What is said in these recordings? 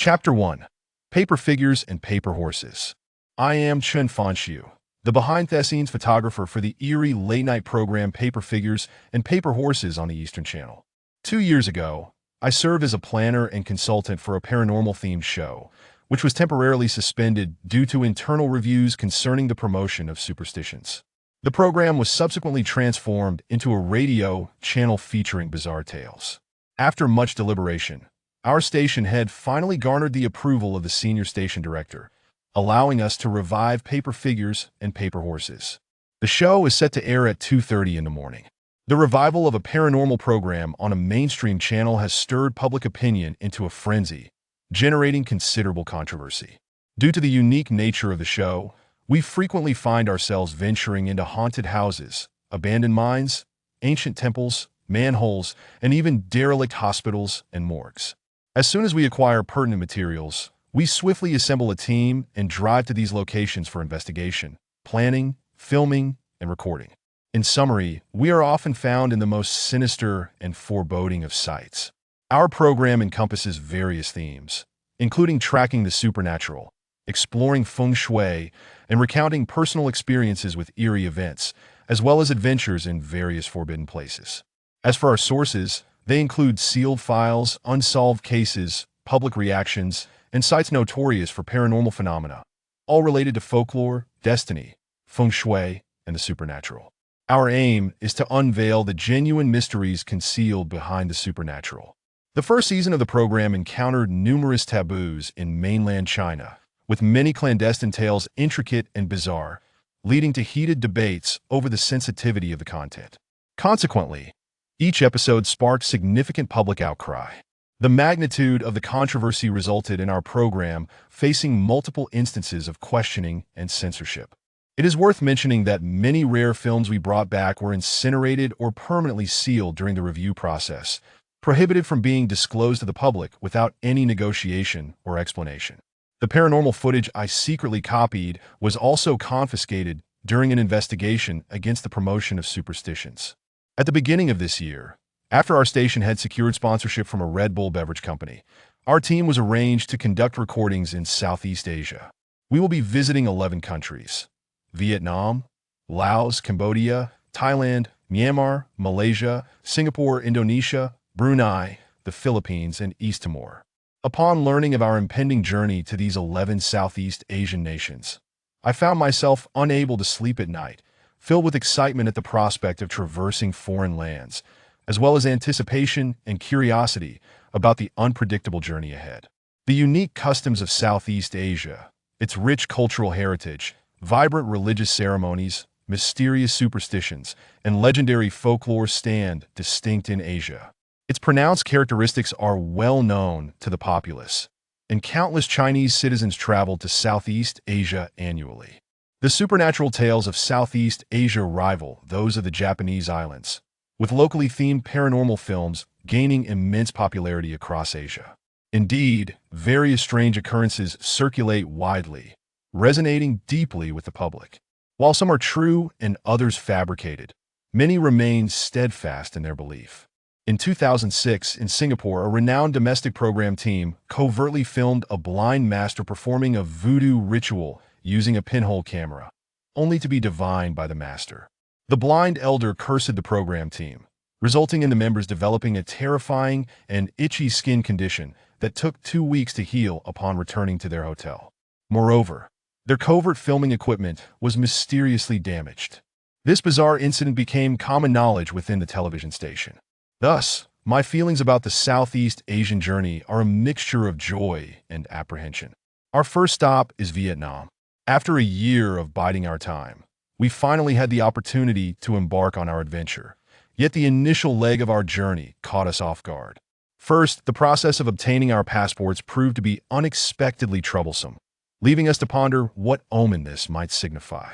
Chapter 1. Paper Figures and Paper Horses. I am Chen Fanxiu, the behind-the-scenes photographer for the eerie late-night program Paper Figures and Paper Horses on the Eastern Channel. 2 years ago, I served as a planner and consultant for a paranormal-themed show, which was temporarily suspended due to internal reviews concerning the promotion of superstitions. The program was subsequently transformed into a radio channel featuring bizarre tales. After much deliberation, our station head finally garnered the approval of the senior station director, allowing us to revive Paper Figures and Paper Horses. The show is set to air at 2:30 in the morning. The revival of a paranormal program on a mainstream channel has stirred public opinion into a frenzy, generating considerable controversy. Due to the unique nature of the show, we frequently find ourselves venturing into haunted houses, abandoned mines, ancient temples, manholes, and even derelict hospitals and morgues. As soon as we acquire pertinent materials, we swiftly assemble a team and drive to these locations for investigation, planning, filming, and recording. In summary, we are often found in the most sinister and foreboding of sites. Our program encompasses various themes, including tracking the supernatural, exploring feng shui, and recounting personal experiences with eerie events, as well as adventures in various forbidden places. As for our sources, they include sealed files, unsolved cases, public reactions, and sites notorious for paranormal phenomena, all related to folklore, destiny, feng shui, and the supernatural. Our aim is to unveil the genuine mysteries concealed behind the supernatural. The first season of the program encountered numerous taboos in mainland China, with many clandestine tales intricate and bizarre, leading to heated debates over the sensitivity of the content. Consequently, each episode sparked significant public outcry. The magnitude of the controversy resulted in our program facing multiple instances of questioning and censorship. It is worth mentioning that many rare films we brought back were incinerated or permanently sealed during the review process, prohibited from being disclosed to the public without any negotiation or explanation. The paranormal footage I secretly copied was also confiscated during an investigation against the promotion of superstitions. At the beginning of this year, after our station had secured sponsorship from a Red Bull beverage company, our team was arranged to conduct recordings in Southeast Asia. We will be visiting 11 countries: Vietnam, Laos, Cambodia, Thailand, Myanmar, Malaysia, Singapore, Indonesia, Brunei, the Philippines, and East Timor. Upon learning of our impending journey to these 11 Southeast Asian nations, I found myself unable to sleep at night, filled with excitement at the prospect of traversing foreign lands, as well as anticipation and curiosity about the unpredictable journey ahead. The unique customs of Southeast Asia, its rich cultural heritage, vibrant religious ceremonies, mysterious superstitions, and legendary folklore stand distinct in Asia. Its pronounced characteristics are well known to the populace, and countless Chinese citizens travel to Southeast Asia annually. The supernatural tales of Southeast Asia rival those of the Japanese islands, with locally themed paranormal films gaining immense popularity across Asia. Indeed, various strange occurrences circulate widely, resonating deeply with the public. While some are true and others fabricated, many remain steadfast in their belief. In 2006, in Singapore, a renowned domestic program team covertly filmed a blind master performing a voodoo ritual using a pinhole camera, only to be divined by the master. The blind elder cursed the program team, resulting in the members developing a terrifying and itchy skin condition that took 2 weeks to heal upon returning to their hotel. Moreover, their covert filming equipment was mysteriously damaged. This bizarre incident became common knowledge within the television station. Thus, my feelings about the Southeast Asian journey are a mixture of joy and apprehension. Our first stop is Vietnam. After a year of biding our time, we finally had the opportunity to embark on our adventure. Yet the initial leg of our journey caught us off guard. First, the process of obtaining our passports proved to be unexpectedly troublesome, leaving us to ponder what omen this might signify.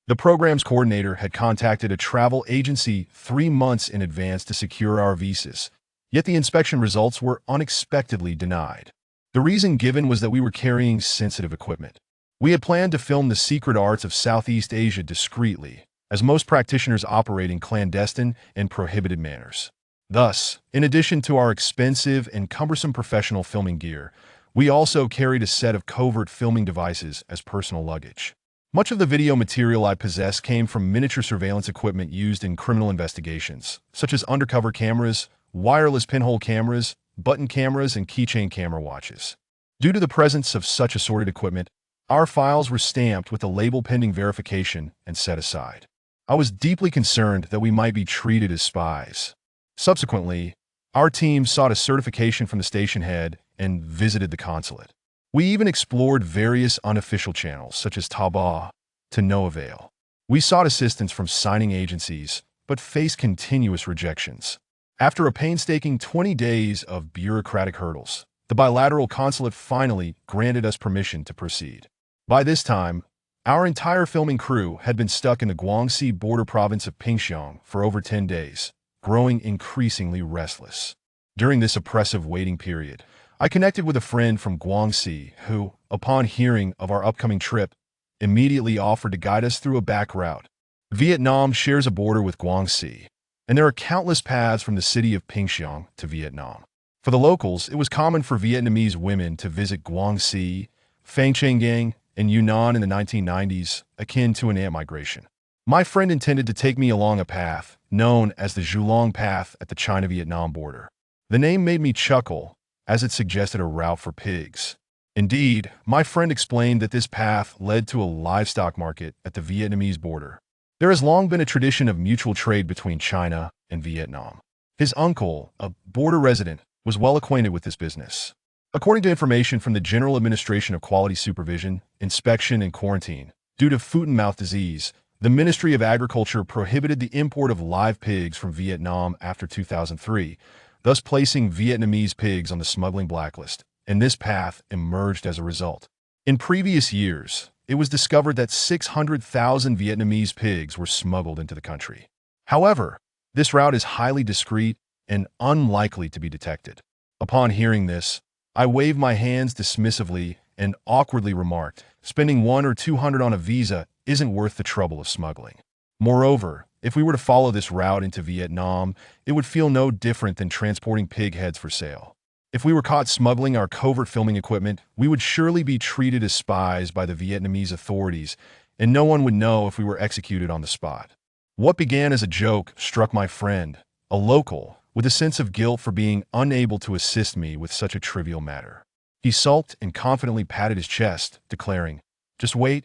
The program's coordinator had contacted a travel agency 3 months in advance to secure our visas, yet the inspection results were unexpectedly denied. The reason given was that we were carrying sensitive equipment. We had planned to film the secret arts of Southeast Asia discreetly, as most practitioners operate in clandestine and prohibited manners. Thus, in addition to our expensive and cumbersome professional filming gear, We also carried a set of covert filming devices as personal luggage. Much of the video material I possess came from miniature surveillance equipment used in criminal investigations, such as undercover cameras, wireless pinhole cameras, button cameras, and keychain camera watches. Due to the presence of such assorted equipment, our files were stamped with a label pending verification and set aside. I was deeply concerned that we might be treated as spies. Subsequently, our team sought a certification from the station head and visited the consulate. We even explored various unofficial channels, such as Taobao, to no avail. We sought assistance from signing agencies, but faced continuous rejections. After a painstaking 20 days of bureaucratic hurdles, the bilateral consulate finally granted us permission to proceed. By this time, our entire filming crew had been stuck in the Guangxi border province of Pingxiang for over 10 days, growing increasingly restless. During this oppressive waiting period, I connected with a friend from Guangxi who, upon hearing of our upcoming trip, immediately offered to guide us through a back route. Vietnam shares a border with Guangxi, and there are countless paths from the city of Pingxiang to Vietnam. For the locals, it was common for Vietnamese women to visit Guangxi, Fangchenggang, and Yunnan in the 1990s, akin to an ant migration. My friend intended to take me along a path known as the Zhulong Path at the China-Vietnam border. The name made me chuckle, as it suggested a route for pigs. Indeed, my friend explained that this path led to a livestock market at the Vietnamese border. There has long been a tradition of mutual trade between China and Vietnam. His uncle, a border resident, was well acquainted with this business. According to information from the General Administration of Quality Supervision, Inspection, and Quarantine, due to foot-and-mouth disease, the Ministry of Agriculture prohibited the import of live pigs from Vietnam after 2003, thus placing Vietnamese pigs on the smuggling blacklist, and this path emerged as a result. In previous years, it was discovered that 600,000 Vietnamese pigs were smuggled into the country. However, this route is highly discreet and unlikely to be detected. Upon hearing this, I waved my hands dismissively and awkwardly remarked, spending 100 or 200 on a visa isn't worth the trouble of smuggling. Moreover, if we were to follow this route into Vietnam, it would feel no different than transporting pig heads for sale. If we were caught smuggling our covert filming equipment, we would surely be treated as spies by the Vietnamese authorities, and no one would know if we were executed on the spot. What began as a joke struck my friend, a local, with a sense of guilt for being unable to assist me with such a trivial matter. He sulked and confidently patted his chest, declaring, "Just wait,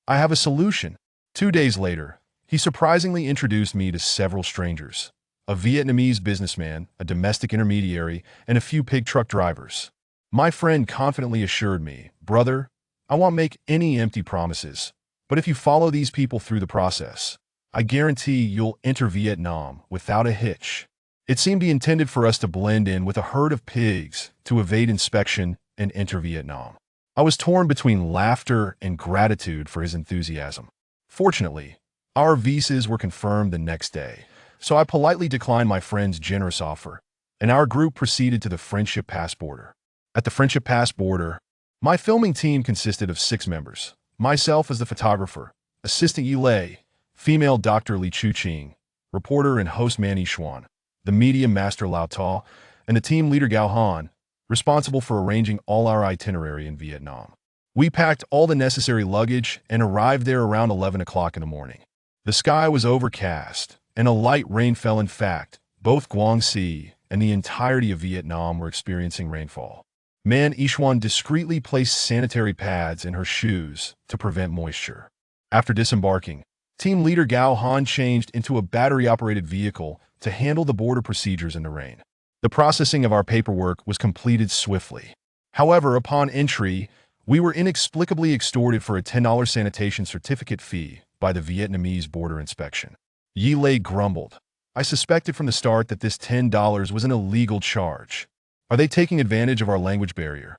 I have a solution." 2 days later, he surprisingly introduced me to several strangers, a Vietnamese businessman, a domestic intermediary, and a few pig truck drivers. My friend confidently assured me, "Brother, I won't make any empty promises, but if you follow these people through the process, I guarantee you'll enter Vietnam without a hitch." It seemed he intended for us to blend in with a herd of pigs to evade inspection and enter Vietnam. I was torn between laughter and gratitude for his enthusiasm. Fortunately, our visas were confirmed the next day, so I politely declined my friend's generous offer, and our group proceeded to the Friendship Pass border. At the Friendship Pass border, my filming team consisted of 6 members, myself as the photographer, assistant Yi Lei, female Dr. Li Chuqing, reporter and host Man Yishuan, the media master Lao Tao, and the team leader Gao Han, responsible for arranging all our itinerary in Vietnam. We packed all the necessary luggage and arrived there around 11 o'clock in the morning. The sky was overcast, and a light rain fell. In fact, both Guangxi and the entirety of Vietnam were experiencing rainfall. Man Yishuan discreetly placed sanitary pads in her shoes to prevent moisture. After disembarking, team leader Gao Han changed into a battery-operated vehicle to handle the border procedures in the rain. The processing of our paperwork was completed swiftly. However, upon entry, we were inexplicably extorted for a $10 sanitation certificate fee by the Vietnamese border inspection. Yi Lei grumbled. "I suspected from the start that this $10 was an illegal charge. Are they taking advantage of our language barrier?"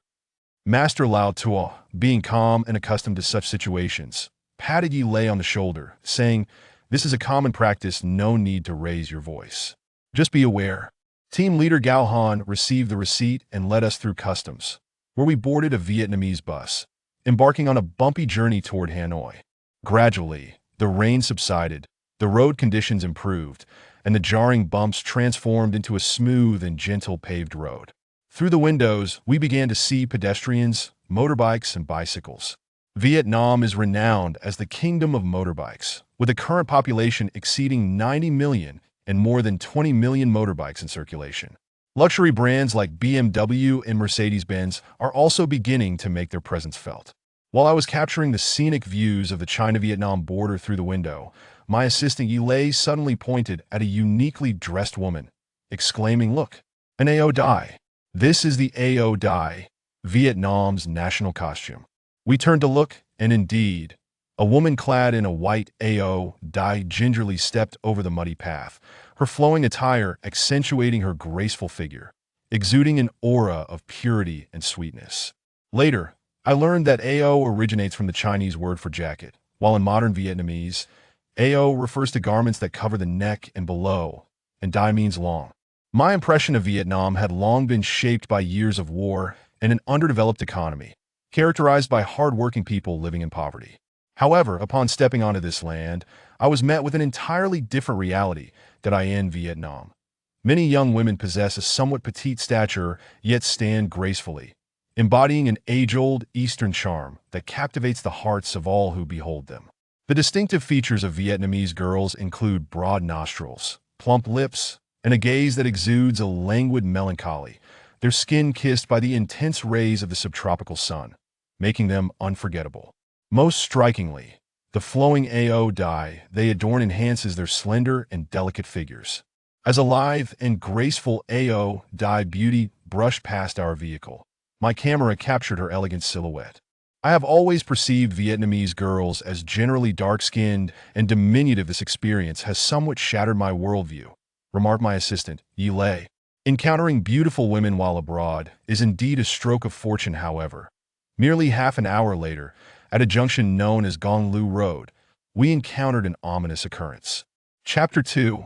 Master Lao Tuo, being calm and accustomed to such situations, patted Yi Lei on the shoulder, saying, "This is a common practice, no need to raise your voice. Just be aware." Team leader Gao Han received the receipt and led us through customs, where we boarded a Vietnamese bus, embarking on a bumpy journey toward Hanoi. Gradually, the rain subsided, the road conditions improved, and the jarring bumps transformed into a smooth and gentle paved road. Through the windows, we began to see pedestrians, motorbikes, and bicycles. Vietnam is renowned as the kingdom of motorbikes, with a current population exceeding 90 million and more than 20 million motorbikes in circulation. Luxury brands like BMW and Mercedes-Benz are also beginning to make their presence felt. While I was capturing the scenic views of the China-Vietnam border through the window, my assistant Yilei suddenly pointed at a uniquely dressed woman, exclaiming, "Look, an Ao Dai. This is the Ao Dai, Vietnam's national costume." We turned to look, and indeed, a woman clad in a white Ao Dai gingerly stepped over the muddy path, her flowing attire accentuating her graceful figure, exuding an aura of purity and sweetness. Later, I learned that Ao originates from the Chinese word for jacket, while in modern Vietnamese, Ao refers to garments that cover the neck and below, and Dai means long. My impression of Vietnam had long been shaped by years of war and an underdeveloped economy, characterized by hard-working people living in poverty. However, upon stepping onto this land, I was met with an entirely different reality that I in Vietnam. Many young women possess a somewhat petite stature, yet stand gracefully, embodying an age-old Eastern charm that captivates the hearts of all who behold them. The distinctive features of Vietnamese girls include broad nostrils, plump lips, and a gaze that exudes a languid melancholy, their skin kissed by the intense rays of the subtropical sun, making them unforgettable. Most strikingly, the flowing Ao Dai they adorn enhances their slender and delicate figures. As a lithe and graceful Ao Dai beauty brushed past our vehicle, my camera captured her elegant silhouette. I have always perceived Vietnamese girls as generally dark-skinned and diminutive. This experience has somewhat shattered my worldview, remarked my assistant, Yilei. Encountering beautiful women while abroad is indeed a stroke of fortune, however. Merely half an hour later, at a junction known as Gong Lu Road, we encountered an ominous occurrence. Chapter 2.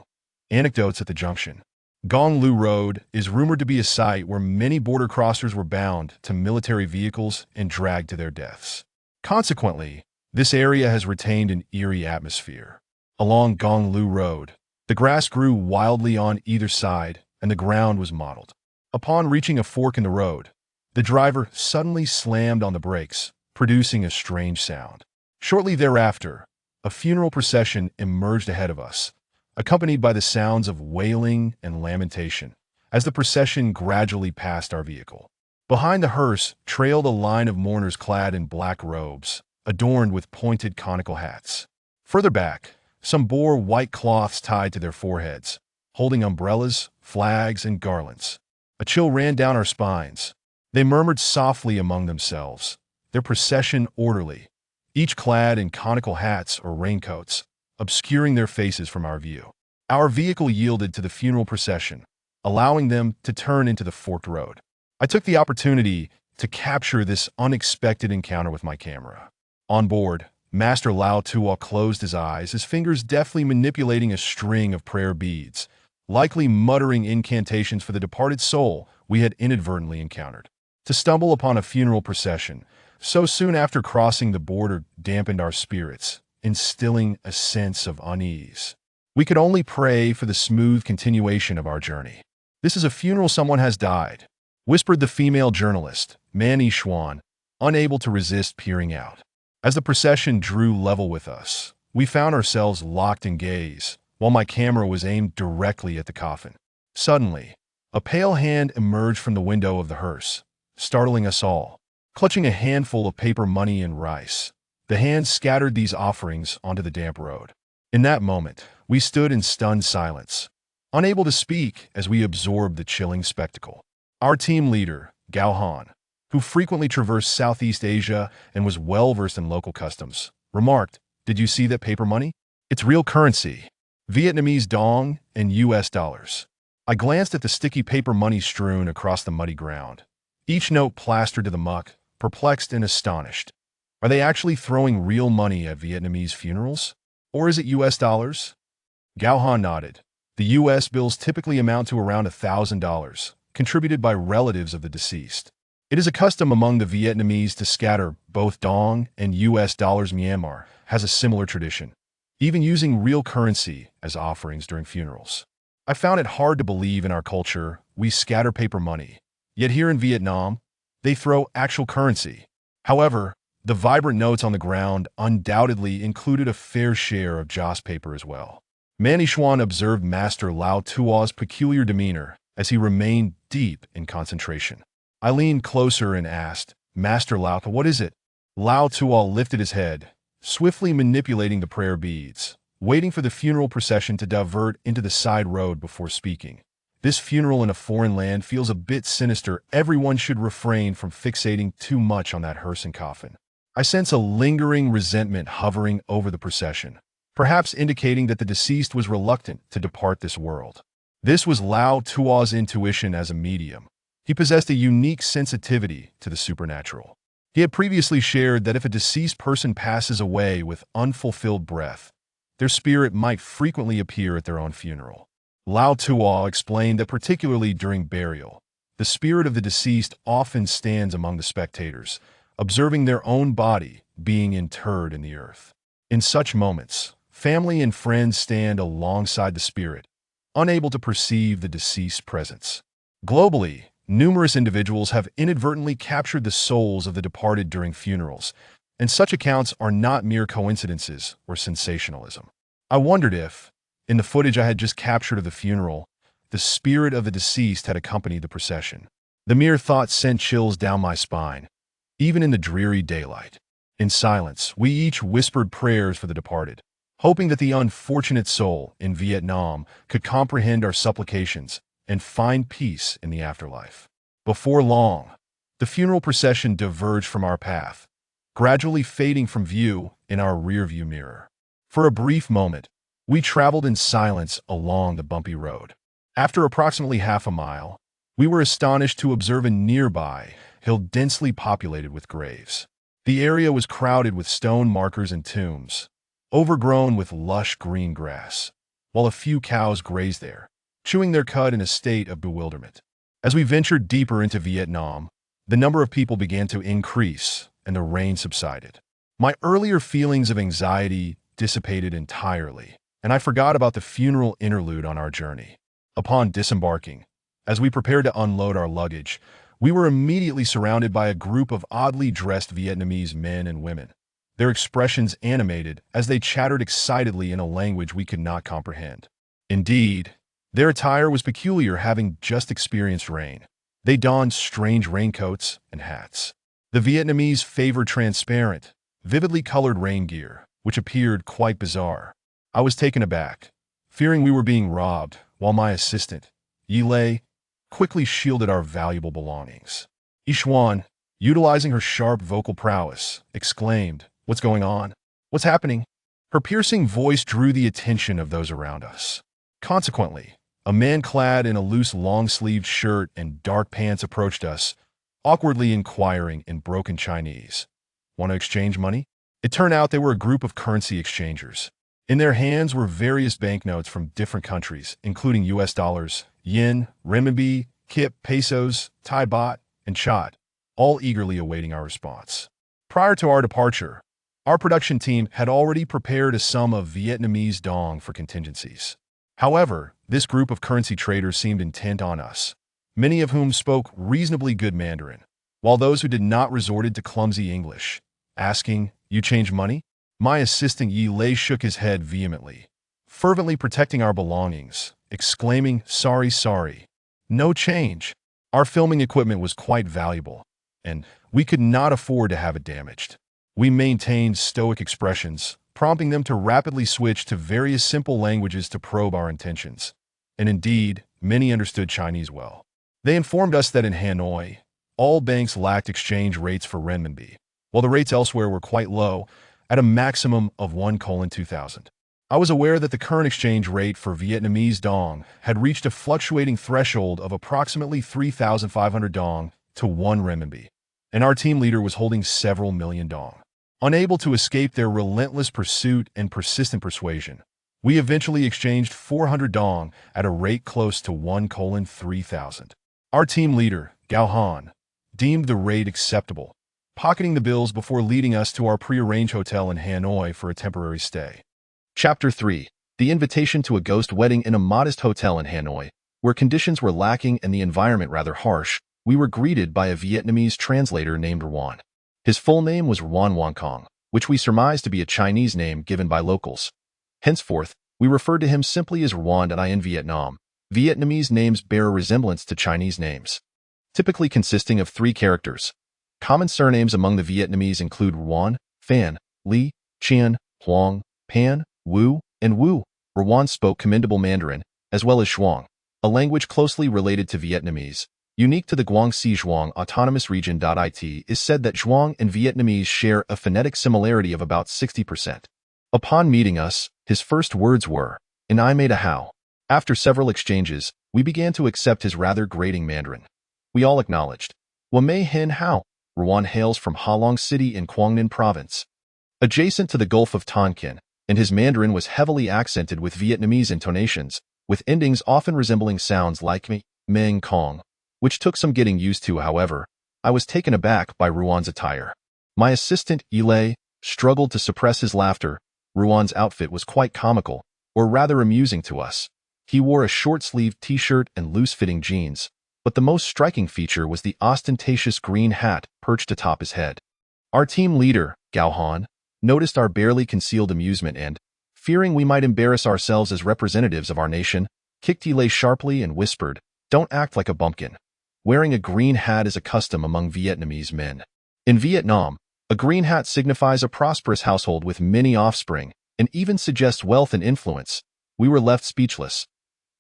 Anecdotes at the Junction. Gong Lu Road is rumored to be a site where many border crossers were bound to military vehicles and dragged to their deaths. Consequently, this area has retained an eerie atmosphere. Along Gong Lu Road, the grass grew wildly on either side, and the ground was mottled. Upon reaching a fork in the road, the driver suddenly slammed on the brakes, producing a strange sound. Shortly thereafter, a funeral procession emerged ahead of us, accompanied by the sounds of wailing and lamentation, as the procession gradually passed our vehicle. Behind the hearse trailed a line of mourners clad in black robes, adorned with pointed conical hats. Further back, some bore white cloths tied to their foreheads, holding umbrellas, flags, and garlands. A chill ran down our spines. They murmured softly among themselves, their procession orderly, each clad in conical hats or raincoats, obscuring their faces from our view. Our vehicle yielded to the funeral procession, allowing them to turn into the forked road. I took the opportunity to capture this unexpected encounter with my camera. On board, Master Lao Tuo closed his eyes, his fingers deftly manipulating a string of prayer beads, likely muttering incantations for the departed soul we had inadvertently encountered. To stumble upon a funeral procession so soon after crossing the border dampened our spirits, instilling a sense of unease. We could only pray for the smooth continuation of our journey. "This is a funeral, someone has died," whispered the female journalist, Manny Xuan, unable to resist peering out. As the procession drew level with us, we found ourselves locked in gaze, while my camera was aimed directly at the coffin. Suddenly, a pale hand emerged from the window of the hearse, startling us all. Clutching a handful of paper money and rice, the hand scattered these offerings onto the damp road. In that moment, we stood in stunned silence, unable to speak as we absorbed the chilling spectacle. Our team leader, Gao Han, who frequently traversed Southeast Asia and was well-versed in local customs, remarked, "Did you see that paper money? It's real currency. Vietnamese dong and US dollars." I glanced at the sticky paper money strewn across the muddy ground, each note plastered to the muck, perplexed and astonished. Are they actually throwing real money at Vietnamese funerals? Or is it US dollars? Gao Han nodded. The US bills typically amount to around $1,000, contributed by relatives of the deceased. It is a custom among the Vietnamese to scatter both dong and US dollars. Myanmar has a similar tradition, even using real currency as offerings during funerals. I found it hard to believe in our culture we scatter paper money, Yet here in Vietnam, they throw actual currency. However, the vibrant notes on the ground undoubtedly included a fair share of joss paper as well. Manny Xuan observed Master Lao Tua's peculiar demeanor as he remained deep in concentration. I leaned closer and asked, "Master Lao, what is it?" Lao Tua lifted his head, swiftly manipulating the prayer beads, waiting for the funeral procession to divert into the side road before speaking. This funeral in a foreign land feels a bit sinister. Everyone should refrain from fixating too much on that hearse and coffin. I sense a lingering resentment hovering over the procession, perhaps indicating that the deceased was reluctant to depart this world. This was Lao Tua's intuition as a medium. He possessed a unique sensitivity to the supernatural. He had previously shared that if a deceased person passes away with unfulfilled breath, their spirit might frequently appear at their own funeral. Lao Tua explained that particularly during burial, the spirit of the deceased often stands among the spectators, observing their own body being interred in the earth. In such moments, family and friends stand alongside the spirit, unable to perceive the deceased's presence. Globally, numerous individuals have inadvertently captured the souls of the departed during funerals, and such accounts are not mere coincidences or sensationalism. I wondered if, in the footage I had just captured of the funeral, the spirit of the deceased had accompanied the procession. The mere thought sent chills down my spine, even in the dreary daylight. In silence, we each whispered prayers for the departed, hoping that the unfortunate soul in Vietnam could comprehend our supplications and find peace in the afterlife. Before long, the funeral procession diverged from our path, gradually fading from view in our rearview mirror. For a brief moment, we traveled in silence along the bumpy road. After approximately half a mile, we were astonished to observe a nearby hill densely populated with graves. The area was crowded with stone markers and tombs, overgrown with lush green grass, while a few cows grazed there, chewing their cud in a state of bewilderment. As we ventured deeper into Vietnam, the number of people began to increase and the rain subsided. My earlier feelings of anxiety dissipated entirely, and I forgot about the funeral interlude on our journey. Upon disembarking, as we prepared to unload our luggage, we were immediately surrounded by a group of oddly dressed Vietnamese men and women, their expressions animated as they chattered excitedly in a language we could not comprehend. Indeed, their attire was peculiar, having just experienced rain. They donned strange raincoats and hats. The Vietnamese favored transparent, vividly colored rain gear, which appeared quite bizarre. I was taken aback, fearing we were being robbed, while my assistant, Yi Lei, quickly shielded our valuable belongings. Xuan, utilizing her sharp vocal prowess, exclaimed, "What's going on? What's happening?" Her piercing voice drew the attention of those around us. Consequently, a man clad in a loose long-sleeved shirt and dark pants approached us, awkwardly inquiring in broken Chinese, "Want to exchange money?" It turned out they were a group of currency exchangers. In their hands were various banknotes from different countries, including US dollars, yen, renminbi, kip, pesos, Thai baht, and chat, all eagerly awaiting our response. Prior to our departure, our production team had already prepared a sum of Vietnamese dong for contingencies. However, this group of currency traders seemed intent on us, many of whom spoke reasonably good Mandarin, while those who did not resorted to clumsy English, asking, "You change money?" My assistant Yi Lei shook his head vehemently, fervently protecting our belongings, exclaiming, sorry, no change." Our filming equipment was quite valuable, and we could not afford to have it damaged. We maintained stoic expressions, prompting them to rapidly switch to various simple languages to probe our intentions. And indeed, many understood Chinese well. They informed us that in Hanoi, all banks lacked exchange rates for renminbi, while the rates elsewhere were quite low, at a maximum of 1:2000. I was aware that the current exchange rate for Vietnamese dong had reached a fluctuating threshold of approximately 3,500 dong to 1 renminbi, and our team leader was holding several million dong. Unable to escape their relentless pursuit and persistent persuasion, we eventually exchanged 400 dong at a rate close to 1:3000. Our team leader, Gao Han, deemed the rate acceptable, pocketing the bills before leading us to our prearranged hotel in Hanoi for a temporary stay. Chapter 3. The invitation to a ghost wedding in a modest hotel in Hanoi, where conditions were lacking and the environment rather harsh, we were greeted by a Vietnamese translator named Ruan. His full name was Ruan Wang Kong, which we surmised to be a Chinese name given by locals. Henceforth, we referred to him simply as Ruan and I. In Vietnam, Vietnamese names bear a resemblance to Chinese names, typically consisting of 3 characters. Common surnames among the Vietnamese include Ruan, Phan, Li, Chien, Huang, Pan, Wu, and Wu. Ruan spoke commendable Mandarin, as well as Zhuang, a language closely related to Vietnamese, unique to the Guangxi Zhuang Autonomous Region. It is said that Zhuang and Vietnamese share a phonetic similarity of about 60%. Upon meeting us, his first words were, "And I made a how." After several exchanges, we began to accept his rather grating Mandarin. We all acknowledged. "Wa mei hin hao." Ruan hails from Halong City in Quang Ninh Province, adjacent to the Gulf of Tonkin, and his Mandarin was heavily accented with Vietnamese intonations, with endings often resembling sounds like me, meng kong, which took some getting used to. However, I was taken aback by Ruan's attire. My assistant, Yilei, struggled to suppress his laughter. Ruan's outfit was quite comical, or rather amusing to us. He wore a short-sleeved t-shirt and loose-fitting jeans, but the most striking feature was the ostentatious green hat perched atop his head. Our team leader, Gao Han, noticed our barely concealed amusement and, fearing we might embarrass ourselves as representatives of our nation, kicked Yilei sharply and whispered, "Don't act like a bumpkin." Wearing a green hat is a custom among Vietnamese men. In Vietnam, a green hat signifies a prosperous household with many offspring and even suggests wealth and influence. We were left speechless.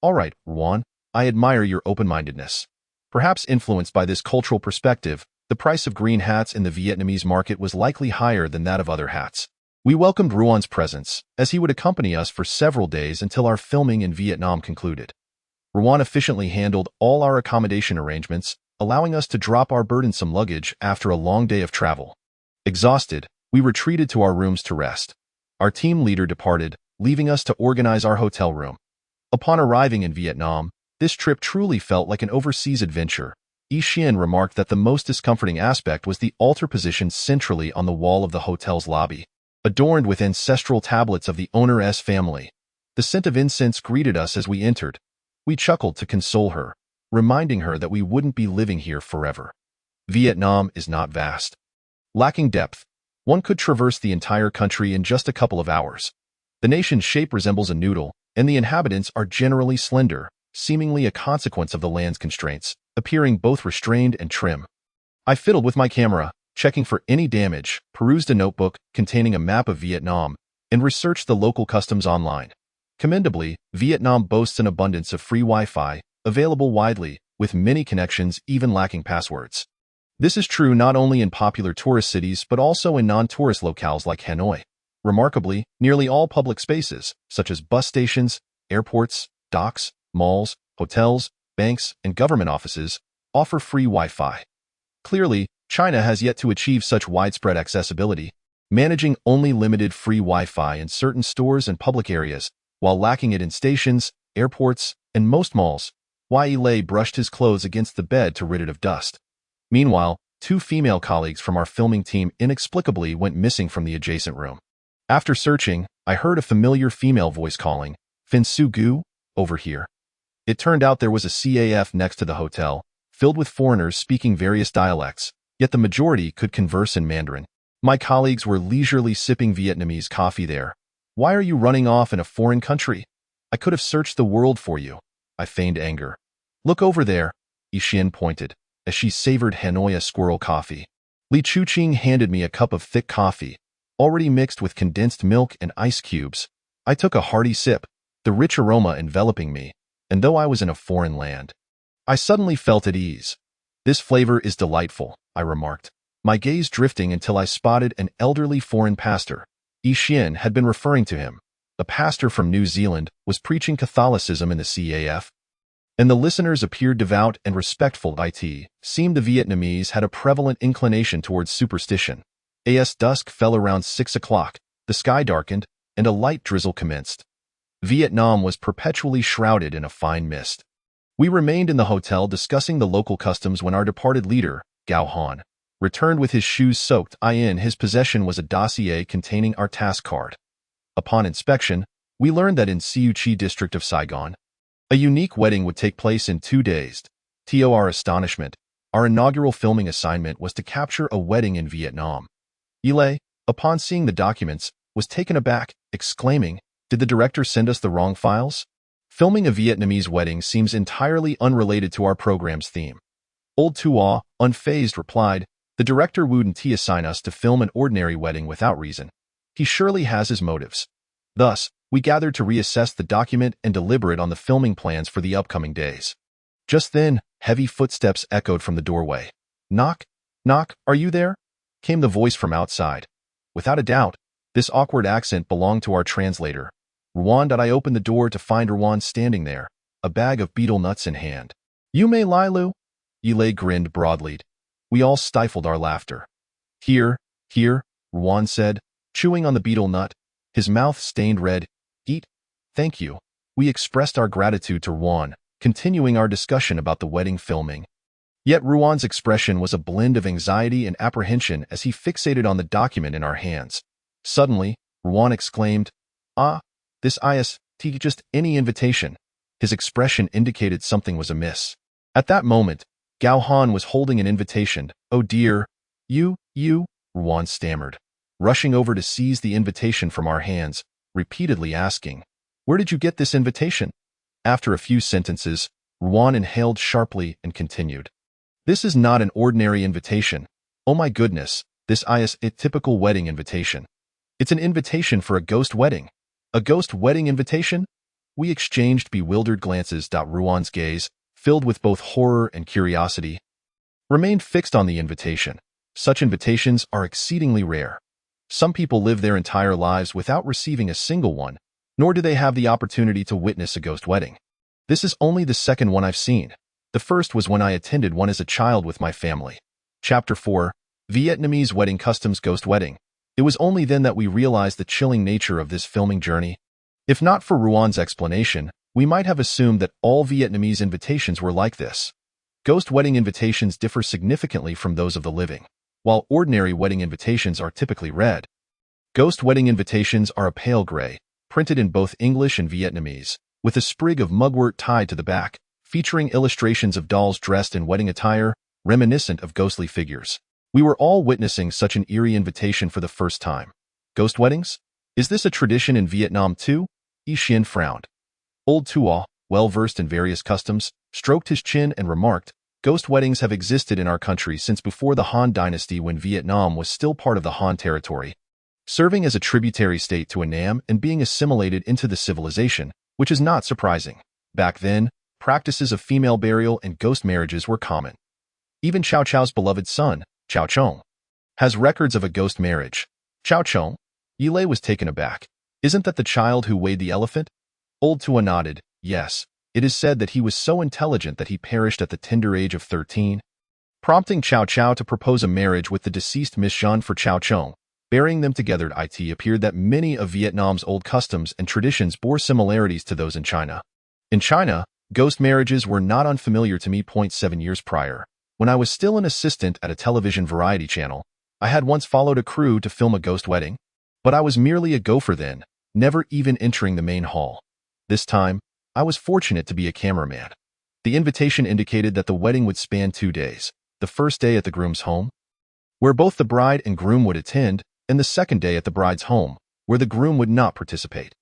"All right, Ruan, I admire your open-mindedness." Perhaps influenced by this cultural perspective, the price of green hats in the Vietnamese market was likely higher than that of other hats. We welcomed Ruan's presence, as he would accompany us for several days until our filming in Vietnam concluded. Ruan efficiently handled all our accommodation arrangements, allowing us to drop our burdensome luggage after a long day of travel. Exhausted, we retreated to our rooms to rest. Our team leader departed, leaving us to organize our hotel room. Upon arriving in Vietnam, this trip truly felt like an overseas adventure. Yi Xian remarked that the most discomforting aspect was the altar positioned centrally on the wall of the hotel's lobby, adorned with ancestral tablets of the owner's family. The scent of incense greeted us as we entered. We chuckled to console her, reminding her that we wouldn't be living here forever. Vietnam is not vast. Lacking depth, one could traverse the entire country in just a couple of hours. The nation's shape resembles a noodle, and the inhabitants are generally slender, seemingly a consequence of the land's constraints, appearing both restrained and trim. I fiddled with my camera, checking for any damage, perused a notebook containing a map of Vietnam, and researched the local customs online. Commendably, Vietnam boasts an abundance of free Wi-Fi, available widely, with many connections even lacking passwords. This is true not only in popular tourist cities but also in non-tourist locales like Hanoi. Remarkably, nearly all public spaces, such as bus stations, airports, docks, malls, hotels, banks, and government offices, offer free Wi-Fi. Clearly, China has yet to achieve such widespread accessibility, managing only limited free Wi-Fi in certain stores and public areas, while lacking it in stations, airports, and most malls. Yilei brushed his clothes against the bed to rid it of dust. Meanwhile, 2 female colleagues from our filming team inexplicably went missing from the adjacent room. After searching, I heard a familiar female voice calling, "Fin Su Gu, over here." It turned out there was a CAF next to the hotel, filled with foreigners speaking various dialects, yet the majority could converse in Mandarin. My colleagues were leisurely sipping Vietnamese coffee there. "Why are you running off in a foreign country? I could have searched the world for you." I feigned anger. "Look over there," Yi Xian pointed, as she savored Hanoi squirrel coffee. Li Chuqing handed me a cup of thick coffee, already mixed with condensed milk and ice cubes. I took a hearty sip, the rich aroma enveloping me, and though I was in a foreign land, I suddenly felt at ease. "This flavor is delightful," I remarked, my gaze drifting until I spotted an elderly foreign pastor. Yi Xian had been referring to him. A pastor from New Zealand was preaching Catholicism in the CAF, and the listeners appeared devout and respectful. It seemed the Vietnamese had a prevalent inclination towards superstition. As dusk fell around 6 o'clock, the sky darkened, and a light drizzle commenced. Vietnam was perpetually shrouded in a fine mist. We remained in the hotel discussing the local customs when our departed leader, Gao Han, returned with his shoes soaked. In his possession was a dossier containing our task card. Upon inspection, we learned that in Siu Chi district of Saigon, a unique wedding would take place in 2 days. To our astonishment, Our inaugural filming assignment was to capture a wedding in Vietnam. Ile, upon seeing the documents, was taken aback, exclaiming, "Did the director send us the wrong files?" Filming a Vietnamese wedding seems entirely unrelated to our program's theme. Old Tua, unfazed, replied, "The director wouldn't assign us to film an ordinary wedding without reason. He surely has his motives." Thus, we gathered to reassess the document and deliberate on the filming plans for the upcoming days. Just then, heavy footsteps echoed from the doorway. "Knock, knock, are you there?" came the voice from outside. Without a doubt, this awkward accent belonged to our translator. Ruan. I opened the door to find Ruan standing there, a bag of betel nuts in hand. "You may lie, Lu." Ile grinned broadly. We all stifled our laughter. Here, Ruan said, chewing on the betel nut, his mouth stained red. "Eat. Thank you." We expressed our gratitude to Ruan, continuing our discussion about the wedding filming. Yet Ruan's expression was a blend of anxiety and apprehension as he fixated on the document in our hands. Suddenly, Ruan exclaimed, "Ah, this is just any invitation." His expression indicated something was amiss. At that moment, Gao Han was holding an invitation. "Oh dear, you, Ruan stammered, rushing over to seize the invitation from our hands, repeatedly asking, "Where did you get this invitation?" After a few sentences, Ruan inhaled sharply and continued, "This is not an ordinary invitation. Oh my goodness, this is a typical wedding invitation. It's an invitation for a ghost wedding." "A ghost wedding invitation?" We exchanged bewildered glances. Ruan's gaze, filled with both horror and curiosity, remained fixed on the invitation. Such invitations are exceedingly rare. Some people live their entire lives without receiving a single one, nor do they have the opportunity to witness a ghost wedding. This is only the second one I've seen. The first was when I attended one as a child with my family. Chapter 4, Vietnamese Wedding Customs Ghost Wedding. It was only then that we realized the chilling nature of this filming journey. If not for Ruan's explanation, we might have assumed that all Vietnamese invitations were like this. Ghost wedding invitations differ significantly from those of the living. While ordinary wedding invitations are typically red, ghost wedding invitations are a pale gray, printed in both English and Vietnamese, with a sprig of mugwort tied to the back, featuring illustrations of dolls dressed in wedding attire, reminiscent of ghostly figures. We were all witnessing such an eerie invitation for the first time. Ghost weddings? Is this a tradition in Vietnam too? Yi Xian frowned. Old Tua, well-versed in various customs, stroked his chin and remarked, "Ghost weddings have existed in our country since before the Han Dynasty, when Vietnam was still part of the Han territory, serving as a tributary state to Annam and being assimilated into the civilization, which is not surprising. Back then, practices of female burial and ghost marriages were common. Even Cao Cao's beloved son, Cao Chong, has records of a ghost marriage." "Cao Chong?" Ile was taken aback. "Isn't that the child who weighed the elephant?" Old Tua nodded. "Yes. It is said that he was so intelligent that he perished at the tender age of 13, prompting Cao Cao to propose a marriage with the deceased Miss Jean for Cao Chong. Burying them together, it appeared that many of Vietnam's old customs and traditions bore similarities to those in China. In China, ghost marriages were not unfamiliar to me. 7 years prior, when I was still an assistant at a television variety channel, I had once followed a crew to film a ghost wedding, but I was merely a gopher then, never even entering the main hall. This time, I was fortunate to be a cameraman. The invitation indicated that the wedding would span 2 days, the first day at the groom's home, where both the bride and groom would attend, and the second day at the bride's home, where the groom would not participate.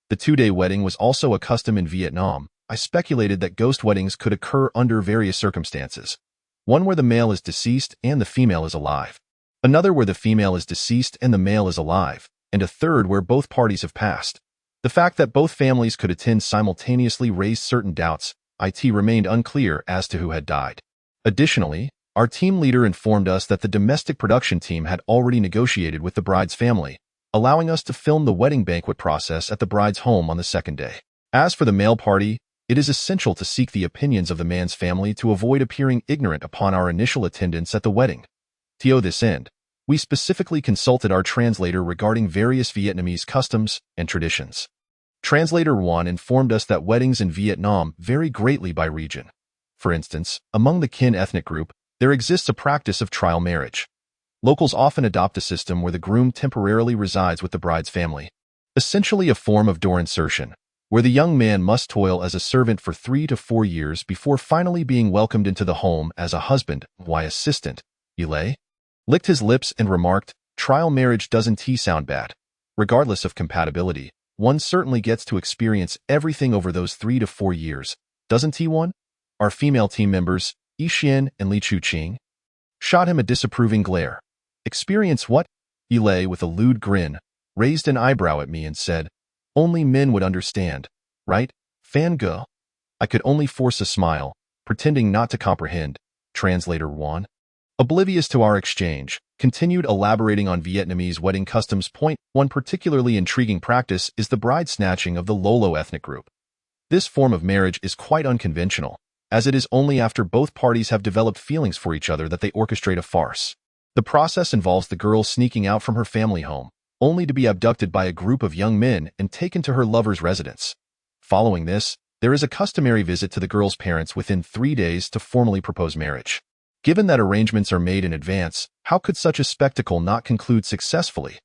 The 2-day wedding was also a custom in Vietnam. I speculated that ghost weddings could occur under various circumstances. One where the male is deceased and the female is alive. Another where the female is deceased and the male is alive. And a third where both parties have passed. The fact that both families could attend simultaneously raised certain doubts. It remained unclear as to who had died. Additionally, our team leader informed us that the domestic production team had already negotiated with the bride's family, allowing us to film the wedding banquet process at the bride's home on the second day. As for the male party, it is essential to seek the opinions of the man's family to avoid appearing ignorant upon our initial attendance at the wedding. To this end, we specifically consulted our translator regarding various Vietnamese customs and traditions. Translator Ruan informed us that weddings in Vietnam vary greatly by region. For instance, among the Kin ethnic group, there exists a practice of trial marriage. Locals often adopt a system where the groom temporarily resides with the bride's family, essentially a form of door insertion. where the young man must toil as a servant for 3 to 4 years before finally being welcomed into the home as a husband. Why assistant? Ile licked his lips and remarked, trial marriage doesn't sound bad. Regardless of compatibility, one certainly gets to experience everything over those 3 to 4 years, doesn't he one? Our female team members, Yixian and Li Chuqing, shot him a disapproving glare. Experience what? Ile, with a lewd grin, raised an eyebrow at me and said, only men would understand, right, fangirl? I could only force a smile, pretending not to comprehend. Translator Juan, oblivious to our exchange, continued elaborating on Vietnamese wedding customs. One particularly intriguing practice is the bride snatching of the Lolo ethnic group. This form of marriage is quite unconventional, as it is only after both parties have developed feelings for each other that they orchestrate a farce. The process involves the girl sneaking out from her family home, only to be abducted by a group of young men and taken to her lover's residence. Following this, there is a customary visit to the girl's parents within 3 days to formally propose marriage. Given that arrangements are made in advance, how could such a spectacle not conclude successfully?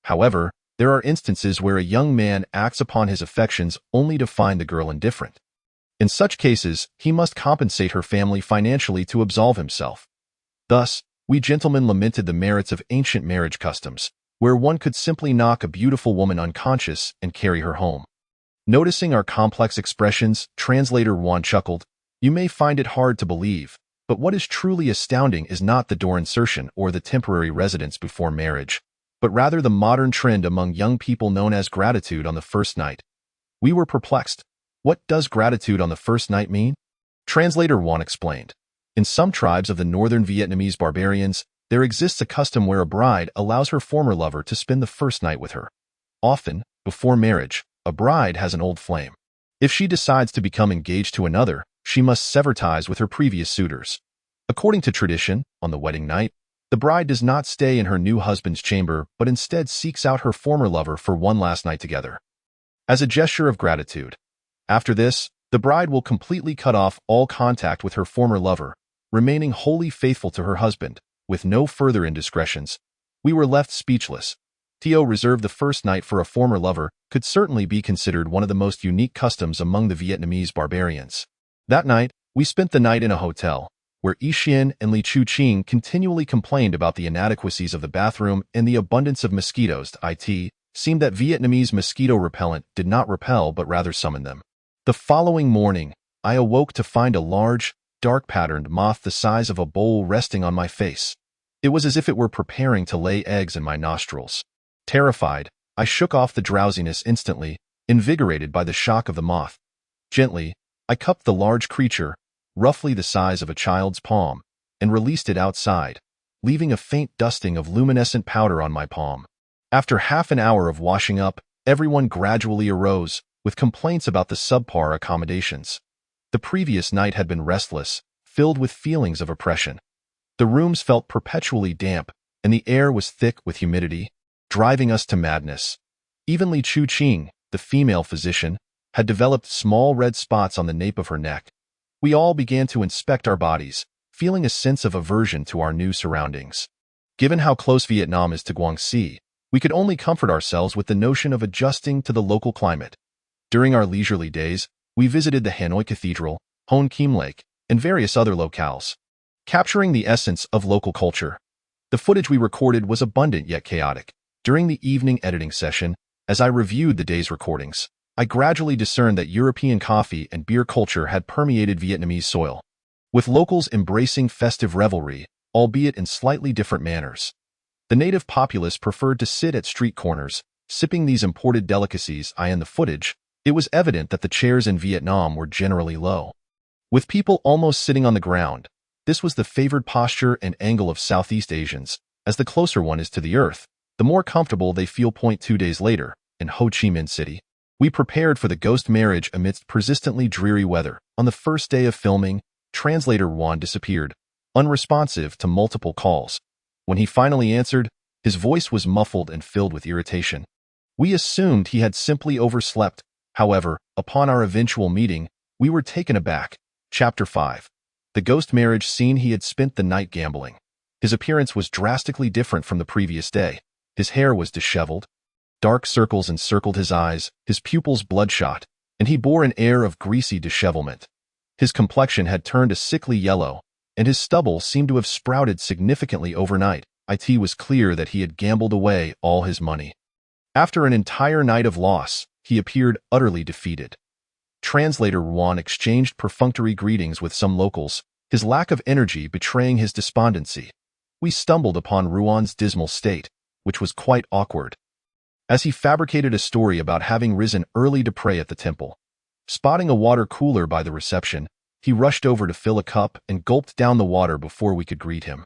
However, there are instances where a young man acts upon his affections only to find the girl indifferent. In such cases, he must compensate her family financially to absolve himself. Thus, we gentlemen lamented the merits of ancient marriage customs, where one could simply knock a beautiful woman unconscious and carry her home. Noticing our complex expressions, Translator Juan chuckled, you may find it hard to believe, but what is truly astounding is not the door insertion or the temporary residence before marriage, but rather the modern trend among young people known as gratitude on the first night. We were perplexed. What does gratitude on the first night mean? Translator Juan explained. In some tribes of the northern Vietnamese barbarians, there exists a custom where a bride allows her former lover to spend the first night with her. Often, before marriage, a bride has an old flame. If she decides to become engaged to another, she must sever ties with her previous suitors. According to tradition, on the wedding night, the bride does not stay in her new husband's chamber but instead seeks out her former lover for one last night together. As a gesture of gratitude. After this, the bride will completely cut off all contact with her former lover, remaining wholly faithful to her husband, with no further indiscretions. We were left speechless. To reserve the first night for a former lover could certainly be considered one of the most unique customs among the Vietnamese barbarians. That night, we spent the night in a hotel, where Yixian and Li Chuqing continually complained about the inadequacies of the bathroom and the abundance of mosquitoes. It seemed that Vietnamese mosquito repellent did not repel but rather summon them. The following morning, I awoke to find a large, dark-patterned moth the size of a bowl resting on my face. It was as if it were preparing to lay eggs in my nostrils. Terrified, I shook off the drowsiness instantly, invigorated by the shock of the moth. Gently, I cupped the large creature, roughly the size of a child's palm, and released it outside, leaving a faint dusting of luminescent powder on my palm. After half an hour of washing up, everyone gradually arose, with complaints about the subpar accommodations. The previous night had been restless, filled with feelings of oppression. The rooms felt perpetually damp, and the air was thick with humidity, driving us to madness. Even Li Chuqing, the female physician, had developed small red spots on the nape of her neck. We all began to inspect our bodies, feeling a sense of aversion to our new surroundings. Given how close Vietnam is to Guangxi, we could only comfort ourselves with the notion of adjusting to the local climate. During our leisurely days, we visited the Hanoi Cathedral, Hon Kim Lake, and various other locales, capturing the essence of local culture. The footage we recorded was abundant yet chaotic. During the evening editing session, as I reviewed the day's recordings, I gradually discerned that European coffee and beer culture had permeated Vietnamese soil, with locals embracing festive revelry, albeit in slightly different manners. The native populace preferred to sit at street corners, sipping these imported delicacies. In the footage, it was evident that the chairs in Vietnam were generally low, with people almost sitting on the ground. This was the favored posture and angle of Southeast Asians, as the closer one is to the earth, the more comfortable they feel. 2 days later, in Ho Chi Minh City, we prepared for the ghost marriage amidst persistently dreary weather. On the first day of filming, Translator Juan disappeared, unresponsive to multiple calls. When he finally answered, his voice was muffled and filled with irritation. We assumed he had simply overslept. However, upon our eventual meeting, we were taken aback. Chapter 5. The ghost marriage scene. He had spent the night gambling. His appearance was drastically different from the previous day. His hair was disheveled. Dark circles encircled his eyes, his pupils bloodshot, and he bore an air of greasy dishevelment. His complexion had turned a sickly yellow, and his stubble seemed to have sprouted significantly overnight. It was clear that he had gambled away all his money. After an entire night of loss, he appeared utterly defeated. Translator Ruan exchanged perfunctory greetings with some locals, his lack of energy betraying his despondency. We stumbled upon Ruan's dismal state, which was quite awkward, as he fabricated a story about having risen early to pray at the temple. Spotting a water cooler by the reception, he rushed over to fill a cup and gulped down the water before we could greet him.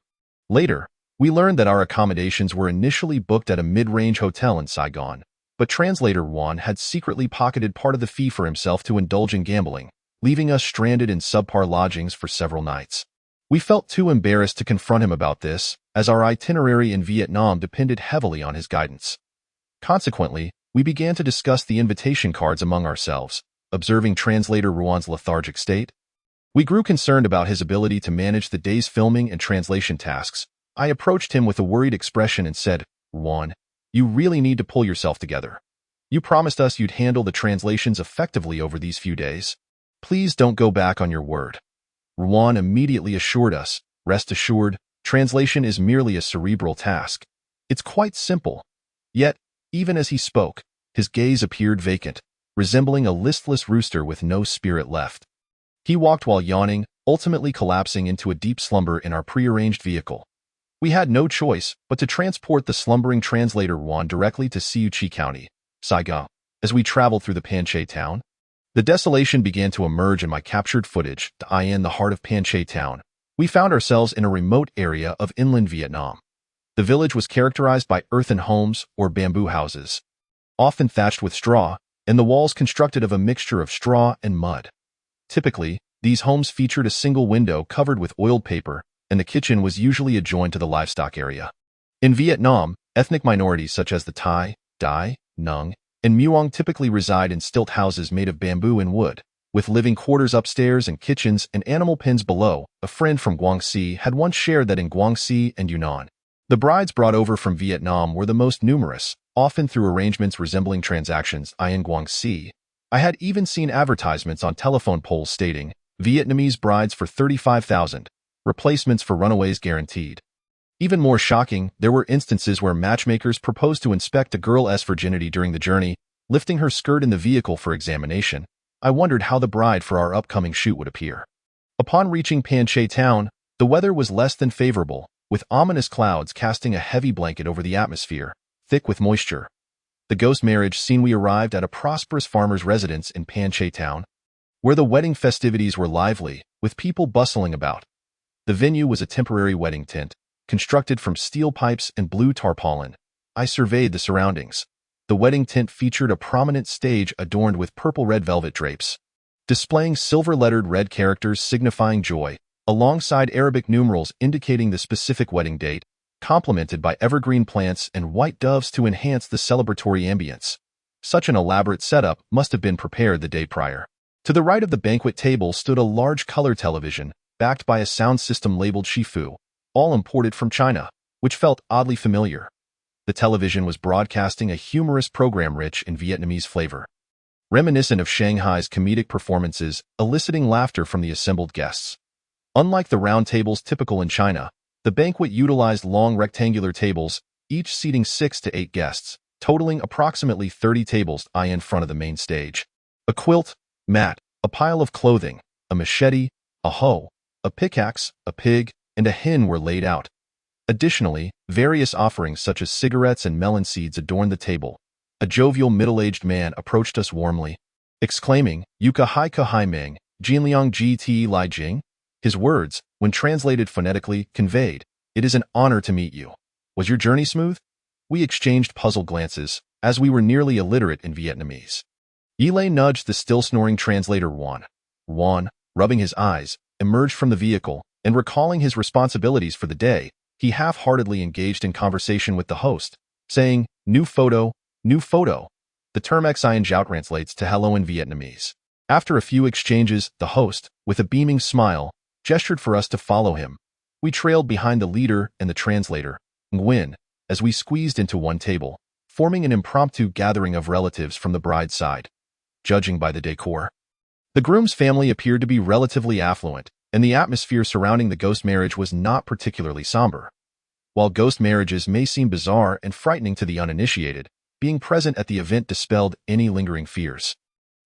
Later, we learned that our accommodations were initially booked at a mid-range hotel in Saigon, but Translator Ruan had secretly pocketed part of the fee for himself to indulge in gambling, leaving us stranded in subpar lodgings for several nights. We felt too embarrassed to confront him about this, as our itinerary in Vietnam depended heavily on his guidance. Consequently, we began to discuss the invitation cards among ourselves, observing Translator Ruan's lethargic state. We grew concerned about his ability to manage the day's filming and translation tasks. I approached him with a worried expression and said, "Ruan, you really need to pull yourself together. You promised us you'd handle the translations effectively over these few days. Please don't go back on your word." Ruan immediately assured us, "Rest assured, translation is merely a cerebral task. It's quite simple." Yet, even as he spoke, his gaze appeared vacant, resembling a listless rooster with no spirit left. He walked while yawning, ultimately collapsing into a deep slumber in our prearranged vehicle. We had no choice but to transport the slumbering Translator Ruan directly to Siuchi County, Saigon. As we traveled through the Panche town, the desolation began to emerge in my captured footage. In the heart of Panche town, we found ourselves in a remote area of inland Vietnam. The village was characterized by earthen homes or bamboo houses, often thatched with straw, and the walls constructed of a mixture of straw and mud. Typically, these homes featured a single window covered with oiled paper, and the kitchen was usually adjoined to the livestock area. In Vietnam, ethnic minorities such as the Thai, Dai, Nung, and Muong typically reside in stilt houses made of bamboo and wood, with living quarters upstairs and kitchens and animal pens below. A friend from Guangxi had once shared that in Guangxi and Yunnan, the brides brought over from Vietnam were the most numerous, often through arrangements resembling transactions. In Guangxi, I had even seen advertisements on telephone poles stating, "Vietnamese brides for 35,000, replacements for runaways guaranteed." Even more shocking, there were instances where matchmakers proposed to inspect a girl's virginity during the journey, lifting her skirt in the vehicle for examination. I wondered how the bride for our upcoming shoot would appear. Upon reaching Panche town, the weather was less than favorable, with ominous clouds casting a heavy blanket over the atmosphere, thick with moisture. The ghost marriage scene. We arrived at a prosperous farmer's residence in Panche town, where the wedding festivities were lively, with people bustling about. The venue was a temporary wedding tent, constructed from steel pipes and blue tarpaulin. I surveyed the surroundings. The wedding tent featured a prominent stage adorned with purple-red velvet drapes, displaying silver-lettered red characters signifying joy, alongside Arabic numerals indicating the specific wedding date, complemented by evergreen plants and white doves to enhance the celebratory ambience. Such an elaborate setup must have been prepared the day prior. To the right of the banquet table stood a large color television, backed by a sound system labeled Shifu, all imported from China, which felt oddly familiar. The television was broadcasting a humorous program rich in Vietnamese flavor, reminiscent of Shanghai's comedic performances, eliciting laughter from the assembled guests. Unlike the round tables typical in China, the banquet utilized long rectangular tables, each seating 6 to 8 guests, totaling approximately 30 tables in front of the main stage. A quilt, mat, a pile of clothing, a machete, a hoe, a pickaxe, a pig, and a hen were laid out. Additionally, various offerings such as cigarettes and melon seeds adorned the table. A jovial middle-aged man approached us warmly, exclaiming, "Yuka hai ka hai meng, Jinliang gt Li Jing?" His words, when translated phonetically, conveyed, "It is an honor to meet you. Was your journey smooth?" We exchanged puzzled glances, as we were nearly illiterate in Vietnamese. Yilei nudged the still-snoring translator Ruan. Ruan, rubbing his eyes, emerged from the vehicle, and recalling his responsibilities for the day, he half-heartedly engaged in conversation with the host, saying, new photo. The term Xin Zhao translates to hello in Vietnamese. After a few exchanges, the host, with a beaming smile, gestured for us to follow him. We trailed behind the leader and the translator, Nguyen, as we squeezed into one table, forming an impromptu gathering of relatives from the bride's side. judging by the decor. The groom's family appeared to be relatively affluent, and the atmosphere surrounding the ghost marriage was not particularly somber. While ghost marriages may seem bizarre and frightening to the uninitiated, being present at the event dispelled any lingering fears.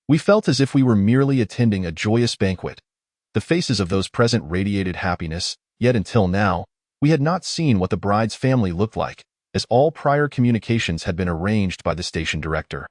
We felt as if we were merely attending a joyous banquet. The faces of those present radiated happiness, yet until now, we had not seen what the bride's family looked like, as all prior communications had been arranged by the station director.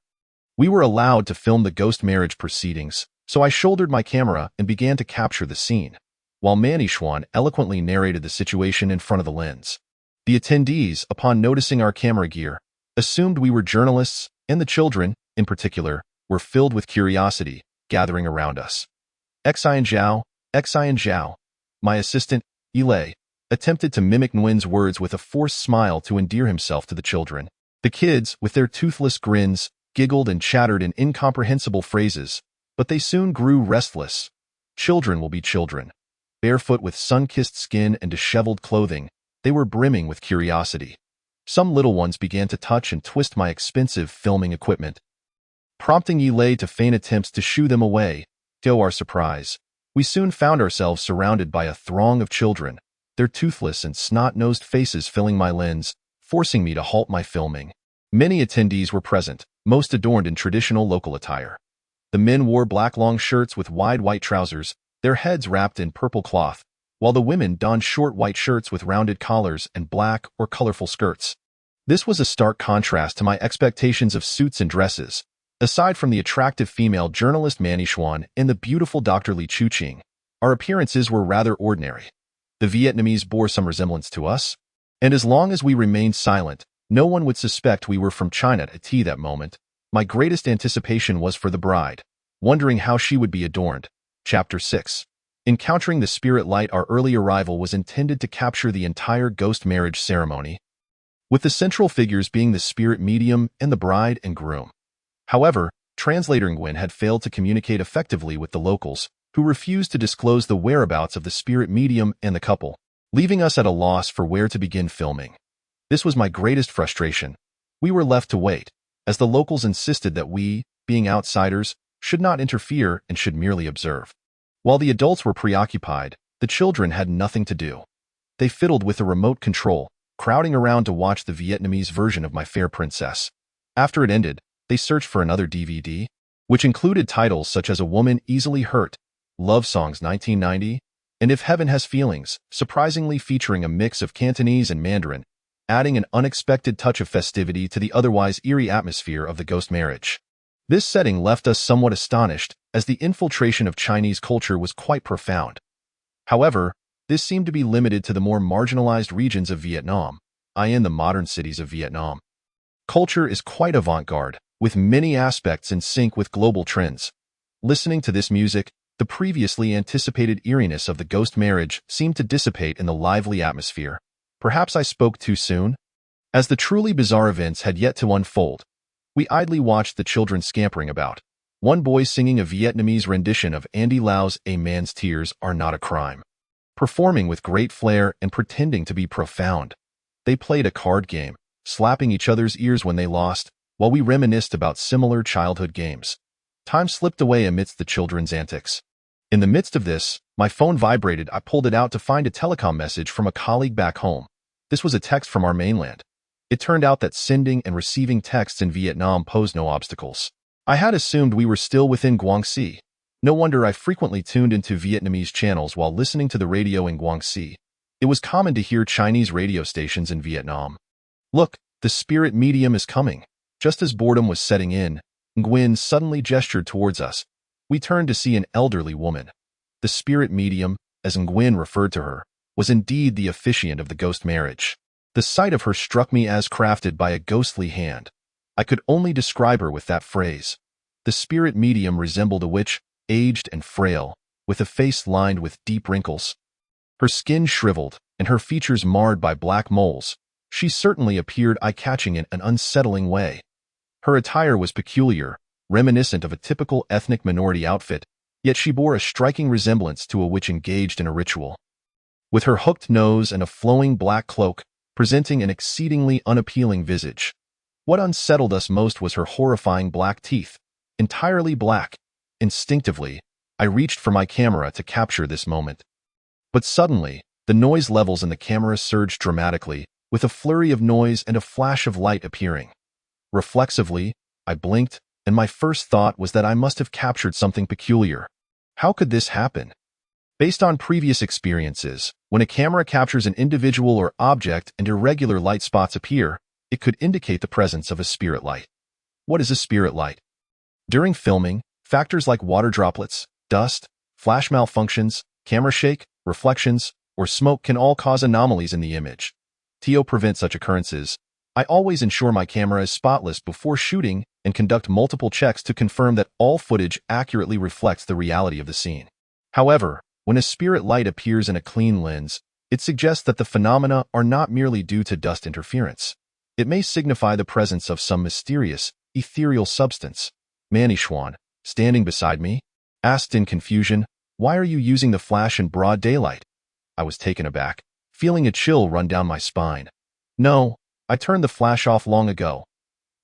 We were allowed to film the ghost marriage proceedings, so I shouldered my camera and began to capture the scene, while Manny Xuan eloquently narrated the situation in front of the lens. The attendees, upon noticing our camera gear, assumed we were journalists, and the children, in particular, were filled with curiosity, gathering around us. Xian Zhao, my assistant, Yilei, attempted to mimic Nguyen's words with a forced smile to endear himself to the children. The kids, with their toothless grins, giggled and chattered in incomprehensible phrases, but they soon grew restless. Children will be children. Barefoot with sun-kissed skin and disheveled clothing, they were brimming with curiosity. Some little ones began to touch and twist my expensive filming equipment, prompting Yilei to feign attempts to shoo them away. To our surprise, we soon found ourselves surrounded by a throng of children, their toothless and snot-nosed faces filling my lens, forcing me to halt my filming. Many attendees were present, most adorned in traditional local attire. The men wore black long shirts with wide white trousers, their heads wrapped in purple cloth, while the women donned short white shirts with rounded collars and black or colorful skirts. This was a stark contrast to my expectations of suits and dresses. Aside from the attractive female journalist Manny Xuan and the beautiful Dr. Li Chuqing, our appearances were rather ordinary. The Vietnamese bore some resemblance to us, and as long as we remained silent, no one would suspect we were from China at tea that moment. My greatest anticipation was for the bride, wondering how she would be adorned. Chapter 6. Encountering the spirit light. Our early arrival was intended to capture the entire ghost marriage ceremony, with the central figures being the spirit medium and the bride and groom. However, translator Nguyen had failed to communicate effectively with the locals, who refused to disclose the whereabouts of the spirit medium and the couple, leaving us at a loss for where to begin filming. This was my greatest frustration. We were left to wait, as the locals insisted that we, being outsiders, should not interfere and should merely observe. While the adults were preoccupied, the children had nothing to do. They fiddled with a remote control, crowding around to watch the Vietnamese version of My Fair Princess. After it ended, they searched for another DVD, which included titles such as A Woman Easily Hurt, Love Songs 1990, and If Heaven Has Feelings, surprisingly featuring a mix of Cantonese and Mandarin, adding an unexpected touch of festivity to the otherwise eerie atmosphere of the ghost marriage. This setting left us somewhat astonished, as the infiltration of Chinese culture was quite profound. However, this seemed to be limited to the more marginalized regions of Vietnam, i.e. the modern cities of Vietnam. Culture is quite avant-garde, with many aspects in sync with global trends. Listening to this music, the previously anticipated eeriness of the ghost marriage seemed to dissipate in the lively atmosphere. Perhaps I spoke too soon? As the truly bizarre events had yet to unfold, we idly watched the children scampering about, one boy singing a Vietnamese rendition of Andy Lau's A Man's Tears Are Not a Crime, performing with great flair and pretending to be profound. They played a card game, slapping each other's ears when they lost, while we reminisced about similar childhood games. Time slipped away amidst the children's antics. In the midst of this, my phone vibrated. I pulled it out to find a telecom message from a colleague back home. This was a text from our mainland. It turned out that sending and receiving texts in Vietnam posed no obstacles. I had assumed we were still within Guangxi. No wonder I frequently tuned into Vietnamese channels while listening to the radio in Guangxi. It was common to hear Chinese radio stations in Vietnam. Look, the spirit medium is coming. Just as boredom was setting in, Nguyen suddenly gestured towards us. We turned to see an elderly woman. The spirit medium, as Nguyen referred to her, was indeed the officiant of the ghost marriage. The sight of her struck me as crafted by a ghostly hand. I could only describe her with that phrase. The spirit medium resembled a witch, aged and frail, with a face lined with deep wrinkles. Her skin shriveled, and her features marred by black moles. She certainly appeared eye-catching in an unsettling way. Her attire was peculiar, reminiscent of a typical ethnic minority outfit, yet she bore a striking resemblance to a witch engaged in a ritual. With her hooked nose and a flowing black cloak, presenting an exceedingly unappealing visage. What unsettled us most was her horrifying black teeth, entirely black. Instinctively, I reached for my camera to capture this moment. But suddenly, the noise levels in the camera surged dramatically, with a flurry of noise and a flash of light appearing. Reflexively, I blinked, and my first thought was that I must have captured something peculiar. How could this happen? Based on previous experiences, when a camera captures an individual or object and irregular light spots appear, it could indicate the presence of a spirit light. What is a spirit light? During filming, factors like water droplets, dust, flash malfunctions, camera shake, reflections, or smoke can all cause anomalies in the image. To prevent such occurrences, I always ensure my camera is spotless before shooting and conduct multiple checks to confirm that all footage accurately reflects the reality of the scene. However, when a spirit light appears in a clean lens, it suggests that the phenomena are not merely due to dust interference. It may signify the presence of some mysterious, ethereal substance. Manny Xuan, standing beside me, asked in confusion, "Why are you using the flash in broad daylight?" I was taken aback, feeling a chill run down my spine. "No, I turned the flash off long ago."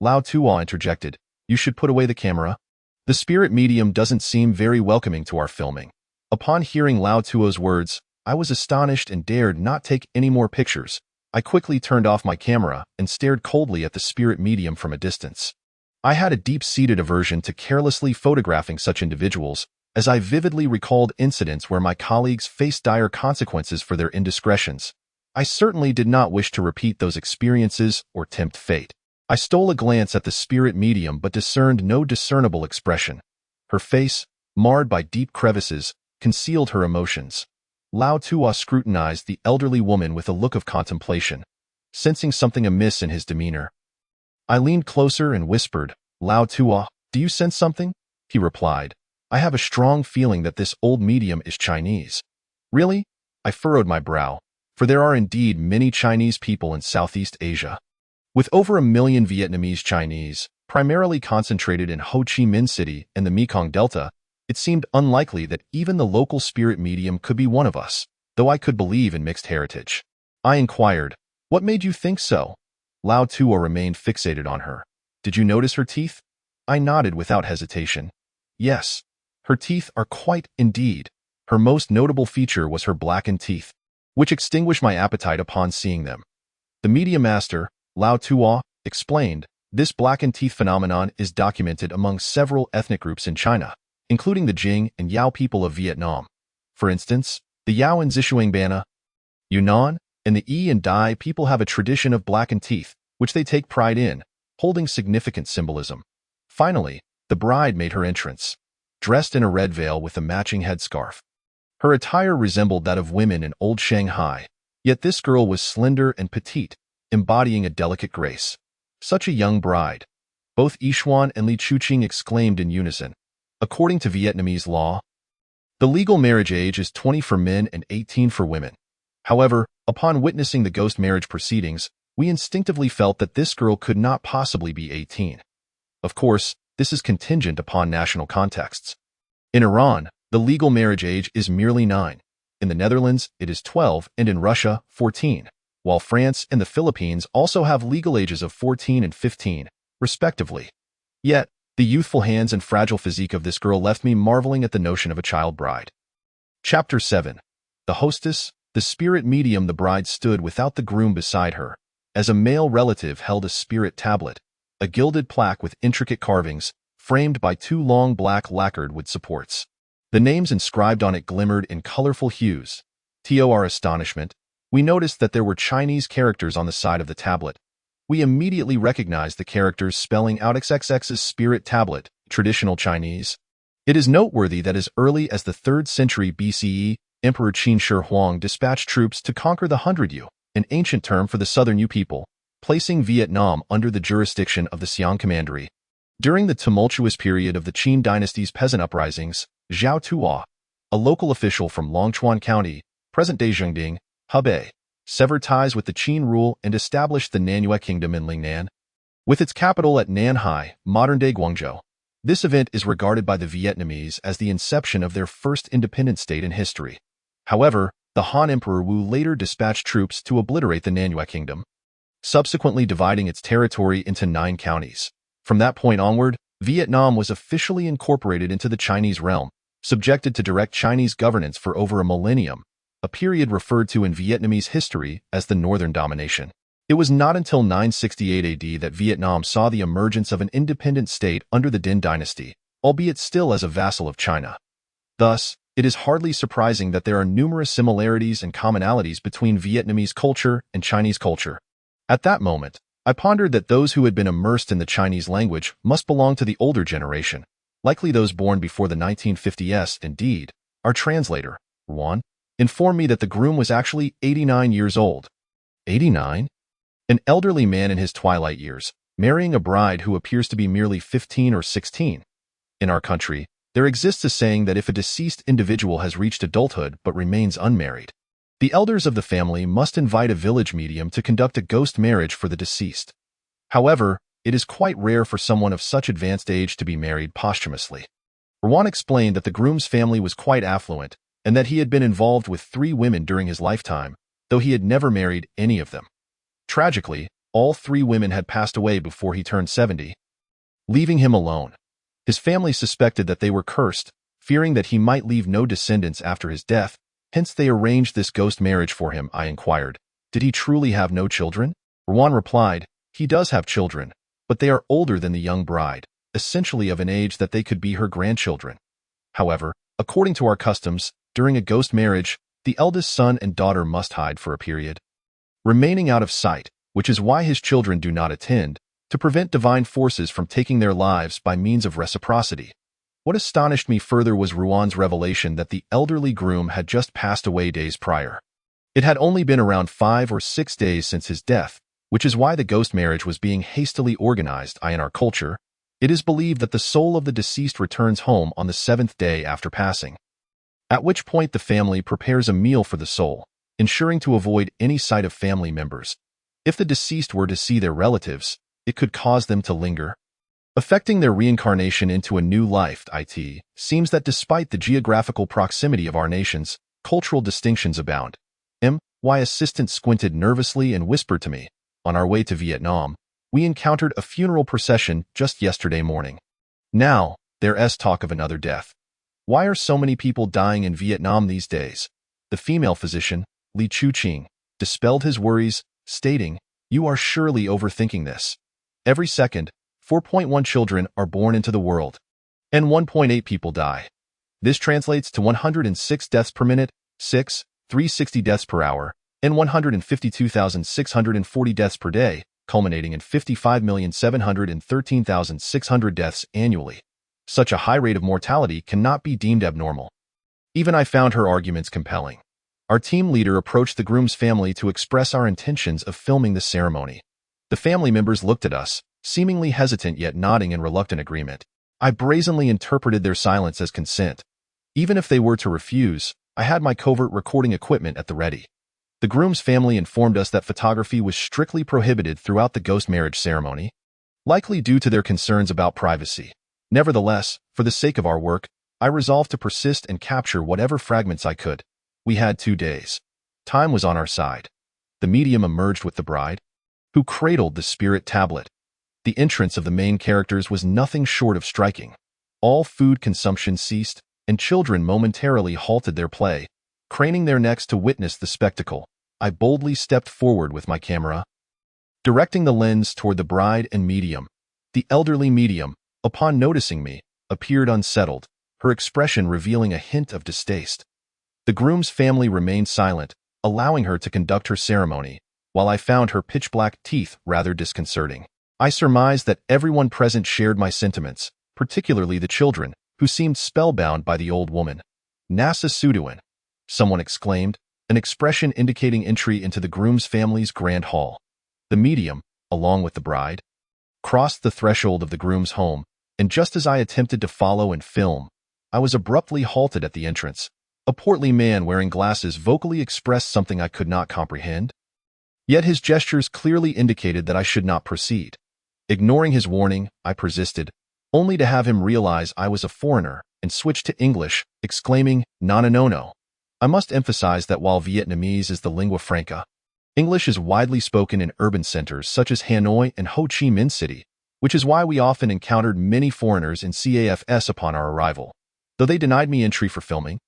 Lao Tuo interjected, "You should put away the camera." The spirit medium doesn't seem very welcoming to our filming. Upon hearing Lao Tuo's words, I was astonished and dared not take any more pictures. I quickly turned off my camera and stared coldly at the spirit medium from a distance. I had a deep-seated aversion to carelessly photographing such individuals, as I vividly recalled incidents where my colleagues faced dire consequences for their indiscretions. I certainly did not wish to repeat those experiences or tempt fate. I stole a glance at the spirit medium but discerned no discernible expression. Her face, marred by deep crevices, concealed her emotions. Lao Tuo scrutinized the elderly woman with a look of contemplation, sensing something amiss in his demeanor. I leaned closer and whispered, "Lao Tuo, do you sense something?" He replied, "I have a strong feeling that this old medium is Chinese." "Really?" I furrowed my brow, for there are indeed many Chinese people in Southeast Asia. With over 1 million Vietnamese Chinese, primarily concentrated in Ho Chi Minh City and the Mekong Delta, it seemed unlikely that even the local spirit medium could be one of us, though I could believe in mixed heritage. I inquired, "What made you think so?" Lao Tuo remained fixated on her. "Did you notice her teeth?" I nodded without hesitation. "Yes, her teeth are quite indeed. Her most notable feature was her blackened teeth, which extinguished my appetite upon seeing them." The media master, Lao Tuo, explained, "This blackened teeth phenomenon is documented among several ethnic groups in China, including the Jing and Yao people of Vietnam. For instance, the Yao and Xishuangbanna, Yunnan, and the Yi and Dai people have a tradition of blackened teeth, which they take pride in, holding significant symbolism." Finally, the bride made her entrance, dressed in a red veil with a matching headscarf. Her attire resembled that of women in old Shanghai, yet this girl was slender and petite, embodying a delicate grace. "Such a young bride." Both Yishuan and Li Chuqing exclaimed in unison. According to Vietnamese law, the legal marriage age is 20 for men and 18 for women. However, upon witnessing the ghost marriage proceedings, we instinctively felt that this girl could not possibly be 18. Of course, this is contingent upon national contexts. In Iran, the legal marriage age is merely 9. In the Netherlands, it is 12, and in Russia, 14, while France and the Philippines also have legal ages of 14 and 15, respectively. Yet, the youthful hands and fragile physique of this girl left me marveling at the notion of a child bride. Chapter 7. The hostess, the spirit medium. The bride stood without the groom beside her, as a male relative held a spirit tablet, a gilded plaque with intricate carvings, framed by 2 long black lacquered wood supports. The names inscribed on it glimmered in colorful hues. To our astonishment, we noticed that there were Chinese characters on the side of the tablet. We immediately recognized the characters spelling out XXX's spirit tablet, traditional Chinese. It is noteworthy that as early as the 3rd century BCE, Emperor Qin Shi Huang dispatched troops to conquer the Hundred Yu, an ancient term for the southern Yu people, placing Vietnam under the jurisdiction of the Siang Commandery. During the tumultuous period of the Qin dynasty's peasant uprisings, Zhao Tuo, a local official from Longchuan County, present-day Zhengding, Hebei, severed ties with the Qin rule and established the Nanyue Kingdom in Lingnan, with its capital at Nanhai, modern-day Guangzhou. This event is regarded by the Vietnamese as the inception of their first independent state in history. However, the Han Emperor Wu later dispatched troops to obliterate the Nanyue Kingdom, subsequently dividing its territory into 9 counties. From that point onward, Vietnam was officially incorporated into the Chinese realm, subjected to direct Chinese governance for over a millennium, a period referred to in Vietnamese history as the Northern Domination. It was not until 968 AD that Vietnam saw the emergence of an independent state under the Dinh dynasty, albeit still as a vassal of China. Thus, it is hardly surprising that there are numerous similarities and commonalities between Vietnamese culture and Chinese culture. At that moment, I pondered that those who had been immersed in the Chinese language must belong to the older generation, likely those born before the 1950s. Indeed, our translator, Ruan, informed me that the groom was actually 89 years old. 89? An elderly man in his twilight years, marrying a bride who appears to be merely 15 or 16. In our country, there exists a saying that if a deceased individual has reached adulthood but remains unmarried, the elders of the family must invite a village medium to conduct a ghost marriage for the deceased. However, it is quite rare for someone of such advanced age to be married posthumously. Ruan explained that the groom's family was quite affluent and that he had been involved with 3 women during his lifetime, though he had never married any of them. Tragically, all 3 women had passed away before he turned 70, leaving him alone. His family suspected that they were cursed, fearing that he might leave no descendants after his death. Hence they arranged this ghost marriage for him. I inquired, did he truly have no children? Ruan replied, he does have children, but they are older than the young bride, essentially of an age that they could be her grandchildren. However, according to our customs, during a ghost marriage, the eldest son and daughter must hide for a period, remaining out of sight, which is why his children do not attend, to prevent divine forces from taking their lives by means of reciprocity. What astonished me further was Ruan's revelation that the elderly groom had just passed away days prior. It had only been around 5 or 6 days since his death, which is why the ghost marriage was being hastily organized. In our culture, it is believed that the soul of the deceased returns home on the 7th day after passing, at which point the family prepares a meal for the soul, ensuring to avoid any sight of family members. If the deceased were to see their relatives, it could cause them to linger, affecting their reincarnation into a new life. It seems that despite the geographical proximity of our nations, cultural distinctions abound. My assistant squinted nervously and whispered to me, on our way to Vietnam, we encountered a funeral procession just yesterday morning. Now, there's talk of another death. Why are so many people dying in Vietnam these days? The female physician, Li Chuqing, dispelled his worries, stating, you are surely overthinking this. Every second, 4.1 children are born into the world, and 1.8 people die. This translates to 106 deaths per minute, 360 deaths per hour, and 152,640 deaths per day, culminating in 55,713,600 deaths annually. Such a high rate of mortality cannot be deemed abnormal. Even I found her arguments compelling. Our team leader approached the groom's family to express our intentions of filming the ceremony. The family members looked at us, seemingly hesitant yet nodding in reluctant agreement. I brazenly interpreted their silence as consent. Even if they were to refuse, I had my covert recording equipment at the ready. The groom's family informed us that photography was strictly prohibited throughout the ghost marriage ceremony, likely due to their concerns about privacy. Nevertheless, for the sake of our work, I resolved to persist and capture whatever fragments I could. We had 2 days. Time was on our side. The medium emerged with the bride, who cradled the spirit tablet. The entrance of the main characters was nothing short of striking. All food consumption ceased, and children momentarily halted their play, craning their necks to witness the spectacle. I boldly stepped forward with my camera, directing the lens toward the bride and medium. The elderly medium, upon noticing me, appeared unsettled, her expression revealing a hint of distaste. The groom's family remained silent, allowing her to conduct her ceremony, while I found her pitch-black teeth rather disconcerting. I surmised that everyone present shared my sentiments, particularly the children, who seemed spellbound by the old woman. Nasa Suduan, someone exclaimed, an expression indicating entry into the groom's family's grand hall. The medium, along with the bride, crossed the threshold of the groom's home, and just as I attempted to follow and film, I was abruptly halted at the entrance. A portly man wearing glasses vocally expressed something I could not comprehend, yet his gestures clearly indicated that I should not proceed. Ignoring his warning, I persisted, only to have him realize I was a foreigner and switch to English, exclaiming, no. I must emphasize that while Vietnamese is the lingua franca, English is widely spoken in urban centers such as Hanoi and Ho Chi Minh City. which is why we often encountered many foreigners in CAFS upon our arrival. Though they denied me entry for filming,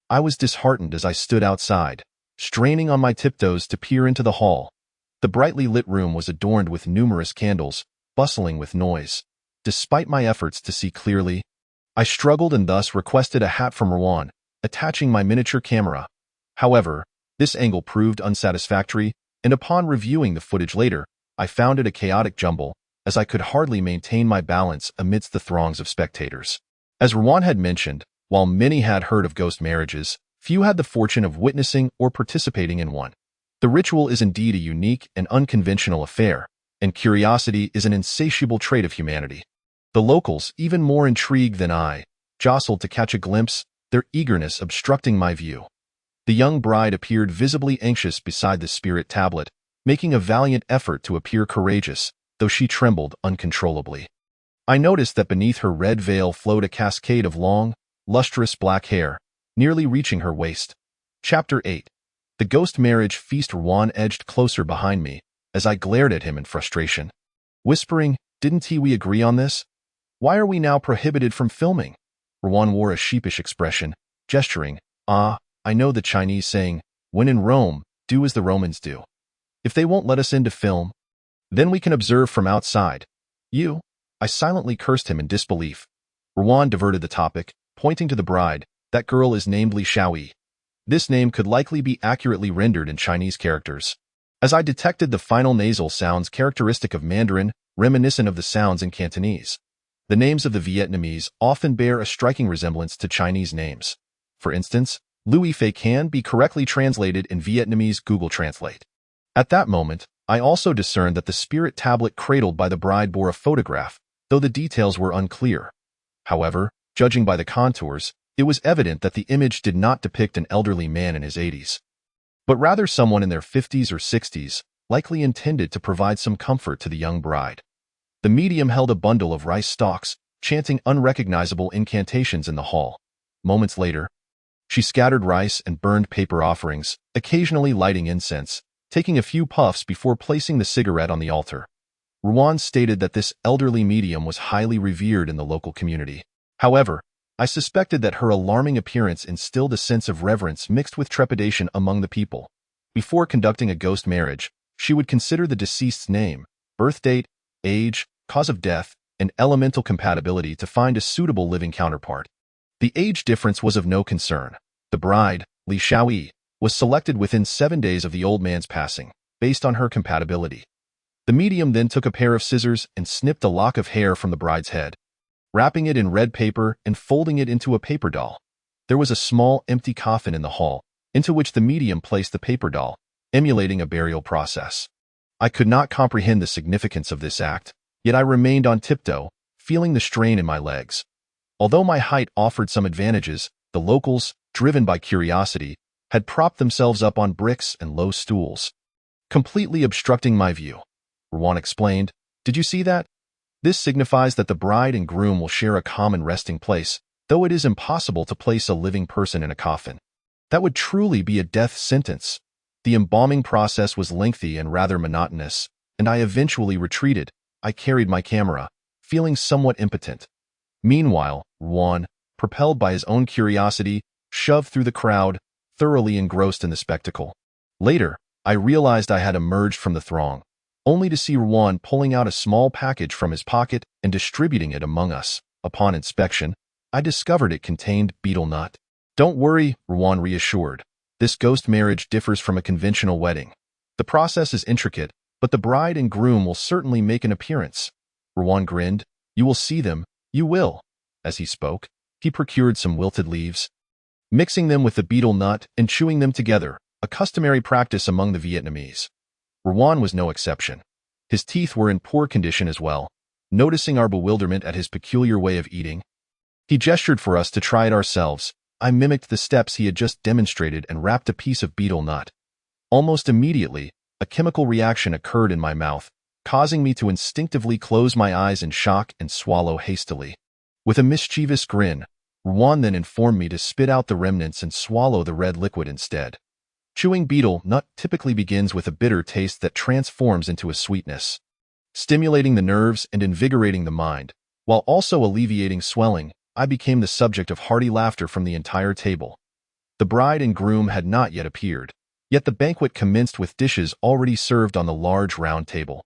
I was disheartened as I stood outside, straining on my tiptoes to peer into the hall. The brightly lit room was adorned with numerous candles, bustling with noise. Despite my efforts to see clearly, I struggled and thus requested a hat from Rowan, attaching my miniature camera. However, this angle proved unsatisfactory, and upon reviewing the footage later, I found it a chaotic jumble, as I could hardly maintain my balance amidst the throngs of spectators. As Rowan had mentioned, while many had heard of ghost marriages, few had the fortune of witnessing or participating in one. The ritual is indeed a unique and unconventional affair, and curiosity is an insatiable trait of humanity. The locals, even more intrigued than I, jostled to catch a glimpse, their eagerness obstructing my view. The young bride appeared visibly anxious beside the spirit tablet, making a valiant effort to appear courageous, though she trembled uncontrollably. I noticed that beneath her red veil flowed a cascade of long, lustrous black hair, nearly reaching her waist. Chapter 8. The Ghost Marriage Feast. Rowan edged closer behind me, as I glared at him in frustration, whispering, "Didn't we agree on this? Why are we now prohibited from filming?" Rowan wore a sheepish expression, gesturing, I know the Chinese saying, when in Rome, do as the Romans do. If they won't let us in to film, then we can observe from outside. I silently cursed him in disbelief. Rowan diverted the topic, pointing to the bride. That girl is named Li Xiaoyi. This name could likely be accurately rendered in Chinese characters, as I detected the final nasal sounds characteristic of Mandarin, reminiscent of the sounds in Cantonese. The names of the Vietnamese often bear a striking resemblance to Chinese names. For instance, Louis Fei can be correctly translated in Vietnamese Google Translate. At that moment, I also discerned that the spirit tablet cradled by the bride bore a photograph, though the details were unclear. However, judging by the contours, it was evident that the image did not depict an elderly man in his 80s, but rather someone in their 50s or 60s, likely intended to provide some comfort to the young bride. The medium held a bundle of rice stalks, chanting unrecognizable incantations in the hall. Moments later, she scattered rice and burned paper offerings, occasionally lighting incense, taking a few puffs before placing the cigarette on the altar. Rowan stated that this elderly medium was highly revered in the local community. However, I suspected that her alarming appearance instilled a sense of reverence mixed with trepidation among the people. Before conducting a ghost marriage, she would consider the deceased's name, birth date, age, cause of death, and elemental compatibility to find a suitable living counterpart. The age difference was of no concern. The bride, Li Xiaoyi, was selected within 7 days of the old man's passing, based on her compatibility. The medium then took a pair of scissors and snipped a lock of hair from the bride's head, wrapping it in red paper and folding it into a paper doll. There was a small, empty coffin in the hall, into which the medium placed the paper doll, emulating a burial process. I could not comprehend the significance of this act, yet I remained on tiptoe, feeling the strain in my legs. Although my height offered some advantages, the locals, driven by curiosity, had propped themselves up on bricks and low stools, completely obstructing my view. Rowan explained, "Did you see that? This signifies that the bride and groom will share a common resting place, though it is impossible to place a living person in a coffin. That would truly be a death sentence." The embalming process was lengthy and rather monotonous, and I eventually retreated. I carried my camera, feeling somewhat impotent. Meanwhile, Rowan, propelled by his own curiosity, shoved through the crowd, thoroughly engrossed in the spectacle. Later, I realized I had emerged from the throng, only to see Rowan pulling out a small package from his pocket and distributing it among us. Upon inspection, I discovered it contained betel nut. "Don't worry," Rowan reassured. "This ghost marriage differs from a conventional wedding. The process is intricate, but the bride and groom will certainly make an appearance." Rowan grinned. "You will see them, you will." As he spoke, he procured some wilted leaves, mixing them with the betel nut and chewing them together, a customary practice among the Vietnamese. Rowan was no exception. His teeth were in poor condition as well. Noticing our bewilderment at his peculiar way of eating, he gestured for us to try it ourselves. I mimicked the steps he had just demonstrated and wrapped a piece of betel nut. Almost immediately, a chemical reaction occurred in my mouth, causing me to instinctively close my eyes in shock and swallow hastily. With a mischievous grin, Rowan then informed me to spit out the remnants and swallow the red liquid instead. Chewing betel nut typically begins with a bitter taste that transforms into a sweetness. stimulating the nerves and invigorating the mind, while also alleviating swelling. I became the subject of hearty laughter from the entire table. The bride and groom had not yet appeared, yet the banquet commenced with dishes already served on the large round table.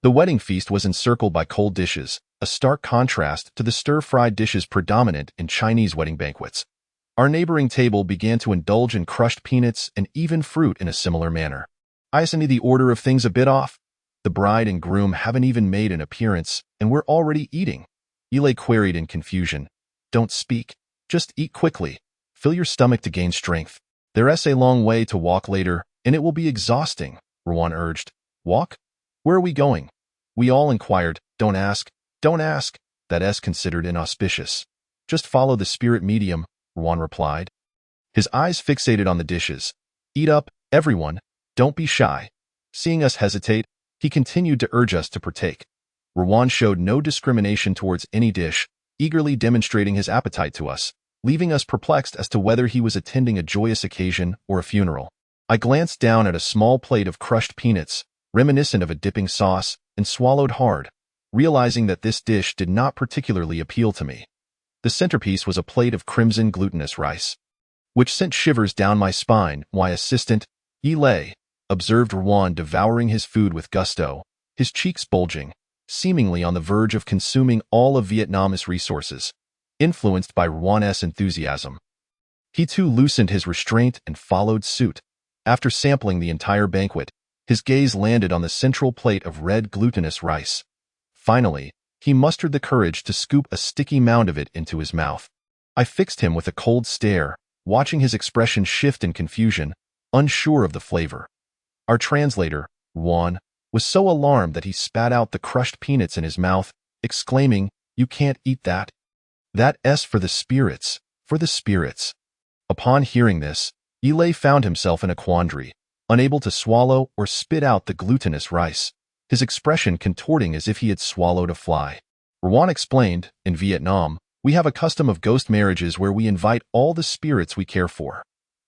The wedding feast was encircled by cold dishes, a stark contrast to the stir-fried dishes predominant in Chinese wedding banquets. Our neighboring table began to indulge in crushed peanuts and even fruit in a similar manner. Isn't the order of things a bit off? The bride and groom haven't even made an appearance, and we're already eating. Yilei queried in confusion. Don't speak. Just eat quickly. Fill your stomach to gain strength. There's a long way to walk later, and it will be exhausting, Ruan urged. Walk? Where are we going? We all inquired. Don't ask. Don't ask. That's considered inauspicious. Just follow the spirit medium, Ruan replied. His eyes fixated on the dishes. Eat up, everyone. Don't be shy. Seeing us hesitate, he continued to urge us to partake. Ruan showed no discrimination towards any dish, eagerly demonstrating his appetite to us, leaving us perplexed as to whether he was attending a joyous occasion or a funeral. I glanced down at a small plate of crushed peanuts, reminiscent of a dipping sauce, and swallowed hard, realizing that this dish did not particularly appeal to me. The centerpiece was a plate of crimson glutinous rice, which sent shivers down my spine. My assistant, Yilei, observed Ruan devouring his food with gusto, his cheeks bulging, seemingly on the verge of consuming all of Vietnam's resources, influenced by Ruan's enthusiasm. He too loosened his restraint and followed suit. After sampling the entire banquet, his gaze landed on the central plate of red glutinous rice. Finally, he mustered the courage to scoop a sticky mound of it into his mouth. I fixed him with a cold stare, watching his expression shift in confusion, unsure of the flavor. Our translator, Ruan, was so alarmed that he spat out the crushed peanuts in his mouth, exclaiming, "You can't eat that. That's for the spirits, for the spirits." Upon hearing this, Yilei found himself in a quandary, unable to swallow or spit out the glutinous rice, his expression contorting as if he had swallowed a fly. Ruan explained, in Vietnam, we have a custom of ghost marriages where we invite all the spirits we care for.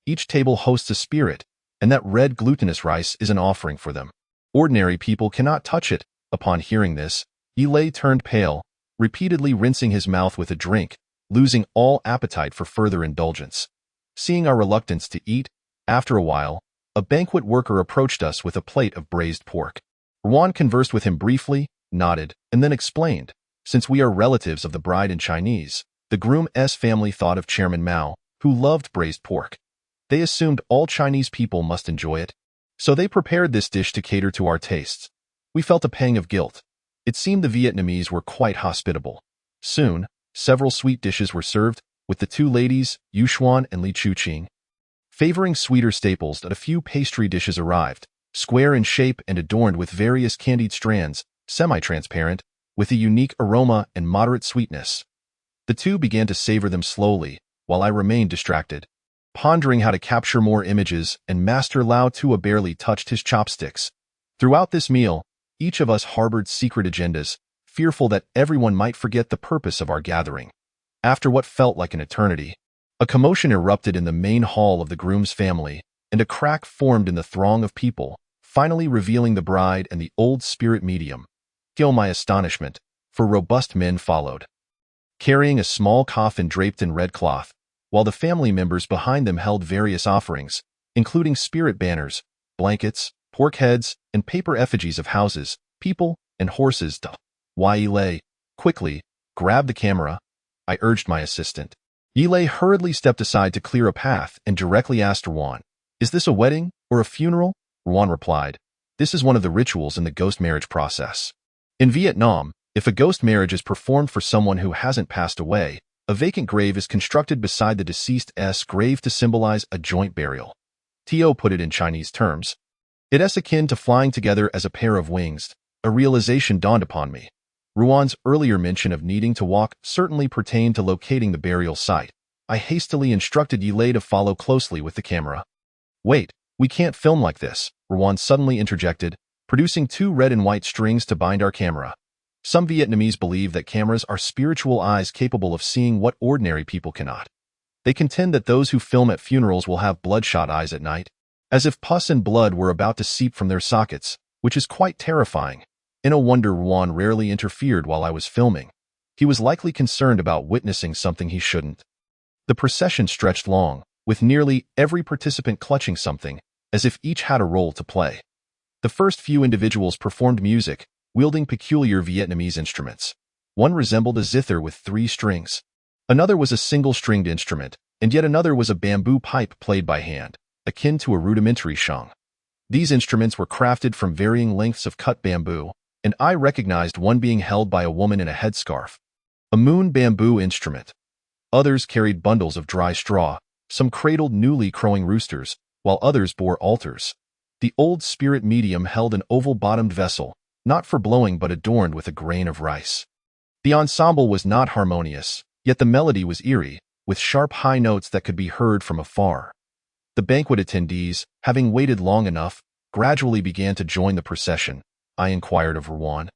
Each table hosts a spirit, and that red glutinous rice is an offering for them. Ordinary people cannot touch it. Upon hearing this, Yilei turned pale, repeatedly rinsing his mouth with a drink, losing all appetite for further indulgence. Seeing our reluctance to eat, after a while, a banquet worker approached us with a plate of braised pork. Ruan conversed with him briefly, nodded, and then explained, since we are relatives of the bride in Chinese, the groom's family thought of Chairman Mao, who loved braised pork. They assumed all Chinese people must enjoy it, so they prepared this dish to cater to our tastes. We felt a pang of guilt. It seemed the Vietnamese were quite hospitable. Soon, several sweet dishes were served, with the two ladies, Yu Xuan and Li Chuqing, favoring sweeter staples. That a few pastry dishes arrived, square in shape and adorned with various candied strands, semi-transparent, with a unique aroma and moderate sweetness. The two began to savor them slowly, while I remained distracted, pondering how to capture more images, and Master Lao Tua barely touched his chopsticks. Throughout this meal, each of us harbored secret agendas, fearful that everyone might forget the purpose of our gathering. After what felt like an eternity, a commotion erupted in the main hall of the groom's family, and a crack formed in the throng of people, finally revealing the bride and the old spirit medium. Kill my astonishment, for robust men followed, carrying a small coffin draped in red cloth, while the family members behind them held various offerings, including spirit banners, blankets, pork heads, and paper effigies of houses, people, and horses. Yilei, quickly, grab the camera, I urged my assistant. Yilei hurriedly stepped aside to clear a path and directly asked Ruan, "Is this a wedding or a funeral?" Ruan replied, "This is one of the rituals in the ghost marriage process. In Vietnam, if a ghost marriage is performed for someone who hasn't passed away, a vacant grave is constructed beside the deceased's grave to symbolize a joint burial." Tio put it in Chinese terms. It is akin to flying together as a pair of wings. A realization dawned upon me. Ruan's earlier mention of needing to walk certainly pertained to locating the burial site. I hastily instructed Yilei to follow closely with the camera. "Wait, we can't film like this," Ruan suddenly interjected, producing two red and white strings to bind our camera. Some Vietnamese believe that cameras are spiritual eyes capable of seeing what ordinary people cannot. They contend that those who film at funerals will have bloodshot eyes at night, as if pus and blood were about to seep from their sockets, which is quite terrifying. In a wonder, Ruan rarely interfered while I was filming. He was likely concerned about witnessing something he shouldn't. The procession stretched long, with nearly every participant clutching something, as if each had a role to play. The first few individuals performed music, wielding peculiar Vietnamese instruments. One resembled a zither with 3 strings. Another was a single-stringed instrument, and yet another was a bamboo pipe played by hand, akin to a rudimentary shang. These instruments were crafted from varying lengths of cut bamboo, and I recognized one being held by a woman in a headscarf. A moon bamboo instrument. Others carried bundles of dry straw, some cradled newly crowing roosters, while others bore altars. The old spirit medium held an oval-bottomed vessel, not for blowing but adorned with a grain of rice. The ensemble was not harmonious, yet the melody was eerie, with sharp high notes that could be heard from afar. The banquet attendees, having waited long enough, gradually began to join the procession. I inquired of Ruan.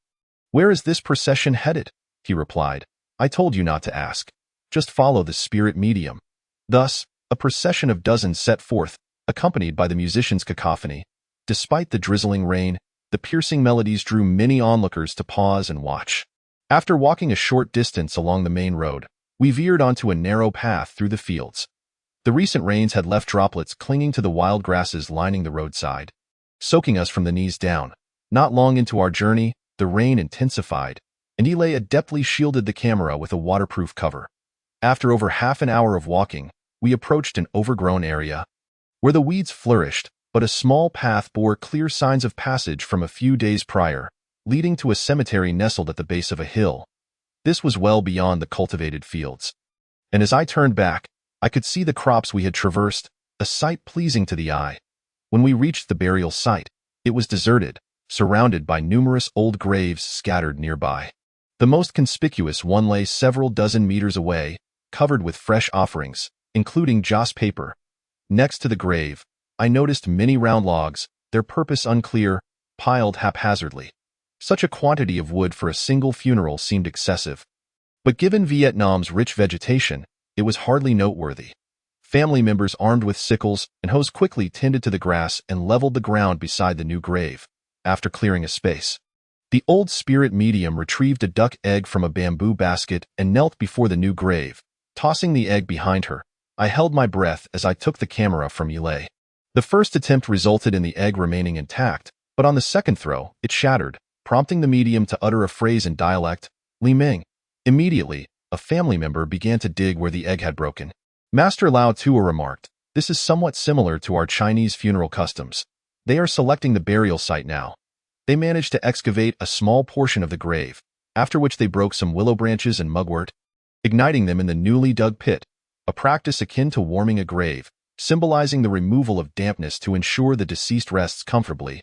"Where is this procession headed?" He replied. "I told you not to ask. Just follow the spirit medium." Thus, a procession of dozens set forth, accompanied by the musicians' cacophony. Despite the drizzling rain, the piercing melodies drew many onlookers to pause and watch. After walking a short distance along the main road, we veered onto a narrow path through the fields. The recent rains had left droplets clinging to the wild grasses lining the roadside, soaking us from the knees down. Not long into our journey, the rain intensified, and Eli adeptly shielded the camera with a waterproof cover. After over half an hour of walking, we approached an overgrown area where the weeds flourished, but a small path bore clear signs of passage from a few days prior, leading to a cemetery nestled at the base of a hill. This was well beyond the cultivated fields. And as I turned back, I could see the crops we had traversed, a sight pleasing to the eye. When we reached the burial site, it was deserted, surrounded by numerous old graves scattered nearby. The most conspicuous one lay several dozen meters away, covered with fresh offerings, including joss paper. Next to the grave, I noticed many round logs, their purpose unclear, piled haphazardly. Such a quantity of wood for a single funeral seemed excessive. But given Vietnam's rich vegetation, it was hardly noteworthy. Family members armed with sickles and hoes quickly tended to the grass and leveled the ground beside the new grave. After clearing a space, the old spirit medium retrieved a duck egg from a bamboo basket and knelt before the new grave, tossing the egg behind her. I held my breath as I took the camera from Eli. The first attempt resulted in the egg remaining intact, but on the second throw, it shattered, prompting the medium to utter a phrase in dialect, "Li Ming." Immediately, a family member began to dig where the egg had broken. Master Lao Tua remarked, "This is somewhat similar to our Chinese funeral customs. They are selecting the burial site now." They managed to excavate a small portion of the grave, after which they broke some willow branches and mugwort, igniting them in the newly dug pit, a practice akin to warming a grave, symbolizing the removal of dampness to ensure the deceased rests comfortably.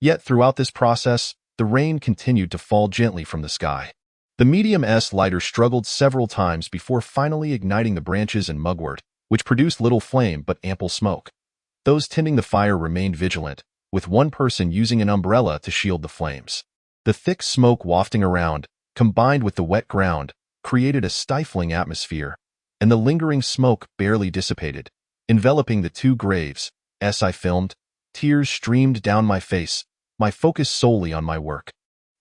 Yet throughout this process, the rain continued to fall gently from the sky. The medium-S lighter struggled several times before finally igniting the branches and mugwort, which produced little flame but ample smoke. Those tending the fire remained vigilant, with one person using an umbrella to shield the flames. The thick smoke wafting around, combined with the wet ground, created a stifling atmosphere, and the lingering smoke barely dissipated, enveloping the two graves. As I filmed, tears streamed down my face, my focus solely on my work.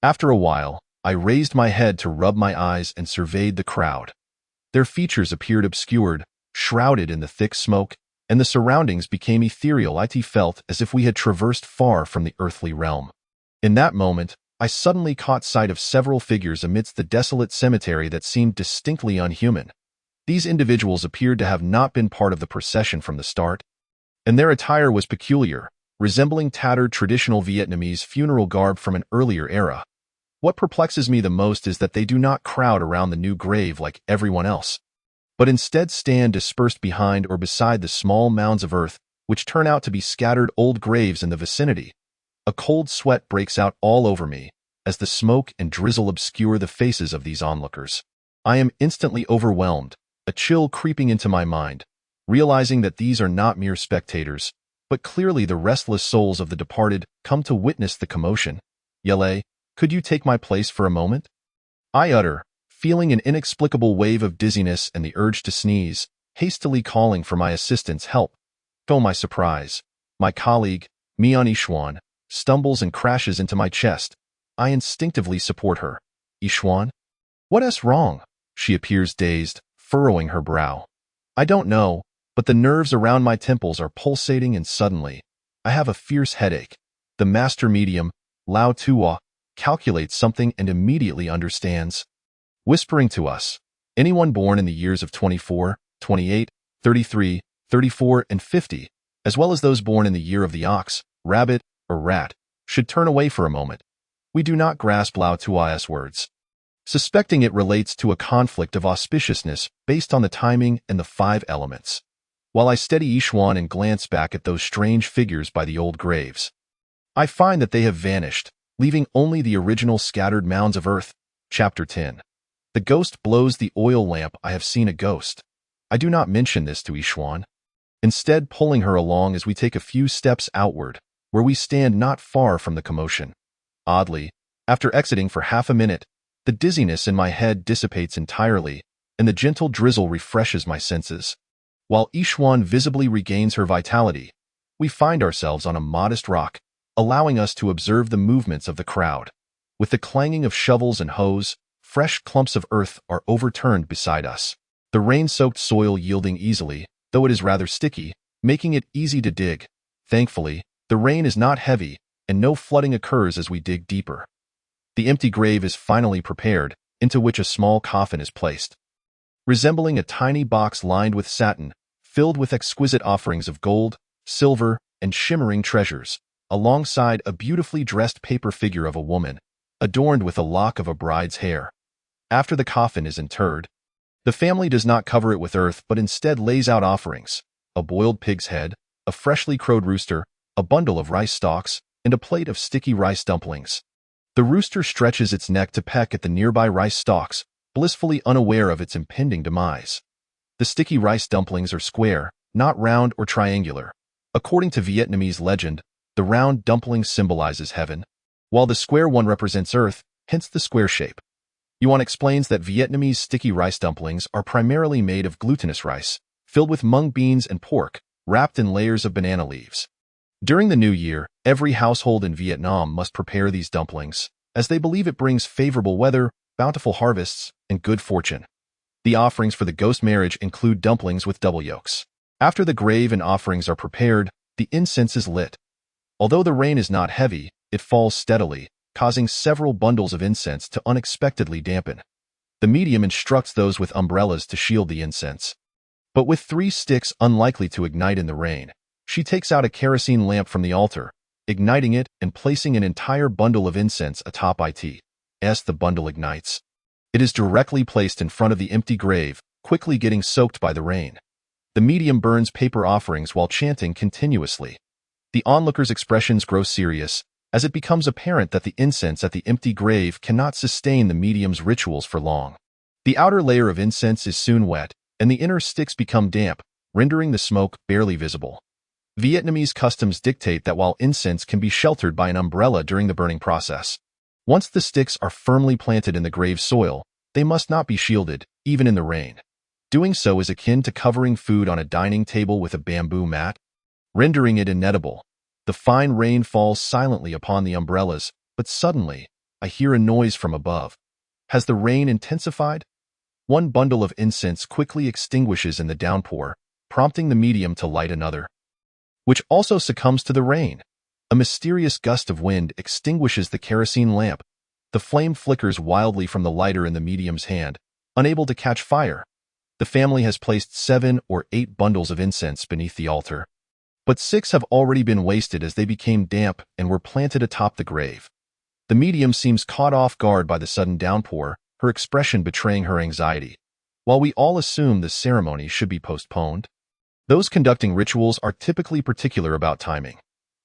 After a while, I raised my head to rub my eyes and surveyed the crowd. Their features appeared obscured, shrouded in the thick smoke, and the surroundings became ethereal. It felt as if we had traversed far from the earthly realm. In that moment, I suddenly caught sight of several figures amidst the desolate cemetery that seemed distinctly unhuman. These individuals appeared to have not been part of the procession from the start, and their attire was peculiar, resembling tattered traditional Vietnamese funeral garb from an earlier era. What perplexes me the most is that they do not crowd around the new grave like everyone else, but instead stand dispersed behind or beside the small mounds of earth, which turn out to be scattered old graves in the vicinity. A cold sweat breaks out all over me as the smoke and drizzle obscure the faces of these onlookers. I am instantly overwhelmed, a chill creeping into my mind, realizing that these are not mere spectators, but clearly the restless souls of the departed come to witness the commotion. "Yele, could you take my place for a moment?" I utter, feeling an inexplicable wave of dizziness and the urge to sneeze, hastily calling for my assistant's help. To my surprise, my colleague, Mian Ishuan, stumbles and crashes into my chest, I instinctively support her. Yixuan? What is wrong? She appears dazed, furrowing her brow. I don't know, but the nerves around my temples are pulsating and suddenly, I have a fierce headache. The master medium, Lao Tuo, calculates something and immediately understands. Whispering to us, anyone born in the years of 24, 28, 33, 34, and 50, as well as those born in the year of the ox, rabbit, or rat, should turn away for a moment. We do not grasp Lao Tuo's words, suspecting it relates to a conflict of auspiciousness based on the timing and the 5 elements. While I steady Yixuan and glance back at those strange figures by the old graves, I find that they have vanished, leaving only the original scattered mounds of earth. Chapter 10. The ghost blows the oil lamp. I have seen a ghost. I do not mention this to Yixuan, instead pulling her along as we take a few steps outward, where we stand not far from the commotion. Oddly, after exiting for half a minute, the dizziness in my head dissipates entirely, and the gentle drizzle refreshes my senses. While Yixuan visibly regains her vitality, we find ourselves on a modest rock, allowing us to observe the movements of the crowd. With the clanging of shovels and hoes, fresh clumps of earth are overturned beside us. The rain-soaked soil yielding easily, though it is rather sticky, making it easy to dig. Thankfully, the rain is not heavy, and no flooding occurs as we dig deeper. The empty grave is finally prepared, into which a small coffin is placed. Resembling a tiny box lined with satin, filled with exquisite offerings of gold, silver, and shimmering treasures, alongside a beautifully dressed paper figure of a woman, adorned with a lock of a bride's hair. After the coffin is interred, the family does not cover it with earth but instead lays out offerings: a boiled pig's head, a freshly crowed rooster, a bundle of rice stalks, and a plate of sticky rice dumplings. The rooster stretches its neck to peck at the nearby rice stalks, blissfully unaware of its impending demise. The sticky rice dumplings are square, not round or triangular. According to Vietnamese legend, the round dumpling symbolizes heaven, while the square one represents earth, hence the square shape. Yuan explains that Vietnamese sticky rice dumplings are primarily made of glutinous rice, filled with mung beans and pork, wrapped in layers of banana leaves. During the new year, every household in Vietnam must prepare these dumplings, as they believe it brings favorable weather, bountiful harvests, and good fortune. The offerings for the ghost marriage include dumplings with double yolks. After the grave and offerings are prepared, the incense is lit. Although the rain is not heavy, it falls steadily, causing several bundles of incense to unexpectedly dampen. The medium instructs those with umbrellas to shield the incense. But with 3 sticks unlikely to ignite in the rain, she takes out a kerosene lamp from the altar, igniting it and placing an entire bundle of incense atop it. As the bundle ignites, it is directly placed in front of the empty grave, quickly getting soaked by the rain. The medium burns paper offerings while chanting continuously. The onlookers' expressions grow serious, as it becomes apparent that the incense at the empty grave cannot sustain the medium's rituals for long. The outer layer of incense is soon wet, and the inner sticks become damp, rendering the smoke barely visible. Vietnamese customs dictate that while incense can be sheltered by an umbrella during the burning process, once the sticks are firmly planted in the grave soil, they must not be shielded, even in the rain. Doing so is akin to covering food on a dining table with a bamboo mat, rendering it inedible. The fine rain falls silently upon the umbrellas, but suddenly, I hear a noise from above. Has the rain intensified? One bundle of incense quickly extinguishes in the downpour, prompting the medium to light another, which also succumbs to the rain. A mysterious gust of wind extinguishes the kerosene lamp. The flame flickers wildly from the lighter in the medium's hand, unable to catch fire. The family has placed 7 or 8 bundles of incense beneath the altar, but 6 have already been wasted as they became damp and were planted atop the grave. The medium seems caught off guard by the sudden downpour, her expression betraying her anxiety. While we all assume the ceremony should be postponed, those conducting rituals are typically particular about timing.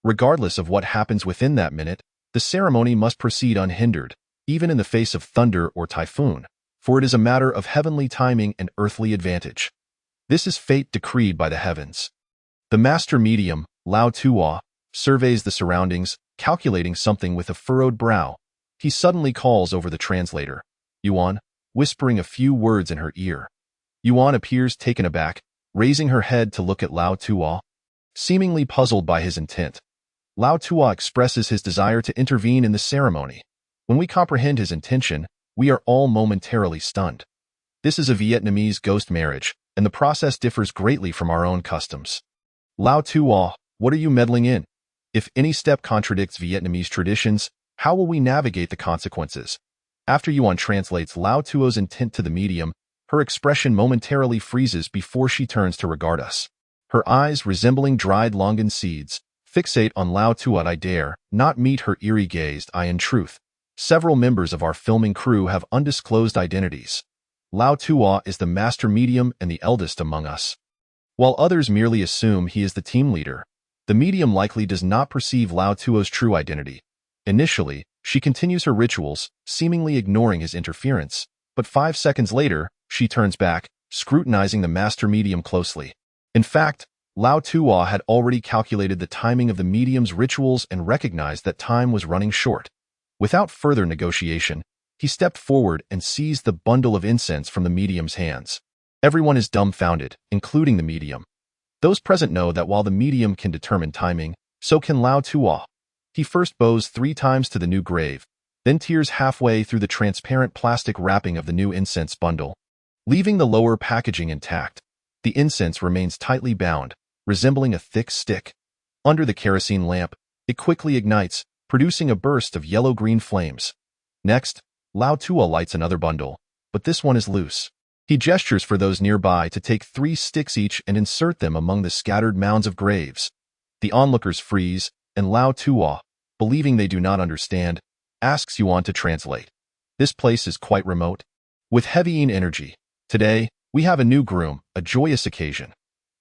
Regardless of what happens within that minute, the ceremony must proceed unhindered, even in the face of thunder or typhoon, for it is a matter of heavenly timing and earthly advantage. This is fate decreed by the heavens. The master medium, Lao Tuo, surveys the surroundings, calculating something with a furrowed brow. He suddenly calls over the translator, Yuan, whispering a few words in her ear. Yuan appears taken aback, raising her head to look at Lao Tuo, seemingly puzzled by his intent. Lao Tuo expresses his desire to intervene in the ceremony. When we comprehend his intention, we are all momentarily stunned. This is a Vietnamese ghost marriage, and the process differs greatly from our own customs. Lao Tuo, what are you meddling in? If any step contradicts Vietnamese traditions, how will we navigate the consequences? After Yuan translates Lao Tuo's intent to the medium, her expression momentarily freezes before she turns to regard us. Her eyes, resembling dried longan seeds, fixate on Lao Tuo. I dare not meet her eerie-gazed eye. In truth, several members of our filming crew have undisclosed identities. Lao Tuo is the master medium and the eldest among us. While others merely assume he is the team leader, the medium likely does not perceive Lao Tuo's true identity. Initially, she continues her rituals, seemingly ignoring his interference, but 5 seconds later, she turns back, scrutinizing the master medium closely. In fact, Lao Tuo had already calculated the timing of the medium's rituals and recognized that time was running short. Without further negotiation, he stepped forward and seized the bundle of incense from the medium's hands. Everyone is dumbfounded, including the medium. Those present know that while the medium can determine timing, so can Lao Tuo. He first bows 3 times to the new grave, then tears halfway through the transparent plastic wrapping of the new incense bundle. Leaving the lower packaging intact, the incense remains tightly bound, resembling a thick stick. Under the kerosene lamp, it quickly ignites, producing a burst of yellow-green flames. Next, Lao Tuo lights another bundle, but this one is loose. He gestures for those nearby to take 3 sticks each and insert them among the scattered mounds of graves. The onlookers freeze, and Lao Tuo, believing they do not understand, asks Yuan to translate. This place is quite remote. With heavy energy, today, we have a new groom, a joyous occasion.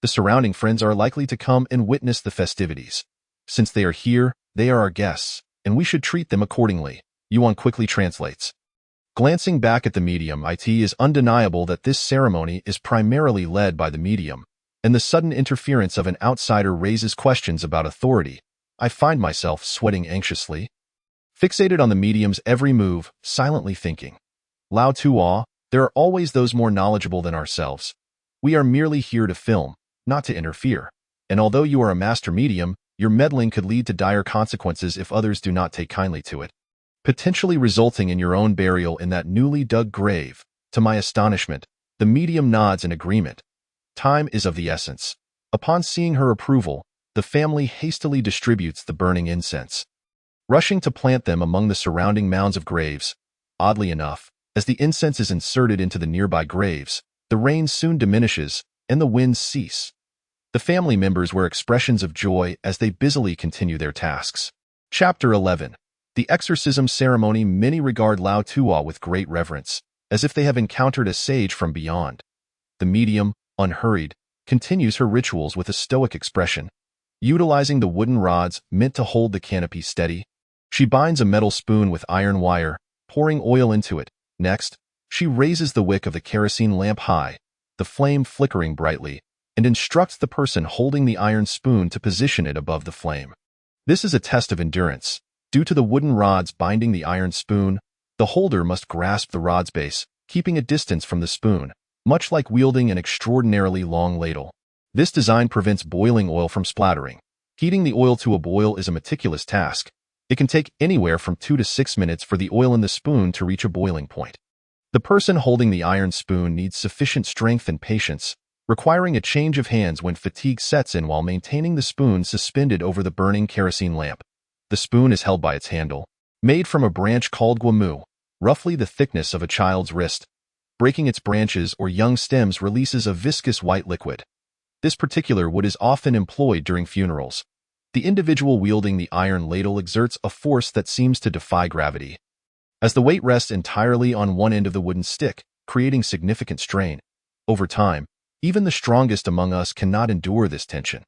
The surrounding friends are likely to come and witness the festivities. Since they are here, they are our guests, and we should treat them accordingly, Yuan quickly translates. Glancing back at the medium, it is undeniable that this ceremony is primarily led by the medium, and the sudden interference of an outsider raises questions about authority. I find myself sweating anxiously, fixated on the medium's every move, silently thinking. Lao Tuo, there are always those more knowledgeable than ourselves. We are merely here to film, not to interfere. And although you are a master medium, your meddling could lead to dire consequences if others do not take kindly to it, potentially resulting in your own burial in that newly dug grave. To my astonishment, the medium nods in agreement. Time is of the essence. Upon seeing her approval, the family hastily distributes the burning incense, rushing to plant them among the surrounding mounds of graves. Oddly enough, as the incense is inserted into the nearby graves, the rain soon diminishes and the winds cease. The family members wear expressions of joy as they busily continue their tasks. Chapter 11. The exorcism ceremony. Many regard Lao Tuo with great reverence, as if they have encountered a sage from beyond. The medium, unhurried, continues her rituals with a stoic expression. Utilizing the wooden rods meant to hold the canopy steady, she binds a metal spoon with iron wire, pouring oil into it. Next, she raises the wick of the kerosene lamp high, the flame flickering brightly, and instructs the person holding the iron spoon to position it above the flame. This is a test of endurance. Due to the wooden rods binding the iron spoon, the holder must grasp the rod's base, keeping a distance from the spoon, much like wielding an extraordinarily long ladle. This design prevents boiling oil from splattering. Heating the oil to a boil is a meticulous task. It can take anywhere from 2 to 6 minutes for the oil in the spoon to reach a boiling point. The person holding the iron spoon needs sufficient strength and patience, requiring a change of hands when fatigue sets in while maintaining the spoon suspended over the burning kerosene lamp. The spoon is held by its handle, made from a branch called guamu, roughly the thickness of a child's wrist. Breaking its branches or young stems releases a viscous white liquid. This particular wood is often employed during funerals. The individual wielding the iron ladle exerts a force that seems to defy gravity, as the weight rests entirely on one end of the wooden stick, creating significant strain. Over time, even the strongest among us cannot endure this tension.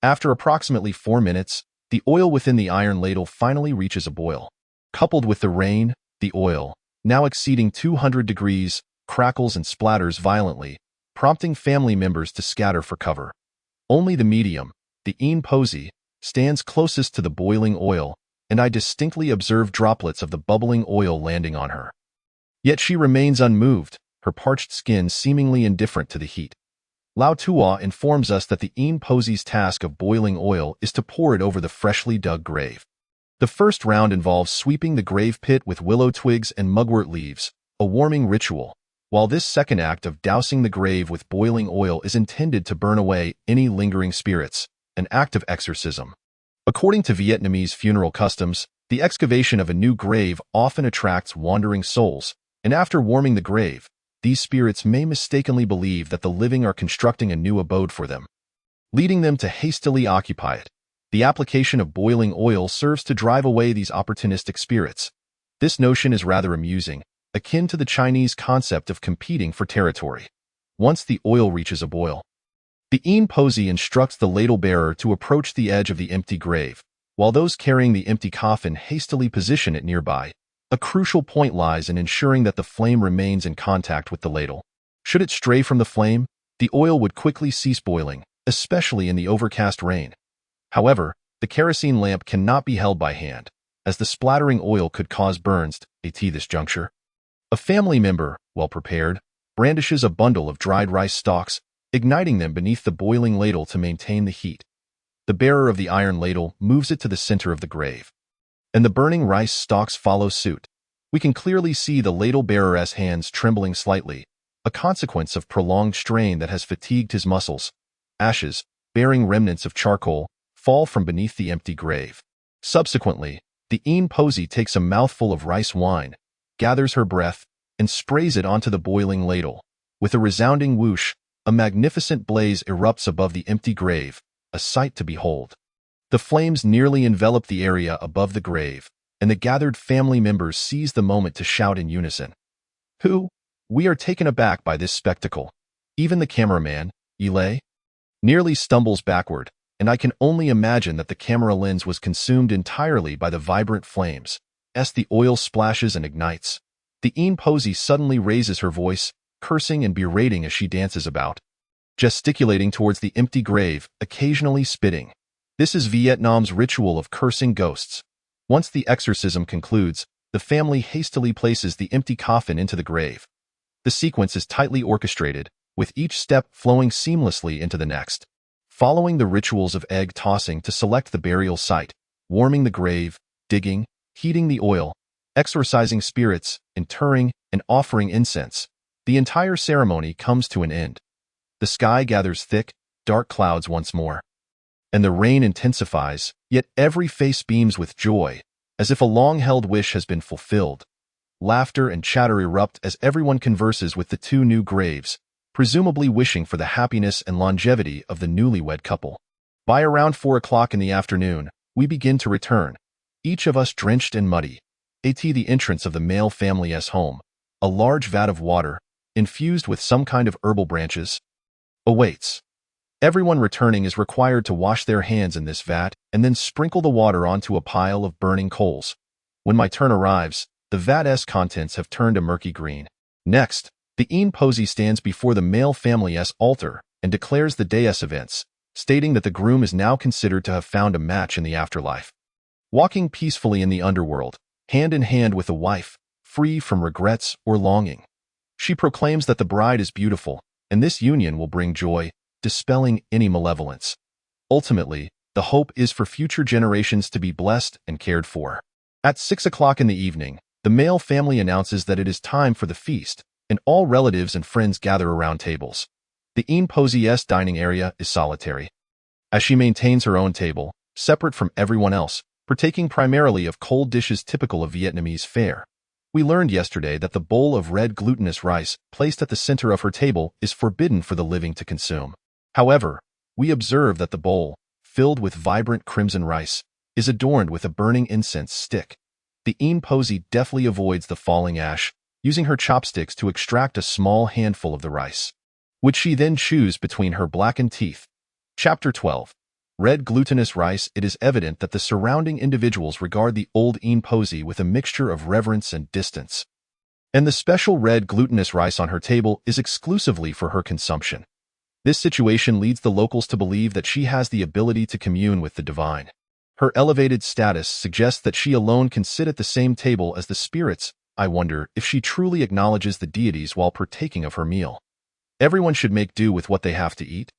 After approximately 4 minutes, the oil within the iron ladle finally reaches a boil. Coupled with the rain, the oil, now exceeding 200 degrees, crackles and splatters violently, prompting family members to scatter for cover. Only the medium, the Yin Posi, stands closest to the boiling oil, and I distinctly observe droplets of the bubbling oil landing on her. Yet she remains unmoved, her parched skin seemingly indifferent to the heat. Lao Tuo informs us that the Yin Posi's task of boiling oil is to pour it over the freshly dug grave. The first round involves sweeping the grave pit with willow twigs and mugwort leaves, a warming ritual, while this second act of dousing the grave with boiling oil is intended to burn away any lingering spirits, an act of exorcism. According to Vietnamese funeral customs, the excavation of a new grave often attracts wandering souls, and after warming the grave, these spirits may mistakenly believe that the living are constructing a new abode for them, leading them to hastily occupy it. The application of boiling oil serves to drive away these opportunistic spirits. This notion is rather amusing, akin to the Chinese concept of competing for territory. Once the oil reaches a boil, the Yin Posi instructs the ladle bearer to approach the edge of the empty grave, while those carrying the empty coffin hastily position it nearby. A crucial point lies in ensuring that the flame remains in contact with the ladle. Should it stray from the flame, the oil would quickly cease boiling, especially in the overcast rain. However, the kerosene lamp cannot be held by hand, as the splattering oil could cause burns at this juncture. A family member, well prepared, brandishes a bundle of dried rice stalks, igniting them beneath the boiling ladle to maintain the heat. The bearer of the iron ladle moves it to the center of the grave, and the burning rice stalks follow suit. We can clearly see the ladle bearer's hands trembling slightly, a consequence of prolonged strain that has fatigued his muscles. Ashes, bearing remnants of charcoal, fall from beneath the empty grave. Subsequently, the Yin Posi takes a mouthful of rice wine, gathers her breath, and sprays it onto the boiling ladle. With a resounding whoosh, a magnificent blaze erupts above the empty grave, a sight to behold. The flames nearly envelop the area above the grave, and the gathered family members seize the moment to shout in unison. We are taken aback by this spectacle. Even the cameraman, Eli, nearly stumbles backward, and I can only imagine that the camera lens was consumed entirely by the vibrant flames. As the oil splashes and ignites, the Yin Posi suddenly raises her voice, cursing and berating as she dances about, gesticulating towards the empty grave, occasionally spitting. This is Vietnam's ritual of cursing ghosts. Once the exorcism concludes, the family hastily places the empty coffin into the grave. The sequence is tightly orchestrated, with each step flowing seamlessly into the next. Following the rituals of egg tossing to select the burial site, warming the grave, digging, heating the oil, exorcising spirits, interring, and offering incense, the entire ceremony comes to an end. The sky gathers thick, dark clouds once more, and the rain intensifies, yet every face beams with joy, as if a long-held wish has been fulfilled. Laughter and chatter erupt as everyone converses with the two new graves, presumably wishing for the happiness and longevity of the newlywed couple. By around 4 o'clock in the afternoon, we begin to return, each of us drenched and muddy, at the entrance of the male family's home. A large vat of water, infused with some kind of herbal branches, awaits. Everyone returning is required to wash their hands in this vat and then sprinkle the water onto a pile of burning coals. When my turn arrives, the vat's contents have turned a murky green. Next, the Yin Posi stands before the male family's altar and declares the day's events, stating that the groom is now considered to have found a match in the afterlife. Walking peacefully in the underworld, hand in hand with the wife, free from regrets or longing. She proclaims that the bride is beautiful, and this union will bring joy, dispelling any malevolence. Ultimately, the hope is for future generations to be blessed and cared for. At 6 o'clock in the evening, the male family announces that it is time for the feast, and all relatives and friends gather around tables. The Yin Posi's dining area is solitary, as she maintains her own table, separate from everyone else, partaking primarily of cold dishes typical of Vietnamese fare. We learned yesterday that the bowl of red glutinous rice placed at the center of her table is forbidden for the living to consume. However, we observe that the bowl, filled with vibrant crimson rice, is adorned with a burning incense stick. The Yin Posi deftly avoids the falling ash, using her chopsticks to extract a small handful of the rice, which she then chews between her blackened teeth. Chapter 12. Red glutinous rice. It is evident that the surrounding individuals regard the old Yin Posi with a mixture of reverence and distance, and the special red glutinous rice on her table is exclusively for her consumption. This situation leads the locals to believe that she has the ability to commune with the divine. Her elevated status suggests that she alone can sit at the same table as the spirits. I wonder if she truly acknowledges the deities while partaking of her meal. Everyone should make do with what they have to eat.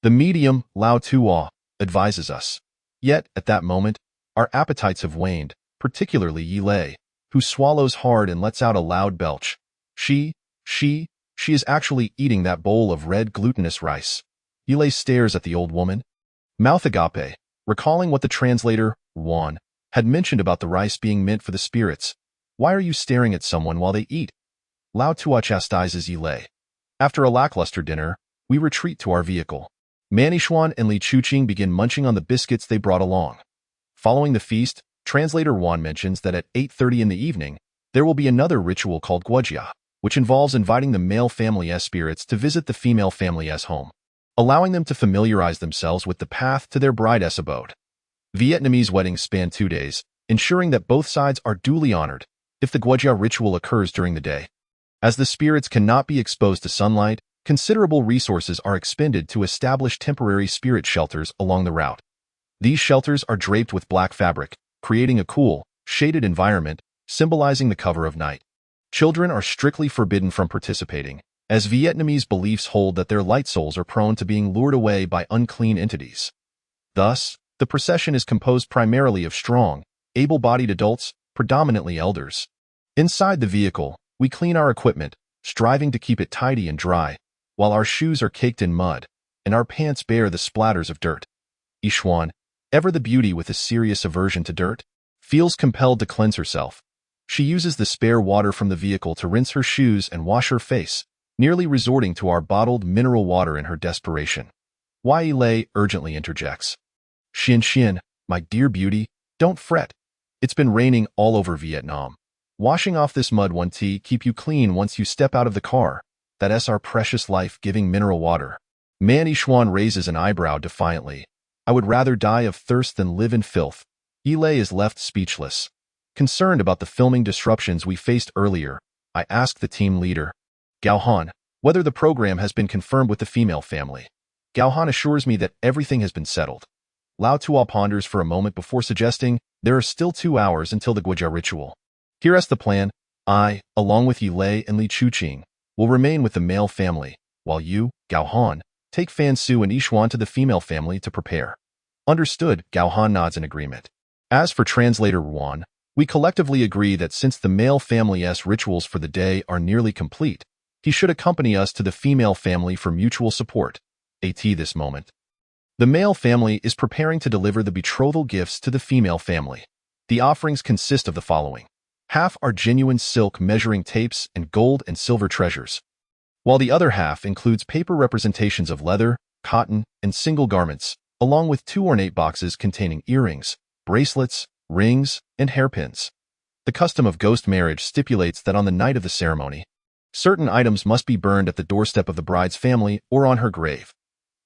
The medium, Lao Tuo, advises us. Yet, at that moment, Our appetites have waned, particularly Yilei, who swallows hard and lets out a loud belch. She is actually eating that bowl of red glutinous rice. Yilei stares at the old woman, mouth agape, recalling what the translator, Juan, had mentioned about the rice being meant for the spirits. Why are you staring at someone while they eat? Lao Tua chastises Yilei. After a lackluster dinner, we retreat to our vehicle. Manixuan and Li Chuqing begin munching on the biscuits they brought along. Following the feast, translator Juan mentions that at 8:30 in the evening, there will be another ritual called Guojia, which involves inviting the male family's spirits to visit the female family's home, allowing them to familiarize themselves with the path to their bride's abode. Vietnamese weddings span 2 days, ensuring that both sides are duly honored if the Guojia ritual occurs during the day. As the spirits cannot be exposed to sunlight, considerable resources are expended to establish temporary spirit shelters along the route. These shelters are draped with black fabric, creating a cool, shaded environment, symbolizing the cover of night. Children are strictly forbidden from participating, as Vietnamese beliefs hold that their light souls are prone to being lured away by unclean entities. Thus, the procession is composed primarily of strong, able-bodied adults, predominantly elders. Inside the vehicle, we clean our equipment, striving to keep it tidy and dry, while our shoes are caked in mud, and our pants bear the splatters of dirt. Yixuan, ever the beauty with a serious aversion to dirt, feels compelled to cleanse herself. She uses the spare water from the vehicle to rinse her shoes and wash her face, nearly resorting to our bottled mineral water in her desperation. Yilei urgently interjects. Xin, my dear beauty, don't fret. It's been raining all over Vietnam. Washing off this mud won't keep you clean once you step out of the car. That's our precious life-giving mineral water. Manixuan raises an eyebrow defiantly. I would rather die of thirst than live in filth. Yilei is left speechless. Concerned about the filming disruptions we faced earlier, I asked the team leader, Gao Han, whether the program has been confirmed with the female family. Gao Han assures me that everything has been settled. Lao Tua ponders for a moment before suggesting there are still 2 hours until the Guojia ritual. Here's the plan. I, along with Yilei and Li Chuqing, will remain with the male family, while you, Gao Han, take Fan Su and Yixuan to the female family to prepare. Understood, Gao Han nods in agreement. As for translator Juan, we collectively agree that since the male family's rituals for the day are nearly complete, he should accompany us to the female family for mutual support. At this moment, the male family is preparing to deliver the betrothal gifts to the female family. The offerings consist of the following. Half are genuine silk measuring tapes and gold and silver treasures, while the other half includes paper representations of leather, cotton, and single garments, along with 2 ornate boxes containing earrings, bracelets, rings, and hairpins. The custom of ghost marriage stipulates that on the night of the ceremony, certain items must be burned at the doorstep of the bride's family or on her grave.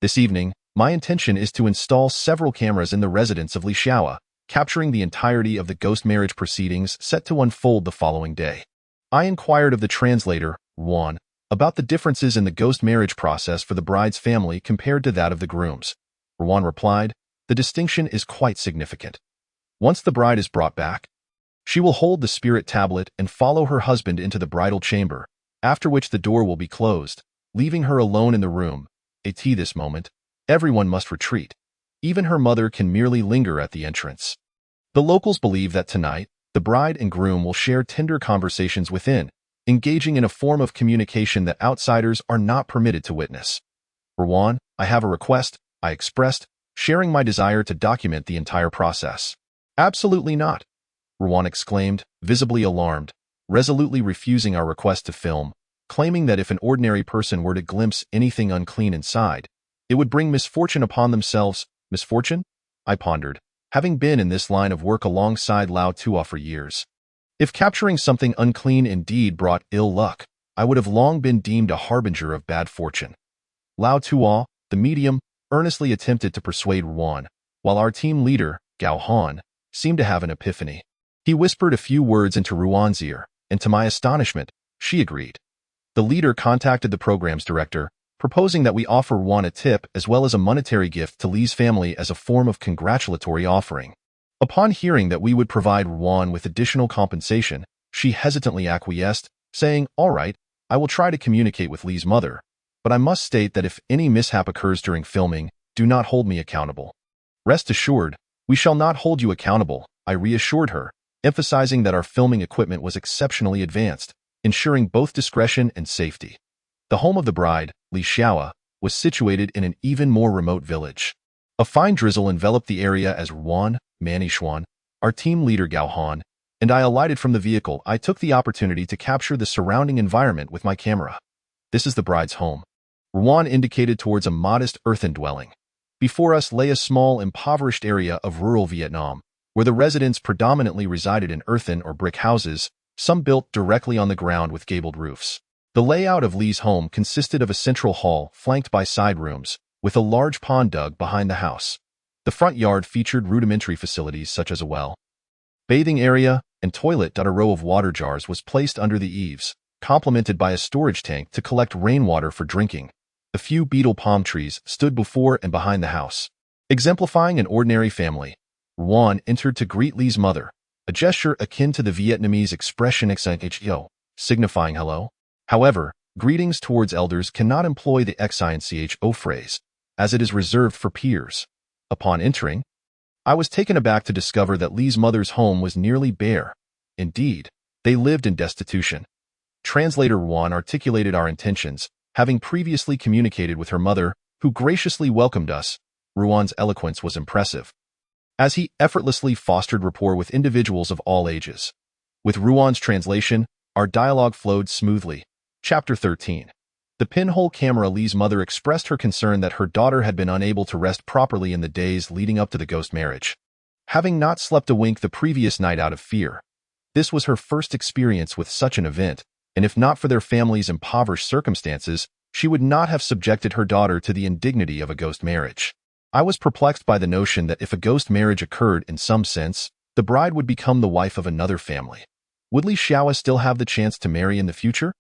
This evening, my intention is to install several cameras in the residence of Li Xiaoa, capturing the entirety of the ghost marriage proceedings set to unfold the following day. I inquired of the translator, Juan, about the differences in the ghost marriage process for the bride's family compared to that of the groom's. Juan replied, the distinction is quite significant. Once the bride is brought back, she will hold the spirit tablet and follow her husband into the bridal chamber, after which the door will be closed, leaving her alone in the room. At this moment, everyone must retreat. Even her mother can merely linger at the entrance. The locals believe that tonight, the bride and groom will share tender conversations within, engaging in a form of communication that outsiders are not permitted to witness. For Juan, I have a request, I expressed, sharing my desire to document the entire process. Absolutely not, Juan exclaimed, visibly alarmed, resolutely refusing our request to film, claiming that if an ordinary person were to glimpse anything unclean inside, it would bring misfortune upon themselves. Misfortune? I pondered, having been in this line of work alongside Lao Tua for years. If capturing something unclean indeed brought ill luck, I would have long been deemed a harbinger of bad fortune. Lao Tua, the medium, earnestly attempted to persuade Juan, while our team leader, Gao Han, seemed to have an epiphany. He whispered a few words into Ruan's ear, and to my astonishment, she agreed. The leader contacted the program's director, proposing that we offer Juan a tip as well as a monetary gift to Li's family as a form of congratulatory offering. Upon hearing that we would provide Juan with additional compensation, she hesitantly acquiesced, saying, "All right, I will try to communicate with Li's mother, but I must state that if any mishap occurs during filming, do not hold me accountable." Rest assured, "We shall not hold you accountable," I reassured her, emphasizing that our filming equipment was exceptionally advanced, ensuring both discretion and safety. The home of the bride, Li Xiaoa, was situated in an even more remote village. A fine drizzle enveloped the area as Ruan, Manishuan, our team leader Gao Han, and I alighted from the vehicle. I took the opportunity to capture the surrounding environment with my camera. "This is the bride's home." Ruan indicated towards a modest earthen dwelling. Before us lay a small, impoverished area of rural Vietnam, where the residents predominantly resided in earthen or brick houses, some built directly on the ground with gabled roofs. The layout of Li's home consisted of a central hall flanked by side rooms, with a large pond dug behind the house. The front yard featured rudimentary facilities such as a well, bathing area, and toilet. A row of water jars was placed under the eaves, complemented by a storage tank to collect rainwater for drinking. A few betel palm trees stood before and behind the house, exemplifying an ordinary family. Ruan entered to greet Li's mother, a gesture akin to the Vietnamese expression "xanh", signifying hello. However, greetings towards elders cannot employ the "xanh" phrase, as it is reserved for peers. Upon entering, I was taken aback to discover that Li's mother's home was nearly bare. Indeed, they lived in destitution. Translator Ruan articulated our intentions, having previously communicated with her mother, who graciously welcomed us. Ruan's eloquence was impressive, as he effortlessly fostered rapport with individuals of all ages. With Ruan's translation, our dialogue flowed smoothly. Chapter 13. The pinhole camera. Li's mother expressed her concern that her daughter had been unable to rest properly in the days leading up to the ghost marriage, having not slept a wink the previous night out of fear. This was her first experience with such an event, and if not for their family's impoverished circumstances, she would not have subjected her daughter to the indignity of a ghost marriage. I was perplexed by the notion that if a ghost marriage occurred in some sense, the bride would become the wife of another family. Would Li Xiaoa still have the chance to marry in the future?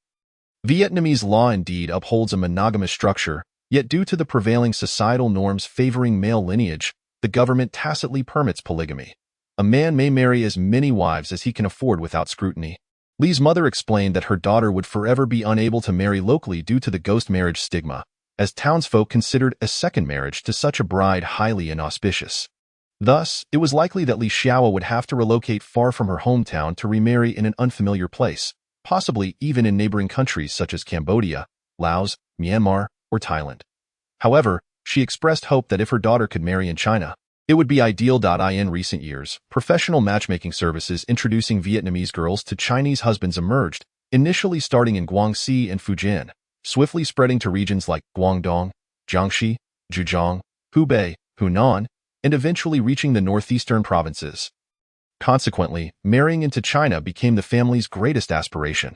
Vietnamese law indeed upholds a monogamous structure, yet due to the prevailing societal norms favoring male lineage, the government tacitly permits polygamy. A man may marry as many wives as he can afford without scrutiny. Li's mother explained that her daughter would forever be unable to marry locally due to the ghost marriage stigma, as townsfolk considered a second marriage to such a bride highly inauspicious. Thus, it was likely that Li Xiaoa would have to relocate far from her hometown to remarry in an unfamiliar place, possibly even in neighboring countries such as Cambodia, Laos, Myanmar, or Thailand. However, she expressed hope that if her daughter could marry in China, it would be ideal. In recent years, professional matchmaking services introducing Vietnamese girls to Chinese husbands emerged, initially starting in Guangxi and Fujian, swiftly spreading to regions like Guangdong, Jiangxi, Zhejiang, Hubei, Hunan, and eventually reaching the northeastern provinces. Consequently, marrying into China became the family's greatest aspiration.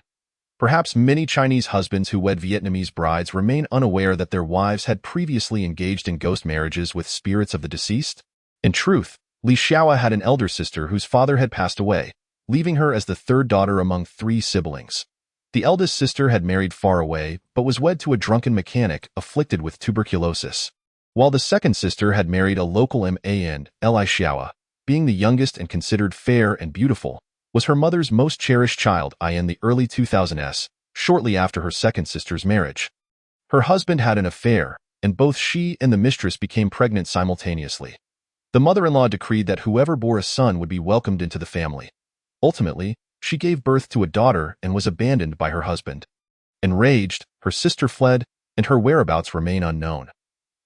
Perhaps many Chinese husbands who wed Vietnamese brides remain unaware that their wives had previously engaged in ghost marriages with spirits of the deceased. In truth, Li Xiaoa had an elder sister whose father had passed away, leaving her as the third daughter among 3 siblings. The eldest sister had married far away, but was wed to a drunken mechanic afflicted with tuberculosis, while the second sister had married a local man. Li Xiaoa, being the youngest and considered fair and beautiful, was her mother's most cherished child. In the early 2000s, shortly after her second sister's marriage, her husband had an affair, and both she and the mistress became pregnant simultaneously. The mother-in-law decreed that whoever bore a son would be welcomed into the family. Ultimately, she gave birth to a daughter and was abandoned by her husband. Enraged, her sister fled, and her whereabouts remain unknown.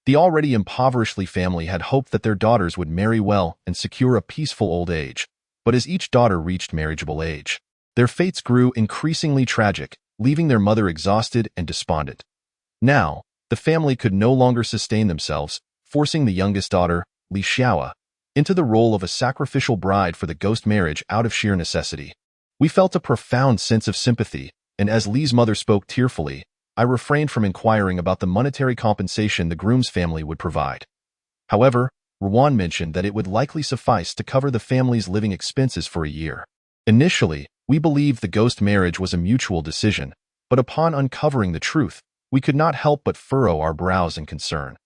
The already impoverished Li family had hoped that their daughters would marry well and secure a peaceful old age, but as each daughter reached marriageable age, their fates grew increasingly tragic, leaving their mother exhausted and despondent. Now, the family could no longer sustain themselves, forcing the youngest daughter, Li Xiaoa, into the role of a sacrificial bride for the ghost marriage out of sheer necessity. We felt a profound sense of sympathy, and as Li's mother spoke tearfully, I refrained from inquiring about the monetary compensation the groom's family would provide. However, Ruan mentioned that it would likely suffice to cover the family's living expenses for a year. Initially, we believed the ghost marriage was a mutual decision, but upon uncovering the truth, we could not help but furrow our brows in concern.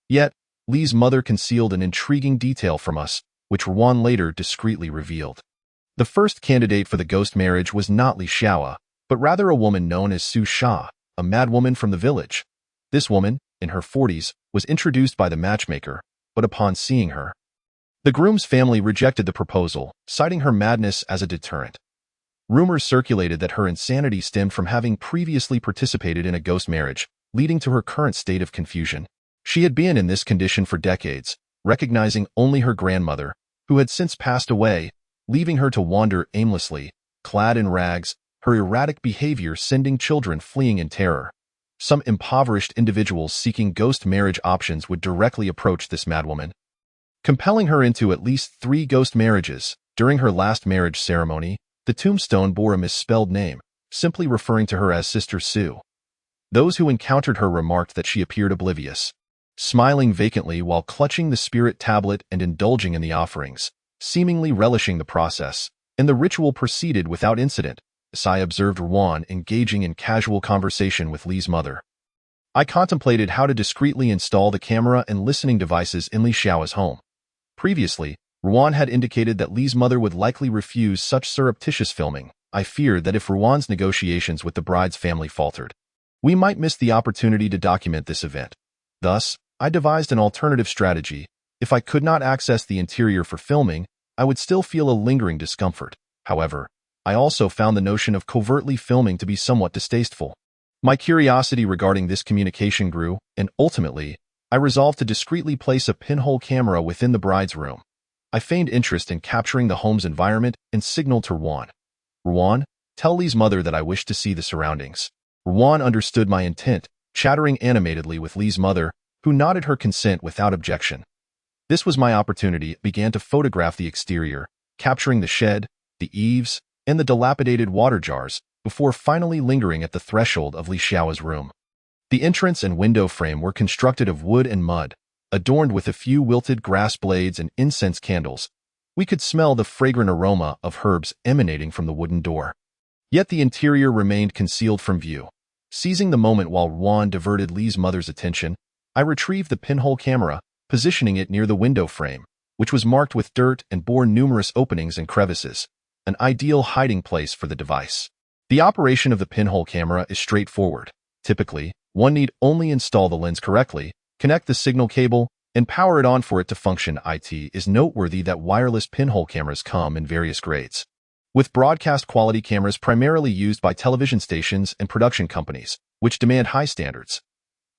Yet, Li's mother concealed an intriguing detail from us, which Ruan later discreetly revealed. The first candidate for the ghost marriage was not Li Xiaoa, but rather a woman known as Su Sha, a madwoman from the village. This woman, in her 40s, was introduced by the matchmaker, but upon seeing her, The groom's family rejected the proposal, citing her madness as a deterrent. Rumors circulated that her insanity stemmed from having previously participated in a ghost marriage, leading to her current state of confusion. She had been in this condition for decades, recognizing only her grandmother, who had since passed away, leaving her to wander aimlessly, clad in rags, her erratic behavior sending children fleeing in terror. Some impoverished individuals seeking ghost marriage options would directly approach this madwoman, compelling her into at least 3 ghost marriages. During her last marriage ceremony, the tombstone bore a misspelled name, simply referring to her as Sister Sue. Those who encountered her remarked that she appeared oblivious, smiling vacantly while clutching the spirit tablet and indulging in the offerings, seemingly relishing the process, and the ritual proceeded without incident. As I observed Ruan engaging in casual conversation with Li's mother, I contemplated how to discreetly install the camera and listening devices in Li Xiao's home. Previously, Ruan had indicated that Li's mother would likely refuse such surreptitious filming. I feared that if Ruan's negotiations with the bride's family faltered, we might miss the opportunity to document this event. Thus, I devised an alternative strategy. If I could not access the interior for filming, I would still feel a lingering discomfort. However, I also found the notion of covertly filming to be somewhat distasteful. My curiosity regarding this communication grew, and ultimately, I resolved to discreetly place a pinhole camera within the bride's room. I feigned interest in capturing the home's environment and signaled to Ruan. Ruan, tell Li's mother that I wish to see the surroundings. Ruan understood my intent, chattering animatedly with Li's mother, who nodded her consent without objection. This was my opportunity. I began to photograph the exterior, capturing the shed, the eaves, and the dilapidated water jars, before finally lingering at the threshold of Li Xiao's room. The entrance and window frame were constructed of wood and mud, adorned with a few wilted grass blades and incense candles. We could smell the fragrant aroma of herbs emanating from the wooden door. Yet the interior remained concealed from view. Seizing the moment while Ruan diverted Li's mother's attention, I retrieved the pinhole camera, positioning it near the window frame, which was marked with dirt and bore numerous openings and crevices, an ideal hiding place for the device. The operation of the pinhole camera is straightforward. Typically, one need only install the lens correctly, connect the signal cable, and power it on for it to function. It is noteworthy that wireless pinhole cameras come in various grades, with broadcast quality cameras primarily used by television stations and production companies, which demand high standards.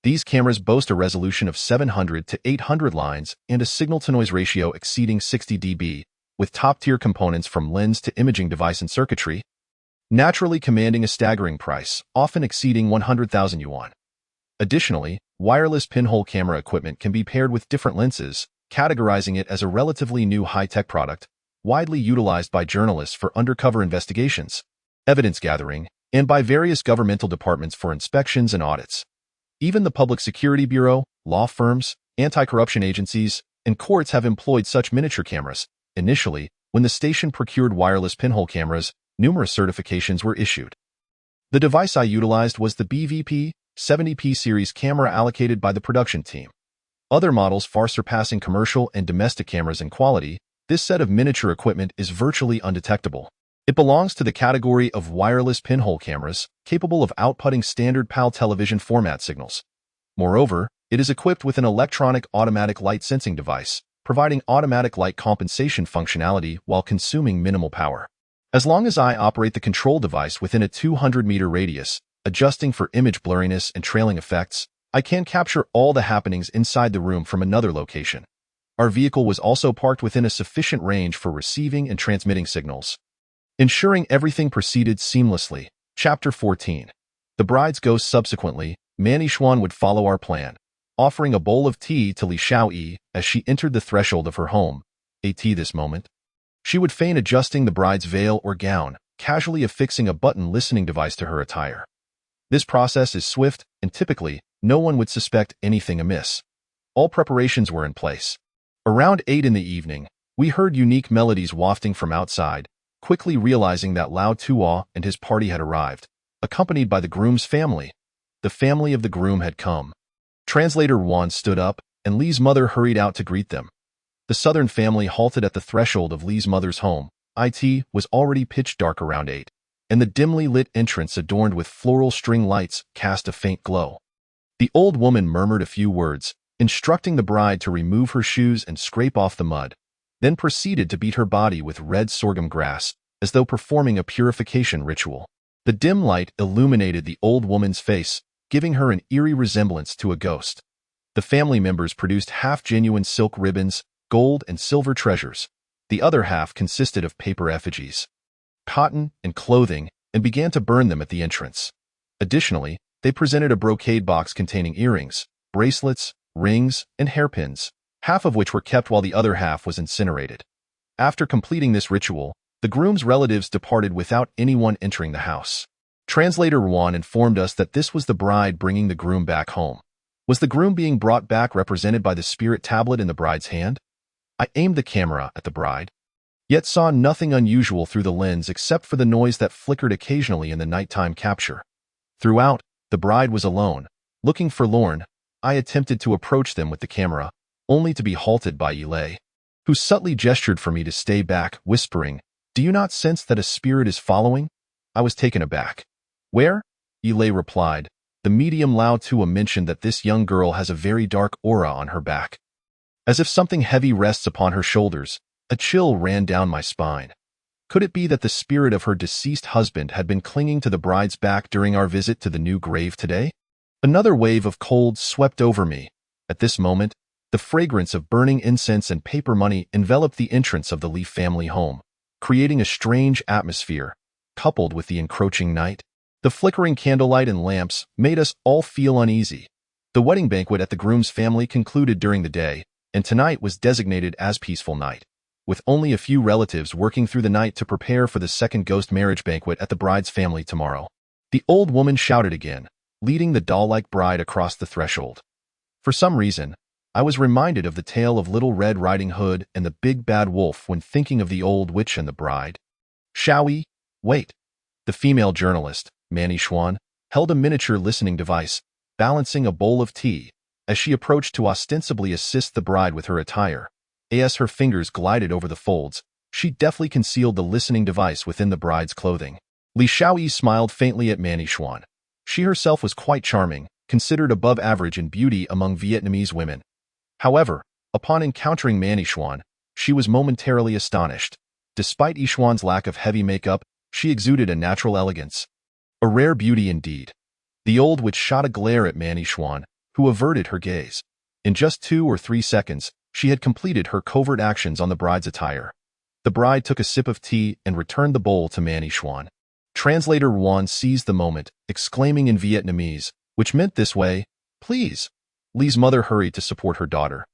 These cameras boast a resolution of 700 to 800 lines and a signal-to-noise ratio exceeding 60 dB, with top-tier components from lens to imaging device and circuitry, naturally commanding a staggering price, often exceeding 100,000 yuan. Additionally, wireless pinhole camera equipment can be paired with different lenses, categorizing it as a relatively new high-tech product, widely utilized by journalists for undercover investigations, evidence gathering, and by various governmental departments for inspections and audits. Even the Public Security Bureau, law firms, anti-corruption agencies, and courts have employed such miniature cameras. Initially, when the station procured wireless pinhole cameras, numerous certifications were issued. The device I utilized was the BVP 70P series camera allocated by the production team. Other models far surpassing commercial and domestic cameras in quality, this set of miniature equipment is virtually undetectable. It belongs to the category of wireless pinhole cameras, capable of outputting standard PAL television format signals. Moreover, it is equipped with an electronic automatic light sensing device, providing automatic light compensation functionality while consuming minimal power. As long as I operate the control device within a 200-meter radius, adjusting for image blurriness and trailing effects, I can capture all the happenings inside the room from another location. Our vehicle was also parked within a sufficient range for receiving and transmitting signals, ensuring everything proceeded seamlessly. Chapter 14. The bride's ghost. Subsequently, Manny Xuan would follow our plan, offering a bowl of tea to Li Xiaoyi as she entered the threshold of her home. This moment, she would feign adjusting the bride's veil or gown, casually affixing a button listening device to her attire. This process is swift, and typically, no one would suspect anything amiss. All preparations were in place. Around 8 in the evening, we heard unique melodies wafting from outside, quickly realizing that Lao Tuo and his party had arrived, accompanied by the groom's family. The family of the groom had come. Translator Ruan stood up, and Li's mother hurried out to greet them. The southern family halted at the threshold of Li's mother's home. It was already pitch dark around 8, and the dimly lit entrance adorned with floral string lights cast a faint glow. The old woman murmured a few words, instructing the bride to remove her shoes and scrape off the mud. then proceeded to beat her body with red sorghum grass, as though performing a purification ritual. The dim light illuminated the old woman's face, giving her an eerie resemblance to a ghost. The family members produced half-genuine silk ribbons, gold and silver treasures. The other half consisted of paper effigies, cotton, and clothing, and began to burn them at the entrance. Additionally, they presented a brocade box containing earrings, bracelets, rings, and hairpins, half of which were kept while the other half was incinerated. After completing this ritual, the groom's relatives departed without anyone entering the house. Translator Juan informed us that this was the bride bringing the groom back home. Was the groom being brought back represented by the spirit tablet in the bride's hand? I aimed the camera at the bride, yet saw nothing unusual through the lens except for the noise that flickered occasionally in the nighttime capture. Throughout, the bride was alone. Looking forlorn, I attempted to approach them with the camera, only to be halted by Ilay, who subtly gestured for me to stay back, whispering, "Do you not sense that a spirit is following?" I was taken aback. "Where?" Ilay replied. The medium Lao Tua mentioned that this young girl has a very dark aura on her back. As if something heavy rests upon her shoulders, a chill ran down my spine. Could it be that the spirit of her deceased husband had been clinging to the bride's back during our visit to the new grave today? Another wave of cold swept over me. At this moment, the fragrance of burning incense and paper money enveloped the entrance of the Li family home, creating a strange atmosphere. Coupled with the encroaching night, the flickering candlelight and lamps made us all feel uneasy. The wedding banquet at the groom's family concluded during the day, and tonight was designated as peaceful night, with only a few relatives working through the night to prepare for the second ghost marriage banquet at the bride's family tomorrow. The old woman shouted again, leading the doll-like bride across the threshold. For some reason, I was reminded of the tale of Little Red Riding Hood and the Big Bad Wolf when thinking of the old witch and the bride. "Shall we? Wait." The female journalist, Manny Xuan, held a miniature listening device, balancing a bowl of tea, as she approached to ostensibly assist the bride with her attire. As her fingers glided over the folds, she deftly concealed the listening device within the bride's clothing. Li Xiaoyi smiled faintly at Manny Xuan. She herself was quite charming, considered above average in beauty among Vietnamese women. However, upon encountering Manny Xuan, she was momentarily astonished. Despite Yixuan's lack of heavy makeup, she exuded a natural elegance. A rare beauty indeed. The old witch shot a glare at Manny Xuan, who averted her gaze. In just 2 or 3 seconds, she had completed her covert actions on the bride's attire. The bride took a sip of tea and returned the bowl to Manny Xuan. Translator Juan seized the moment, exclaiming in Vietnamese, which meant this way, "Please." Li's mother hurried to support her daughter.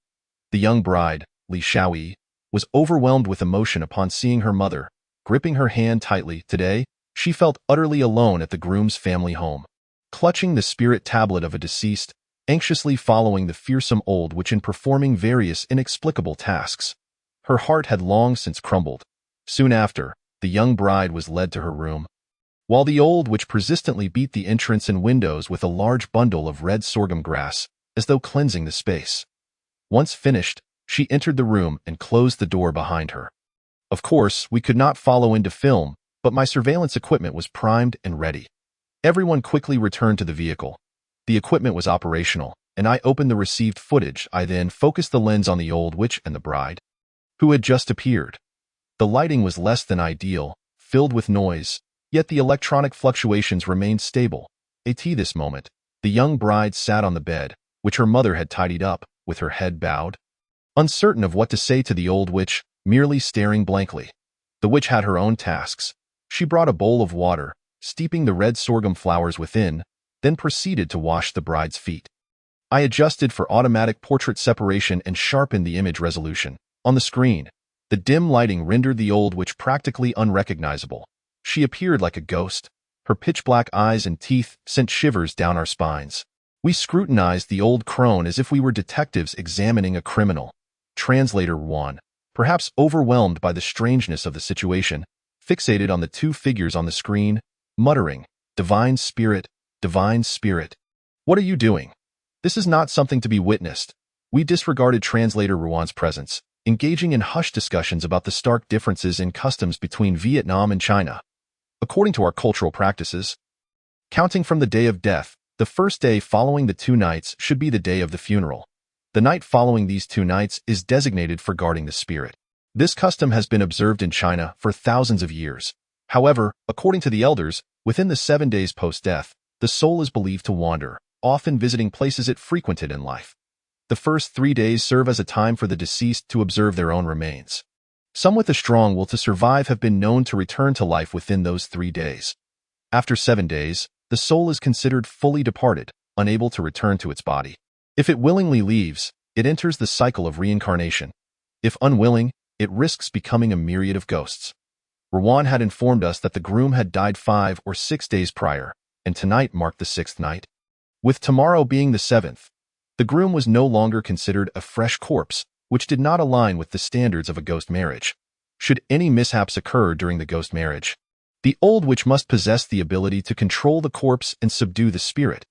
The young bride, Li Xiaoyi, was overwhelmed with emotion upon seeing her mother. Gripping her hand tightly, today, she felt utterly alone at the groom's family home. Clutching the spirit tablet of a deceased, anxiously following the fearsome old witch in performing various inexplicable tasks, her heart had long since crumbled. Soon after, the young bride was led to her room, while the old witch persistently beat the entrance and windows with a large bundle of red sorghum grass, as though cleansing the space. Once finished, she entered the room and closed the door behind her. Of course, we could not follow in to film, but my surveillance equipment was primed and ready. Everyone quickly returned to the vehicle. The equipment was operational, and I opened the received footage. I then focused the lens on the old witch and the bride, who had just appeared. The lighting was less than ideal, filled with noise, yet the electronic fluctuations remained stable. At this moment, the young bride sat on the bed, which her mother had tidied up, with her head bowed, uncertain of what to say to the old witch, merely staring blankly. The witch had her own tasks. She brought a bowl of water, steeping the red sorghum flowers within, then proceeded to wash the bride's feet. I adjusted for automatic portrait separation and sharpened the image resolution. On the screen, the dim lighting rendered the old witch practically unrecognizable. She appeared like a ghost. Her pitch-black eyes and teeth sent shivers down our spines. We scrutinized the old crone as if we were detectives examining a criminal. Translator Juan, perhaps overwhelmed by the strangeness of the situation, fixated on the 2 figures on the screen, muttering, "Divine Spirit, Divine Spirit. What are you doing? This is not something to be witnessed." We disregarded Translator Juan's presence, engaging in hushed discussions about the stark differences in customs between Vietnam and China. According to our cultural practices, counting from the day of death, the first day following the 2 nights should be the day of the funeral. The night following these 2 nights is designated for guarding the spirit. This custom has been observed in China for thousands of years. However, according to the elders, within the 7 days post-death, the soul is believed to wander, often visiting places it frequented in life. The first 3 days serve as a time for the deceased to observe their own remains. Some with a strong will to survive have been known to return to life within those 3 days. After 7 days, the soul is considered fully departed, unable to return to its body. If it willingly leaves, it enters the cycle of reincarnation. If unwilling, it risks becoming a myriad of ghosts. Rawan had informed us that the groom had died 5 or 6 days prior, and tonight marked the 6th night. With tomorrow being the 7th, the groom was no longer considered a fresh corpse, which did not align with the standards of a ghost marriage. Should any mishaps occur during the ghost marriage, the old witch must possess the ability to control the corpse and subdue the spirit.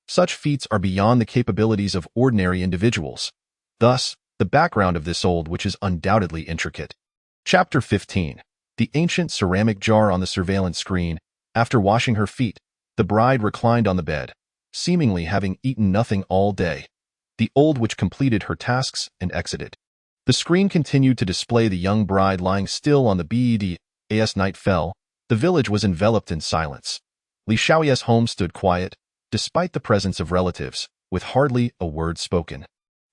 Such feats are beyond the capabilities of ordinary individuals. Thus, the background of this old witch is undoubtedly intricate. Chapter 15. The ancient ceramic jar on the surveillance screen. After washing her feet, the bride reclined on the bed, seemingly having eaten nothing all day. The old witch completed her tasks and exited. The screen continued to display the young bride lying still on the bed. As night fell, the village was enveloped in silence. Li Xiaoye's home stood quiet, despite the presence of relatives, with hardly a word spoken.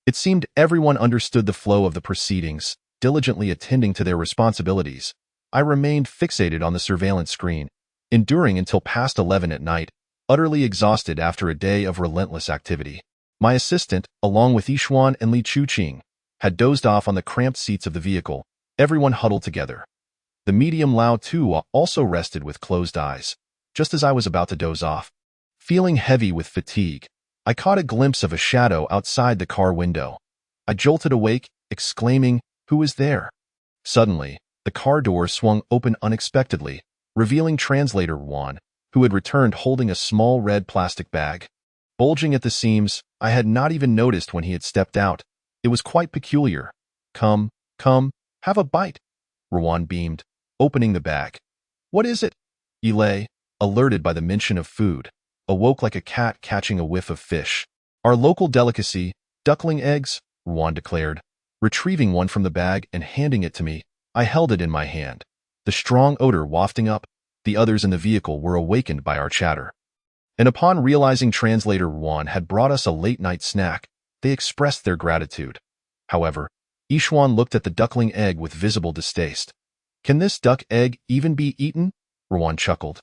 It seemed everyone understood the flow of the proceedings, diligently attending to their responsibilities. I remained fixated on the surveillance screen, enduring until past 11 at night, utterly exhausted after a day of relentless activity. My assistant, along with Yishuan and Li Chuqing, had dozed off on the cramped seats of the vehicle, everyone huddled together. The medium Lao Tu also rested with closed eyes, just as I was about to doze off. Feeling heavy with fatigue, I caught a glimpse of a shadow outside the car window. I jolted awake, exclaiming, "Who is there?" Suddenly, the car door swung open unexpectedly, revealing translator Juan, who had returned holding a small red plastic bag. Bulging at the seams, I had not even noticed when he had stepped out. It was quite peculiar. Come, have a bite," Rawan beamed, opening the bag. "What is it?" Ile, alerted by the mention of food, awoke like a cat catching a whiff of fish. "Our local delicacy, duckling eggs," Rawan declared, retrieving one from the bag and handing it to me. I held it in my hand, the strong odor wafting up. The others in the vehicle were awakened by our chatter. And upon realizing translator Juan had brought us a late-night snack, they expressed their gratitude. However, Yishuan looked at the duckling egg with visible distaste. "Can this duck egg even be eaten?" Rawan chuckled.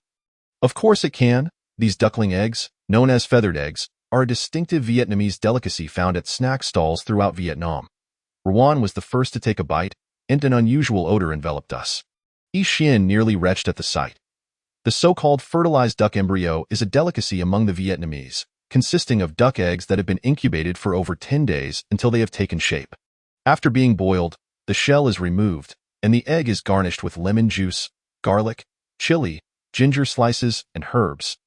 "Of course it can. These duckling eggs, known as feathered eggs, are a distinctive Vietnamese delicacy found at snack stalls throughout Vietnam." Rawan was the first to take a bite, and an unusual odor enveloped us. Yi Xin nearly retched at the sight. The so-called fertilized duck embryo is a delicacy among the Vietnamese, consisting of duck eggs that have been incubated for over 10 days until they have taken shape. After being boiled, the shell is removed, and the egg is garnished with lemon juice, garlic, chili, ginger slices, and herbs.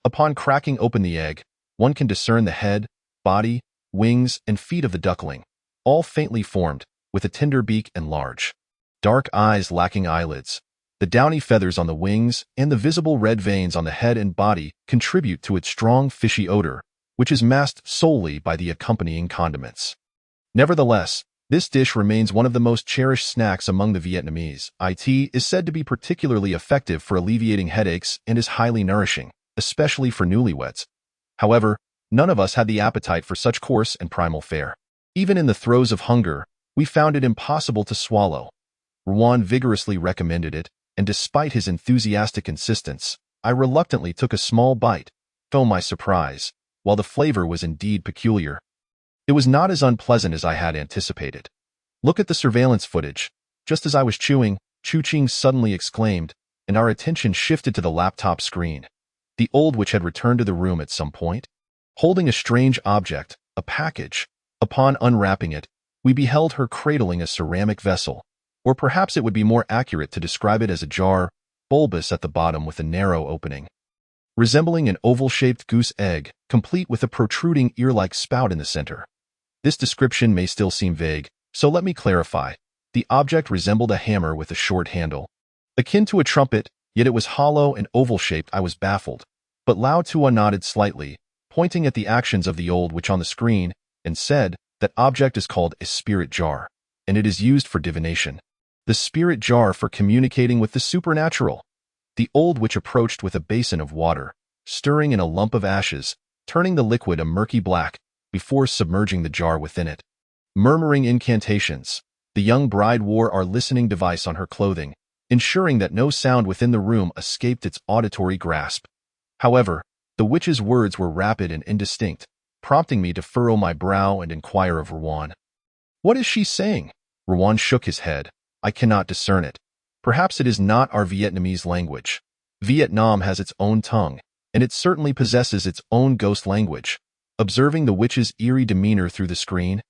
Upon cracking open the egg, one can discern the head, body, wings, and feet of the duckling, all faintly formed, with a tender beak and large, dark eyes lacking eyelids. The downy feathers on the wings and the visible red veins on the head and body contribute to its strong fishy odor, which is masked solely by the accompanying condiments. Nevertheless, this dish remains one of the most cherished snacks among the Vietnamese. It is said to be particularly effective for alleviating headaches and is highly nourishing, especially for newlyweds. However, none of us had the appetite for such coarse and primal fare. Even in the throes of hunger, we found it impossible to swallow. Ruan vigorously recommended it, and despite his enthusiastic insistence, I reluctantly took a small bite. To my surprise, while the flavor was indeed peculiar, it was not as unpleasant as I had anticipated. "Look at the surveillance footage." Just as I was chewing, Chuqing suddenly exclaimed, and our attention shifted to the laptop screen. The old witch had returned to the room at some point, holding a strange object, a package. Upon unwrapping it, we beheld her cradling a ceramic vessel, or perhaps it would be more accurate to describe it as a jar, bulbous at the bottom with a narrow opening, resembling an oval-shaped goose egg, complete with a protruding ear-like spout in the center. This description may still seem vague, so let me clarify. The object resembled a hammer with a short handle, akin to a trumpet, yet it was hollow and oval-shaped. I was baffled, but Lao Tua nodded slightly, pointing at the actions of the old witch on the screen, and said, "That object is called a spirit jar, and it is used for divination." The spirit jar for communicating with the supernatural. The old witch approached with a basin of water, stirring in a lump of ashes, turning the liquid a murky black, before submerging the jar within it. Murmuring incantations, the young bride wore our listening device on her clothing, ensuring that no sound within the room escaped its auditory grasp. However, the witch's words were rapid and indistinct, prompting me to furrow my brow and inquire of Rowan. "What is she saying?" Rowan shook his head. "I cannot discern it. Perhaps it is not our Vietnamese language. Vietnam has its own tongue, and it certainly possesses its own ghost language." Observing the witch's eerie demeanor through the screen,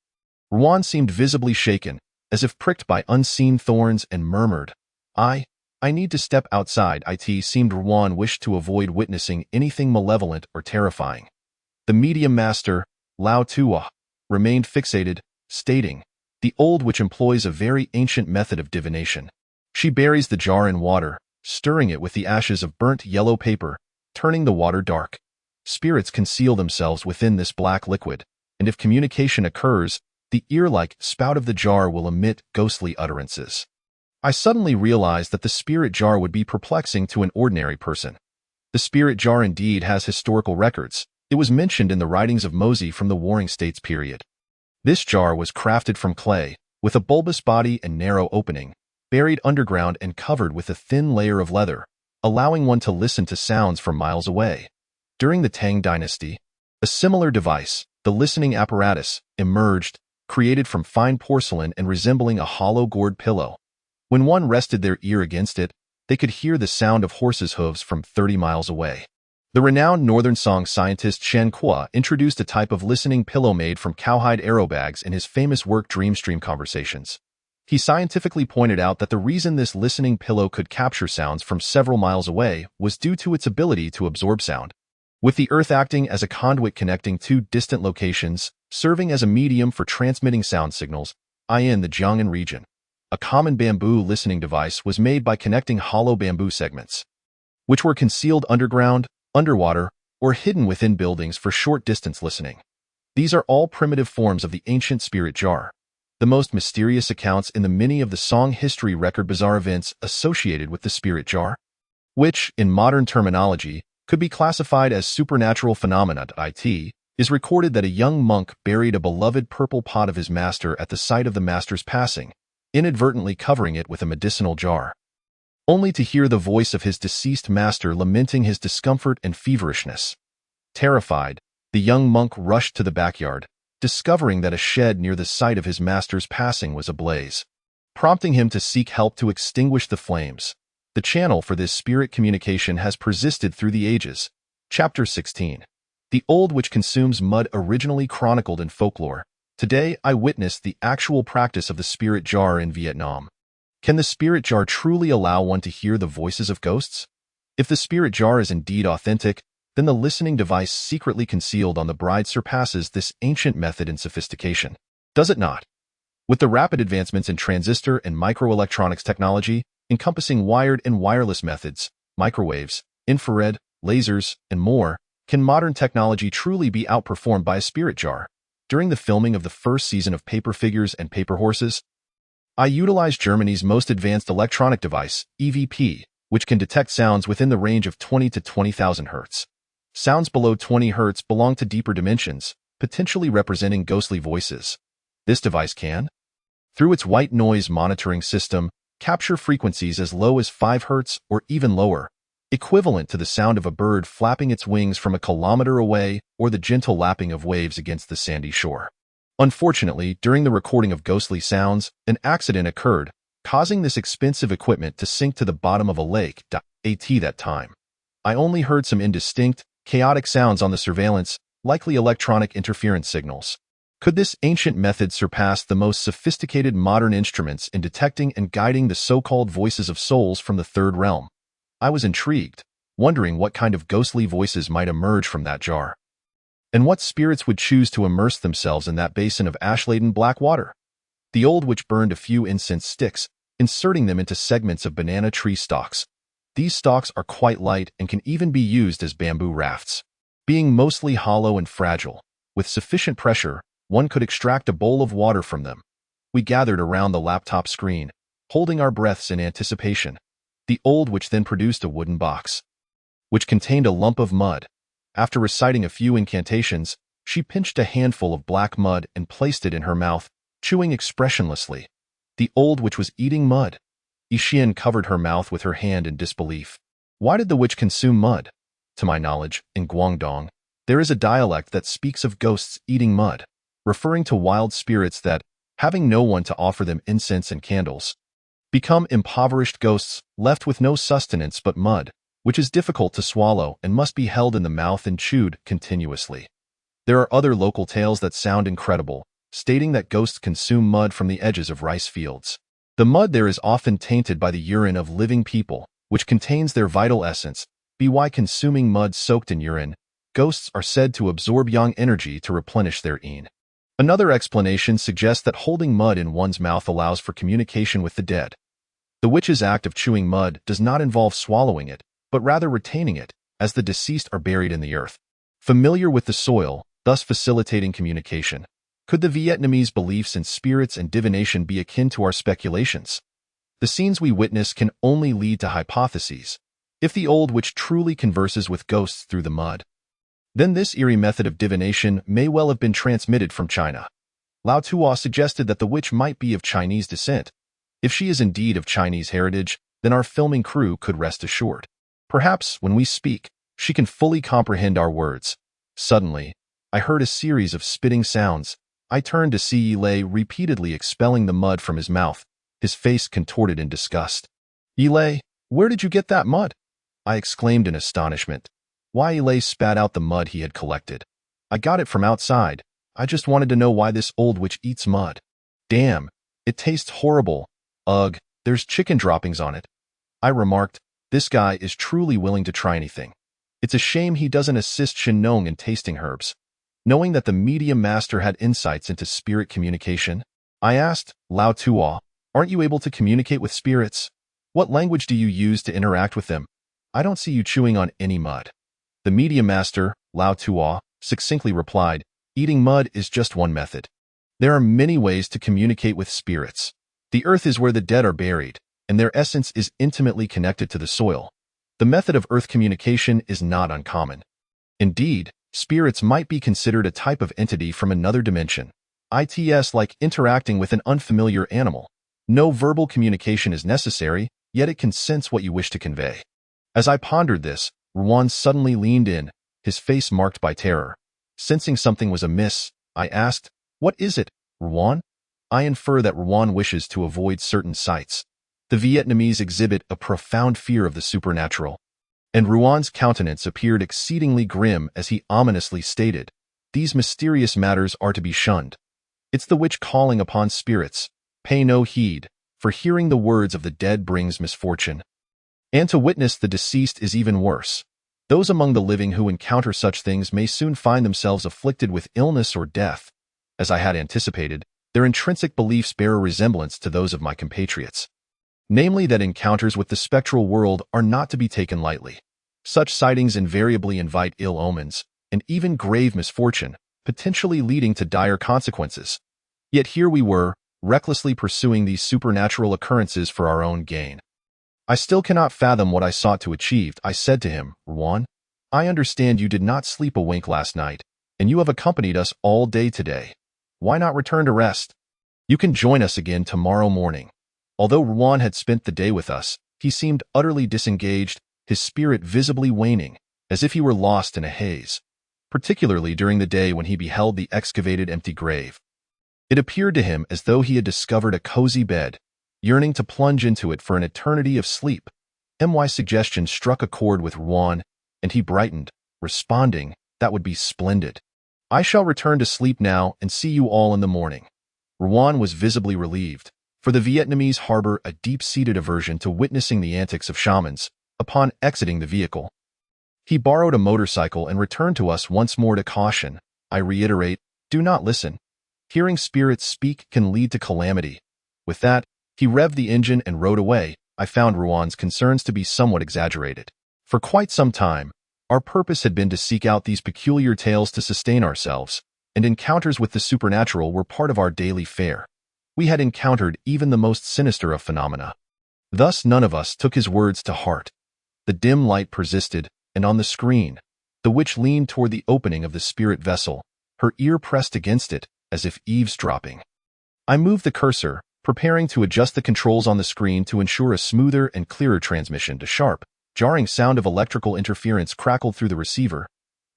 Rowan seemed visibly shaken, as if pricked by unseen thorns, and murmured, I need to step outside. It seemed Rowan wished to avoid witnessing anything malevolent or terrifying. The medium master, Lao Tua, remained fixated, stating, "The old witch employs a very ancient method of divination. She buries the jar in water, stirring it with the ashes of burnt yellow paper, turning the water dark. Spirits conceal themselves within this black liquid, and if communication occurs, the ear-like spout of the jar will emit ghostly utterances." I suddenly realized that the spirit jar would be perplexing to an ordinary person. The spirit jar indeed has historical records. It was mentioned in the writings of Mosey from the Warring States period. This jar was crafted from clay, with a bulbous body and narrow opening, buried underground and covered with a thin layer of leather, allowing one to listen to sounds from miles away. During the Tang Dynasty, a similar device, the listening apparatus, emerged, created from fine porcelain and resembling a hollow gourd pillow. When one rested their ear against it, they could hear the sound of horses' hooves from 30 miles away. The renowned Northern Song scientist Chen Kua introduced a type of listening pillow made from cowhide aerobags in his famous work Dreamstream Conversations. He scientifically pointed out that the reason this listening pillow could capture sounds from several miles away was due to its ability to absorb sound. With the Earth acting as a conduit connecting two distant locations, serving as a medium for transmitting sound signals, in the Jiangnan region, a common bamboo listening device was made by connecting hollow bamboo segments, which were concealed underground, underwater, or hidden within buildings for short-distance listening. These are all primitive forms of the ancient spirit jar. The most mysterious accounts in the many of the Song history record bizarre events associated with the spirit jar, which, in modern terminology, could be classified as supernatural phenomena. It is recorded that a young monk buried a beloved purple pot of his master at the site of the master's passing, inadvertently covering it with a medicinal jar, only to hear the voice of his deceased master lamenting his discomfort and feverishness. Terrified, the young monk rushed to the backyard, discovering that a shed near the site of his master's passing was ablaze, prompting him to seek help to extinguish the flames. The channel for this spirit communication has persisted through the ages. Chapter 16. The old witch consumes mud, originally chronicled in folklore. Today, I witnessed the actual practice of the spirit jar in Vietnam. Can the spirit jar truly allow one to hear the voices of ghosts? If the spirit jar is indeed authentic, then the listening device secretly concealed on the bride surpasses this ancient method in sophistication. Does it not? With the rapid advancements in transistor and microelectronics technology, encompassing wired and wireless methods, microwaves, infrared, lasers, and more, can modern technology truly be outperformed by a spirit jar? During the filming of the first season of Paper Figures and Paper Horses, I utilized Germany's most advanced electronic device, EVP, which can detect sounds within the range of 20 to 20,000 Hz. Sounds below 20 Hz belong to deeper dimensions, potentially representing ghostly voices. This device can, through its white noise monitoring system, capture frequencies as low as 5 Hz or even lower, equivalent to the sound of a bird flapping its wings from a kilometer away or the gentle lapping of waves against the sandy shore. Unfortunately, during the recording of ghostly sounds, an accident occurred, causing this expensive equipment to sink to the bottom of a lake. At that time, I only heard some indistinct, chaotic sounds on the surveillance, likely electronic interference signals. Could this ancient method surpass the most sophisticated modern instruments in detecting and guiding the so-called voices of souls from the third realm? I was intrigued, wondering what kind of ghostly voices might emerge from that jar, and what spirits would choose to immerse themselves in that basin of ash-laden black water. The old witch burned a few incense sticks, inserting them into segments of banana tree stalks. These stalks are quite light and can even be used as bamboo rafts. Being mostly hollow and fragile, with sufficient pressure, one could extract a bowl of water from them. We gathered around the laptop screen, holding our breaths in anticipation. The old witch then produced a wooden box, which contained a lump of mud. After reciting a few incantations, she pinched a handful of black mud and placed it in her mouth, chewing expressionlessly. The old witch was eating mud. Yixian covered her mouth with her hand in disbelief. Why did the witch consume mud? To my knowledge, in Guangdong, there is a dialect that speaks of ghosts eating mud, referring to wild spirits that, having no one to offer them incense and candles, become impoverished ghosts left with no sustenance but mud, which is difficult to swallow and must be held in the mouth and chewed continuously. There are other local tales that sound incredible, stating that ghosts consume mud from the edges of rice fields. The mud there is often tainted by the urine of living people, which contains their vital essence. By consuming mud soaked in urine, ghosts are said to absorb yang energy to replenish their yin. Another explanation suggests that holding mud in one's mouth allows for communication with the dead. The witch's act of chewing mud does not involve swallowing it, but rather retaining it, as the deceased are buried in the earth, familiar with the soil, thus facilitating communication. Could the Vietnamese beliefs in spirits and divination be akin to our speculations? The scenes we witness can only lead to hypotheses. If the old witch truly converses with ghosts through the mud, then this eerie method of divination may well have been transmitted from China. Lao Tuo suggested that the witch might be of Chinese descent. If she is indeed of Chinese heritage, then our filming crew could rest assured. Perhaps, when we speak, she can fully comprehend our words. Suddenly, I heard a series of spitting sounds. I turned to see Yilei repeatedly expelling the mud from his mouth, his face contorted in disgust. "Yilei, where did you get that mud?" I exclaimed in astonishment. Why Yilei spat out the mud he had collected. "I got it from outside. I just wanted to know why this old witch eats mud." "Damn, it tastes horrible. Ugh, there's chicken droppings on it." I remarked, "This guy is truly willing to try anything. It's a shame he doesn't assist Shen Nong in tasting herbs." Knowing that the medium master had insights into spirit communication, I asked, "Lao Tuo, aren't you able to communicate with spirits? What language do you use to interact with them? I don't see you chewing on any mud." The medium master, Lao Tuo, succinctly replied, "Eating mud is just one method. There are many ways to communicate with spirits. The earth is where the dead are buried, and their essence is intimately connected to the soil. The method of earth communication is not uncommon. Indeed, spirits might be considered a type of entity from another dimension. It's like interacting with an unfamiliar animal. No verbal communication is necessary, yet it can sense what you wish to convey." As I pondered this, Ruan suddenly leaned in, his face marked by terror. Sensing something was amiss, I asked, "What is it, Ruan?" I infer that Ruan wishes to avoid certain sights. The Vietnamese exhibit a profound fear of the supernatural, and Ruan's countenance appeared exceedingly grim as he ominously stated, "These mysterious matters are to be shunned. It's the witch calling upon spirits. Pay no heed, for hearing the words of the dead brings misfortune. And to witness the deceased is even worse. Those among the living who encounter such things may soon find themselves afflicted with illness or death." As I had anticipated, their intrinsic beliefs bear a resemblance to those of my compatriots. Namely that encounters with the spectral world are not to be taken lightly. Such sightings invariably invite ill omens, and even grave misfortune, potentially leading to dire consequences. Yet here we were, recklessly pursuing these supernatural occurrences for our own gain. "I still cannot fathom what I sought to achieve," I said to him, "Ruan. I understand you did not sleep a wink last night, and you have accompanied us all day today. Why not return to rest? You can join us again tomorrow morning." Although Ruan had spent the day with us, he seemed utterly disengaged, his spirit visibly waning, as if he were lost in a haze, particularly during the day when he beheld the excavated empty grave. It appeared to him as though he had discovered a cozy bed, yearning to plunge into it for an eternity of sleep. My suggestion struck a chord with Ruan, and he brightened, responding, "That would be splendid. I shall return to sleep now and see you all in the morning." Ruan was visibly relieved, for the Vietnamese harbor a deep-seated aversion to witnessing the antics of shamans. Upon exiting the vehicle, he borrowed a motorcycle and returned to us once more to caution. "I reiterate, do not listen. Hearing spirits speak can lead to calamity." With that, he revved the engine and rode away. I found Ruan's concerns to be somewhat exaggerated. For quite some time, our purpose had been to seek out these peculiar tales to sustain ourselves, and encounters with the supernatural were part of our daily fare. we had encountered even the most sinister of phenomena. Thus none of us took his words to heart. The dim light persisted, and on the screen, the witch leaned toward the opening of the spirit vessel, her ear pressed against it, as if eavesdropping. I moved the cursor, preparing to adjust the controls on the screen to ensure a smoother and clearer transmission. The sharp, jarring sound of electrical interference crackled through the receiver.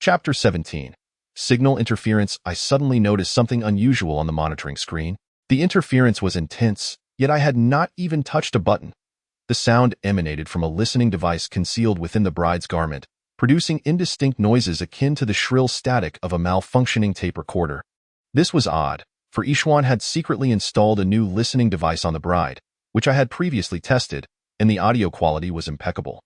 Chapter 17. Signal interference. I suddenly noticed something unusual on the monitoring screen. The interference was intense, yet I had not even touched a button. The sound emanated from a listening device concealed within the bride's garment, producing indistinct noises akin to the shrill static of a malfunctioning tape recorder. This was odd, for Ishwan had secretly installed a new listening device on the bride, which I had previously tested, and the audio quality was impeccable.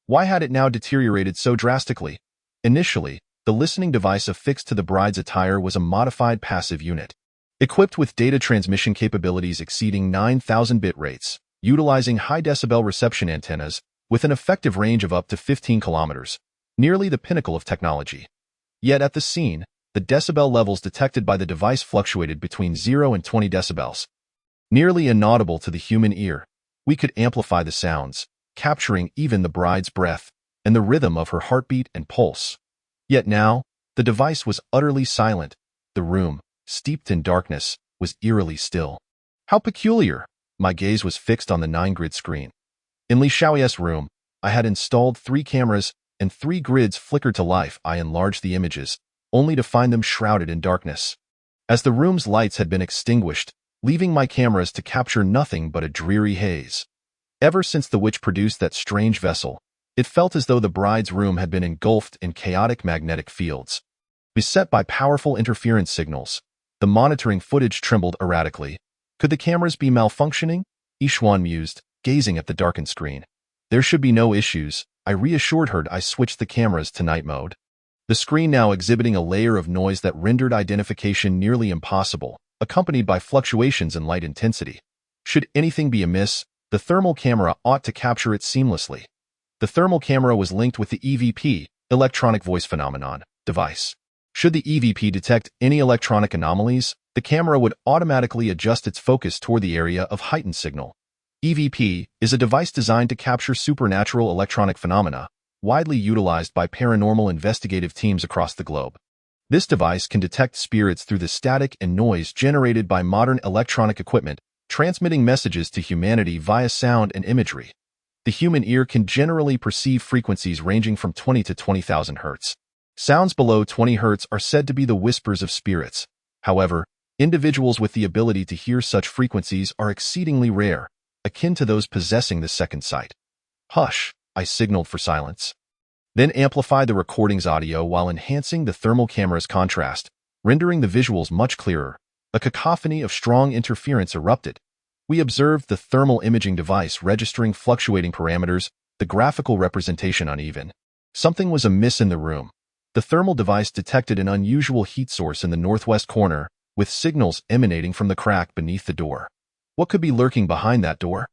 Why had it now deteriorated so drastically? Initially, the listening device affixed to the bride's attire was a modified passive unit, equipped with data transmission capabilities exceeding 9,000 bit rates, utilizing high-decibel reception antennas with an effective range of up to 15 kilometers, nearly the pinnacle of technology. Yet at the scene, the decibel levels detected by the device fluctuated between 0 and 20 decibels. Nearly inaudible to the human ear, we could amplify the sounds, capturing even the bride's breath and the rhythm of her heartbeat and pulse. Yet now, the device was utterly silent. The room, steeped in darkness, was eerily still. How peculiar! My gaze was fixed on the 9-grid screen. In Li Xiaoy's room, I had installed 3 cameras, and 3 grids flickered to life. I enlarged the images, only to find them shrouded in darkness, as the room's lights had been extinguished, leaving my cameras to capture nothing but a dreary haze. Ever since the witch produced that strange vessel, it felt as though the bride's room had been engulfed in chaotic magnetic fields. Beset by powerful interference signals, the monitoring footage trembled erratically. Could the cameras be malfunctioning? Ishwan mused, gazing at the darkened screen. There should be no issues, I reassured her. I switched the cameras to night mode, the screen now exhibiting a layer of noise that rendered identification nearly impossible, accompanied by fluctuations in light intensity. Should anything be amiss, the thermal camera ought to capture it seamlessly. The thermal camera was linked with the EVP, electronic voice phenomenon, device. Should the EVP detect any electronic anomalies, the camera would automatically adjust its focus toward the area of heightened signal. EVP is a device designed to capture supernatural electronic phenomena, widely utilized by paranormal investigative teams across the globe. This device can detect spirits through the static and noise generated by modern electronic equipment, transmitting messages to humanity via sound and imagery. The human ear can generally perceive frequencies ranging from 20 to 20,000 Hz. Sounds below 20 Hz are said to be the whispers of spirits. However, individuals with the ability to hear such frequencies are exceedingly rare, akin to those possessing the second sight. Hush, I signaled for silence. Then amplified the recording's audio while enhancing the thermal camera's contrast, rendering the visuals much clearer. A cacophony of strong interference erupted. We observed the thermal imaging device registering fluctuating parameters, the graphical representation uneven. Something was amiss in the room. The thermal device detected an unusual heat source in the northwest corner, with signals emanating from the crack beneath the door. What could be lurking behind that door?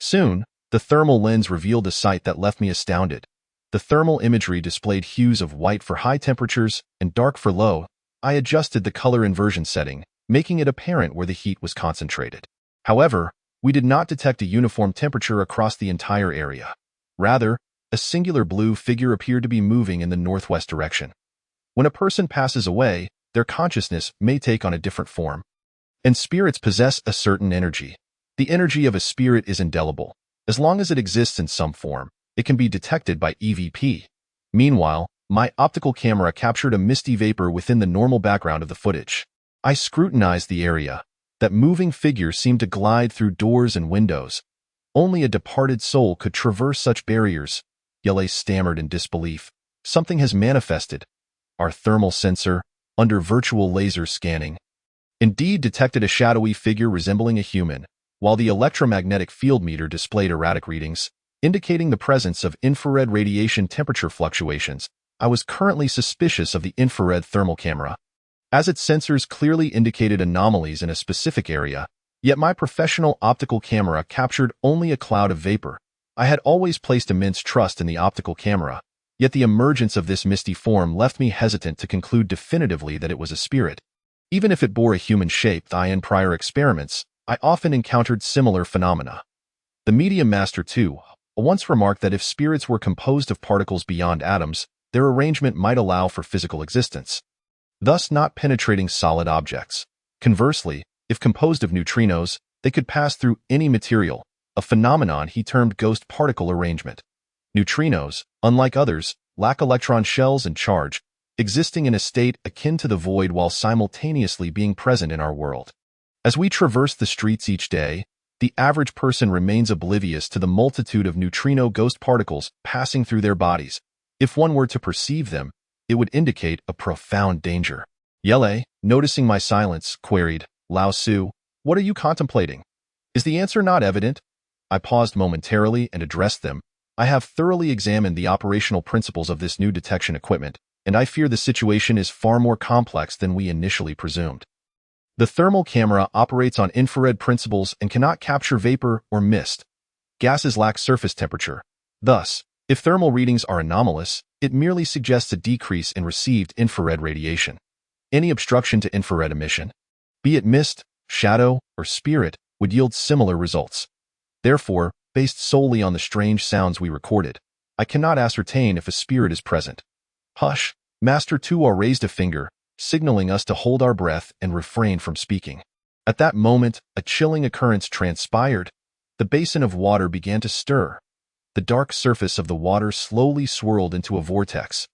Soon, the thermal lens revealed a sight that left me astounded. The thermal imagery displayed hues of white for high temperatures and dark for low. I adjusted the color inversion setting, making it apparent where the heat was concentrated. However, we did not detect a uniform temperature across the entire area. Rather, a singular blue figure appeared to be moving in the northwest direction. When a person passes away, their consciousness may take on a different form. And spirits possess a certain energy. The energy of a spirit is indelible. As long as it exists in some form, it can be detected by EVP. Meanwhile, my optical camera captured a misty vapor within the normal background of the footage. I scrutinized the area. That moving figure seemed to glide through doors and windows. Only a departed soul could traverse such barriers. Yele stammered in disbelief. Something has manifested. Our thermal sensor, under virtual laser scanning, indeed detected a shadowy figure resembling a human, while the electromagnetic field meter displayed erratic readings, indicating the presence of infrared radiation temperature fluctuations. I was currently suspicious of the infrared thermal camera, as its sensors clearly indicated anomalies in a specific area, yet my professional optical camera captured only a cloud of vapor. I had always placed immense trust in the optical camera, yet the emergence of this misty form left me hesitant to conclude definitively that it was a spirit. Even if it bore a human shape, in prior experiments, I often encountered similar phenomena. The medium master, too, once remarked that if spirits were composed of particles beyond atoms, their arrangement might allow for physical existence, thus not penetrating solid objects. Conversely, if composed of neutrinos, they could pass through any material, a phenomenon he termed ghost particle arrangement. Neutrinos, unlike others, lack electron shells and charge, existing in a state akin to the void while simultaneously being present in our world. As we traverse the streets each day, the average person remains oblivious to the multitude of neutrino ghost particles passing through their bodies. If one were to perceive them, it would indicate a profound danger. Yele, noticing my silence, queried, "Lao Su, what are you contemplating? Is the answer not evident?" I paused momentarily and addressed them. "I have thoroughly examined the operational principles of this new detection equipment, and I fear the situation is far more complex than we initially presumed. The thermal camera operates on infrared principles and cannot capture vapor or mist. Gases lack surface temperature. Thus, if thermal readings are anomalous, it merely suggests a decrease in received infrared radiation. Any obstruction to infrared emission, be it mist, shadow, or spirit, would yield similar results. Therefore, based solely on the strange sounds we recorded, I cannot ascertain if a spirit is present." "Hush!" Master Tuo raised a finger, signaling us to hold our breath and refrain from speaking. At that moment, a chilling occurrence transpired. The basin of water began to stir. The dark surface of the water slowly swirled into a vortex.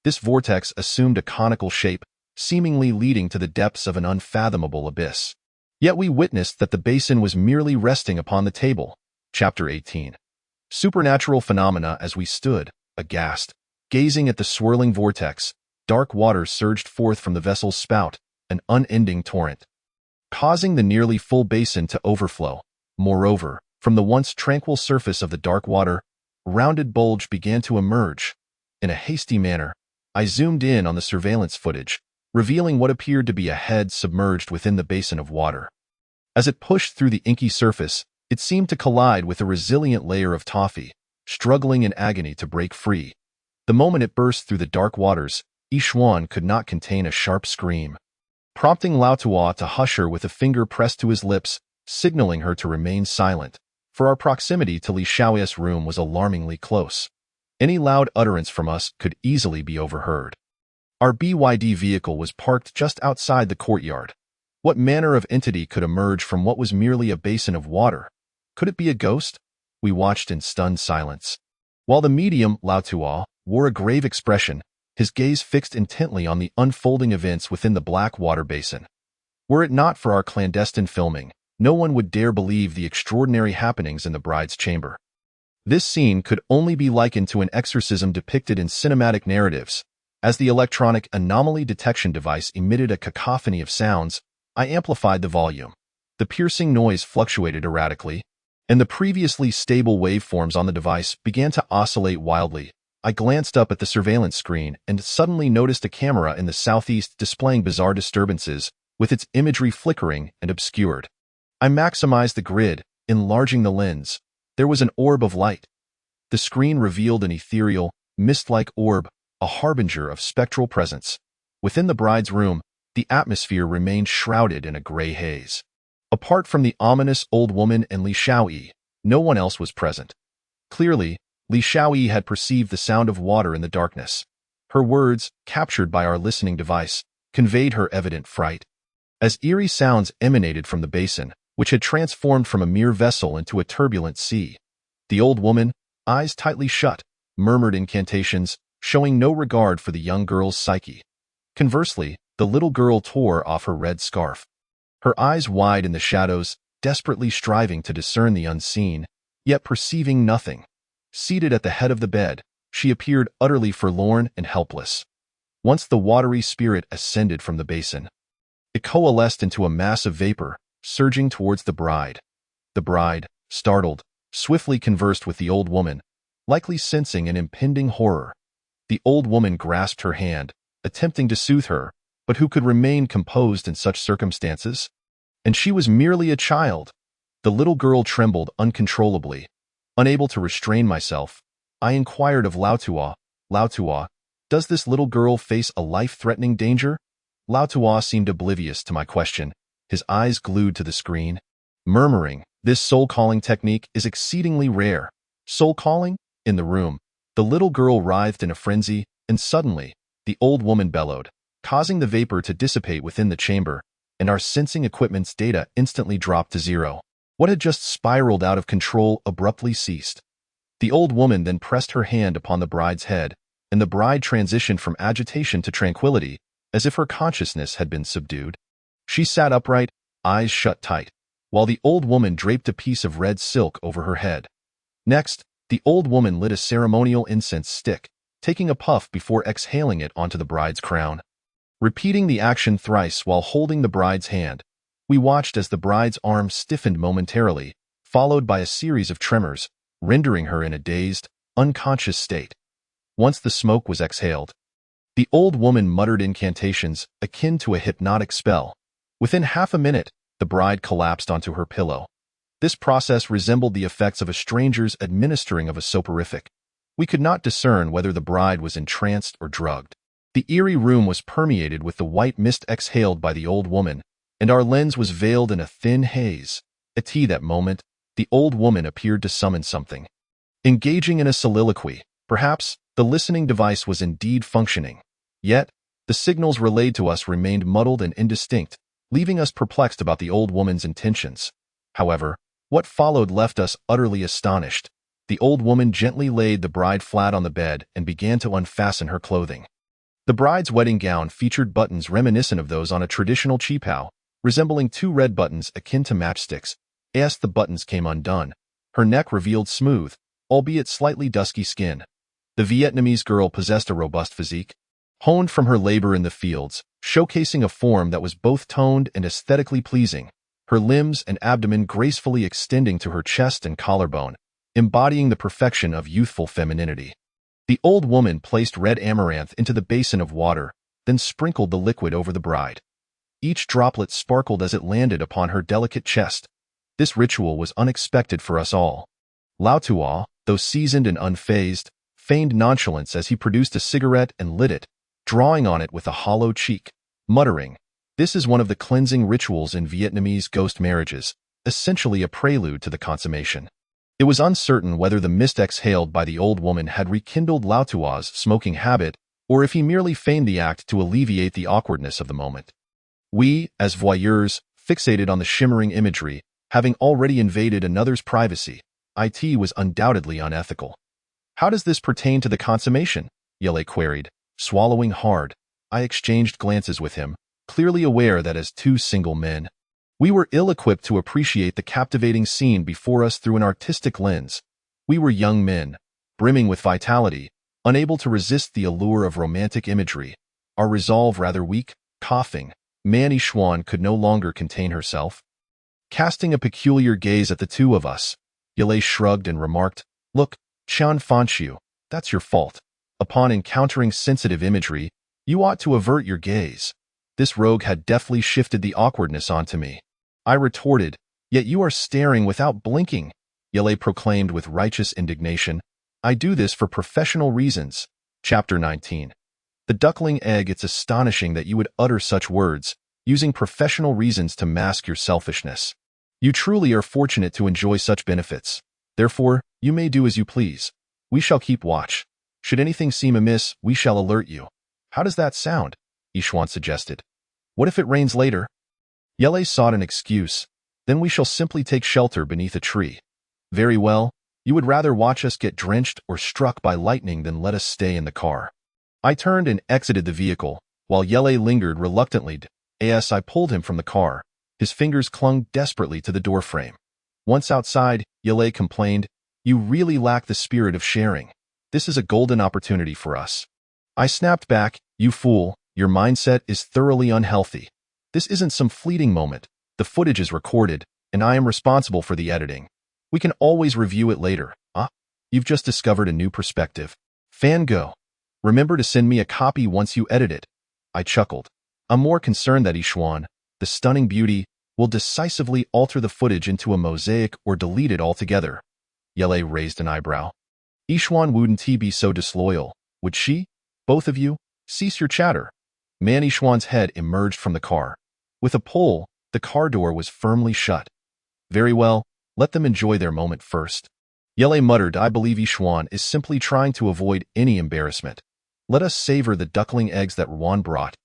This vortex assumed a conical shape, seemingly leading to the depths of an unfathomable abyss. Yet we witnessed that the basin was merely resting upon the table. Chapter 18. Supernatural phenomena. As we stood, aghast, gazing at the swirling vortex, dark water surged forth from the vessel's spout, an unending torrent, causing the nearly full basin to overflow. Moreover, from the once tranquil surface of the dark water, a rounded bulge began to emerge. In a hasty manner, I zoomed in on the surveillance footage, revealing what appeared to be a head submerged within the basin of water. As it pushed through the inky surface, it seemed to collide with a resilient layer of toffee, struggling in agony to break free. The moment it burst through the dark waters, Yixuan could not contain a sharp scream, prompting Lao Tua to hush her with a finger pressed to his lips, signaling her to remain silent, for our proximity to Li Xiaoyu's room was alarmingly close. Any loud utterance from us could easily be overheard. Our BYD vehicle was parked just outside the courtyard. What manner of entity could emerge from what was merely a basin of water? Could it be a ghost? We watched in stunned silence, while the medium, Lao Tua, wore a grave expression, his gaze fixed intently on the unfolding events within the black water basin. Were it not for our clandestine filming, no one would dare believe the extraordinary happenings in the bride's chamber. This scene could only be likened to an exorcism depicted in cinematic narratives. As the electronic anomaly detection device emitted a cacophony of sounds, I amplified the volume. The piercing noise fluctuated erratically, and the previously stable waveforms on the device began to oscillate wildly. I glanced up at the surveillance screen and suddenly noticed a camera in the southeast displaying bizarre disturbances, with its imagery flickering and obscured. I maximized the grid, enlarging the lens. There was an orb of light. The screen revealed an ethereal, mist-like orb, a harbinger of spectral presence. Within the bride's room, the atmosphere remained shrouded in a gray haze. Apart from the ominous old woman and Li Xiaoyi, no one else was present. Clearly, Li Xiaoyi had perceived the sound of water in the darkness. Her words, captured by our listening device, conveyed her evident fright. As eerie sounds emanated from the basin, which had transformed from a mere vessel into a turbulent sea, the old woman, eyes tightly shut, murmured incantations, showing no regard for the young girl's psyche. Conversely, the little girl tore off her red scarf, her eyes wide in the shadows, desperately striving to discern the unseen, yet perceiving nothing. Seated at the head of the bed, she appeared utterly forlorn and helpless. Once the watery spirit ascended from the basin, it coalesced into a mass of vapor, surging towards the bride. The bride, startled, swiftly conversed with the old woman, likely sensing an impending horror. The old woman grasped her hand, attempting to soothe her, but who could remain composed in such circumstances? And she was merely a child. The little girl trembled uncontrollably. Unable to restrain myself, I inquired of Lao Tua, "Lao Tua, does this little girl face a life-threatening danger?" Lao Tua seemed oblivious to my question, his eyes glued to the screen. Murmuring, this soul-calling technique is exceedingly rare. Soul-calling? In the room, the little girl writhed in a frenzy, and suddenly, the old woman bellowed, causing the vapor to dissipate within the chamber, and our sensing equipment's data instantly dropped to zero. What had just spiraled out of control abruptly ceased. The old woman then pressed her hand upon the bride's head, and the bride transitioned from agitation to tranquility, as if her consciousness had been subdued. She sat upright, eyes shut tight, while the old woman draped a piece of red silk over her head. Next, the old woman lit a ceremonial incense stick, taking a puff before exhaling it onto the bride's crown. Repeating the action thrice while holding the bride's hand, we watched as the bride's arm stiffened momentarily, followed by a series of tremors, rendering her in a dazed, unconscious state. Once the smoke was exhaled, the old woman muttered incantations akin to a hypnotic spell. Within half a minute, the bride collapsed onto her pillow. This process resembled the effects of a stranger's administering of a soporific. We could not discern whether the bride was entranced or drugged. The eerie room was permeated with the white mist exhaled by the old woman, and our lens was veiled in a thin haze. At that moment, the old woman appeared to summon something. Engaging in a soliloquy, perhaps, the listening device was indeed functioning. Yet, the signals relayed to us remained muddled and indistinct, leaving us perplexed about the old woman's intentions. However, what followed left us utterly astonished. The old woman gently laid the bride flat on the bed and began to unfasten her clothing. The bride's wedding gown featured buttons reminiscent of those on a traditional qipao, resembling two red buttons akin to matchsticks. As the buttons came undone, her neck revealed smooth, albeit slightly dusky skin. The Vietnamese girl possessed a robust physique, honed from her labor in the fields, showcasing a form that was both toned and aesthetically pleasing, her limbs and abdomen gracefully extending to her chest and collarbone, embodying the perfection of youthful femininity. The old woman placed red amaranth into the basin of water, then sprinkled the liquid over the bride. Each droplet sparkled as it landed upon her delicate chest. This ritual was unexpected for us all. Lao Tua, though seasoned and unfazed, feigned nonchalance as he produced a cigarette and lit it, drawing on it with a hollow cheek, muttering, "This is one of the cleansing rituals in Vietnamese ghost marriages, essentially a prelude to the consummation." It was uncertain whether the mist exhaled by the old woman had rekindled Lao Tua's smoking habit, or if he merely feigned the act to alleviate the awkwardness of the moment. We, as voyeurs, fixated on the shimmering imagery, having already invaded another's privacy. It was undoubtedly unethical. "How does this pertain to the consummation?" Yele queried, swallowing hard. I exchanged glances with him, clearly aware that as two single men, we were ill-equipped to appreciate the captivating scene before us through an artistic lens. We were young men, brimming with vitality, unable to resist the allure of romantic imagery, our resolve rather weak. Coughing, Manny Xuan could no longer contain herself. Casting a peculiar gaze at the two of us, Yele shrugged and remarked, "Look, Chan Fanxiu, that's your fault. Upon encountering sensitive imagery, you ought to avert your gaze." This rogue had deftly shifted the awkwardness onto me. I retorted, "Yet you are staring without blinking," Yele proclaimed with righteous indignation. "I do this for professional reasons." Chapter 19. The duckling egg. It's astonishing that you would utter such words, using professional reasons to mask your selfishness. You truly are fortunate to enjoy such benefits. Therefore, you may do as you please. We shall keep watch. Should anything seem amiss, we shall alert you. How does that sound? Ishuan suggested. What if it rains later? Yele sought an excuse. Then we shall simply take shelter beneath a tree. Very well. You would rather watch us get drenched or struck by lightning than let us stay in the car. I turned and exited the vehicle, while Yele lingered reluctantly. As I pulled him from the car, his fingers clung desperately to the doorframe. Once outside, Yele complained, "You really lack the spirit of sharing. This is a golden opportunity for us." I snapped back, "You fool, your mindset is thoroughly unhealthy. This isn't some fleeting moment. The footage is recorded, and I am responsible for the editing. We can always review it later." You've just discovered a new perspective. Fango. Remember to send me a copy once you edit it. I chuckled. I'm more concerned that Ishuan, the stunning beauty, will decisively alter the footage into a mosaic or delete it altogether. Yele raised an eyebrow. Ishuan wouldn't be so disloyal, would she? Both of you? Cease your chatter. Man Ishuan's head emerged from the car. With a pull, the car door was firmly shut. Very well, let them enjoy their moment first. Yele muttered, I believe Yishuan is simply trying to avoid any embarrassment. Let us savor the duckling eggs that Ruan brought.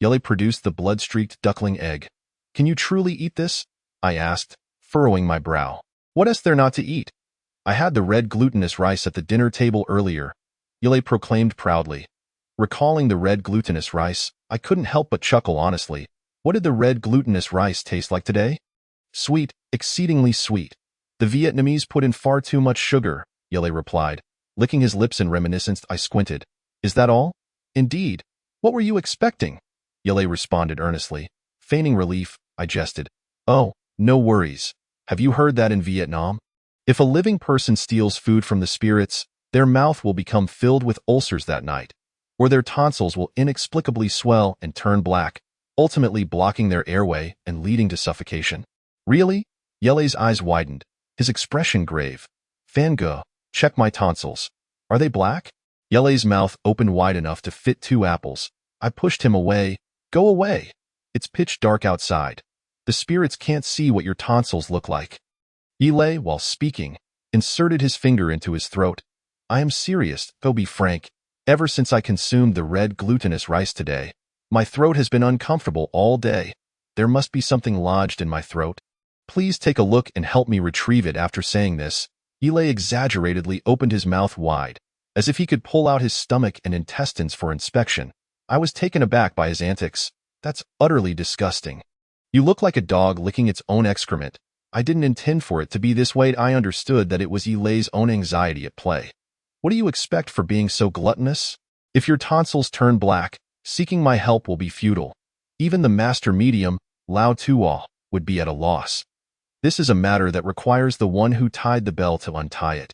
Yele produced the blood-streaked duckling egg. Can you truly eat this? I asked, furrowing my brow. What is there not to eat? I had the red glutinous rice at the dinner table earlier, Yele proclaimed proudly. Recalling the red glutinous rice, I couldn't help but chuckle honestly. What did the red glutinous rice taste like today? Sweet, exceedingly sweet. The Vietnamese put in far too much sugar, Yele replied. Licking his lips in reminiscence, I squinted. Is that all? Indeed. What were you expecting? Yele responded earnestly. Feigning relief, I jested. Oh, no worries. Have you heard that in Vietnam? If a living person steals food from the spirits, their mouth will become filled with ulcers that night, or their tonsils will inexplicably swell and turn black, ultimately blocking their airway and leading to suffocation. Really? Yele's eyes widened, his expression grave. Fango, check my tonsils. Are they black? Yele's mouth opened wide enough to fit 2 apples. I pushed him away. Go away. It's pitch dark outside. The spirits can't see what your tonsils look like. Yele, while speaking, inserted his finger into his throat. I am serious, go be frank. Ever since I consumed the red glutinous rice today, my throat has been uncomfortable all day. There must be something lodged in my throat. Please take a look and help me retrieve it. After saying this, Yele exaggeratedly opened his mouth wide, as if he could pull out his stomach and intestines for inspection. I was taken aback by his antics. That's utterly disgusting. You look like a dog licking its own excrement. I didn't intend for it to be this way. I understood that it was Yele's own anxiety at play. What do you expect for being so gluttonous? If your tonsils turn black, seeking my help will be futile. Even the master medium, Lao Tuo, would be at a loss. This is a matter that requires the one who tied the bell to untie it.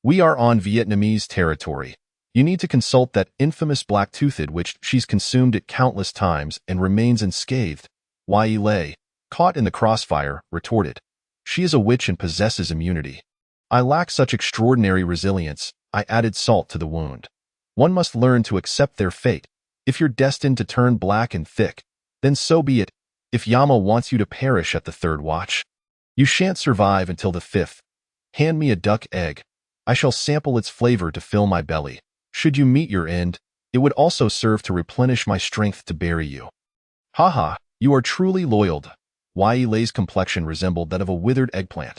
We are on Vietnamese territory. You need to consult that infamous black-toothed which she's consumed it countless times and remains unscathed. Yele, caught in the crossfire, retorted. She is a witch and possesses immunity. I lack such extraordinary resilience. I added salt to the wound. One must learn to accept their fate. If you're destined to turn black and thick, then so be it. If Yama wants you to perish at the 3rd watch, you shan't survive until the 5th. Hand me a duck egg. I shall sample its flavor to fill my belly. Should you meet your end, it would also serve to replenish my strength to bury you. Haha, you are truly loyal. Yele's complexion resembled that of a withered eggplant.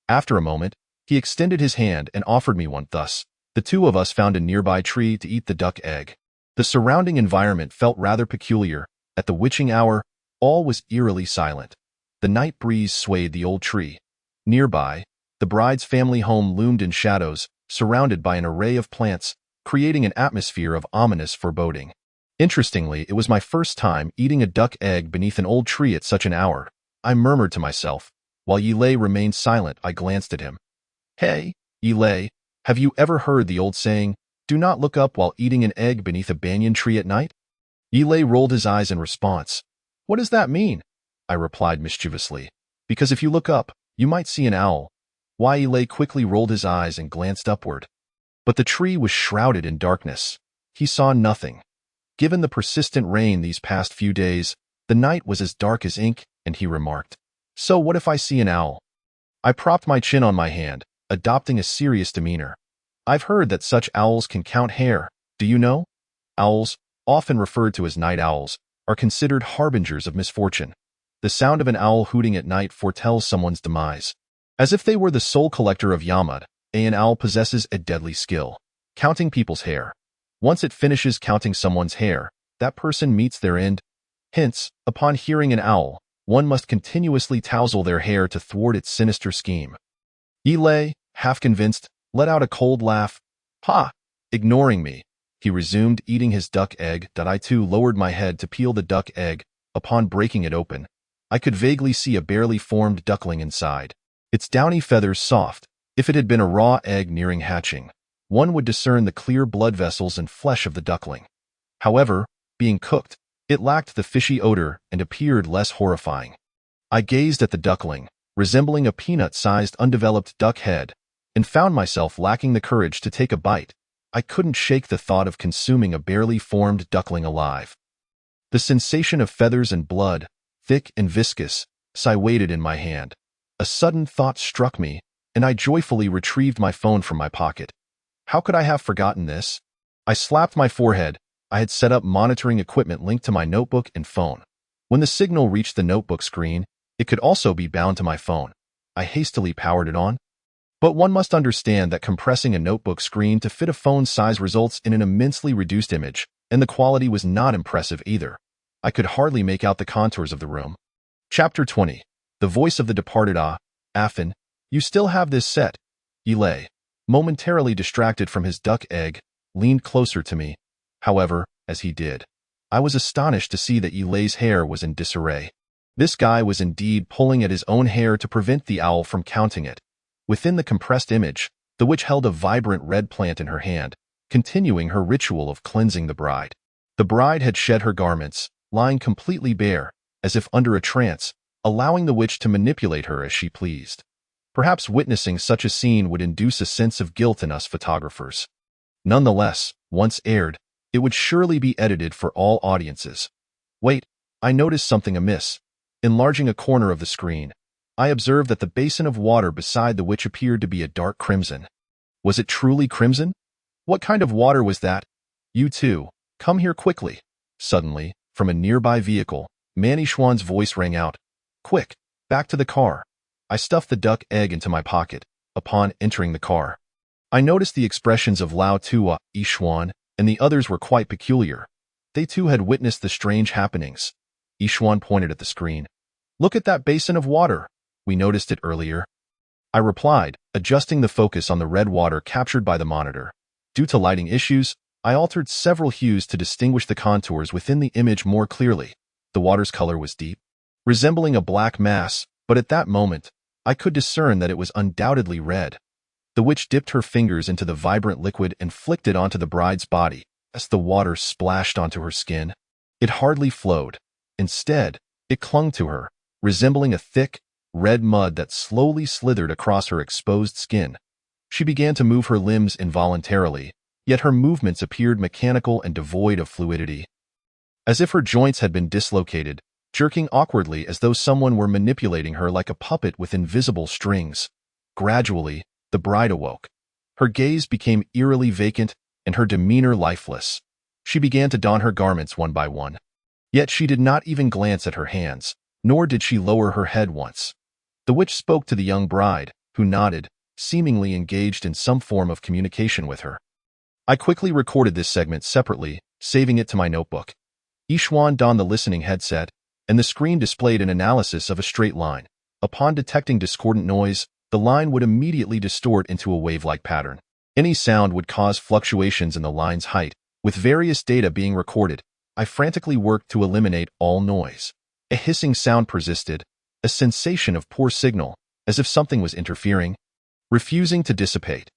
After a moment, he extended his hand and offered me one. Thus, the 2 of us found a nearby tree to eat the duck egg. The surrounding environment felt rather peculiar. At the witching hour, all was eerily silent. The night breeze swayed the old tree. Nearby, the bride's family home loomed in shadows, surrounded by an array of plants, creating an atmosphere of ominous foreboding. Interestingly, it was my first time eating a duck egg beneath an old tree at such an hour. I murmured to myself. While Yele remained silent, I glanced at him. Hey, Yele, have you ever heard the old saying, do not look up while eating an egg beneath a banyan tree at night? Yele rolled his eyes in response. What does that mean? I replied mischievously. Because if you look up, you might see an owl. Yele quickly rolled his eyes and glanced upward. But the tree was shrouded in darkness. He saw nothing. Given the persistent rain these past few days, the night was as dark as ink, and he remarked, So what if I see an owl? I propped my chin on my hand, adopting a serious demeanor. I've heard that such owls can count hair. Do you know? Owls, often referred to as night owls, are considered harbingers of misfortune. The sound of an owl hooting at night foretells someone's demise. As if they were the sole collector of Yamad, an owl possesses a deadly skill, counting people's hair. Once it finishes counting someone's hair, that person meets their end. Hence, upon hearing an owl, one must continuously tousle their hair to thwart its sinister scheme. Yele, half convinced, let out a cold laugh. Ha! Ignoring me, he resumed eating his duck egg. I too lowered my head to peel the duck egg. Upon breaking it open, I could vaguely see a barely formed duckling inside. Its downy feathers soft. If it had been a raw egg nearing hatching, one would discern the clear blood vessels and flesh of the duckling. However, being cooked, it lacked the fishy odor and appeared less horrifying. I gazed at the duckling, resembling a peanut-sized undeveloped duck head, and found myself lacking the courage to take a bite. I couldn't shake the thought of consuming a barely formed duckling alive. The sensation of feathers and blood, thick and viscous, waited in my hand. A sudden thought struck me, and I joyfully retrieved my phone from my pocket. How could I have forgotten this? I slapped my forehead. I had set up monitoring equipment linked to my notebook and phone. When the signal reached the notebook screen, it could also be bound to my phone. I hastily powered it on. But one must understand that compressing a notebook screen to fit a phone size results in an immensely reduced image, and the quality was not impressive either. I could hardly make out the contours of the room. Chapter 20. The voice of the departed. Afin, you still have this set. Yilei, momentarily distracted from his duck egg, leaned closer to me. However, as he did, I was astonished to see that Yilei's hair was in disarray. This guy was indeed pulling at his own hair to prevent the owl from counting it. Within the compressed image, the witch held a vibrant red plant in her hand, continuing her ritual of cleansing the bride. The bride had shed her garments, lying completely bare, as if under a trance, allowing the witch to manipulate her as she pleased. Perhaps witnessing such a scene would induce a sense of guilt in us photographers. Nonetheless, once aired, it would surely be edited for all audiences. Wait, I noticed something amiss. Enlarging a corner of the screen, I observed that the basin of water beside the witch appeared to be a dark crimson. Was it truly crimson? What kind of water was that? You two, come here quickly. Suddenly, from a nearby vehicle, Manny Schwann's voice rang out. Quick, back to the car. I stuffed the duck egg into my pocket. Upon entering the car, I noticed the expressions of Lao Tua, Yixuan, and the others were quite peculiar. They too had witnessed the strange happenings. Yixuan pointed at the screen. Look at that basin of water. We noticed it earlier. I replied, adjusting the focus on the red water captured by the monitor. Due to lighting issues, I altered several hues to distinguish the contours within the image more clearly. The water's color was deep, resembling a black mass, but at that moment, I could discern that it was undoubtedly red. The witch dipped her fingers into the vibrant liquid and flicked it onto the bride's body. As the water splashed onto her skin, it hardly flowed. Instead, it clung to her, resembling a thick, red mud that slowly slithered across her exposed skin. She began to move her limbs involuntarily, yet her movements appeared mechanical and devoid of fluidity. As if her joints had been dislocated, jerking awkwardly as though someone were manipulating her like a puppet with invisible strings. Gradually, the bride awoke. Her gaze became eerily vacant and her demeanor lifeless. She began to don her garments one by one. Yet she did not even glance at her hands, nor did she lower her head once. The witch spoke to the young bride, who nodded, seemingly engaged in some form of communication with her. I quickly recorded this segment separately, saving it to my notebook. Yixuan donned the listening headset, and the screen displayed an analysis of a straight line. Upon detecting discordant noise, the line would immediately distort into a wave-like pattern. Any sound would cause fluctuations in the line's height. With various data being recorded, I frantically worked to eliminate all noise. A hissing sound persisted, a sensation of poor signal, as if something was interfering, refusing to dissipate.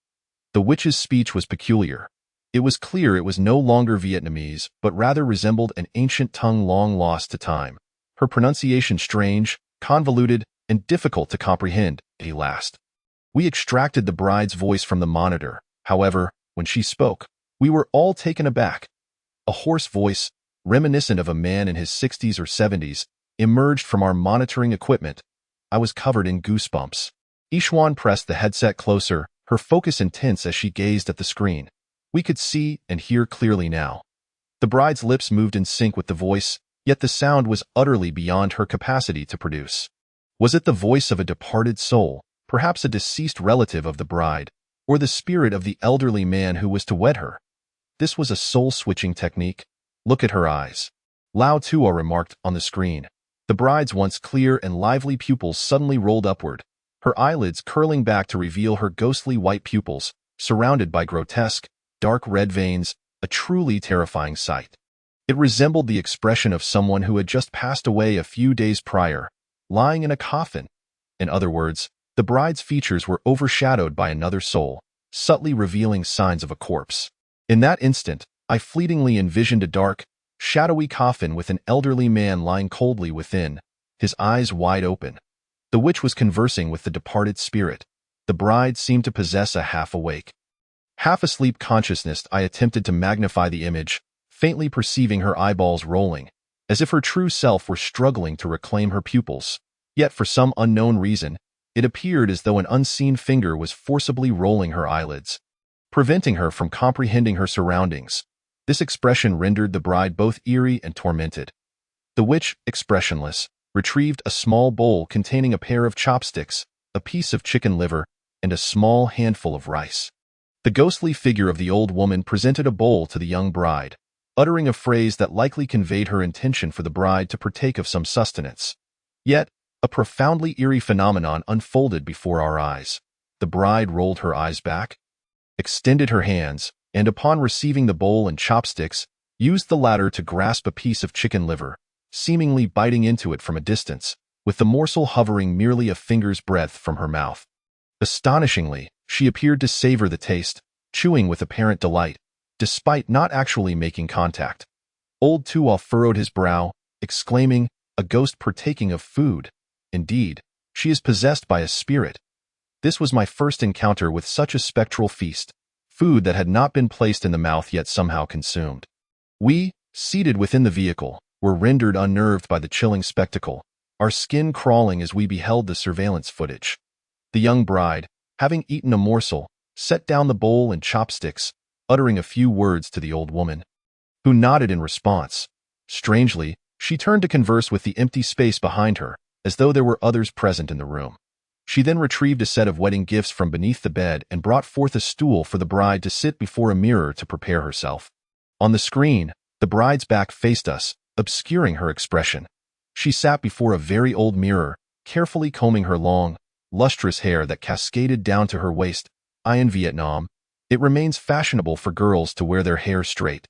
The witch's speech was peculiar. It was clear it was no longer Vietnamese, but rather resembled an ancient tongue long lost to time. Her pronunciation strange, convoluted, and difficult to comprehend, at last. We extracted the bride's voice from the monitor. However, when she spoke, we were all taken aback. A hoarse voice, reminiscent of a man in his 60s or 70s, emerged from our monitoring equipment. I was covered in goosebumps. Yixuan pressed the headset closer, her focus intense as she gazed at the screen. We could see and hear clearly now. The bride's lips moved in sync with the voice, yet the sound was utterly beyond her capacity to produce. Was it the voice of a departed soul, perhaps a deceased relative of the bride, or the spirit of the elderly man who was to wed her? This was a soul-switching technique. Look at her eyes. Lao Tua remarked on the screen. The bride's once clear and lively pupils suddenly rolled upward, her eyelids curling back to reveal her ghostly white pupils, surrounded by grotesque, dark red veins, a truly terrifying sight. It resembled the expression of someone who had just passed away a few days prior, lying in a coffin. In other words, the bride's features were overshadowed by another soul, subtly revealing signs of a corpse. In that instant, I fleetingly envisioned a dark, shadowy coffin with an elderly man lying coldly within, his eyes wide open. The witch was conversing with the departed spirit. The bride seemed to possess a half-awake, half-asleep consciousness. I attempted to magnify the image, faintly perceiving her eyeballs rolling, as if her true self were struggling to reclaim her pupils. Yet for some unknown reason, It appeared as though an unseen finger was forcibly rolling her eyelids, preventing her from comprehending her surroundings. This expression rendered the bride both eerie and tormented. The witch, expressionless, retrieved a small bowl containing a pair of chopsticks, a piece of chicken liver, and a small handful of rice. The ghostly figure of the old woman presented a bowl to the young bride, uttering a phrase that likely conveyed her intention for the bride to partake of some sustenance. Yet, a profoundly eerie phenomenon unfolded before our eyes. The bride rolled her eyes back, extended her hands, and upon receiving the bowl and chopsticks, used the latter to grasp a piece of chicken liver, seemingly biting into it from a distance, with the morsel hovering merely a finger's breadth from her mouth. Astonishingly, she appeared to savor the taste, chewing with apparent delight, despite not actually making contact. Old Tuo furrowed his brow, exclaiming, "A ghost partaking of food. Indeed, she is possessed by a spirit." This was my first encounter with such a spectral feast, food that had not been placed in the mouth yet somehow consumed. We, seated within the vehicle, were rendered unnerved by the chilling spectacle, our skin crawling as we beheld the surveillance footage. The young bride, having eaten a morsel, set down the bowl and chopsticks, uttering a few words to the old woman, who nodded in response. Strangely, she turned to converse with the empty space behind her, as though there were others present in the room. She then retrieved a set of wedding gifts from beneath the bed and brought forth a stool for the bride to sit before a mirror to prepare herself. On the screen, the bride's back faced us, obscuring her expression. She sat before a very old mirror, carefully combing her long, lustrous hair that cascaded down to her waist. In Vietnam, it remains fashionable for girls to wear their hair straight,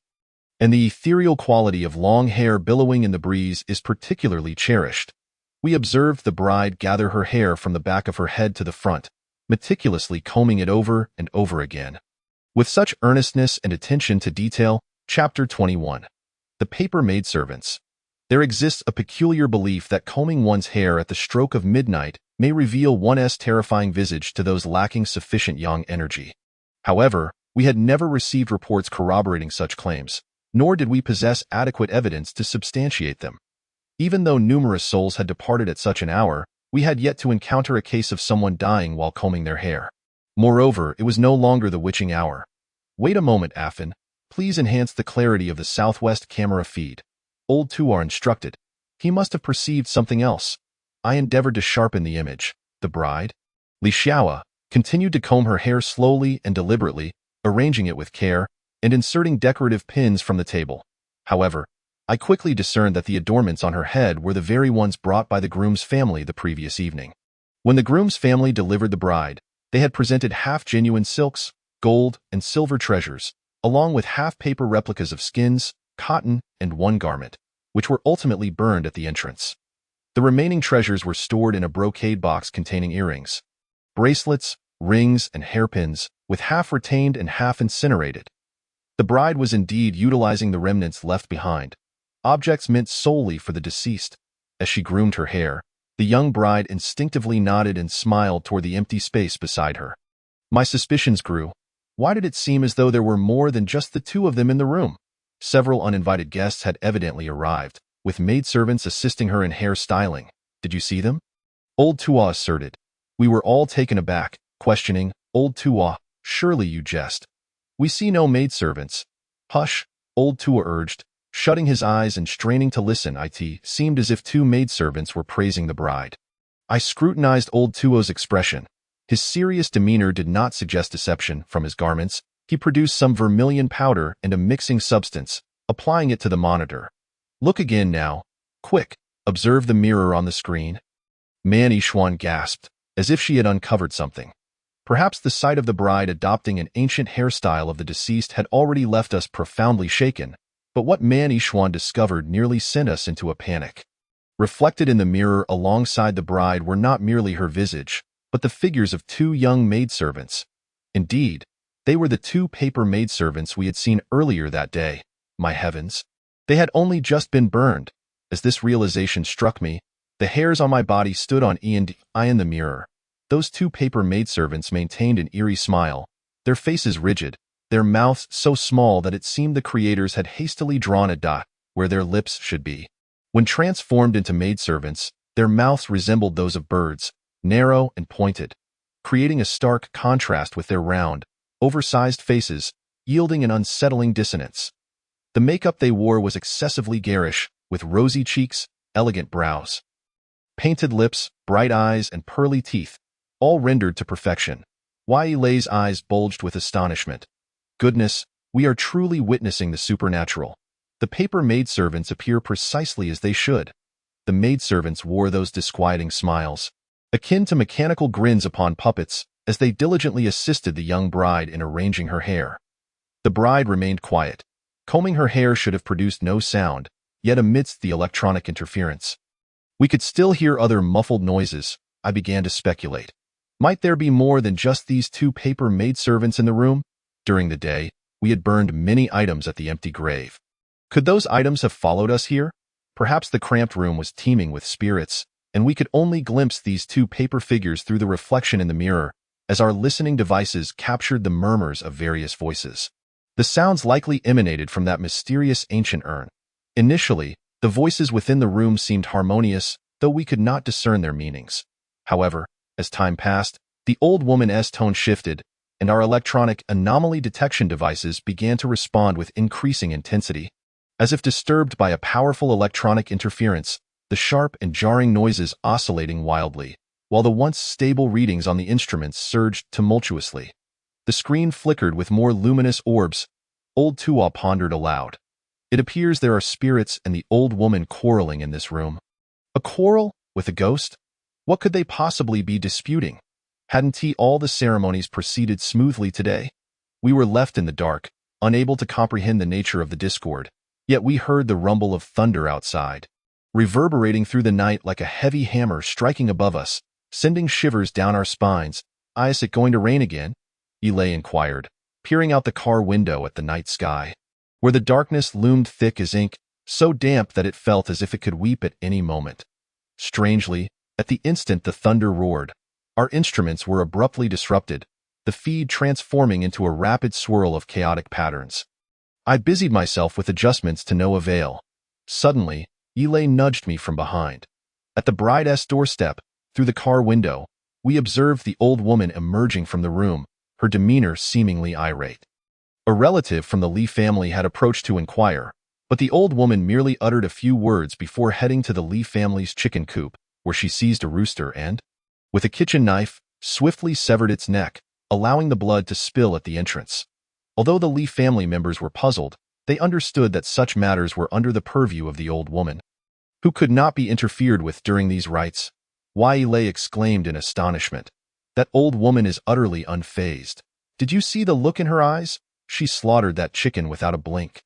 and the ethereal quality of long hair billowing in the breeze is particularly cherished. We observed the bride gather her hair from the back of her head to the front, meticulously combing it over and over again. With such earnestness and attention to detail, Chapter 21. The Paper Maidservants. There exists a peculiar belief that combing one's hair at the stroke of midnight may reveal one's terrifying visage to those lacking sufficient yang energy. However, we had never received reports corroborating such claims, nor did we possess adequate evidence to substantiate them. Even though numerous souls had departed at such an hour, we had yet to encounter a case of someone dying while combing their hair. Moreover, it was no longer the witching hour. Wait a moment, Affin. Please enhance the clarity of the southwest camera feed. Old Tuar instructed. He must have perceived something else. I endeavored to sharpen the image. The bride, Li Xiaoa, continued to comb her hair slowly and deliberately, arranging it with care, and inserting decorative pins from the table. However, I quickly discerned that the adornments on her head were the very ones brought by the groom's family the previous evening. When the groom's family delivered the bride, they had presented half-genuine silks, gold, and silver treasures, along with half-paper replicas of skins, cotton, and one garment, which were ultimately burned at the entrance. The remaining treasures were stored in a brocade box containing earrings, bracelets, rings, and hairpins, with half retained and half incinerated. The bride was indeed utilizing the remnants left behind, objects meant solely for the deceased. As she groomed her hair, the young bride instinctively nodded and smiled toward the empty space beside her. My suspicions grew. Why did it seem as though there were more than just the two of them in the room? Several uninvited guests had evidently arrived, with maidservants assisting her in hair styling. Did you see them? Old Tuo asserted. We were all taken aback, questioning, Old Tuo, surely you jest. We see no maidservants. Hush, Old Tuo urged, shutting his eyes and straining to listen. It seemed as if two maidservants were praising the bride. I scrutinized Old Tuo's expression. His serious demeanor did not suggest deception. From his garments, he produced some vermilion powder and a mixing substance, applying it to the monitor. Look again now. Quick, observe the mirror on the screen. Man Yishuan gasped, as if she had uncovered something. Perhaps the sight of the bride adopting an ancient hairstyle of the deceased had already left us profoundly shaken, but what Man Yishuan discovered nearly sent us into a panic. Reflected in the mirror alongside the bride were not merely her visage, but the figures of two young maidservants. Indeed, they were the two paper maidservants we had seen earlier that day. My heavens! They had only just been burned. As this realization struck me, the hairs on my body stood on end. In the mirror. Those two paper maidservants maintained an eerie smile, their faces rigid, their mouths so small that it seemed the creators had hastily drawn a dot where their lips should be. When transformed into maidservants, their mouths resembled those of birds, narrow and pointed, creating a stark contrast with their round, oversized faces, yielding an unsettling dissonance. The makeup they wore was excessively garish, with rosy cheeks, elegant brows, painted lips, bright eyes, and pearly teeth, all rendered to perfection. Wai Lei's eyes bulged with astonishment. Goodness, we are truly witnessing the supernatural. The paper maidservants appear precisely as they should. The maidservants wore those disquieting smiles, akin to mechanical grins upon puppets, as they diligently assisted the young bride in arranging her hair. The bride remained quiet. Combing her hair should have produced no sound, yet amidst the electronic interference, we could still hear other muffled noises. I began to speculate. Might there be more than just these two paper maidservants in the room? During the day, we had burned many items at the empty grave. Could those items have followed us here? Perhaps the cramped room was teeming with spirits, and we could only glimpse these two paper figures through the reflection in the mirror, as our listening devices captured the murmurs of various voices. The sounds likely emanated from that mysterious ancient urn. Initially, the voices within the room seemed harmonious, though we could not discern their meanings. However, as time passed, the old woman's tone shifted, and our electronic anomaly detection devices began to respond with increasing intensity. As if disturbed by a powerful electronic interference, the sharp and jarring noises oscillating wildly, while the once stable readings on the instruments surged tumultuously. The screen flickered with more luminous orbs. Old Tuo pondered aloud. It appears there are spirits and the old woman quarreling in this room. A quarrel? With a ghost? What could they possibly be disputing? Hadn't all the ceremonies proceeded smoothly today? We were left in the dark, unable to comprehend the nature of the discord, yet we heard the rumble of thunder outside, reverberating through the night like a heavy hammer striking above us, sending shivers down our spines. Is it going to rain again? Ilay inquired, peering out the car window at the night sky, where the darkness loomed thick as ink, so damp that it felt as if it could weep at any moment. Strangely, at the instant the thunder roared, our instruments were abruptly disrupted, the feed transforming into a rapid swirl of chaotic patterns. I busied myself with adjustments to no avail. Suddenly, Ilay nudged me from behind. At the bride's doorstep, through the car window, we observed the old woman emerging from the room, her demeanor seemingly irate. A relative from the Li family had approached to inquire, but the old woman merely uttered a few words before heading to the Li family's chicken coop, where she seized a rooster and, with a kitchen knife, swiftly severed its neck, allowing the blood to spill at the entrance. Although the Li family members were puzzled, they understood that such matters were under the purview of the old woman, who could not be interfered with during these rites. Wai Lei exclaimed in astonishment. That old woman is utterly unfazed. Did you see the look in her eyes? She slaughtered that chicken without a blink.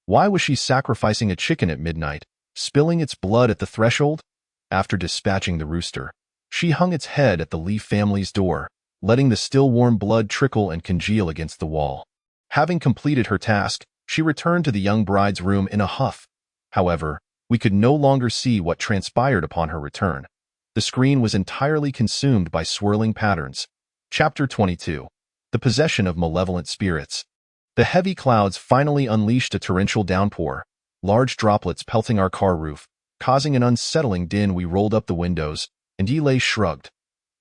Why was she sacrificing a chicken at midnight, spilling its blood at the threshold? After dispatching the rooster, she hung its head at the Li family's door, letting the still warm blood trickle and congeal against the wall. Having completed her task, she returned to the young bride's room in a huff. However, we could no longer see what transpired upon her return. The screen was entirely consumed by swirling patterns. Chapter 22. The Possession of Malevolent Spirits. The heavy clouds finally unleashed a torrential downpour, large droplets pelting our car roof, causing an unsettling din. We rolled up the windows, and Ilay shrugged.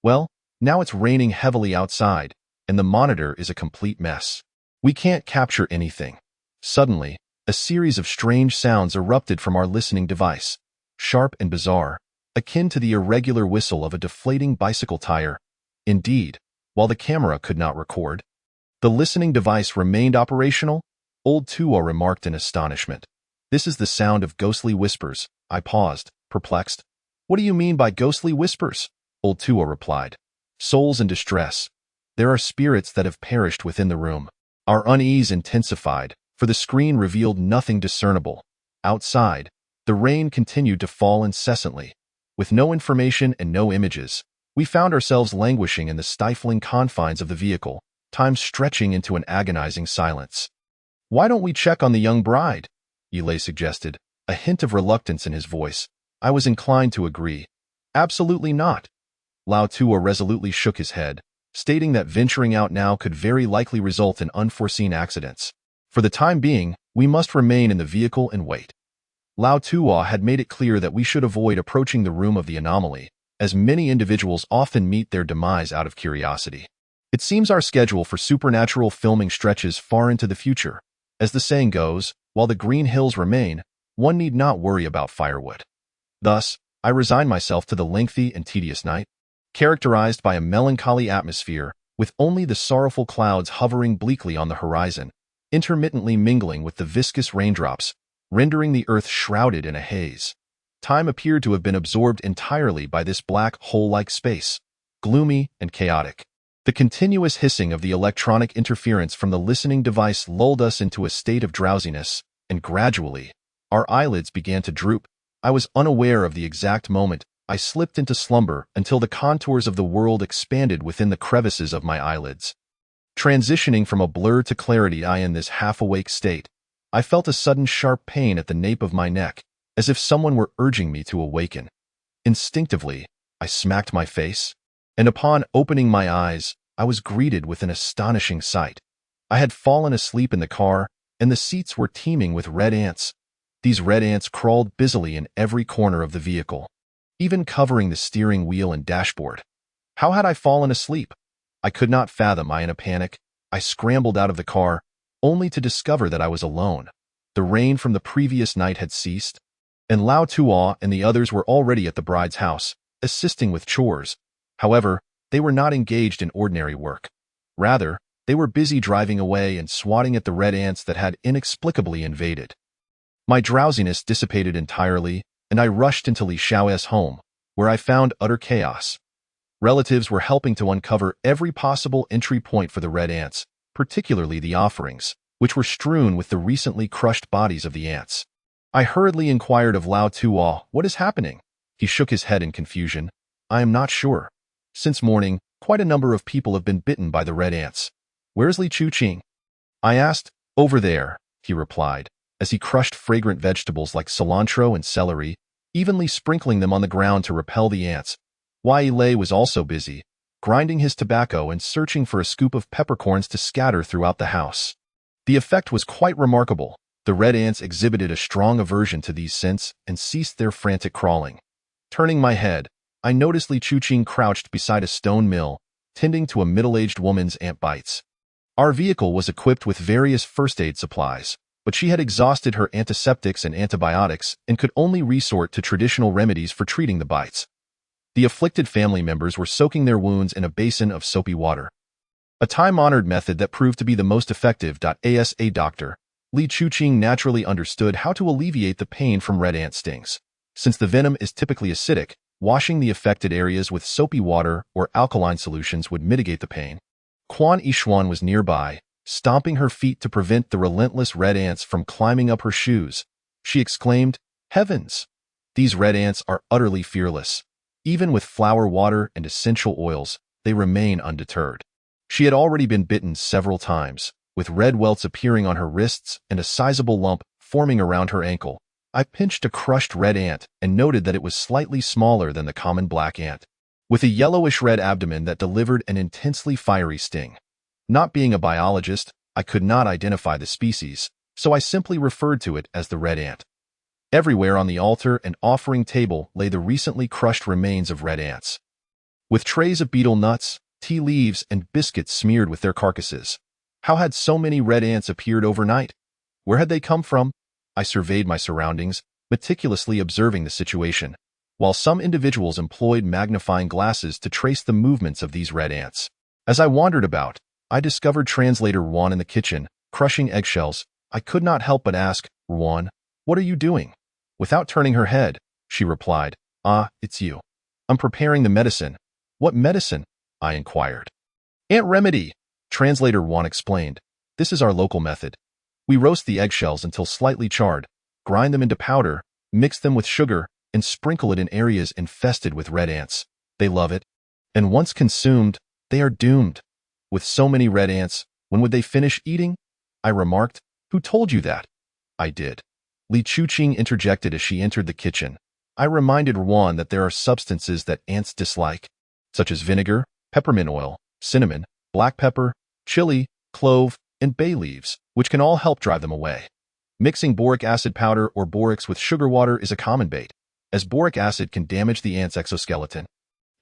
Well, now it's raining heavily outside, and the monitor is a complete mess. We can't capture anything. Suddenly, a series of strange sounds erupted from our listening device, sharp and bizarre, akin to the irregular whistle of a deflating bicycle tire. Indeed, while the camera could not record, the listening device remained operational. Old Tuo remarked in astonishment. This is the sound of ghostly whispers. I paused, perplexed. What do you mean by ghostly whispers? Old Tuo replied. Souls in distress. There are spirits that have perished within the room. Our unease intensified, for the screen revealed nothing discernible. Outside, the rain continued to fall incessantly. With no information and no images, we found ourselves languishing in the stifling confines of the vehicle, time stretching into an agonizing silence. Why don't we check on the young bride? Ilay suggested, a hint of reluctance in his voice. I was inclined to agree. Absolutely not. Lao Tuo resolutely shook his head, stating that venturing out now could very likely result in unforeseen accidents. For the time being, we must remain in the vehicle and wait. Lao Tuo had made it clear that we should avoid approaching the room of the anomaly, as many individuals often meet their demise out of curiosity. It seems our schedule for supernatural filming stretches far into the future. As the saying goes, while the green hills remain, one need not worry about firewood. Thus, I resign myself to the lengthy and tedious night, characterized by a melancholy atmosphere, with only the sorrowful clouds hovering bleakly on the horizon, intermittently mingling with the viscous raindrops, rendering the earth shrouded in a haze. Time appeared to have been absorbed entirely by this black hole-like space, gloomy and chaotic. The continuous hissing of the electronic interference from the listening device lulled us into a state of drowsiness, and gradually, our eyelids began to droop. I was unaware of the exact moment I slipped into slumber until the contours of the world expanded within the crevices of my eyelids. Transitioning from a blur to clarity in this half-awake state, I felt a sudden sharp pain at the nape of my neck, as if someone were urging me to awaken. Instinctively, I smacked my face, and upon opening my eyes, I was greeted with an astonishing sight. I had fallen asleep in the car, and the seats were teeming with red ants. These red ants crawled busily in every corner of the vehicle, even covering the steering wheel and dashboard. How had I fallen asleep? I could not fathom. In a panic, I scrambled out of the car, only to discover that I was alone. The rain from the previous night had ceased, and Lao Tuo and the others were already at the bride's house, assisting with chores. However, they were not engaged in ordinary work. Rather, they were busy driving away and swatting at the red ants that had inexplicably invaded. My drowsiness dissipated entirely, and I rushed into Li Xiao's home, where I found utter chaos. Relatives were helping to uncover every possible entry point for the red ants, particularly the offerings, which were strewn with the recently crushed bodies of the ants. I hurriedly inquired of Lao Tuo, "What is happening?" He shook his head in confusion. "I am not sure. Since morning, quite a number of people have been bitten by the red ants." "Where's Li Chuqing?" I asked. "Over there," he replied, as he crushed fragrant vegetables like cilantro and celery, evenly sprinkling them on the ground to repel the ants. Wai Lei was also busy, grinding his tobacco and searching for a scoop of peppercorns to scatter throughout the house. The effect was quite remarkable. The red ants exhibited a strong aversion to these scents and ceased their frantic crawling. Turning my head, I noticed Li Chuqing crouched beside a stone mill, tending to a middle-aged woman's ant bites. Our vehicle was equipped with various first aid supplies, but she had exhausted her antiseptics and antibiotics and could only resort to traditional remedies for treating the bites. The afflicted family members were soaking their wounds in a basin of soapy water, a time-honored method that proved to be the most effective. As a doctor, Li Chuqing naturally understood how to alleviate the pain from red ant stings. Since the venom is typically acidic, washing the affected areas with soapy water or alkaline solutions would mitigate the pain. Quan Yishuan was nearby, stomping her feet to prevent the relentless red ants from climbing up her shoes. She exclaimed, "Heavens! These red ants are utterly fearless. Even with flower water and essential oils, they remain undeterred." She had already been bitten several times, with red welts appearing on her wrists and a sizable lump forming around her ankle. I pinched a crushed red ant and noted that it was slightly smaller than the common black ant, with a yellowish-red abdomen that delivered an intensely fiery sting. Not being a biologist, I could not identify the species, so I simply referred to it as the red ant. Everywhere on the altar and offering table lay the recently crushed remains of red ants, with trays of betel nuts, tea leaves, and biscuits smeared with their carcasses. How had so many red ants appeared overnight? Where had they come from? I surveyed my surroundings, meticulously observing the situation, while some individuals employed magnifying glasses to trace the movements of these red ants. As I wandered about, I discovered translator Ruan in the kitchen, crushing eggshells. I could not help but ask, "Ruan, what are you doing?" Without turning her head, she replied, "Ah, it's you. I'm preparing the medicine." "What medicine?" I inquired. "Ant remedy," translator Ruan explained. "This is our local method. We roast the eggshells until slightly charred, grind them into powder, mix them with sugar, and sprinkle it in areas infested with red ants. They love it. And once consumed, they are doomed." "With so many red ants, when would they finish eating?" I remarked. "Who told you that?" "I did." Li Chuqing interjected as she entered the kitchen. I reminded Ruan that there are substances that ants dislike, such as vinegar, peppermint oil, cinnamon, black pepper, chili, clove, and bay leaves, which can all help drive them away. Mixing boric acid powder or borax with sugar water is a common bait, as boric acid can damage the ant's exoskeleton.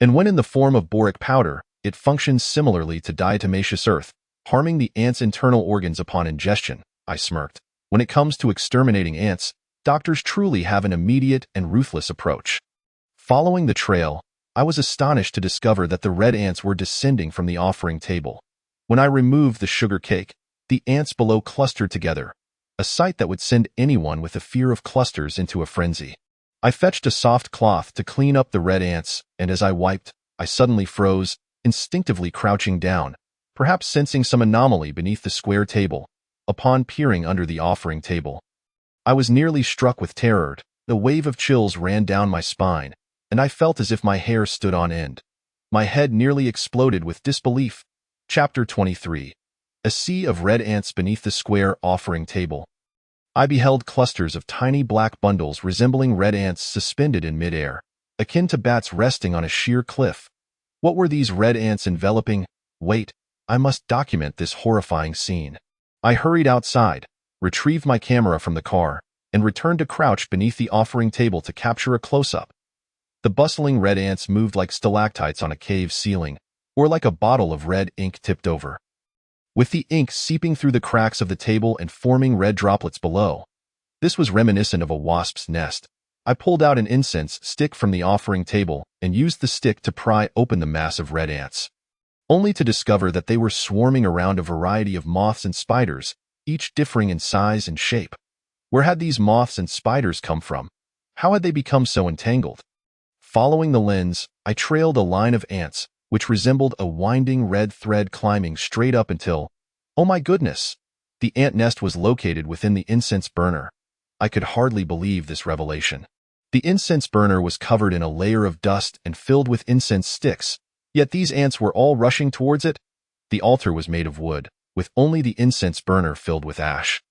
And when in the form of boric powder, it functions similarly to diatomaceous earth, harming the ant's internal organs upon ingestion, I smirked. When it comes to exterminating ants, doctors truly have an immediate and ruthless approach. Following the trail, I was astonished to discover that the red ants were descending from the offering table. When I removed the sugar cake, the ants below clustered together, a sight that would send anyone with a fear of clusters into a frenzy. I fetched a soft cloth to clean up the red ants, and as I wiped, I suddenly froze, instinctively crouching down, perhaps sensing some anomaly beneath the square table. Upon peering under the offering table, I was nearly struck with terror. A wave of chills ran down my spine, and I felt as if my hair stood on end. My head nearly exploded with disbelief. Chapter 23. A sea of red ants beneath the square offering table. I beheld clusters of tiny black bundles resembling red ants suspended in midair, akin to bats resting on a sheer cliff. What were these red ants enveloping? Wait, I must document this horrifying scene. I hurried outside, retrieved my camera from the car, and returned to crouch beneath the offering table to capture a close-up. The bustling red ants moved like stalactites on a cave ceiling, or like a bottle of red ink tipped over, with the ink seeping through the cracks of the table and forming red droplets below. This was reminiscent of a wasp's nest. I pulled out an incense stick from the offering table and used the stick to pry open the mass of red ants, only to discover that they were swarming around a variety of moths and spiders, each differing in size and shape. Where had these moths and spiders come from? How had they become so entangled? Following the lens, I trailed a line of ants, which resembled a winding red thread climbing straight up until, oh my goodness, the ant nest was located within the incense burner. I could hardly believe this revelation. The incense burner was covered in a layer of dust and filled with incense sticks, yet these ants were all rushing towards it. The altar was made of wood, with only the incense burner filled with ash,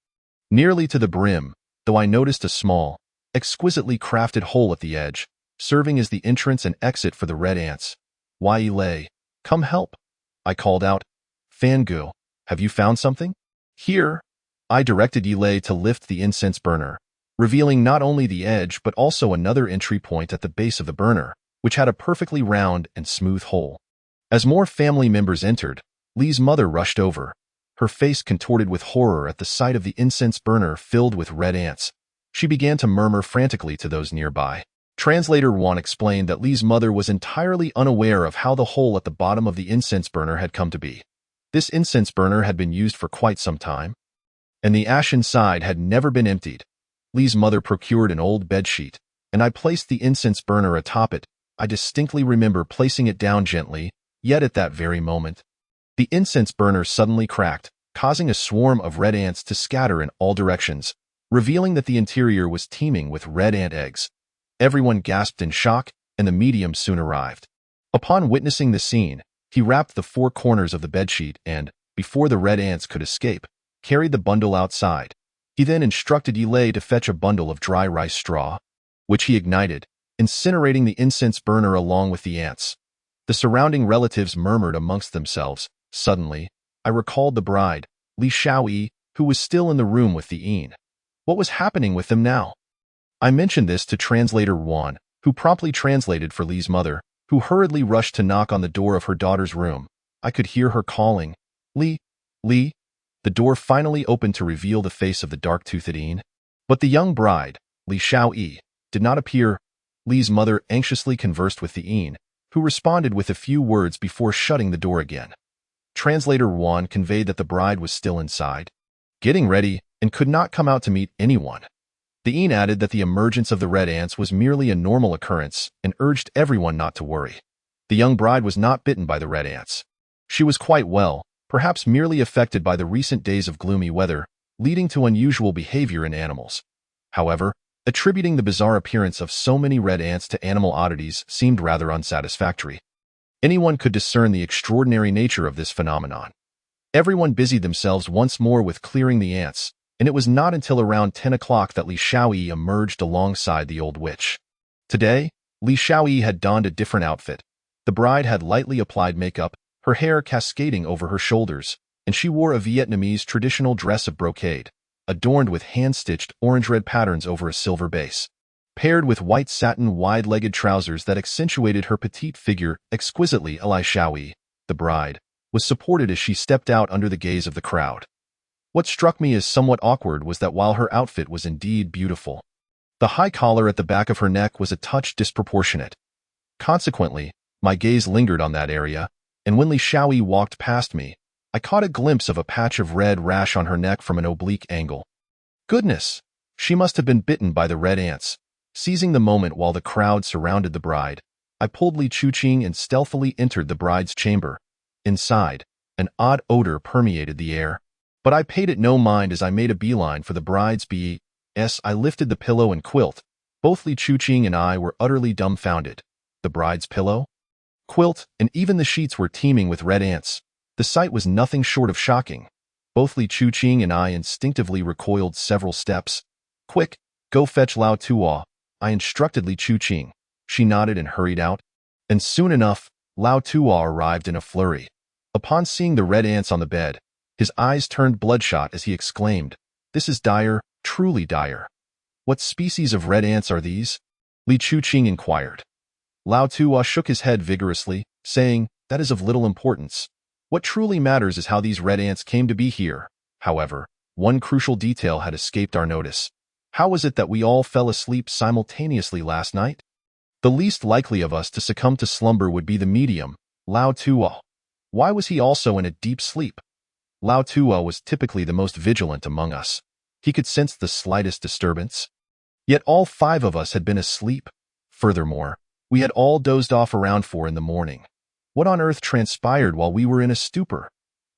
nearly to the brim, though I noticed a small, exquisitely crafted hole at the edge, serving as the entrance and exit for the red ants. Why, Elay, come help, I called out. Fangu, have you found something? Here. I directed Elay to lift the incense burner, revealing not only the edge but also another entry point at the base of the burner, which had a perfectly round and smooth hole. As more family members entered, Lee's mother rushed over, her face contorted with horror at the sight of the incense burner filled with red ants. She began to murmur frantically to those nearby. Translator Juan explained that Lee's mother was entirely unaware of how the hole at the bottom of the incense burner had come to be. This incense burner had been used for quite some time, and the ash inside had never been emptied. Lee's mother procured an old bedsheet, and I placed the incense burner atop it. I distinctly remember placing it down gently, yet at that very moment, the incense burner suddenly cracked, causing a swarm of red ants to scatter in all directions, revealing that the interior was teeming with red ant eggs. Everyone gasped in shock, and the medium soon arrived. Upon witnessing the scene, he wrapped the four corners of the bedsheet and, before the red ants could escape, carried the bundle outside. He then instructed Elay to fetch a bundle of dry rice straw, which he ignited, incinerating the incense burner along with the ants. The surrounding relatives murmured amongst themselves. Suddenly, I recalled the bride, Li Xiaoyi, who was still in the room with the Een. What was happening with them now? I mentioned this to translator Juan, who promptly translated for Li's mother, who hurriedly rushed to knock on the door of her daughter's room. I could hear her calling, Li, Li. The door finally opened to reveal the face of the dark-toothed Een. But the young bride, Li Xiaoyi, did not appear. Li's mother anxiously conversed with the Een, who responded with a few words before shutting the door again. Translator Juan conveyed that the bride was still inside, getting ready, and could not come out to meet anyone. The Een added that the emergence of the red ants was merely a normal occurrence and urged everyone not to worry. The young bride was not bitten by the red ants. She was quite well, perhaps merely affected by the recent days of gloomy weather, leading to unusual behavior in animals. However, attributing the bizarre appearance of so many red ants to animal oddities seemed rather unsatisfactory. Anyone could discern the extraordinary nature of this phenomenon. Everyone busied themselves once more with clearing the ants, and it was not until around 10 o'clock that Li Xiaoyi emerged alongside the old witch. Today, Li Xiaoyi had donned a different outfit. The bride had lightly applied makeup, her hair cascading over her shoulders, and she wore a Vietnamese traditional dress of brocade, adorned with hand-stitched orange-red patterns over a silver base. paired with white satin wide-legged trousers that accentuated her petite figure exquisitely. Li Xiaoyi, the bride, was supported as she stepped out under the gaze of the crowd. What struck me as somewhat awkward was that while her outfit was indeed beautiful, the high collar at the back of her neck was a touch disproportionate. Consequently, my gaze lingered on that area, and when Li Xiaoyi walked past me, I caught a glimpse of a patch of red rash on her neck from an oblique angle. Goodness! She must have been bitten by the red ants. Seizing the moment while the crowd surrounded the bride, I pulled Li Chuqing and stealthily entered the bride's chamber. Inside, an odd odor permeated the air, but I paid it no mind as I made a beeline for the bride's bed. I lifted the pillow and quilt. Both Li Chuqing and I were utterly dumbfounded. The bride's pillow, quilt, and even the sheets were teeming with red ants. The sight was nothing short of shocking. Both Li Chuqing and I instinctively recoiled several steps. Quick, go fetch Lao Tuo, I instructed Li Chuqing. She nodded and hurried out. And soon enough, Lao Tuo arrived in a flurry. Upon seeing the red ants on the bed, his eyes turned bloodshot as he exclaimed, "This is dire, truly dire. What species of red ants are these?" Li Chuqing inquired. Lao Tuo shook his head vigorously, saying, "That is of little importance. What truly matters is how these red ants came to be here." However, one crucial detail had escaped our notice. How was it that we all fell asleep simultaneously last night? The least likely of us to succumb to slumber would be the medium, Lao Tuo. Why was he also in a deep sleep? Lao Tuo was typically the most vigilant among us. He could sense the slightest disturbance. Yet all 5 of us had been asleep. Furthermore, we had all dozed off around 4 in the morning. What on earth transpired while we were in a stupor?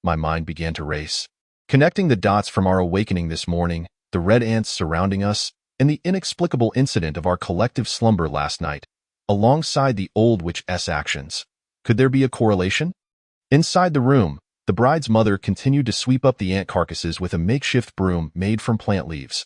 My mind began to race. Connecting the dots from our awakening this morning, the red ants surrounding us, and the inexplicable incident of our collective slumber last night, alongside the old witch's actions. Could there be a correlation? Inside the room, the bride's mother continued to sweep up the ant carcasses with a makeshift broom made from plant leaves.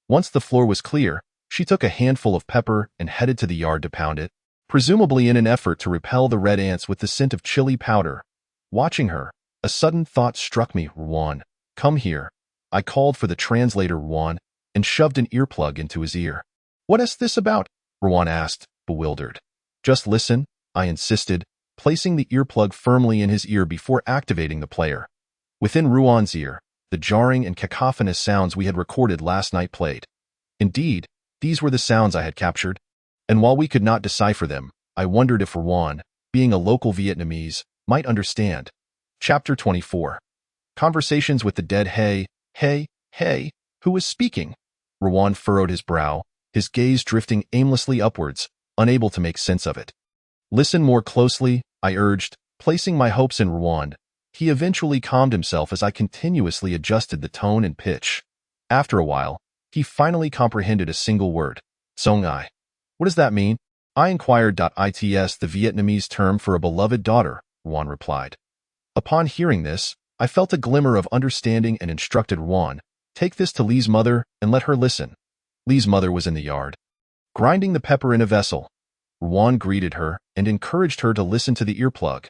Once the floor was clear, she took a handful of pepper and headed to the yard to pound it, presumably in an effort to repel the red ants with the scent of chili powder. Watching her, a sudden thought struck me. "Ruan, come here." I called for the translator Ruan and shoved an earplug into his ear. "What is this about?" Ruan asked, bewildered. "Just listen," I insisted, placing the earplug firmly in his ear before activating the player. Within Ruan's ear, the jarring and cacophonous sounds we had recorded last night played. Indeed, these were the sounds I had captured, and while we could not decipher them, I wondered if Ruan, being a local Vietnamese, might understand. Chapter 24. Conversations with the dead. Hey, who was speaking? Ruan furrowed his brow, his gaze drifting aimlessly upwards, unable to make sense of it. "Listen more closely," I urged, placing my hopes in Ruan. He eventually calmed himself as I continuously adjusted the tone and pitch. After a while, he finally comprehended a single word. "Song Ai." "What does that mean?" I inquired. "It's the Vietnamese term for a beloved daughter," Ruan replied. Upon hearing this, I felt a glimmer of understanding and instructed Ruan, "Take this to Li's mother and let her listen." Li's mother was in the yard, grinding the pepper in a vessel. Ruan greeted her and encouraged her to listen to the earplug.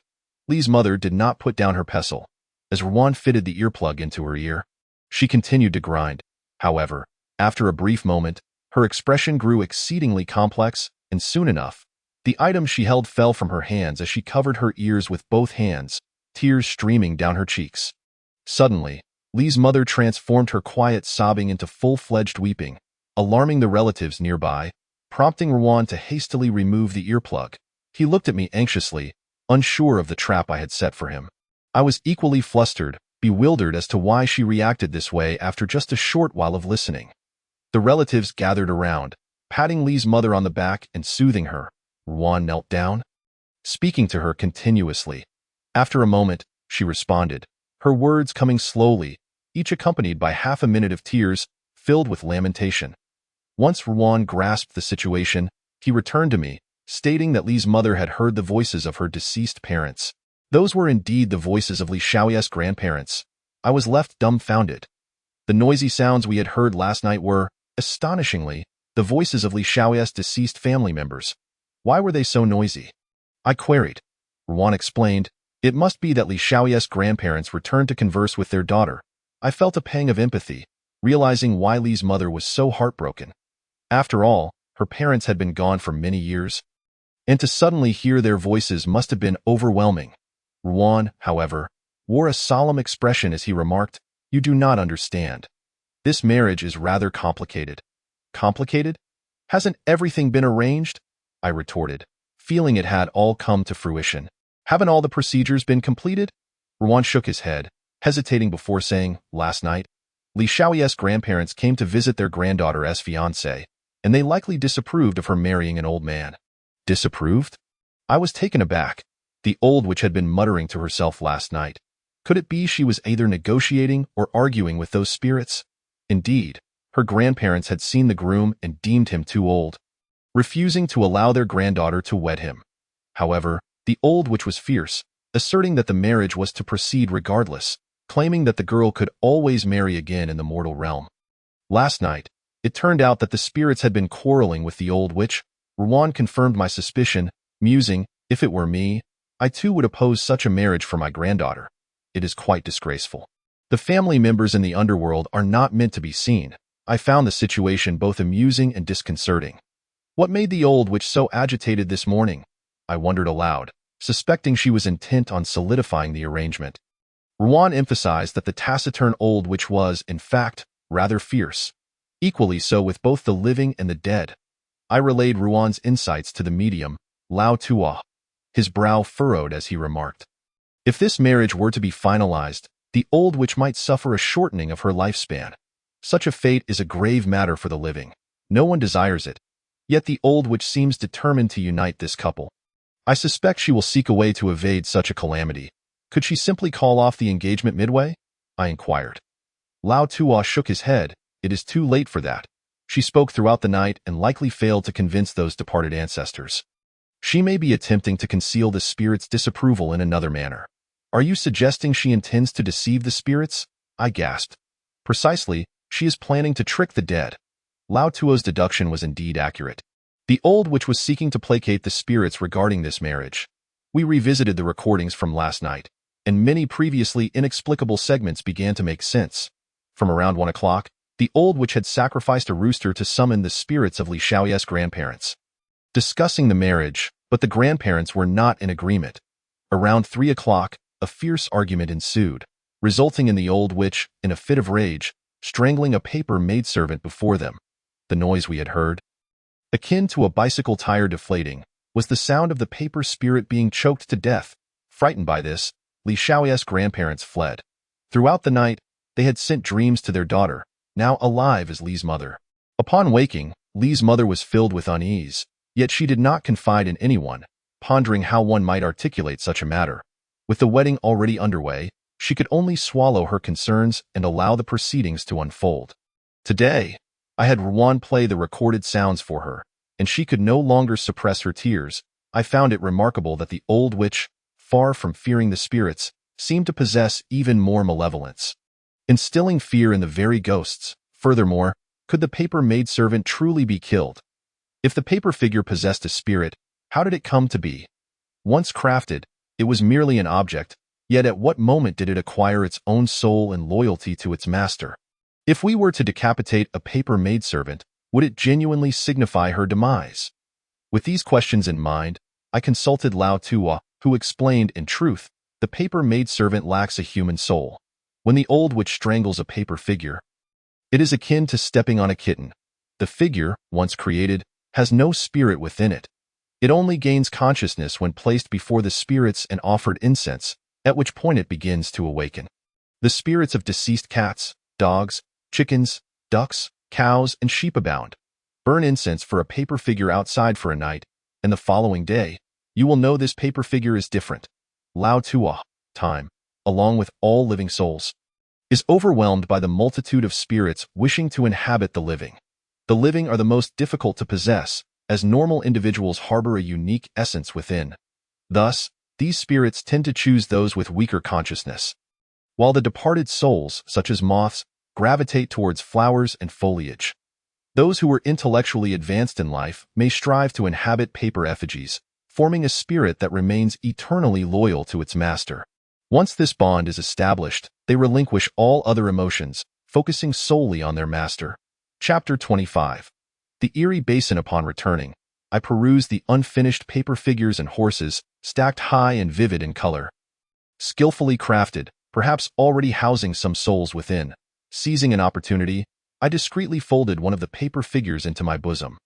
Li's mother did not put down her pestle. As Ruan fitted the earplug into her ear, she continued to grind. However, after a brief moment, her expression grew exceedingly complex, and soon enough, the item she held fell from her hands as she covered her ears with both hands, tears streaming down her cheeks. Suddenly, Li's mother transformed her quiet sobbing into full-fledged weeping, alarming the relatives nearby, prompting Ruan to hastily remove the earplug. He looked at me anxiously, unsure of the trap I had set for him. I was equally flustered, bewildered as to why she reacted this way after just a short while of listening. The relatives gathered around, patting Li's mother on the back and soothing her. Ruan knelt down, speaking to her continuously. After a moment, she responded, her words coming slowly, each accompanied by half a minute of tears, filled with lamentation. Once Ruan grasped the situation, he returned to me, stating that Li's mother had heard the voices of her deceased parents. Those were indeed the voices of Li Xiaoyi's grandparents. I was left dumbfounded. The noisy sounds we had heard last night were, astonishingly, the voices of Li Xiaoyi's deceased family members. Why were they so noisy? I queried. Ruan explained, it must be that Li Xiaoyi's grandparents returned to converse with their daughter. I felt a pang of empathy, realizing why Li's mother was so heartbroken. After all, her parents had been gone for many years, and to suddenly hear their voices must have been overwhelming. Ruan, however, wore a solemn expression as he remarked, "You do not understand. This marriage is rather complicated." "Complicated? Hasn't everything been arranged?" I retorted, feeling it had all come to fruition. "Haven't all the procedures been completed?" Ruan shook his head, hesitating before saying, "Last night, Li Xiaoye's grandparents came to visit their granddaughter's fiancé, and they likely disapproved of her marrying an old man." Disapproved? I was taken aback. The old witch had been muttering to herself last night. Could it be she was either negotiating or arguing with those spirits? Indeed, her grandparents had seen the groom and deemed him too old, refusing to allow their granddaughter to wed him. However, the old witch was fierce, asserting that the marriage was to proceed regardless, claiming that the girl could always marry again in the mortal realm. Last night, it turned out that the spirits had been quarreling with the old witch. Ruan confirmed my suspicion, musing, "If it were me, I too would oppose such a marriage for my granddaughter. It is quite disgraceful. The family members in the underworld are not meant to be seen." I found the situation both amusing and disconcerting. What made the old witch so agitated this morning? I wondered aloud, suspecting she was intent on solidifying the arrangement. Ruan emphasized that the taciturn old witch was, in fact, rather fierce, equally so with both the living and the dead. I relayed Ruan's insights to the medium, Lao Tua. His brow furrowed as he remarked, "If this marriage were to be finalized, the old witch might suffer a shortening of her lifespan. Such a fate is a grave matter for the living. No one desires it. Yet the old witch seems determined to unite this couple. I suspect she will seek a way to evade such a calamity. Could she simply call off the engagement midway?" I inquired. Lao Tua shook his head. "It is too late for that. She spoke throughout the night and likely failed to convince those departed ancestors. She may be attempting to conceal the spirits' disapproval in another manner." "Are you suggesting she intends to deceive the spirits?" I gasped. "Precisely, she is planning to trick the dead." Lao Tuo's deduction was indeed accurate. The old witch was seeking to placate the spirits regarding this marriage. We revisited the recordings from last night, and many previously inexplicable segments began to make sense. From around 1 o'clock, the old witch had sacrificed a rooster to summon the spirits of Li Xiaoye's grandparents, discussing the marriage, but the grandparents were not in agreement. Around 3 o'clock, a fierce argument ensued, resulting in the old witch, in a fit of rage, strangling a paper maidservant before them. The noise we had heard, akin to a bicycle tire deflating, was the sound of the paper spirit being choked to death. Frightened by this, Li Xiaoye's grandparents fled. Throughout the night, they had sent dreams to their daughter, now alive as Li's mother. Upon waking, Li's mother was filled with unease, yet she did not confide in anyone, pondering how one might articulate such a matter. With the wedding already underway, she could only swallow her concerns and allow the proceedings to unfold. Today, I had Ruan play the recorded sounds for her, and she could no longer suppress her tears. I found it remarkable that the old witch, far from fearing the spirits, seemed to possess even more malevolence, instilling fear in the very ghosts. Furthermore, could the paper maidservant truly be killed? If the paper figure possessed a spirit, how did it come to be? Once crafted, it was merely an object, yet at what moment did it acquire its own soul and loyalty to its master? If we were to decapitate a paper maidservant, would it genuinely signify her demise? With these questions in mind, I consulted Lao Tua, who explained, in truth, the paper maidservant lacks a human soul. When the old witch strangles a paper figure, it is akin to stepping on a kitten. The figure, once created, has no spirit within it. It only gains consciousness when placed before the spirits and offered incense, at which point it begins to awaken. The spirits of deceased cats, dogs, chickens, ducks, cows, and sheep abound. Burn incense for a paper figure outside for a night, and the following day, you will know this paper figure is different. Lao Tua, time, along with all living souls, is overwhelmed by the multitude of spirits wishing to inhabit the living. The living are the most difficult to possess, as normal individuals harbor a unique essence within. Thus, these spirits tend to choose those with weaker consciousness, while the departed souls, such as moths, gravitate towards flowers and foliage. Those who are intellectually advanced in life may strive to inhabit paper effigies, forming a spirit that remains eternally loyal to its master. Once this bond is established, they relinquish all other emotions, focusing solely on their master. Chapter 25. The Erie Basin. Upon returning, I perused the unfinished paper figures and horses, stacked high and vivid in color. Skillfully crafted, perhaps already housing some souls within. Seizing an opportunity, I discreetly folded one of the paper figures into my bosom.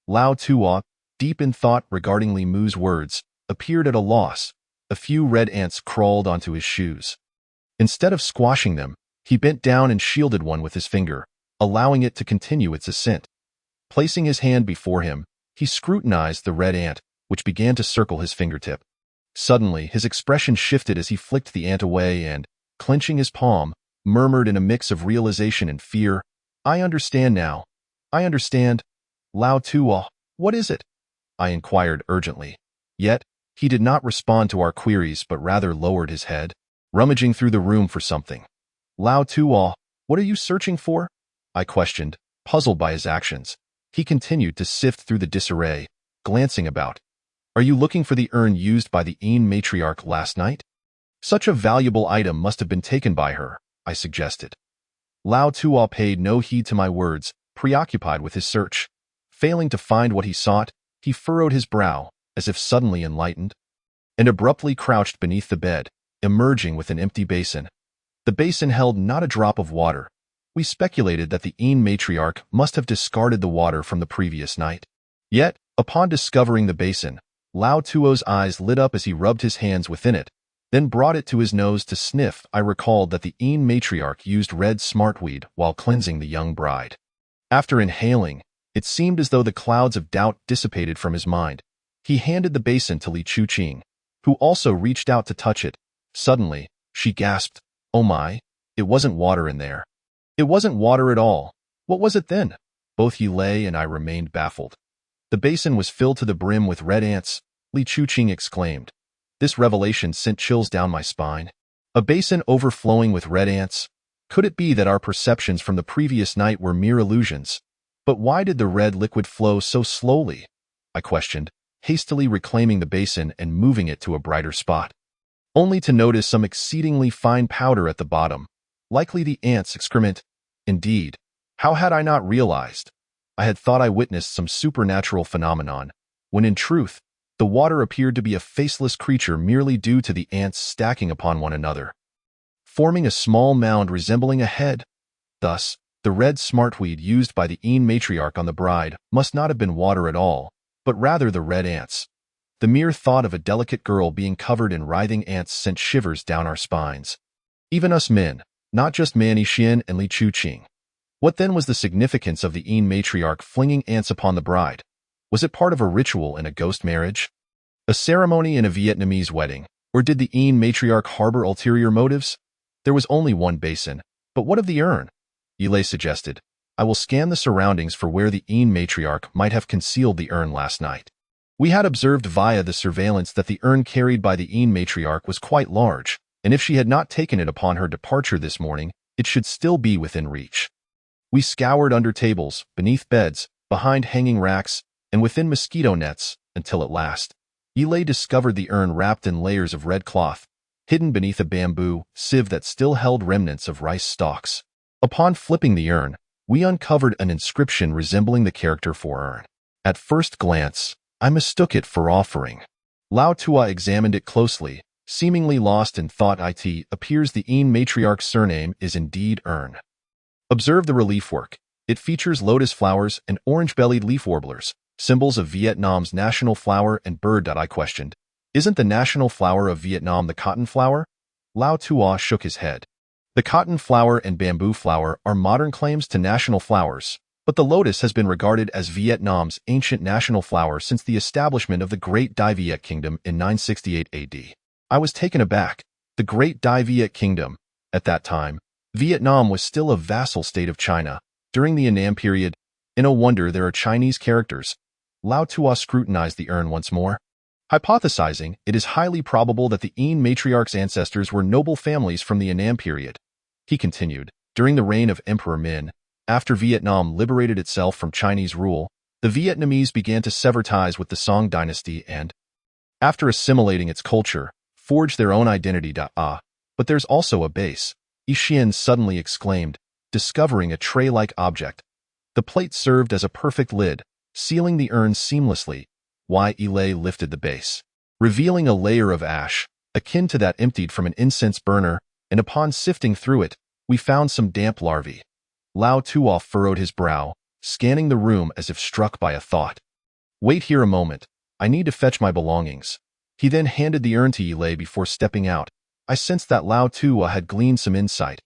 Lao Tua, deep in thought regarding Li Mu's words, appeared at a loss. A few red ants crawled onto his shoes. Instead of squashing them, he bent down and shielded one with his finger, allowing it to continue its ascent. Placing his hand before him, he scrutinized the red ant, which began to circle his fingertip. Suddenly, his expression shifted as he flicked the ant away and, clenching his palm, murmured in a mix of realization and fear, "I understand now. I understand. Lao Tua, what is it?" I inquired urgently. Yet, he did not respond to our queries but rather lowered his head, rummaging through the room for something. "Lao Tua, what are you searching for?" I questioned, puzzled by his actions. He continued to sift through the disarray, glancing about. "Are you looking for the urn used by the Ain matriarch last night? Such a valuable item must have been taken by her," I suggested. Lao Tua paid no heed to my words, preoccupied with his search. Failing to find what he sought, he furrowed his brow, as if suddenly enlightened, and abruptly crouched beneath the bed, emerging with an empty basin. The basin held not a drop of water. We speculated that the Ain matriarch must have discarded the water from the previous night. Yet, upon discovering the basin, Lao Tuo's eyes lit up as he rubbed his hands within it, then brought it to his nose to sniff. I recalled that the Ain matriarch used red smartweed while cleansing the young bride. After inhaling, it seemed as though the clouds of doubt dissipated from his mind. He handed the basin to Li Chuqing, who also reached out to touch it. Suddenly, she gasped, "Oh my, it wasn't water in there." "It wasn't water at all. What was it then?" Both Yilei and I remained baffled. "The basin was filled to the brim with red ants," Li Chuqing exclaimed. This revelation sent chills down my spine. A basin overflowing with red ants? Could it be that our perceptions from the previous night were mere illusions? But why did the red liquid flow so slowly? I questioned, hastily reclaiming the basin and moving it to a brighter spot, only to notice some exceedingly fine powder at the bottom, likely the ants' excrement. Indeed, how had I not realized? I had thought I witnessed some supernatural phenomenon, when in truth, the water appeared to be a faceless creature merely due to the ants stacking upon one another, forming a small mound resembling a head. Thus, the red smartweed used by the Ain matriarch on the bride must not have been water at all, but rather the red ants. The mere thought of a delicate girl being covered in writhing ants sent shivers down our spines. Even us men, not just Manny Xian and Li Chuqing. What then was the significance of the Ain matriarch flinging ants upon the bride? Was it part of a ritual in a ghost marriage? A ceremony in a Vietnamese wedding? Or did the Ain matriarch harbor ulterior motives? There was only one basin, but what of the urn? Yilei suggested. "I will scan the surroundings for where the Ain matriarch might have concealed the urn last night." We had observed via the surveillance that the urn carried by the Ain matriarch was quite large, and if she had not taken it upon her departure this morning, it should still be within reach. We scoured under tables, beneath beds, behind hanging racks, and within mosquito nets, until at last, Yilei discovered the urn wrapped in layers of red cloth, hidden beneath a bamboo sieve that still held remnants of rice stalks. Upon flipping the urn, we uncovered an inscription resembling the character for urn. At first glance, I mistook it for offering. Lao Tua examined it closely, seemingly lost in thought. It appears the Ain matriarch's surname is indeed urn. Observe the relief work. It features lotus flowers and orange-bellied leaf warblers, symbols of Vietnam's national flower and bird. I questioned. "Isn't the national flower of Vietnam the cotton flower?" Lao Tua shook his head. The cotton flower and bamboo flower are modern claims to national flowers, but the lotus has been regarded as Vietnam's ancient national flower since the establishment of the Great Dai Viet Kingdom in 968 AD. I was taken aback. The Great Dai Viet Kingdom. At that time, Vietnam was still a vassal state of China. During the Annam period, no wonder there are Chinese characters. Lao Tua scrutinized the urn once more, hypothesizing it is highly probable that the Ain matriarch's ancestors were noble families from the Annam period. He continued, during the reign of Emperor Min, after Vietnam liberated itself from Chinese rule, the Vietnamese began to sever ties with the Song dynasty and, after assimilating its culture, forged their own identity. But there's also a base, Yi Xian suddenly exclaimed, discovering a tray-like object. The plate served as a perfect lid, sealing the urn seamlessly. Yle lifted the base, revealing a layer of ash, akin to that emptied from an incense burner, and upon sifting through it, we found some damp larvae. Lao Tuo furrowed his brow, scanning the room as if struck by a thought. Wait here a moment. I need to fetch my belongings. He then handed the urn to Yle before stepping out. I sensed that Lao Tuo had gleaned some insight.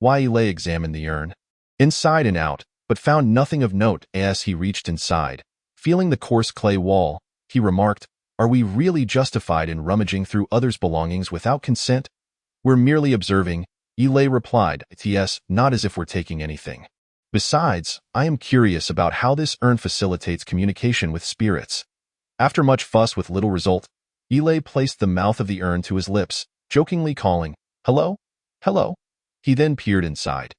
Yle examined the urn, inside and out, but found nothing of note as he reached inside. Feeling the coarse clay wall, he remarked, "Are we really justified in rummaging through others' belongings without consent?" "We're merely observing," Yle replied. "Yes, not as if we're taking anything. Besides, I am curious about how this urn facilitates communication with spirits." After much fuss with little result, Yle placed the mouth of the urn to his lips, jokingly calling, "Hello? Hello?" He then peered inside,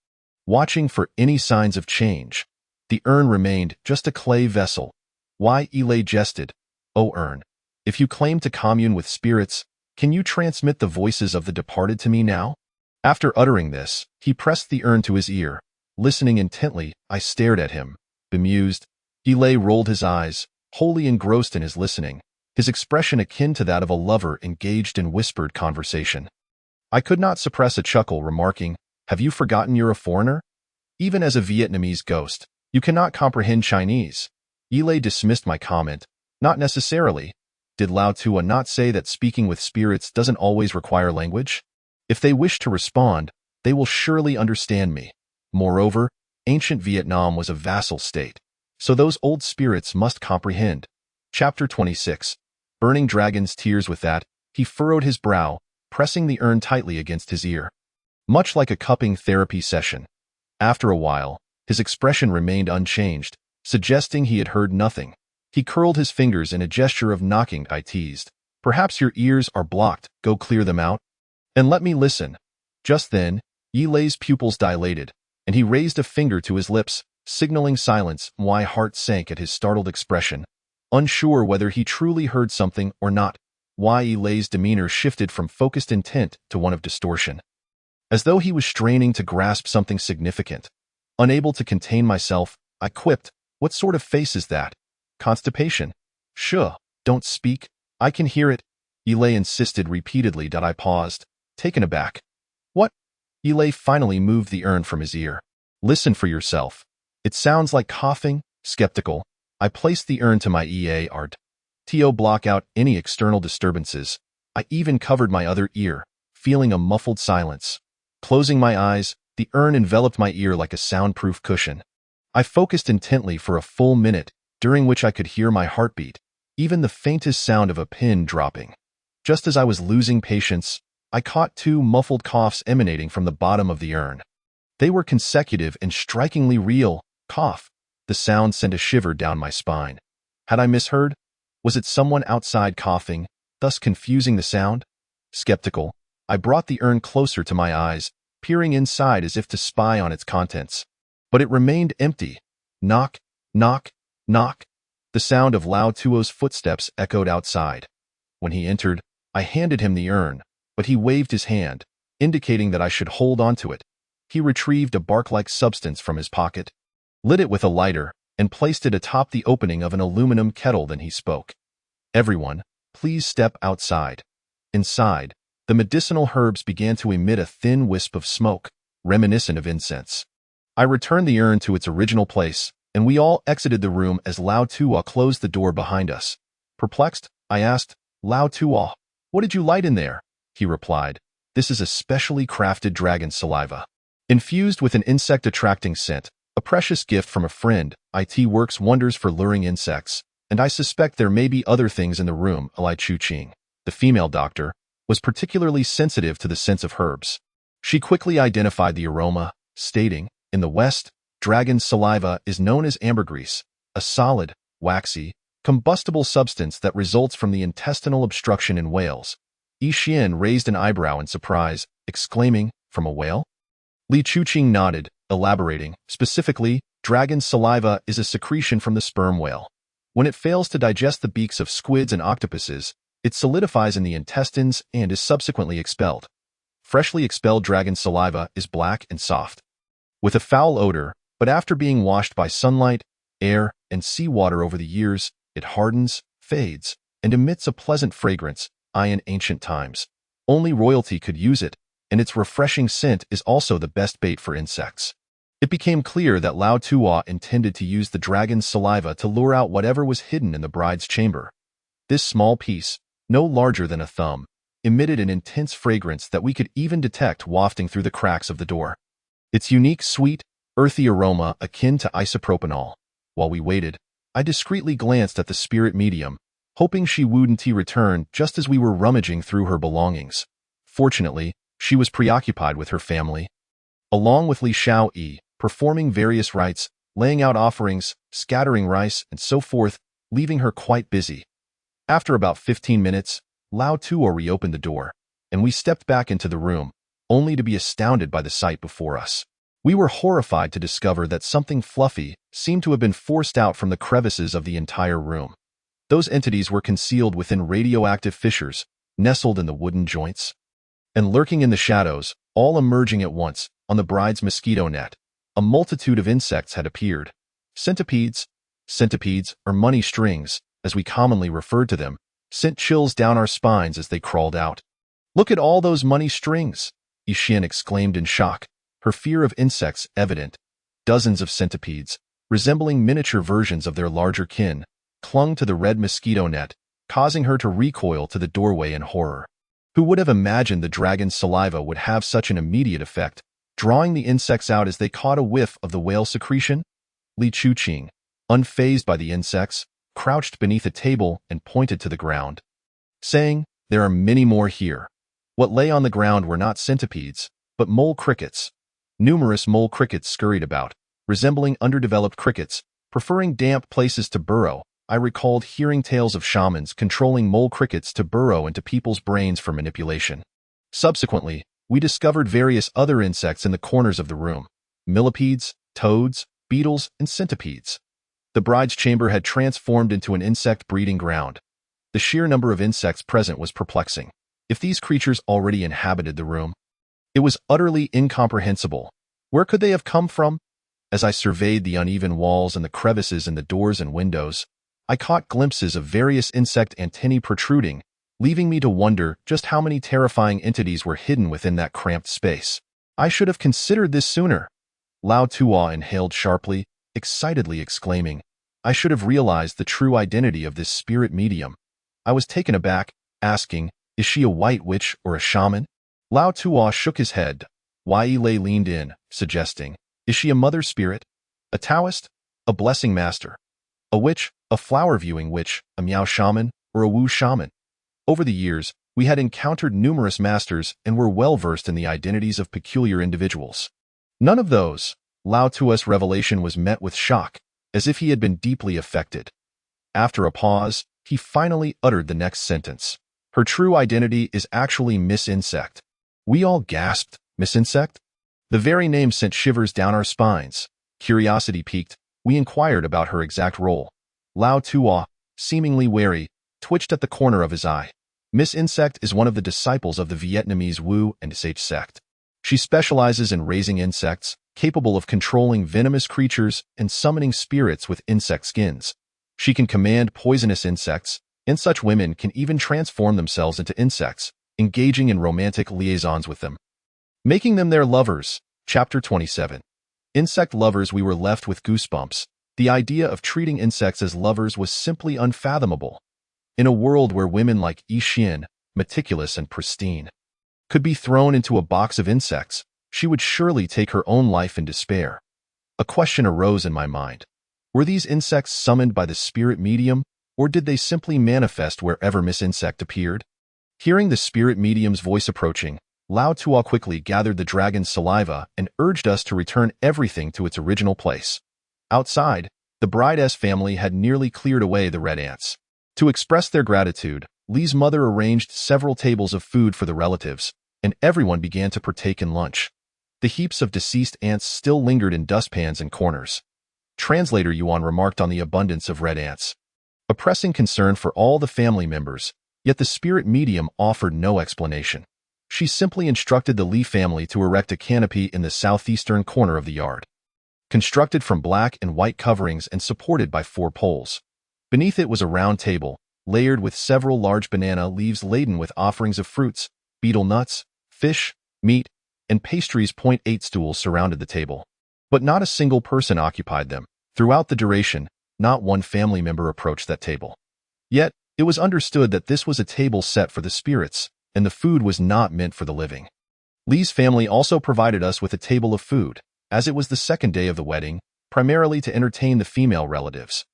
watching for any signs of change. The urn remained just a clay vessel. Yle jested, "Oh urn, if you claim to commune with spirits, can you transmit the voices of the departed to me now?" After uttering this, he pressed the urn to his ear. Listening intently, I stared at him, bemused. Yle rolled his eyes, wholly engrossed in his listening, his expression akin to that of a lover engaged in whispered conversation. I could not suppress a chuckle, remarking, "Have you forgotten you're a foreigner? Even as a Vietnamese ghost, you cannot comprehend Chinese." Yle dismissed my comment. "Not necessarily. Did Lao Tuo not say that speaking with spirits doesn't always require language? If they wish to respond, they will surely understand me. Moreover, ancient Vietnam was a vassal state, so those old spirits must comprehend." Chapter 26. Burning Dragon's tears. With that, he furrowed his brow, pressing the urn tightly against his ear, much like a cupping therapy session. After a while, his expression remained unchanged, suggesting he had heard nothing. He curled his fingers in a gesture of knocking. I teased, "Perhaps your ears are blocked, go clear them out, and let me listen." Just then, Ylei's pupils dilated, and he raised a finger to his lips, signaling silence. My heart sank at his startled expression, unsure whether he truly heard something or not. Ylei's demeanor shifted from focused intent to one of distortion, as though he was straining to grasp something significant. Unable to contain myself, I quipped, "What sort of face is that? Constipation?" "Shuh, don't speak. I can hear it." Yle insisted repeatedly. I paused, taken aback. "What?" Yle finally moved the urn from his ear. "Listen for yourself. It sounds like coughing." Skeptical, I placed the urn to my ear to block out any external disturbances. I even covered my other ear, feeling a muffled silence. Closing my eyes, the urn enveloped my ear like a soundproof cushion. I focused intently for a full minute, during which I could hear my heartbeat, even the faintest sound of a pin dropping. Just as I was losing patience, I caught two muffled coughs emanating from the bottom of the urn. They were consecutive and strikingly real. Cough. The sound sent a shiver down my spine. Had I misheard? Was it someone outside coughing, thus confusing the sound? Skeptical, I brought the urn closer to my eyes, peering inside as if to spy on its contents. But it remained empty. Knock, knock, knock. The sound of Lao Tuo's footsteps echoed outside. When he entered, I handed him the urn, but he waved his hand, indicating that I should hold onto it. He retrieved a bark-like substance from his pocket, lit it with a lighter, and placed it atop the opening of an aluminum kettle. Then he spoke. "Everyone, please step outside." Inside, the medicinal herbs began to emit a thin wisp of smoke, reminiscent of incense. I returned the urn to its original place, and we all exited the room as Lao Tuo closed the door behind us. Perplexed, I asked, "Lao Tuo, what did you light in there?" He replied, "This is a specially crafted dragon saliva, infused with an insect-attracting scent, a precious gift from a friend. It works wonders for luring insects, and I suspect there may be other things in the room." Li Chuqing, the female doctor, was particularly sensitive to the scents of herbs. She quickly identified the aroma, stating, "In the West, dragon saliva is known as ambergris, a solid, waxy, combustible substance that results from the intestinal obstruction in whales." Yi Xian raised an eyebrow in surprise, exclaiming, "From a whale?" Li Chuqing nodded, elaborating, "Specifically, dragon saliva is a secretion from the sperm whale. When it fails to digest the beaks of squids and octopuses, it solidifies in the intestines and is subsequently expelled. Freshly expelled dragon saliva is black and soft, with a foul odor, But after being washed by sunlight, air, and seawater over the years, it hardens, fades, and emits a pleasant fragrance, in ancient times. Only royalty could use it, and its refreshing scent is also the best bait for insects. It became clear that Lao Tua intended to use the dragon's saliva to lure out whatever was hidden in the bride's chamber. This small piece, no larger than a thumb, emitted an intense fragrance that we could even detect wafting through the cracks of the door. Its unique, sweet, earthy aroma akin to isopropanol. While we waited, I discreetly glanced at the spirit medium, hoping she wouldn't return just as we were rummaging through her belongings. Fortunately, she was preoccupied with her family. Along with Li Xiaoyi, performing various rites, laying out offerings, scattering rice, and so forth, leaving her quite busy. After about 15 minutes, Lao Tua reopened the door, and we stepped back into the room, only to be astounded by the sight before us. We were horrified to discover that something fluffy seemed to have been forced out from the crevices of the entire room. Those entities were concealed within radioactive fissures, nestled in the wooden joints, and lurking in the shadows, all emerging at once, on the bride's mosquito net. A multitude of insects had appeared. Centipedes, or money strings, as we commonly referred to them, sent chills down our spines as they crawled out. "Look at all those money strings," Yixian exclaimed in shock, her fear of insects evident. Dozens of centipedes, resembling miniature versions of their larger kin, clung to the red mosquito net, causing her to recoil to the doorway in horror. Who would have imagined the dragon's saliva would have such an immediate effect, drawing the insects out as they caught a whiff of the whale secretion? Li Chuqing, unfazed by the insects, crouched beneath a table and pointed to the ground, saying, "There are many more here." What lay on the ground were not centipedes, but mole crickets. Numerous mole crickets scurried about, resembling underdeveloped crickets, preferring damp places to burrow. I recalled hearing tales of shamans controlling mole crickets to burrow into people's brains for manipulation. Subsequently, we discovered various other insects in the corners of the room: millipedes, toads, beetles, and centipedes. The bride's chamber had transformed into an insect breeding ground. The sheer number of insects present was perplexing. If these creatures already inhabited the room, it was utterly incomprehensible. Where could they have come from? As I surveyed the uneven walls and the crevices in the doors and windows, I caught glimpses of various insect antennae protruding, leaving me to wonder just how many terrifying entities were hidden within that cramped space. "I should have considered this sooner," Lao Tua inhaled sharply, excitedly exclaiming. "I should have realized the true identity of this spirit medium." I was taken aback, asking, "Is she a white witch or a shaman?" Lao Tua shook his head. Wai Lei leaned in, suggesting, "Is she a mother spirit? A Taoist? A blessing master? A witch? A flower-viewing witch? A Miao shaman? Or a Wu shaman?" Over the years, we had encountered numerous masters and were well-versed in the identities of peculiar individuals. None of those. Lao Tua's revelation was met with shock, as if he had been deeply affected. After a pause, he finally uttered the next sentence. "Her true identity is actually Miss Insect." We all gasped. Miss Insect? The very name sent shivers down our spines. Curiosity piqued, we inquired about her exact role. Lao Tua, seemingly wary, twitched at the corner of his eye. Miss Insect is one of the disciples of the Vietnamese Wu and Sage sect. She specializes in raising insects, capable of controlling venomous creatures and summoning spirits with insect skins. She can command poisonous insects, and such women can even transform themselves into insects, engaging in romantic liaisons with them, making them their lovers. Chapter 27. Insect lovers. We were left with goosebumps. The idea of treating insects as lovers was simply unfathomable. In a world where women like Yixian, meticulous and pristine, could be thrown into a box of insects, she would surely take her own life in despair. A question arose in my mind. Were these insects summoned by the spirit medium, or did they simply manifest wherever Miss Insect appeared? Hearing the spirit medium's voice approaching, Lao Tua quickly gathered the dragon's saliva and urged us to return everything to its original place. Outside, the bride's family had nearly cleared away the red ants. To express their gratitude, Li's mother arranged several tables of food for the relatives, and everyone began to partake in lunch. The heaps of deceased ants still lingered in dustpans and corners. Translator Yuan remarked on the abundance of red ants, a pressing concern for all the family members, yet the spirit medium offered no explanation. She simply instructed the Li family to erect a canopy in the southeastern corner of the yard. constructed from black and white coverings and supported by 4 poles. Beneath it was a round table, layered with several large banana leaves laden with offerings of fruits, betel nuts, fish, meat, and pastries. 8 stools surrounded the table. But not a single person occupied them. Throughout the duration, not one family member approached that table. Yet, it was understood that this was a table set for the spirits, and the food was not meant for the living. Lee's family also provided us with a table of food, as it was the second day of the wedding, primarily to entertain the female relatives.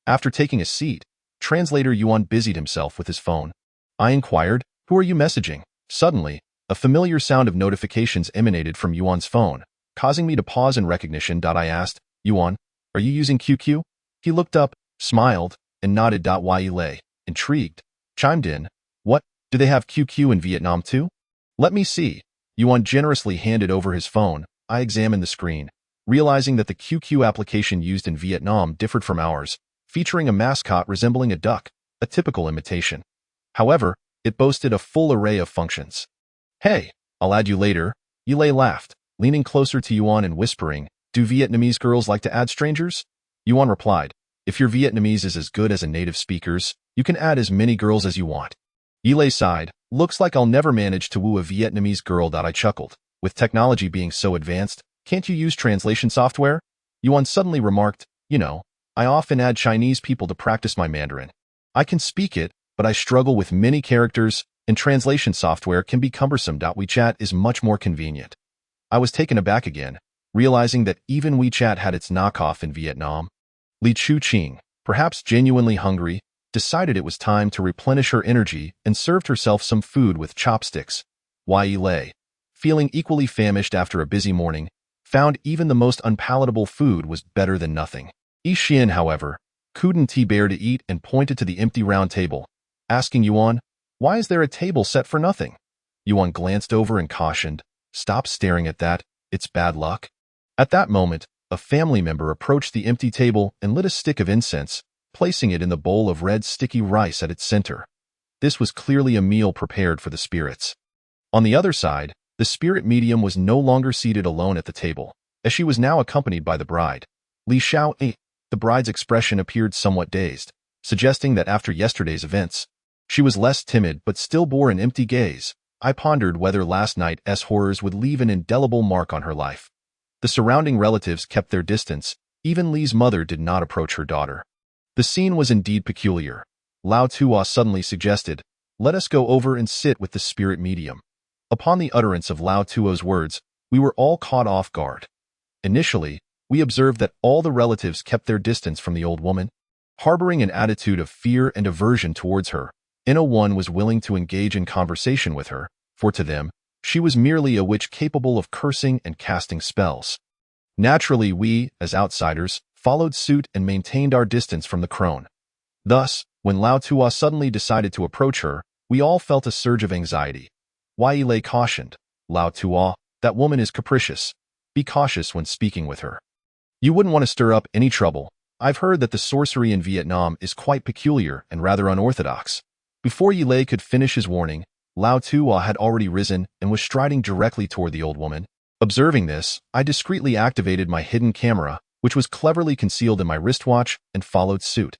After taking a seat, translator Yuan busied himself with his phone. I inquired, "Who are you messaging?" Suddenly, a familiar sound of notifications emanated from Yuan's phone, causing me to pause in recognition. I asked, "Yuan, are you using QQ?" He looked up, smiled, and nodded. Yile, intrigued, chimed in, "What, do they have QQ in Vietnam too?" "Let me see." Yuan generously handed over his phone. I examined the screen, realizing that the QQ application used in Vietnam differed from ours, featuring a mascot resembling a duck, a typical imitation. However, it boasted a full array of functions. "Hey, I'll add you later." Yile laughed, leaning closer to Yuan and whispering, "Do Vietnamese girls like to add strangers?" Yuan replied, "If your Vietnamese is as good as a native speaker's, you can add as many girls as you want." Yile sighed, "Looks like I'll never manage to woo a Vietnamese girl." I chuckled. "With technology being so advanced, can't you use translation software?" Yuan suddenly remarked, "You know, I often add Chinese people to practice my Mandarin. I can speak it, but I struggle with many characters, and translation software can be cumbersome. WeChat is much more convenient." I was taken aback again, realizing that even WeChat had its knockoff in Vietnam. Li Chu-ching, perhaps genuinely hungry, decided it was time to replenish her energy and served herself some food with chopsticks. Yile, feeling equally famished after a busy morning, found even the most unpalatable food was better than nothing. Yi Xian, however, couldn't bear to eat and pointed to the empty round table, asking Yuan, "Why is there a table set for nothing?" Yuan glanced over and cautioned, "Stop staring at that, it's bad luck." At that moment, a family member approached the empty table and lit a stick of incense, placing it in the bowl of red sticky rice at its center. This was clearly a meal prepared for the spirits. On the other side, the spirit medium was no longer seated alone at the table, as she was now accompanied by the bride. Li Xiao. The bride's expression appeared somewhat dazed, suggesting that after yesterday's events, she was less timid but still bore an empty gaze. I pondered whether last night's horrors would leave an indelible mark on her life. The surrounding relatives kept their distance. Even Li's mother did not approach her daughter. The scene was indeed peculiar. Lao Tua suddenly suggested, "Let us go over and sit with the spirit medium." Upon the utterance of Lao Tua's words, we were all caught off guard. Initially, we observed that all the relatives kept their distance from the old woman, harboring an attitude of fear and aversion towards her. No one was willing to engage in conversation with her, for to them, she was merely a witch capable of cursing and casting spells. Naturally, we, as outsiders, followed suit and maintained our distance from the crone. Thus, when Lao Tua suddenly decided to approach her, we all felt a surge of anxiety. Yile cautioned, "Lao Tua, that woman is capricious. Be cautious when speaking with her. You wouldn't want to stir up any trouble. I've heard that the sorcery in Vietnam is quite peculiar and rather unorthodox." Before Yile could finish his warning, Lao Tua had already risen and was striding directly toward the old woman. Observing this, I discreetly activated my hidden camera, which was cleverly concealed in my wristwatch, and followed suit.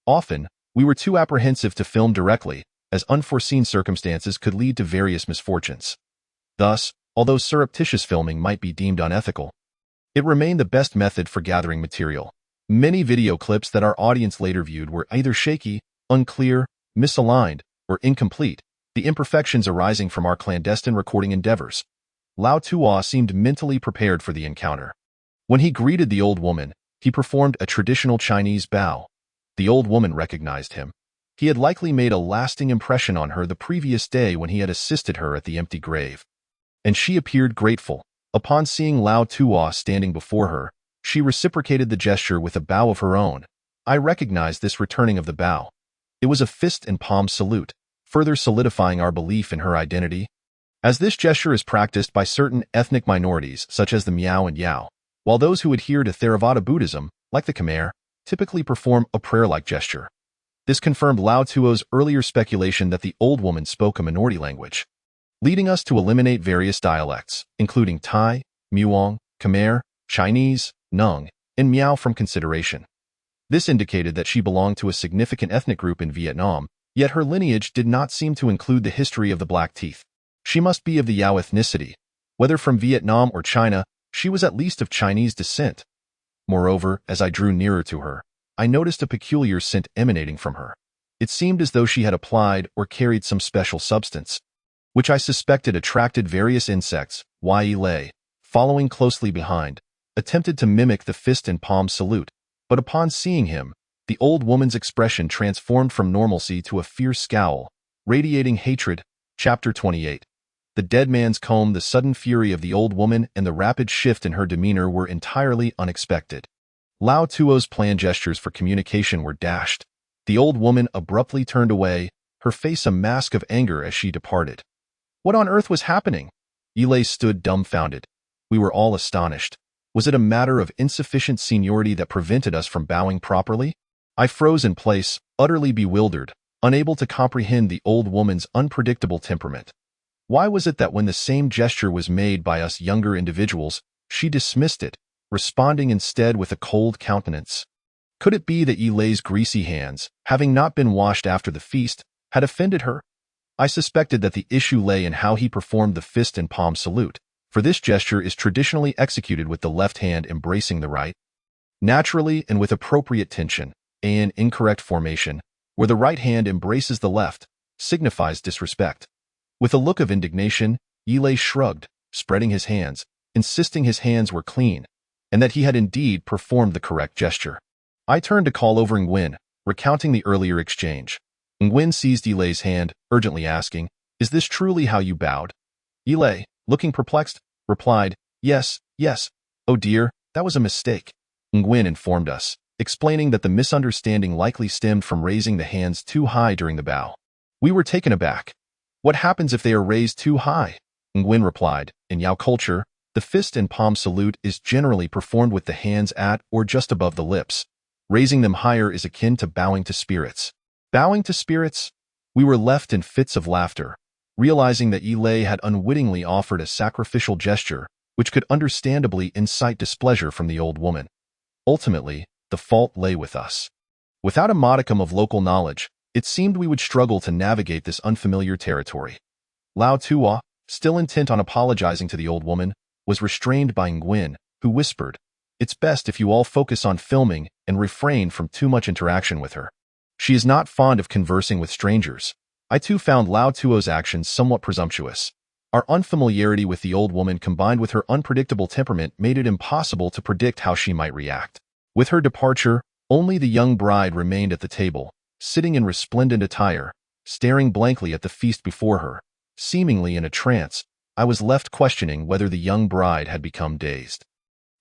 Often, we were too apprehensive to film directly, as unforeseen circumstances could lead to various misfortunes. Thus, although surreptitious filming might be deemed unethical, it remained the best method for gathering material. Many video clips that our audience later viewed were either shaky, unclear, misaligned, or incomplete, the imperfections arising from our clandestine recording endeavors. Lao Tua seemed mentally prepared for the encounter. When he greeted the old woman, he performed a traditional Chinese bow. The old woman recognized him. He had likely made a lasting impression on her the previous day when he had assisted her at the empty grave. And she appeared grateful. Upon seeing Lao Tua standing before her, she reciprocated the gesture with a bow of her own. I recognized this returning of the bow. It was a fist and palm salute, further solidifying our belief in her identity. As this gesture is practiced by certain ethnic minorities such as the Miao and Yao, while those who adhere to Theravada Buddhism, like the Khmer, typically perform a prayer-like gesture. This confirmed Lao Tua's earlier speculation that the old woman spoke a minority language, leading us to eliminate various dialects, including Thai, Muong, Khmer, Chinese, Nung, and Miao from consideration. This indicated that she belonged to a significant ethnic group in Vietnam, yet her lineage did not seem to include the history of the Black Teeth. She must be of the Yao ethnicity. Whether from Vietnam or China, she was at least of Chinese descent. Moreover, as I drew nearer to her, I noticed a peculiar scent emanating from her. It seemed as though she had applied or carried some special substance, which I suspected attracted various insects. Yi Lei, following closely behind, attempted to mimic the fist and palm salute, but upon seeing him, the old woman's expression transformed from normalcy to a fierce scowl, radiating hatred. Chapter 28. The dead man's comb, the sudden fury of the old woman, and the rapid shift in her demeanor were entirely unexpected. Lao Tuo's planned gestures for communication were dashed. The old woman abruptly turned away, her face a mask of anger as she departed. What on earth was happening? Yilei stood dumbfounded. We were all astonished. Was it a matter of insufficient seniority that prevented us from bowing properly? I froze in place, utterly bewildered, unable to comprehend the old woman's unpredictable temperament. Why was it that when the same gesture was made by us younger individuals, she dismissed it, responding instead with a cold countenance? Could it be that Yilei's greasy hands, having not been washed after the feast, had offended her? I suspected that the issue lay in how he performed the fist and palm salute, for this gesture is traditionally executed with the left hand embracing the right. Naturally and with appropriate tension, an incorrect formation, where the right hand embraces the left, signifies disrespect. With a look of indignation, Yilei shrugged, spreading his hands, insisting his hands were clean, and that he had indeed performed the correct gesture. I turned to call over Nguyen, recounting the earlier exchange. Nguyen seized Yilei's hand, urgently asking, "Is this truly how you bowed?" Yilei, looking perplexed, replied, yes. Oh dear, that was a mistake. Nguyen informed us, explaining that the misunderstanding likely stemmed from raising the hands too high during the bow. We were taken aback. What happens if they are raised too high? Nguyen replied, in Yao culture, the fist and palm salute is generally performed with the hands at or just above the lips. Raising them higher is akin to bowing to spirits. Bowing to spirits? We were left in fits of laughter, realizing that Yilei had unwittingly offered a sacrificial gesture, which could understandably incite displeasure from the old woman. Ultimately, the fault lay with us. Without a modicum of local knowledge, it seemed we would struggle to navigate this unfamiliar territory. Lao Tua, still intent on apologizing to the old woman, was restrained by Nguyen, who whispered, "It's best if you all focus on filming and refrain from too much interaction with her. She is not fond of conversing with strangers." I too found Lao Tuo's actions somewhat presumptuous. Our unfamiliarity with the old woman combined with her unpredictable temperament made it impossible to predict how she might react. With her departure, only the young bride remained at the table, sitting in resplendent attire, staring blankly at the feast before her. Seemingly in a trance, I was left questioning whether the young bride had become dazed.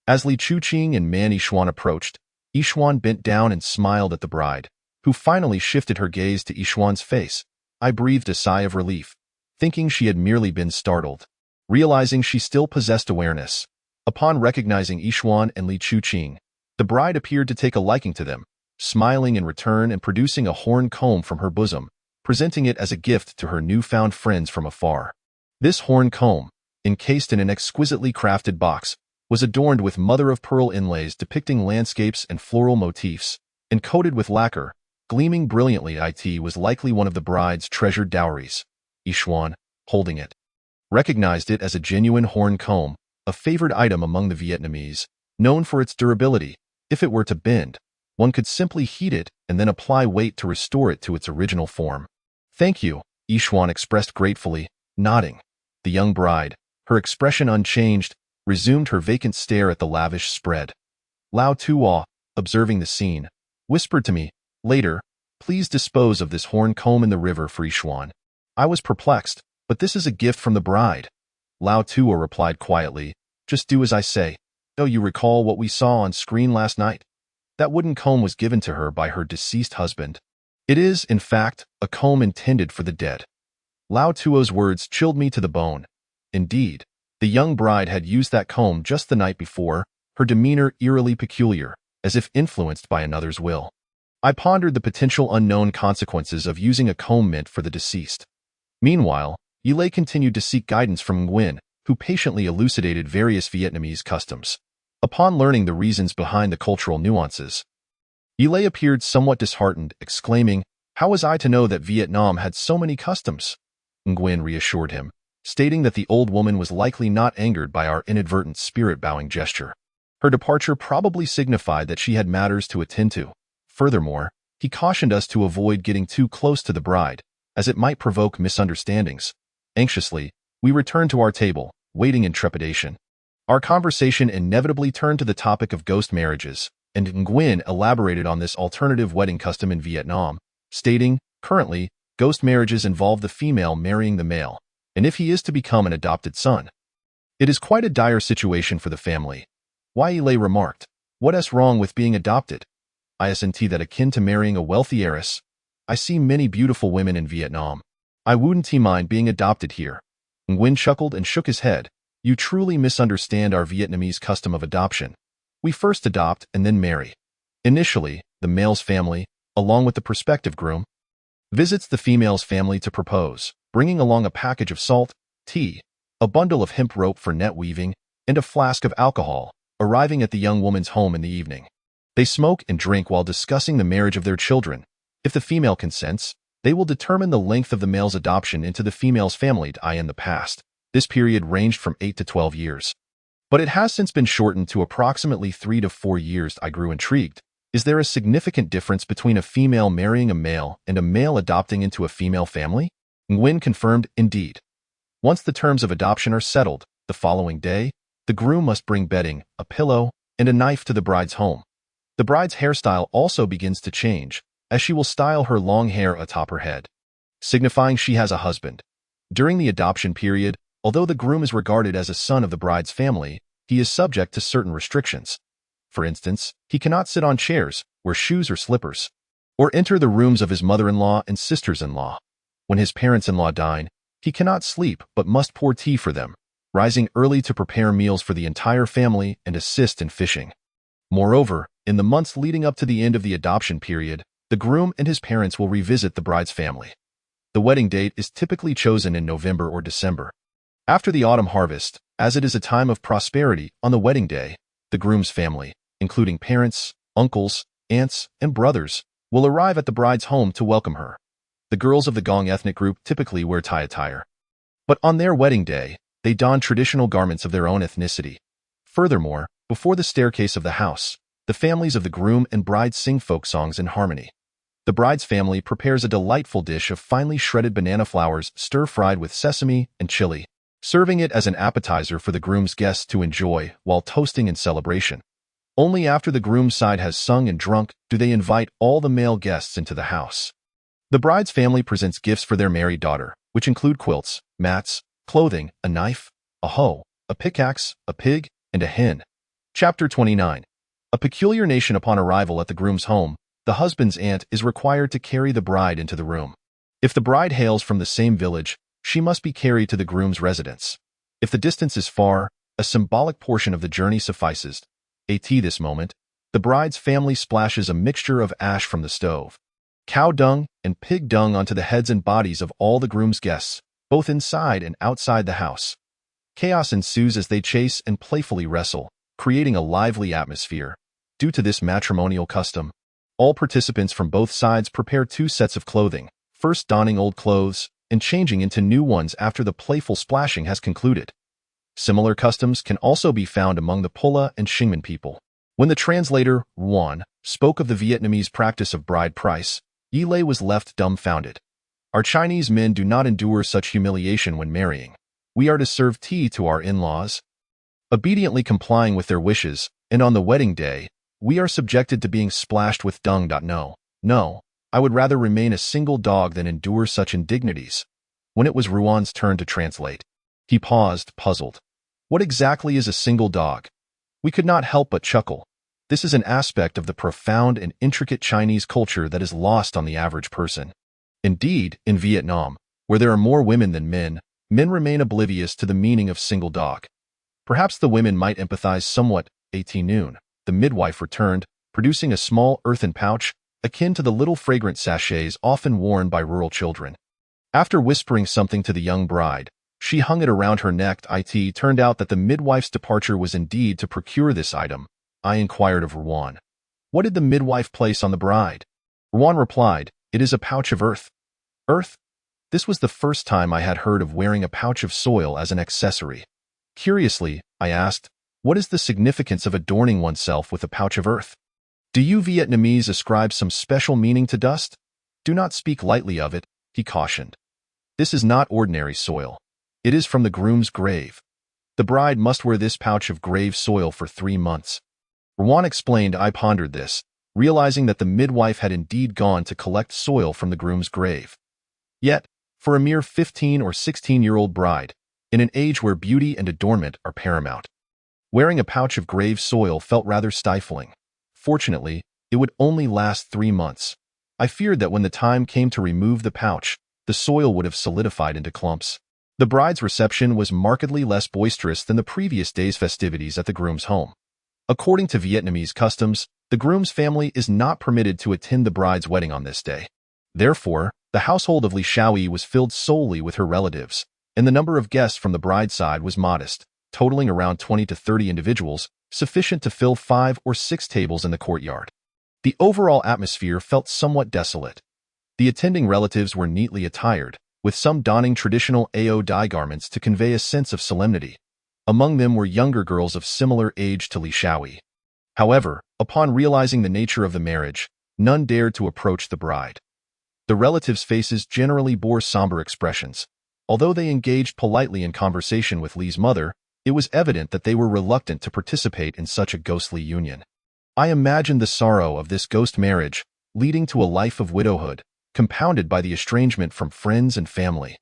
As Li Chuqing and Man Yishuan approached, Yishuan bent down and smiled at the bride, who finally shifted her gaze to Yishuan's face. I breathed a sigh of relief, thinking she had merely been startled, realizing she still possessed awareness. Upon recognizing Yishuan and Li Chuqing, the bride appeared to take a liking to them, smiling in return and producing a horn comb from her bosom, presenting it as a gift to her newfound friends from afar. This horn comb, encased in an exquisitely crafted box, was adorned with mother-of-pearl inlays depicting landscapes and floral motifs, and coated with lacquer, gleaming brilliantly. It was likely one of the bride's treasured dowries. Yishuan, holding it, recognized it as a genuine horn comb, a favored item among the Vietnamese, known for its durability. If it were to bend, one could simply heat it and then apply weight to restore it to its original form. "Thank you," Yishuan expressed gratefully, nodding. The young bride, her expression unchanged, resumed her vacant stare at the lavish spread. Lao Tua, observing the scene, whispered to me, "Later, please dispose of this horn comb in the river for Yishuan." I was perplexed, "But this is a gift from the bride." Lao Tua replied quietly, "Just do as I say. Oh, you recall what we saw on screen last night? That wooden comb was given to her by her deceased husband. It is, in fact, a comb intended for the dead." Lao Tuo's words chilled me to the bone. Indeed, the young bride had used that comb just the night before, her demeanor eerily peculiar, as if influenced by another's will. I pondered the potential unknown consequences of using a comb meant for the deceased. Meanwhile, Yilei continued to seek guidance from Nguyen, who patiently elucidated various Vietnamese customs. Upon learning the reasons behind the cultural nuances, Yilei appeared somewhat disheartened, exclaiming, "How was I to know that Vietnam had so many customs?" Nguyen reassured him, stating that the old woman was likely not angered by our inadvertent spirit-bowing gesture. Her departure probably signified that she had matters to attend to. Furthermore, he cautioned us to avoid getting too close to the bride, as it might provoke misunderstandings. Anxiously, we returned to our table, waiting in trepidation. Our conversation inevitably turned to the topic of ghost marriages, and Nguyen elaborated on this alternative wedding custom in Vietnam, stating, "Currently, ghost marriages involve the female marrying the male, and if he is to become an adopted son, it is quite a dire situation for the family." Yilei remarked, "What's wrong with being adopted? Isn't that akin to marrying a wealthy heiress? I see many beautiful women in Vietnam. I wouldn't mind being adopted here." Nguyen chuckled and shook his head. "You truly misunderstand our Vietnamese custom of adoption. We first adopt and then marry. Initially, the male's family, along with the prospective groom, visits the female's family to propose, bringing along a package of salt, tea, a bundle of hemp rope for net weaving, and a flask of alcohol, arriving at the young woman's home in the evening. They smoke and drink while discussing the marriage of their children. If the female consents, they will determine the length of the male's adoption into the female's family. In the past, this period ranged from 8 to 12 years. But it has since been shortened to approximately 3 to 4 years. I grew intrigued. Is there a significant difference between a female marrying a male and a male adopting into a female family? Nguyen confirmed, "Indeed. Once the terms of adoption are settled, the following day, the groom must bring bedding, a pillow, and a knife to the bride's home. The bride's hairstyle also begins to change, as she will style her long hair atop her head, signifying she has a husband. During the adoption period, although the groom is regarded as a son of the bride's family, he is subject to certain restrictions. For instance, he cannot sit on chairs, wear shoes or slippers, or enter the rooms of his mother-in-law and sisters-in-law. When his parents-in-law dine, he cannot sleep but must pour tea for them, rising early to prepare meals for the entire family and assist in fishing. Moreover, in the months leading up to the end of the adoption period, the groom and his parents will revisit the bride's family. The wedding date is typically chosen in November or December. After the autumn harvest, as it is a time of prosperity, on the wedding day, the groom's family, including parents, uncles, aunts, and brothers, will arrive at the bride's home to welcome her. The girls of the Gong ethnic group typically wear Thai attire. But on their wedding day, they don traditional garments of their own ethnicity. Furthermore, before the staircase of the house, the families of the groom and bride sing folk songs in harmony. The bride's family prepares a delightful dish of finely shredded banana flowers stir-fried with sesame and chili, serving it as an appetizer for the groom's guests to enjoy while toasting in celebration. Only after the groom's side has sung and drunk do they invite all the male guests into the house. The bride's family presents gifts for their married daughter, which include quilts, mats, clothing, a knife, a hoe, a pickaxe, a pig, and a hen. Chapter 29. A peculiar nation. Upon arrival at the groom's home, the husband's aunt is required to carry the bride into the room. If the bride hails from the same village, she must be carried to the groom's residence. If the distance is far, a symbolic portion of the journey suffices. At this moment, the bride's family splashes a mixture of ash from the stove, cow dung, and pig dung onto the heads and bodies of all the groom's guests, both inside and outside the house. Chaos ensues as they chase and playfully wrestle, creating a lively atmosphere. Due to this matrimonial custom, all participants from both sides prepare 2 sets of clothing, first donning old clothes and changing into new ones after the playful splashing has concluded. Similar customs can also be found among the Pula and Xingmen people. When the translator, Ruan, spoke of the Vietnamese practice of bride price, Yilei was left dumbfounded. Our Chinese men do not endure such humiliation when marrying. We are to serve tea to our in-laws, obediently complying with their wishes, and on the wedding day, we are subjected to being splashed with dung. No, I would rather remain a single dog than endure such indignities. When it was Ruan's turn to translate, he paused, puzzled. What exactly is a single dog? We could not help but chuckle. This is an aspect of the profound and intricate Chinese culture that is lost on the average person. Indeed, in Vietnam, where there are more women than men, men remain oblivious to the meaning of single dog. Perhaps the women might empathize somewhat. At noon, the midwife returned, producing a small earthen pouch, akin to the little fragrant sachets often worn by rural children. After whispering something to the young bride, She hung it around her neck. It turned out that the midwife's departure was indeed to procure this item. I inquired of Rowan. What did the midwife place on the bride? Rowan replied, it is a pouch of earth. Earth? This was the first time I had heard of wearing a pouch of soil as an accessory. Curiously, I asked, what is the significance of adorning oneself with a pouch of earth? Do you Vietnamese ascribe some special meaning to dust? Do not speak lightly of it, he cautioned. This is not ordinary soil. It is from the groom's grave. The bride must wear this pouch of grave soil for 3 months. Rowan explained. I pondered this, realizing that the midwife had indeed gone to collect soil from the groom's grave. Yet, for a mere 15 or 16-year-old bride, in an age where beauty and adornment are paramount, wearing a pouch of grave soil felt rather stifling. Fortunately, it would only last 3 months. I feared that when the time came to remove the pouch, the soil would have solidified into clumps. The bride's reception was markedly less boisterous than the previous day's festivities at the groom's home. According to Vietnamese customs, the groom's family is not permitted to attend the bride's wedding on this day. Therefore, the household of Li Xiaoyi was filled solely with her relatives, and the number of guests from the bride's side was modest, totaling around 20 to 30 individuals, sufficient to fill 5 or 6 tables in the courtyard. The overall atmosphere felt somewhat desolate. The attending relatives were neatly attired, with some donning traditional Ao Dai garments to convey a sense of solemnity. Among them were younger girls of similar age to Li Xiaoyi. However, upon realizing the nature of the marriage, none dared to approach the bride. The relatives' faces generally bore somber expressions. Although they engaged politely in conversation with Li's mother, it was evident that they were reluctant to participate in such a ghostly union. I imagined the sorrow of this ghost marriage, leading to a life of widowhood, compounded by the estrangement from friends and family.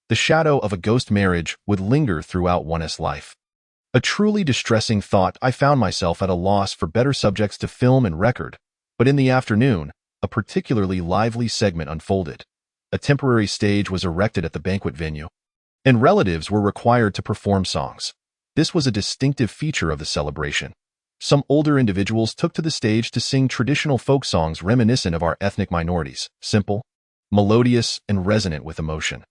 The shadow of a ghost marriage would linger throughout one's life. A truly distressing thought. I found myself at a loss for better subjects to film and record, but in the afternoon, a particularly lively segment unfolded. A temporary stage was erected at the banquet venue, and relatives were required to perform songs. This was a distinctive feature of the celebration. Some older individuals took to the stage to sing traditional folk songs reminiscent of our ethnic minorities, simple, melodious, and resonant with emotion.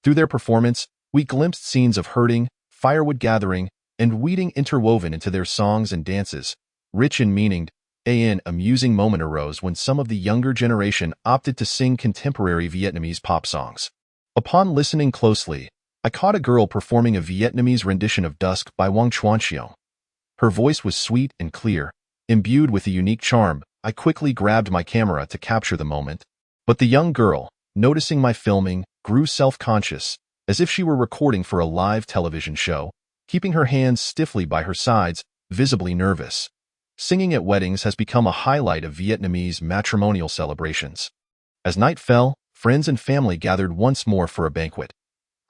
Through their performance, we glimpsed scenes of herding, firewood gathering, and weeding interwoven into their songs and dances, rich in meaning. An amusing moment arose when some of the younger generation opted to sing contemporary Vietnamese pop songs. Upon listening closely, I caught a girl performing a Vietnamese rendition of Dusk by Wang Chuanxiong. Her voice was sweet and clear, imbued with a unique charm. I quickly grabbed my camera to capture the moment, but the young girl, noticing my filming, grew self-conscious, as if she were recording for a live television show, keeping her hands stiffly by her sides, visibly nervous. Singing at weddings has become a highlight of Vietnamese matrimonial celebrations. As night fell, friends and family gathered once more for a banquet.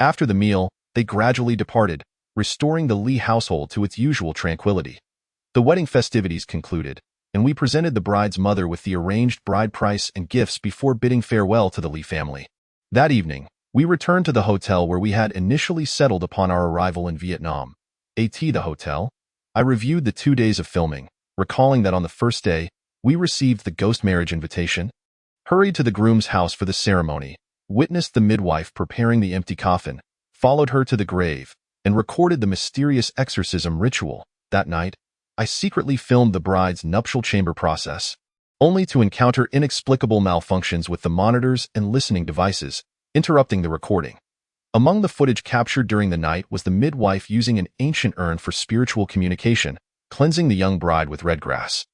After the meal, they gradually departed, restoring the Li household to its usual tranquility. The wedding festivities concluded, and we presented the bride's mother with the arranged bride price and gifts before bidding farewell to the Li family. That evening, we returned to the hotel where we had initially settled upon our arrival in Vietnam. At the hotel, I reviewed the 2 days of filming, recalling that on the first day, we received the ghost marriage invitation, hurried to the groom's house for the ceremony, witnessed the midwife preparing the empty coffin, followed her to the grave, and recorded the mysterious exorcism ritual. That night, I secretly filmed the bride's nuptial chamber process, only to encounter inexplicable malfunctions with the monitors and listening devices, interrupting the recording. Among the footage captured during the night was the midwife using an ancient urn for spiritual communication, cleansing the young bride with red grass,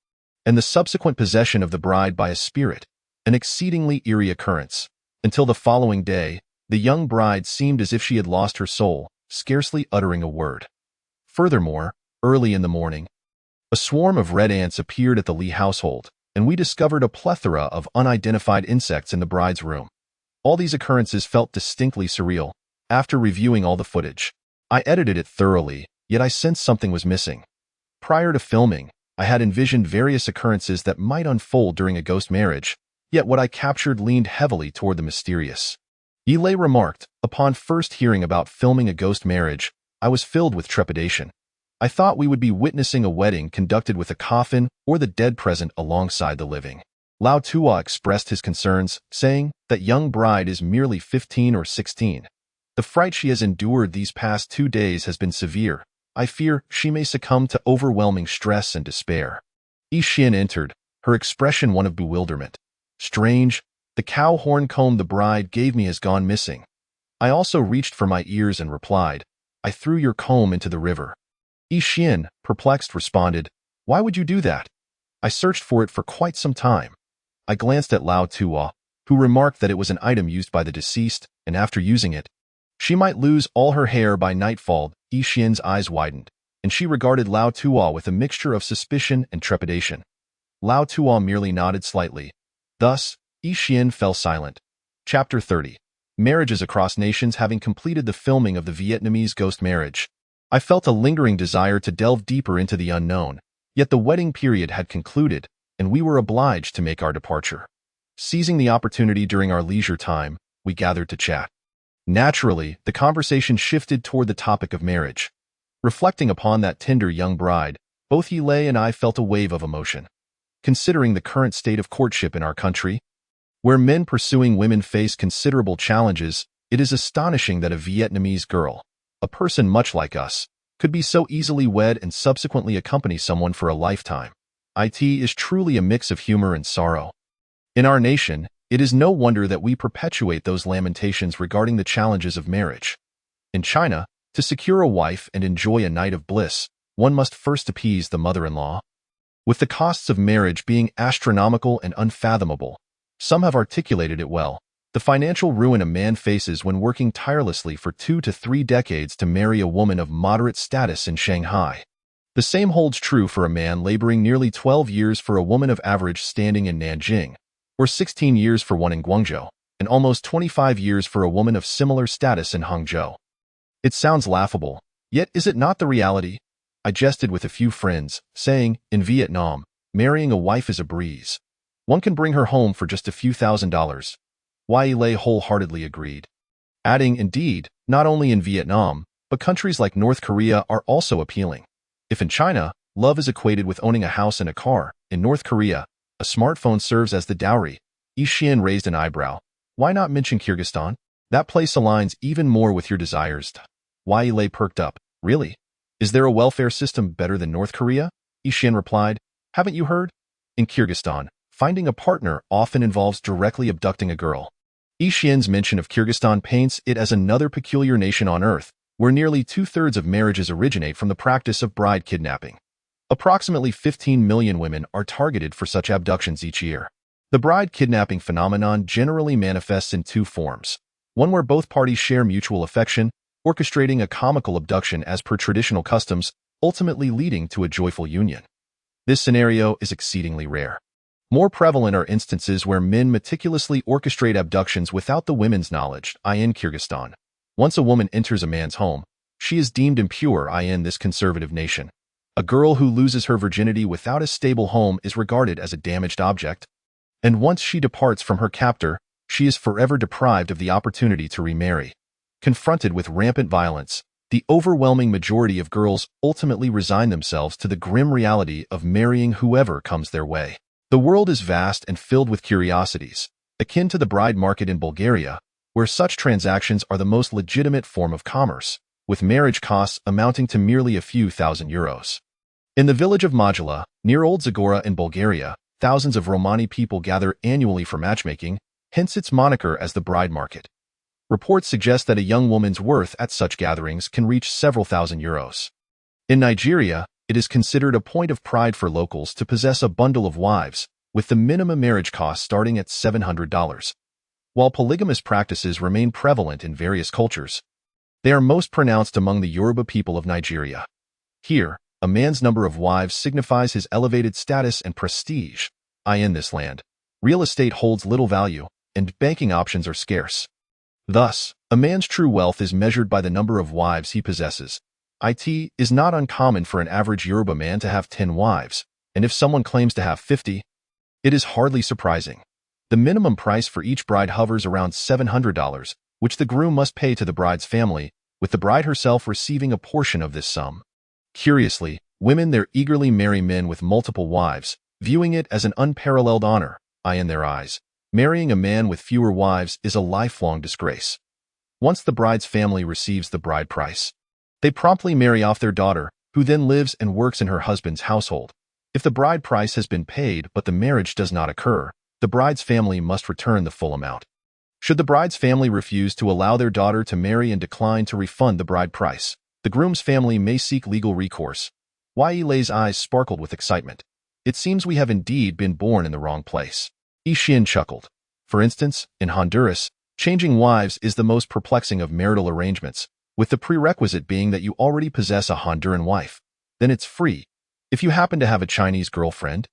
and the subsequent possession of the bride by a spirit, an exceedingly eerie occurrence. Until the following day, the young bride seemed as if she had lost her soul, scarcely uttering a word. Furthermore, early in the morning, a swarm of red ants appeared at the Li household, and we discovered a plethora of unidentified insects in the bride's room. All these occurrences felt distinctly surreal. After reviewing all the footage, I edited it thoroughly, yet I sensed something was missing. Prior to filming, I had envisioned various occurrences that might unfold during a ghost marriage, yet what I captured leaned heavily toward the mysterious. Yilei remarked, upon first hearing about filming a ghost marriage, I was filled with trepidation. I thought we would be witnessing a wedding conducted with a coffin or the dead present alongside the living. Lao Tua expressed his concerns, saying that young bride is merely 15 or 16. The fright she has endured these past 2 days has been severe. I fear she may succumb to overwhelming stress and despair. Yi Xian entered, her expression one of bewilderment. Strange, the cow horn comb the bride gave me has gone missing. I also reached for my ears and replied, I threw your comb into the river. Yi Xian, perplexed, responded, Why would you do that? I searched for it for quite some time. I glanced at Lao Tuo, who remarked that it was an item used by the deceased, and after using it, she might lose all her hair by nightfall. Yi Xian's eyes widened, and she regarded Lao Tuo with a mixture of suspicion and trepidation. Lao Tuo merely nodded slightly. Thus, Yi Xian fell silent. Chapter 30. Marriages across nations. Having completed the filming of the Vietnamese ghost marriage, I felt a lingering desire to delve deeper into the unknown, yet the wedding period had concluded, and we were obliged to make our departure. Seizing the opportunity during our leisure time, we gathered to chat. Naturally, the conversation shifted toward the topic of marriage. Reflecting upon that tender young bride, both Yi Lei and I felt a wave of emotion. Considering the current state of courtship in our country, where men pursuing women face considerable challenges, it is astonishing that a Vietnamese girl, a person much like us, could be so easily wed and subsequently accompany someone for a lifetime. It is truly a mix of humor and sorrow. In our nation, it is no wonder that we perpetuate those lamentations regarding the challenges of marriage. In China, to secure a wife and enjoy a night of bliss, one must first appease the mother-in-law. With the costs of marriage being astronomical and unfathomable, some have articulated it well, the financial ruin a man faces when working tirelessly for 2 to 3 decades to marry a woman of moderate status in Shanghai. The same holds true for a man laboring nearly 12 years for a woman of average standing in Nanjing, or 16 years for one in Guangzhou, and almost 25 years for a woman of similar status in Hangzhou. It sounds laughable, yet is it not the reality? I jested with a few friends, saying, in Vietnam, marrying a wife is a breeze. One can bring her home for just a few $1,000s. Yi Lei wholeheartedly agreed, adding, indeed, not only in Vietnam, but countries like North Korea are also appealing. If in China, love is equated with owning a house and a car, in North Korea, a smartphone serves as the dowry. Yi Xian raised an eyebrow. Why not mention Kyrgyzstan? That place aligns even more with your desires. Yi Lei perked up. Really? Is there a welfare system better than North Korea? Yi Xian replied. Haven't you heard? In Kyrgyzstan, finding a partner often involves directly abducting a girl. Yi Xian's mention of Kyrgyzstan paints it as another peculiar nation on earth, where nearly 2/3 of marriages originate from the practice of bride kidnapping. Approximately 15 million women are targeted for such abductions each year. The bride kidnapping phenomenon generally manifests in 2 forms. One where both parties share mutual affection, orchestrating a comical abduction as per traditional customs, ultimately leading to a joyful union. This scenario is exceedingly rare. More prevalent are instances where men meticulously orchestrate abductions without the women's knowledge, in Kyrgyzstan. Once a woman enters a man's home, she is deemed impure in this conservative nation. A girl who loses her virginity without a stable home is regarded as a damaged object, and once she departs from her captor, she is forever deprived of the opportunity to remarry. Confronted with rampant violence, the overwhelming majority of girls ultimately resign themselves to the grim reality of marrying whoever comes their way. The world is vast and filled with curiosities, akin to the bride market in Bulgaria, where such transactions are the most legitimate form of commerce, with marriage costs amounting to merely a few €1,000s. In the village of Modula, near Old Zagora in Bulgaria, thousands of Romani people gather annually for matchmaking, hence its moniker as the bride market. Reports suggest that a young woman's worth at such gatherings can reach several €1,000s. In Nigeria, it is considered a point of pride for locals to possess a bundle of wives, with the minimum marriage cost starting at $700. While polygamous practices remain prevalent in various cultures, they are most pronounced among the Yoruba people of Nigeria. Here, a man's number of wives signifies his elevated status and prestige. In this land, real estate holds little value, and banking options are scarce. Thus, a man's true wealth is measured by the number of wives he possesses. It is not uncommon for an average Yoruba man to have 10 wives, and if someone claims to have 50, it is hardly surprising. The minimum price for each bride hovers around $700, which the groom must pay to the bride's family, with the bride herself receiving a portion of this sum. Curiously, women there eagerly marry men with multiple wives, viewing it as an unparalleled honor. In their eyes, marrying a man with fewer wives is a lifelong disgrace. Once the bride's family receives the bride price, they promptly marry off their daughter, who then lives and works in her husband's household. If the bride price has been paid but the marriage does not occur, the bride's family must return the full amount. Should the bride's family refuse to allow their daughter to marry and decline to refund the bride price, the groom's family may seek legal recourse. Yi Lei's eyes sparkled with excitement. It seems we have indeed been born in the wrong place. Yi Xian chuckled. For instance, in Honduras, changing wives is the most perplexing of marital arrangements, with the prerequisite being that you already possess a Honduran wife. Then it's free. If you happen to have a Chinese girlfriend,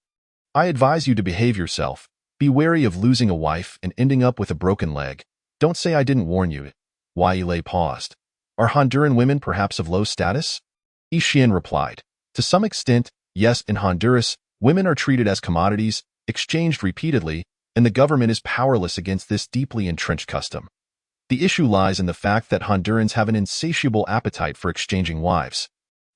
I advise you to behave yourself. Be wary of losing a wife and ending up with a broken leg. Don't say I didn't warn you. Yi Lei paused. Are Honduran women perhaps of low status? Yi Xian replied. To some extent, yes. In Honduras, women are treated as commodities, exchanged repeatedly, and the government is powerless against this deeply entrenched custom. The issue lies in the fact that Hondurans have an insatiable appetite for exchanging wives,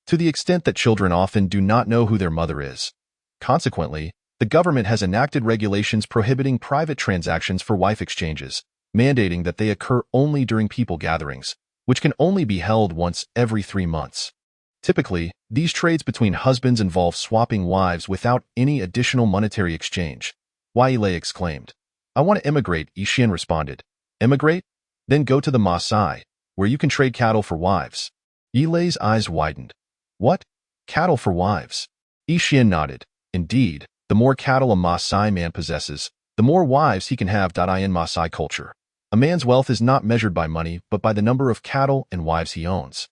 to the extent that children often do not know who their mother is. Consequently, the government has enacted regulations prohibiting private transactions for wife exchanges, mandating that they occur only during people gatherings, which can only be held once every 3 months. Typically, these trades between husbands involve swapping wives without any additional monetary exchange. Yi Lei exclaimed. I want to immigrate, Yi Xian responded. Immigrate? Then go to the Maasai, where you can trade cattle for wives. Yi Lei's eyes widened. What? Cattle for wives? Yi Xian nodded. Indeed, the more cattle a Maasai man possesses, the more wives he can have. In Maasai culture, a man's wealth is not measured by money but by the number of cattle and wives he owns.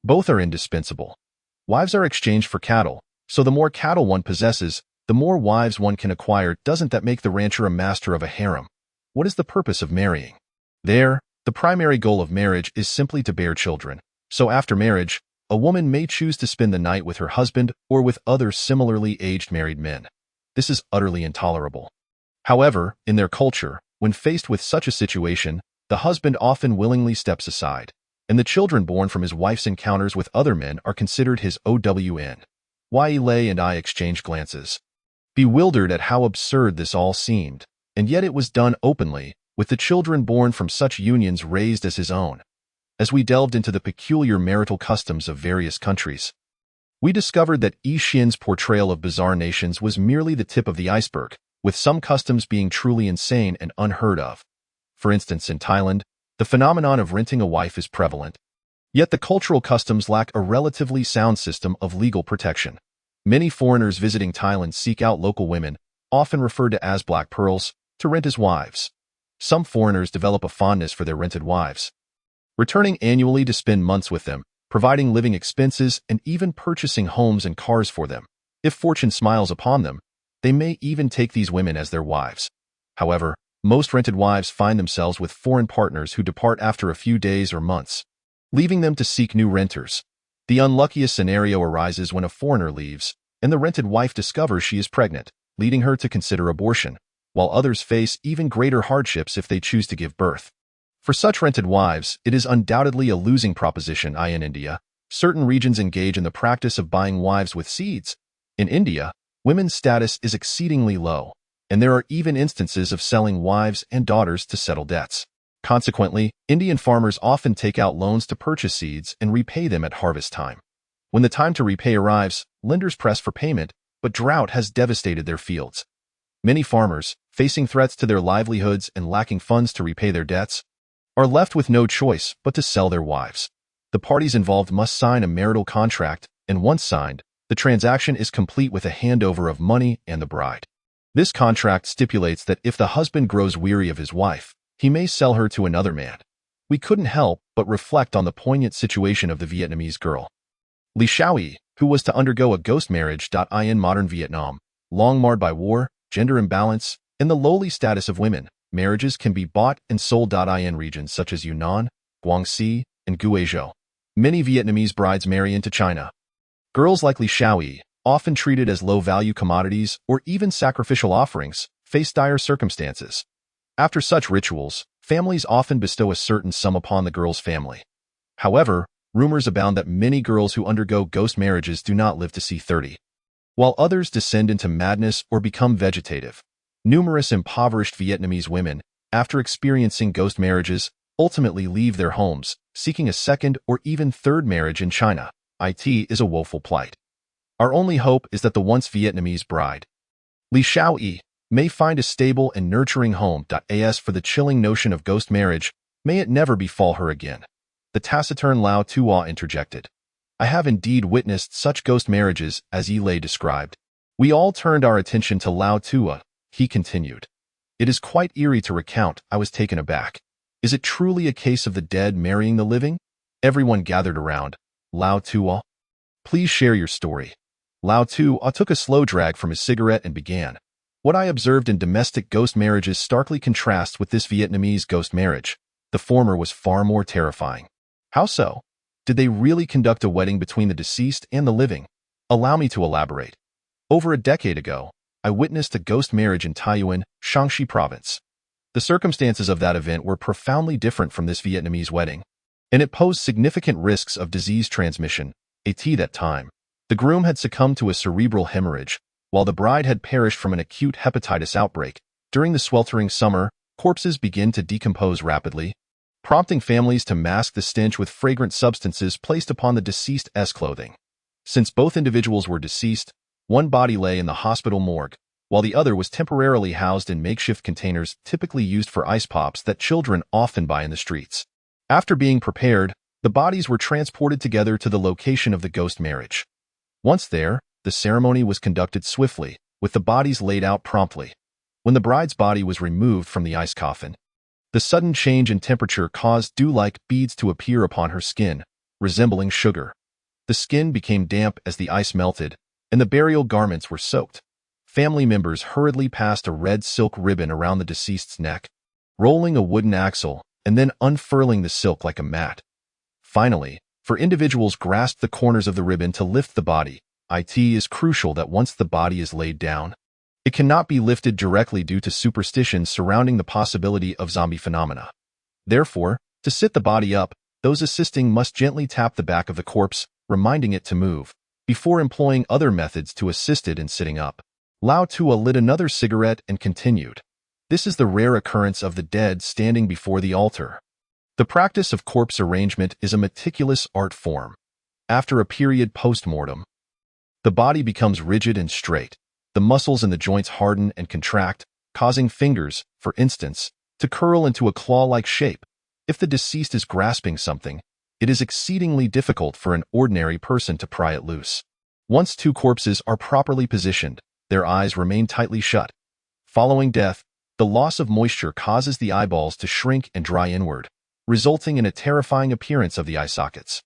Both are indispensable. Wives are exchanged for cattle, so the more cattle one possesses, the more wives one can acquire. Doesn't that make the rancher a master of a harem? What is the purpose of marrying? There, the primary goal of marriage is simply to bear children. So after marriage, a woman may choose to spend the night with her husband or with other similarly aged married men. This is utterly intolerable. However, in their culture, when faced with such a situation, the husband often willingly steps aside, and the children born from his wife's encounters with other men are considered his OWN. Yi Lei and I exchanged glances, bewildered at how absurd this all seemed, and yet it was done openly, with the children born from such unions raised as his own. As we delved into the peculiar marital customs of various countries, we discovered that Yi Xian's portrayal of bizarre nations was merely the tip of the iceberg, with some customs being truly insane and unheard of. For instance, in Thailand, the phenomenon of renting a wife is prevalent. Yet the cultural customs lack a relatively sound system of legal protection. Many foreigners visiting Thailand seek out local women, often referred to as black pearls, to rent as wives. Some foreigners develop a fondness for their rented wives, returning annually to spend months with them, providing living expenses and even purchasing homes and cars for them. If fortune smiles upon them, they may even take these women as their wives. However, most rented wives find themselves with foreign partners who depart after a few days or months, leaving them to seek new renters. The unluckiest scenario arises when a foreigner leaves, and the rented wife discovers she is pregnant, leading her to consider abortion, while others face even greater hardships if they choose to give birth. For such rented wives, it is undoubtedly a losing proposition. In India, certain regions engage in the practice of buying wives with seeds. In India, women's status is exceedingly low, and there are even instances of selling wives and daughters to settle debts. Consequently, Indian farmers often take out loans to purchase seeds and repay them at harvest time. When the time to repay arrives, lenders press for payment, but drought has devastated their fields. Many farmers, facing threats to their livelihoods and lacking funds to repay their debts, are left with no choice but to sell their wives. The parties involved must sign a marital contract, and once signed, the transaction is complete with a handover of money and the bride. This contract stipulates that if the husband grows weary of his wife, he may sell her to another man. We couldn't help but reflect on the poignant situation of the Vietnamese girl, Li Xiaoyi, who was to undergo a ghost marriage. In modern Vietnam, long marred by war, gender imbalance, and the lowly status of women, marriages can be bought and sold. In regions such as Yunnan, Guangxi, and Guizhou, many Vietnamese brides marry into China. Girls like Li Xiaoyi, often treated as low-value commodities or even sacrificial offerings, face dire circumstances. After such rituals, families often bestow a certain sum upon the girl's family. However, rumors abound that many girls who undergo ghost marriages do not live to see 30, while others descend into madness or become vegetative. Numerous impoverished Vietnamese women, after experiencing ghost marriages, ultimately leave their homes, seeking a second or even third marriage in China. It is a woeful plight. Our only hope is that the once Vietnamese bride, Li Xiaoyi, may find a stable and nurturing home. As for the chilling notion of ghost marriage, may it never befall her again. The taciturn Lao Tua interjected. I have indeed witnessed such ghost marriages as Yi Lei described. We all turned our attention to Lao Tua. He continued. It is quite eerie to recount. I was taken aback. Is it truly a case of the dead marrying the living? Everyone gathered around. Lao Tua, please share your story. Lao Tua took a slow drag from his cigarette and began. What I observed in domestic ghost marriages starkly contrasts with this Vietnamese ghost marriage. The former was far more terrifying. How so? Did they really conduct a wedding between the deceased and the living? Allow me to elaborate. Over a decade ago, I witnessed a ghost marriage in Taiyuan, Shaanxi province. The circumstances of that event were profoundly different from this Vietnamese wedding, and it posed significant risks of disease transmission. At that time, the groom had succumbed to a cerebral hemorrhage, while the bride had perished from an acute hepatitis outbreak. During the sweltering summer, corpses began to decompose rapidly, prompting families to mask the stench with fragrant substances placed upon the deceased's clothing. Since both individuals were deceased, one body lay in the hospital morgue, while the other was temporarily housed in makeshift containers typically used for ice pops that children often buy in the streets. After being prepared, the bodies were transported together to the location of the ghost marriage. Once there, the ceremony was conducted swiftly, with the bodies laid out promptly. When the bride's body was removed from the ice coffin, the sudden change in temperature caused dew-like beads to appear upon her skin, resembling sugar. The skin became damp as the ice melted, and the burial garments were soaked. Family members hurriedly passed a red silk ribbon around the deceased's neck, rolling a wooden axle, and then unfurling the silk like a mat. Finally, for individuals grasped the corners of the ribbon to lift the body. It is crucial that once the body is laid down, it cannot be lifted directly due to superstitions surrounding the possibility of zombie phenomena. Therefore, to sit the body up, those assisting must gently tap the back of the corpse, reminding it to move, before employing other methods to assist it in sitting up. Lao Tua lit another cigarette and continued. This is the rare occurrence of the dead standing before the altar. The practice of corpse arrangement is a meticulous art form. After a period post-mortem, the body becomes rigid and straight. The muscles in the joints harden and contract, causing fingers, for instance, to curl into a claw-like shape. If the deceased is grasping something, it is exceedingly difficult for an ordinary person to pry it loose. Once two corpses are properly positioned, their eyes remain tightly shut. Following death, the loss of moisture causes the eyeballs to shrink and dry inward, resulting in a terrifying appearance of the eye sockets,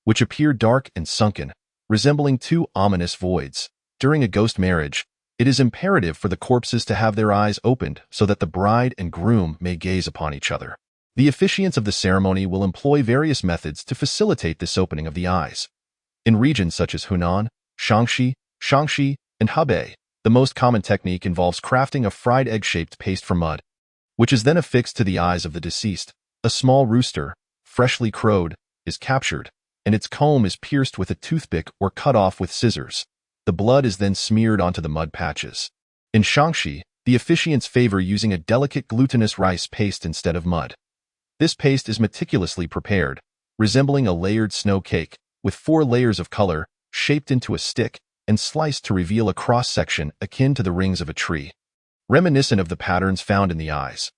which appear dark and sunken, resembling two ominous voids. During a ghost marriage, it is imperative for the corpses to have their eyes opened so that the bride and groom may gaze upon each other. The officiants of the ceremony will employ various methods to facilitate this opening of the eyes. In regions such as Hunan, Shaanxi, and Hebei, the most common technique involves crafting a fried egg-shaped paste from mud, which is then affixed to the eyes of the deceased. A small rooster, freshly crowed, is captured, and its comb is pierced with a toothpick or cut off with scissors. The blood is then smeared onto the mud patches. In Shaanxi, the officiants favor using a delicate glutinous rice paste instead of mud. This paste is meticulously prepared, resembling a layered snow cake, with 4 layers of color, shaped into a stick, and sliced to reveal a cross-section akin to the rings of a tree, reminiscent of the patterns found in the eyes.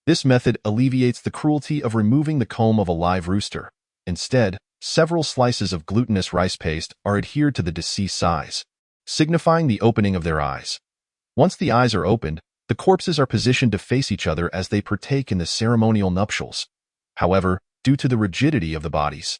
This method alleviates the cruelty of removing the comb of a live rooster. Instead, several slices of glutinous rice paste are adhered to the deceased's eyes, signifying the opening of their eyes. Once the eyes are opened, the corpses are positioned to face each other as they partake in the ceremonial nuptials. However, due to the rigidity of the bodies,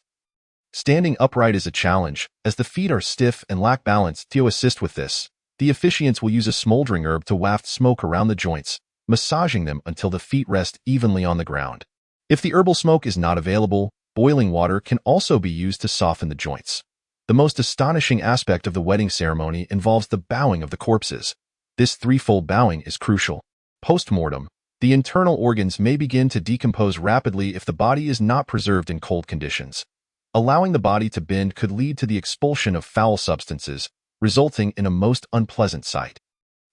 standing upright is a challenge, as the feet are stiff and lack balance. To assist with this, the officiants will use a smoldering herb to waft smoke around the joints, massaging them until the feet rest evenly on the ground. If the herbal smoke is not available, boiling water can also be used to soften the joints. The most astonishing aspect of the wedding ceremony involves the bowing of the corpses. This threefold bowing is crucial. Post-mortem, the internal organs may begin to decompose rapidly if the body is not preserved in cold conditions. Allowing the body to bend could lead to the expulsion of foul substances, resulting in a most unpleasant sight.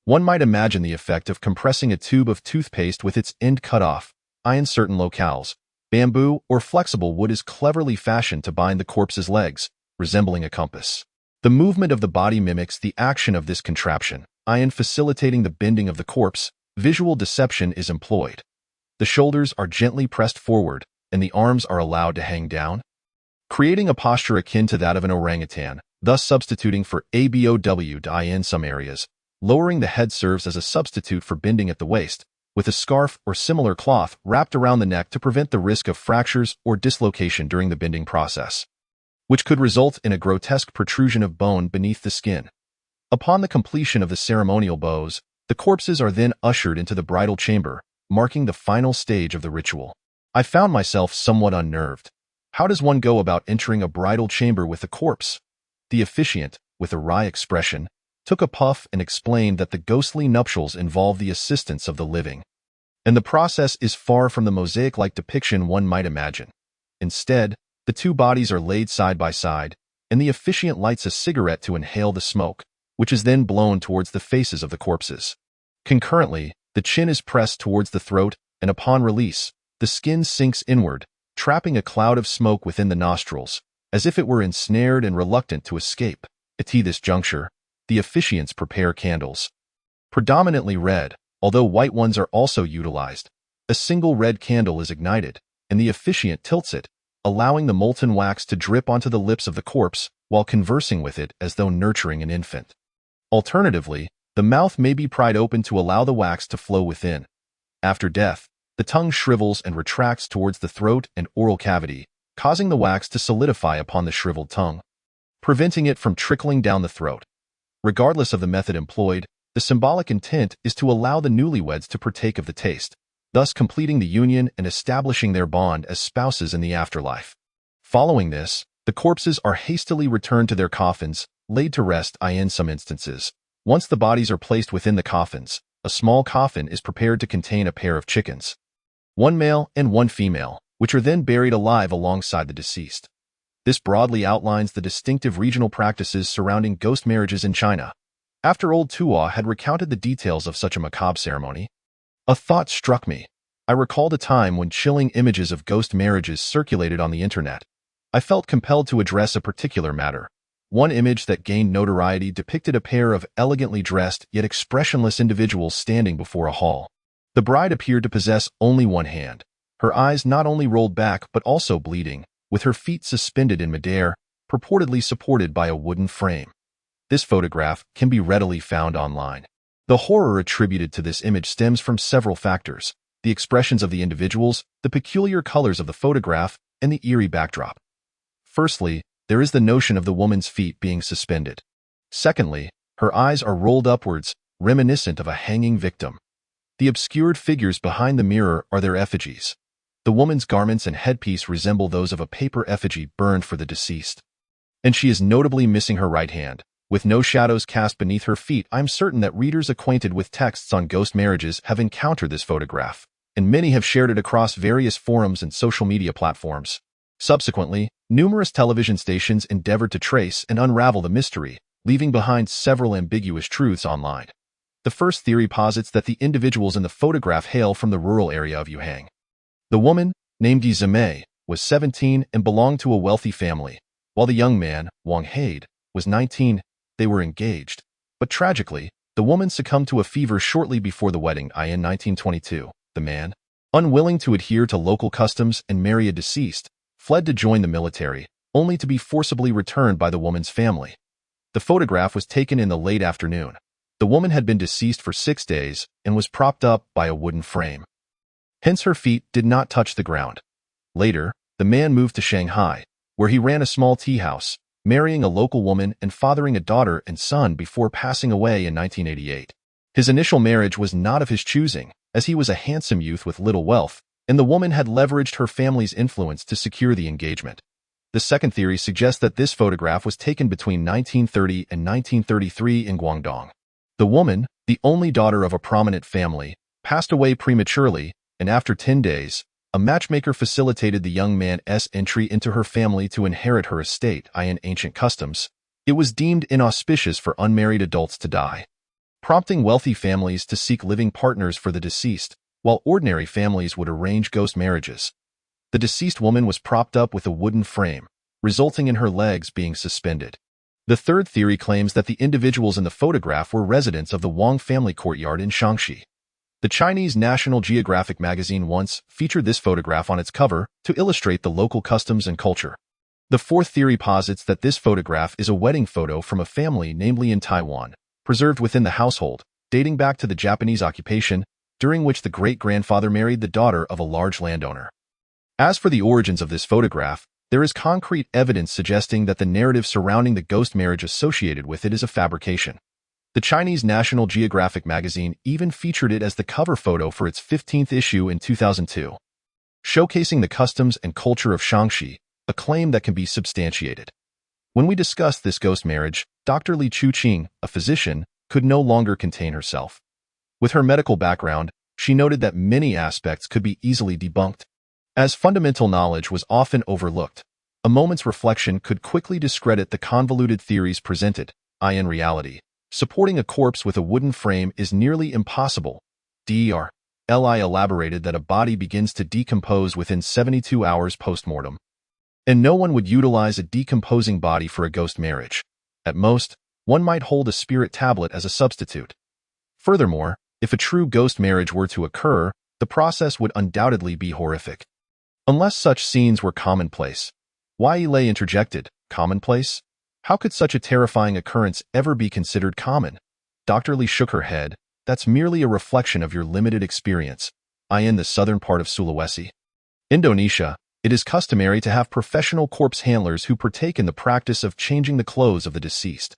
One might imagine the effect of compressing a tube of toothpaste with its end cut off, in certain locales, Bamboo or flexible wood is cleverly fashioned to bind the corpse's legs, resembling a compass. The movement of the body mimics the action of this contraption, facilitating the bending of the corpse. Visual deception is employed. The shoulders are gently pressed forward, and the arms are allowed to hang down, creating a posture akin to that of an orangutan, thus substituting for ABOW in some areas. Lowering the head serves as a substitute for bending at the waist, with a scarf or similar cloth wrapped around the neck to prevent the risk of fractures or dislocation during the bending process, which could result in a grotesque protrusion of bone beneath the skin. Upon the completion of the ceremonial bows, the corpses are then ushered into the bridal chamber, marking the final stage of the ritual. I found myself somewhat unnerved. How does one go about entering a bridal chamber with a corpse? The officiant, with a wry expression, took a puff and explained that the ghostly nuptials involve the assistance of the living, and the process is far from the mosaic-like depiction one might imagine. Instead, the two bodies are laid side by side, and the officiant lights a cigarette to inhale the smoke, which is then blown towards the faces of the corpses. Concurrently, the chin is pressed towards the throat, and upon release, the skin sinks inward, trapping a cloud of smoke within the nostrils, as if it were ensnared and reluctant to escape. At this juncture, the officiants prepare candles. Predominantly red, although white ones are also utilized. A single red candle is ignited, and the officiant tilts it, allowing the molten wax to drip onto the lips of the corpse while conversing with it as though nurturing an infant. Alternatively, the mouth may be pried open to allow the wax to flow within. After death, the tongue shrivels and retracts towards the throat and oral cavity, causing the wax to solidify upon the shriveled tongue, preventing it from trickling down the throat. Regardless of the method employed, the symbolic intent is to allow the newlyweds to partake of the taste, thus completing the union and establishing their bond as spouses in the afterlife. Following this, the corpses are hastily returned to their coffins, laid to rest. In some instances, once the bodies are placed within the coffins, a small coffin is prepared to contain a pair of chickens, one male and one female, which are then buried alive alongside the deceased. This broadly outlines the distinctive regional practices surrounding ghost marriages in China. After old Tuo had recounted the details of such a macabre ceremony, a thought struck me. I recalled a time when chilling images of ghost marriages circulated on the internet. I felt compelled to address a particular matter. One image that gained notoriety depicted a pair of elegantly dressed yet expressionless individuals standing before a hall. The bride appeared to possess only one hand, her eyes not only rolled back but also bleeding, with her feet suspended in midair, purportedly supported by a wooden frame. This photograph can be readily found online. The horror attributed to this image stems from several factors: the expressions of the individuals, the peculiar colors of the photograph, and the eerie backdrop. Firstly, there is the notion of the woman's feet being suspended. Secondly, her eyes are rolled upwards, reminiscent of a hanging victim. The obscured figures behind the mirror are their effigies. The woman's garments and headpiece resemble those of a paper effigy burned for the deceased, and she is notably missing her right hand. With no shadows cast beneath her feet, I'm certain that readers acquainted with texts on ghost marriages have encountered this photograph, and many have shared it across various forums and social media platforms. Subsequently, numerous television stations endeavored to trace and unravel the mystery, leaving behind several ambiguous truths online. The first theory posits that the individuals in the photograph hail from the rural area of Yuhang. The woman, named Yi Zimei, was 17 and belonged to a wealthy family, while the young man, Wang Hade, was 19. They were engaged, but tragically, the woman succumbed to a fever shortly before the wedding in 1922. The man, unwilling to adhere to local customs and marry a deceased, fled to join the military, only to be forcibly returned by the woman's family. The photograph was taken in the late afternoon. The woman had been deceased for 6 days and was propped up by a wooden frame. Hence her feet did not touch the ground. Later, the man moved to Shanghai, where he ran a small tea house, marrying a local woman and fathering a daughter and son before passing away in 1988. His initial marriage was not of his choosing, as he was a handsome youth with little wealth, and the woman had leveraged her family's influence to secure the engagement. The second theory suggests that this photograph was taken between 1930 and 1933 in Guangdong. The woman, the only daughter of a prominent family, passed away prematurely, and after 10 days, a matchmaker facilitated the young man's entry into her family to inherit her estate. In ancient customs, it was deemed inauspicious for unmarried adults to die, prompting wealthy families to seek living partners for the deceased, while ordinary families would arrange ghost marriages. The deceased woman was propped up with a wooden frame, resulting in her legs being suspended. The third theory claims that the individuals in the photograph were residents of the Wang family courtyard in Shaanxi. The Chinese National Geographic magazine once featured this photograph on its cover to illustrate the local customs and culture. The fourth theory posits that this photograph is a wedding photo from a family, namely in Taiwan, preserved within the household, dating back to the Japanese occupation, during which the great-grandfather married the daughter of a large landowner. As for the origins of this photograph, there is concrete evidence suggesting that the narrative surrounding the ghost marriage associated with it is a fabrication. The Chinese National Geographic magazine even featured it as the cover photo for its 15th issue in 2002, showcasing the customs and culture of Shaanxi, a claim that can be substantiated. When we discussed this ghost marriage, Dr. Li Chuqing, a physician, could no longer contain herself. With her medical background, she noted that many aspects could be easily debunked. As fundamental knowledge was often overlooked, a moment's reflection could quickly discredit the convoluted theories presented. In reality, supporting a corpse with a wooden frame is nearly impossible. Dr. Li elaborated that a body begins to decompose within 72 hours post-mortem, and no one would utilize a decomposing body for a ghost marriage. At most, one might hold a spirit tablet as a substitute. Furthermore, if a true ghost marriage were to occur, the process would undoubtedly be horrific. Unless such scenes were commonplace. Wai Lei interjected, commonplace? How could such a terrifying occurrence ever be considered common? Dr. Li shook her head. That's merely a reflection of your limited experience. In the southern part of Sulawesi, Indonesia, it is customary to have professional corpse handlers who partake in the practice of changing the clothes of the deceased.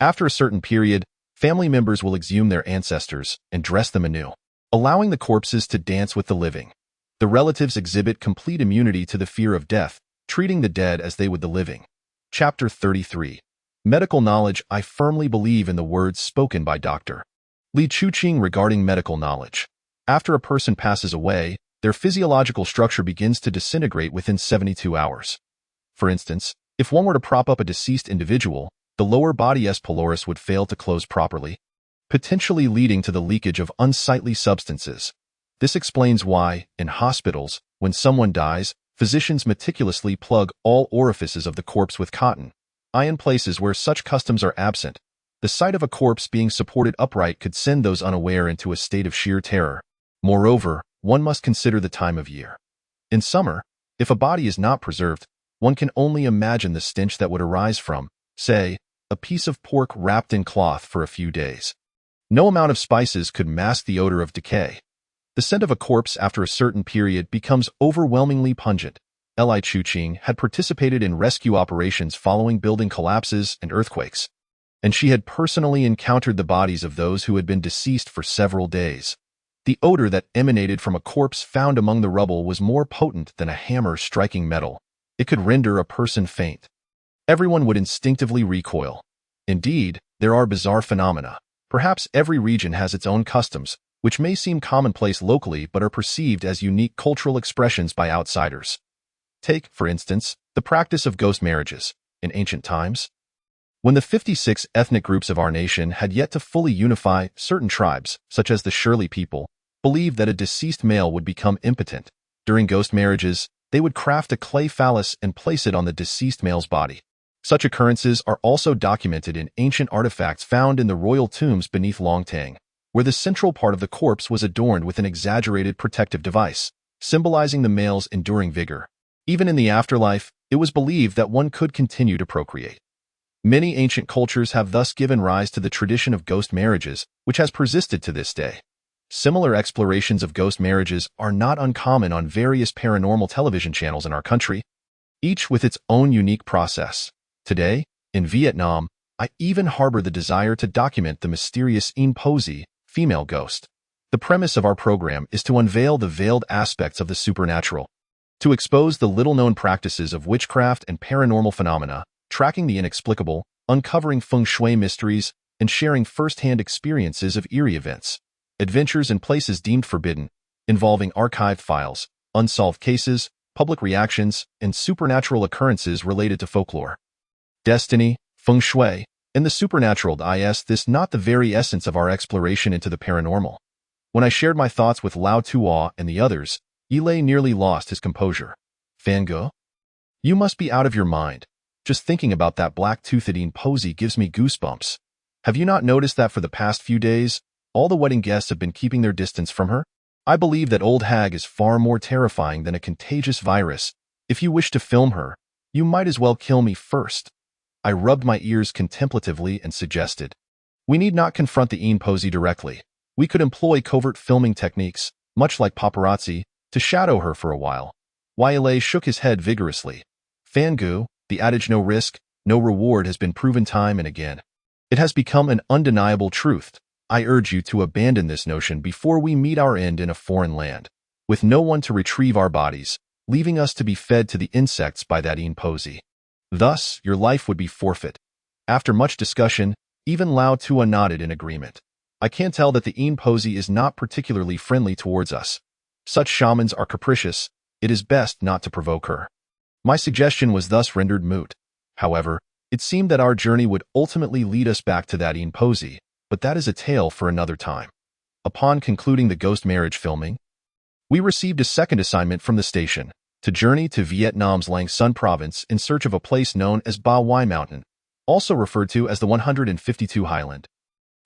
After a certain period, family members will exhume their ancestors and dress them anew, allowing the corpses to dance with the living. The relatives exhibit complete immunity to the fear of death, treating the dead as they would the living. Chapter 33. Medical knowledge. I firmly believe in the words spoken by Dr. Li Chuqing regarding medical knowledge. After a person passes away, their physiological structure begins to disintegrate within 72 hours. For instance, if one were to prop up a deceased individual, the lower body S. pylorus would fail to close properly, potentially leading to the leakage of unsightly substances. This explains why, in hospitals, when someone dies, physicians meticulously plug all orifices of the corpse with cotton. In places where such customs are absent, the sight of a corpse being supported upright could send those unaware into a state of sheer terror. Moreover, one must consider the time of year. In summer, if a body is not preserved, one can only imagine the stench that would arise from, say, a piece of pork wrapped in cloth for a few days. No amount of spices could mask the odor of decay. The scent of a corpse after a certain period becomes overwhelmingly pungent. Li Chuqing had participated in rescue operations following building collapses and earthquakes, and she had personally encountered the bodies of those who had been deceased for several days. The odor that emanated from a corpse found among the rubble was more potent than a hammer striking metal. It could render a person faint. Everyone would instinctively recoil. Indeed, there are bizarre phenomena. Perhaps every region has its own customs, which may seem commonplace locally but are perceived as unique cultural expressions by outsiders. Take, for instance, the practice of ghost marriages. In ancient times, when the 56 ethnic groups of our nation had yet to fully unify, certain tribes, such as the Shirley people, believed that a deceased male would become impotent. During ghost marriages, they would craft a clay phallus and place it on the deceased male's body. Such occurrences are also documented in ancient artifacts found in the royal tombs beneath Longtang, where the central part of the corpse was adorned with an exaggerated protective device, symbolizing the male's enduring vigor. Even in the afterlife, it was believed that one could continue to procreate. Many ancient cultures have thus given rise to the tradition of ghost marriages, which has persisted to this day. Similar explorations of ghost marriages are not uncommon on various paranormal television channels in our country, each with its own unique process. Today, in Vietnam, I even harbor the desire to document the mysterious Yin Posi, female ghost. The premise of our program is to unveil the veiled aspects of the supernatural, to expose the little-known practices of witchcraft and paranormal phenomena, tracking the inexplicable, uncovering feng shui mysteries, and sharing first-hand experiences of eerie events. Adventures in places deemed forbidden, involving archived files, unsolved cases, public reactions, and supernatural occurrences related to folklore. Destiny, feng shui, and the supernatural. Is this not the very essence of our exploration into the paranormal? When I shared my thoughts with Lao Tuo and the others, Yilei nearly lost his composure. Fangu? You must be out of your mind. Just thinking about that black-toothed posy gives me goosebumps. Have you not noticed that for the past few days, all the wedding guests have been keeping their distance from her? I believe that old hag is far more terrifying than a contagious virus. If you wish to film her, you might as well kill me first. I rubbed my ears contemplatively and suggested, we need not confront the posy directly. We could employ covert filming techniques, much like paparazzi, to shadow her for a while. Waile shook his head vigorously. Fangu, the adage no risk, no reward has been proven time and again. It has become an undeniable truth. I urge you to abandon this notion before we meet our end in a foreign land, with no one to retrieve our bodies, leaving us to be fed to the insects by that posy. Thus, your life would be forfeit. After much discussion, even Lao Tua nodded in agreement. I can tell that the posy is not particularly friendly towards us. Such shamans are capricious. It is best not to provoke her. My suggestion was thus rendered moot. However, it seemed that our journey would ultimately lead us back to that posy, but that is a tale for another time. Upon concluding the ghost marriage filming, we received a second assignment from the station, to journey to Vietnam's Lang Son province in search of a place known as Ba Wai Mountain, also referred to as the 152 Highland.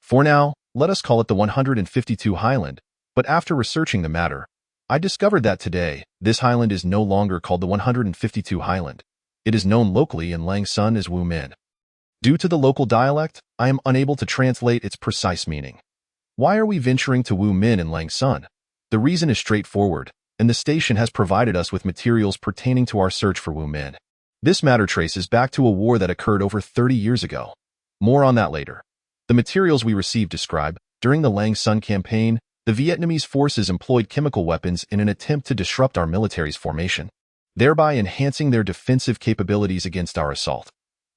For now, let us call it the 152 Highland, but after researching the matter, I discovered that today, this highland is no longer called the 152 Highland. It is known locally in Lang Son as Wu Min. Due to the local dialect, I am unable to translate its precise meaning. Why are we venturing to Wu Min in Lang Son? The reason is straightforward, and the station has provided us with materials pertaining to our search for Wu Min. This matter traces back to a war that occurred over 30 years ago. More on that later. The materials we received describe, during the Lang Son campaign, the Vietnamese forces employed chemical weapons in an attempt to disrupt our military's formation, thereby enhancing their defensive capabilities against our assault.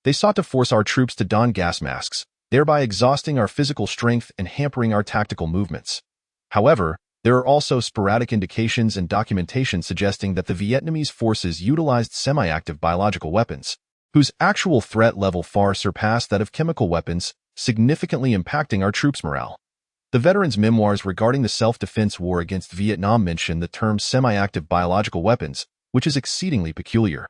They sought to force our troops to don gas masks, thereby exhausting our physical strength and hampering our tactical movements. However, there are also sporadic indications and documentation suggesting that the Vietnamese forces utilized semi-active biological weapons, whose actual threat level far surpassed that of chemical weapons, significantly impacting our troops' morale. The veterans' memoirs regarding the self-defense war against Vietnam mention the term semi-active biological weapons, which is exceedingly peculiar.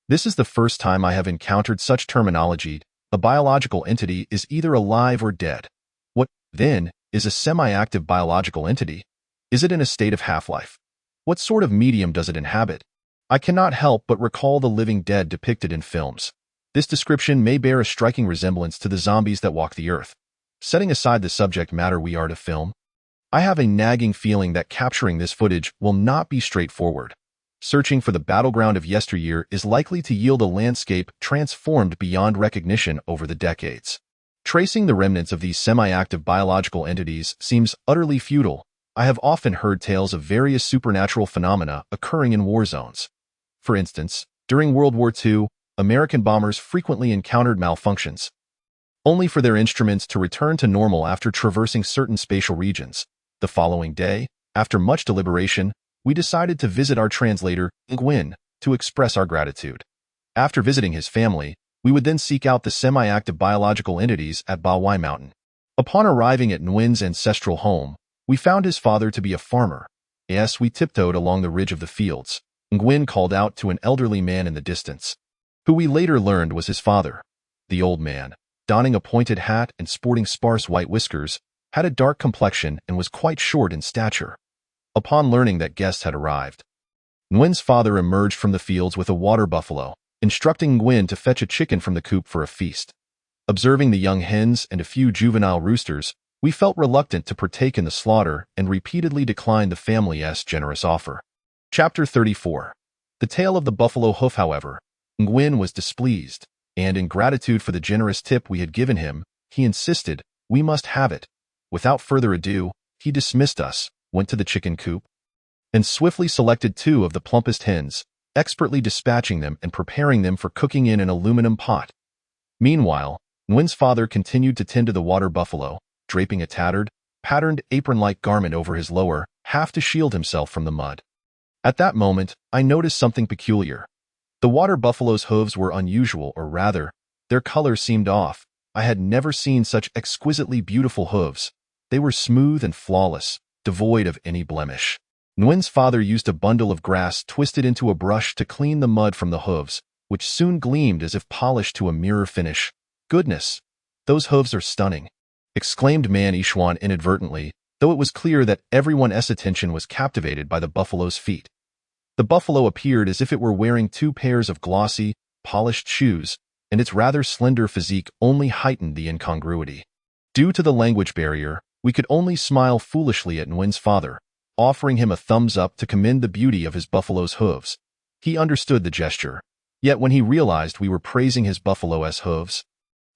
This is the first time I have encountered such terminology. A biological entity is either alive or dead. What, then, is a semi-active biological entity? Is it in a state of half-life? What sort of medium does it inhabit? I cannot help but recall the living dead depicted in films. This description may bear a striking resemblance to the zombies that walk the earth. Setting aside the subject matter we are to film, I have a nagging feeling that capturing this footage will not be straightforward. Searching for the battleground of yesteryear is likely to yield a landscape transformed beyond recognition over the decades. Tracing the remnants of these semi-active biological entities seems utterly futile. I have often heard tales of various supernatural phenomena occurring in war zones. For instance, during World War II, American bombers frequently encountered malfunctions, only for their instruments to return to normal after traversing certain spatial regions. The following day, after much deliberation, we decided to visit our translator, Nguyen, to express our gratitude. After visiting his family, we would then seek out the semi-active biological entities at Ba Wai Mountain. Upon arriving at Nguyen's ancestral home, we found his father to be a farmer. As we tiptoed along the ridge of the fields, Nguyen called out to an elderly man in the distance, who we later learned was his father. The old man, donning a pointed hat and sporting sparse white whiskers, had a dark complexion and was quite short in stature. Upon learning that guests had arrived, Nguyen's father emerged from the fields with a water buffalo, instructing Nguyen to fetch a chicken from the coop for a feast. Observing the young hens and a few juvenile roosters, we felt reluctant to partake in the slaughter and repeatedly declined the family's generous offer. Chapter 34. The tale of the buffalo hoof. However, Nguyen was displeased, and in gratitude for the generous tip we had given him, he insisted we must have it. Without further ado, he dismissed us, went to the chicken coop, and swiftly selected 2 of the plumpest hens, expertly dispatching them and preparing them for cooking in an aluminum pot. Meanwhile, Nguyen's father continued to tend to the water buffalo, draping a tattered, patterned apron-like garment over his lower half to shield himself from the mud. At that moment, I noticed something peculiar. The water buffalo's hooves were unusual, or rather, their color seemed off. I had never seen such exquisitely beautiful hooves. They were smooth and flawless, devoid of any blemish. Nguyen's father used a bundle of grass twisted into a brush to clean the mud from the hooves, which soon gleamed as if polished to a mirror finish. "Goodness, those hooves are stunning," exclaimed Man Ishuan inadvertently, though it was clear that everyone's attention was captivated by the buffalo's feet. The buffalo appeared as if it were wearing 2 pairs of glossy, polished shoes, and its rather slender physique only heightened the incongruity. Due to the language barrier, we could only smile foolishly at Nguyen's father, offering him a thumbs up to commend the beauty of his buffalo's hooves. He understood the gesture, yet when he realized we were praising his buffalo's hooves,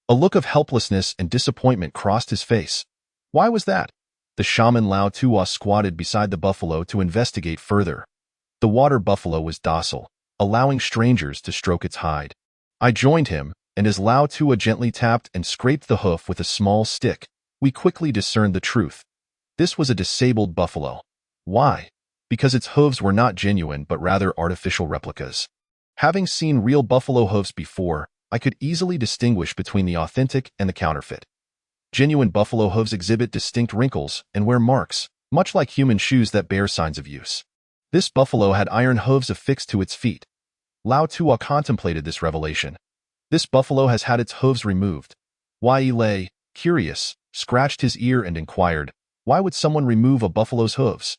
a look of helplessness and disappointment crossed his face. Why was that? The shaman Lao Tua squatted beside the buffalo to investigate further. The water buffalo was docile, allowing strangers to stroke its hide. I joined him, and as Lao Tua gently tapped and scraped the hoof with a small stick, we quickly discerned the truth. This was a disabled buffalo. Why? Because its hooves were not genuine but rather artificial replicas. Having seen real buffalo hooves before, I could easily distinguish between the authentic and the counterfeit. Genuine buffalo hooves exhibit distinct wrinkles and wear marks, much like human shoes that bear signs of use. This buffalo had iron hooves affixed to its feet. Lao Tua contemplated this revelation. This buffalo has had its hooves removed. Yi Lei, curious, scratched his ear and inquired, why would someone remove a buffalo's hooves?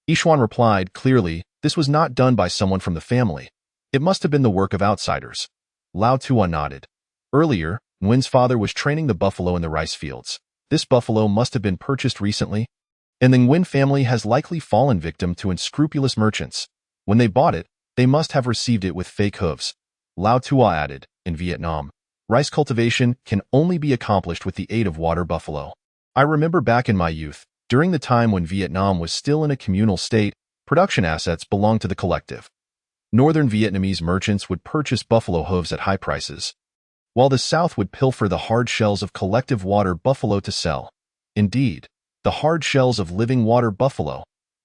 Ishuan replied, clearly, this was not done by someone from the family. It must have been the work of outsiders. Lao Tua nodded. Earlier, Nguyen's father was training the buffalo in the rice fields. This buffalo must have been purchased recently, and the Nguyen family has likely fallen victim to unscrupulous merchants. When they bought it, they must have received it with fake hooves. Lao Tua added, in Vietnam, rice cultivation can only be accomplished with the aid of water buffalo. I remember back in my youth, during the time when Vietnam was still in a communal state, production assets belonged to the collective. Northern Vietnamese merchants would purchase buffalo hooves at high prices, while the South would pilfer the hard shells of collective water buffalo to sell. Indeed, the hard shells of living water buffalo.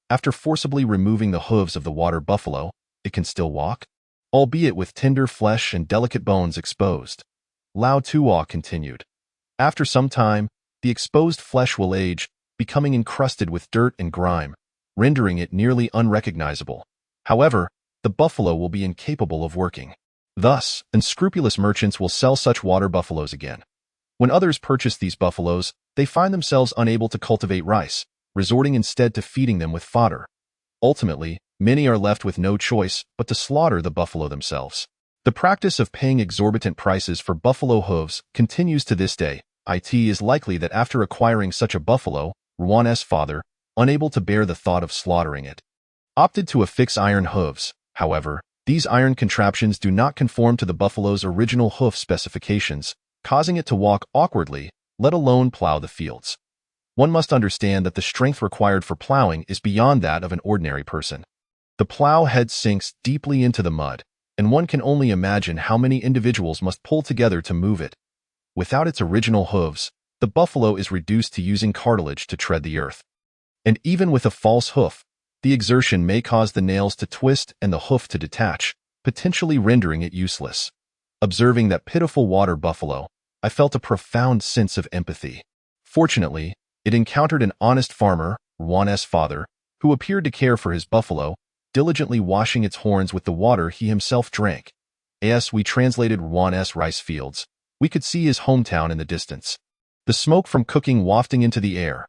After forcibly removing the hooves of the water buffalo, it can still walk, albeit with tender flesh and delicate bones exposed. Lao Tua continued. After some time, the exposed flesh will age, becoming encrusted with dirt and grime, rendering it nearly unrecognizable. However, the buffalo will be incapable of working. Thus, unscrupulous merchants will sell such water buffaloes again. When others purchase these buffaloes, they find themselves unable to cultivate rice, resorting instead to feeding them with fodder. Ultimately, many are left with no choice but to slaughter the buffalo themselves. The practice of paying exorbitant prices for buffalo hooves continues to this day. It is likely that after acquiring such a buffalo, Ruan's father, unable to bear the thought of slaughtering it, opted to affix iron hooves. However, these iron contraptions do not conform to the buffalo's original hoof specifications, causing it to walk awkwardly, let alone plow the fields. One must understand that the strength required for plowing is beyond that of an ordinary person. The plow head sinks deeply into the mud, and one can only imagine how many individuals must pull together to move it. Without its original hooves, the buffalo is reduced to using cartilage to tread the earth. And even with a false hoof, the exertion may cause the nails to twist and the hoof to detach, potentially rendering it useless. Observing that pitiful water buffalo, I felt a profound sense of empathy. Fortunately, it encountered an honest farmer, Ruan's father, who appeared to care for his buffalo, diligently washing its horns with the water he himself drank. As we translated Ruan's rice fields, we could see his hometown in the distance, the smoke from cooking wafting into the air.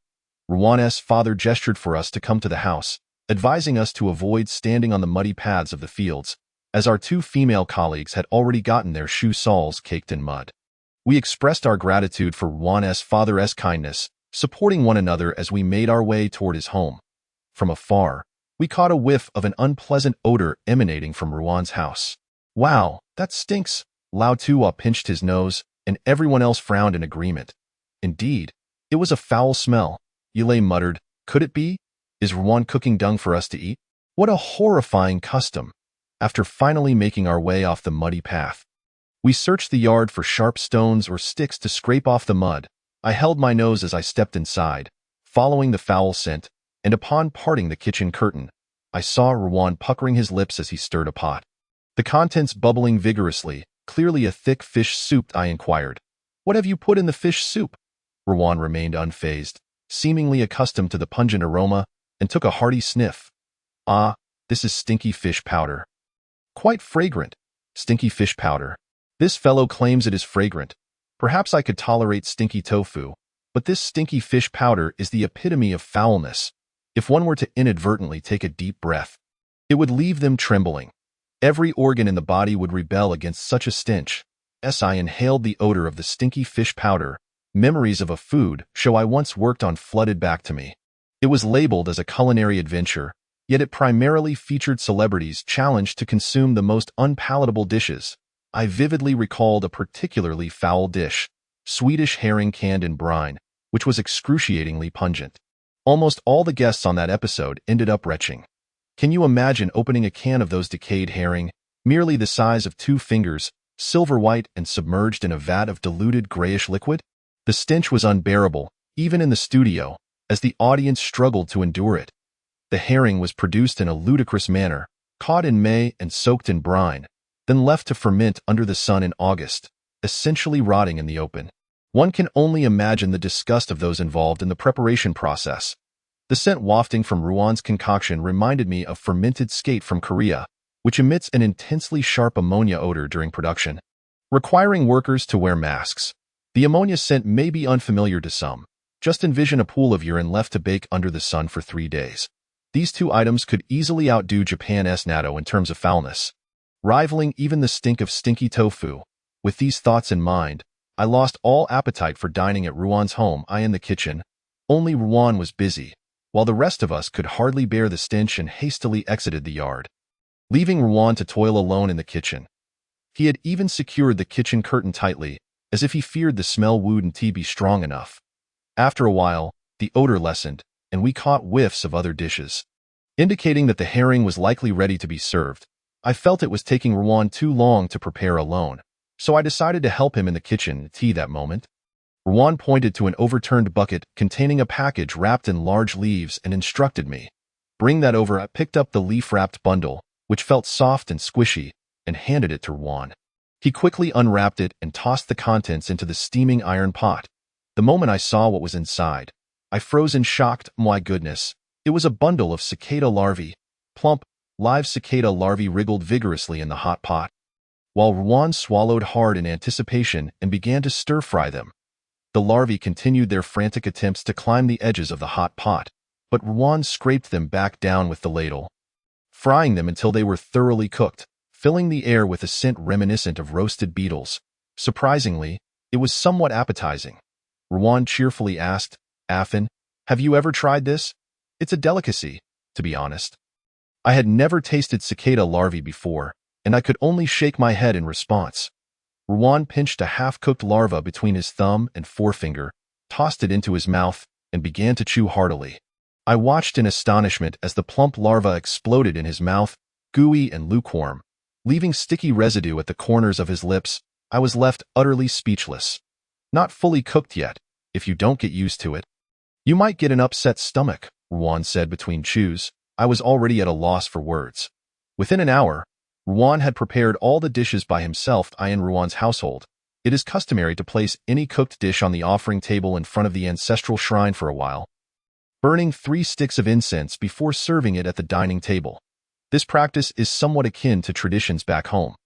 Ruan's father gestured for us to come to the house, advising us to avoid standing on the muddy paths of the fields, as our 2 female colleagues had already gotten their shoe soles caked in mud. We expressed our gratitude for Ruan's father's kindness, supporting one another as we made our way toward his home. From afar, we caught a whiff of an unpleasant odor emanating from Ruan's house. Wow, that stinks! Lao Tua pinched his nose, and everyone else frowned in agreement. Indeed, it was a foul smell. Yilei muttered, could it be? Is Ruan cooking dung for us to eat? What a horrifying custom! After finally making our way off the muddy path, we searched the yard for sharp stones or sticks to scrape off the mud. I held my nose as I stepped inside, following the foul scent, and upon parting the kitchen curtain, I saw Ruan puckering his lips as he stirred a pot. The contents bubbling vigorously, clearly a thick fish soup. I inquired, what have you put in the fish soup? Ruan remained unfazed, seemingly accustomed to the pungent aroma, and took a hearty sniff. Ah, this is stinky fish powder. Quite fragrant. Stinky fish powder. This fellow claims it is fragrant. Perhaps I could tolerate stinky tofu, but this stinky fish powder is the epitome of foulness. If one were to inadvertently take a deep breath, it would leave them trembling. Every organ in the body would rebel against such a stench. As I inhaled the odor of the stinky fish powder, memories of a food show I once worked on flooded back to me. It was labeled as a culinary adventure, yet it primarily featured celebrities challenged to consume the most unpalatable dishes. I vividly recalled a particularly foul dish, Swedish herring canned in brine, which was excruciatingly pungent. Almost all the guests on that episode ended up retching. Can you imagine opening a can of those decayed herring, merely the size of 2 fingers, silver white and submerged in a vat of diluted grayish liquid? The stench was unbearable, even in the studio, as the audience struggled to endure it. The herring was produced in a ludicrous manner, caught in May and soaked in brine, then left to ferment under the sun in August, essentially rotting in the open. One can only imagine the disgust of those involved in the preparation process. The scent wafting from Ruan's concoction reminded me of fermented skate from Korea, which emits an intensely sharp ammonia odor during production, requiring workers to wear masks. The ammonia scent may be unfamiliar to some. Just envision a pool of urine left to bake under the sun for 3 days. These 2 items could easily outdo Japan's natto in terms of foulness, rivaling even the stink of stinky tofu. With these thoughts in mind, I lost all appetite for dining at Ruan's home. I in the kitchen. Only Ruan was busy, while the rest of us could hardly bear the stench and hastily exited the yard, leaving Ruan to toil alone in the kitchen. He had even secured the kitchen curtain tightly, as if he feared the smell wouldn't be strong enough. After a while, the odor lessened, and we caught whiffs of other dishes, indicating that the herring was likely ready to be served. I felt it was taking Ruan too long to prepare alone, so I decided to help him in the kitchen tea that moment. Ruan pointed to an overturned bucket containing a package wrapped in large leaves and instructed me. Bring that over. I picked up the leaf-wrapped bundle, which felt soft and squishy, and handed it to Ruan. He quickly unwrapped it and tossed the contents into the steaming iron pot. The moment I saw what was inside, I froze in shock. My goodness, it was a bundle of cicada larvae. Plump, live cicada larvae wriggled vigorously in the hot pot, while Ruan swallowed hard in anticipation and began to stir-fry them. The larvae continued their frantic attempts to climb the edges of the hot pot, but Ruan scraped them back down with the ladle, frying them until they were thoroughly cooked, filling the air with a scent reminiscent of roasted beetles. Surprisingly, it was somewhat appetizing. Ruan cheerfully asked, Afin, have you ever tried this? It's a delicacy, to be honest. I had never tasted cicada larvae before, and I could only shake my head in response. Ruan pinched a half-cooked larva between his thumb and forefinger, tossed it into his mouth, and began to chew heartily. I watched in astonishment as the plump larva exploded in his mouth, gooey and lukewarm, leaving sticky residue at the corners of his lips. I was left utterly speechless. Not fully cooked yet. If you don't get used to it, you might get an upset stomach, Ruan said between chews. I was already at a loss for words. Within an hour, Ruan had prepared all the dishes by himself. In Ruan's household, it is customary to place any cooked dish on the offering table in front of the ancestral shrine for a while, burning 3 sticks of incense before serving it at the dining table. This practice is somewhat akin to traditions back home.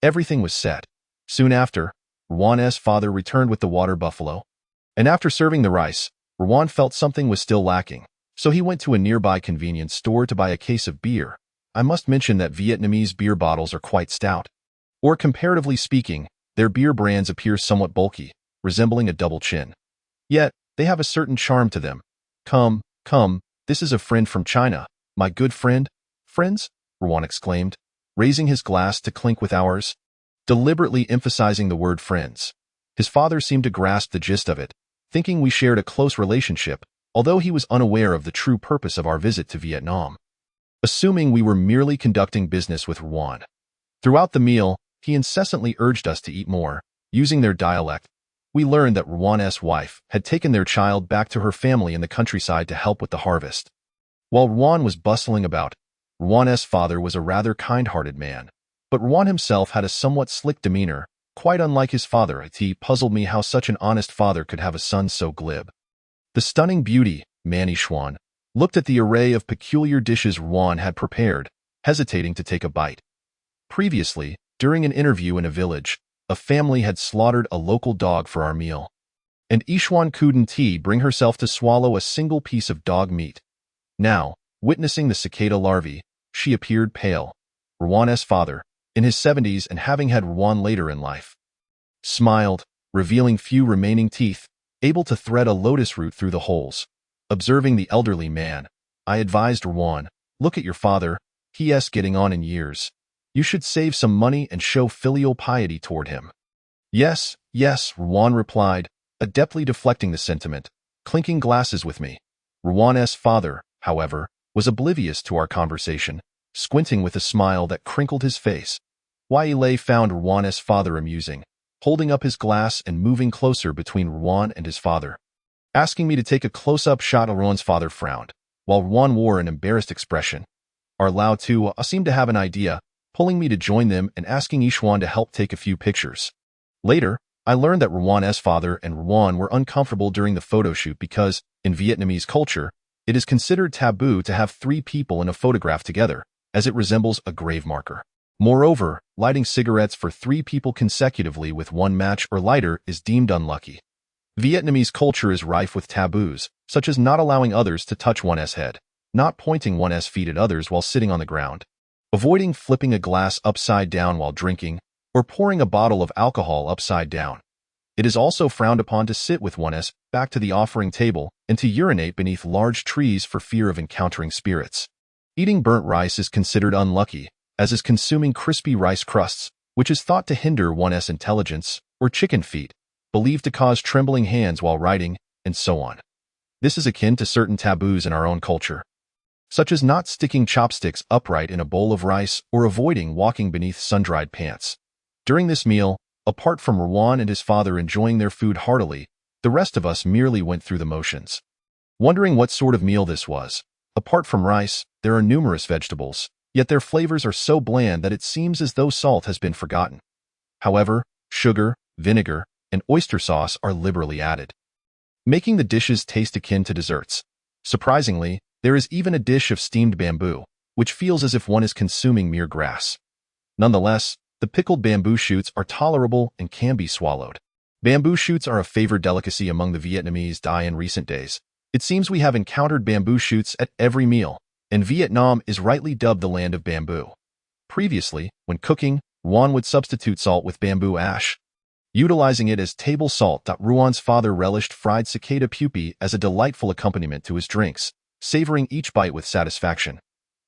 Everything was set. Soon after, Ruan's father returned with the water buffalo, and after serving the rice, Ruan felt something was still lacking, so he went to a nearby convenience store to buy a case of beer. I must mention that Vietnamese beer bottles are quite stout, or comparatively speaking, their beer brands appear somewhat bulky, resembling a double chin. Yet, they have a certain charm to them. Come, this is a friend from China, my good friend. Friends? Ruan exclaimed, raising his glass to clink with ours, deliberately emphasizing the word friends. His father seemed to grasp the gist of it, thinking we shared a close relationship, although he was unaware of the true purpose of our visit to Vietnam, assuming we were merely conducting business with Ruan. Throughout the meal, he incessantly urged us to eat more. Using their dialect, we learned that Ruan's wife had taken their child back to her family in the countryside to help with the harvest. While Ruan was bustling about, Ruan's father was a rather kind-hearted man, but Ruan himself had a somewhat slick demeanor, quite unlike his father. It puzzled me how such an honest father could have a son so glib. The stunning beauty, Manny Xuan, looked at the array of peculiar dishes Ruan had prepared, hesitating to take a bite. Previously, during an interview in a village, a family had slaughtered a local dog for our meal, and Ishwan couldn't bring herself to swallow a single piece of dog meat. Now, witnessing the cicada larvae, she appeared pale. Ruan's father, in his 70s and having had Ruan later in life, smiled, revealing few remaining teeth, able to thread a lotus root through the holes. Observing the elderly man, I advised Ruan, look at your father, he's getting on in years. You should save some money and show filial piety toward him. Yes, Ruan replied, adeptly deflecting the sentiment, clinking glasses with me. Ruan's father, however, was oblivious to our conversation, squinting with a smile that crinkled his face. Wailei found Ruan's father amusing, holding up his glass and moving closer between Ruan and his father. Asking me to take a close-up shot, Ruan's father frowned, while Ruan wore an embarrassed expression. Our Lao Tu seemed to have an idea, pulling me to join them and asking Ishwan to help take a few pictures. Later, I learned that Ruan's father and Ruan were uncomfortable during the photo shoot because, in Vietnamese culture, it is considered taboo to have 3 people in a photograph together, as it resembles a grave marker. Moreover, lighting cigarettes for 3 people consecutively with 1 match or lighter is deemed unlucky. Vietnamese culture is rife with taboos, such as not allowing others to touch one's head, not pointing one's feet at others while sitting on the ground, avoiding flipping a glass upside down while drinking, or pouring a bottle of alcohol upside down. It is also frowned upon to sit with one's back to the offering table and to urinate beneath large trees for fear of encountering spirits. Eating burnt rice is considered unlucky, as is consuming crispy rice crusts, which is thought to hinder one's intelligence, or chicken feet, believed to cause trembling hands while writing, and so on. This is akin to certain taboos in our own culture, such as not sticking chopsticks upright in a bowl of rice or avoiding walking beneath sun-dried pants. During this meal, apart from Ruan and his father enjoying their food heartily, the rest of us merely went through the motions. Wondering what sort of meal this was. Apart from rice, there are numerous vegetables, yet their flavors are so bland that it seems as though salt has been forgotten. However, sugar, vinegar, and oyster sauce are liberally added, making the dishes taste akin to desserts. Surprisingly, there is even a dish of steamed bamboo, which feels as if one is consuming mere grass. Nonetheless, the pickled bamboo shoots are tolerable and can be swallowed. Bamboo shoots are a favored delicacy among the Vietnamese in recent days. It seems we have encountered bamboo shoots at every meal, and Vietnam is rightly dubbed the land of bamboo. Previously, when cooking, Ruan would substitute salt with bamboo ash, utilizing it as table salt. Ruan's father relished fried cicada pupae as a delightful accompaniment to his drinks, savoring each bite with satisfaction.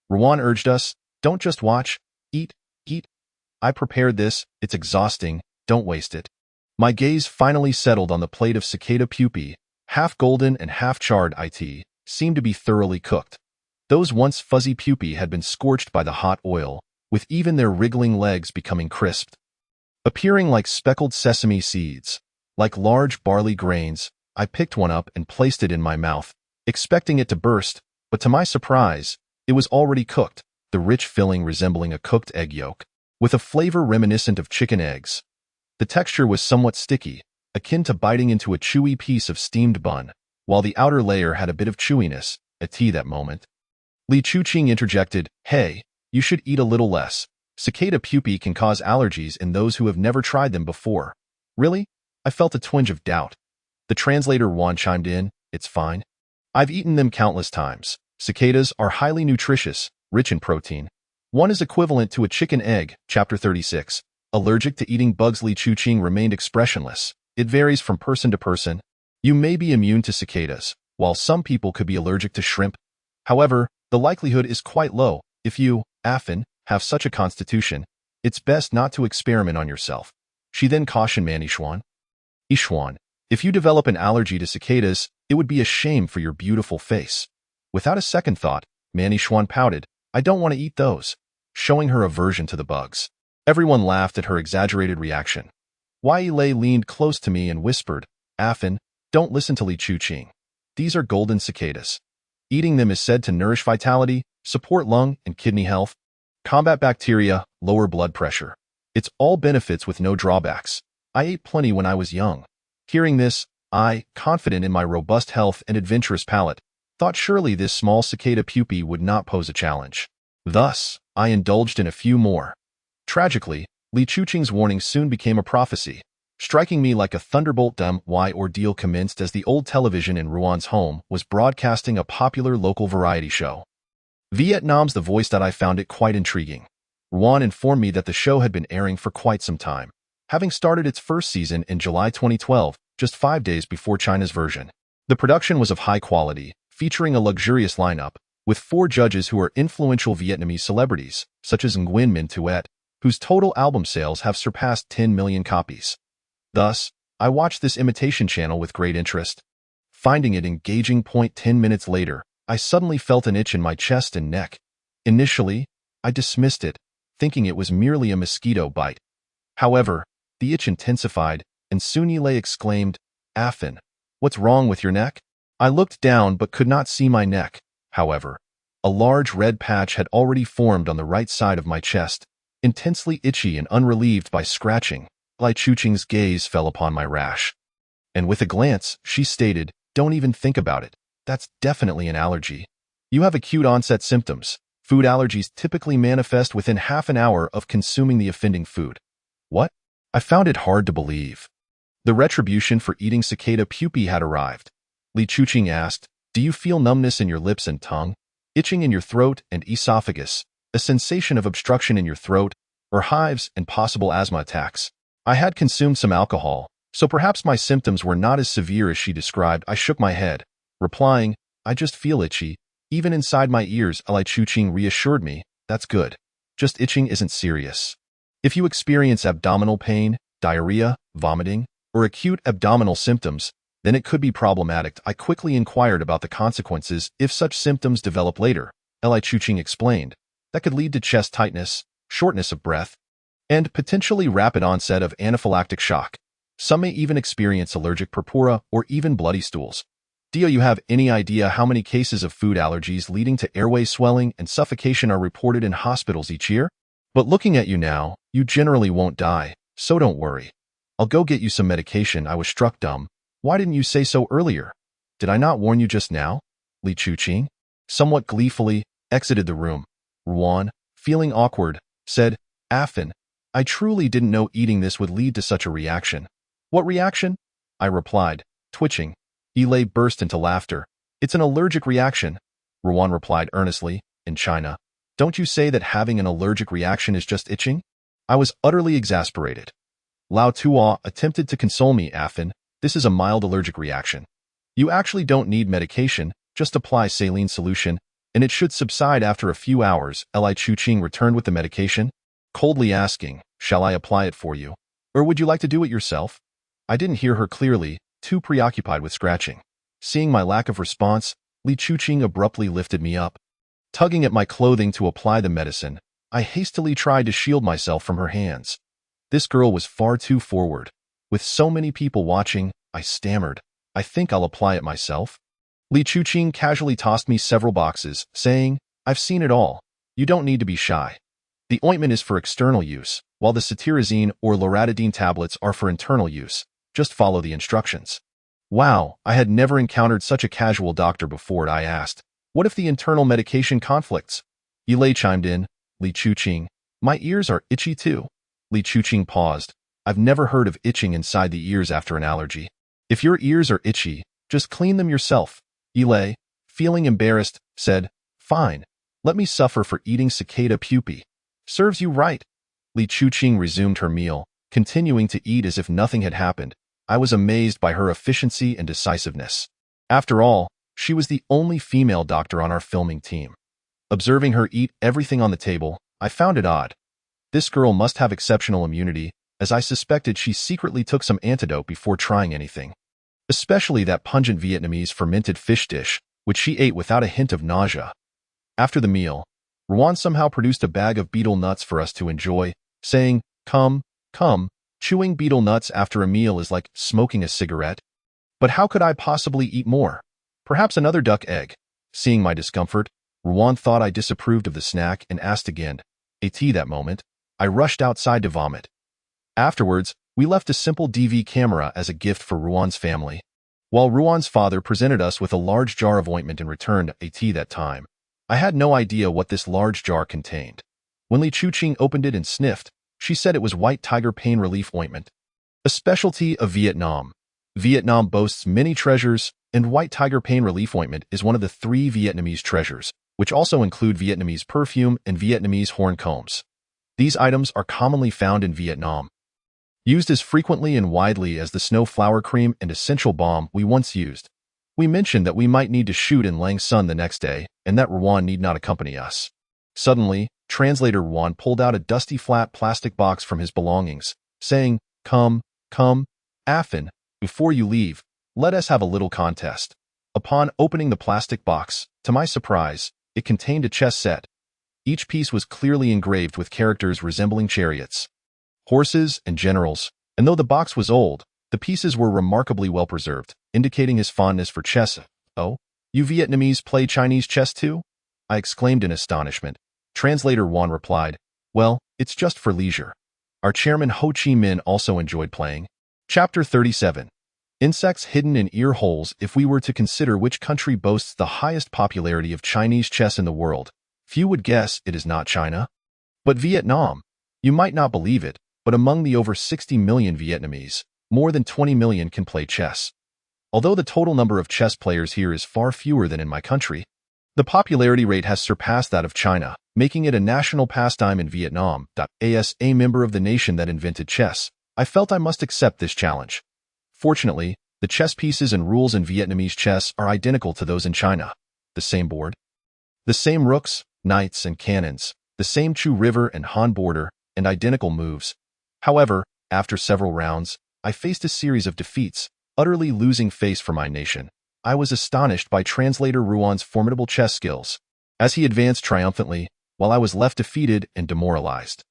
Ruan urged us, don't just watch, eat. I prepared this, it's exhausting, don't waste it. My gaze finally settled on the plate of cicada pupae, half golden and half charred. It seemed to be thoroughly cooked. Those once fuzzy pupae had been scorched by the hot oil, with even their wriggling legs becoming crisped, appearing like speckled sesame seeds. Like large barley grains, I picked one up and placed it in my mouth, expecting it to burst, but to my surprise, it was already cooked, the rich filling resembling a cooked egg yolk, with a flavor reminiscent of chicken eggs. The texture was somewhat sticky, akin to biting into a chewy piece of steamed bun, while the outer layer had a bit of chewiness. At that moment, Li Chuqing interjected, hey, you should eat a little less. Cicada pupae can cause allergies in those who have never tried them before. Really? I felt a twinge of doubt. The translator Ruan chimed in, it's fine. I've eaten them countless times. Cicadas are highly nutritious, rich in protein. One is equivalent to a chicken egg. Chapter 36. Allergic to eating bugs. Li Chuqing remained expressionless. It varies from person to person. You may be immune to cicadas, while some people could be allergic to shrimp. However, the likelihood is quite low. If you, Afin, have such a constitution, it's best not to experiment on yourself. She then cautioned Man Ishwan. Ishwan, if you develop an allergy to cicadas, it would be a shame for your beautiful face. Without a second thought, Man Ishwan pouted, I don't want to eat those, showing her aversion to the bugs. Everyone laughed at her exaggerated reaction. Wailei leaned close to me and whispered, Afin, don't listen to Li Chuqing. These are golden cicadas. Eating them is said to nourish vitality, support lung and kidney health, combat bacteria, lower blood pressure. It's all benefits with no drawbacks. I ate plenty when I was young. Hearing this, I, confident in my robust health and adventurous palate, thought surely this small cicada pupae would not pose a challenge. Thus, I indulged in a few more. Tragically, Li Chuqing's warning soon became a prophecy, striking me like a thunderbolt. My ordeal commenced as the old television in Ruan's home was broadcasting a popular local variety show. Vietnam's The Voice. I found it quite intriguing. Ruan informed me that the show had been airing for quite some time, having started its first season in July 2012, just 5 days before China's version. The production was of high quality, featuring a luxurious lineup, with 4 judges who are influential Vietnamese celebrities, such as Nguyen Minh Tuet, whose total album sales have surpassed 10 million copies. Thus, I watched this imitation channel with great interest. Finding it engaging. 10 minutes later, I suddenly felt an itch in my chest and neck. Initially, I dismissed it, thinking it was merely a mosquito bite. However, the itch intensified, and soon Yilei exclaimed, "Affan, what's wrong with your neck?" I looked down but could not see my neck. However, a large red patch had already formed on the right side of my chest, intensely itchy and unrelieved by scratching. Li Chuqing's gaze fell upon my rash. And with a glance, she stated, "Don't even think about it. That's definitely an allergy. You have acute onset symptoms. Food allergies typically manifest within half an hour of consuming the offending food." What? I found it hard to believe. The retribution for eating cicada pupae had arrived. Li Chuqing asked, "Do you feel numbness in your lips and tongue, itching in your throat and esophagus, a sensation of obstruction in your throat, or hives and possible asthma attacks?" I had consumed some alcohol, so perhaps my symptoms were not as severe as she described. I shook my head, replying, "I just feel itchy, even inside my ears." Li Chuqing reassured me, "That's good. Just itching isn't serious. If you experience abdominal pain, diarrhea, vomiting, or acute abdominal symptoms, then it could be problematic." I quickly inquired about the consequences if such symptoms develop later. Li Chuqing explained, "That could lead to chest tightness, shortness of breath, and potentially rapid onset of anaphylactic shock. Some may even experience allergic purpura or even bloody stools." Do you have any idea how many cases of food allergies leading to airway swelling and suffocation are reported in hospitals each year? But looking at you now, you generally won't die, so don't worry. I'll go get you some medication. I was struck dumb. Why didn't you say so earlier? Did I not warn you just now? Li Chuqing, somewhat gleefully, exited the room. Ruan, feeling awkward, said, "Affan, I truly didn't know eating this would lead to such a reaction." "What reaction?" I replied, twitching. Yilei burst into laughter. "It's an allergic reaction," Ruan replied earnestly. "In China, don't you say that having an allergic reaction is just itching?" I was utterly exasperated. Lao Tua attempted to console me. "Affan, this is a mild allergic reaction. You actually don't need medication, just apply saline solution, and it should subside after a few hours." Li Chuqing returned with the medication, coldly asking, "Shall I apply it for you? Or would you like to do it yourself?" I didn't hear her clearly, too preoccupied with scratching. Seeing my lack of response, Li Chuqing abruptly lifted me up. Tugging at my clothing to apply the medicine, I hastily tried to shield myself from her hands. This girl was far too forward. With so many people watching, I stammered, "I think I'll apply it myself." Li Chuqing casually tossed me several boxes, saying, "I've seen it all. You don't need to be shy. The ointment is for external use, while the cetirizine or loratadine tablets are for internal use. Just follow the instructions." Wow, I had never encountered such a casual doctor before. I asked, "What if the internal medication conflicts?" Yilei chimed in, "Li Chuqing, my ears are itchy too." Li Chuqing paused. "I've never heard of itching inside the ears after an allergy. If your ears are itchy, just clean them yourself." Yilei, feeling embarrassed, said, "Fine, let me suffer for eating cicada pupae. Serves you right." Li Chuqing resumed her meal, continuing to eat as if nothing had happened. I was amazed by her efficiency and decisiveness. After all, she was the only female doctor on our filming team. Observing her eat everything on the table, I found it odd. This girl must have exceptional immunity, as I suspected she secretly took some antidote before trying anything. Especially that pungent Vietnamese fermented fish dish, which she ate without a hint of nausea. After the meal, Ruan somehow produced a bag of betel nuts for us to enjoy, saying, Come, chewing betel nuts after a meal is like smoking a cigarette. But how could I possibly eat more? Perhaps another duck egg." Seeing my discomfort, Ruan thought I disapproved of the snack and asked again. That moment, I rushed outside to vomit. Afterwards, we left a simple DV camera as a gift for Ruan's family. While Ruan's father presented us with a large jar of ointment and returned a tea that time, I had no idea what this large jar contained. When Li Chuqing opened it and sniffed, she said it was white tiger pain relief ointment, a specialty of Vietnam. Vietnam boasts many treasures, and white tiger pain relief ointment is one of the 3 Vietnamese treasures, which also include Vietnamese perfume and Vietnamese horn combs. These items are commonly found in Vietnam, used as frequently and widely as the snow flower cream and essential balm we once used. We mentioned that we might need to shoot in Lang Sun the next day, and that Ruan need not accompany us. Suddenly, translator Ruan pulled out a dusty flat plastic box from his belongings, saying, Come, Affan, before you leave, let us have a little contest. Upon opening the plastic box, to my surprise, it contained a chess set. Each piece was clearly engraved with characters resembling chariots, horses, and generals, and though the box was old, the pieces were remarkably well preserved, indicating his fondness for chess. Oh, you Vietnamese play Chinese chess too? I exclaimed in astonishment. Translator Juan replied, Well, it's just for leisure. Our chairman Ho Chi Minh also enjoyed playing. Chapter 37. Insects hidden in ear holes. If we were to consider which country boasts the highest popularity of Chinese chess in the world, few would guess it is not China, but Vietnam. You might not believe it, but among the over 60 million Vietnamese, more than 20 million can play chess. Although the total number of chess players here is far fewer than in my country, the popularity rate has surpassed that of China, making it a national pastime in Vietnam. As a member of the nation that invented chess, I felt I must accept this challenge. Fortunately, the chess pieces and rules in Vietnamese chess are identical to those in China. The same board, the same rooks, knights, and cannons, the same Chu River and Han border, and identical moves. However, after several rounds, I faced a series of defeats, utterly losing face for my nation. I was astonished by translator Ruan's formidable chess skills, as he advanced triumphantly, while I was left defeated and demoralized.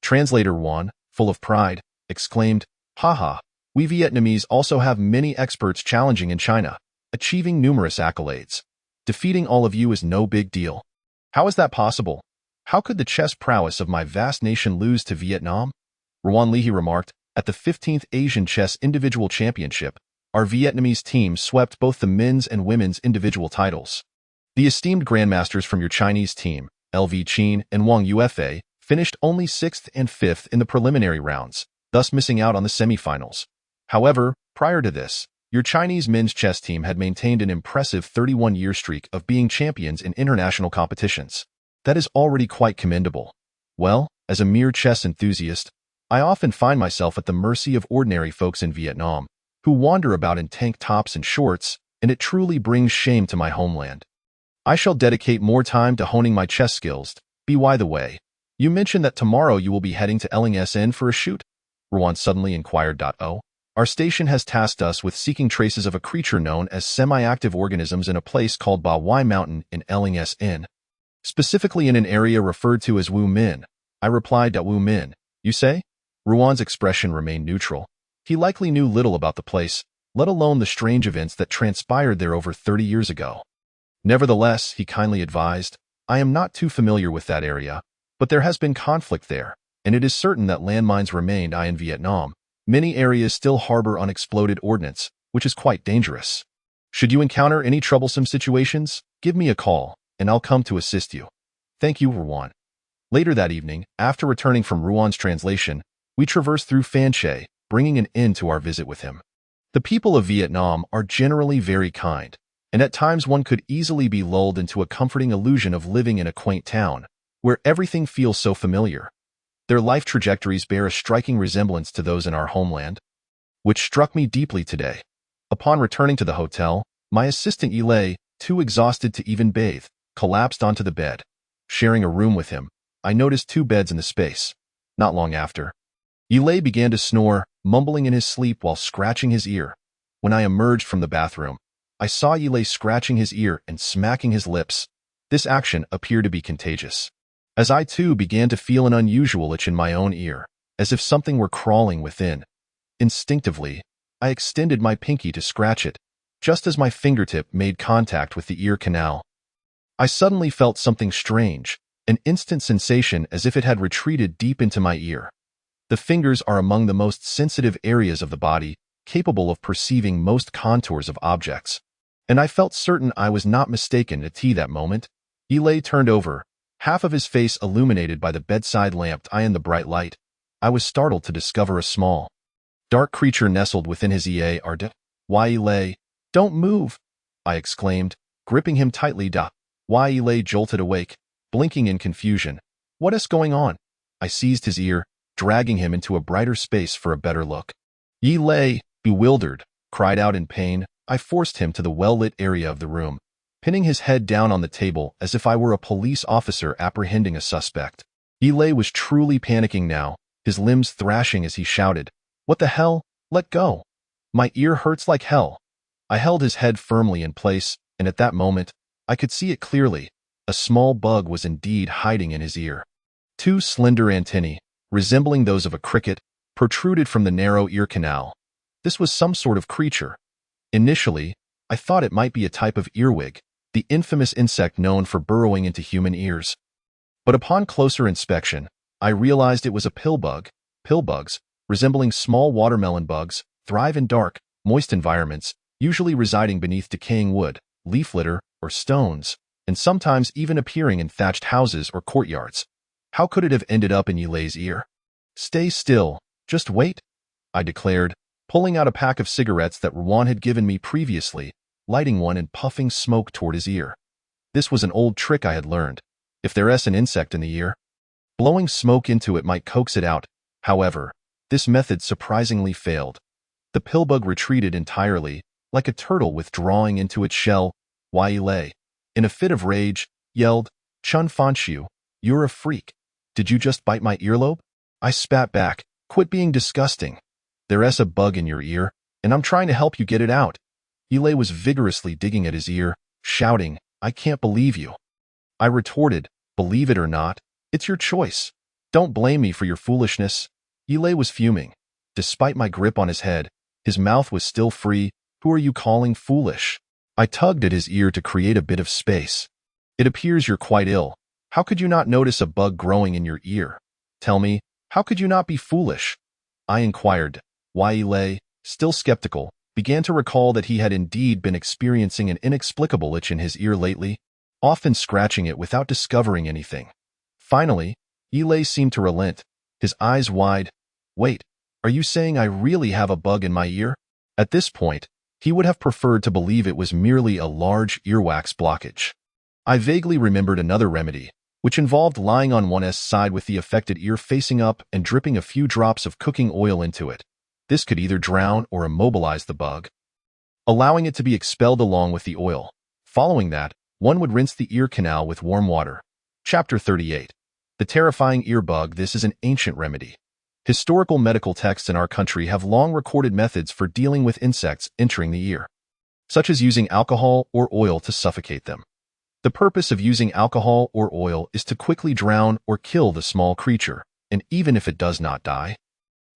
Translator Ruan, full of pride, exclaimed, Haha, we Vietnamese also have many experts challenging in China, achieving numerous accolades. Defeating all of you is no big deal. How is that possible? How could the chess prowess of my vast nation lose to Vietnam? Ruan Leahy remarked, at the 15th Asian Chess Individual Championship, our Vietnamese team swept both the men's and women's individual titles. The esteemed grandmasters from your Chinese team, LV Chin and Wang Ufa, finished only 6th and 5th in the preliminary rounds, thus missing out on the semifinals. However, prior to this, your Chinese men's chess team had maintained an impressive 31-year streak of being champions in international competitions. That is already quite commendable. Well, as a mere chess enthusiast, I often find myself at the mercy of ordinary folks in Vietnam, who wander about in tank tops and shorts, and it truly brings shame to my homeland. I shall dedicate more time to honing my chess skills. By the way, you mentioned that tomorrow you will be heading to Eling SN for a shoot? Ruan suddenly inquired. Our station has tasked us with seeking traces of a creature known as semi-active organisms in a place called Ba Wai Mountain in Eling SN, specifically in an area referred to as Wu Min. I replied. Wu Min, you say? Ruan's expression remained neutral. He likely knew little about the place, let alone the strange events that transpired there over 30 years ago. Nevertheless, he kindly advised, I am not too familiar with that area, but there has been conflict there, and it is certain that landmines remained in Vietnam. Many areas still harbor unexploded ordnance, which is quite dangerous. Should you encounter any troublesome situations, give me a call, and I'll come to assist you. Thank you, Ruan. Later that evening, after returning from Ruan's translation, we traversed through Phan Che, bringing an end to our visit with him. The people of Vietnam are generally very kind, and at times one could easily be lulled into a comforting illusion of living in a quaint town, where everything feels so familiar. Their life trajectories bear a striking resemblance to those in our homeland, which struck me deeply today. Upon returning to the hotel, my assistant Yilei, too exhausted to even bathe, collapsed onto the bed. Sharing a room with him, I noticed 2 beds in the space. Not long after, Yilei began to snore, mumbling in his sleep while scratching his ear. When I emerged from the bathroom, I saw Yilei scratching his ear and smacking his lips. This action appeared to be contagious, as I too began to feel an unusual itch in my own ear, as if something were crawling within. Instinctively, I extended my pinky to scratch it, just as my fingertip made contact with the ear canal. I suddenly felt something strange, an instant sensation as if it had retreated deep into my ear. The fingers are among the most sensitive areas of the body, capable of perceiving most contours of objects. And I felt certain I was not mistaken at that moment. Eli turned over, half of his face illuminated by the bedside lamp in the bright light. I was startled to discover a small, dark creature nestled within his ear. Why, Eli? Don't move! I exclaimed, gripping him tightly. Why, Eli jolted awake, blinking in confusion. What is going on? I seized his ear, dragging him into a brighter space for a better look. Eli, bewildered, cried out in pain. I forced him to the well-lit area of the room, pinning his head down on the table as if I were a police officer apprehending a suspect. Eli was truly panicking now, his limbs thrashing as he shouted, "What the hell? Let go! My ear hurts like hell!" I held his head firmly in place, and at that moment, I could see it clearly. A small bug was indeed hiding in his ear. Two slender antennae, resembling those of a cricket, protruded from the narrow ear canal. This was some sort of creature. Initially, I thought it might be a type of earwig, the infamous insect known for burrowing into human ears. But upon closer inspection, I realized it was a pillbug. Pillbugs, resembling small watermelon bugs, thrive in dark, moist environments, usually residing beneath decaying wood, leaf litter, or stones, and sometimes even appearing in thatched houses or courtyards. How could it have ended up in Eli's ear? "Stay still, just wait," I declared, pulling out a pack of cigarettes that Juan had given me previously, lighting one and puffing smoke toward his ear. This was an old trick I had learned. If there's an insect in the ear, blowing smoke into it might coax it out. However, this method surprisingly failed. The pillbug retreated entirely, like a turtle withdrawing into its shell. Why, Eli, in a fit of rage, yelled, "Chun Fanshu, you're a freak. Did you just bite my earlobe?" I spat back, "Quit being disgusting. There's a bug in your ear, and I'm trying to help you get it out." Eli was vigorously digging at his ear, shouting, "I can't believe you." I retorted, "Believe it or not, it's your choice. Don't blame me for your foolishness." Eli was fuming. Despite my grip on his head, his mouth was still free. "Who are you calling foolish?" I tugged at his ear to create a bit of space. "It appears you're quite ill. How could you not notice a bug growing in your ear? Tell me, how could you not be foolish?" I inquired. Why, Eli, still skeptical, began to recall that he had indeed been experiencing an inexplicable itch in his ear lately, often scratching it without discovering anything. Finally, Eli seemed to relent, his eyes wide. "Wait, are you saying I really have a bug in my ear?" At this point, he would have preferred to believe it was merely a large earwax blockage. I vaguely remembered another remedy, which involved lying on one's side with the affected ear facing up and dripping a few drops of cooking oil into it. This could either drown or immobilize the bug, allowing it to be expelled along with the oil. Following that, one would rinse the ear canal with warm water. Chapter 38. The terrifying ear bug. This is an ancient remedy. Historical medical texts in our country have long recorded methods for dealing with insects entering the ear, such as using alcohol or oil to suffocate them. The purpose of using alcohol or oil is to quickly drown or kill the small creature, and even if it does not die,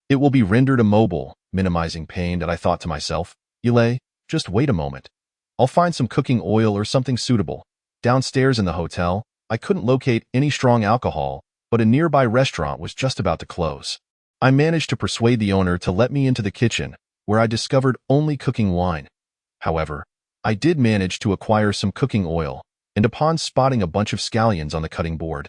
it will be rendered immobile, minimizing pain. That I thought to myself, "Eli, just wait a moment. I'll find some cooking oil or something suitable." Downstairs in the hotel, I couldn't locate any strong alcohol, but a nearby restaurant was just about to close. I managed to persuade the owner to let me into the kitchen, where I discovered only cooking wine. However, I did manage to acquire some cooking oil, and upon spotting a bunch of scallions on the cutting board,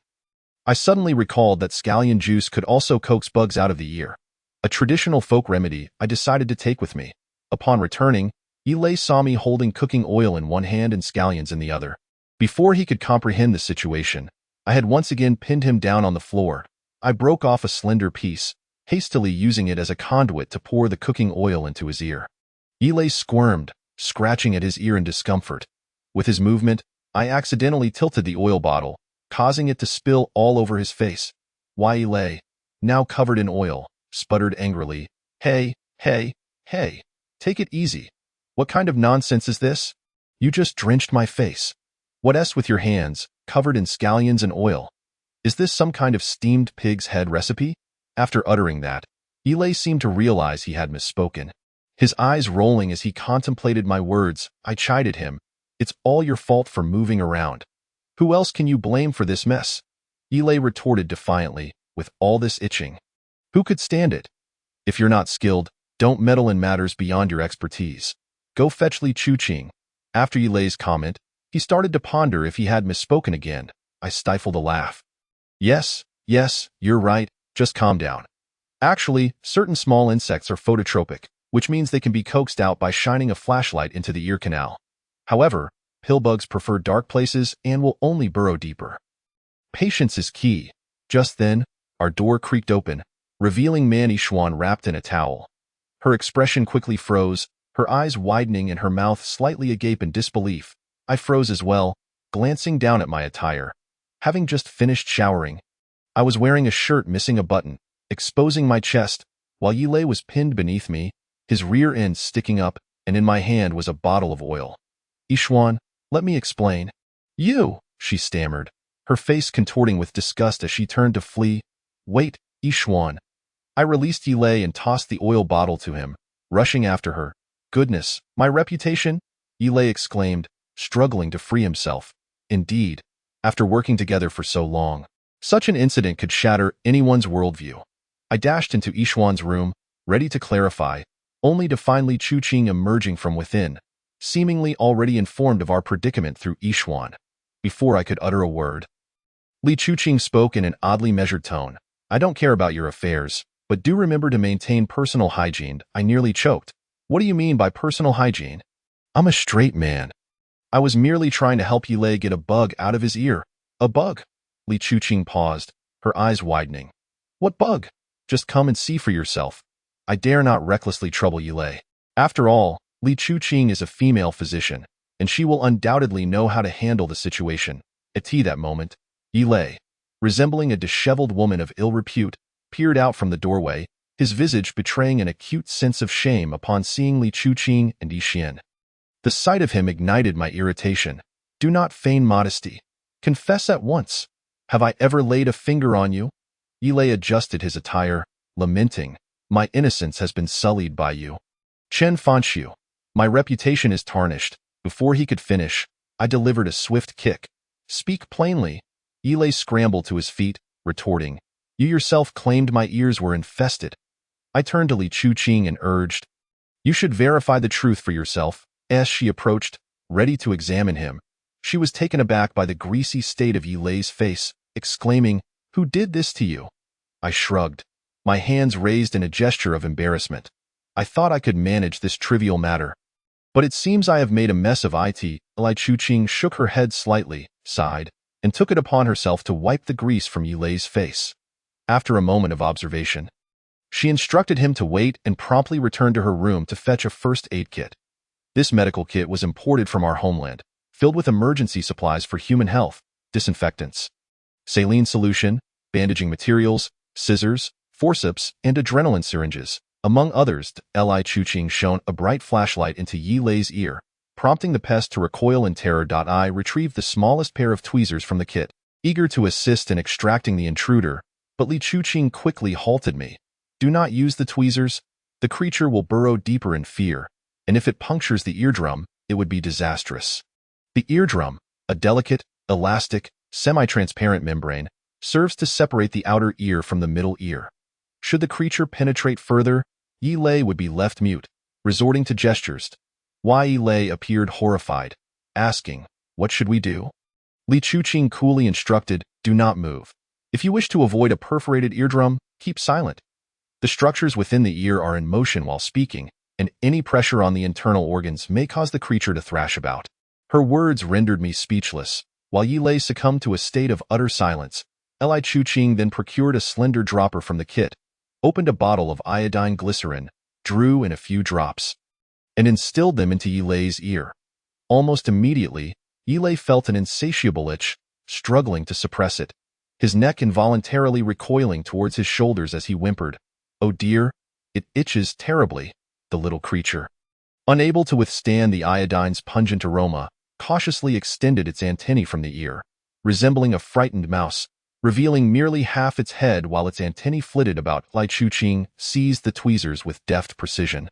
I suddenly recalled that scallion juice could also coax bugs out of the ear, a traditional folk remedy I decided to take with me. Upon returning, Eli saw me holding cooking oil in one hand and scallions in the other. Before he could comprehend the situation, I had once again pinned him down on the floor. I broke off a slender piece, hastily using it as a conduit to pour the cooking oil into his ear. Eli squirmed, scratching at his ear in discomfort. With his movement, I accidentally tilted the oil bottle, causing it to spill all over his face. Why, Eli, now covered in oil, sputtered angrily, hey, take it easy. What kind of nonsense is this? You just drenched my face. What with your hands, covered in scallions and oil? Is this some kind of steamed pig's head recipe?" After uttering that, Eli seemed to realize he had misspoken. His eyes rolling as he contemplated my words, I chided him. "It's all your fault for moving around. Who else can you blame for this mess?" Eli retorted defiantly, "With all this itching, who could stand it? If you're not skilled, Don't meddle in matters beyond your expertise. Go fetch Li Chuqing. After Yilei's comment, he started to ponder if he had misspoken again. I stifled a laugh. Yes, you're right. Just calm down. Actually, certain small insects are phototropic, which means they can be coaxed out by shining a flashlight into the ear canal. However, pillbugs prefer dark places and will only burrow deeper. Patience is key. Just then, our door creaked open, revealing Man Yixuan wrapped in a towel. Her expression quickly froze, her eyes widening and her mouth slightly agape in disbelief. I froze as well, glancing down at my attire. Having just finished showering, I was wearing a shirt missing a button, exposing my chest, while Yilei was pinned beneath me, his rear end sticking up, and in my hand was a bottle of oil. Yixuan, let me explain. You, she stammered, her face contorting with disgust as she turned to flee. Wait, Yixuan. I released Yilei and tossed the oil bottle to him, rushing after her. Goodness, my reputation? Yilei exclaimed, struggling to free himself. Indeed, after working together for so long, such an incident could shatter anyone's worldview. I dashed into Yixuan's room, ready to clarify, only to find Li Chuqing emerging from within, seemingly already informed of our predicament through Yixuan. Before I could utter a word, Li Chuqing spoke in an oddly measured tone. I don't care about your affairs, but do remember to maintain personal hygiene. I nearly choked. What do you mean by personal hygiene? I'm a straight man. I was merely trying to help Yilei get a bug out of his ear. A bug? Li Chuqing paused, her eyes widening. What bug? Just come and see for yourself. I dare not recklessly trouble Yilei. After all, Li Chuqing is a female physician, and she will undoubtedly know how to handle the situation. At that moment, Yilei, resembling a disheveled woman of ill repute, peered out from the doorway, his visage betraying an acute sense of shame upon seeing Li Chuqing and Yixian. The sight of him ignited my irritation. Do not feign modesty. Confess at once. Have I ever laid a finger on you? Yilei adjusted his attire, lamenting, my innocence has been sullied by you. Chen Fanxiu, my reputation is tarnished. Before he could finish, I delivered a swift kick. Speak plainly. Yilei scrambled to his feet, retorting, you yourself claimed my ears were infested. I turned to Li Chuqing and urged, you should verify the truth for yourself. As she approached, ready to examine him, she was taken aback by the greasy state of Yilei's face, exclaiming, who did this to you? I shrugged, my hands raised in a gesture of embarrassment. I thought I could manage this trivial matter. But it seems I have made a mess of it. Li Chuqing shook her head slightly, sighed, and took it upon herself to wipe the grease from Yilei's face. After a moment of observation, she instructed him to wait and promptly returned to her room to fetch a first aid kit. This medical kit was imported from our homeland, filled with emergency supplies for human health, disinfectants, saline solution, bandaging materials, scissors, forceps, and adrenaline syringes, among others. Li Chuqing shone a bright flashlight into Yilei's ear, prompting the pest to recoil in terror. I retrieved the smallest pair of tweezers from the kit, eager to assist in extracting the intruder, but Li Chuqing quickly halted me. Do not use the tweezers. The creature will burrow deeper in fear, and if it punctures the eardrum, it would be disastrous. The eardrum, a delicate, elastic, semi-transparent membrane, serves to separate the outer ear from the middle ear. Should the creature penetrate further, Yilei would be left mute, resorting to gestures. Yilei appeared horrified, asking, what should we do? Li Chuqing coolly instructed, do not move. If you wish to avoid a perforated eardrum, keep silent. The structures within the ear are in motion while speaking, and any pressure on the internal organs may cause the creature to thrash about. Her words rendered me speechless, while Yilei succumbed to a state of utter silence. Li Chuqing then procured a slender dropper from the kit, opened a bottle of iodine glycerin, drew in a few drops, and instilled them into Yilei's ear. Almost immediately, Yilei felt an insatiable itch, struggling to suppress it, his neck involuntarily recoiling towards his shoulders as he whimpered, oh dear, it itches terribly. The little creature, unable to withstand the iodine's pungent aroma, cautiously extended its antennae from the ear, resembling a frightened mouse, revealing merely half its head while its antennae flitted about. Li Chuqing seized the tweezers with deft precision,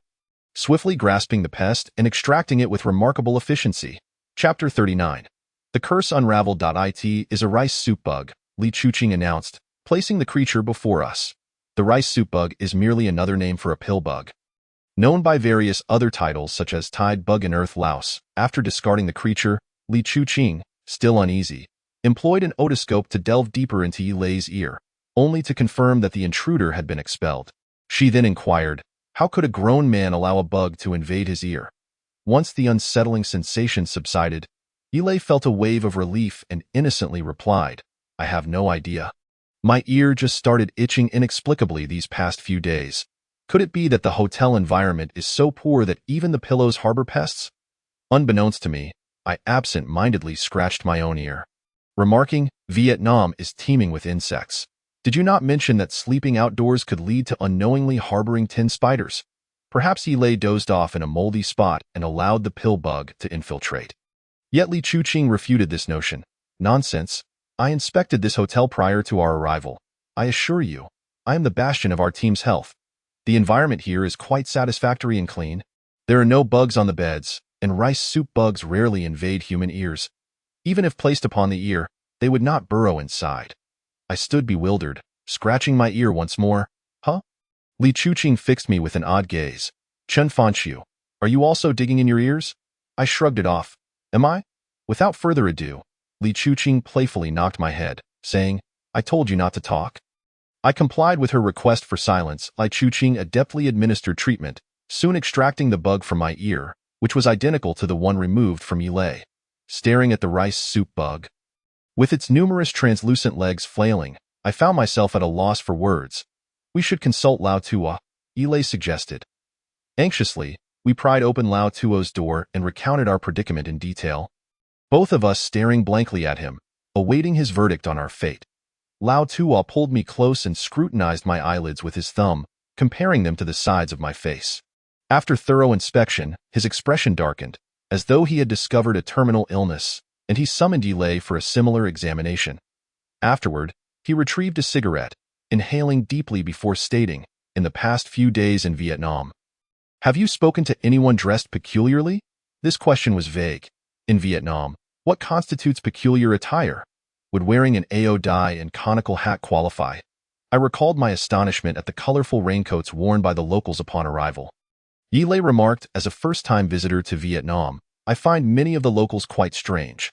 swiftly grasping the pest and extracting it with remarkable efficiency. Chapter 39. The curse unraveled. It is a rice soup bug, Li Chuqing announced, placing the creature before us. The rice soup bug is merely another name for a pill bug. Known by various other titles such as Tide Bug and Earth Louse, after discarding the creature, Li Chuqing, still uneasy, employed an otoscope to delve deeper into Yi Lei's ear, only to confirm that the intruder had been expelled. She then inquired, how could a grown man allow a bug to invade his ear? Once the unsettling sensation subsided, Yi Lei felt a wave of relief and innocently replied, I have no idea. My ear just started itching inexplicably these past few days. Could it be that the hotel environment is so poor that even the pillows harbor pests? Unbeknownst to me, I absent-mindedly scratched my own ear, remarking, Vietnam is teeming with insects. Did you not mention that sleeping outdoors could lead to unknowingly harboring tin spiders? Perhaps Yi Lei dozed off in a moldy spot and allowed the pill bug to infiltrate. Yet Li Chuqing refuted this notion. Nonsense. I inspected this hotel prior to our arrival. I assure you, I am the bastion of our team's health. The environment here is quite satisfactory and clean. There are no bugs on the beds, and rice soup bugs rarely invade human ears. Even if placed upon the ear, they would not burrow inside. I stood bewildered, scratching my ear once more. Huh? Li Chuqing fixed me with an odd gaze. Chen Fanxiu, are you also digging in your ears? I shrugged it off. Am I? Without further ado, Li Chuqing playfully knocked my head, saying, I told you not to talk. I complied with her request for silence. Li Chuqing adeptly administered treatment, soon extracting the bug from my ear, which was identical to the one removed from Yi Lei. Staring at the rice soup bug, with its numerous translucent legs flailing, I found myself at a loss for words. We should consult Lao Tuo, Yi Lei suggested. Anxiously, we pried open Lao Tuo's door and recounted our predicament in detail, both of us staring blankly at him, awaiting his verdict on our fate. Lao Tuo pulled me close and scrutinized my eyelids with his thumb, comparing them to the sides of my face. After thorough inspection, his expression darkened, as though he had discovered a terminal illness, and he summoned Yi Lei for a similar examination. Afterward, he retrieved a cigarette, inhaling deeply before stating, in the past few days in Vietnam. Have you spoken to anyone dressed peculiarly? This question was vague. In Vietnam, what constitutes peculiar attire? Would wearing an AO dye and conical hat qualify? I recalled my astonishment at the colorful raincoats worn by the locals upon arrival. Yi Lei remarked, as a first-time visitor to Vietnam, I find many of the locals quite strange.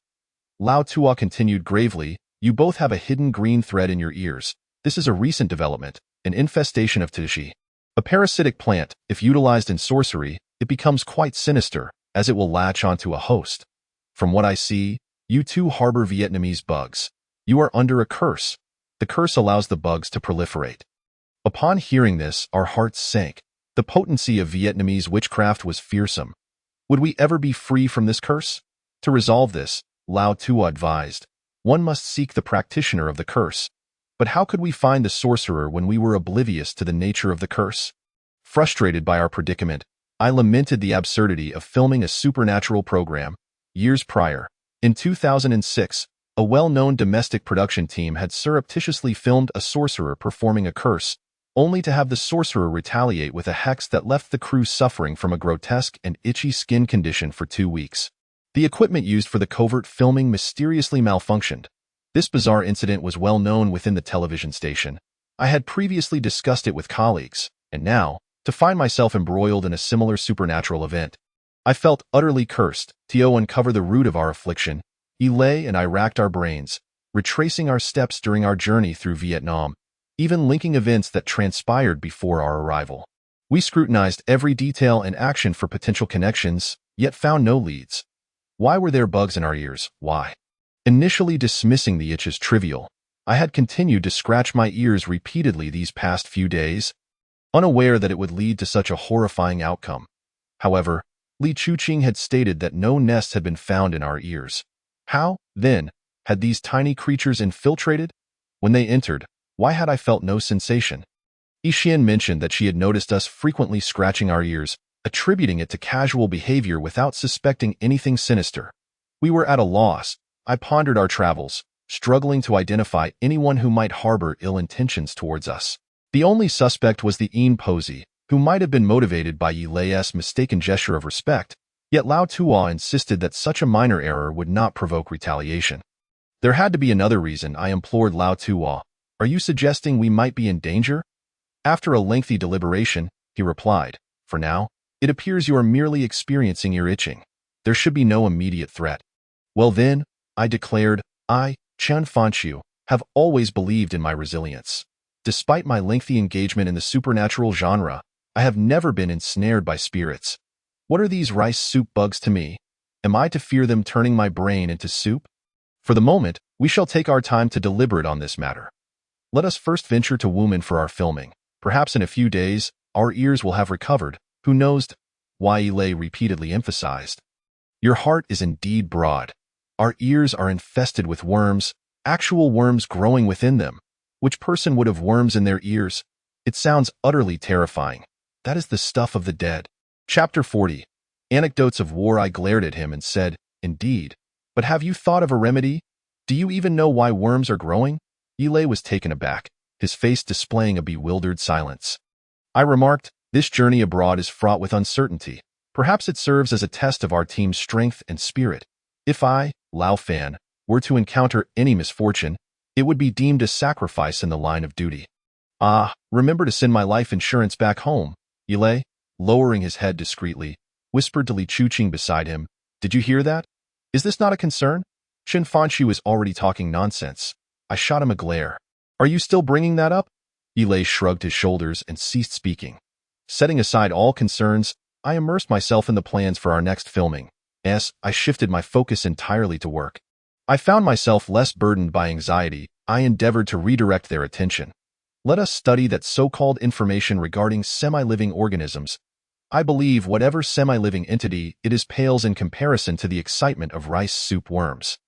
Lao Tuo continued gravely, you both have a hidden green thread in your ears. This is a recent development, an infestation of Tishi. A parasitic plant, if utilized in sorcery, it becomes quite sinister, as it will latch onto a host. From what I see, you two harbor Vietnamese bugs. You are under a curse. The curse allows the bugs to proliferate. Upon hearing this, our hearts sank. The potency of Vietnamese witchcraft was fearsome. Would we ever be free from this curse? To resolve this, Lao Tuo advised, one must seek the practitioner of the curse. But how could we find the sorcerer when we were oblivious to the nature of the curse? Frustrated by our predicament, I lamented the absurdity of filming a supernatural program. Years prior, in 2006, a well-known domestic production team had surreptitiously filmed a sorcerer performing a curse, only to have the sorcerer retaliate with a hex that left the crew suffering from a grotesque and itchy skin condition for 2 weeks. The equipment used for the covert filming mysteriously malfunctioned. This bizarre incident was well known within the television station. I had previously discussed it with colleagues, and now, to find myself embroiled in a similar supernatural event, I felt utterly cursed. To uncover the root of our affliction, Yi Lei and I racked our brains, retracing our steps during our journey through Vietnam, even linking events that transpired before our arrival. We scrutinized every detail and action for potential connections, yet found no leads. Why were there bugs in our ears? Why? Initially dismissing the itch as trivial, I had continued to scratch my ears repeatedly these past few days, unaware that it would lead to such a horrifying outcome. However, Li Chuqing had stated that no nests had been found in our ears. How, then, had these tiny creatures infiltrated? When they entered, why had I felt no sensation? Yixian mentioned that she had noticed us frequently scratching our ears, attributing it to casual behavior without suspecting anything sinister. We were at a loss. I pondered our travels, struggling to identify anyone who might harbor ill intentions towards us. The only suspect was the Yin Posey, who might have been motivated by Yi Lei's mistaken gesture of respect, yet Lao Tuo insisted that such a minor error would not provoke retaliation. There had to be another reason. I implored Lao Tuo. Are you suggesting we might be in danger? After a lengthy deliberation, he replied, For now, it appears you are merely experiencing ear itching. There should be no immediate threat. Well then, I declared, I, Chen Fanxiu, have always believed in my resilience. Despite my lengthy engagement in the supernatural genre, I have never been ensnared by spirits. What are these rice soup bugs to me? Am I to fear them turning my brain into soup? For the moment, we shall take our time to deliberate on this matter. Let us first venture to Wumen for our filming. Perhaps in a few days, our ears will have recovered. Who knows? Wei Lei repeatedly emphasized. Your heart is indeed broad. Our ears are infested with worms, actual worms growing within them. Which person would have worms in their ears? It sounds utterly terrifying. That is the stuff of the dead. Chapter 40. Anecdotes of War. I glared at him and said, Indeed. But have you thought of a remedy? Do you even know why worms are growing? Yilei was taken aback, his face displaying a bewildered silence. I remarked, this journey abroad is fraught with uncertainty. Perhaps it serves as a test of our team's strength and spirit. If I, Lao Fan, were to encounter any misfortune, it would be deemed a sacrifice in the line of duty. Ah, remember to send my life insurance back home. Yilei, lowering his head discreetly, whispered to Li Chuqing beside him, Did you hear that? Is this not a concern? Chen Fanxiu is already talking nonsense. I shot him a glare. Are you still bringing that up? Yilei shrugged his shoulders and ceased speaking. Setting aside all concerns, I immersed myself in the plans for our next filming. I shifted my focus entirely to work. I found myself less burdened by anxiety. I endeavored to redirect their attention. Let us study that so-called information regarding semi-living organisms. I believe whatever semi-living entity it is pales in comparison to the excitement of rice soup worms.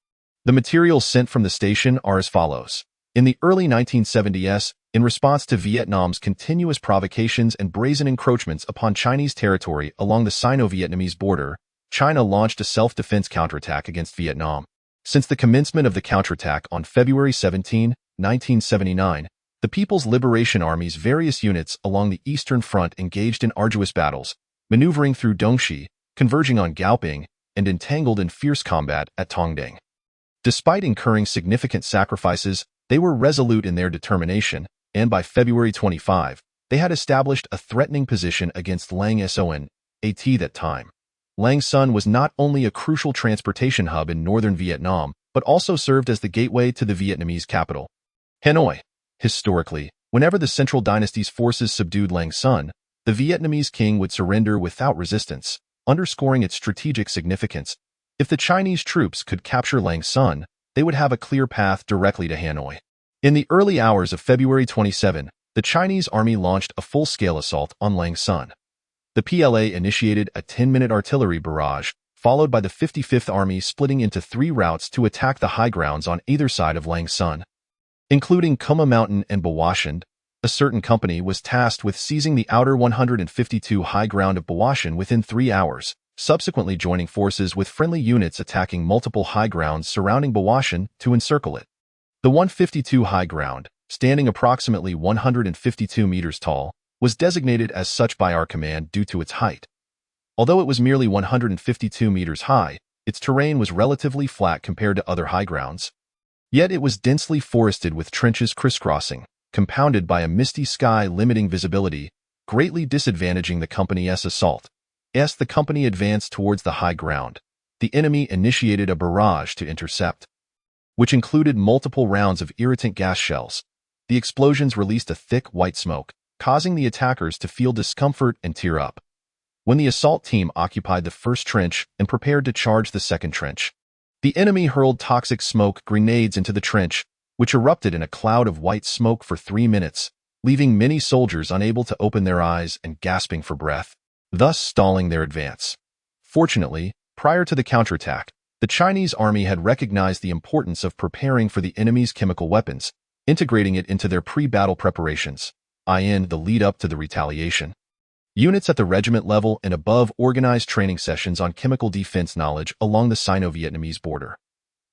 The materials sent from the station are as follows. In the early 1970s, in response to Vietnam's continuous provocations and brazen encroachments upon Chinese territory along the Sino-Vietnamese border, China launched a self-defense counterattack against Vietnam. Since the commencement of the counterattack on February 17, 1979, the People's Liberation Army's various units along the Eastern Front engaged in arduous battles, maneuvering through Dongxi, converging on Gaoping, and entangled in fierce combat at Tongdeng. Despite incurring significant sacrifices, they were resolute in their determination, and by February 25, they had established a threatening position against Lang Son at that time. Lang Son was not only a crucial transportation hub in northern Vietnam, but also served as the gateway to the Vietnamese capital, Hanoi. Historically, whenever the Central Dynasty's forces subdued Lang Son, the Vietnamese king would surrender without resistance, underscoring its strategic significance. If the Chinese troops could capture Lang Son, they would have a clear path directly to Hanoi. In the early hours of February 27, the Chinese army launched a full-scale assault on Lang Son. The PLA initiated a 10-minute artillery barrage, followed by the 55th Army splitting into 3 routes to attack the high grounds on either side of Lang Son. Including Kuma Mountain and Bawashan, a certain company was tasked with seizing the outer 152 high ground of Bawashan within 3 hours, subsequently joining forces with friendly units attacking multiple high grounds surrounding Bawashan to encircle it. The 152 high ground, standing approximately 152 meters tall, was designated as such by our command due to its height. Although it was merely 152 meters high, its terrain was relatively flat compared to other high grounds. Yet it was densely forested with trenches crisscrossing, compounded by a misty sky limiting visibility, greatly disadvantaging the company's assault. As the company advanced towards the high ground, the enemy initiated a barrage to intercept, which included multiple rounds of irritant gas shells. The explosions released a thick white smoke, causing the attackers to feel discomfort and tear up. When the assault team occupied the first trench and prepared to charge the second trench, the enemy hurled toxic smoke grenades into the trench, which erupted in a cloud of white smoke for 3 minutes, leaving many soldiers unable to open their eyes and gasping for breath, thus stalling their advance. Fortunately, prior to the counterattack, the Chinese army had recognized the importance of preparing for the enemy's chemical weapons, integrating it into their pre-battle preparations, i.e. the lead-up to the retaliation. Units at the regiment level and above organized training sessions on chemical defense knowledge along the Sino-Vietnamese border.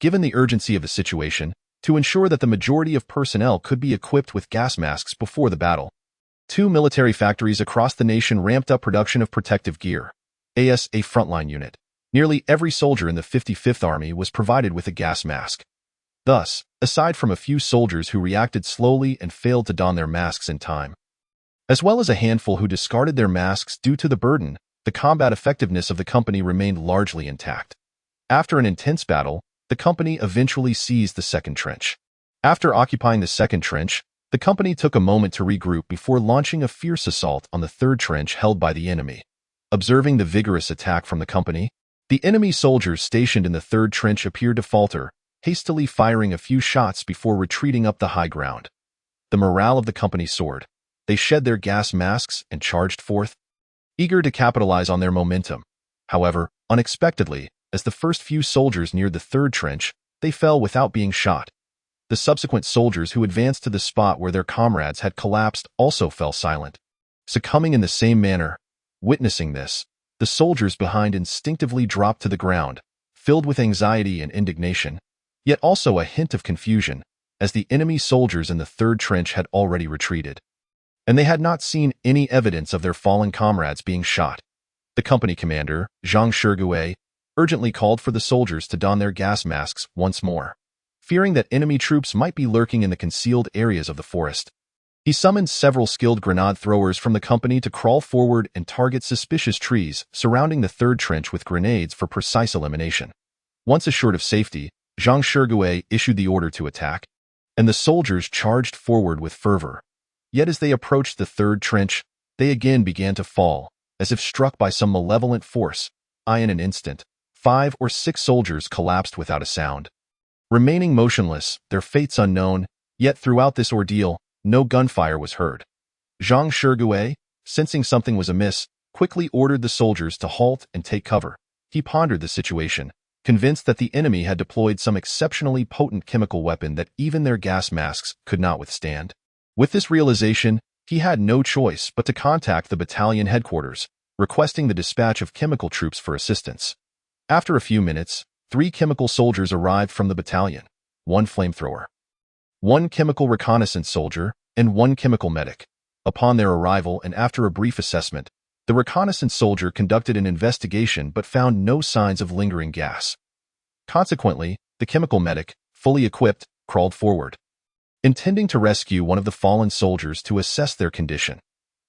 Given the urgency of the situation, to ensure that the majority of personnel could be equipped with gas masks before the battle, 2 military factories across the nation ramped up production of protective gear. As a frontline unit, nearly every soldier in the 55th Army was provided with a gas mask. Thus, aside from a few soldiers who reacted slowly and failed to don their masks in time, as well as a handful who discarded their masks due to the burden. The combat effectiveness of the company remained largely intact. After an intense battle, the company eventually seized the second trench. After occupying the second trench, the company took a moment to regroup before launching a fierce assault on the third trench held by the enemy. Observing the vigorous attack from the company, the enemy soldiers stationed in the third trench appeared to falter, hastily firing a few shots before retreating up the high ground. The morale of the company soared. They shed their gas masks and charged forth, eager to capitalize on their momentum. However, unexpectedly, as the first few soldiers neared the third trench, they fell without being shot. The subsequent soldiers who advanced to the spot where their comrades had collapsed also fell silent, succumbing in the same manner. Witnessing this, the soldiers behind instinctively dropped to the ground, filled with anxiety and indignation, yet also a hint of confusion, as the enemy soldiers in the third trench had already retreated, and they had not seen any evidence of their fallen comrades being shot. The company commander, Zhang Shigue, urgently called for the soldiers to don their gas masks once more, fearing that enemy troops might be lurking in the concealed areas of the forest. He summoned several skilled grenade throwers from the company to crawl forward and target suspicious trees surrounding the third trench with grenades for precise elimination. Once assured of safety, Zhang Shigue issued the order to attack, and the soldiers charged forward with fervor. Yet as they approached the third trench, they again began to fall, as if struck by some malevolent force. In an instant, 5 or 6 soldiers collapsed without a sound, remaining motionless, their fates unknown. Yet throughout this ordeal, no gunfire was heard. Zhang Shigue, sensing something was amiss, quickly ordered the soldiers to halt and take cover. He pondered the situation, convinced that the enemy had deployed some exceptionally potent chemical weapon that even their gas masks could not withstand. With this realization, he had no choice but to contact the battalion headquarters, requesting the dispatch of chemical troops for assistance. After a few minutes, 3 chemical soldiers arrived from the battalion, 1 flamethrower, 1 chemical reconnaissance soldier, and 1 chemical medic. Upon their arrival and after a brief assessment, the reconnaissance soldier conducted an investigation but found no signs of lingering gas. Consequently, the chemical medic, fully equipped, crawled forward, intending to rescue one of the fallen soldiers to assess their condition.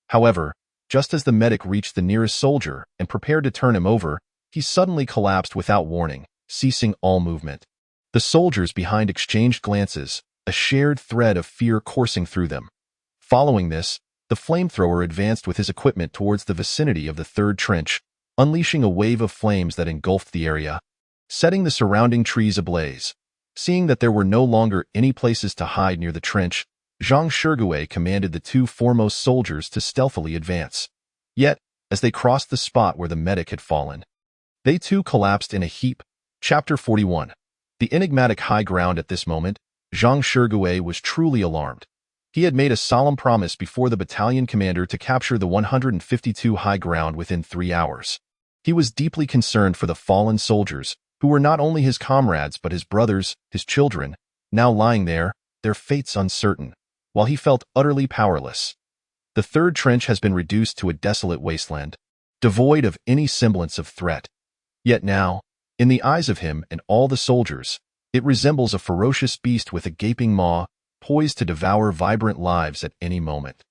However, just as the medic reached the nearest soldier and prepared to turn him over, he suddenly collapsed without warning, ceasing all movement. The soldiers behind exchanged glances, a shared thread of fear coursing through them. Following this, the flamethrower advanced with his equipment towards the vicinity of the third trench, unleashing a wave of flames that engulfed the area, setting the surrounding trees ablaze. Seeing that there were no longer any places to hide near the trench, Zhang Shigue commanded the 2 foremost soldiers to stealthily advance. Yet, as they crossed the spot where the medic had fallen, they too collapsed in a heap. Chapter 41. The enigmatic high ground. At this moment, Zhang Shigue was truly alarmed. He had made a solemn promise before the battalion commander to capture the 152 high ground within 3 hours. He was deeply concerned for the fallen soldiers, who were not only his comrades but his brothers, his children, now lying there, their fates uncertain, while he felt utterly powerless. The third trench has been reduced to a desolate wasteland, devoid of any semblance of threat. Yet now, in the eyes of him and all the soldiers, it resembles a ferocious beast with a gaping maw, poised to devour vibrant lives at any moment.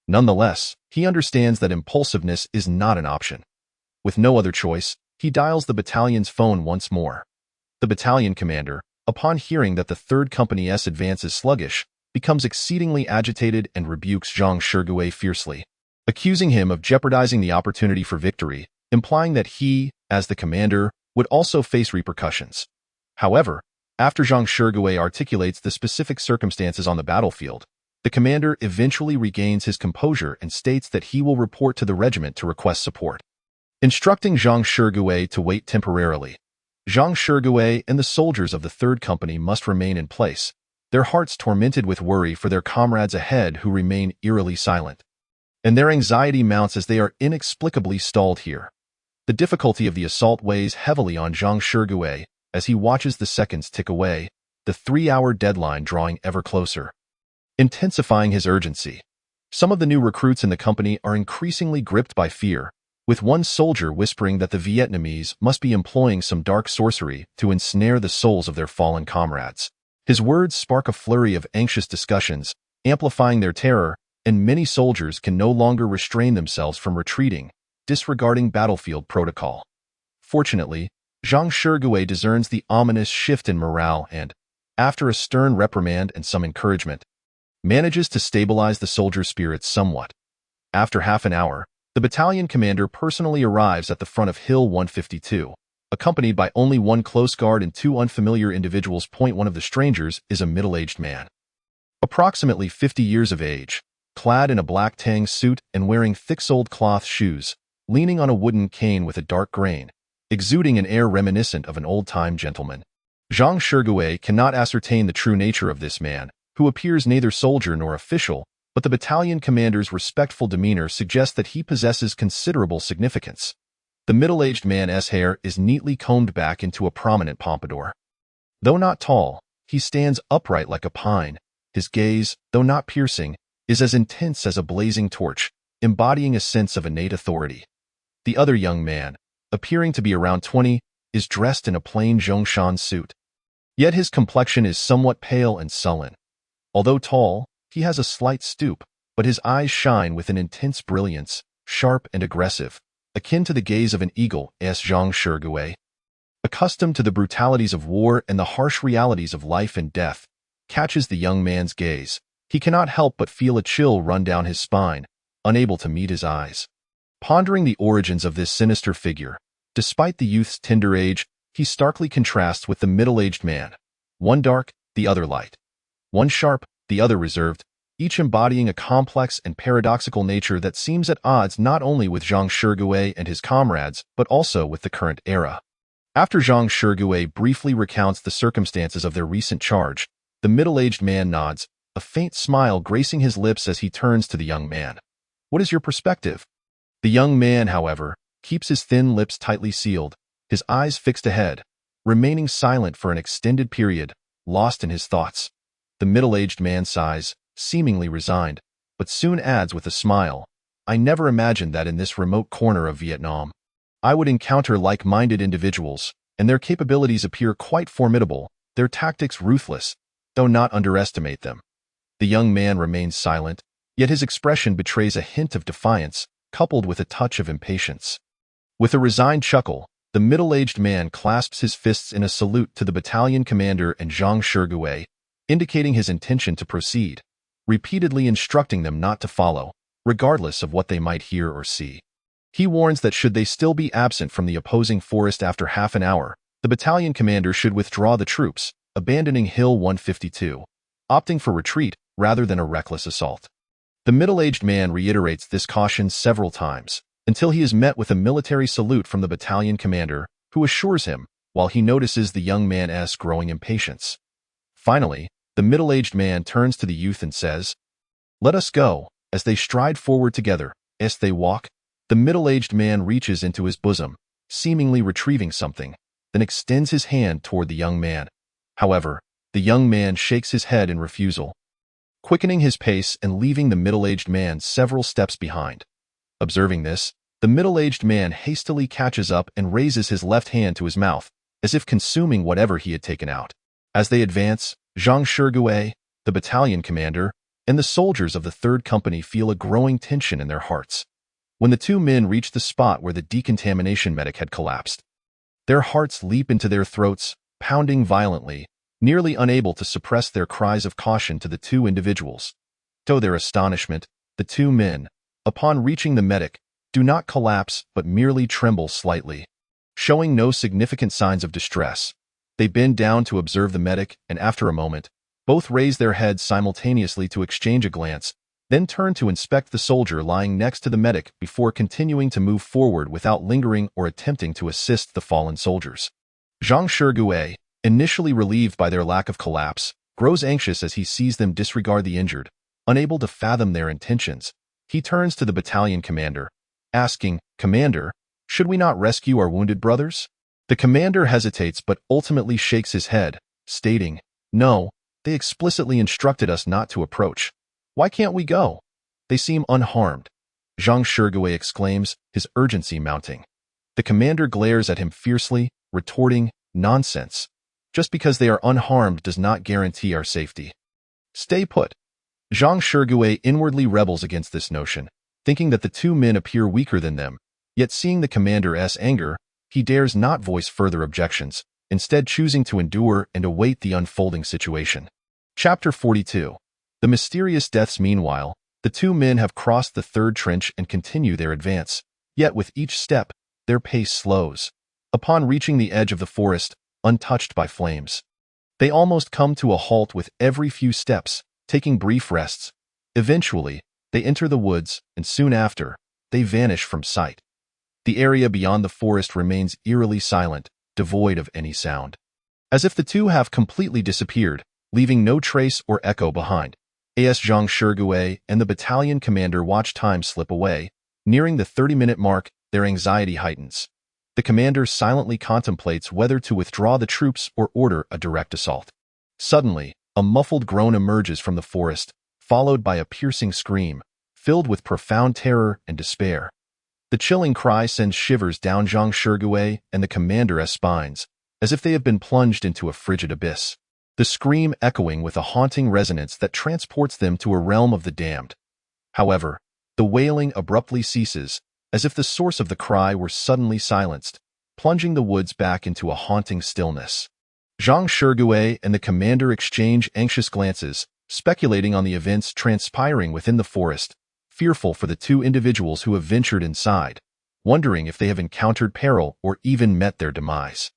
Nonetheless, he understands that impulsiveness is not an option. With no other choice, he dials the battalion's phone once more. The battalion commander, upon hearing that the 3rd Company's advance is sluggish, becomes exceedingly agitated and rebukes Zhang Shigue fiercely, accusing him of jeopardizing the opportunity for victory, implying that he, as the commander, would also face repercussions. However, after Zhang Shigue articulates the specific circumstances on the battlefield, the commander eventually regains his composure and states that he will report to the regiment to request support, instructing Zhang Shigue to wait temporarily. Zhang Shigue and the soldiers of the 3rd Company must remain in place, their hearts tormented with worry for their comrades ahead who remain eerily silent. And their anxiety mounts as they are inexplicably stalled here. The difficulty of the assault weighs heavily on Zhang Shigue as he watches the seconds tick away, the 3-hour deadline drawing ever closer, intensifying his urgency. Some of the new recruits in the company are increasingly gripped by fear, with one soldier whispering that the Vietnamese must be employing some dark sorcery to ensnare the souls of their fallen comrades. His words spark a flurry of anxious discussions, amplifying their terror, and many soldiers can no longer restrain themselves from retreating, disregarding battlefield protocol. Fortunately, Zhang Shigue discerns the ominous shift in morale and, after a stern reprimand and some encouragement, manages to stabilize the soldiers' spirits somewhat. After half an hour, the battalion commander personally arrives at the front of Hill 152, accompanied by only one close guard and two unfamiliar individuals. One of the strangers is a middle-aged man, approximately 50 years of age, clad in a black tang suit and wearing thick-soled cloth shoes, leaning on a wooden cane with a dark grain, exuding an air reminiscent of an old-time gentleman. Zhang Shigue cannot ascertain the true nature of this man, who appears neither soldier nor official, but the battalion commander's respectful demeanor suggests that he possesses considerable significance. The middle-aged man's hair is neatly combed back into a prominent pompadour. Though not tall, he stands upright like a pine. His gaze, though not piercing, is as intense as a blazing torch, embodying a sense of innate authority. The other young man, appearing to be around 20, is dressed in a plain Zhongshan suit. Yet his complexion is somewhat pale and sullen. Although tall, he has a slight stoop, but his eyes shine with an intense brilliance, sharp and aggressive, akin to the gaze of an eagle. Zhang Shigue, accustomed to the brutalities of war and the harsh realities of life and death, catches the young man's gaze. He cannot help but feel a chill run down his spine, unable to meet his eyes. Pondering the origins of this sinister figure, despite the youth's tender age, he starkly contrasts with the middle-aged man, one dark, the other light, one sharp, the other reserved, each embodying a complex and paradoxical nature that seems at odds not only with Zhang Shigue and his comrades, but also with the current era. After Zhang Shigue briefly recounts the circumstances of their recent charge, the middle-aged man nods, a faint smile gracing his lips as he turns to the young man. What is your perspective? The young man, however, keeps his thin lips tightly sealed, his eyes fixed ahead, remaining silent for an extended period, lost in his thoughts. The middle-aged man sighs, seemingly resigned, but soon adds with a smile, I never imagined that in this remote corner of Vietnam, I would encounter like-minded individuals, and their capabilities appear quite formidable, their tactics ruthless, though not underestimate them. The young man remains silent, yet his expression betrays a hint of defiance, coupled with a touch of impatience. With a resigned chuckle, the middle-aged man clasps his fists in a salute to the battalion commander and Zhang Shigue, indicating his intention to proceed, repeatedly instructing them not to follow, regardless of what they might hear or see. He warns that should they still be absent from the opposing forest after half an hour, the battalion commander should withdraw the troops, abandoning Hill 152, opting for retreat rather than a reckless assault. The middle-aged man reiterates this caution several times, until he is met with a military salute from the battalion commander, who assures him, while he notices the young man's growing impatience. Finally, the middle-aged man turns to the youth and says, Let us go. As they stride forward together, as they walk, the middle-aged man reaches into his bosom, seemingly retrieving something, then extends his hand toward the young man. However, the young man shakes his head in refusal, quickening his pace and leaving the middle-aged man several steps behind. Observing this, the middle-aged man hastily catches up and raises his left hand to his mouth, as if consuming whatever he had taken out. As they advance, Zhang Shigue, the battalion commander, and the soldiers of the 3rd Company feel a growing tension in their hearts. When the two men reach the spot where the decontamination medic had collapsed, their hearts leap into their throats, pounding violently, nearly unable to suppress their cries of caution to the two individuals. To their astonishment, the two men, upon reaching the medic, do not collapse but merely tremble slightly. Showing no significant signs of distress, they bend down to observe the medic, and after a moment, both raise their heads simultaneously to exchange a glance, then turn to inspect the soldier lying next to the medic before continuing to move forward without lingering or attempting to assist the fallen soldiers. Zhang Shigue, initially relieved by their lack of collapse, grows anxious as he sees them disregard the injured. Unable to fathom their intentions, he turns to the battalion commander, asking, Commander, should we not rescue our wounded brothers? The commander hesitates but ultimately shakes his head, stating, No, they explicitly instructed us not to approach. Why can't we go? They seem unharmed. Zhang Shigue exclaims, his urgency mounting. The commander glares at him fiercely, retorting, Nonsense. Just because they are unharmed does not guarantee our safety. Stay put. Zhang Shigue inwardly rebels against this notion, thinking that the two men appear weaker than them, yet seeing the commander's anger, he dares not voice further objections, instead choosing to endure and await the unfolding situation. Chapter 42. The mysterious deaths. Meanwhile, the two men have crossed the third trench and continue their advance, yet with each step, their pace slows. Upon reaching the edge of the forest, untouched by flames, they almost come to a halt with every few steps, taking brief rests. Eventually, they enter the woods, and soon after, they vanish from sight. The area beyond the forest remains eerily silent, devoid of any sound. As if the two have completely disappeared, leaving no trace or echo behind. As Zhang Shigue and the battalion commander watch time slip away, nearing the 30-minute mark, their anxiety heightens. The commander silently contemplates whether to withdraw the troops or order a direct assault. Suddenly, a muffled groan emerges from the forest, followed by a piercing scream, filled with profound terror and despair. The chilling cry sends shivers down Zhang Shigue and the commander's spines, as if they have been plunged into a frigid abyss. The scream echoing with a haunting resonance that transports them to a realm of the damned. However, the wailing abruptly ceases, as if the source of the cry were suddenly silenced, plunging the woods back into a haunting stillness. Zhang Shigue and the commander exchange anxious glances, speculating on the events transpiring within the forest, fearful for the two individuals who have ventured inside, wondering if they have encountered peril or even met their demise.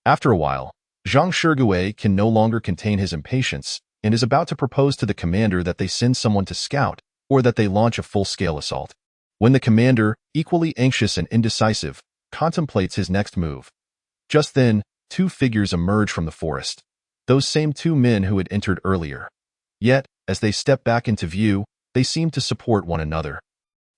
After a while, Zhang Shigue can no longer contain his impatience and is about to propose to the commander that they send someone to scout or that they launch a full-scale assault. When the commander, equally anxious and indecisive, contemplates his next move. Just then, two figures emerge from the forest, those same two men who had entered earlier. Yet, as they step back into view, they seem to support one another.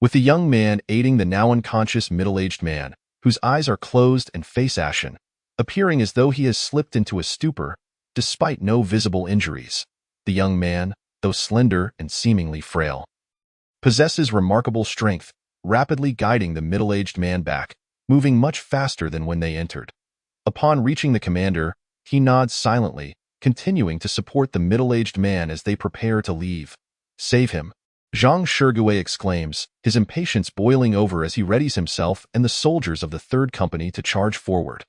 With the young man aiding the now unconscious middle-aged man, whose eyes are closed and face ashen, appearing as though he has slipped into a stupor, despite no visible injuries. The young man, though slender and seemingly frail, possesses remarkable strength, rapidly guiding the middle-aged man back, moving much faster than when they entered. Upon reaching the commander, he nods silently, continuing to support the middle-aged man as they prepare to leave. "Save him!" Zhang Shigue exclaims, his impatience boiling over as he readies himself and the soldiers of the third company to charge forward.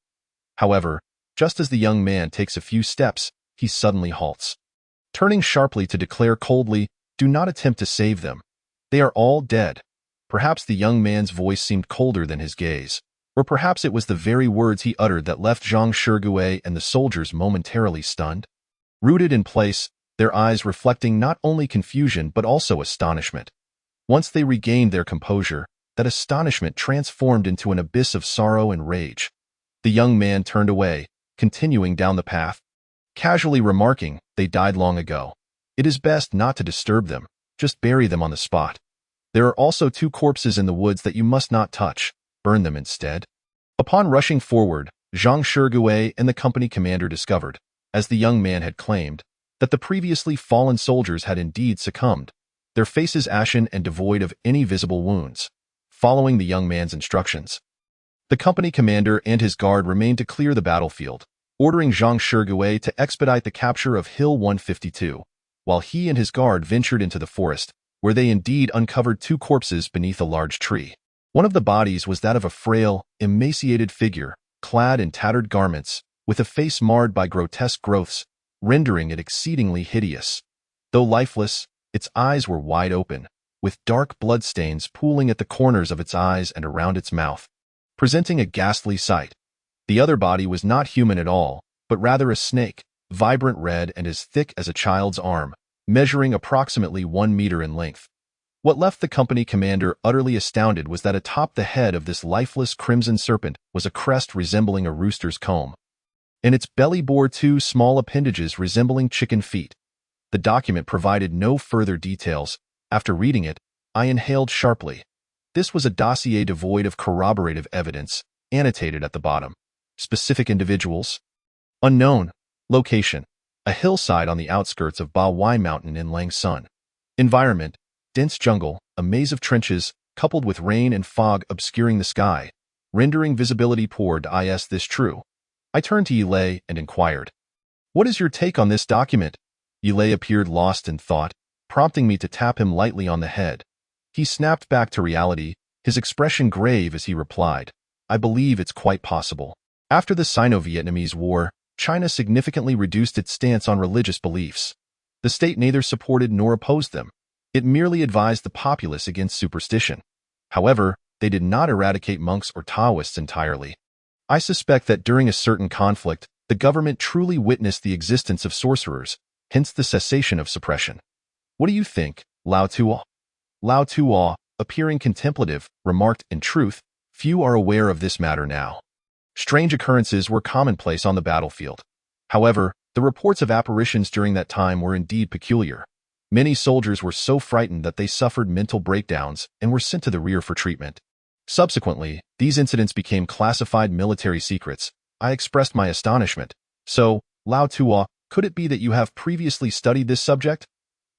However, just as the young man takes a few steps, he suddenly halts, turning sharply to declare coldly, "Do not attempt to save them. They are all dead." Perhaps the young man's voice seemed colder than his gaze, or perhaps it was the very words he uttered that left Zhang Shigue and the soldiers momentarily stunned. Rooted in place, their eyes reflecting not only confusion but also astonishment. Once they regained their composure, that astonishment transformed into an abyss of sorrow and rage. The young man turned away, continuing down the path, casually remarking, "They died long ago. It is best not to disturb them, just bury them on the spot. There are also two corpses in the woods that you must not touch, burn them instead." Upon rushing forward, Zhang Shigue and the company commander discovered, as the young man had claimed, that the previously fallen soldiers had indeed succumbed, their faces ashen and devoid of any visible wounds. Following the young man's instructions, the company commander and his guard remained to clear the battlefield, ordering Zhang Shigue to expedite the capture of Hill 152, while he and his guard ventured into the forest, where they indeed uncovered two corpses beneath a large tree. One of the bodies was that of a frail, emaciated figure, clad in tattered garments, with a face marred by grotesque growths, rendering it exceedingly hideous. Though lifeless, its eyes were wide open, with dark bloodstains pooling at the corners of its eyes and around its mouth, presenting a ghastly sight. The other body was not human at all, but rather a snake, vibrant red and as thick as a child's arm, measuring approximately 1 meter in length. What left the company commander utterly astounded was that atop the head of this lifeless crimson serpent was a crest resembling a rooster's comb. In its belly bore two small appendages resembling chicken feet. The document provided no further details. After reading it, I inhaled sharply. This was a dossier devoid of corroborative evidence, annotated at the bottom. Specific individuals? Unknown. Location: a hillside on the outskirts of Ba Wai Mountain in Langsun. Environment: dense jungle, a maze of trenches, coupled with rain and fog obscuring the sky, rendering visibility poor. Is this true? I turned to Yilei and inquired, "What is your take on this document?" Yilei appeared lost in thought, prompting me to tap him lightly on the head. He snapped back to reality, his expression grave as he replied, "I believe it's quite possible." After the Sino-Vietnamese War, China significantly reduced its stance on religious beliefs. The state neither supported nor opposed them. It merely advised the populace against superstition. However, they did not eradicate monks or Taoists entirely. I suspect that during a certain conflict, the government truly witnessed the existence of sorcerers, hence the cessation of suppression. What do you think, Lao Tuo? Lao Tuo, appearing contemplative, remarked, "In truth, few are aware of this matter now." Strange occurrences were commonplace on the battlefield. However, the reports of apparitions during that time were indeed peculiar. Many soldiers were so frightened that they suffered mental breakdowns and were sent to the rear for treatment. Subsequently, these incidents became classified military secrets. I expressed my astonishment. "So, Lao Tuo, could it be that you have previously studied this subject?"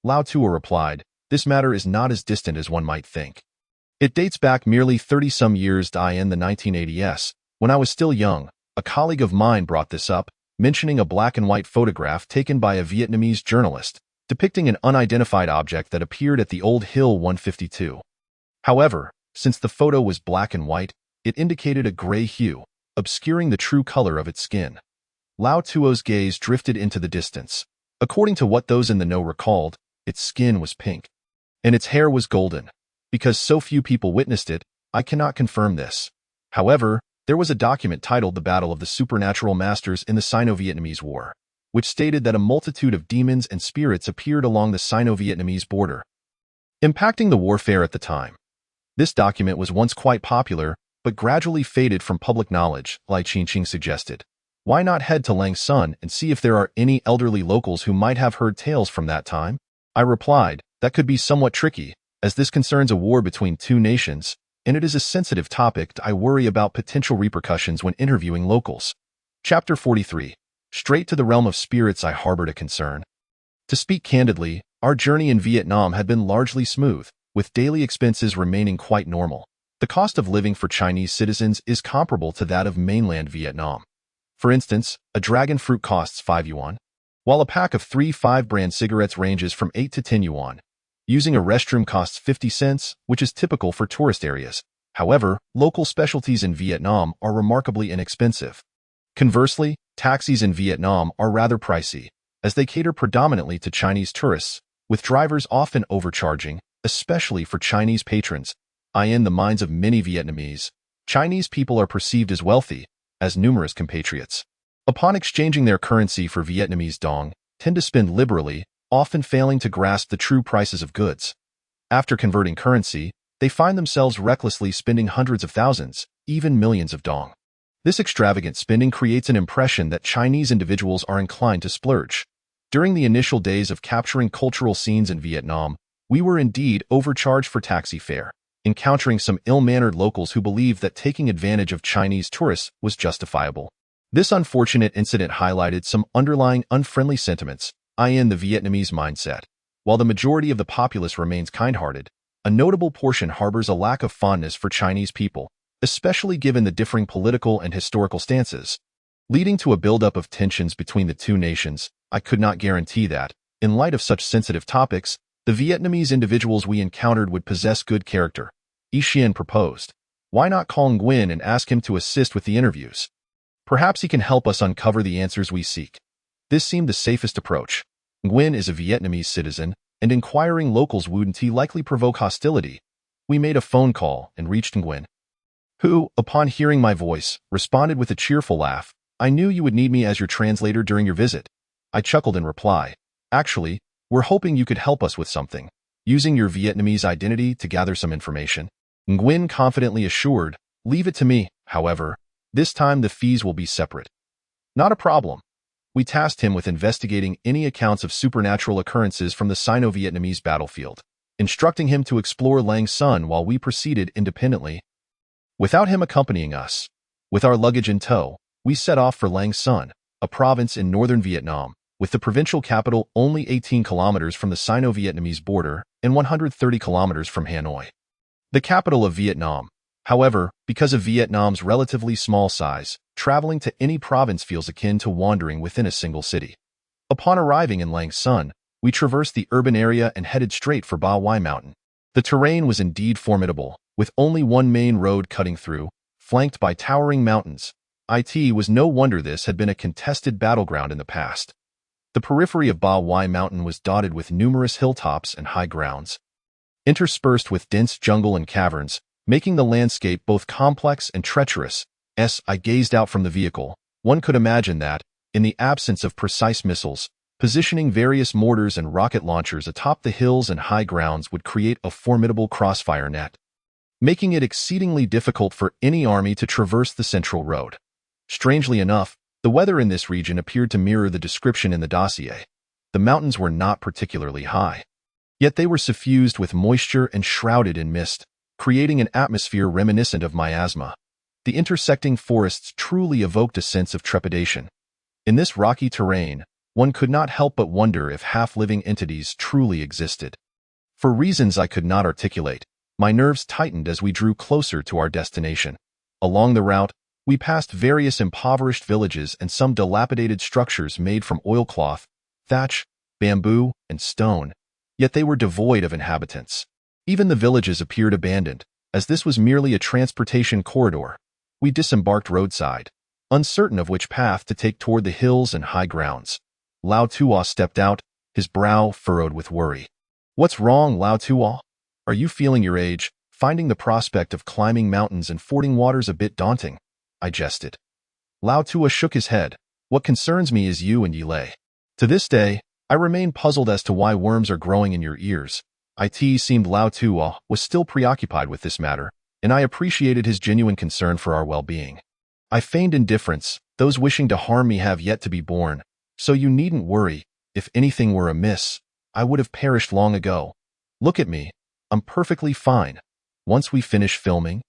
Lao Tuo replied, "This matter is not as distant as one might think. It dates back merely 30-some years in the 1980s. When I was still young, a colleague of mine brought this up, mentioning a black-and-white photograph taken by a Vietnamese journalist, depicting an unidentified object that appeared at the old Hill 152. However, since the photo was black and white, it indicated a gray hue, obscuring the true color of its skin." Lao Tuo's gaze drifted into the distance. According to what those in the know recalled, its skin was pink, and its hair was golden. Because so few people witnessed it, I cannot confirm this. However, there was a document titled The Battle of the Supernatural Masters in the Sino-Vietnamese War, which stated that a multitude of demons and spirits appeared along the Sino-Vietnamese border, impacting the warfare at the time. This document was once quite popular, but gradually faded from public knowledge, like Qingqing suggested. Why not head to Lang Son and see if there are any elderly locals who might have heard tales from that time? I replied, "That could be somewhat tricky, as this concerns a war between two nations, and it is a sensitive topic. I worry about potential repercussions when interviewing locals." Chapter 43. Straight to the realm of spirits. I harbored a concern. To speak candidly, our journey in Vietnam had been largely smooth, with daily expenses remaining quite normal. The cost of living for Chinese citizens is comparable to that of mainland Vietnam. For instance, a dragon fruit costs 5 yuan, while a pack of 3 5-brand cigarettes ranges from 8 to 10 yuan. Using a restroom costs 50 cents, which is typical for tourist areas. However, local specialties in Vietnam are remarkably inexpensive. Conversely, taxis in Vietnam are rather pricey, as they cater predominantly to Chinese tourists, with drivers often overcharging, especially for Chinese patrons. In the minds of many Vietnamese, Chinese people are perceived as wealthy, as numerous compatriots, upon exchanging their currency for Vietnamese dong, tend to spend liberally, often failing to grasp the true prices of goods. After converting currency, they find themselves recklessly spending hundreds of thousands, even millions of dong. This extravagant spending creates an impression that Chinese individuals are inclined to splurge. During the initial days of capturing cultural scenes in Vietnam, we were indeed overcharged for taxi fare, encountering some ill-mannered locals who believed that taking advantage of Chinese tourists was justifiable. This unfortunate incident highlighted some underlying unfriendly sentiments, in the Vietnamese mindset. While the majority of the populace remains kind-hearted, a notable portion harbors a lack of fondness for Chinese people, especially given the differing political and historical stances, leading to a buildup of tensions between the two nations. I could not guarantee that, in light of such sensitive topics, the Vietnamese individuals we encountered would possess good character. Yixian proposed. Why not call Nguyen and ask him to assist with the interviews? Perhaps he can help us uncover the answers we seek. This seemed the safest approach. Nguyen is a Vietnamese citizen, and inquiring locals wouldn't likely provoke hostility. We made a phone call and reached Nguyen, who, upon hearing my voice, responded with a cheerful laugh. "I knew you would need me as your translator during your visit." I chuckled in reply. "Actually, we're hoping you could help us with something, using your Vietnamese identity to gather some information." Nguyen confidently assured, "Leave it to me, however. This time the fees will be separate." Not a problem. We tasked him with investigating any accounts of supernatural occurrences from the Sino-Vietnamese battlefield, instructing him to explore Lang Son while we proceeded independently, without him accompanying us. With our luggage in tow, we set off for Lang Son, a province in northern Vietnam, with the provincial capital only 18 kilometers from the Sino-Vietnamese border and 130 kilometers from Hanoi, the capital of Vietnam. However, because of Vietnam's relatively small size, traveling to any province feels akin to wandering within a single city. Upon arriving in Lang Son, we traversed the urban area and headed straight for Ba Wai Mountain. The terrain was indeed formidable, with only one main road cutting through, flanked by towering mountains. It was no wonder this had been a contested battleground in the past. The periphery of Ba Wai Mountain was dotted with numerous hilltops and high grounds, interspersed with dense jungle and caverns, making the landscape both complex and treacherous. As I gazed out from the vehicle, one could imagine that, in the absence of precise missiles, positioning various mortars and rocket launchers atop the hills and high grounds would create a formidable crossfire net, making it exceedingly difficult for any army to traverse the central road. Strangely enough, the weather in this region appeared to mirror the description in the dossier. The mountains were not particularly high, yet they were suffused with moisture and shrouded in mist, creating an atmosphere reminiscent of miasma. The intersecting forests truly evoked a sense of trepidation. In this rocky terrain, one could not help but wonder if half-living entities truly existed. For reasons I could not articulate, my nerves tightened as we drew closer to our destination. Along the route, we passed various impoverished villages and some dilapidated structures made from oilcloth, thatch, bamboo, and stone, yet they were devoid of inhabitants. Even the villages appeared abandoned, as this was merely a transportation corridor. We disembarked roadside, uncertain of which path to take toward the hills and high grounds. Lao Tua stepped out, his brow furrowed with worry. "What's wrong, Lao Tua? Are you feeling your age, finding the prospect of climbing mountains and fording waters a bit daunting?" I jested. Lao Tua shook his head. "What concerns me is you and Yilei. To this day, I remain puzzled as to why worms are growing in your ears." It seemed Lao Tua was still preoccupied with this matter, and I appreciated his genuine concern for our well-being. I feigned indifference. "Those wishing to harm me have yet to be born, so you needn't worry. If anything were amiss, I would have perished long ago. Look at me. I'm perfectly fine. Once we finish filming,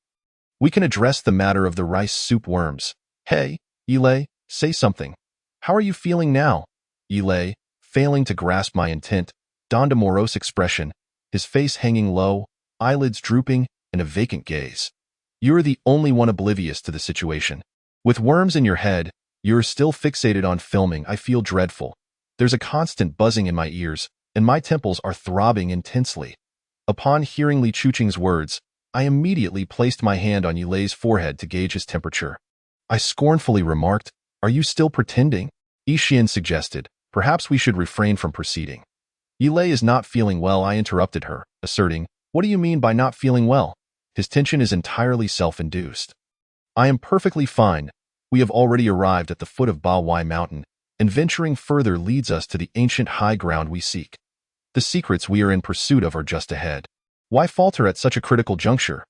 we can address the matter of the rice soup worms. Hey, Yilei, say something. How are you feeling now?" Yilei, failing to grasp my intent, donned a morose expression, his face hanging low, eyelids drooping, and a vacant gaze. "You're the only one oblivious to the situation. With worms in your head, you're still fixated on filming. I feel dreadful. There's a constant buzzing in my ears, and my temples are throbbing intensely." Upon hearing Li Chuqing's words, I immediately placed my hand on Yilei's forehead to gauge his temperature. I scornfully remarked, "Are you still pretending?" Yixian suggested, "Perhaps we should refrain from proceeding." "Yilei is not feeling well," I interrupted her, asserting, "What do you mean by not feeling well? His tension is entirely self-induced." "I am perfectly fine. We have already arrived at the foot of Ba Wai Mountain, and venturing further leads us to the ancient high ground we seek. The secrets we are in pursuit of are just ahead. Why falter at such a critical juncture?"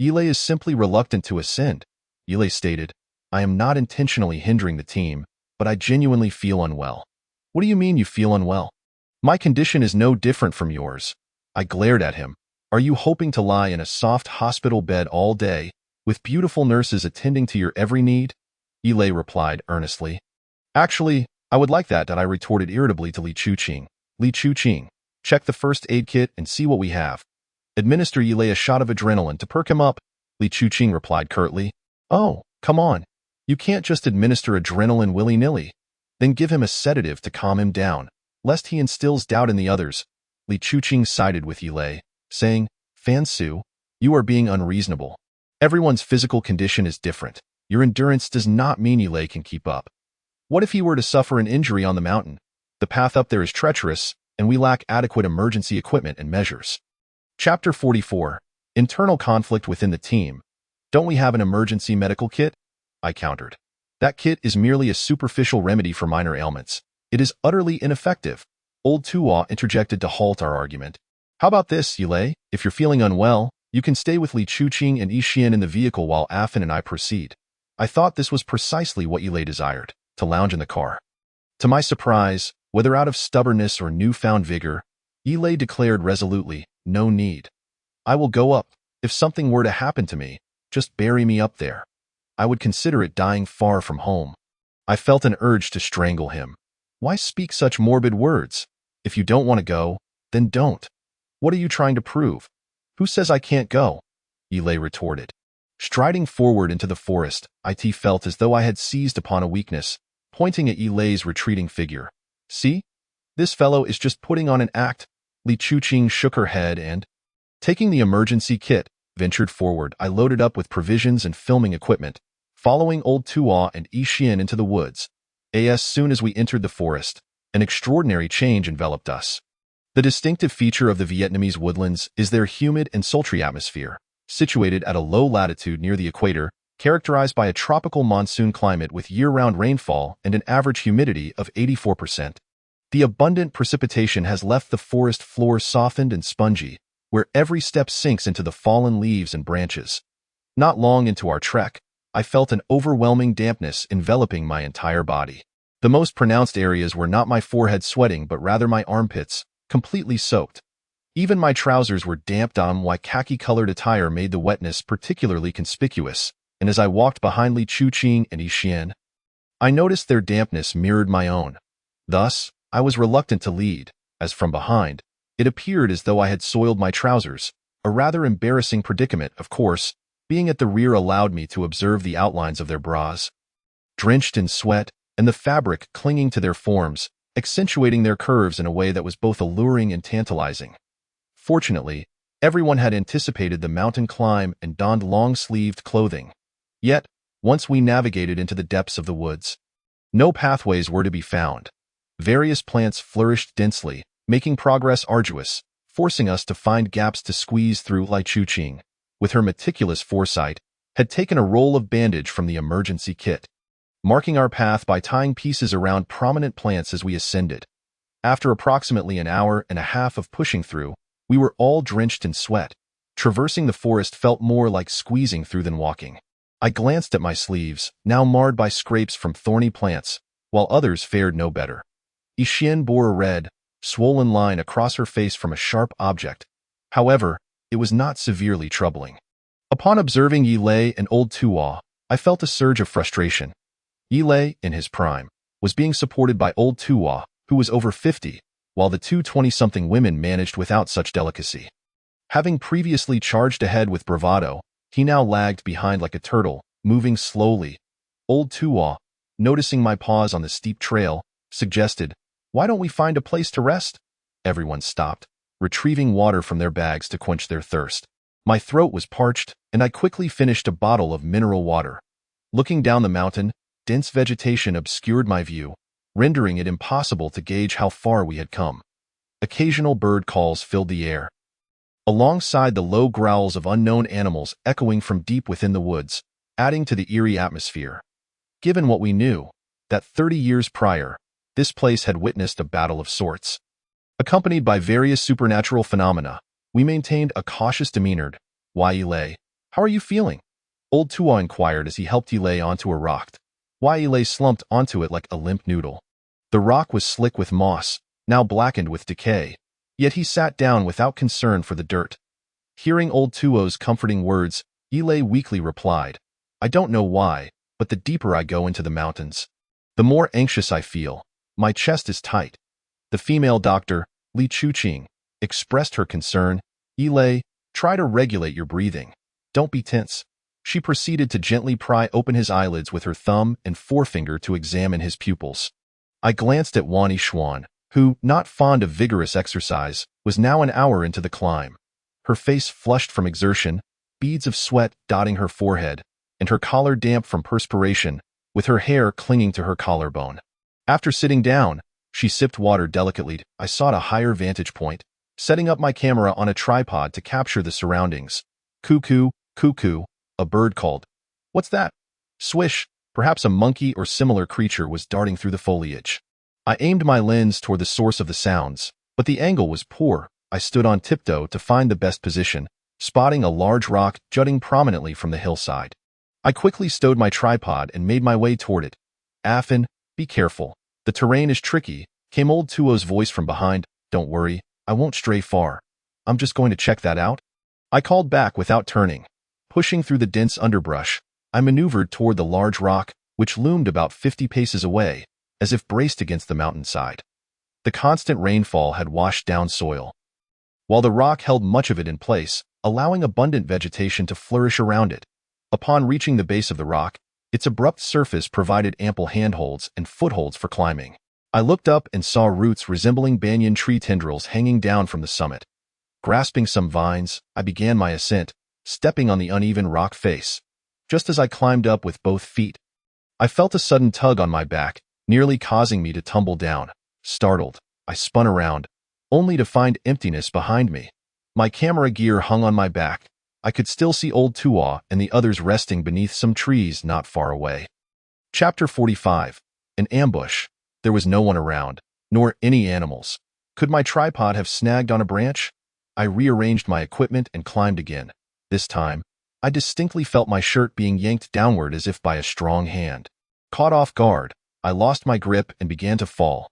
"Yilei is simply reluctant to ascend," Yilei stated. "I am not intentionally hindering the team, but I genuinely feel unwell." "What do you mean you feel unwell?" "My condition is no different from yours." I glared at him. "Are you hoping to lie in a soft hospital bed all day, with beautiful nurses attending to your every need?" Yilei replied earnestly. "Actually, I would like that," I retorted irritably to Li Chuqing. "Li Chuqing, check the first aid kit and see what we have. Administer Yilei a shot of adrenaline to perk him up," Li Chuqing replied curtly. "Oh, come on. You can't just administer adrenaline willy-nilly. Then give him a sedative to calm him down, lest he instills doubt in the others." Li Chuqing sided with Yilei, saying, "Fan Su, you are being unreasonable. Everyone's physical condition is different. Your endurance does not mean Yilei can keep up. What if he were to suffer an injury on the mountain? The path up there is treacherous, and we lack adequate emergency equipment and measures." Chapter 44. Internal conflict within the team. "Don't we have an emergency medical kit?" I countered. "That kit is merely a superficial remedy for minor ailments. It is utterly ineffective." Old Tua interjected to halt our argument. "How about this, Yilei? If you're feeling unwell, you can stay with Li Chuqing and Yixian in the vehicle while Afin and I proceed." I thought this was precisely what Yilei desired, to lounge in the car. To my surprise, whether out of stubbornness or newfound vigor, Yilei declared resolutely, "No need. I will go up. If something were to happen to me, just bury me up there. I would consider it dying far from home." I felt an urge to strangle him. Why speak such morbid words? If you don't want to go, then don't. What are you trying to prove? Who says I can't go? Yilei retorted. Striding forward into the forest, It felt as though I had seized upon a weakness, pointing at Yilei's retreating figure. "See? This fellow is just putting on an act. Li Chuqing shook her head and, taking the emergency kit, ventured forward. I loaded up with provisions and filming equipment, following Old Tuo and Yi Xian into the woods. As soon as we entered the forest, an extraordinary change enveloped us. The distinctive feature of the Vietnamese woodlands is their humid and sultry atmosphere, situated at a low latitude near the equator, characterized by a tropical monsoon climate with year-round rainfall and an average humidity of 84%. The abundant precipitation has left the forest floor softened and spongy, where every step sinks into the fallen leaves and branches. Not long into our trek, I felt an overwhelming dampness enveloping my entire body. The most pronounced areas were not my forehead sweating but rather my armpits, completely soaked. Even my trousers were damp. My khaki-colored attire made the wetness particularly conspicuous, and as I walked behind Li Chuqing and Yi Xian, I noticed their dampness mirrored my own. Thus, I was reluctant to lead, as from behind, it appeared as though I had soiled my trousers, a rather embarrassing predicament, of course. Being at the rear allowed me to observe the outlines of their bras, drenched in sweat, and the fabric clinging to their forms, accentuating their curves in a way that was both alluring and tantalizing. Fortunately, everyone had anticipated the mountain climb and donned long-sleeved clothing. Yet, once we navigated into the depths of the woods, no pathways were to be found. Various plants flourished densely, making progress arduous, forcing us to find gaps to squeeze through. Li Chuqing, with her meticulous foresight, had taken a roll of bandage from the emergency kit, marking our path by tying pieces around prominent plants as we ascended. After approximately an hour and a half of pushing through, we were all drenched in sweat. Traversing the forest felt more like squeezing through than walking. I glanced at my sleeves, now marred by scrapes from thorny plants, while others fared no better. Yi Xian bore a red, swollen line across her face from a sharp object. However, it was not severely troubling. Upon observing Yi Lei and Old Tuo, I felt a surge of frustration. Yi Lei, in his prime, was being supported by Old Tuo, who was over 50, while the two 20-something women managed without such delicacy. Having previously charged ahead with bravado, he now lagged behind like a turtle, moving slowly. Old Tuo, noticing my pause on the steep trail, suggested, "Why don't we find a place to rest?" Everyone stopped, retrieving water from their bags to quench their thirst. My throat was parched, and I quickly finished a bottle of mineral water. Looking down the mountain, dense vegetation obscured my view, rendering it impossible to gauge how far we had come. Occasional bird calls filled the air, alongside the low growls of unknown animals echoing from deep within the woods, adding to the eerie atmosphere. Given what we knew, that 30 years prior, this place had witnessed a battle of sorts. Accompanied by various supernatural phenomena, we maintained a cautious demeanor. "Why, Yi Lei, how are you feeling?" Old Tuo inquired as he helped Yi Lei onto a rock. Yi Lei slumped onto it like a limp noodle. The rock was slick with moss, now blackened with decay, yet he sat down without concern for the dirt. Hearing Old Tuo's comforting words, Yi Lei weakly replied, "I don't know why, but the deeper I go into the mountains, the more anxious I feel. My chest is tight." The female doctor, Li Chuqing, expressed her concern. "Yi Lei, try to regulate your breathing. Don't be tense." She proceeded to gently pry open his eyelids with her thumb and forefinger to examine his pupils. I glanced at Wan Yishuan, who, not fond of vigorous exercise, was now an hour into the climb. Her face flushed from exertion, beads of sweat dotting her forehead, and her collar damp from perspiration, with her hair clinging to her collarbone. After sitting down, she sipped water delicately. I sought a higher vantage point, setting up my camera on a tripod to capture the surroundings. "Cuckoo, cuckoo," a bird called. "What's that?" Swish, perhaps a monkey or similar creature was darting through the foliage. I aimed my lens toward the source of the sounds, but the angle was poor. I stood on tiptoe to find the best position, spotting a large rock jutting prominently from the hillside. I quickly stowed my tripod and made my way toward it. "Affin, be careful. The terrain is tricky," came Old Tuo's voice from behind. "Don't worry, I won't stray far. I'm just going to check that out." I called back without turning. Pushing through the dense underbrush, I maneuvered toward the large rock, which loomed about 50 paces away, as if braced against the mountainside. The constant rainfall had washed down soil, while the rock held much of it in place, allowing abundant vegetation to flourish around it. Upon reaching the base of the rock, its abrupt surface provided ample handholds and footholds for climbing. I looked up and saw roots resembling banyan tree tendrils hanging down from the summit. Grasping some vines, I began my ascent, stepping on the uneven rock face. Just as I climbed up with both feet, I felt a sudden tug on my back, nearly causing me to tumble down. Startled, I spun around, only to find emptiness behind me. My camera gear hung on my back. I could still see Old Tuaw and the others resting beneath some trees not far away. Chapter 45. An ambush. There was no one around, nor any animals. Could my tripod have snagged on a branch? I rearranged my equipment and climbed again. This time, I distinctly felt my shirt being yanked downward as if by a strong hand. Caught off guard, I lost my grip and began to fall.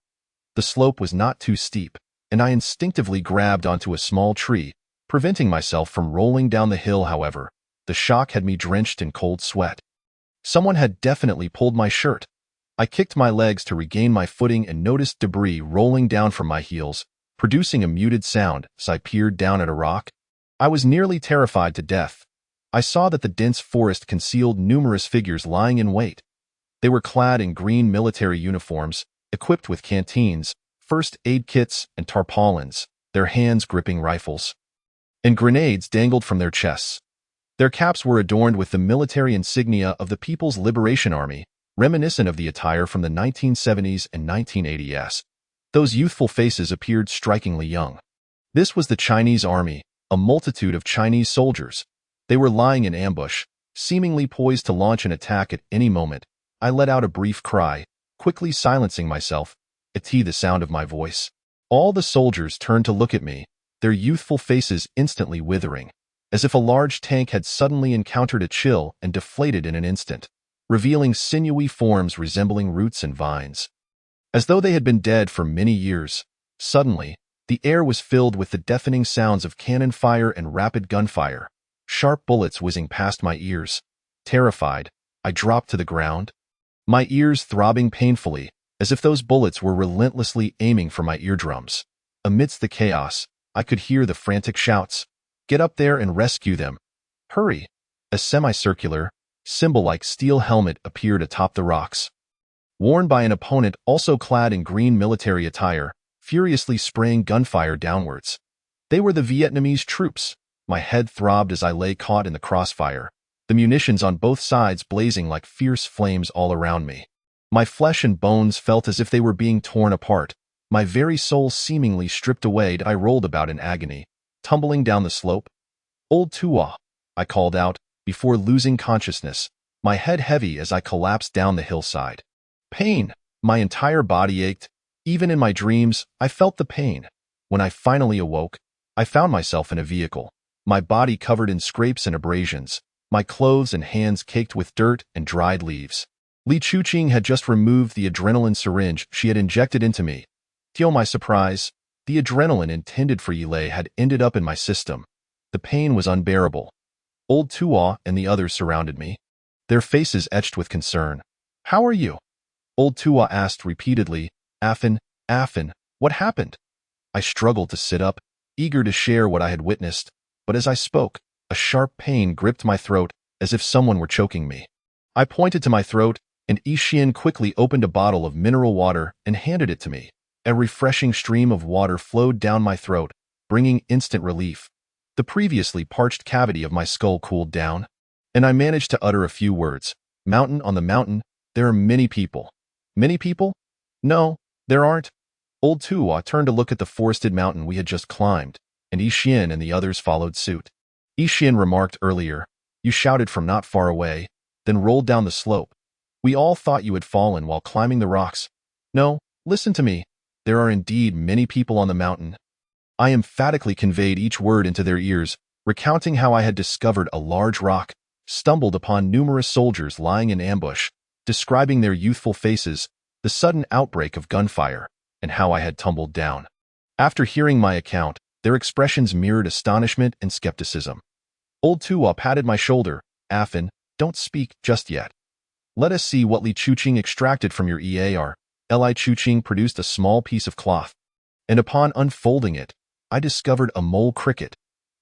The slope was not too steep, and I instinctively grabbed onto a small tree, preventing myself from rolling down the hill. However, the shock had me drenched in cold sweat. Someone had definitely pulled my shirt. I kicked my legs to regain my footing and noticed debris rolling down from my heels, producing a muted sound as I peered down at a rock. I was nearly terrified to death. I saw that the dense forest concealed numerous figures lying in wait. They were clad in green military uniforms, equipped with canteens, first aid kits, and tarpaulins, their hands gripping rifles. And grenades dangled from their chests. Their caps were adorned with the military insignia of the People's Liberation Army, reminiscent of the attire from the 1970s and 1980s. Those youthful faces appeared strikingly young. This was the Chinese army, a multitude of Chinese soldiers. They were lying in ambush, seemingly poised to launch an attack at any moment. I let out a brief cry, quickly silencing myself, the sound of my voice. All the soldiers turned to look at me, their youthful faces instantly withering, as if a large tank had suddenly encountered a chill and deflated in an instant, revealing sinewy forms resembling roots and vines. As though they had been dead for many years, suddenly, the air was filled with the deafening sounds of cannon fire and rapid gunfire, sharp bullets whizzing past my ears. Terrified, I dropped to the ground, my ears throbbing painfully, as if those bullets were relentlessly aiming for my eardrums. Amidst the chaos, I could hear the frantic shouts. "Get up there and rescue them! Hurry!" A semicircular, symbol-like steel helmet appeared atop the rocks, worn by an opponent also clad in green military attire, furiously spraying gunfire downwards. They were the Vietnamese troops. My head throbbed as I lay caught in the crossfire, the munitions on both sides blazing like fierce flames all around me. My flesh and bones felt as if they were being torn apart, my very soul seemingly stripped away. I rolled about in agony, tumbling down the slope. "Old Tuaw," I called out, before losing consciousness, my head heavy as I collapsed down the hillside. Pain. My entire body ached. Even in my dreams, I felt the pain. When I finally awoke, I found myself in a vehicle, my body covered in scrapes and abrasions, my clothes and hands caked with dirt and dried leaves. Li Chuqing had just removed the adrenaline syringe she had injected into me. To my surprise, the adrenaline intended for Yilei had ended up in my system. The pain was unbearable. Old Tuaw and the others surrounded me, their faces etched with concern. "How are you?" Old Tuaw asked repeatedly. Afin, what happened?" I struggled to sit up, eager to share what I had witnessed, but as I spoke, a sharp pain gripped my throat as if someone were choking me. I pointed to my throat, and Yixian quickly opened a bottle of mineral water and handed it to me. A refreshing stream of water flowed down my throat, bringing instant relief. The previously parched cavity of my skull cooled down, and I managed to utter a few words. "Mountain on the mountain, there are many people." "Many people?" "No, there aren't." Old Tuaw turned to look at the forested mountain we had just climbed, and Yixian and the others followed suit. Yixian remarked earlier, "You shouted from not far away, then rolled down the slope. We all thought you had fallen while climbing the rocks." "No, listen to me. There are indeed many people on the mountain." I emphatically conveyed each word into their ears, recounting how I had discovered a large rock, stumbled upon numerous soldiers lying in ambush, describing their youthful faces, the sudden outbreak of gunfire, and how I had tumbled down. After hearing my account, their expressions mirrored astonishment and skepticism. Old Tuaw patted my shoulder. "Afin, don't speak just yet. Let us see what Li Chuqing extracted from your EAR." Li Chuqing produced a small piece of cloth, and upon unfolding it, I discovered a mole cricket.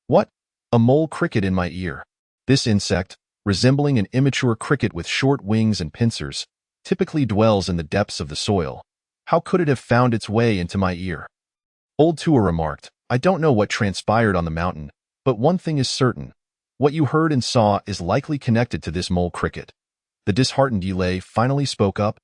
What? A mole cricket in my ear. This insect, resembling an immature cricket with short wings and pincers, typically dwells in the depths of the soil. How could it have found its way into my ear? Old Tua remarked, I don't know what transpired on the mountain, but one thing is certain. What you heard and saw is likely connected to this mole cricket. The disheartened Yilei finally spoke up.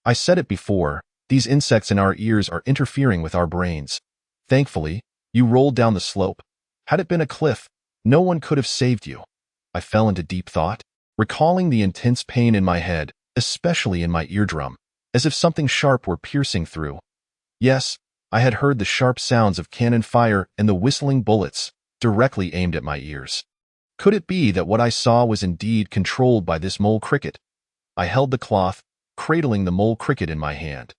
I said it before, these insects in our ears are interfering with our brains. Thankfully, you rolled down the slope. Had it been a cliff, no one could have saved you. I fell into deep thought, recalling the intense pain in my head, especially in my eardrum, as if something sharp were piercing through. Yes, I had heard the sharp sounds of cannon fire and the whistling bullets, directly aimed at my ears. Could it be that what I saw was indeed controlled by this mole cricket? I held the cloth, cradling the mole cricket in my hand.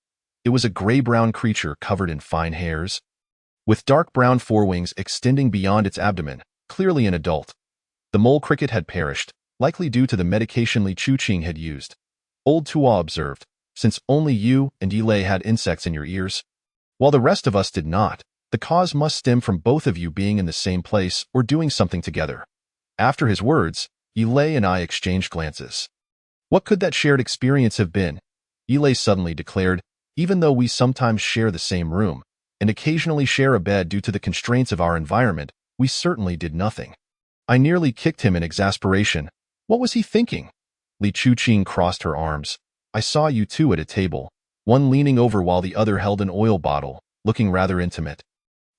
It was a gray-brown creature covered in fine hairs, with dark brown forewings extending beyond its abdomen, clearly an adult. The mole cricket had perished, likely due to the medication Li Chuqing had used. Old Tua observed, since only you and Yilei had insects in your ears, while the rest of us did not, the cause must stem from both of you being in the same place or doing something together. After his words, Yilei and I exchanged glances. What could that shared experience have been? Yilei suddenly declared, even though we sometimes share the same room, and occasionally share a bed due to the constraints of our environment, we certainly did nothing. I nearly kicked him in exasperation. What was he thinking? Li Chuqing crossed her arms. I saw you two at a table, one leaning over while the other held an oil bottle, looking rather intimate.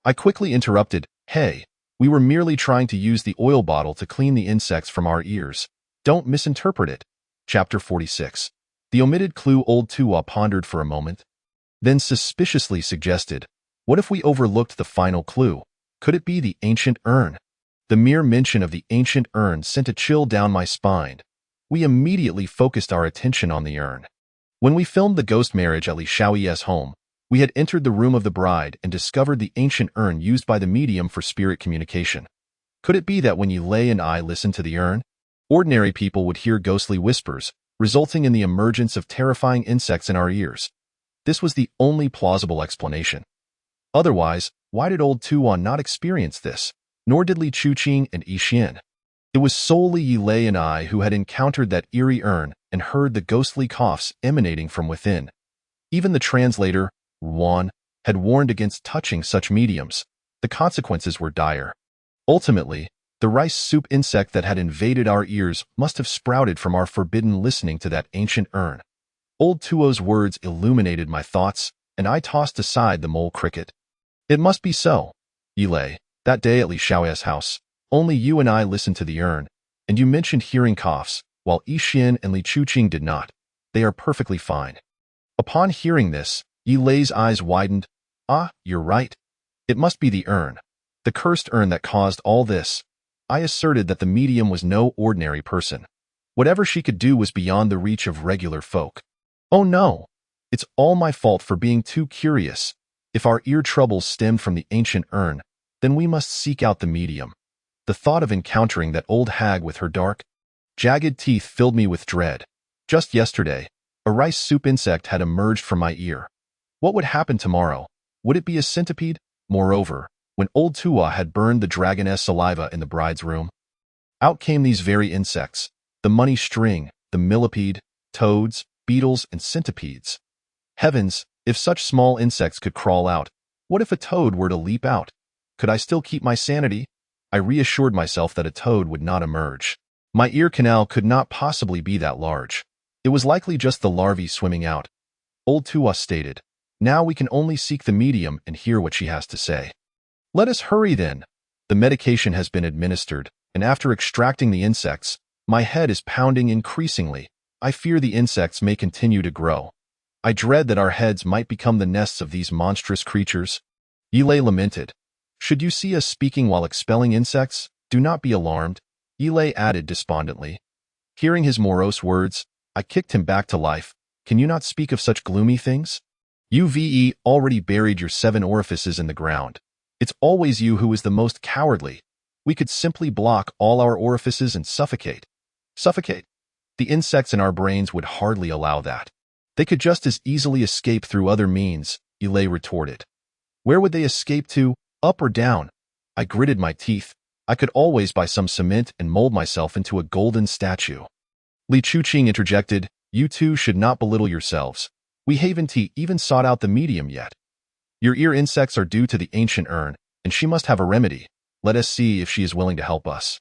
I quickly interrupted, hey, we were merely trying to use the oil bottle to clean the insects from our ears. Don't misinterpret it. Chapter 46. The omitted clue. Old Tua pondered for a moment, then suspiciously suggested, what if we overlooked the final clue? Could it be the ancient urn? The mere mention of the ancient urn sent a chill down my spine. We immediately focused our attention on the urn. When we filmed the ghost marriage at Li Xiaoye's home, we had entered the room of the bride and discovered the ancient urn used by the medium for spirit communication. Could it be that when Yilei and I listened to the urn, ordinary people would hear ghostly whispers, resulting in the emergence of terrifying insects in our ears? This was the only plausible explanation. Otherwise, why did old Tua not experience this? Nor did Li Chuqing and Yi Xian. It was solely Yilei and I who had encountered that eerie urn and heard the ghostly coughs emanating from within. Even the translator, Ruan, had warned against touching such mediums. The consequences were dire. Ultimately, the rice soup insect that had invaded our ears must have sprouted from our forbidden listening to that ancient urn. Old Tuo's words illuminated my thoughts, and I tossed aside the mole cricket. It must be so. Yilei, that day at Li Xiaoye's house, only you and I listened to the urn, and you mentioned hearing coughs, while Yi Xian and Li Chuqing did not. They are perfectly fine. Upon hearing this, Yilei's eyes widened. Ah, you're right. It must be the urn. The cursed urn that caused all this. I asserted that the medium was no ordinary person. Whatever she could do was beyond the reach of regular folk. Oh no! It's all my fault for being too curious. If our ear troubles stemmed from the ancient urn, then we must seek out the medium. The thought of encountering that old hag with her dark, jagged teeth filled me with dread. Just yesterday, a rice soup insect had emerged from my ear. What would happen tomorrow? Would it be a centipede? Moreover, when old Tua had burned the dragoness saliva in the bride's room, out came these very insects, the money string, the millipede, toads, beetles, and centipedes. Heavens, if such small insects could crawl out, what if a toad were to leap out? Could I still keep my sanity? I reassured myself that a toad would not emerge. My ear canal could not possibly be that large. It was likely just the larvae swimming out. Old Tua stated, now we can only seek the medium and hear what she has to say. Let us hurry then. The medication has been administered, and after extracting the insects, my head is pounding increasingly. I fear the insects may continue to grow. I dread that our heads might become the nests of these monstrous creatures. Yilei lamented. Should you see us speaking while expelling insects, do not be alarmed, Yilei added despondently. Hearing his morose words, I kicked him back to life. Can you not speak of such gloomy things? You've already buried your 7 orifices in the ground. It's always you who is the most cowardly. We could simply block all our orifices and suffocate. Suffocate? The insects in our brains would hardly allow that. They could just as easily escape through other means, Yilei retorted. Where would they escape to, up or down? I gritted my teeth. I could always buy some cement and mold myself into a golden statue. Li Chuqing interjected, you two should not belittle yourselves. We haven't even sought out the medium yet. Your ear insects are due to the ancient urn, and she must have a remedy. Let us see if she is willing to help us."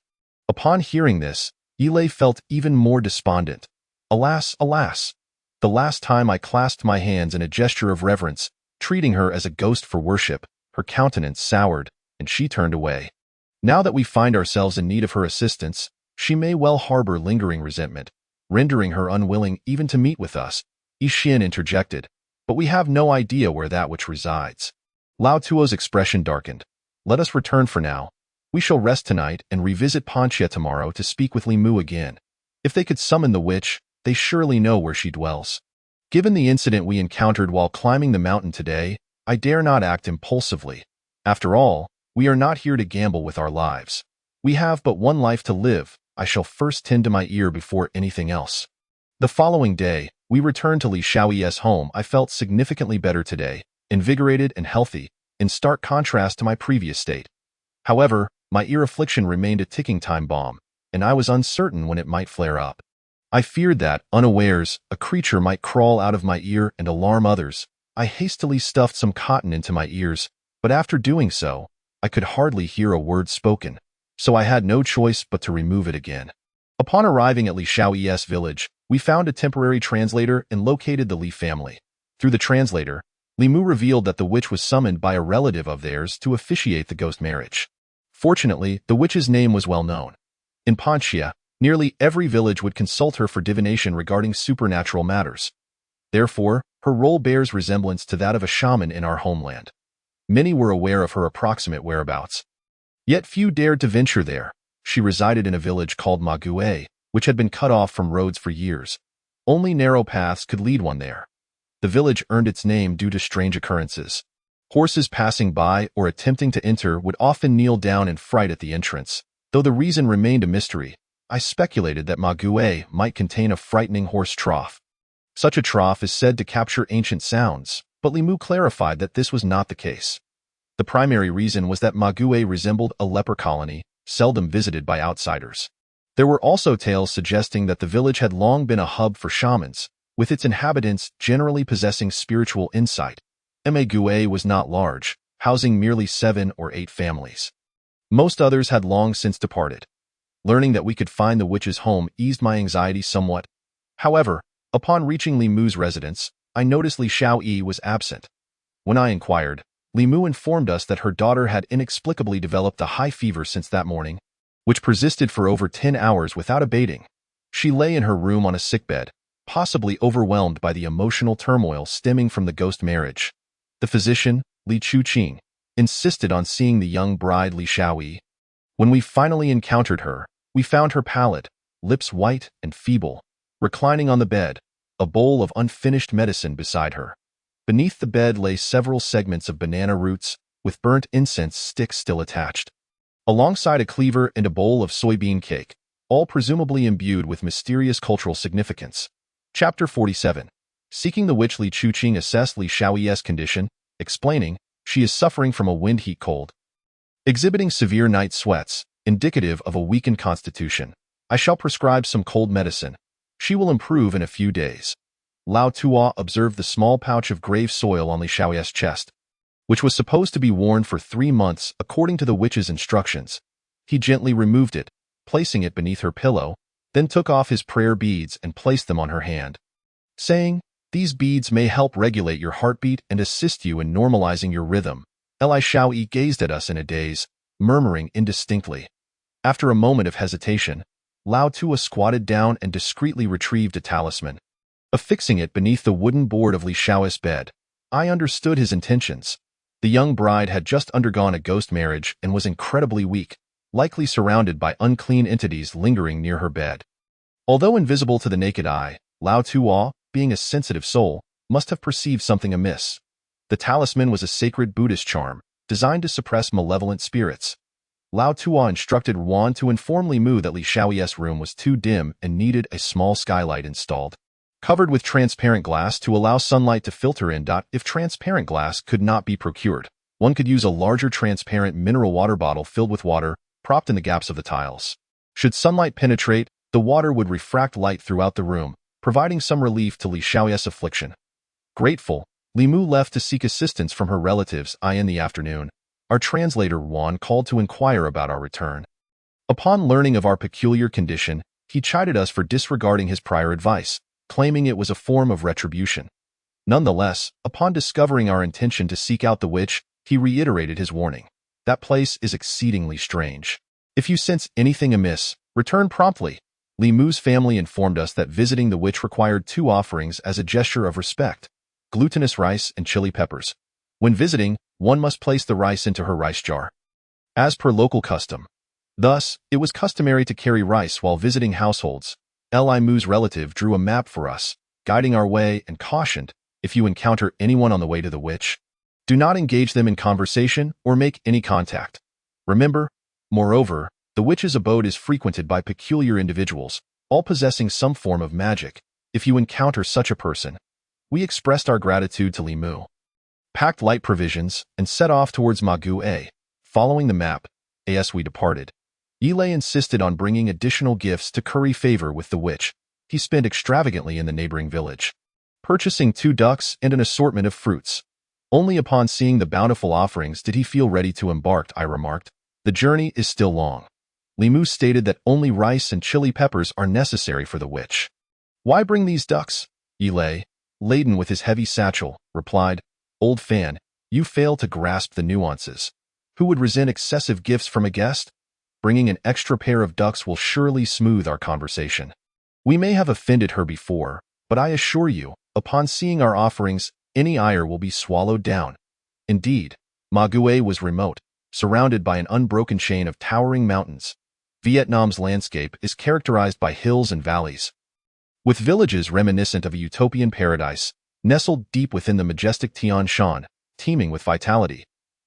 Upon hearing this, Yilei felt even more despondent. Alas, alas! The last time I clasped my hands in a gesture of reverence, treating her as a ghost for worship, her countenance soured, and she turned away. Now that we find ourselves in need of her assistance, she may well harbor lingering resentment, rendering her unwilling even to meet with us. Ixin interjected, "But we have no idea where that which resides." Lao Tuo's expression darkened. "Let us return for now. We shall rest tonight and revisit Panchia tomorrow to speak with Li Mu again. If they could summon the witch, they surely know where she dwells. Given the incident we encountered while climbing the mountain today, I dare not act impulsively. After all, we are not here to gamble with our lives. We have but one life to live. I shall first tend to my ear before anything else." The following day, we returned to Li Xiaoyi's home. I felt significantly better today, invigorated and healthy, in stark contrast to my previous state. However, my ear affliction remained a ticking time bomb, and I was uncertain when it might flare up. I feared that, unawares, a creature might crawl out of my ear and alarm others. I hastily stuffed some cotton into my ears, but after doing so, I could hardly hear a word spoken, so I had no choice but to remove it again. Upon arriving at Li Xiaoyi's village, we found a temporary translator and located the Li family. Through the translator, Li Mu revealed that the witch was summoned by a relative of theirs to officiate the ghost marriage. Fortunately, the witch's name was well known. In Panchia, nearly every village would consult her for divination regarding supernatural matters. Therefore, her role bears resemblance to that of a shaman in our homeland. Many were aware of her approximate whereabouts. Yet few dared to venture there. She resided in a village called Mague, which had been cut off from roads for years. Only narrow paths could lead one there. The village earned its name due to strange occurrences. Horses passing by or attempting to enter would often kneel down in fright at the entrance. Though the reason remained a mystery, I speculated that Mague might contain a frightening horse trough. Such a trough is said to capture ancient sounds, but Li Mu clarified that this was not the case. The primary reason was that Mague resembled a leper colony, seldom visited by outsiders. There were also tales suggesting that the village had long been a hub for shamans, with its inhabitants generally possessing spiritual insight. Mague was not large, housing merely 7 or 8 families. Most others had long since departed. Learning that we could find the witch's home eased my anxiety somewhat. However, upon reaching Li Mu's residence, I noticed Li Xiaoyi was absent. When I inquired, Li Mu informed us that her daughter had inexplicably developed a high fever since that morning, which persisted for over 10 hours without abating. She lay in her room on a sickbed, possibly overwhelmed by the emotional turmoil stemming from the ghost marriage. The physician, Li Chuqing, insisted on seeing the young bride Li Xiaoyi. When we finally encountered her, we found her pallid, lips white and feeble, reclining on the bed, a bowl of unfinished medicine beside her. Beneath the bed lay several segments of banana roots, with burnt incense sticks still attached, alongside a cleaver and a bowl of soybean cake, all presumably imbued with mysterious cultural significance. Chapter 47. Seeking the witch. Li Chuqing assessed Li Xiaoyi's condition, explaining, "She is suffering from a wind-heat cold, exhibiting severe night sweats, indicative of a weakened constitution. I shall prescribe some cold medicine. She will improve in a few days." Lao Tuo observed the small pouch of grave soil on Li Xiaoyi's chest, which was supposed to be worn for 3 months according to the witch's instructions. He gently removed it, placing it beneath her pillow, then took off his prayer beads and placed them on her hand, saying, "These beads may help regulate your heartbeat and assist you in normalizing your rhythm." Li Xiaoyi gazed at us in a daze, murmuring indistinctly. After a moment of hesitation, Lao Tuo squatted down and discreetly retrieved a talisman, affixing it beneath the wooden board of Li Xiaoyi's bed. I understood his intentions. The young bride had just undergone a ghost marriage and was incredibly weak, likely surrounded by unclean entities lingering near her bed. Although invisible to the naked eye, Lao Tuo, being a sensitive soul, must have perceived something amiss. The talisman was a sacred Buddhist charm, designed to suppress malevolent spirits. Lao Tuo instructed Ruan to inform Li Mu that Li Xiaoyi's room was too dim and needed a small skylight installed, covered with transparent glass to allow sunlight to filter in. If transparent glass could not be procured, one could use a larger transparent mineral water bottle filled with water, propped in the gaps of the tiles. Should sunlight penetrate, the water would refract light throughout the room, providing some relief to Li Xiaoyi's affliction. Grateful, Li Mu left to seek assistance from her relatives in the afternoon. Our translator Wan called to inquire about our return. Upon learning of our peculiar condition, he chided us for disregarding his prior advice, claiming it was a form of retribution. Nonetheless, upon discovering our intention to seek out the witch, he reiterated his warning. That place is exceedingly strange. If you sense anything amiss, return promptly. Li Mu's family informed us that visiting the witch required 2 offerings as a gesture of respect: glutinous rice and chili peppers. When visiting, one must place the rice into her rice jar, as per local custom. Thus, it was customary to carry rice while visiting households. Li Mu's relative drew a map for us, guiding our way, and cautioned, if you encounter anyone on the way to the witch, do not engage them in conversation or make any contact. Remember, moreover, the witch's abode is frequented by peculiar individuals, all possessing some form of magic. If you encounter such a person, we expressed our gratitude to Li Mu, packed light provisions, and set off towards Ma Gue. Following the map, as we departed, Yilei insisted on bringing additional gifts to curry favor with the witch. He spent extravagantly in the neighboring village, purchasing 2 ducks and an assortment of fruits. Only upon seeing the bountiful offerings did he feel ready to embark. I remarked, the journey is still long. Li Mu stated that only rice and chili peppers are necessary for the witch. Why bring these ducks? Yilei, laden with his heavy satchel, replied, Old fan, you fail to grasp the nuances. Who would resent excessive gifts from a guest? Bringing an extra pair of ducks will surely smooth our conversation. We may have offended her before, but I assure you, upon seeing our offerings, any ire will be swallowed down. Indeed, Ma Gue was remote, surrounded by an unbroken chain of towering mountains. Vietnam's landscape is characterized by hills and valleys, with villages reminiscent of a utopian paradise, nestled deep within the majestic Tian Shan, teeming with vitality.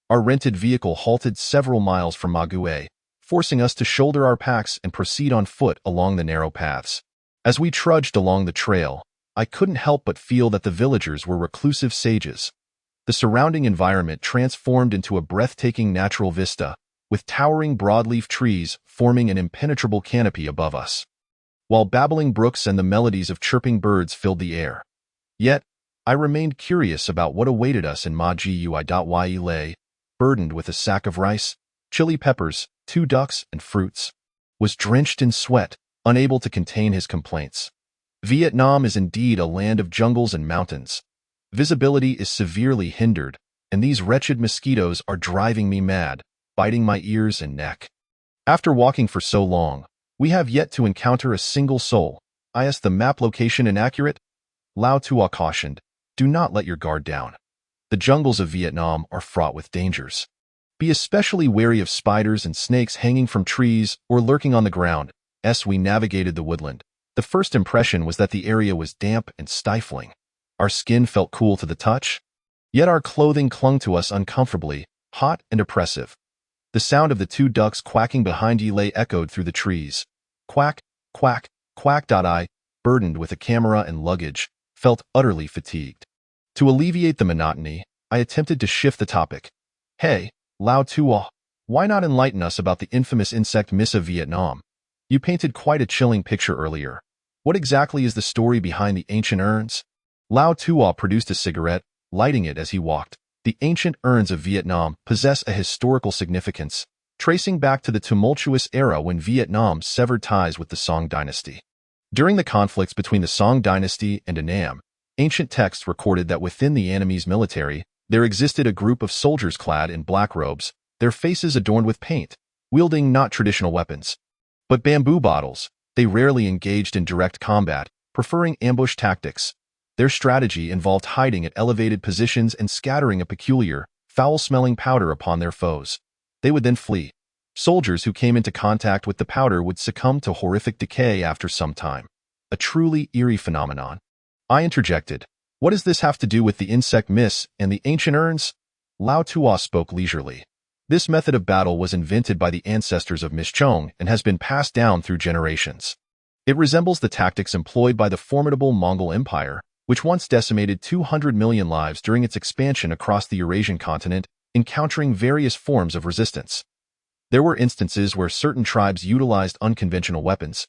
Our rented vehicle halted several miles from Ma Gue, forcing us to shoulder our packs and proceed on foot along the narrow paths. As we trudged along the trail, I couldn't help but feel that the villagers were reclusive sages. The surrounding environment transformed into a breathtaking natural vista, with towering broadleaf trees forming an impenetrable canopy above us, while babbling brooks and the melodies of chirping birds filled the air. Yet, I remained curious about what awaited us in Ma Gui. Yilei, burdened with a sack of rice, chili peppers, 2 ducks, and fruits, was drenched in sweat, unable to contain his complaints. Vietnam is indeed a land of jungles and mountains. Visibility is severely hindered, and these wretched mosquitoes are driving me mad, biting my ears and neck. After walking for so long, we have yet to encounter a single soul. Is the map location inaccurate? Lao Tua cautioned, do not let your guard down. The jungles of Vietnam are fraught with dangers. Be especially wary of spiders and snakes hanging from trees or lurking on the ground. As we navigated the woodland, the first impression was that the area was damp and stifling. Our skin felt cool to the touch, yet our clothing clung to us uncomfortably, hot and oppressive. The sound of the 2 ducks quacking behind Yilei echoed through the trees. Quack, quack, quack. I, burdened with a camera and luggage, felt utterly fatigued. To alleviate the monotony, I attempted to shift the topic. Hey, Lao Tua, why not enlighten us about the infamous insect Miss of Vietnam? You painted quite a chilling picture earlier. What exactly is the story behind the ancient urns? Lao Tua produced a cigarette, lighting it as he walked. The ancient urns of Vietnam possess a historical significance, tracing back to the tumultuous era when Vietnam severed ties with the Song dynasty. During the conflicts between the Song dynasty and Annam, ancient texts recorded that within the Annamese military, there existed a group of soldiers clad in black robes, their faces adorned with paint, wielding not traditional weapons, but bamboo bottles. They rarely engaged in direct combat, preferring ambush tactics. Their strategy involved hiding at elevated positions and scattering a peculiar, foul-smelling powder upon their foes. They would then flee. Soldiers who came into contact with the powder would succumb to horrific decay after some time. A truly eerie phenomenon. I interjected. What does this have to do with the insect Miss and the ancient urns? Lao Tua spoke leisurely. This method of battle was invented by the ancestors of Miss Chong and has been passed down through generations. It resembles the tactics employed by the formidable Mongol Empire, which once decimated 200 million lives during its expansion across the Eurasian continent, encountering various forms of resistance. There were instances where certain tribes utilized unconventional weapons,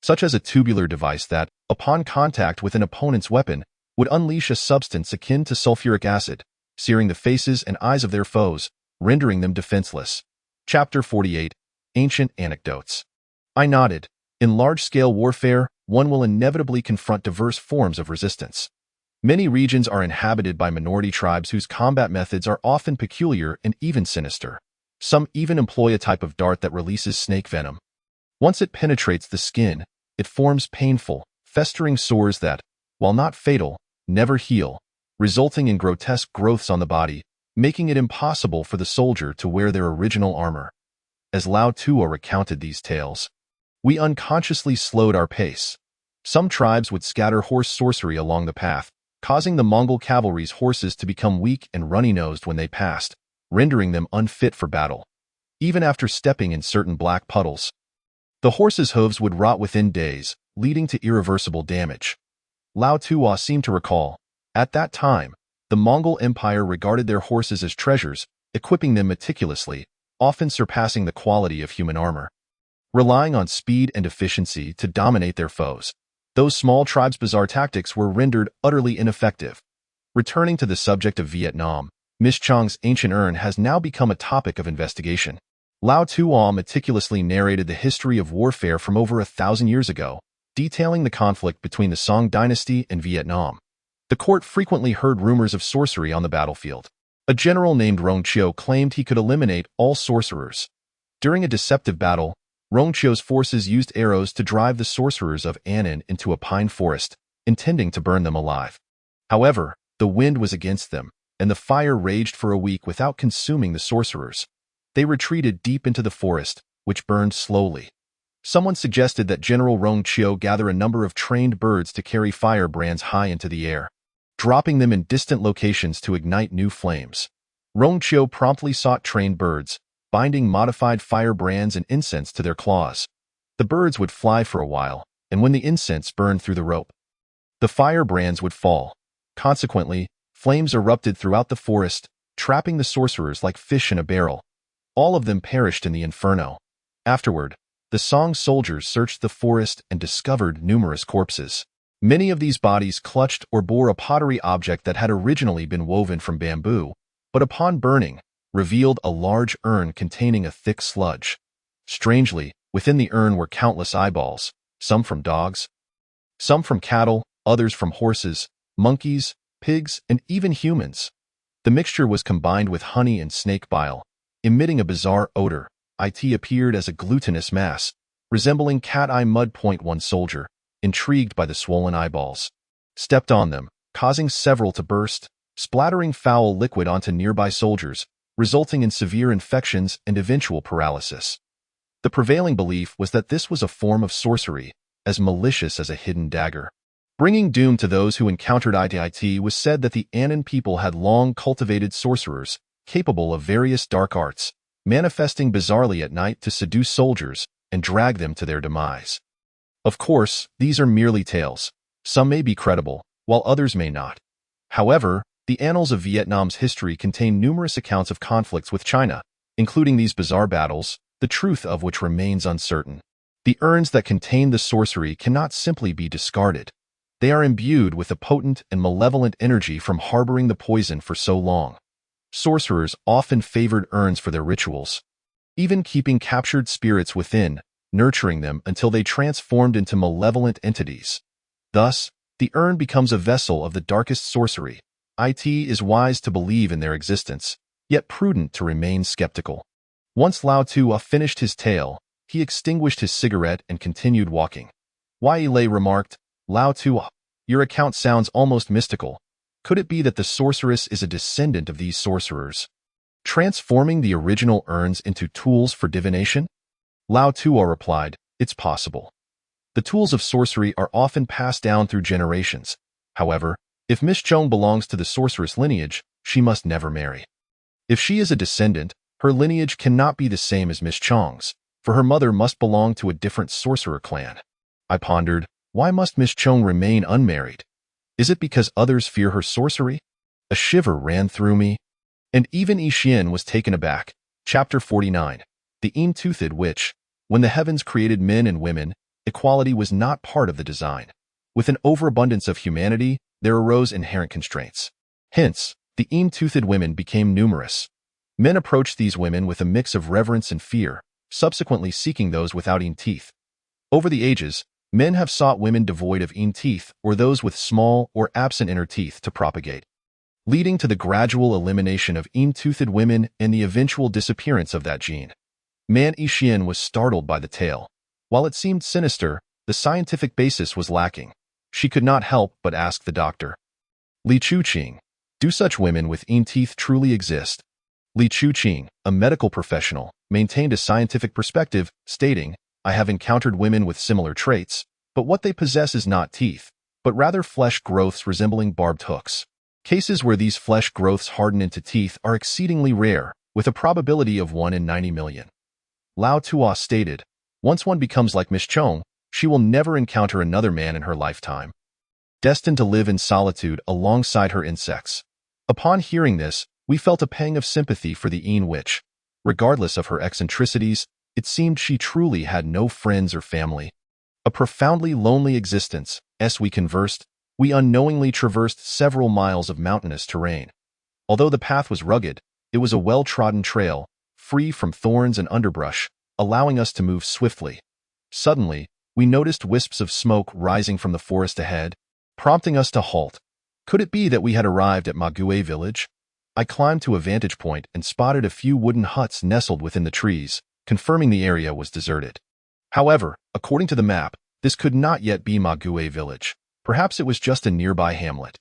such as a tubular device that, upon contact with an opponent's weapon, would unleash a substance akin to sulfuric acid, searing the faces and eyes of their foes, rendering them defenseless. Chapter 48. Ancient Anecdotes. I nodded. In large-scale warfare, one will inevitably confront diverse forms of resistance. Many regions are inhabited by minority tribes whose combat methods are often peculiar and even sinister. Some even employ a type of dart that releases snake venom. Once it penetrates the skin, it forms painful, festering sores that, while not fatal, never heal, resulting in grotesque growths on the body, making it impossible for the soldier to wear their original armor. As Lao Tua recounted these tales, we unconsciously slowed our pace. Some tribes would scatter horse sorcery along the path, causing the Mongol cavalry's horses to become weak and runny-nosed when they passed, rendering them unfit for battle. Even after stepping in certain black puddles, the horses' hooves would rot within days, leading to irreversible damage. Lao Tua seemed to recall, at that time, the Mongol Empire regarded their horses as treasures, equipping them meticulously, often surpassing the quality of human armor. Relying on speed and efficiency to dominate their foes, those small tribes' bizarre tactics were rendered utterly ineffective. Returning to the subject of Vietnam, Miss Chong's ancient urn has now become a topic of investigation. Lao Tua meticulously narrated the history of warfare from over 1,000 years ago, detailing the conflict between the Song dynasty and Vietnam. The court frequently heard rumors of sorcery on the battlefield. A general named Rong Chio claimed he could eliminate all sorcerers. During a deceptive battle, Rong Chio's forces used arrows to drive the sorcerers of Annan into a pine forest, intending to burn them alive. However, the wind was against them, and the fire raged for a week without consuming the sorcerers. They retreated deep into the forest, which burned slowly. Someone suggested that General Rong Chio gather a number of trained birds to carry firebrands high into the air, dropping them in distant locations to ignite new flames. Rong Chio promptly sought trained birds, binding modified firebrands and incense to their claws. The birds would fly for a while, and when the incense burned through the rope, the firebrands would fall. Consequently, flames erupted throughout the forest, trapping the sorcerers like fish in a barrel. All of them perished in the inferno. Afterward, the Song soldiers searched the forest and discovered numerous corpses. Many of these bodies clutched or bore a pottery object that had originally been woven from bamboo, but upon burning, revealed a large urn containing a thick sludge. Strangely, within the urn were countless eyeballs, some from dogs, some from cattle, others from horses, monkeys, pigs, and even humans. The mixture was combined with honey and snake bile, emitting a bizarre odor. It appeared as a glutinous mass, resembling cat eye mud. One soldier, intrigued by the swollen eyeballs, stepped on them, causing several to burst, splattering foul liquid onto nearby soldiers, resulting in severe infections and eventual paralysis. The prevailing belief was that this was a form of sorcery, as malicious as a hidden dagger, bringing doom to those who encountered it. It was said that the Annan people had long cultivated sorcerers, capable of various dark arts, manifesting bizarrely at night to seduce soldiers and drag them to their demise. Of course, these are merely tales. Some may be credible, while others may not. However, the annals of Vietnam's history contain numerous accounts of conflicts with China, including these bizarre battles, the truth of which remains uncertain. The urns that contain the sorcery cannot simply be discarded. They are imbued with a potent and malevolent energy from harboring the poison for so long. Sorcerers often favored urns for their rituals, even keeping captured spirits within, nurturing them until they transformed into malevolent entities. Thus, the urn becomes a vessel of the darkest sorcery. It is wise to believe in their existence, yet prudent to remain skeptical. Once Lao Tua finished his tale, he extinguished his cigarette and continued walking. Wai Lei remarked, "Lao Tua, your account sounds almost mystical. Could it be that the sorceress is a descendant of these sorcerers, transforming the original urns into tools for divination?" Lao Tua replied, "It's possible. The tools of sorcery are often passed down through generations. However, if Miss Chong belongs to the sorceress lineage, she must never marry. If she is a descendant, her lineage cannot be the same as Miss Chong's, for her mother must belong to a different sorcerer clan." I pondered, why must Miss Chong remain unmarried? Is it because others fear her sorcery? A shiver ran through me, and even Yi Xian was taken aback. Chapter 49. The Een-Toothed Witch. When the heavens created men and women, equality was not part of the design. With an overabundance of humanity, there arose inherent constraints. Hence, the Een-toothed women became numerous. Men approached these women with a mix of reverence and fear, subsequently seeking those without een teeth. Over the ages, men have sought women devoid of een teeth or those with small or absent inner teeth to propagate, leading to the gradual elimination of een-toothed women and the eventual disappearance of that gene. Man Yixian was startled by the tale. While it seemed sinister, the scientific basis was lacking. She could not help but ask the doctor. Li Chuqing, do such women with een teeth truly exist? Li Chuqing, a medical professional, maintained a scientific perspective, stating, I have encountered women with similar traits, but what they possess is not teeth, but rather flesh growths resembling barbed hooks. Cases where these flesh growths harden into teeth are exceedingly rare, with a probability of 1 in 90 million. Lao Tuo stated, once one becomes like Miss Chong, she will never encounter another man in her lifetime, destined to live in solitude alongside her insects. Upon hearing this, we felt a pang of sympathy for the Een witch. Regardless of her eccentricities, it seemed she truly had no friends or family. A profoundly lonely existence. As we conversed, we unknowingly traversed several miles of mountainous terrain. Although the path was rugged, it was a well-trodden trail, free from thorns and underbrush, allowing us to move swiftly. Suddenly, we noticed wisps of smoke rising from the forest ahead, prompting us to halt. Could it be that we had arrived at Mague village? I climbed to a vantage point and spotted a few wooden huts nestled within the trees, confirming the area was deserted. However, according to the map, this could not yet be Mague village. Perhaps it was just a nearby hamlet.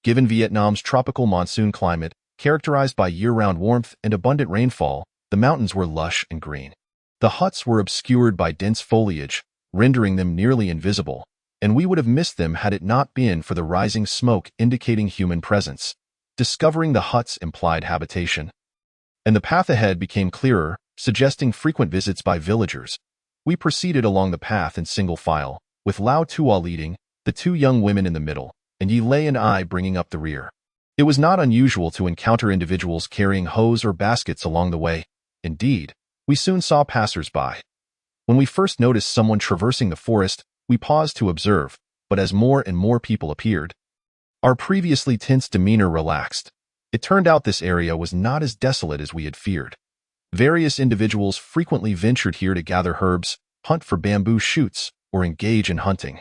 Given Vietnam's tropical monsoon climate, characterized by year-round warmth and abundant rainfall, the mountains were lush and green. The huts were obscured by dense foliage, rendering them nearly invisible, and we would have missed them had it not been for the rising smoke indicating human presence. Discovering the huts implied habitation, and the path ahead became clearer, suggesting frequent visits by villagers. We proceeded along the path in single file, with Lao Tuo leading, the two young women in the middle, and Yilei and I bringing up the rear. It was not unusual to encounter individuals carrying hoes or baskets along the way. Indeed, we soon saw passers-by. When we first noticed someone traversing the forest, we paused to observe, but as more and more people appeared, our previously tense demeanor relaxed. It turned out this area was not as desolate as we had feared. Various individuals frequently ventured here to gather herbs, hunt for bamboo shoots, or engage in hunting.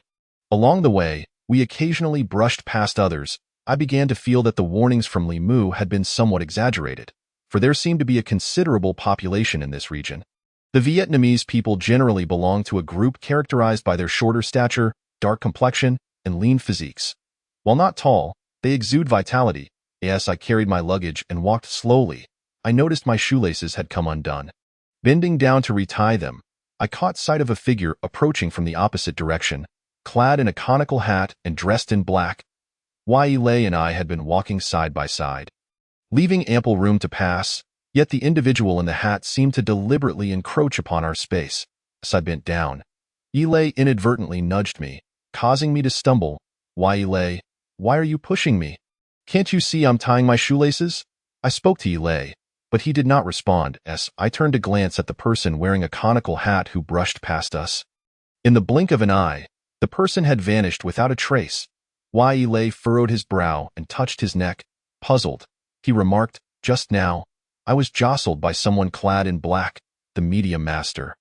Along the way, we occasionally brushed past others. I began to feel that the warnings from Li Mu had been somewhat exaggerated, for there seemed to be a considerable population in this region. The Vietnamese people generally belong to a group characterized by their shorter stature, dark complexion, and lean physiques. While not tall, they exude vitality. As I carried my luggage and walked slowly, I noticed my shoelaces had come undone. Bending down to retie them, I caught sight of a figure approaching from the opposite direction, clad in a conical hat and dressed in black. Yilei and I had been walking side by side, leaving ample room to pass, yet the individual in the hat seemed to deliberately encroach upon our space. As I bent down, Yilei inadvertently nudged me, causing me to stumble. Yilei, why are you pushing me? Can't you see I'm tying my shoelaces? I spoke to Yilei, but he did not respond as I turned to glance at the person wearing a conical hat who brushed past us. In the blink of an eye, the person had vanished without a trace. Yilei furrowed his brow and touched his neck. Puzzled, he remarked, just now, I was jostled by someone clad in black, the medium master.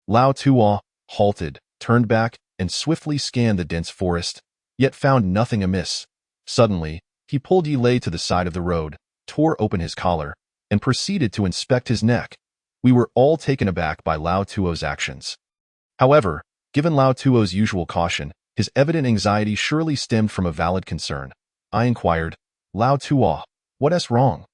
Lao Tuo halted, turned back, and swiftly scanned the dense forest, yet found nothing amiss. Suddenly, he pulled Yilei to the side of the road, tore open his collar, and proceeded to inspect his neck. We were all taken aback by Lao Tuo's actions. However, given Lao Tuo's usual caution, his evident anxiety surely stemmed from a valid concern. I inquired, Lao Tuo, what's wrong?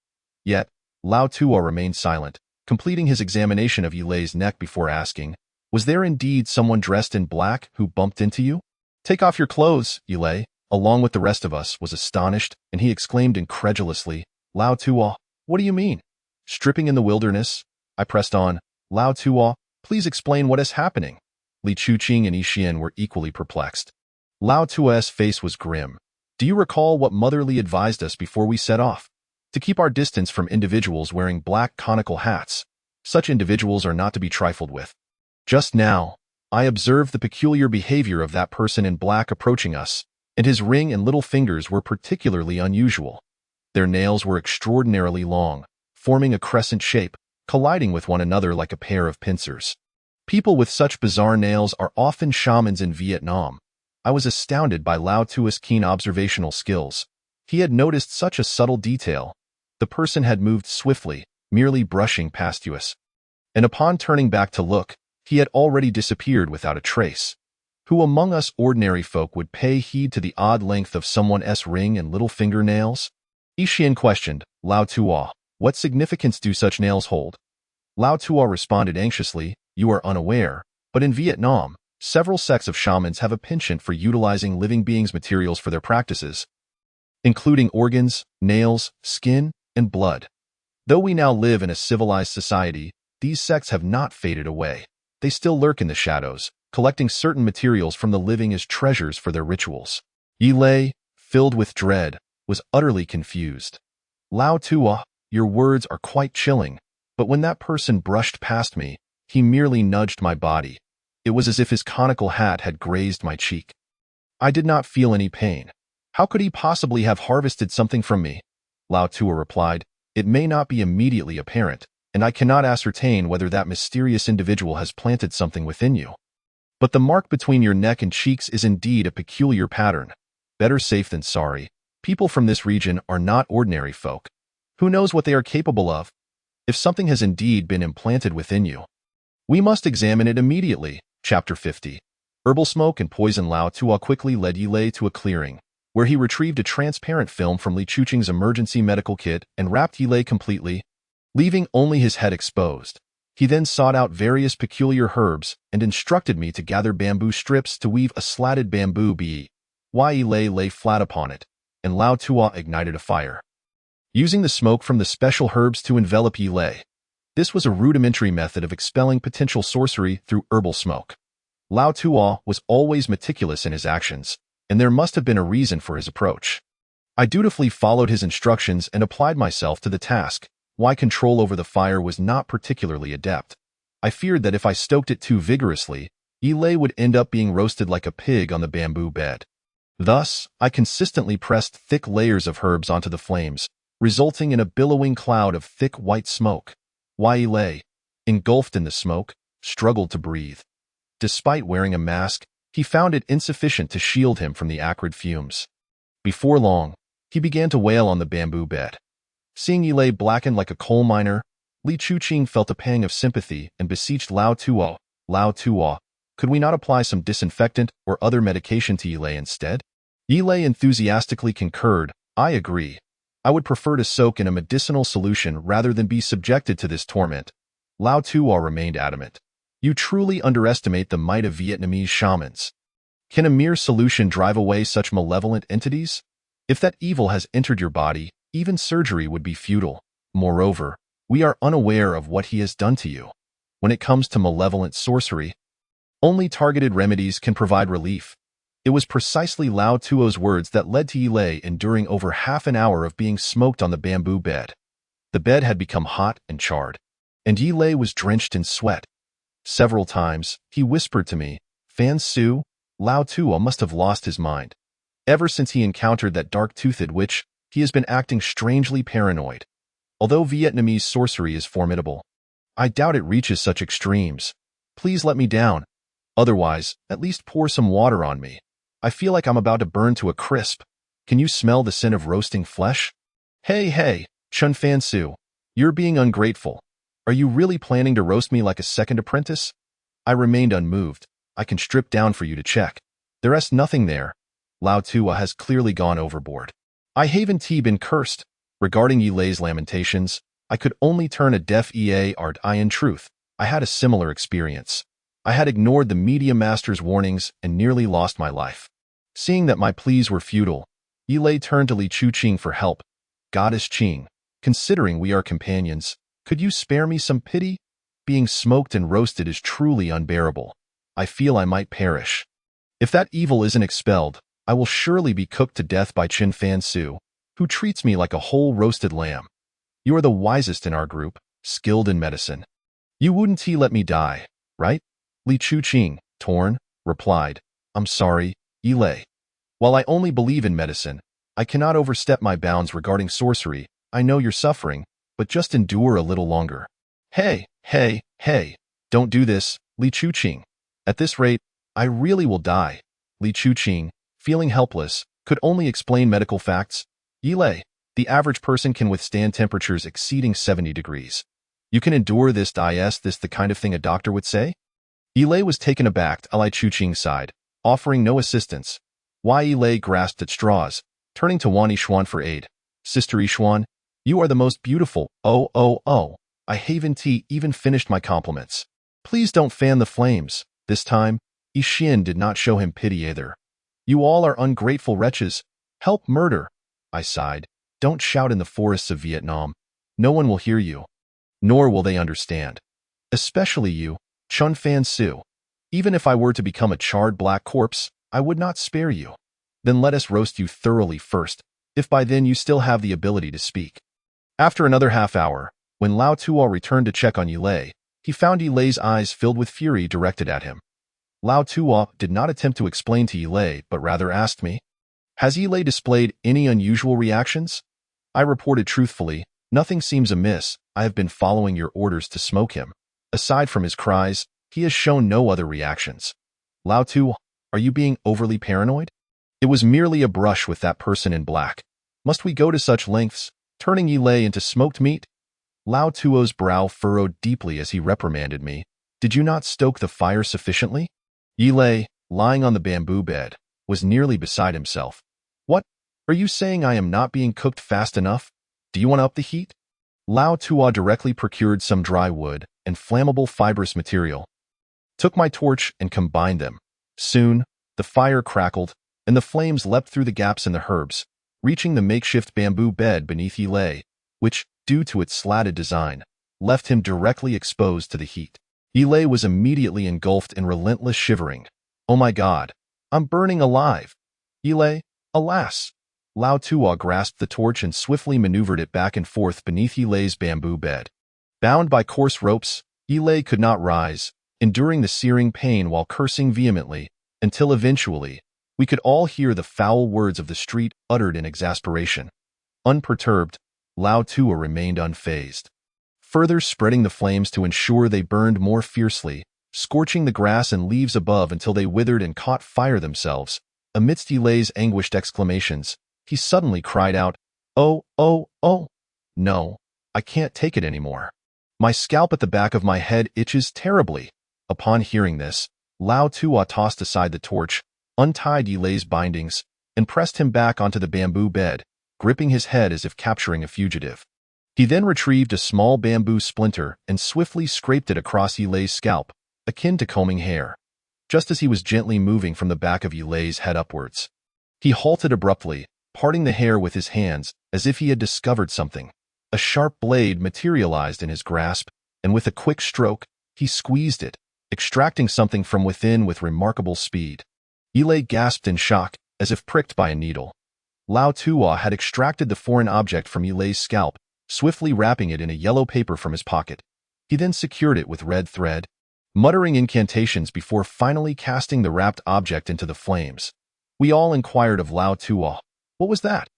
Yet, Lao Tuo remained silent, completing his examination of Yilei's neck before asking, was there indeed someone dressed in black who bumped into you? Take off your clothes, Yilei, along with the rest of us, was astonished, and he exclaimed incredulously, Lao Tuo, what do you mean? Stripping in the wilderness? I pressed on, Lao Tuo, please explain what is happening. Li Chuqing and Yixian were equally perplexed. Lao Tuo's face was grim. Do you recall what Mother Li advised us before we set off? To keep our distance from individuals wearing black conical hats. Such individuals are not to be trifled with. Just now, I observed the peculiar behavior of that person in black approaching us. and his ring and little fingers were particularly unusual. Their nails were extraordinarily long, forming a crescent shape, colliding with one another like a pair of pincers. People with such bizarre nails are often shamans in Vietnam. I was astounded by Lao Tua's keen observational skills. He had noticed such a subtle detail. The person had moved swiftly, merely brushing past us. And upon turning back to look, he had already disappeared without a trace. Who among us ordinary folk would pay heed to the odd length of someone's ring and little fingernails? Yixian questioned, Lao Tua, what significance do such nails hold? Lao Tua responded anxiously, you are unaware, but in Vietnam, several sects of shamans have a penchant for utilizing living beings' materials for their practices, including organs, nails, skin, and blood. Though we now live in a civilized society, these sects have not faded away. They still lurk in the shadows, collecting certain materials from the living as treasures for their rituals. Yi Lei, filled with dread, was utterly confused. Lao Tua, your words are quite chilling, but when that person brushed past me, he merely nudged my body. It was as if his conical hat had grazed my cheek. I did not feel any pain. How could he possibly have harvested something from me? Lao Tua replied, it may not be immediately apparent, and I cannot ascertain whether that mysterious individual has planted something within you. But the mark between your neck and cheeks is indeed a peculiar pattern. Better safe than sorry. People from this region are not ordinary folk. Who knows what they are capable of? If something has indeed been implanted within you, we must examine it immediately. Chapter 50. Herbal smoke and poison. Lao Tua quickly led Yi Lei to a clearing, where he retrieved a transparent film from Li Chuqing's emergency medical kit and wrapped Yi Lei completely, leaving only his head exposed. He then sought out various peculiar herbs and instructed me to gather bamboo strips to weave a slatted bamboo bee. Yi Lei lay flat upon it, and Lao Tua ignited a fire, using the smoke from the special herbs to envelop Yi Lei. This was a rudimentary method of expelling potential sorcery through herbal smoke. Lao Tua was always meticulous in his actions, and there must have been a reason for his approach. I dutifully followed his instructions and applied myself to the task. My control over the fire was not particularly adept. I feared that if I stoked it too vigorously, Yi Lei would end up being roasted like a pig on the bamboo bed. Thus, I consistently pressed thick layers of herbs onto the flames, resulting in a billowing cloud of thick white smoke. Yi Lei, engulfed in the smoke, struggled to breathe. Despite wearing a mask, he found it insufficient to shield him from the acrid fumes. Before long, he began to wail on the bamboo bed. Seeing Yi Lei blackened like a coal miner, Li Chuqing felt a pang of sympathy and beseeched Lao Tua, could we not apply some disinfectant or other medication to Yi Lei instead? Yi Lei enthusiastically concurred, I agree. I would prefer to soak in a medicinal solution rather than be subjected to this torment. Lao Tua remained adamant. You truly underestimate the might of Vietnamese shamans. Can a mere solution drive away such malevolent entities? If that evil has entered your body, even surgery would be futile. Moreover, we are unaware of what he has done to you. When it comes to malevolent sorcery, only targeted remedies can provide relief. It was precisely Lao Tua's words that led to Yi Lei enduring over half an hour of being smoked on the bamboo bed. The bed had become hot and charred, and Yi Lei was drenched in sweat. Several times, he whispered to me, Fan Su, Lao Tua must have lost his mind. Ever since he encountered that dark-toothed witch, he has been acting strangely paranoid. Although Vietnamese sorcery is formidable, I doubt it reaches such extremes. Please let me down. Otherwise, at least pour some water on me. I feel like I'm about to burn to a crisp. Can you smell the scent of roasting flesh? Hey, Chun Fan Su, you're being ungrateful. Are you really planning to roast me like a second apprentice? I remained unmoved. I can strip down for you to check. There's nothing there. Lao Tua has clearly gone overboard. I haven't been cursed. Regarding Yi Lei's lamentations, I could only turn a deaf ear. In truth, I had a similar experience. I had ignored the media master's warnings and nearly lost my life. Seeing that my pleas were futile, Yi Lei turned to Li Chuqing for help. Goddess Qing, considering we are companions, could you spare me some pity? Being smoked and roasted is truly unbearable. I feel I might perish. If that evil isn't expelled, I will surely be cooked to death by Chun Fan Su, who treats me like a whole roasted lamb. You are the wisest in our group, skilled in medicine. You wouldn't let me die, right? Li Chuqing, torn, replied, I'm sorry, Yi Lei. While I only believe in medicine, I cannot overstep my bounds regarding sorcery. I know you're suffering, but just endure a little longer. Hey, hey, hey, don't do this, Li Chuqing. At this rate, I really will die. Li Chuqing, feeling helpless, could only explain medical facts. Yilei, the average person can withstand temperatures exceeding 70 degrees. You can endure this, is this the kind of thing a doctor would say? Yilei was taken aback at Li Chuqing's side, offering no assistance. Yilei grasped at straws, turning to Wan Yishuan for aid. Sister Yishuan, you are the most beautiful. Oh. I haven't even finished my compliments. Please don't fan the flames. This time, Yixin did not show him pity either. You all are ungrateful wretches. Help murder. I sighed. Don't shout in the forests of Vietnam. No one will hear you. Nor will they understand. Especially you, Chun Fan Su. Even if I were to become a charred black corpse, I would not spare you. Then let us roast you thoroughly first, if by then you still have the ability to speak. After another half hour, when Lao Tuo returned to check on Yilei, he found Yilei's eyes filled with fury directed at him. Lao Tuo did not attempt to explain to Yilei, but rather asked me, "Has Yilei displayed any unusual reactions?" I reported truthfully, "Nothing seems amiss. I have been following your orders to smoke him. Aside from his cries, he has shown no other reactions." Lao Tuo, are you being overly paranoid? It was merely a brush with that person in black. Must we go to such lengths, turning Yilei into smoked meat? Lao Tuo's brow furrowed deeply as he reprimanded me. Did you not stoke the fire sufficiently? Yilei, lying on the bamboo bed, was nearly beside himself. What? Are you saying I am not being cooked fast enough? Do you want to up the heat? Lao Tuo directly procured some dry wood and flammable fibrous material, took my torch and combined them. Soon, the fire crackled, and the flames leapt through the gaps in the herbs, reaching the makeshift bamboo bed beneath Yilei, which, due to its slatted design, left him directly exposed to the heat. Yilei was immediately engulfed in relentless shivering. Oh my God, I'm burning alive. Yilei, alas. Lao Tuo grasped the torch and swiftly maneuvered it back and forth beneath Yilei's bamboo bed. Bound by coarse ropes, Yilei could not rise, enduring the searing pain while cursing vehemently, until eventually, we could all hear the foul words of the street uttered in exasperation. Unperturbed, Lao Tuo remained unfazed, further spreading the flames to ensure they burned more fiercely, scorching the grass and leaves above until they withered and caught fire themselves. Amidst Yilei's anguished exclamations, he suddenly cried out, Oh! No, I can't take it anymore. My scalp at the back of my head itches terribly. Upon hearing this, Lao Tuo tossed aside the torch, untied Yilei's bindings, and pressed him back onto the bamboo bed, gripping his head as if capturing a fugitive. He then retrieved a small bamboo splinter and swiftly scraped it across Yilei's scalp, akin to combing hair. Just as he was gently moving from the back of Yilei's head upwards, he halted abruptly, parting the hair with his hands as if he had discovered something. A sharp blade materialized in his grasp, and with a quick stroke, he squeezed it, extracting something from within with remarkable speed. Yilei gasped in shock, as if pricked by a needle. Lao Tuo had extracted the foreign object from Yilei's scalp, swiftly wrapping it in a yellow paper from his pocket. He then secured it with red thread, muttering incantations before finally casting the wrapped object into the flames. We all inquired of Lao Tuo, what was that?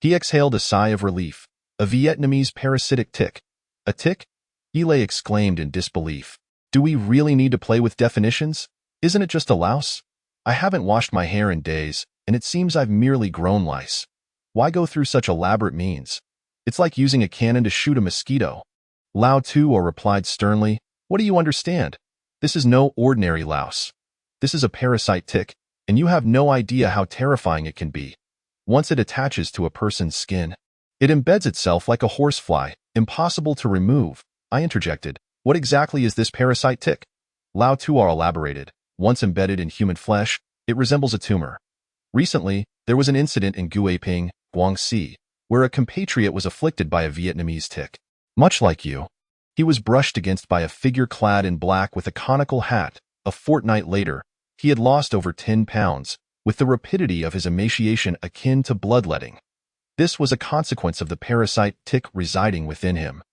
He exhaled a sigh of relief. A Vietnamese parasitic tick. A tick? Yilei exclaimed in disbelief. Do we really need to play with definitions? Isn't it just a louse? I haven't washed my hair in days, and it seems I've merely grown lice. Why go through such elaborate means? It's like using a cannon to shoot a mosquito. Lao Tuo replied sternly, What do you understand? This is no ordinary louse. This is a parasite tick, and you have no idea how terrifying it can be. Once it attaches to a person's skin, it embeds itself like a horsefly, impossible to remove. I interjected, What exactly is this parasite tick? Lao Tuo elaborated, Once embedded in human flesh, it resembles a tumor. Recently, there was an incident in Guiping, Guangxi, where a compatriot was afflicted by a Vietnamese tick. Much like you, he was brushed against by a figure clad in black with a conical hat. A fortnight later, he had lost over 10 pounds, with the rapidity of his emaciation akin to bloodletting. This was a consequence of the parasite tick residing within him.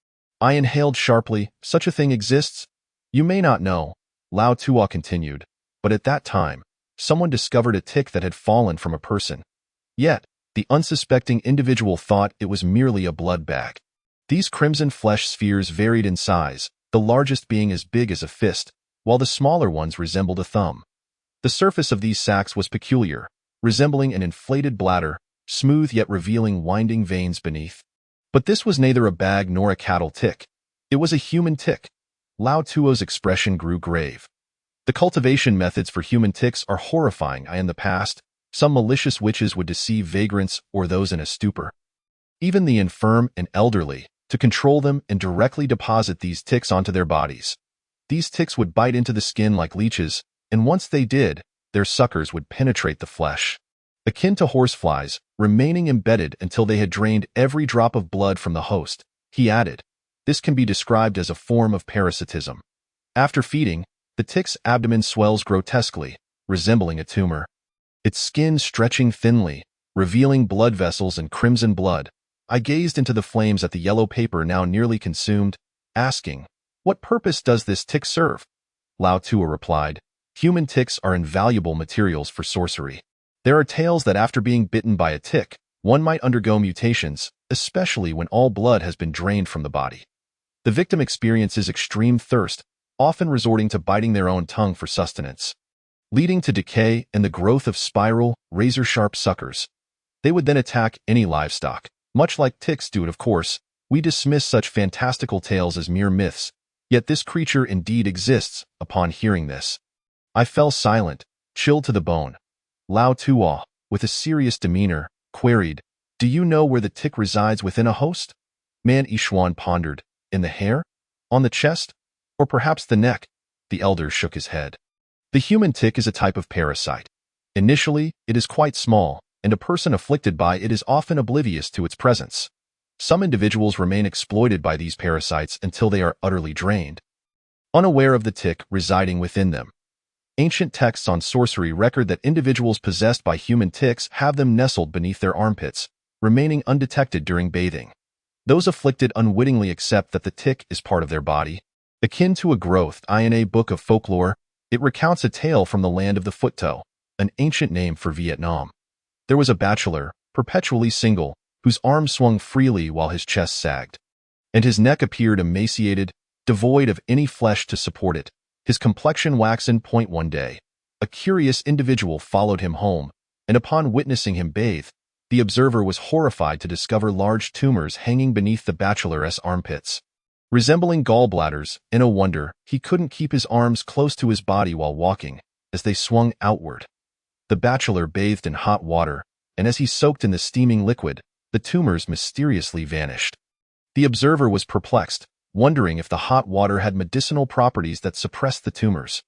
I inhaled sharply. Such a thing exists? You may not know, Lao Tuo continued, but at that time, someone discovered a tick that had fallen from a person. Yet, the unsuspecting individual thought it was merely a blood bag. These crimson flesh spheres varied in size, the largest being as big as a fist, while the smaller ones resembled a thumb. The surface of these sacs was peculiar, resembling an inflated bladder, smooth yet revealing winding veins beneath. But this was neither a bag nor a cattle tick. It was a human tick. Lao Tuo's expression grew grave. The cultivation methods for human ticks are horrifying. In the past, some malicious witches would deceive vagrants or those in a stupor, even the infirm and elderly, to control them and directly deposit these ticks onto their bodies. These ticks would bite into the skin like leeches, and once they did, their suckers would penetrate the flesh, akin to horseflies, remaining embedded until they had drained every drop of blood from the host. He added, this can be described as a form of parasitism. After feeding, the tick's abdomen swells grotesquely, resembling a tumor, its skin stretching thinly, revealing blood vessels and crimson blood. I gazed into the flames at the yellow paper now nearly consumed, asking, what purpose does this tick serve? Lao Tuo replied, human ticks are invaluable materials for sorcery. There are tales that after being bitten by a tick, one might undergo mutations, especially when all blood has been drained from the body. The victim experiences extreme thirst, often resorting to biting their own tongue for sustenance, leading to decay and the growth of spiral, razor-sharp suckers. They would then attack any livestock. Much like ticks do it, of course, we dismiss such fantastical tales as mere myths, yet this creature indeed exists. Upon hearing this, I fell silent, chilled to the bone. Lao Tuo, with a serious demeanor, queried, do you know where the tick resides within a host? Man Yishuan pondered, in the hair? On the chest? Or perhaps the neck? The elder shook his head. The human tick is a type of parasite. Initially, it is quite small, and a person afflicted by it is often oblivious to its presence. Some individuals remain exploited by these parasites until they are utterly drained, unaware of the tick residing within them. Ancient texts on sorcery record that individuals possessed by human ticks have them nestled beneath their armpits, remaining undetected during bathing. Those afflicted unwittingly accept that the tick is part of their body, akin to a growth. In a book of folklore, it recounts a tale from the land of the Foottoe, an ancient name for Vietnam. There was a bachelor, perpetually single, whose arms swung freely while his chest sagged, and his neck appeared emaciated, devoid of any flesh to support it. His complexion waxen point. One day, a curious individual followed him home, and upon witnessing him bathe, the observer was horrified to discover large tumors hanging beneath the bachelor's armpits, resembling gallbladders. In a wonder, he couldn't keep his arms close to his body while walking, as they swung outward. The bachelor bathed in hot water, and as he soaked in the steaming liquid, the tumors mysteriously vanished. The observer was perplexed, wondering if the hot water had medicinal properties that suppressed the tumors.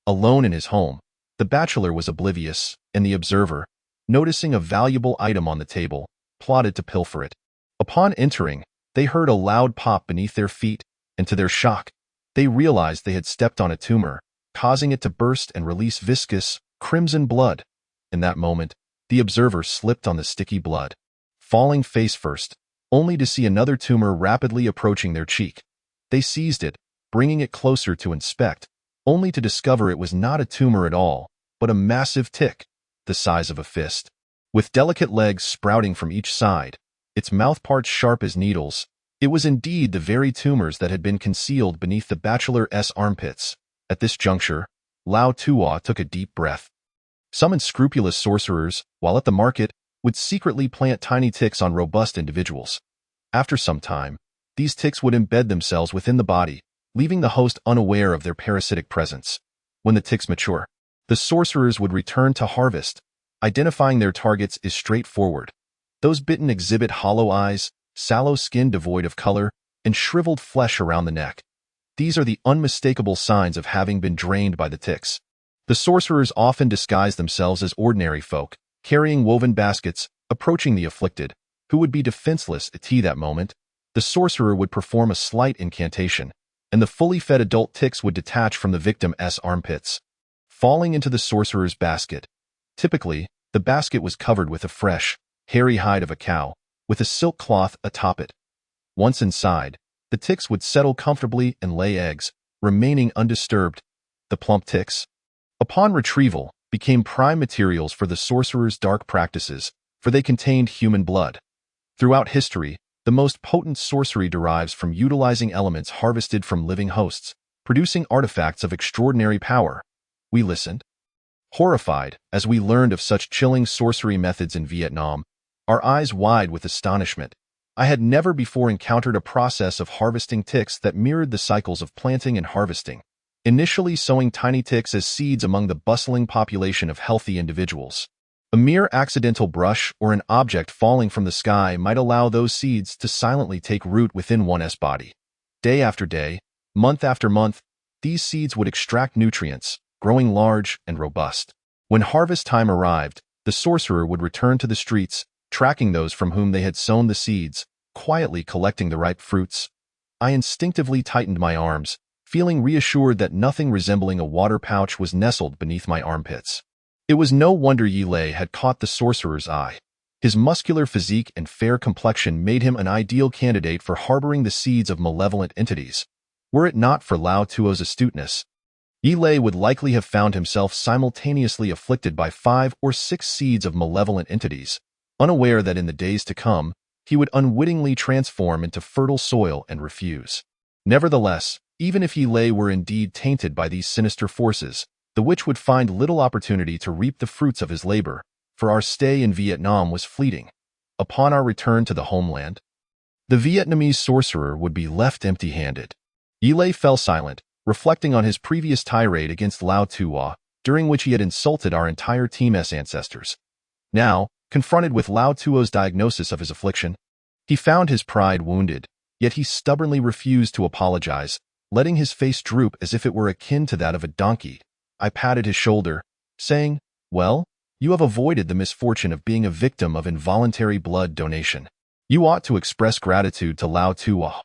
Alone in his home, the bachelor was oblivious, and the observer, noticing a valuable item on the table, plotted to pilfer it. Upon entering, they heard a loud pop beneath their feet, and to their shock, they realized they had stepped on a tumor, causing it to burst and release viscous, crimson blood. In that moment, the observer slipped on the sticky blood, falling face first, only to see another tumor rapidly approaching their cheek. They seized it, bringing it closer to inspect, only to discover it was not a tumor at all, but a massive tick, the size of a fist, with delicate legs sprouting from each side, its mouthparts sharp as needles. It was indeed the very tumors that had been concealed beneath the bachelor's armpits. At this juncture, Lao Tuo took a deep breath. Some unscrupulous sorcerers, while at the market, would secretly plant tiny ticks on robust individuals. After some time, these ticks would embed themselves within the body, leaving the host unaware of their parasitic presence. When the ticks mature, the sorcerers would return to harvest. Identifying their targets is straightforward. Those bitten exhibit hollow eyes, sallow skin devoid of color, and shriveled flesh around the neck. These are the unmistakable signs of having been drained by the ticks. The sorcerers often disguise themselves as ordinary folk, carrying woven baskets, approaching the afflicted, who would be defenseless at that moment. The sorcerer would perform a slight incantation, and the fully fed adult ticks would detach from the victim's armpits, falling into the sorcerer's basket. Typically, the basket was covered with a fresh, hairy hide of a cow, with a silk cloth atop it. Once inside, the ticks would settle comfortably and lay eggs, remaining undisturbed. The plump ticks, upon retrieval, became prime materials for the sorcerer's dark practices, for they contained human blood. Throughout history, the most potent sorcery derives from utilizing elements harvested from living hosts, producing artifacts of extraordinary power. We listened, horrified, as we learned of such chilling sorcery methods in Vietnam, our eyes wide with astonishment. I had never before encountered a process of harvesting ticks that mirrored the cycles of planting and harvesting, initially sowing tiny ticks as seeds among the bustling population of healthy individuals. A mere accidental brush or an object falling from the sky might allow those seeds to silently take root within one's body. Day after day, month after month, these seeds would extract nutrients, growing large and robust. When harvest time arrived, the sorcerer would return to the streets, tracking those from whom they had sown the seeds, quietly collecting the ripe fruits. I instinctively tightened my arms, feeling reassured that nothing resembling a water pouch was nestled beneath my armpits. It was no wonder Yi Lei had caught the sorcerer's eye. His muscular physique and fair complexion made him an ideal candidate for harboring the seeds of malevolent entities. Were it not for Lao Tuo's astuteness, Yi Lei would likely have found himself simultaneously afflicted by 5 or 6 seeds of malevolent entities, unaware that in the days to come, he would unwittingly transform into fertile soil and refuse. Nevertheless, even if Yi Lei were indeed tainted by these sinister forces, the witch would find little opportunity to reap the fruits of his labor, for our stay in Vietnam was fleeting. Upon our return to the homeland, the Vietnamese sorcerer would be left empty-handed. Yi Lei fell silent, reflecting on his previous tirade against Lao Tuo, during which he had insulted our entire team's ancestors. Now, confronted with Lao Tuo's diagnosis of his affliction, he found his pride wounded, yet he stubbornly refused to apologize, letting his face droop as if it were akin to that of a donkey. I patted his shoulder, saying, "Well, you have avoided the misfortune of being a victim of involuntary blood donation. You ought to express gratitude to Lao Tuo.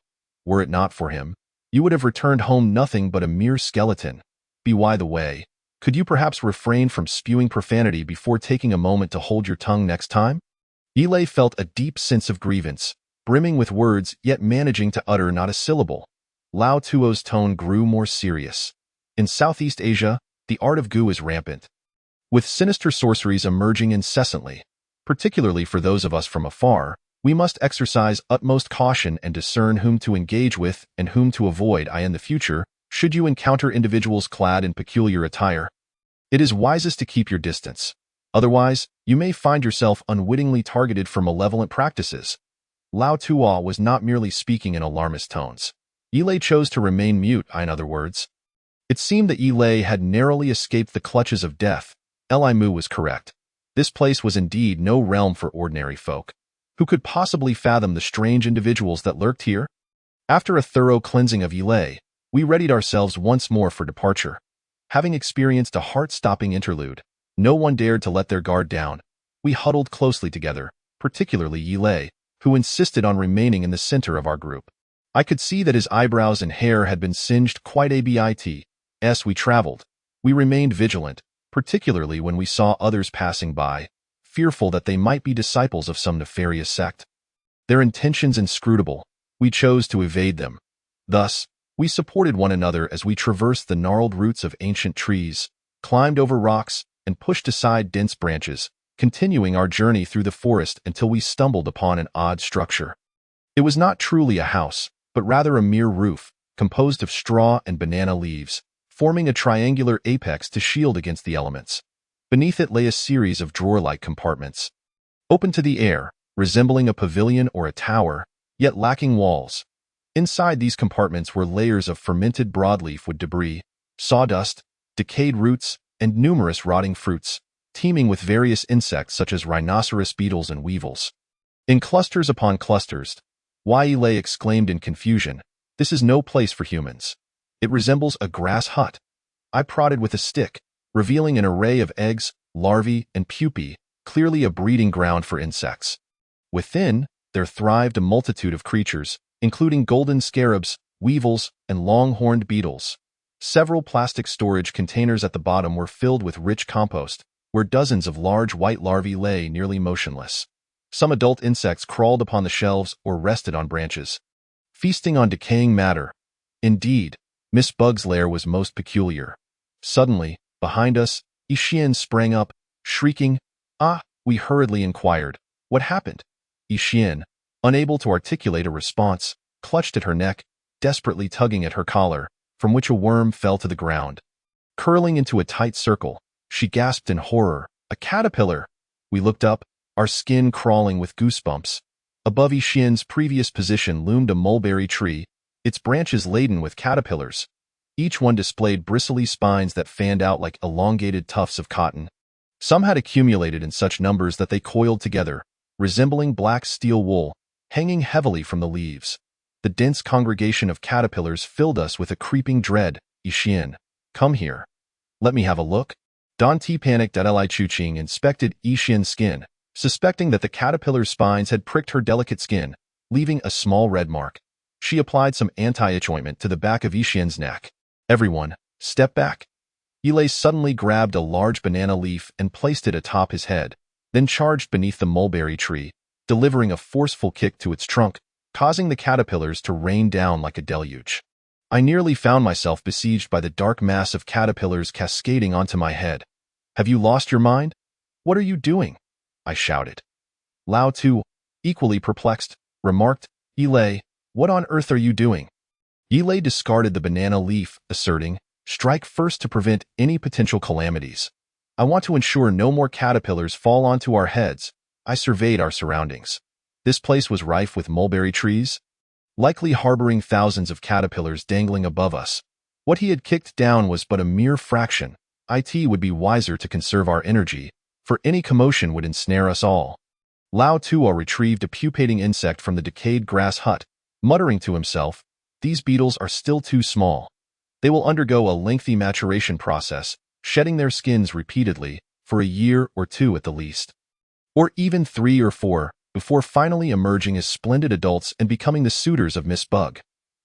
Were it not for him, you would have returned home nothing but a mere skeleton. By the way, could you perhaps refrain from spewing profanity before taking a moment to hold your tongue next time?" Yi Lei felt a deep sense of grievance, brimming with words yet managing to utter not a syllable. Lao Tuo's tone grew more serious. In Southeast Asia, the art of Gu is rampant, with sinister sorceries emerging incessantly. Particularly for those of us from afar, we must exercise utmost caution and discern whom to engage with and whom to avoid. In the future, should you encounter individuals clad in peculiar attire, it is wisest to keep your distance. Otherwise, you may find yourself unwittingly targeted for malevolent practices. Lao Tuo was not merely speaking in alarmist tones. Yi Lei chose to remain mute. In other words, it seemed that Yi Lei had narrowly escaped the clutches of death. Li Mu was correct. This place was indeed no realm for ordinary folk. Who could possibly fathom the strange individuals that lurked here? After a thorough cleansing of Yi Lei, we readied ourselves once more for departure. Having experienced a heart-stopping interlude, no one dared to let their guard down. We huddled closely together, particularly Yi Lei, who insisted on remaining in the center of our group. I could see that his eyebrows and hair had been singed quite a bit. As we traveled, we remained vigilant, particularly when we saw others passing by, fearful that they might be disciples of some nefarious sect. Their intentions inscrutable, we chose to evade them. Thus, we supported one another as we traversed the gnarled roots of ancient trees, climbed over rocks, and pushed aside dense branches, continuing our journey through the forest until we stumbled upon an odd structure. It was not truly a house, but rather a mere roof, composed of straw and banana leaves, forming a triangular apex to shield against the elements. Beneath it lay a series of drawer-like compartments, open to the air, resembling a pavilion or a tower, yet lacking walls. Inside these compartments were layers of fermented broadleaf wood debris, sawdust, decayed roots, and numerous rotting fruits, teeming with various insects such as rhinoceros beetles and weevils. In clusters upon clusters, Yi Lei exclaimed in confusion, "This is no place for humans. It resembles a grass hut." I prodded with a stick, revealing an array of eggs, larvae, and pupae, clearly a breeding ground for insects. Within, there thrived a multitude of creatures, including golden scarabs, weevils, and long-horned beetles. Several plastic storage containers at the bottom were filled with rich compost, where dozens of large white larvae lay nearly motionless. Some adult insects crawled upon the shelves or rested on branches, feasting on decaying matter. Indeed, Miss Bug's lair was most peculiar. Suddenly, behind us, Yixian sprang up, shrieking. "Ah!" We hurriedly inquired. "What happened?" Yixian, unable to articulate a response, clutched at her neck, desperately tugging at her collar, from which a worm fell to the ground. Curling into a tight circle, she gasped in horror, "A caterpillar!" We looked up, our skin crawling with goosebumps. Above Yixian's previous position loomed a mulberry tree, its branches laden with caterpillars. Each one displayed bristly spines that fanned out like elongated tufts of cotton. Some had accumulated in such numbers that they coiled together, resembling black steel wool, hanging heavily from the leaves. The dense congregation of caterpillars filled us with a creeping dread. "Yixian, come here. Let me have a look." Dan Ti panicked. Li Chuqing inspected Yixian's skin, suspecting that the caterpillar's spines had pricked her delicate skin, leaving a small red mark. She applied some anti-itch ointment to the back of Yixian's neck. "Everyone, step back." Yilei suddenly grabbed a large banana leaf and placed it atop his head, then charged beneath the mulberry tree, delivering a forceful kick to its trunk, causing the caterpillars to rain down like a deluge. I nearly found myself besieged by the dark mass of caterpillars cascading onto my head. "Have you lost your mind? What are you doing?" I shouted. Lao Tu, equally perplexed, remarked, "Yilei, what on earth are you doing?" Yilei discarded the banana leaf, asserting, "Strike first to prevent any potential calamities. I want to ensure no more caterpillars fall onto our heads." I surveyed our surroundings. This place was rife with mulberry trees, likely harboring thousands of caterpillars dangling above us. What he had kicked down was but a mere fraction. It would be wiser to conserve our energy, for any commotion would ensnare us all. Lao Tuo retrieved a pupating insect from the decayed grass hut, muttering to himself, "These beetles are still too small. They will undergo a lengthy maturation process, shedding their skins repeatedly, for a year or two at the least. Or even 3 or 4, before finally emerging as splendid adults and becoming the suitors of Miss Bug."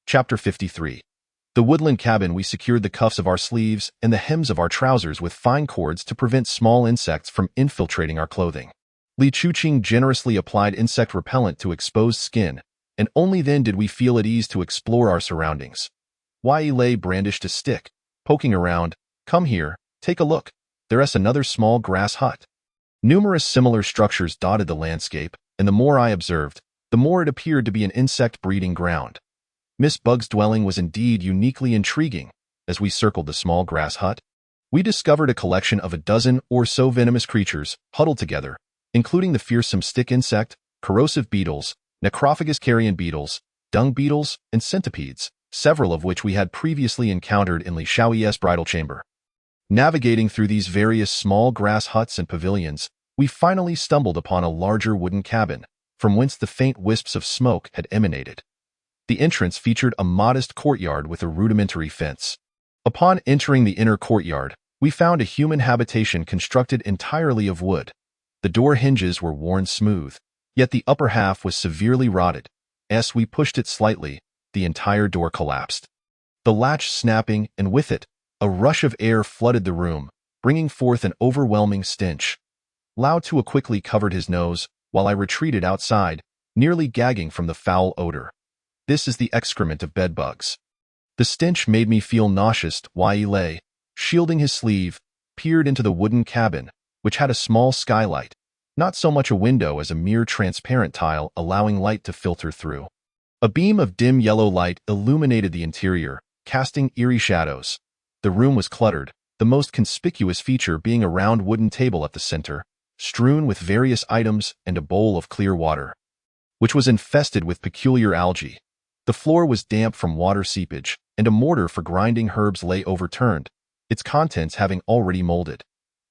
Chapter 53. The woodland cabin. We secured the cuffs of our sleeves and the hems of our trousers with fine cords to prevent small insects from infiltrating our clothing. Li Chuqing generously applied insect repellent to exposed skin, and only then did we feel at ease to explore our surroundings. Yilei brandished a stick, poking around. "Come here, take a look. There's another small grass hut." Numerous similar structures dotted the landscape, and the more I observed, the more it appeared to be an insect breeding ground. Miss Bug's dwelling was indeed uniquely intriguing. As we circled the small grass hut, we discovered a collection of a dozen or so venomous creatures huddled together, including the fearsome stick insect, corrosive beetles, necrophagous carrion beetles, dung beetles, and centipedes, several of which we had previously encountered in Li Shaoyi's bridal chamber. Navigating through these various small grass huts and pavilions, we finally stumbled upon a larger wooden cabin, from whence the faint wisps of smoke had emanated. The entrance featured a modest courtyard with a rudimentary fence. Upon entering the inner courtyard, we found a human habitation constructed entirely of wood. The door hinges were worn smooth, yet the upper half was severely rotted. As we pushed it slightly, the entire door collapsed. The latch snapping, and with it, a rush of air flooded the room, bringing forth an overwhelming stench. Lao Tua quickly covered his nose, while I retreated outside, nearly gagging from the foul odor. "This is the excrement of bedbugs." The stench made me feel nauseous. Yilei, shielding his sleeve, peered into the wooden cabin, which had a small skylight, not so much a window as a mere transparent tile allowing light to filter through. A beam of dim yellow light illuminated the interior, casting eerie shadows. The room was cluttered, the most conspicuous feature being a round wooden table at the center, strewn with various items and a bowl of clear water, which was infested with peculiar algae. The floor was damp from water seepage, and a mortar for grinding herbs lay overturned, its contents having already molded.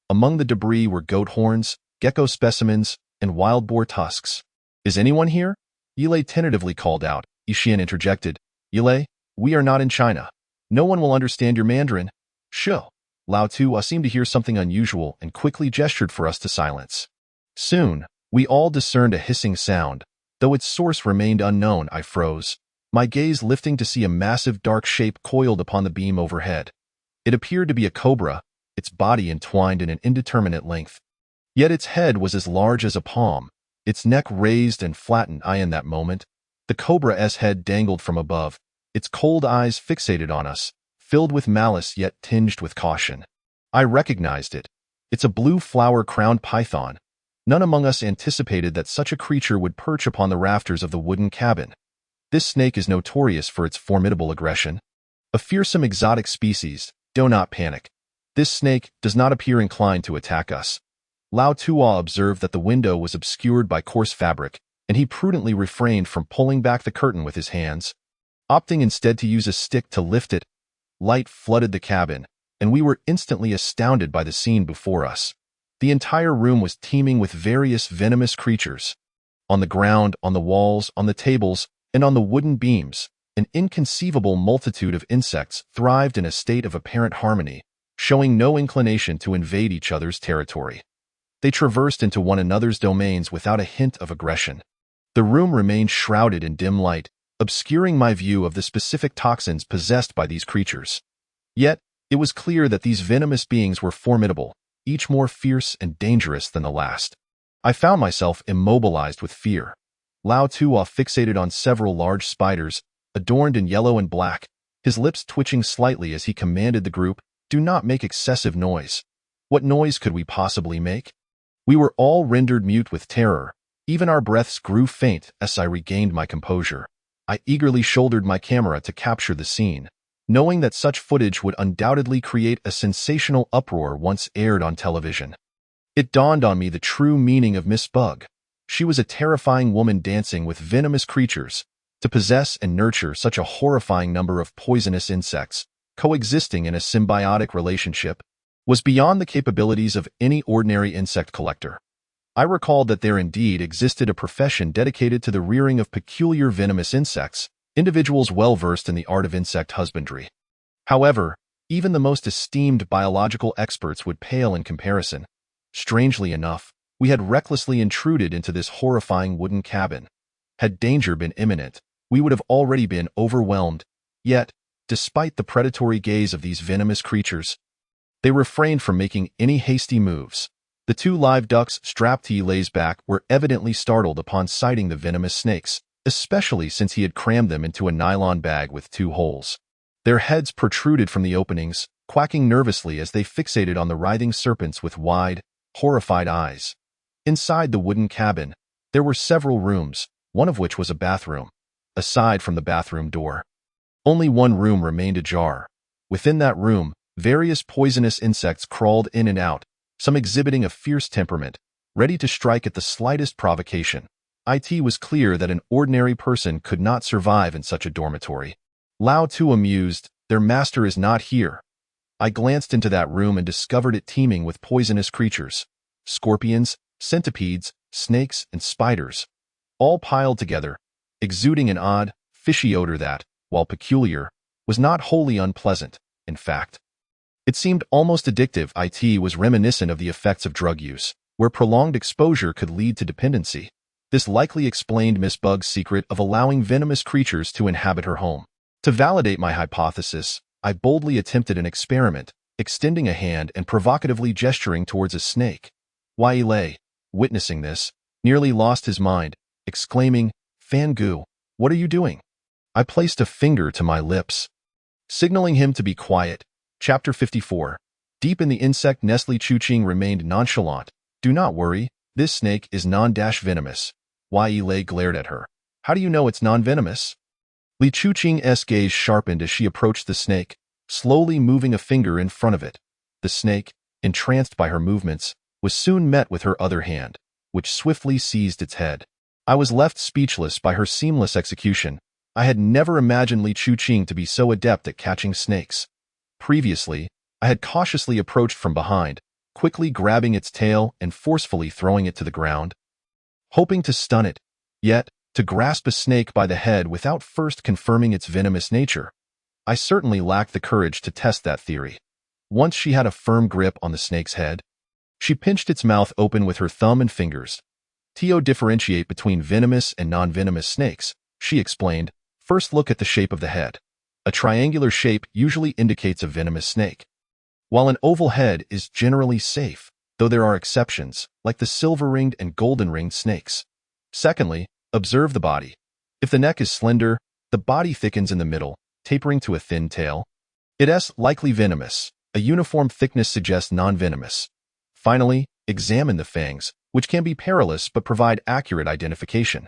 Among the debris were goat horns, gecko specimens, and wild boar tusks. "Is anyone here?" Yilei tentatively called out. Yixian interjected, "Yilei, we are not in China. No one will understand your Mandarin." "Sho." Lao Tua seemed to hear something unusual and quickly gestured for us to silence. Soon, we all discerned a hissing sound. Though its source remained unknown, I froze, my gaze lifting to see a massive dark shape coiled upon the beam overhead. It appeared to be a cobra, its body entwined in an indeterminate length. Yet its head was as large as a palm, its neck raised and flattened. In that moment, the cobra's head dangled from above, its cold eyes fixated on us, filled with malice yet tinged with caution. I recognized it. It's a blue flower-crowned python. None among us anticipated that such a creature would perch upon the rafters of the wooden cabin. This snake is notorious for its formidable aggression. A fearsome exotic species, do not panic. This snake does not appear inclined to attack us. Lao Tua observed that the window was obscured by coarse fabric, and he prudently refrained from pulling back the curtain with his hands, opting instead to use a stick to lift it. Light flooded the cabin, and we were instantly astounded by the scene before us. The entire room was teeming with various venomous creatures. On the ground, on the walls, on the tables, and on the wooden beams, an inconceivable multitude of insects thrived in a state of apparent harmony, showing no inclination to invade each other's territory. They traversed into one another's domains without a hint of aggression. The room remained shrouded in dim light, obscuring my view of the specific toxins possessed by these creatures. Yet, it was clear that these venomous beings were formidable, each more fierce and dangerous than the last. I found myself immobilized with fear. Lao Tua fixated on several large spiders, adorned in yellow and black, his lips twitching slightly as he commanded the group, "Do not make excessive noise." What noise could we possibly make? We were all rendered mute with terror. Even our breaths grew faint as I regained my composure. I eagerly shouldered my camera to capture the scene, knowing that such footage would undoubtedly create a sensational uproar once aired on television. It dawned on me the true meaning of Miss Bug. She was a terrifying woman dancing with venomous creatures. To possess and nurture such a horrifying number of poisonous insects, coexisting in a symbiotic relationship, was beyond the capabilities of any ordinary insect collector. I recalled that there indeed existed a profession dedicated to the rearing of peculiar venomous insects, individuals well versed in the art of insect husbandry. However, even the most esteemed biological experts would pale in comparison. Strangely enough, we had recklessly intruded into this horrifying wooden cabin. Had danger been imminent, we would have already been overwhelmed. Yet, despite the predatory gaze of these venomous creatures, they refrained from making any hasty moves. The two live ducks strapped to Yilei's back were evidently startled upon sighting the venomous snakes, especially since he had crammed them into a nylon bag with 2 holes. Their heads protruded from the openings, quacking nervously as they fixated on the writhing serpents with wide, horrified eyes. Inside the wooden cabin, there were several rooms, one of which was a bathroom. Aside from the bathroom door, only one room remained ajar. Within that room, various poisonous insects crawled in and out, some exhibiting a fierce temperament, ready to strike at the slightest provocation. It was clear that an ordinary person could not survive in such a dormitory. Lao Tua mused, "Their master is not here." I glanced into that room and discovered it teeming with poisonous creatures. Scorpions, centipedes, snakes, and spiders, all piled together, exuding an odd, fishy odor that, while peculiar, was not wholly unpleasant. In fact, it seemed almost addictive. It was reminiscent of the effects of drug use, where prolonged exposure could lead to dependency. This likely explained Miss Bug's secret of allowing venomous creatures to inhabit her home. To validate my hypothesis, I boldly attempted an experiment, extending a hand and provocatively gesturing towards a snake. Yilei, witnessing this, nearly lost his mind, exclaiming, "Fangu, what are you doing?" I placed a finger to my lips, signaling him to be quiet. Chapter 54. Deep in the insect nest, Li Chuqing remained nonchalant. "Do not worry, this snake is non-venomous." Yilei glared at her. "How do you know it's non-venomous?" Li Chuqing's gaze sharpened as she approached the snake, slowly moving a finger in front of it. The snake, entranced by her movements, was soon met with her other hand, which swiftly seized its head. I was left speechless by her seamless execution. I had never imagined Li Chuqing to be so adept at catching snakes. Previously, I had cautiously approached from behind, quickly grabbing its tail and forcefully throwing it to the ground, hoping to stun it. Yet, to grasp a snake by the head without first confirming its venomous nature, I certainly lacked the courage to test that theory. Once she had a firm grip on the snake's head, she pinched its mouth open with her thumb and fingers. "To differentiate between venomous and non-venomous snakes," she explained, "first look at the shape of the head. A triangular shape usually indicates a venomous snake, while an oval head is generally safe, though there are exceptions, like the silver-ringed and golden-ringed snakes. Secondly, observe the body. If the neck is slender, the body thickens in the middle, tapering to a thin tail. It is likely venomous. A uniform thickness suggests non-venomous. Finally, examine the fangs, which can be perilous but provide accurate identification.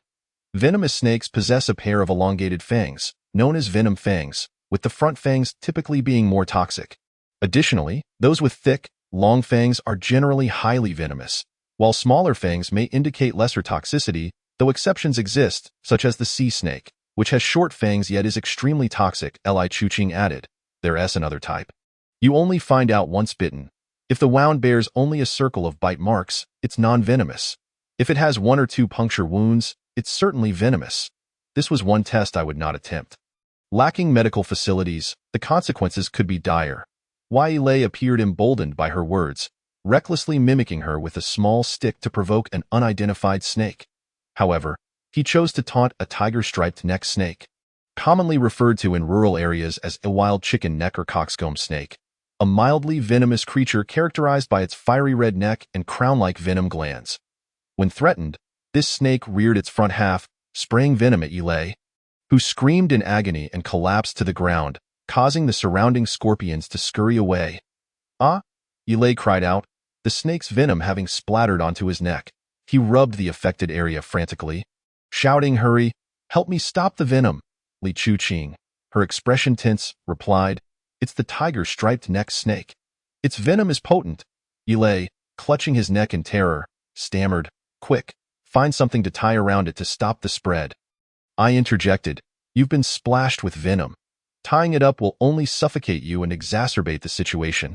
Venomous snakes possess a pair of elongated fangs, known as venom fangs, with the front fangs typically being more toxic. Additionally, those with thick, long fangs are generally highly venomous, while smaller fangs may indicate lesser toxicity, though exceptions exist, such as the sea snake, which has short fangs yet is extremely toxic. Li Chuqing added. There is another type. You only find out once bitten. If the wound bears only a circle of bite marks, it's non-venomous. If it has 1 or 2 puncture wounds, it's certainly venomous. This was one test I would not attempt. Lacking medical facilities, the consequences could be dire. Yilei appeared emboldened by her words, recklessly mimicking her with a small stick to provoke an unidentified snake. However, he chose to taunt a tiger-striped neck snake, commonly referred to in rural areas as a wild chicken neck or cockscomb snake, a mildly venomous creature characterized by its fiery red neck and crown-like venom glands. When threatened, this snake reared its front half, spraying venom at Yilei, who screamed in agony and collapsed to the ground, causing the surrounding scorpions to scurry away. Ah! Yilei cried out, the snake's venom having splattered onto his neck. He rubbed the affected area frantically, shouting, "Hurry! Help me stop the venom!" Li Chuqing, her expression tense, replied, "It's the tiger-striped neck snake. Its venom is potent." Yilei, clutching his neck in terror, stammered, "Quick, find something to tie around it to stop the spread." I interjected, "You've been splashed with venom. Tying it up will only suffocate you and exacerbate the situation."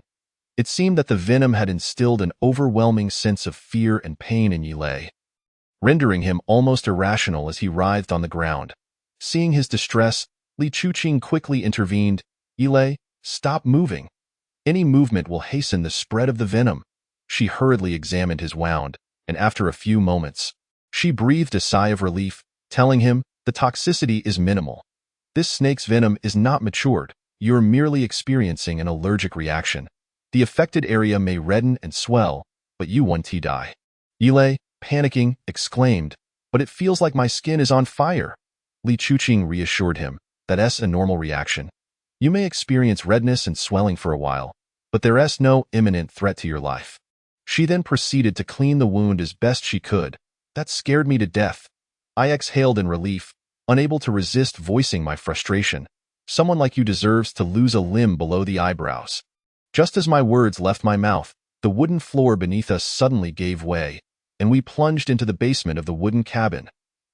It seemed that the venom had instilled an overwhelming sense of fear and pain in Yilei, rendering him almost irrational as he writhed on the ground. Seeing his distress, Li Chuqing quickly intervened. "Yilei, stop moving. Any movement will hasten the spread of the venom." She hurriedly examined his wound, and after a few moments, she breathed a sigh of relief, telling him, "The toxicity is minimal. This snake's venom is not matured. You're merely experiencing an allergic reaction. The affected area may redden and swell, but you won't die." Yilei, panicking, exclaimed, "But it feels like my skin is on fire." Li Chuqing reassured him, "That's a normal reaction. You may experience redness and swelling for a while, but there is no imminent threat to your life." She then proceeded to clean the wound as best she could. "That scared me to death." I exhaled in relief, unable to resist voicing my frustration. "Someone like you deserves to lose a limb below the eyebrows." Just as my words left my mouth, the wooden floor beneath us suddenly gave way, and we plunged into the basement of the wooden cabin.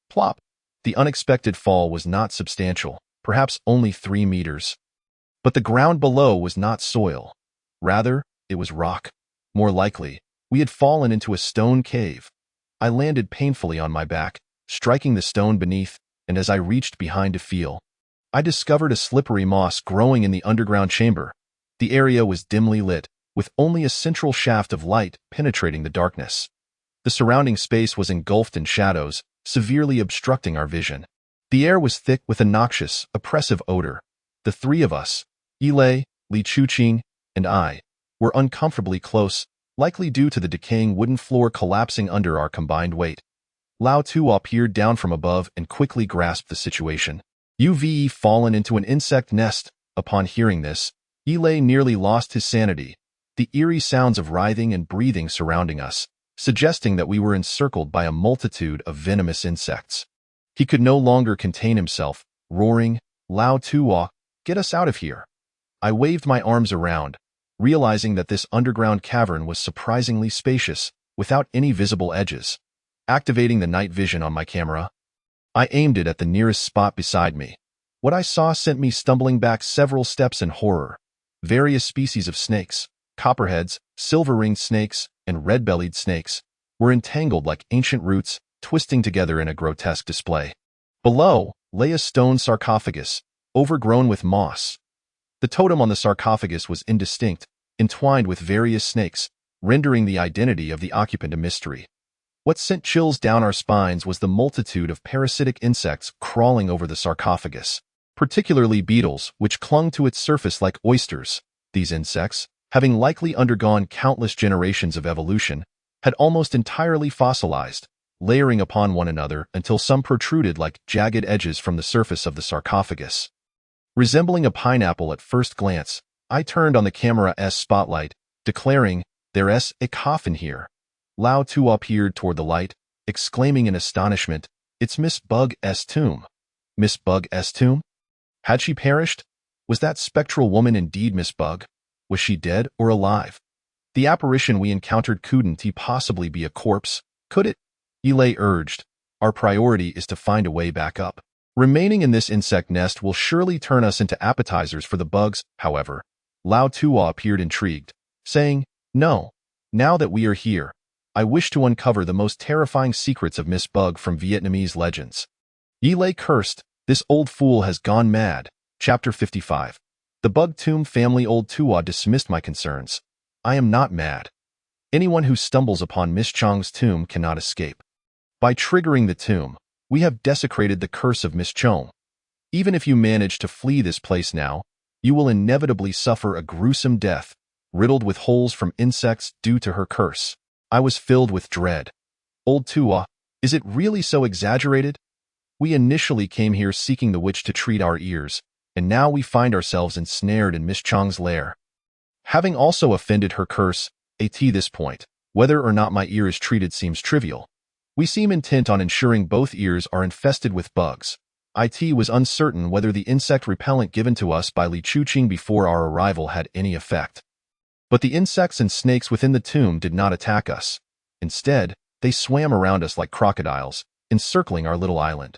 Plop! The unexpected fall was not substantial, perhaps only 3 meters. But the ground below was not soil. Rather, it was rock. More likely, we had fallen into a stone cave. I landed painfully on my back, striking the stone beneath, and as I reached behind to feel, I discovered a slippery moss growing in the underground chamber. The area was dimly lit, with only a central shaft of light penetrating the darkness. The surrounding space was engulfed in shadows, severely obstructing our vision. The air was thick with a noxious, oppressive odor. The 3 of us, Yilei, Li Chuqing, and I, were uncomfortably close, likely due to the decaying wooden floor collapsing under our combined weight. Lao Tuo peered down from above and quickly grasped the situation. "You've fallen into an insect nest." Upon hearing this, Yilei nearly lost his sanity, the eerie sounds of writhing and breathing surrounding us, suggesting that we were encircled by a multitude of venomous insects. He could no longer contain himself, roaring, "Lao Tuo, get us out of here." I waved my arms around, realizing that this underground cavern was surprisingly spacious, without any visible edges. Activating the night vision on my camera, I aimed it at the nearest spot beside me. What I saw sent me stumbling back several steps in horror. Various species of snakes, copperheads, silver-ringed snakes, and red-bellied snakes, were entangled like ancient roots, twisting together in a grotesque display. Below lay a stone sarcophagus, overgrown with moss. The totem on the sarcophagus was indistinct, entwined with various snakes, rendering the identity of the occupant a mystery. What sent chills down our spines was the multitude of parasitic insects crawling over the sarcophagus, particularly beetles, which clung to its surface like oysters. These insects, having likely undergone countless generations of evolution, had almost entirely fossilized, layering upon one another until some protruded like jagged edges from the surface of the sarcophagus. Resembling a pineapple at first glance, I turned on the camera's spotlight, declaring, There's a coffin here. Lao Tua peered toward the light, exclaiming in astonishment, "It's Miss Bug's tomb." Miss Bug's tomb? Had she perished? Was that spectral woman indeed Miss Bug? Was she dead or alive? The apparition we encountered couldn't he possibly be a corpse, could it? Yilei urged. Our priority is to find a way back up. Remaining in this insect nest will surely turn us into appetizers for the bugs, however. Lao Tua appeared intrigued, saying, "No, now that we are here, I wish to uncover the most terrifying secrets of Miss Bug from Vietnamese legends." Yilei cursed, "This old fool has gone mad." Chapter 55. The Bug Tomb family. Old Tua dismissed my concerns. I am not mad. Anyone who stumbles upon Miss Chong's tomb cannot escape. By triggering the tomb, we have desecrated the curse of Miss Chong. Even if you manage to flee this place now, you will inevitably suffer a gruesome death, riddled with holes from insects due to her curse. I was filled with dread. Old Tua, is it really so exaggerated? We initially came here seeking the witch to treat our ears, and now we find ourselves ensnared in Miss Chong's lair. Having also offended her curse, at this point, whether or not my ear is treated seems trivial. We seem intent on ensuring both ears are infested with bugs. It was uncertain whether the insect repellent given to us by Li Chuqing before our arrival had any effect. But the insects and snakes within the tomb did not attack us. Instead, they swam around us like crocodiles, encircling our little island.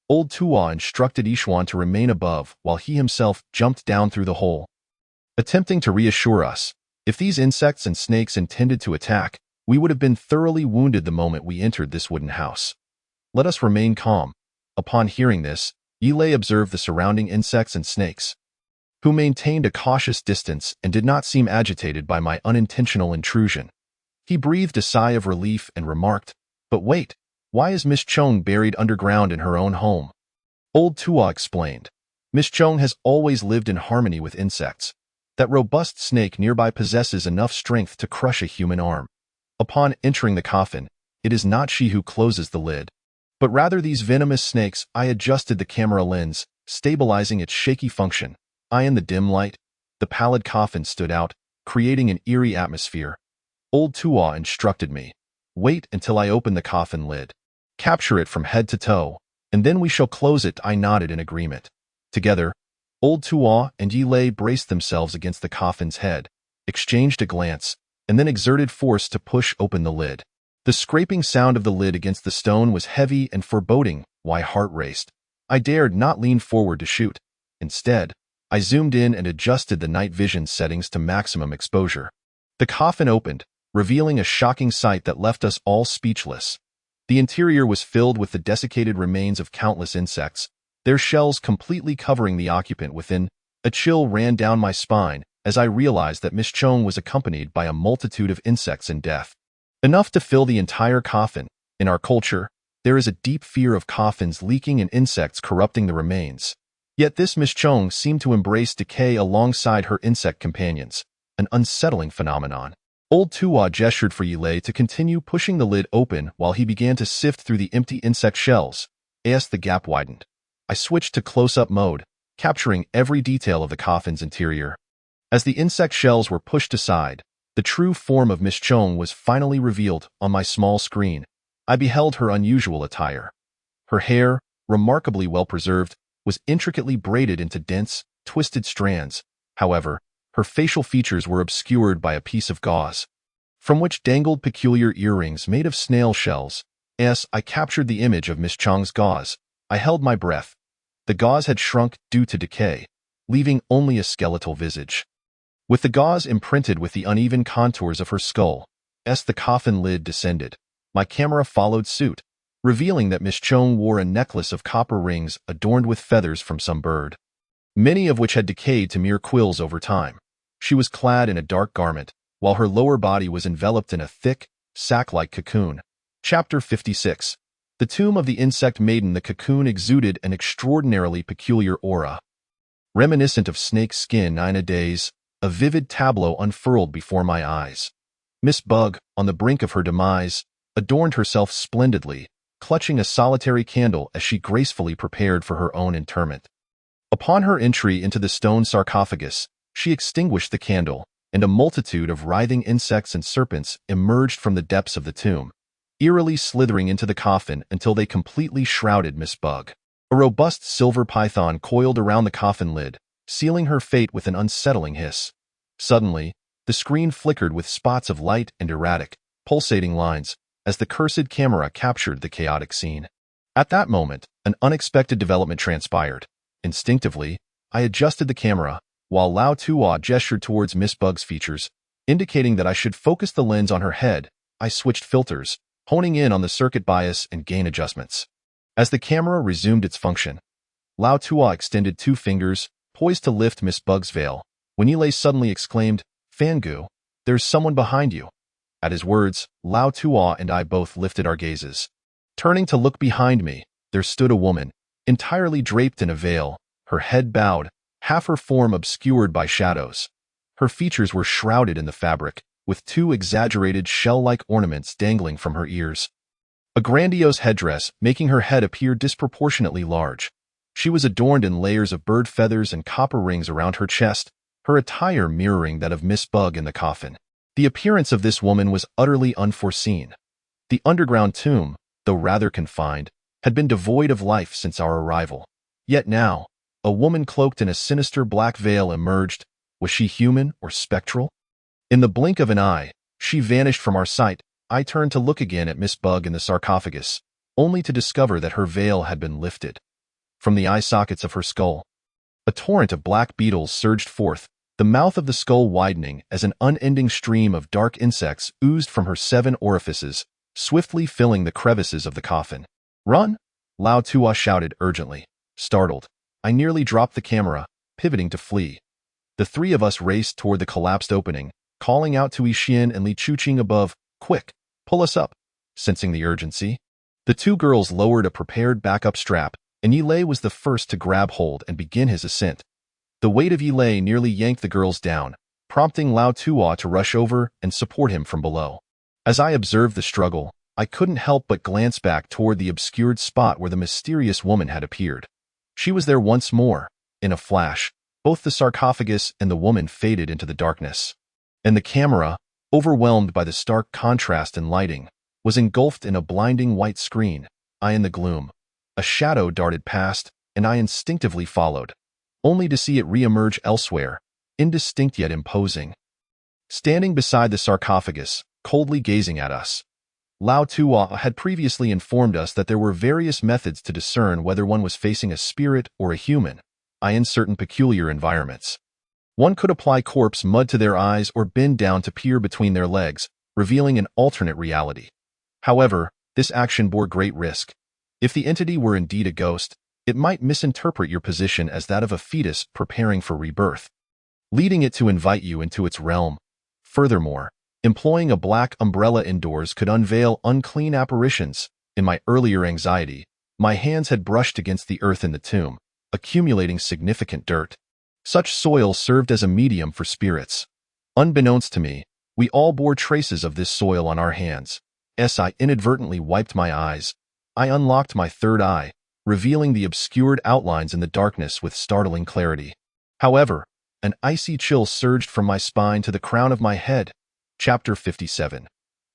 Old Tua instructed Yishuan to remain above while he himself jumped down through the hole. Attempting to reassure us, if these insects and snakes intended to attack, we would have been thoroughly wounded the moment we entered this wooden house. Let us remain calm. Upon hearing this, Yilei observed the surrounding insects and snakes, who maintained a cautious distance and did not seem agitated by my unintentional intrusion. He breathed a sigh of relief and remarked, "But wait, why is Miss Chong buried underground in her own home?" Old Tua explained, "Miss Chong has always lived in harmony with insects. That robust snake nearby possesses enough strength to crush a human arm. Upon entering the coffin, it is not she who closes the lid, but rather these venomous snakes." I adjusted the camera lens, stabilizing its shaky function. In the dim light, the pallid coffin stood out, creating an eerie atmosphere. Old Tua instructed me, "Wait until I open the coffin lid. Capture it from head to toe, and then we shall close it." I nodded in agreement. Together, Old Tua and Yilei braced themselves against the coffin's head, exchanged a glance, and then exerted force to push open the lid. The scraping sound of the lid against the stone was heavy and foreboding. My heart raced. I dared not lean forward to shoot. Instead, I zoomed in and adjusted the night vision settings to maximum exposure. The coffin opened, revealing a shocking sight that left us all speechless. The interior was filled with the desiccated remains of countless insects, their shells completely covering the occupant within. A chill ran down my spine as I realized that Miss Chong was accompanied by a multitude of insects in death, enough to fill the entire coffin. In our culture, there is a deep fear of coffins leaking and insects corrupting the remains. Yet this Miss Chong seemed to embrace decay alongside her insect companions, an unsettling phenomenon. Old Tua gestured for Yilei to continue pushing the lid open while he began to sift through the empty insect shells. As the gap widened, I switched to close-up mode, capturing every detail of the coffin's interior. As the insect shells were pushed aside, the true form of Miss Chong was finally revealed on my small screen. I beheld her unusual attire. Her hair, remarkably well preserved, was intricately braided into dense, twisted strands. However, her facial features were obscured by a piece of gauze, from which dangled peculiar earrings made of snail shells. As I captured the image of Miss Chong's gauze, I held my breath. The gauze had shrunk due to decay, leaving only a skeletal visage. With the gauze imprinted with the uneven contours of her skull, as the coffin lid descended, my camera followed suit, revealing that Miss Chong wore a necklace of copper rings adorned with feathers from some bird, many of which had decayed to mere quills over time. She was clad in a dark garment, while her lower body was enveloped in a thick, sack-like cocoon. Chapter 56. The Tomb of the Insect Maiden. The cocoon exuded an extraordinarily peculiar aura, reminiscent of snake skin. In a daze, a vivid tableau unfurled before my eyes. Miss Bug, on the brink of her demise, adorned herself splendidly, clutching a solitary candle as she gracefully prepared for her own interment. Upon her entry into the stone sarcophagus, she extinguished the candle, and a multitude of writhing insects and serpents emerged from the depths of the tomb, eerily slithering into the coffin until they completely shrouded Miss Bug. A robust silver python coiled around the coffin lid, sealing her fate with an unsettling hiss. Suddenly, the screen flickered with spots of light and erratic, pulsating lines as the cursed camera captured the chaotic scene. At that moment, an unexpected development transpired. Instinctively, I adjusted the camera, while Lao Tua gestured towards Miss Bug's features, indicating that I should focus the lens on her head. I switched filters, honing in on the circuit bias and gain adjustments. As the camera resumed its function, Lao Tua extended 2 fingers, poised to lift Miss Bug's veil, when Yilei suddenly exclaimed, "Fangu, there's someone behind you." At his words, Lao Tua and I both lifted our gazes. Turning to look behind me, there stood a woman, entirely draped in a veil, her head bowed, half her form obscured by shadows. Her features were shrouded in the fabric, with 2 exaggerated shell-like ornaments dangling from her ears. A grandiose headdress making her head appear disproportionately large. She was adorned in layers of bird feathers and copper rings around her chest, her attire mirroring that of Miss Bug in the coffin. The appearance of this woman was utterly unforeseen. The underground tomb, though rather confined, had been devoid of life since our arrival. Yet now, a woman cloaked in a sinister black veil emerged. Was she human or spectral? In the blink of an eye, she vanished from our sight. I turned to look again at Miss Bug in the sarcophagus, only to discover that her veil had been lifted. From the eye sockets of her skull, a torrent of black beetles surged forth, the mouth of the skull widening as an unending stream of dark insects oozed from her 7 orifices, swiftly filling the crevices of the coffin. "Run!" Lao Tua shouted urgently. Startled, I nearly dropped the camera, pivoting to flee. The 3 of us raced toward the collapsed opening, calling out to Yixian and Li Chuqing above, "Quick, pull us up!" Sensing the urgency, the 2 girls lowered a prepared backup strap, and Yilei was the first to grab hold and begin his ascent. The weight of Yilei nearly yanked the girls down, prompting Lao Tua to rush over and support him from below. As I observed the struggle, I couldn't help but glance back toward the obscured spot where the mysterious woman had appeared. She was there once more. In a flash, both the sarcophagus and the woman faded into the darkness. And the camera, overwhelmed by the stark contrast in lighting, was engulfed in a blinding white screen. I in the gloom. A shadow darted past, and I instinctively followed, only to see it re-emerge elsewhere, indistinct yet imposing. Standing beside the sarcophagus, coldly gazing at us, Lao Tua had previously informed us that there were various methods to discern whether one was facing a spirit or a human, in certain peculiar environments. One could apply corpse mud to their eyes or bend down to peer between their legs, revealing an alternate reality. However, this action bore great risk. If the entity were indeed a ghost, it might misinterpret your position as that of a fetus preparing for rebirth, leading it to invite you into its realm. Furthermore, employing a black umbrella indoors could unveil unclean apparitions. In my earlier anxiety, my hands had brushed against the earth in the tomb, accumulating significant dirt. Such soil served as a medium for spirits. Unbeknownst to me, we all bore traces of this soil on our hands. As I inadvertently wiped my eyes, I unlocked my third eye, revealing the obscured outlines in the darkness with startling clarity. However, an icy chill surged from my spine to the crown of my head. Chapter 57.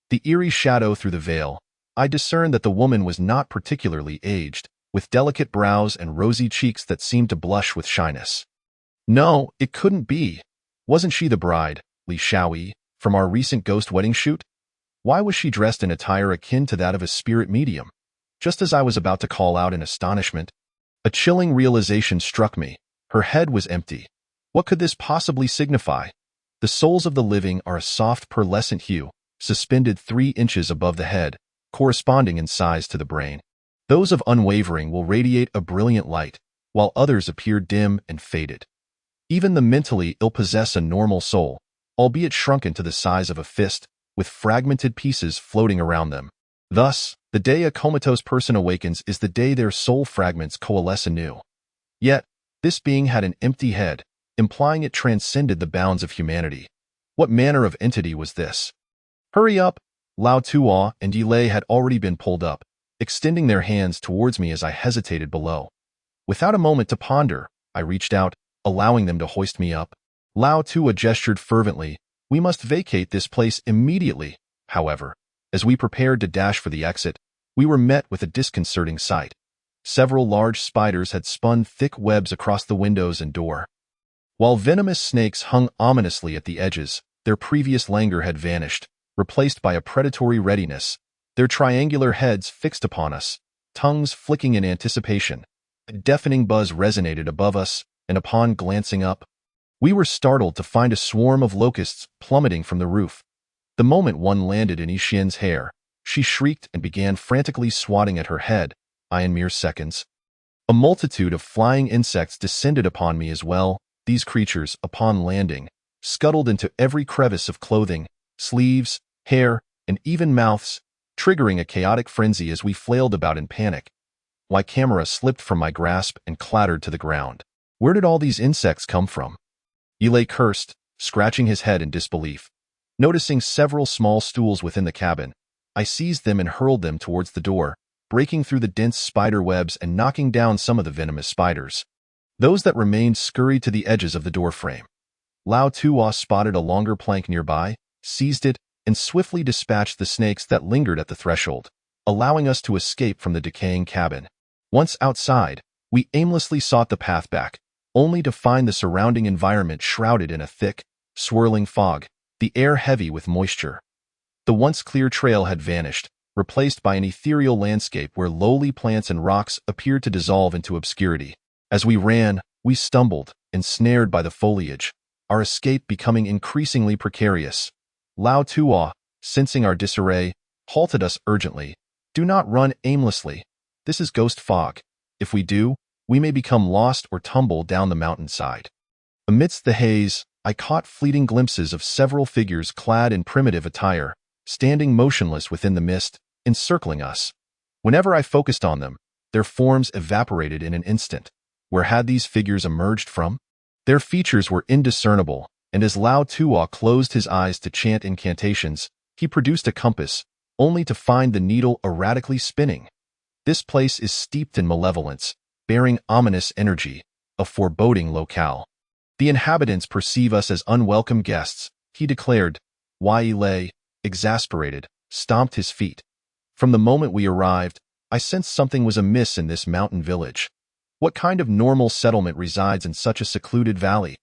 The eerie shadow through the veil. I discerned that the woman was not particularly aged, with delicate brows and rosy cheeks that seemed to blush with shyness. No, it couldn't be. Wasn't she the bride, Li Xiaoyi, from our recent ghost wedding shoot? Why was she dressed in attire akin to that of a spirit medium? Just as I was about to call out in astonishment, a chilling realization struck me. Her head was empty. What could this possibly signify? The souls of the living are a soft pearlescent hue, suspended 3 inches above the head, corresponding in size to the brain. Those of unwavering will radiate a brilliant light, while others appear dim and faded. Even the mentally ill possess a normal soul, albeit shrunken to the size of a fist, with fragmented pieces floating around them. Thus, the day a comatose person awakens is the day their soul fragments coalesce anew. Yet, this being had an empty head, implying it transcended the bounds of humanity. What manner of entity was this? "Hurry up!" Lao Tua and Yilei had already been pulled up, extending their hands towards me as I hesitated below. Without a moment to ponder, I reached out, allowing them to hoist me up. Lao Tua gestured fervently. We must vacate this place immediately. However, as we prepared to dash for the exit, we were met with a disconcerting sight. Several large spiders had spun thick webs across the windows and door. While venomous snakes hung ominously at the edges, their previous languor had vanished, replaced by a predatory readiness, their triangular heads fixed upon us, tongues flicking in anticipation. A deafening buzz resonated above us, and upon glancing up, we were startled to find a swarm of locusts plummeting from the roof. The moment one landed in Yixian's hair, she shrieked and began frantically swatting at her head. In mere seconds, a multitude of flying insects descended upon me as well. These creatures, upon landing, scuttled into every crevice of clothing, sleeves, hair, and even mouths, triggering a chaotic frenzy as we flailed about in panic. My camera slipped from my grasp and clattered to the ground. Where did all these insects come from? Yilei cursed, scratching his head in disbelief. Noticing several small stools within the cabin, I seized them and hurled them towards the door, breaking through the dense spider webs and knocking down some of the venomous spiders. Those that remained scurried to the edges of the door frame. Lao Tua spotted a longer plank nearby, seized it, and swiftly dispatched the snakes that lingered at the threshold, allowing us to escape from the decaying cabin. Once outside, we aimlessly sought the path back, only to find the surrounding environment shrouded in a thick, swirling fog, the air heavy with moisture. The once clear trail had vanished, replaced by an ethereal landscape where lowly plants and rocks appeared to dissolve into obscurity. As we ran, we stumbled, ensnared by the foliage, our escape becoming increasingly precarious. Lao Tua, sensing our disarray, halted us urgently. Do not run aimlessly. This is ghost fog. If we do, we may become lost or tumble down the mountainside. Amidst the haze, I caught fleeting glimpses of several figures clad in primitive attire, standing motionless within the mist, encircling us. Whenever I focused on them, their forms evaporated in an instant. Where had these figures emerged from? Their features were indiscernible, and as Lao Tua closed his eyes to chant incantations, he produced a compass, only to find the needle erratically spinning. This place is steeped in malevolence, bearing ominous energy, a foreboding locale. The inhabitants perceive us as unwelcome guests, he declared. Yilei, exasperated, stomped his feet. From the moment we arrived, I sensed something was amiss in this mountain village. What kind of normal settlement resides in such a secluded valley?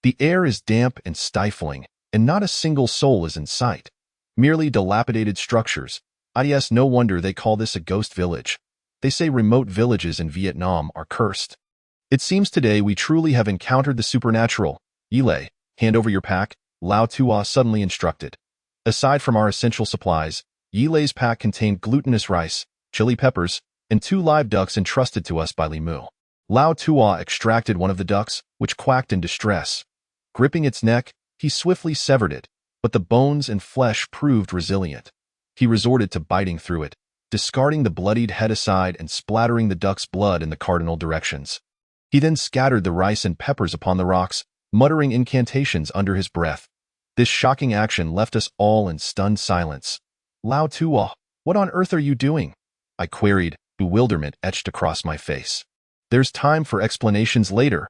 The air is damp and stifling, and not a single soul is in sight. Merely dilapidated structures. Yes, no wonder they call this a ghost village. They say remote villages in Vietnam are cursed. It seems today we truly have encountered the supernatural. Yilei, hand over your pack, Lao Tua suddenly instructed. Aside from our essential supplies, Yilei's pack contained glutinous rice, chili peppers, and 2 live ducks entrusted to us by Li Mu. Lao Tua extracted one of the ducks, which quacked in distress. Gripping its neck, he swiftly severed it, but the bones and flesh proved resilient. He resorted to biting through it, discarding the bloodied head aside and splattering the duck's blood in the cardinal directions. He then scattered the rice and peppers upon the rocks, muttering incantations under his breath. This shocking action left us all in stunned silence. Lao Tua, what on earth are you doing? I queried, bewilderment etched across my face. There's time for explanations later.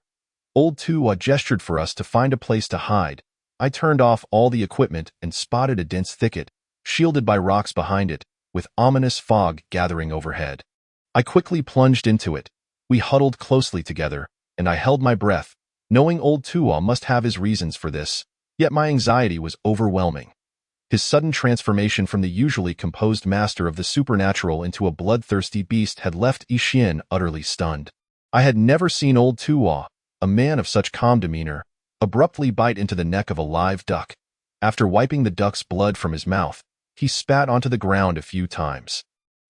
Old Tua gestured for us to find a place to hide. I turned off all the equipment and spotted a dense thicket, shielded by rocks behind it, with ominous fog gathering overhead. I quickly plunged into it. We huddled closely together, and I held my breath, knowing old Tua must have his reasons for this, yet my anxiety was overwhelming. His sudden transformation from the usually composed master of the supernatural into a bloodthirsty beast had left Yixian utterly stunned. I had never seen old Tua, a man of such calm demeanor, abruptly bite into the neck of a live duck. After wiping the duck's blood from his mouth, he spat onto the ground a few times.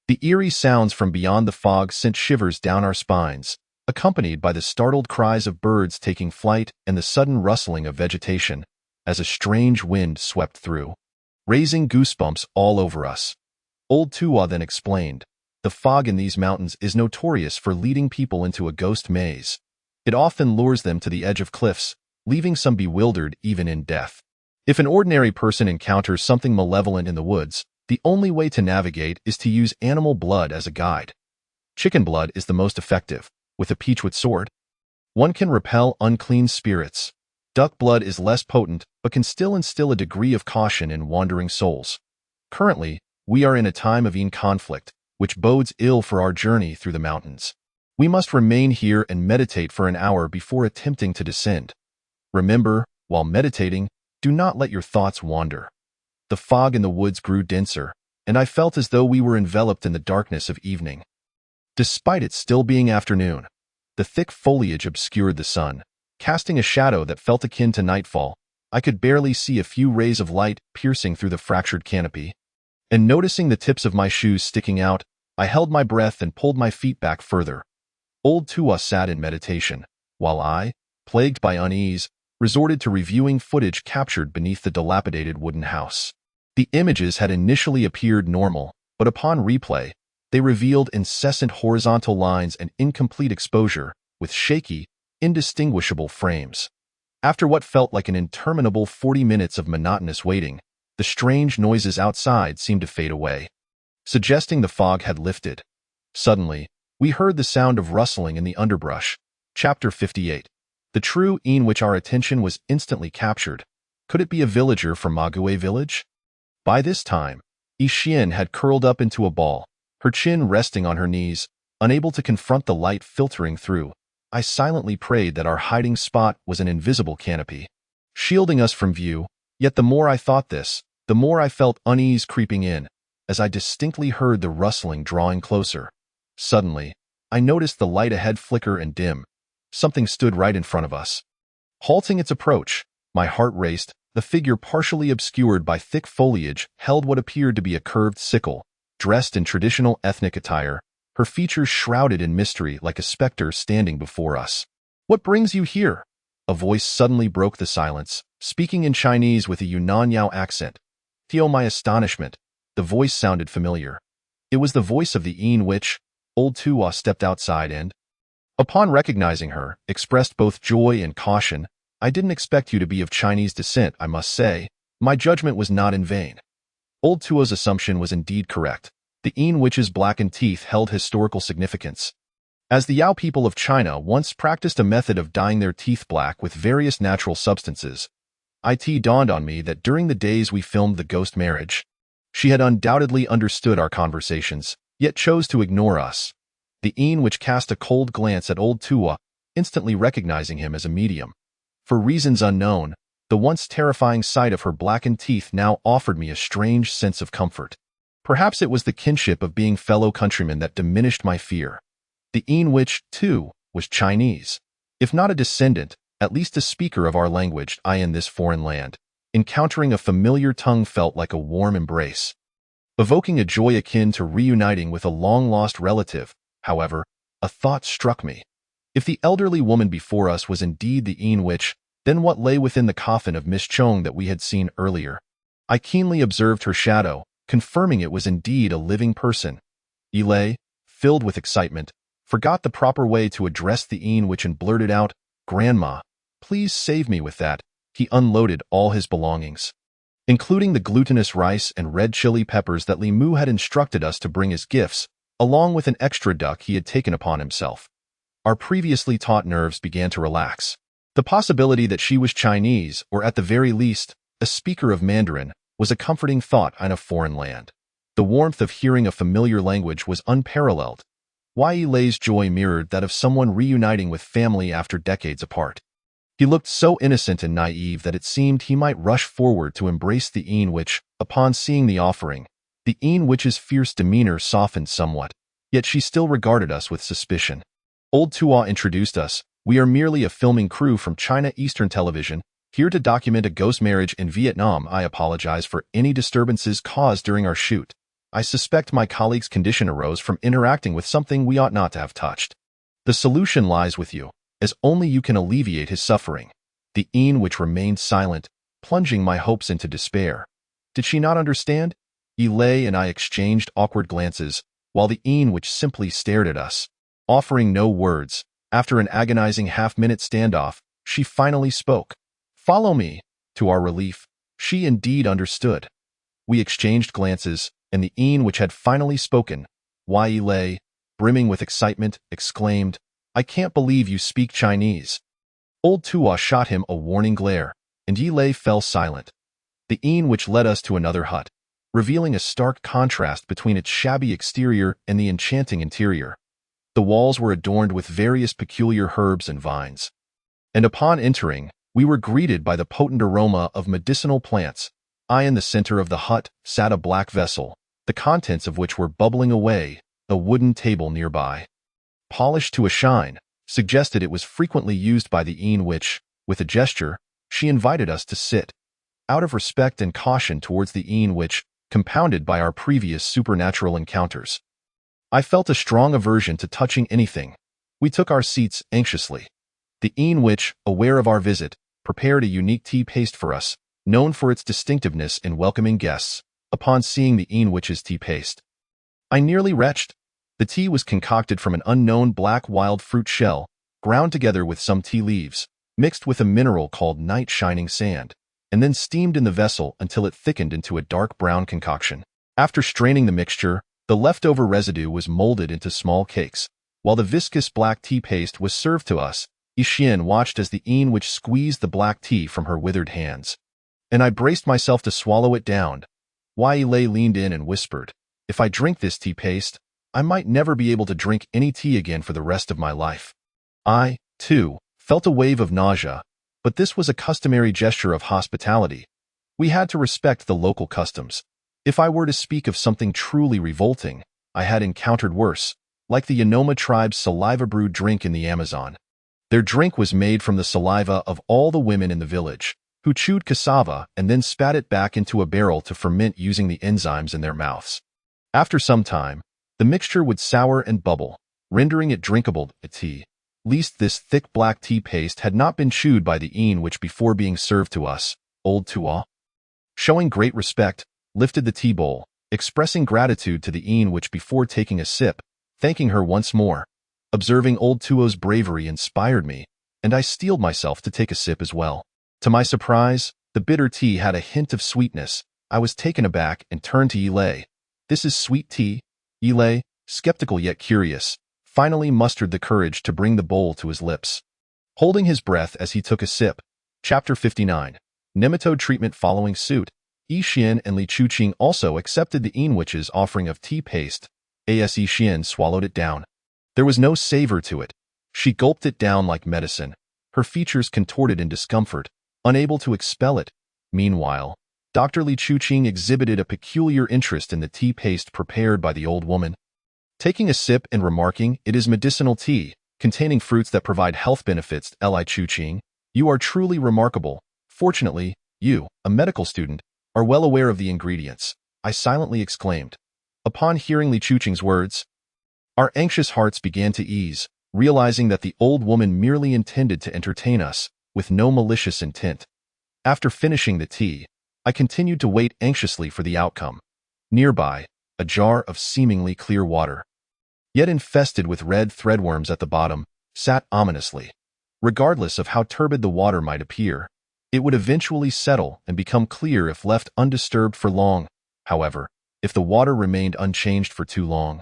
The eerie sounds from beyond the fog sent shivers down our spines, accompanied by the startled cries of birds taking flight and the sudden rustling of vegetation, as a strange wind swept through, raising goosebumps all over us. Old Tua then explained, the fog in these mountains is notorious for leading people into a ghost maze. It often lures them to the edge of cliffs, leaving some bewildered even in death. If an ordinary person encounters something malevolent in the woods, the only way to navigate is to use animal blood as a guide. Chicken blood is the most effective. With a Peachwood sword, one can repel unclean spirits. Duck blood is less potent, but can still instill a degree of caution in wandering souls. Currently, we are in a time of conflict, which bodes ill for our journey through the mountains. We must remain here and meditate for an hour before attempting to descend. Remember, while meditating, do not let your thoughts wander. The fog in the woods grew denser, and I felt as though we were enveloped in the darkness of evening. Despite it still being afternoon, the thick foliage obscured the sun, casting a shadow that felt akin to nightfall. I could barely see a few rays of light piercing through the fractured canopy. And noticing the tips of my shoes sticking out, I held my breath and pulled my feet back further. Old Tua sat in meditation, while I, plagued by unease, resorted to reviewing footage captured beneath the dilapidated wooden house. The images had initially appeared normal, but upon replay, they revealed incessant horizontal lines and incomplete exposure, with shaky, indistinguishable frames. After what felt like an interminable 40 minutes of monotonous waiting, the strange noises outside seemed to fade away, suggesting the fog had lifted. Suddenly, we heard the sound of rustling in the underbrush. Chapter 58. The true in which our attention was instantly captured. Could it be a villager from Maguey village? By this time, Ixin had curled up into a ball, her chin resting on her knees, unable to confront the light filtering through. I silently prayed that our hiding spot was an invisible canopy, shielding us from view, yet the more I thought this, the more I felt unease creeping in, as I distinctly heard the rustling drawing closer. Suddenly, I noticed the light ahead flicker and dim. Something stood right in front of us. Halting its approach, my heart raced. The figure, partially obscured by thick foliage, held what appeared to be a curved sickle, dressed in traditional ethnic attire, her features shrouded in mystery like a specter standing before us. "What brings you here?" A voice suddenly broke the silence, speaking in Chinese with a Yunnan accent. To my astonishment, the voice sounded familiar. It was the voice of the in which Old Tua stepped outside and, upon recognizing her, expressed both joy and caution. "I didn't expect you to be of Chinese descent, I must say. My judgment was not in vain." Old Tua's assumption was indeed correct. The in witch's blackened teeth held historical significance. As the Yao people of China once practiced a method of dyeing their teeth black with various natural substances, it dawned on me that during the days we filmed the ghost marriage, she had undoubtedly understood our conversations, yet chose to ignore us. The in witch cast a cold glance at Old Tua, instantly recognizing him as a medium. For reasons unknown, the once terrifying sight of her blackened teeth now offered me a strange sense of comfort. Perhaps it was the kinship of being fellow countrymen that diminished my fear. The in witch, too, was Chinese. If not a descendant, at least a speaker of our language in this foreign land. Encountering a familiar tongue felt like a warm embrace, evoking a joy akin to reuniting with a long-lost relative. However, a thought struck me. If the elderly woman before us was indeed the in witch, then what lay within the coffin of Miss Chong that we had seen earlier? I keenly observed her shadow, confirming it was indeed a living person. Ilay, filled with excitement, forgot the proper way to address the in witch and blurted out, "Grandma, please save me with that." He unloaded all his belongings, including the glutinous rice and red chili peppers that Li Mu had instructed us to bring as gifts, along with an extra duck he had taken upon himself. Our previously taut nerves began to relax. The possibility that she was Chinese, or at the very least, a speaker of Mandarin, was a comforting thought in a foreign land. The warmth of hearing a familiar language was unparalleled. Ilay's joy mirrored that of someone reuniting with family after decades apart. He looked so innocent and naive that it seemed he might rush forward to embrace the in witch. Upon seeing the offering, the in witch's fierce demeanor softened somewhat, yet she still regarded us with suspicion. Old Tua introduced us. "We are merely a filming crew from China Eastern Television, here to document a ghost marriage in Vietnam. I apologize for any disturbances caused during our shoot. I suspect my colleague's condition arose from interacting with something we ought not to have touched. The solution lies with you, as only you can alleviate his suffering." The in witch remained silent, plunging my hopes into despair. Did she not understand? Ilay and I exchanged awkward glances, while the in witch simply stared at us, offering no words. After an agonizing half-minute standoff, she finally spoke. "Follow me." To our relief, she indeed understood. We exchanged glances, and the in witch had finally spoken. Ilay, brimming with excitement, exclaimed, "I can't believe you speak Chinese." Old Tua shot him a warning glare, and Yi Lei fell silent. The Een which led us to another hut, revealing a stark contrast between its shabby exterior and the enchanting interior. The walls were adorned with various peculiar herbs and vines. And upon entering, we were greeted by the potent aroma of medicinal plants. In the center of the hut sat a black vessel, the contents of which were bubbling away. A wooden table nearby, polished to a shine, suggested it was frequently used by the Een which, with a gesture, she invited us to sit. Out of respect and caution towards the Een which, compounded by our previous supernatural encounters, I felt a strong aversion to touching anything. We took our seats anxiously. The Een which, aware of our visit, prepared a unique tea paste for us, known for its distinctiveness in welcoming guests. Upon seeing the Een which's tea paste, I nearly retched. The tea was concocted from an unknown black wild fruit shell, ground together with some tea leaves, mixed with a mineral called night shining sand, and then steamed in the vessel until it thickened into a dark brown concoction. After straining the mixture, the leftover residue was molded into small cakes. While the viscous black tea paste was served to us, Yixian watched as the Een which squeezed the black tea from her withered hands, and I braced myself to swallow it down. Yi Lei leaned in and whispered, "If I drink this tea paste, I might never be able to drink any tea again for the rest of my life." I, too, felt a wave of nausea, but this was a customary gesture of hospitality. We had to respect the local customs. If I were to speak of something truly revolting, I had encountered worse, like the Yanomami tribe's saliva-brewed drink in the Amazon. Their drink was made from the saliva of all the women in the village, who chewed cassava and then spat it back into a barrel to ferment using the enzymes in their mouths. After some time, the mixture would sour and bubble, rendering it drinkable tea. Least this thick black tea paste had not been chewed by the Een which before being served to us. Old Tua, showing great respect, lifted the tea bowl, expressing gratitude to the Een which before taking a sip, thanking her once more. Observing Old Tua's bravery inspired me, and I steeled myself to take a sip as well. To my surprise, the bitter tea had a hint of sweetness. I was taken aback and turned to Yi Lei. "This is sweet tea?" Yi Lei, skeptical yet curious, finally mustered the courage to bring the bowl to his lips, holding his breath as he took a sip. Chapter 59. Nematode treatment following suit. Yixian and Li Chuqing also accepted the Een which's offering of tea paste. As Yixian swallowed it down, there was no savor to it. She gulped it down like medicine, her features contorted in discomfort, unable to expel it. Meanwhile, Dr. Li Chuqing exhibited a peculiar interest in the tea paste prepared by the old woman, taking a sip and remarking, "It is medicinal tea, containing fruits that provide health benefits." Li Chuqing, "You are truly remarkable. Fortunately, you, a medical student, are well aware of the ingredients," I silently exclaimed. Upon hearing Li Chuqing's words, our anxious hearts began to ease, realizing that the old woman merely intended to entertain us, with no malicious intent. After finishing the tea, I continued to wait anxiously for the outcome. Nearby, a jar of seemingly clear water, yet infested with red threadworms at the bottom, sat ominously. Regardless of how turbid the water might appear, it would eventually settle and become clear if left undisturbed for long. However, if the water remained unchanged for too long,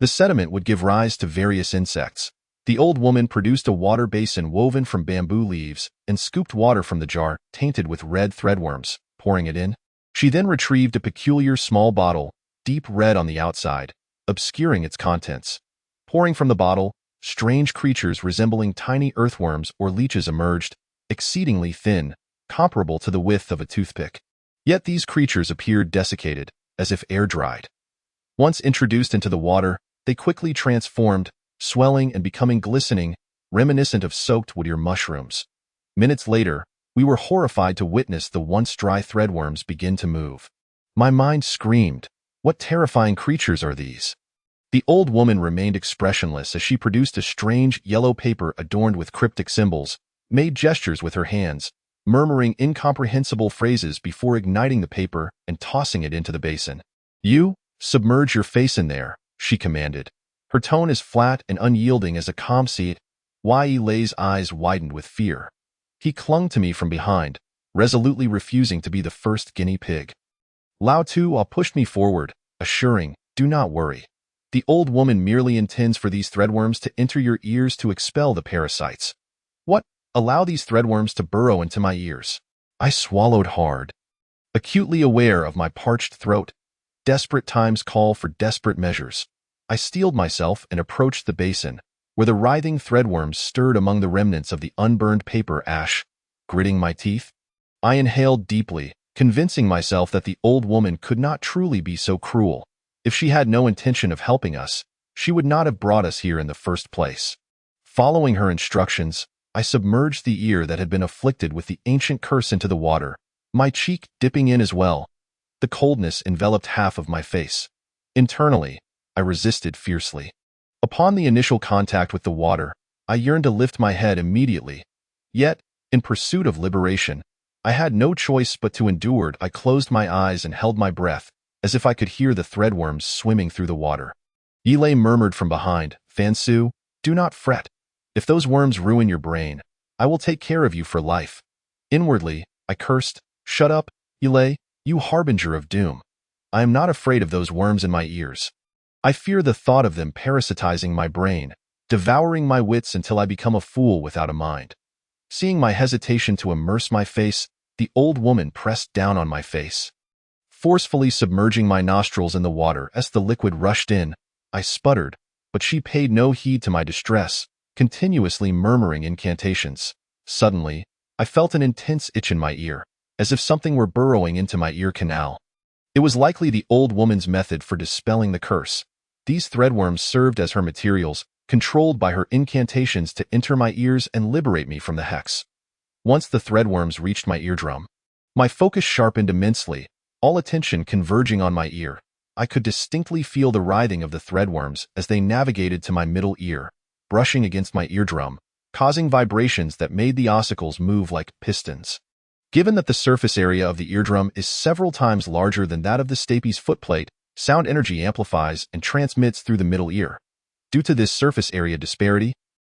the sediment would give rise to various insects. The old woman produced a water basin woven from bamboo leaves and scooped water from the jar tainted with red threadworms, pouring it in. She then retrieved a peculiar small bottle, deep red on the outside, obscuring its contents. Pouring from the bottle, strange creatures resembling tiny earthworms or leeches emerged, exceedingly thin, comparable to the width of a toothpick. Yet these creatures appeared desiccated, as if air-dried. Once introduced into the water, they quickly transformed, swelling and becoming glistening, reminiscent of soaked wood-ear mushrooms. Minutes later, we were horrified to witness the once dry threadworms begin to move. My mind screamed, "What terrifying creatures are these?" The old woman remained expressionless as she produced a strange yellow paper adorned with cryptic symbols, made gestures with her hands, murmuring incomprehensible phrases before igniting the paper and tossing it into the basin. "You, submerge your face in there," she commanded. Her tone as flat and unyielding as a calm sea. Yi Lei's eyes widened with fear. He clung to me from behind, resolutely refusing to be the first guinea pig. Lao Tua pushed me forward, assuring, "Do not worry. The old woman merely intends for these threadworms to enter your ears to expel the parasites." "What?" allow these threadworms to burrow into my ears. I swallowed hard, acutely aware of my parched throat. Desperate times call for desperate measures. I steeled myself and approached the basin, where the writhing threadworms stirred among the remnants of the unburned paper ash. Gritting my teeth, I inhaled deeply, convincing myself that the old woman could not truly be so cruel. If she had no intention of helping us, she would not have brought us here in the first place. Following her instructions, I submerged the ear that had been afflicted with the ancient curse into the water, my cheek dipping in as well. The coldness enveloped half of my face. Internally, I resisted fiercely. Upon the initial contact with the water, I yearned to lift my head immediately. Yet, in pursuit of liberation, I had no choice but to endure. I closed my eyes and held my breath, as if I could hear the threadworms swimming through the water. Yilei murmured from behind, "Fansu, do not fret. If those worms ruin your brain, I will take care of you for life." Inwardly, I cursed, "Shut up, Yilei, you harbinger of doom. I am not afraid of those worms in my ears. I fear the thought of them parasitizing my brain, devouring my wits until I become a fool without a mind." Seeing my hesitation to immerse my face, the old woman pressed down on my face, forcefully submerging my nostrils in the water. As the liquid rushed in, I sputtered, but she paid no heed to my distress, continuously murmuring incantations. Suddenly, I felt an intense itch in my ear, as if something were burrowing into my ear canal. It was likely the old woman's method for dispelling the curse. These threadworms served as her materials, controlled by her incantations to enter my ears and liberate me from the hex. Once the threadworms reached my eardrum, my focus sharpened immensely, all attention converging on my ear. I could distinctly feel the writhing of the threadworms as they navigated to my middle ear, brushing against my eardrum, causing vibrations that made the ossicles move like pistons. Given that the surface area of the eardrum is several times larger than that of the stapes footplate, sound energy amplifies and transmits through the middle ear. Due to this surface area disparity,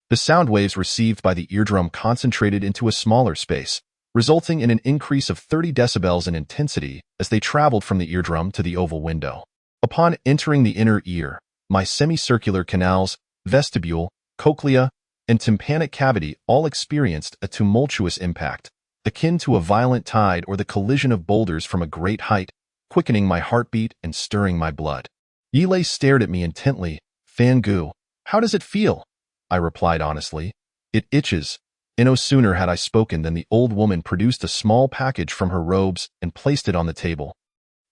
the sound waves received by the eardrum concentrated into a smaller space, resulting in an increase of 30 decibels in intensity as they traveled from the eardrum to the oval window. Upon entering the inner ear, my semicircular canals, vestibule, cochlea, and tympanic cavity all experienced a tumultuous impact, akin to a violent tide or the collision of boulders from a great height, quickening my heartbeat and stirring my blood. Yilei stared at me intently. "Fangu, how does it feel?" I replied honestly. "It itches." And no sooner had I spoken than the old woman produced a small package from her robes and placed it on the table.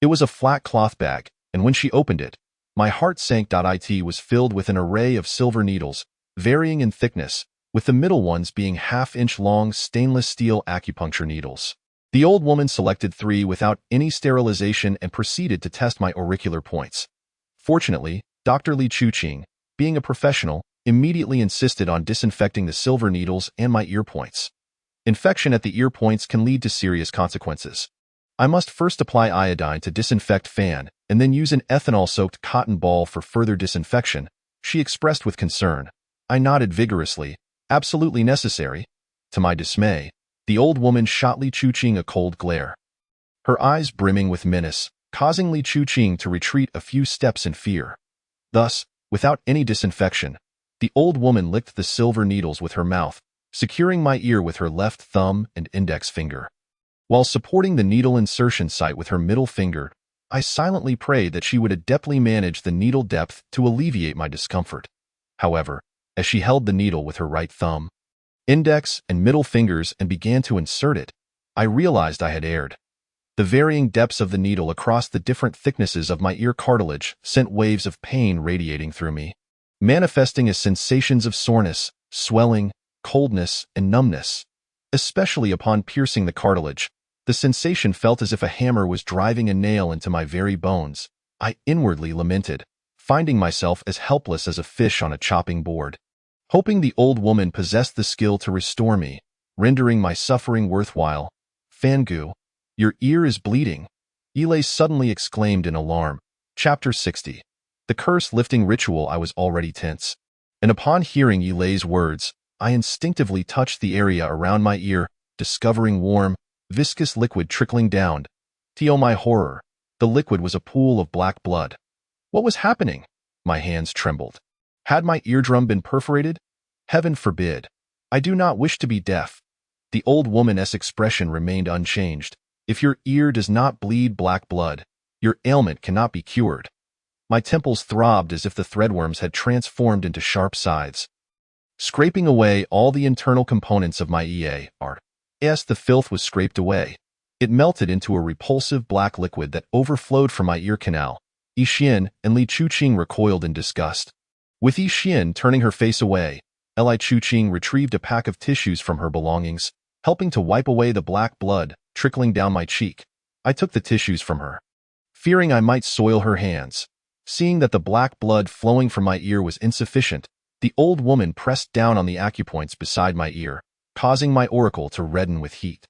It was a flat cloth bag, and when she opened it, my heart sank. It was filled with an array of silver needles, varying in thickness, with the middle ones being half-inch long stainless steel acupuncture needles. The old woman selected 3 without any sterilization and proceeded to test my auricular points. Fortunately, Dr. Li Chuqing, being a professional, immediately insisted on disinfecting the silver needles and my ear points. Infection at the ear points can lead to serious consequences. I must first apply iodine to disinfect Fan, and then use an ethanol-soaked cotton ball for further disinfection, she expressed with concern. I nodded vigorously. Absolutely necessary. To my dismay, the old woman shot Li Chuqing a cold glare, her eyes brimming with menace, causing Li Chuqing to retreat a few steps in fear. Thus, without any disinfection, the old woman licked the silver needles with her mouth, securing my ear with her left thumb and index finger. While supporting the needle insertion site with her middle finger, I silently prayed that she would adeptly manage the needle depth to alleviate my discomfort. However, as she held the needle with her right thumb, index, and middle fingers and began to insert it, I realized I had erred. The varying depths of the needle across the different thicknesses of my ear cartilage sent waves of pain radiating through me, manifesting as sensations of soreness, swelling, coldness, and numbness. Especially upon piercing the cartilage, the sensation felt as if a hammer was driving a nail into my very bones. I inwardly lamented, finding myself as helpless as a fish on a chopping board. Hoping the old woman possessed the skill to restore me, rendering my suffering worthwhile. "Fangu, your ear is bleeding," Yilei suddenly exclaimed in alarm. Chapter 60. The curse-lifting ritual. I was already tense, and upon hearing Yilei's words, I instinctively touched the area around my ear, discovering warm, viscous liquid trickling down. To my horror, the liquid was a pool of black blood. What was happening? My hands trembled. Had my eardrum been perforated? Heaven forbid. I do not wish to be deaf. The old woman's expression remained unchanged. If your ear does not bleed black blood, your ailment cannot be cured. My temples throbbed as if the threadworms had transformed into sharp scythes. Scraping away all the internal components of my ear, as the filth was scraped away, it melted into a repulsive black liquid that overflowed from my ear canal. Yi Xian and Li Chuqing recoiled in disgust. With Yi Xian turning her face away, Li Chuqing retrieved a pack of tissues from her belongings, helping to wipe away the black blood trickling down my cheek. I took the tissues from her, fearing I might soil her hands. Seeing that the black blood flowing from my ear was insufficient, the old woman pressed down on the acupoints beside my ear, causing my auricle to redden with heat.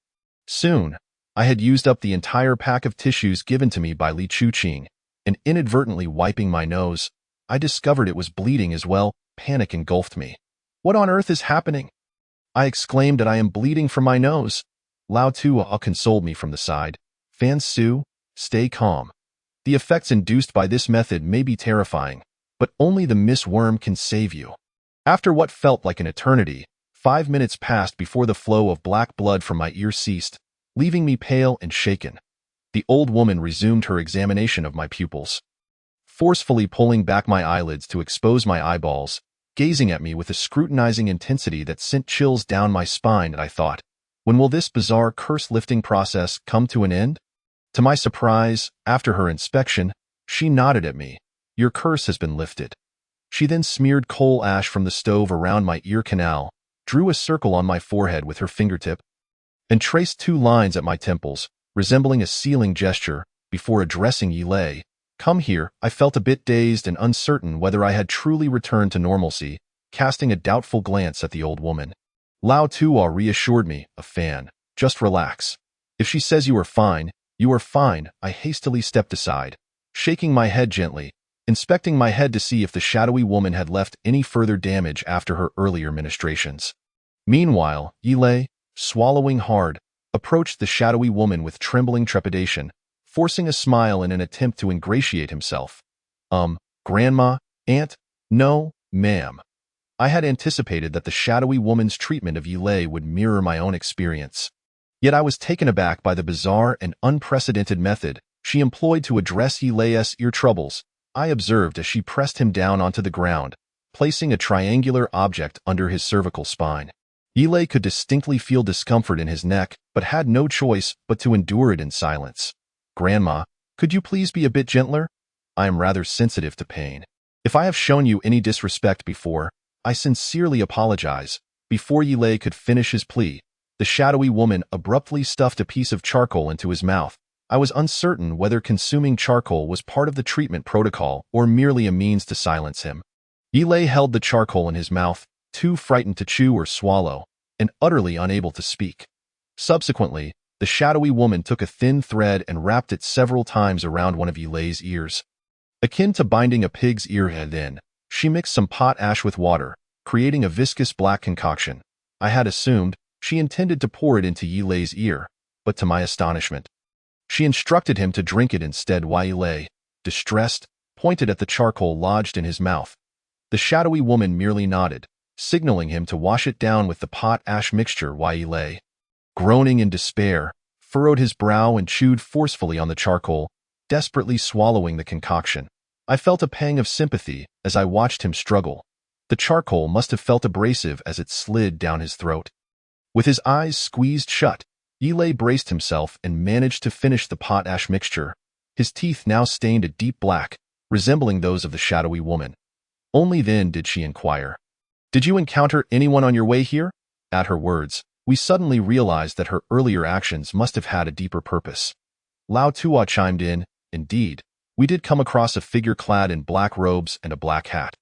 Soon, I had used up the entire pack of tissues given to me by Li Chuqing, and inadvertently wiping my nose, I discovered it was bleeding as well. Panic engulfed me. What on earth is happening? I exclaimed that I am bleeding from my nose. Lao Tua consoled me from the side. Fan Su, stay calm. The effects induced by this method may be terrifying, but only the Miss Worm can save you. After what felt like an eternity, 5 minutes passed before the flow of black blood from my ear ceased, leaving me pale and shaken. The old woman resumed her examination of my pupils, forcefully pulling back my eyelids to expose my eyeballs, gazing at me with a scrutinizing intensity that sent chills down my spine. And I thought, when will this bizarre curse-lifting process come to an end? To my surprise, after her inspection, she nodded at me. Your curse has been lifted. She then smeared coal ash from the stove around my ear canal, drew a circle on my forehead with her fingertip, and traced 2 lines at my temples, resembling a sealing gesture, before addressing Yi Lei. Come here. I felt a bit dazed and uncertain whether I had truly returned to normalcy, casting a doubtful glance at the old woman. Lao Tua reassured me, a fan. Just relax. If she says you are fine, you are fine. I hastily stepped aside, shaking my head gently, inspecting my head to see if the shadowy woman had left any further damage after her earlier ministrations. Meanwhile, Yi Lei, swallowing hard, approached the shadowy woman with trembling trepidation, forcing a smile in an attempt to ingratiate himself. Grandma, Aunt? No, ma'am. I had anticipated that the shadowy woman's treatment of Yi Lei would mirror my own experience. Yet I was taken aback by the bizarre and unprecedented method she employed to address Yi Lei's ear troubles. I observed as she pressed him down onto the ground, placing a triangular object under his cervical spine. Yi Lei could distinctly feel discomfort in his neck, but had no choice but to endure it in silence. Grandma, could you please be a bit gentler? I am rather sensitive to pain. If I have shown you any disrespect before, I sincerely apologize. Before Yi Lei could finish his plea, the shadowy woman abruptly stuffed a piece of charcoal into his mouth. I was uncertain whether consuming charcoal was part of the treatment protocol or merely a means to silence him. Yi Lei held the charcoal in his mouth, too frightened to chew or swallow, and utterly unable to speak. Subsequently, the shadowy woman took a thin thread and wrapped it several times around one of Yi Lei's ears. Akin to binding a pig's ear head in, she mixed some pot ash with water, creating a viscous black concoction. I had assumed she intended to pour it into Yi Lei's ear, but to my astonishment, she instructed him to drink it instead. While Yi Lei, distressed, pointed at the charcoal lodged in his mouth. The shadowy woman merely nodded, signaling him to wash it down with the pot ash mixture. While Yi Lei, groaning in despair, furrowed his brow and chewed forcefully on the charcoal, desperately swallowing the concoction. I felt a pang of sympathy as I watched him struggle. The charcoal must have felt abrasive as it slid down his throat. With his eyes squeezed shut, Yi Lei braced himself and managed to finish the pot ash mixture, his teeth now stained a deep black, resembling those of the shadowy woman. Only then did she inquire, "Did you encounter anyone on your way here?" At her words, we suddenly realized that her earlier actions must have had a deeper purpose. Lao Tua chimed in, "Indeed, we did come across a figure clad in black robes and a black hat."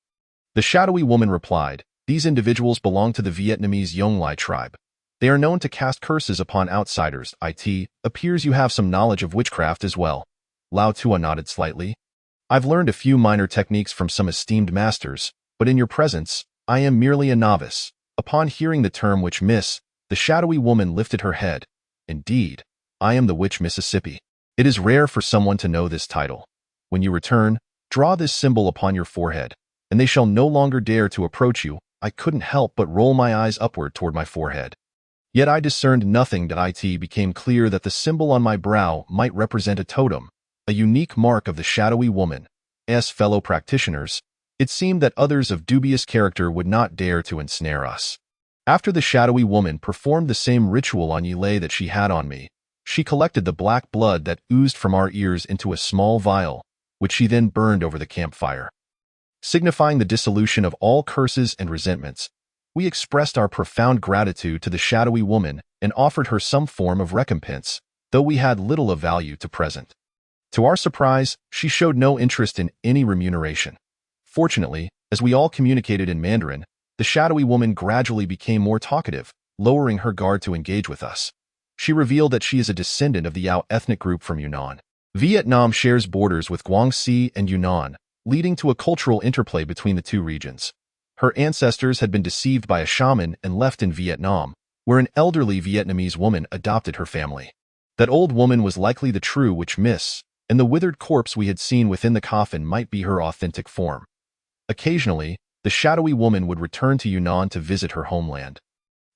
The shadowy woman replied, "These individuals belong to the Vietnamese Yonglai tribe. They are known to cast curses upon outsiders. It appears you have some knowledge of witchcraft as well." Lao Tua nodded slightly. "I've learned a few minor techniques from some esteemed masters, but in your presence, I am merely a novice." Upon hearing the term Witch Miss, the shadowy woman lifted her head. "Indeed, I am the Witch Mississippi. It is rare for someone to know this title. When you return, draw this symbol upon your forehead, and they shall no longer dare to approach you." I couldn't help but roll my eyes upward toward my forehead. Yet I discerned nothing. It became clear that the symbol on my brow might represent a totem, a unique mark of the shadowy woman's fellow practitioners. It seemed that others of dubious character would not dare to ensnare us. After the shadowy woman performed the same ritual on Yilei that she had on me, she collected the black blood that oozed from our ears into a small vial, which she then burned over the campfire. Signifying the dissolution of all curses and resentments, we expressed our profound gratitude to the shadowy woman and offered her some form of recompense, though we had little of value to present. To our surprise, she showed no interest in any remuneration. Fortunately, as we all communicated in Mandarin, the shadowy woman gradually became more talkative, lowering her guard to engage with us. She revealed that she is a descendant of the Yao ethnic group from Yunnan. Vietnam shares borders with Guangxi and Yunnan, leading to a cultural interplay between the two regions. Her ancestors had been deceived by a shaman and left in Vietnam, where an elderly Vietnamese woman adopted her family. That old woman was likely the true witch miss, and the withered corpse we had seen within the coffin might be her authentic form. Occasionally, the shadowy woman would return to Yunnan to visit her homeland.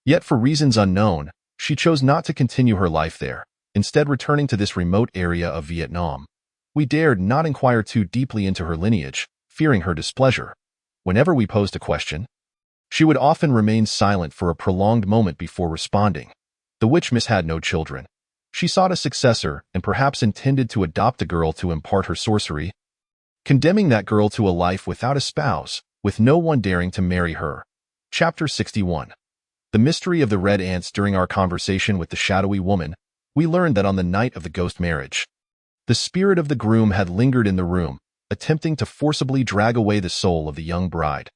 Yet for reasons unknown, she chose not to continue her life there, instead returning to this remote area of Vietnam. We dared not inquire too deeply into her lineage, fearing her displeasure. Whenever we posed a question, she would often remain silent for a prolonged moment before responding. The witch miss had no children. She sought a successor and perhaps intended to adopt a girl to impart her sorcery, condemning that girl to a life without a spouse, with no one daring to marry her. Chapter 61. The mystery of the red ants. During our conversation with the shadowy woman, we learned that on the night of the ghost marriage, the spirit of the groom had lingered in the room, attempting to forcibly drag away the soul of the young bride.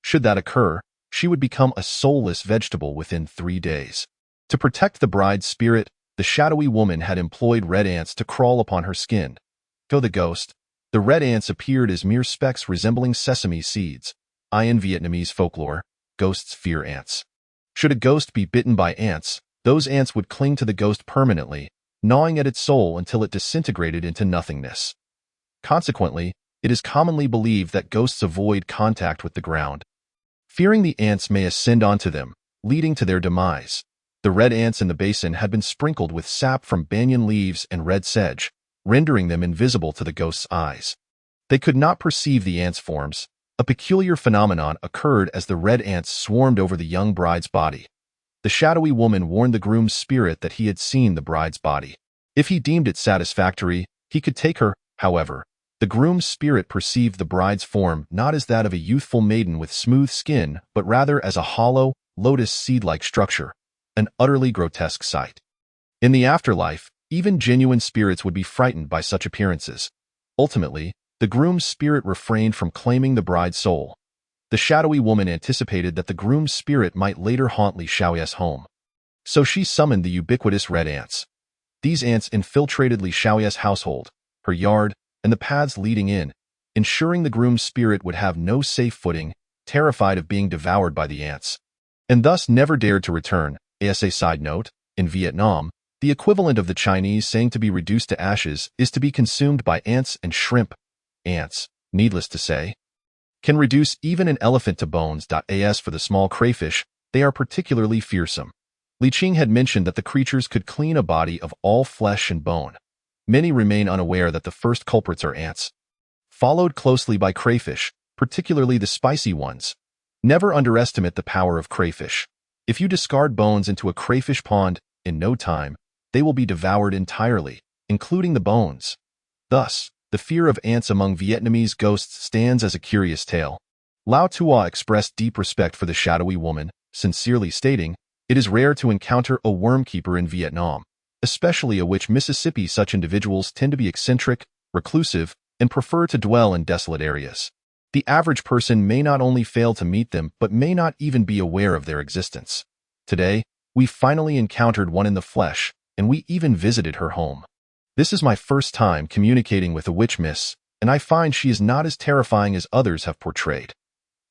Should that occur, she would become a soulless vegetable within 3 days. To protect the bride's spirit, the shadowy woman had employed red ants to crawl upon her skin. To the ghost, the red ants appeared as mere specks resembling sesame seeds. In Vietnamese folklore, ghosts fear ants. Should a ghost be bitten by ants, those ants would cling to the ghost permanently, gnawing at its soul until it disintegrated into nothingness. Consequently, it is commonly believed that ghosts avoid contact with the ground, fearing the ants may ascend onto them, leading to their demise. The red ants in the basin had been sprinkled with sap from banyan leaves and red sedge, rendering them invisible to the ghost's eyes. They could not perceive the ants' forms. A peculiar phenomenon occurred as the red ants swarmed over the young bride's body. The shadowy woman warned the groom's spirit that he had seen the bride's body. If he deemed it satisfactory, he could take her. However, the groom's spirit perceived the bride's form not as that of a youthful maiden with smooth skin, but rather as a hollow, lotus seed-like structure, an utterly grotesque sight. In the afterlife, even genuine spirits would be frightened by such appearances. Ultimately, the groom's spirit refrained from claiming the bride's soul. The shadowy woman anticipated that the groom's spirit might later haunt Li Xiaoye's home. So she summoned the ubiquitous red ants. These ants infiltrated Li Xiaoye's household, her yard, and the paths leading in, ensuring the groom's spirit would have no safe footing, terrified of being devoured by the ants, and thus never dared to return. As a side note, in Vietnam, the equivalent of the Chinese saying to be reduced to ashes is to be consumed by ants and shrimp. Ants, needless to say, can reduce even an elephant to bones. As for the small crayfish, they are particularly fearsome. Li Qing had mentioned that the creatures could clean a body of all flesh and bone. Many remain unaware that the first culprits are ants, followed closely by crayfish, particularly the spicy ones. Never underestimate the power of crayfish. If you discard bones into a crayfish pond, in no time, they will be devoured entirely, including the bones. Thus, the fear of ants among Vietnamese ghosts stands as a curious tale. Lao Tua expressed deep respect for the shadowy woman, sincerely stating, "It is rare to encounter a wormkeeper in Vietnam, especially a witch Mississippi. Such individuals tend to be eccentric, reclusive, and prefer to dwell in desolate areas. The average person may not only fail to meet them but may not even be aware of their existence. Today, we finally encountered one in the flesh, and we even visited her home. This is my first time communicating with a witch miss, and I find she is not as terrifying as others have portrayed."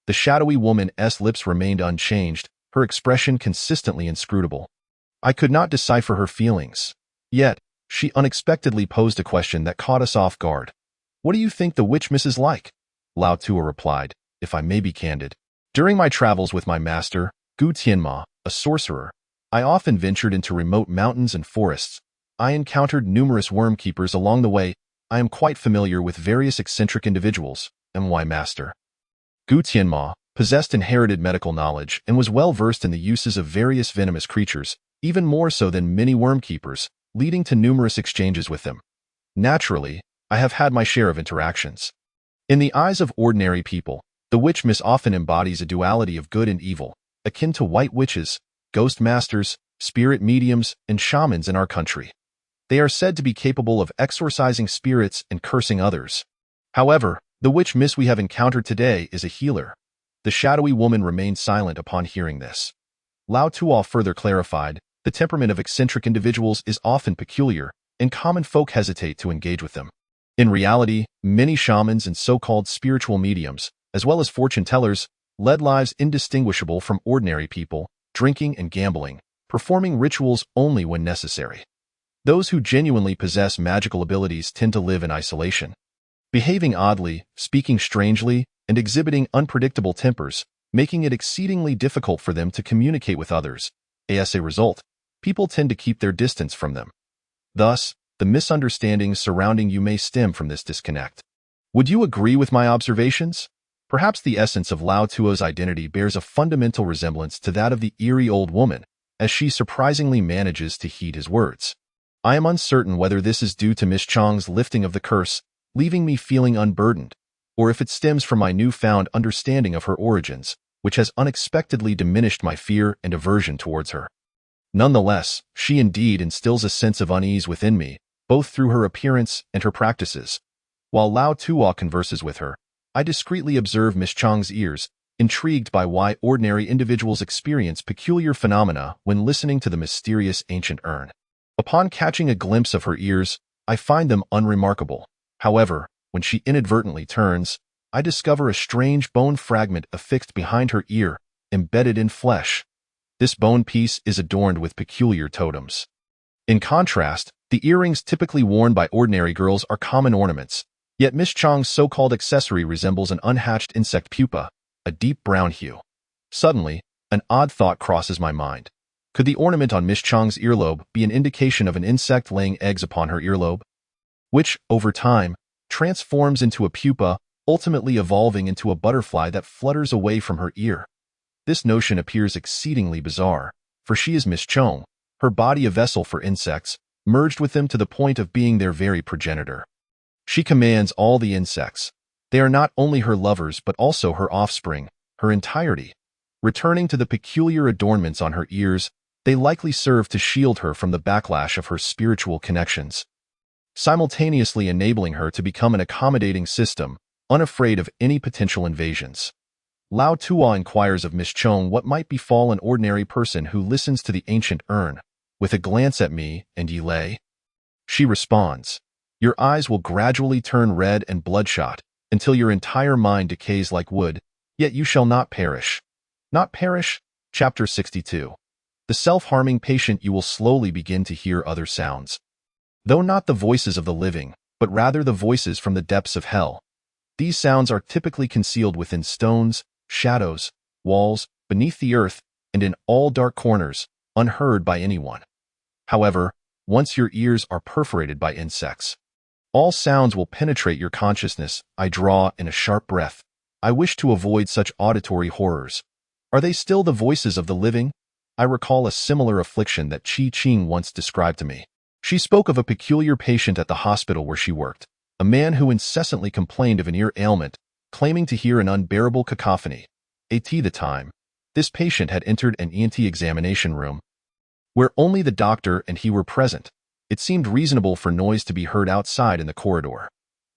The shadowy woman's lips remained unchanged, her expression consistently inscrutable. I could not decipher her feelings. Yet, she unexpectedly posed a question that caught us off guard. "What do you think the witch miss is like?" Lao Tua replied, "If I may be candid, During my travels with my master, Gu Tianma, a sorcerer, I often ventured into remote mountains and forests. I encountered numerous worm keepers along the way. I am quite familiar with various eccentric individuals, my master. Gu Tianma possessed inherited medical knowledge and was well versed in the uses of various venomous creatures, even more so than many worm keepers, leading to numerous exchanges with them. Naturally, I have had my share of interactions. In the eyes of ordinary people, the witch miss often embodies a duality of good and evil, akin to white witches, ghost masters, spirit mediums, and shamans in our country. They are said to be capable of exorcising spirits and cursing others. However, the witch miss we have encountered today is a healer. The shadowy woman remained silent upon hearing this. Lao Tuo further clarified, the temperament of eccentric individuals is often peculiar, and common folk hesitate to engage with them. In reality, many shamans and so-called spiritual mediums, as well as fortune tellers, led lives indistinguishable from ordinary people, drinking and gambling, performing rituals only when necessary. Those who genuinely possess magical abilities tend to live in isolation, behaving oddly, speaking strangely, and exhibiting unpredictable tempers, making it exceedingly difficult for them to communicate with others. As a result, people tend to keep their distance from them. Thus, the misunderstandings surrounding you may stem from this disconnect. Would you agree with my observations? Perhaps the essence of Lao Tuo's identity bears a fundamental resemblance to that of the eerie old woman, as she surprisingly manages to heed his words. I am uncertain whether this is due to Miss Chang's lifting of the curse, leaving me feeling unburdened, or if it stems from my newfound understanding of her origins, which has unexpectedly diminished my fear and aversion towards her. Nonetheless, she indeed instills a sense of unease within me, both through her appearance and her practices. While Lao Tuo converses with her, I discreetly observe Miss Chang's ears, intrigued by why ordinary individuals experience peculiar phenomena when listening to the mysterious ancient urn. Upon catching a glimpse of her ears, I find them unremarkable. However, when she inadvertently turns, I discover a strange bone fragment affixed behind her ear, embedded in flesh. This bone piece is adorned with peculiar totems. In contrast, the earrings typically worn by ordinary girls are common ornaments, yet Miss Chang's so-called accessory resembles an unhatched insect pupa, a deep brown hue. Suddenly, an odd thought crosses my mind. Could the ornament on Miss Chang's earlobe be an indication of an insect laying eggs upon her earlobe, which, over time, transforms into a pupa, ultimately evolving into a butterfly that flutters away from her ear? This notion appears exceedingly bizarre, for she is Miss Chang, her body a vessel for insects, merged with them to the point of being their very progenitor. She commands all the insects. They are not only her lovers but also her offspring, her entirety. Returning to the peculiar adornments on her ears, they likely serve to shield her from the backlash of her spiritual connections, simultaneously enabling her to become an accommodating system, unafraid of any potential invasions. Lao Tuo inquires of Miss Chang what might befall an ordinary person who listens to the ancient urn. With a glance at me and Yi Lei, she responds, "Your eyes will gradually turn red and bloodshot until your entire mind decays like wood, yet you shall not perish." Not perish? Chapter 62. The self-harming patient, you will slowly begin to hear other sounds, though not the voices of the living, but rather the voices from the depths of hell. These sounds are typically concealed within stones, shadows, walls, beneath the earth, and in all dark corners, unheard by anyone. However, once your ears are perforated by insects, all sounds will penetrate your consciousness. I draw in a sharp breath. I wish to avoid such auditory horrors. Are they still the voices of the living? I recall a similar affliction that Qi Qing once described to me. She spoke of a peculiar patient at the hospital where she worked, a man who incessantly complained of an ear ailment, claiming to hear an unbearable cacophony. At the time, this patient had entered an ENT examination room, where only the doctor and he were present. It seemed reasonable for noise to be heard outside in the corridor.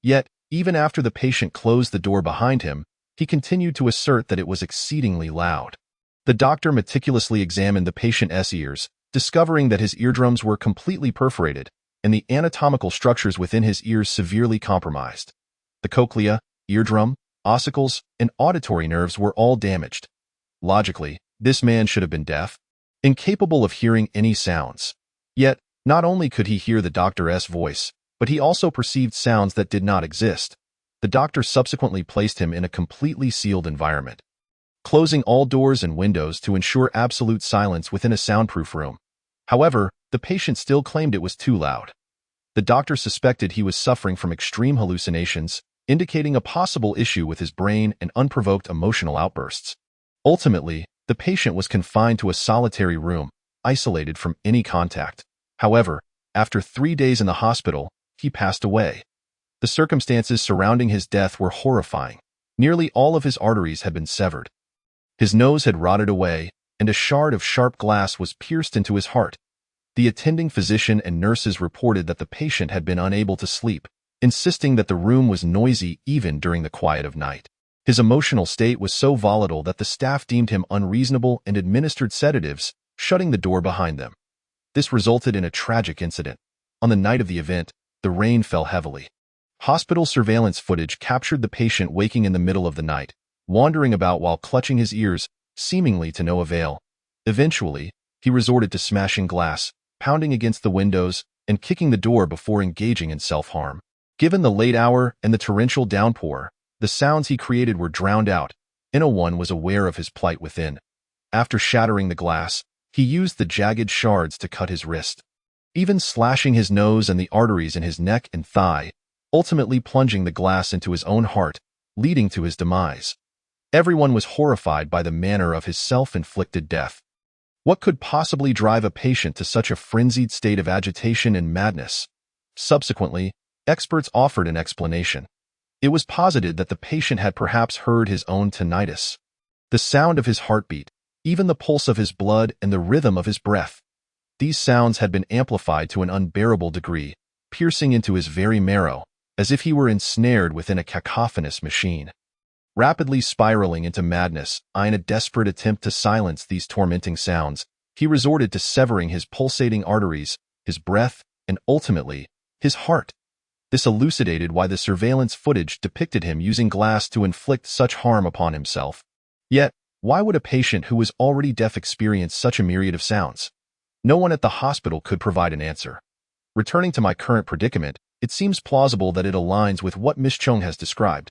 Yet, even after the patient closed the door behind him, he continued to assert that it was exceedingly loud. The doctor meticulously examined the patient's ears, discovering that his eardrums were completely perforated and the anatomical structures within his ears severely compromised. The cochlea, eardrum, ossicles, and auditory nerves were all damaged. Logically, this man should have been deaf, incapable of hearing any sounds. Yet, not only could he hear the doctor's voice, but he also perceived sounds that did not exist. The doctor subsequently placed him in a completely sealed environment, closing all doors and windows to ensure absolute silence within a soundproof room. However, the patient still claimed it was too loud. The doctor suspected he was suffering from extreme hallucinations, indicating a possible issue with his brain and unprovoked emotional outbursts. Ultimately, the patient was confined to a solitary room, isolated from any contact. However, after 3 days in the hospital, he passed away. The circumstances surrounding his death were horrifying. Nearly all of his arteries had been severed. His nose had rotted away, and a shard of sharp glass was pierced into his heart. The attending physician and nurses reported that the patient had been unable to sleep, insisting that the room was noisy even during the quiet of night. His emotional state was so volatile that the staff deemed him unreasonable and administered sedatives, shutting the door behind them. This resulted in a tragic incident. On the night of the event, the rain fell heavily. Hospital surveillance footage captured the patient waking in the middle of the night, wandering about while clutching his ears, seemingly to no avail. Eventually, he resorted to smashing glass, pounding against the windows, and kicking the door before engaging in self-harm. Given the late hour and the torrential downpour, the sounds he created were drowned out. One was aware of his plight within. After shattering the glass, he used the jagged shards to cut his wrist, even slashing his nose and the arteries in his neck and thigh, ultimately plunging the glass into his own heart, leading to his demise. Everyone was horrified by the manner of his self-inflicted death. What could possibly drive a patient to such a frenzied state of agitation and madness? Subsequently, experts offered an explanation. It was posited that the patient had perhaps heard his own tinnitus. The sound of his heartbeat, even the pulse of his blood and the rhythm of his breath. These sounds had been amplified to an unbearable degree, piercing into his very marrow, as if he were ensnared within a cacophonous machine. Rapidly spiraling into madness, in a desperate attempt to silence these tormenting sounds, he resorted to severing his pulsating arteries, his breath, and ultimately, his heart. This elucidated why the surveillance footage depicted him using glass to inflict such harm upon himself. Yet, why would a patient who was already deaf experience such a myriad of sounds? No one at the hospital could provide an answer. Returning to my current predicament, it seems plausible that it aligns with what Miss Chung has described.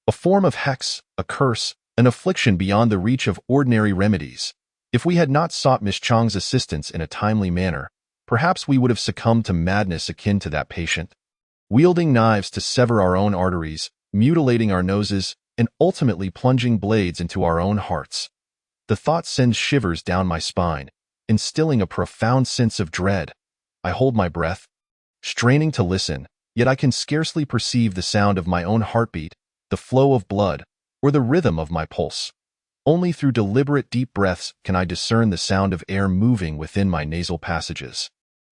A form of hex, a curse, an affliction beyond the reach of ordinary remedies. If we had not sought Miss Chang's assistance in a timely manner, perhaps we would have succumbed to madness akin to that patient. Wielding knives to sever our own arteries, mutilating our noses, and ultimately plunging blades into our own hearts. The thought sends shivers down my spine, instilling a profound sense of dread. I hold my breath, straining to listen, yet I can scarcely perceive the sound of my own heartbeat, the flow of blood, or the rhythm of my pulse. Only through deliberate deep breaths can I discern the sound of air moving within my nasal passages.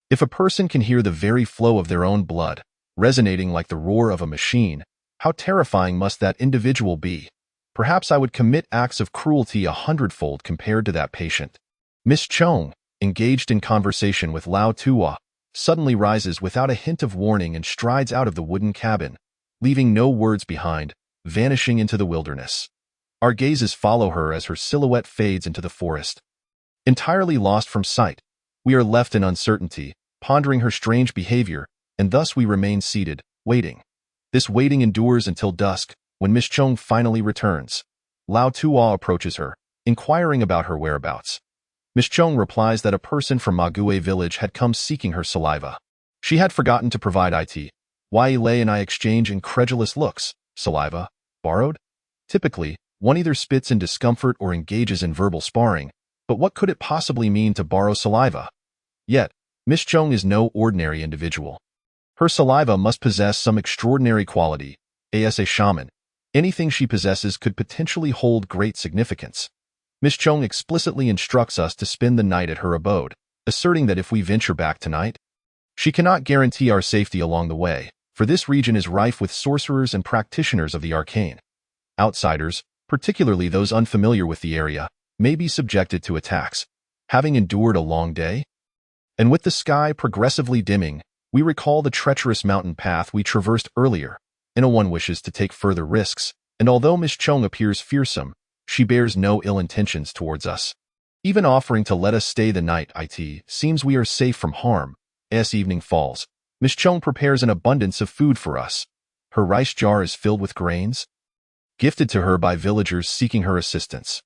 If a person can hear the very flow of their own blood, resonating like the roar of a machine, how terrifying must that individual be? Perhaps I would commit acts of cruelty 100-fold compared to that patient. Miss Chung, engaged in conversation with Lao Tua, suddenly rises without a hint of warning and strides out of the wooden cabin, leaving no words behind, vanishing into the wilderness. Our gazes follow her as her silhouette fades into the forest. Entirely lost from sight, we are left in uncertainty, pondering her strange behavior, and thus we remain seated, waiting. This waiting endures until dusk, when Miss Chung finally returns. Lao Tua approaches her, inquiring about her whereabouts. Miss Chung replies that a person from Mague village had come seeking her saliva. She had forgotten to provide it. Wai Lei and I exchange incredulous looks. Saliva? Borrowed? Typically, one either spits in discomfort or engages in verbal sparring, but what could it possibly mean to borrow saliva? Yet, Miss Chung is no ordinary individual. Her saliva must possess some extraordinary quality, as a shaman. Anything she possesses could potentially hold great significance. Miss Chung explicitly instructs us to spend the night at her abode, asserting that if we venture back tonight, she cannot guarantee our safety along the way, for this region is rife with sorcerers and practitioners of the arcane. Outsiders, particularly those unfamiliar with the area, may be subjected to attacks. Having endured a long day, and with the sky progressively dimming, we recall the treacherous mountain path we traversed earlier. One wishes to take further risks, and although Miss Chung appears fearsome, she bears no ill intentions towards us. Even offering to let us stay the night, it seems we are safe from harm. As evening falls, Miss Chung prepares an abundance of food for us. Her rice jar is filled with grains, gifted to her by villagers seeking her assistance.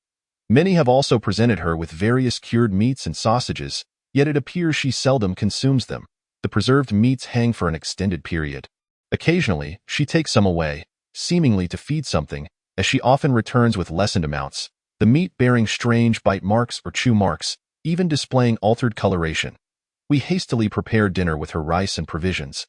Many have also presented her with various cured meats and sausages, yet it appears she seldom consumes them. The preserved meats hang for an extended period. Occasionally, she takes some away, seemingly to feed something, as she often returns with lessened amounts, the meat bearing strange bite marks or chew marks, even displaying altered coloration. We hastily prepared dinner with her rice and provisions.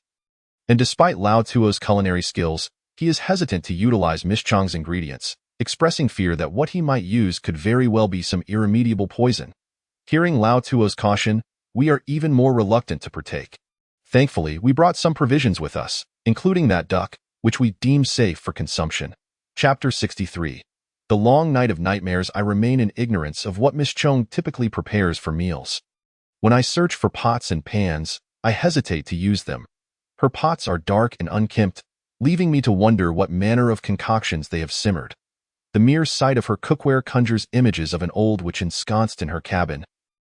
And despite Lao Tuo's culinary skills, he is hesitant to utilize Miss Chang's ingredients, expressing fear that what he might use could very well be some irremediable poison. Hearing Lao Tuo's caution, we are even more reluctant to partake. Thankfully, we brought some provisions with us, including that duck, which we deem safe for consumption. Chapter 63. The long night of nightmares. I remain in ignorance of what Miss Chang typically prepares for meals. When I search for pots and pans, I hesitate to use them. Her pots are dark and unkempt, leaving me to wonder what manner of concoctions they have simmered. The mere sight of her cookware conjures images of an old witch ensconced in her cabin,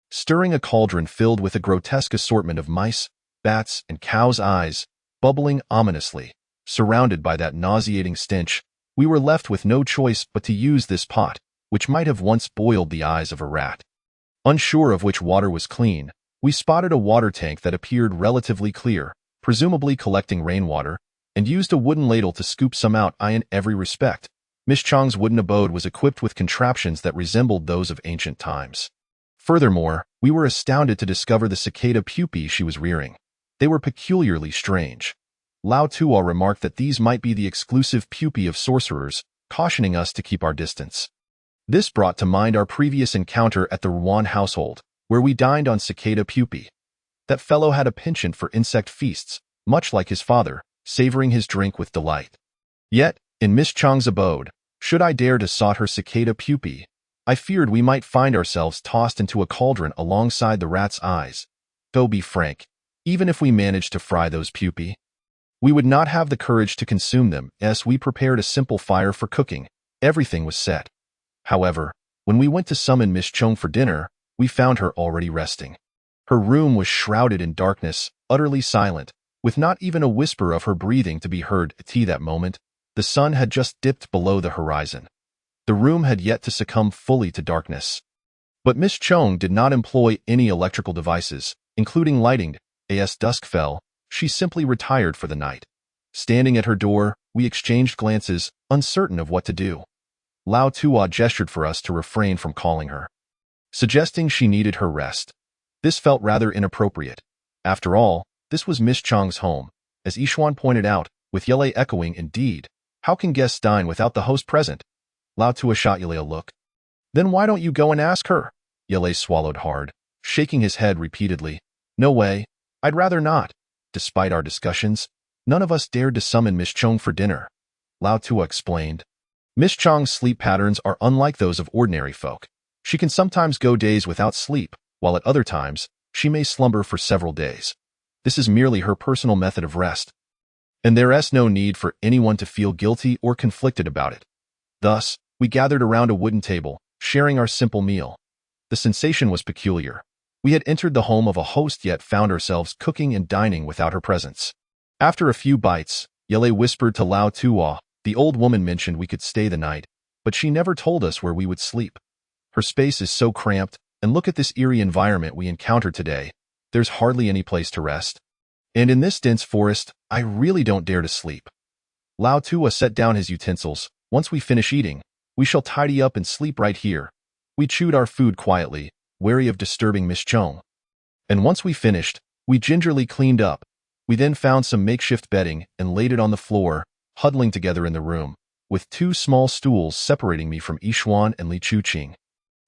stirring a cauldron filled with a grotesque assortment of mice, bats, and cows' eyes, bubbling ominously. Surrounded by that nauseating stench, we were left with no choice but to use this pot, which might have once boiled the eyes of a rat. Unsure of which water was clean, we spotted a water tank that appeared relatively clear, presumably collecting rainwater, and used a wooden ladle to scoop some out. In every respect, Miss Chang's wooden abode was equipped with contraptions that resembled those of ancient times. Furthermore, we were astounded to discover the cicada pupae she was rearing. They were peculiarly strange. Lao Tuo remarked that these might be the exclusive pupae of sorcerers, cautioning us to keep our distance. This brought to mind our previous encounter at the Ruan household, where we dined on cicada pupae. That fellow had a penchant for insect feasts, much like his father, savoring his drink with delight. Yet, in Miss Chang's abode, should I dare to sought her cicada pupae, I feared we might find ourselves tossed into a cauldron alongside the rat's eyes. Though be frank, even if we managed to fry those pupae, we would not have the courage to consume them, as we prepared a simple fire for cooking. Everything was set. However, when we went to summon Miss Chang for dinner, we found her already resting. Her room was shrouded in darkness, utterly silent, with not even a whisper of her breathing to be heard. At that moment, the sun had just dipped below the horizon. The room had yet to succumb fully to darkness. But Miss Chang did not employ any electrical devices, including lighting. As dusk fell, she simply retired for the night. Standing at her door, we exchanged glances, uncertain of what to do. Lao Tuo gestured for us to refrain from calling her, suggesting she needed her rest. This felt rather inappropriate. After all, this was Miss Chang's home, as Yishuan pointed out, with Yele echoing, "Indeed, how can guests dine without the host present?" Lao Tuo shot Yele a look. "Then why don't you go and ask her?" Yele swallowed hard, shaking his head repeatedly. "No way, I'd rather not." Despite our discussions, none of us dared to summon Miss Chang for dinner. Lao Tuo explained. Miss Chang's sleep patterns are unlike those of ordinary folk. She can sometimes go days without sleep, while at other times, she may slumber for several days. This is merely her personal method of rest, and there is no need for anyone to feel guilty or conflicted about it. Thus, we gathered around a wooden table, sharing our simple meal. The sensation was peculiar. We had entered the home of a host yet found ourselves cooking and dining without her presence. After a few bites, Yele whispered to Lao Tuo. The old woman mentioned we could stay the night, but she never told us where we would sleep. Her space is so cramped, and look at this eerie environment we encountered today. There's hardly any place to rest. And in this dense forest, I really don't dare to sleep. Lao Tuo set down his utensils. Once we finish eating, we shall tidy up and sleep right here. We chewed our food quietly, wary of disturbing Miss Chang. And once we finished, we gingerly cleaned up. We then found some makeshift bedding and laid it on the floor, huddling together in the room, with two small stools separating me from Yishuan and Li Chuqing.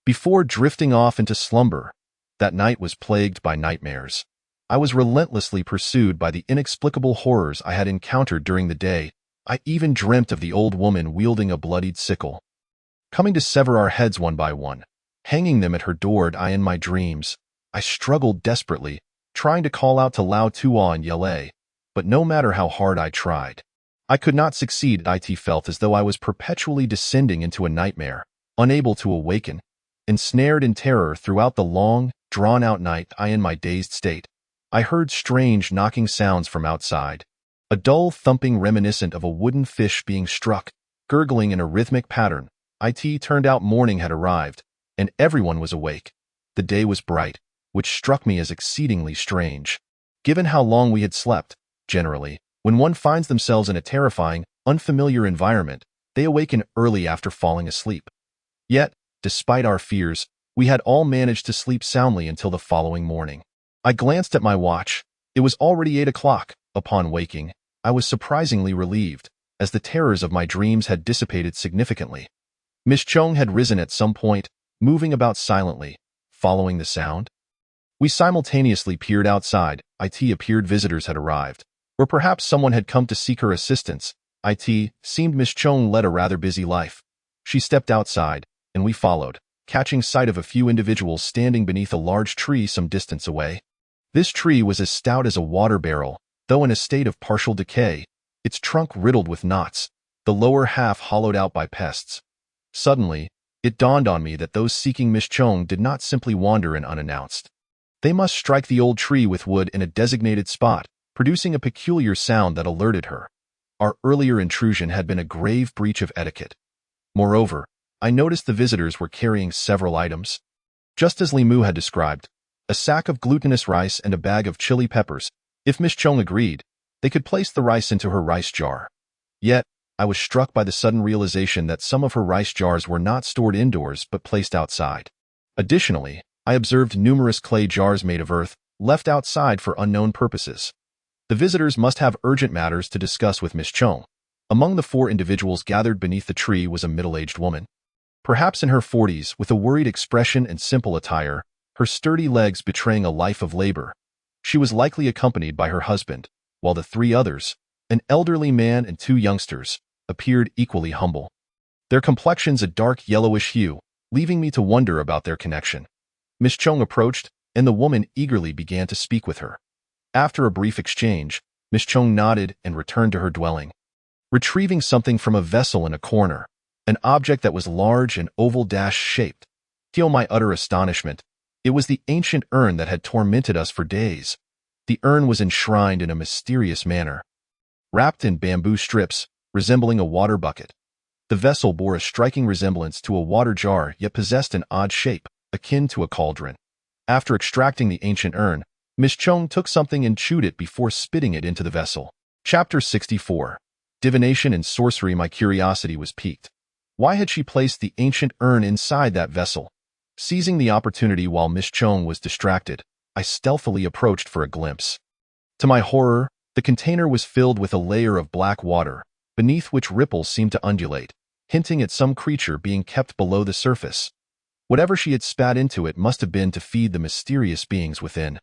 Before drifting off into slumber, that night was plagued by nightmares. I was relentlessly pursued by the inexplicable horrors I had encountered during the day. I even dreamt of the old woman wielding a bloodied sickle, coming to sever our heads one by one, hanging them at her door. In my dreams, I struggled desperately, trying to call out to Lao Tuo and Yele, but no matter how hard I tried, I could not succeed. It felt as though I was perpetually descending into a nightmare, unable to awaken, ensnared in terror throughout the long, drawn-out night. In my dazed state, I heard strange knocking sounds from outside, a dull thumping reminiscent of a wooden fish being struck, gurgling in a rhythmic pattern. It turned out morning had arrived, and everyone was awake. The day was bright, which struck me as exceedingly strange. Given how long we had slept, generally, when one finds themselves in a terrifying, unfamiliar environment, they awaken early after falling asleep. Yet, despite our fears, we had all managed to sleep soundly until the following morning. I glanced at my watch. It was already 8 o'clock. Upon waking, I was surprisingly relieved, as the terrors of my dreams had dissipated significantly. Miss Chung had risen at some point, moving about silently, following the sound. We simultaneously peered outside. It appeared visitors had arrived, or perhaps someone had come to seek her assistance. It seemed Miss Chung led a rather busy life. She stepped outside, and we followed, catching sight of a few individuals standing beneath a large tree some distance away. This tree was as stout as a water barrel, though in a state of partial decay, its trunk riddled with knots, the lower half hollowed out by pests. Suddenly, it dawned on me that those seeking Miss Chung did not simply wander in unannounced. They must strike the old tree with wood in a designated spot, producing a peculiar sound that alerted her. Our earlier intrusion had been a grave breach of etiquette. Moreover, I noticed the visitors were carrying several items. Just as Li Mu had described, a sack of glutinous rice and a bag of chili peppers. If Miss Chung agreed, they could place the rice into her rice jar. Yet, I was struck by the sudden realization that some of her rice jars were not stored indoors but placed outside. Additionally, I observed numerous clay jars made of earth, left outside for unknown purposes. The visitors must have urgent matters to discuss with Miss Chung. Among the 4 individuals gathered beneath the tree was a middle-aged woman. Perhaps in her 40s, with a worried expression and simple attire, her sturdy legs betraying a life of labor. She was likely accompanied by her husband, while the 3 others, an elderly man and 2 youngsters, appeared equally humble. Their complexions a dark yellowish hue, leaving me to wonder about their connection. Miss Chung approached, and the woman eagerly began to speak with her. After a brief exchange, Miss Chung nodded and returned to her dwelling, retrieving something from a vessel in a corner, an object that was large and oval-shaped. To my utter astonishment, it was the ancient urn that had tormented us for days. The urn was enshrined in a mysterious manner, wrapped in bamboo strips, resembling a water bucket. The vessel bore a striking resemblance to a water jar, yet possessed an odd shape, akin to a cauldron. After extracting the ancient urn, Miss Chung took something and chewed it before spitting it into the vessel. Chapter 64. Divination and Sorcery. My curiosity was piqued. Why had she placed the ancient urn inside that vessel? Seizing the opportunity while Miss Chung was distracted, I stealthily approached for a glimpse. To my horror, the container was filled with a layer of black water, beneath which ripples seemed to undulate, hinting at some creature being kept below the surface. Whatever she had spat into it must have been to feed the mysterious beings within.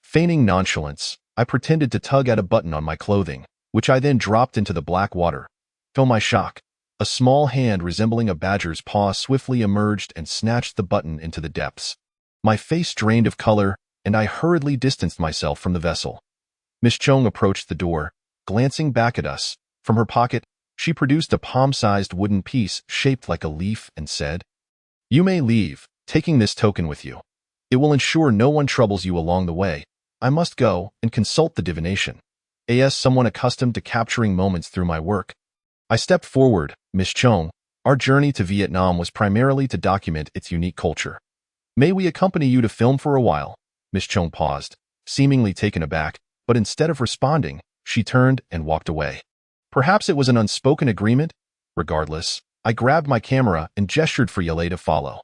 Feigning nonchalance, I pretended to tug at a button on my clothing, which I then dropped into the black water. To my shock, a small hand resembling a badger's paw swiftly emerged and snatched the button into the depths. My face drained of color, and I hurriedly distanced myself from the vessel. Miss Chung approached the door, glancing back at us. From her pocket, she produced a palm-sized wooden piece shaped like a leaf and said, "You may leave, taking this token with you. It will ensure no one troubles you along the way. I must go and consult the divination. As someone accustomed to capturing moments through my work." I stepped forward. "Miss Chung, our journey to Vietnam was primarily to document its unique culture. May we accompany you to film for a while?" Miss Chung paused, seemingly taken aback, but instead of responding, she turned and walked away. Perhaps it was an unspoken agreement? Regardless, I grabbed my camera and gestured for Yale to follow.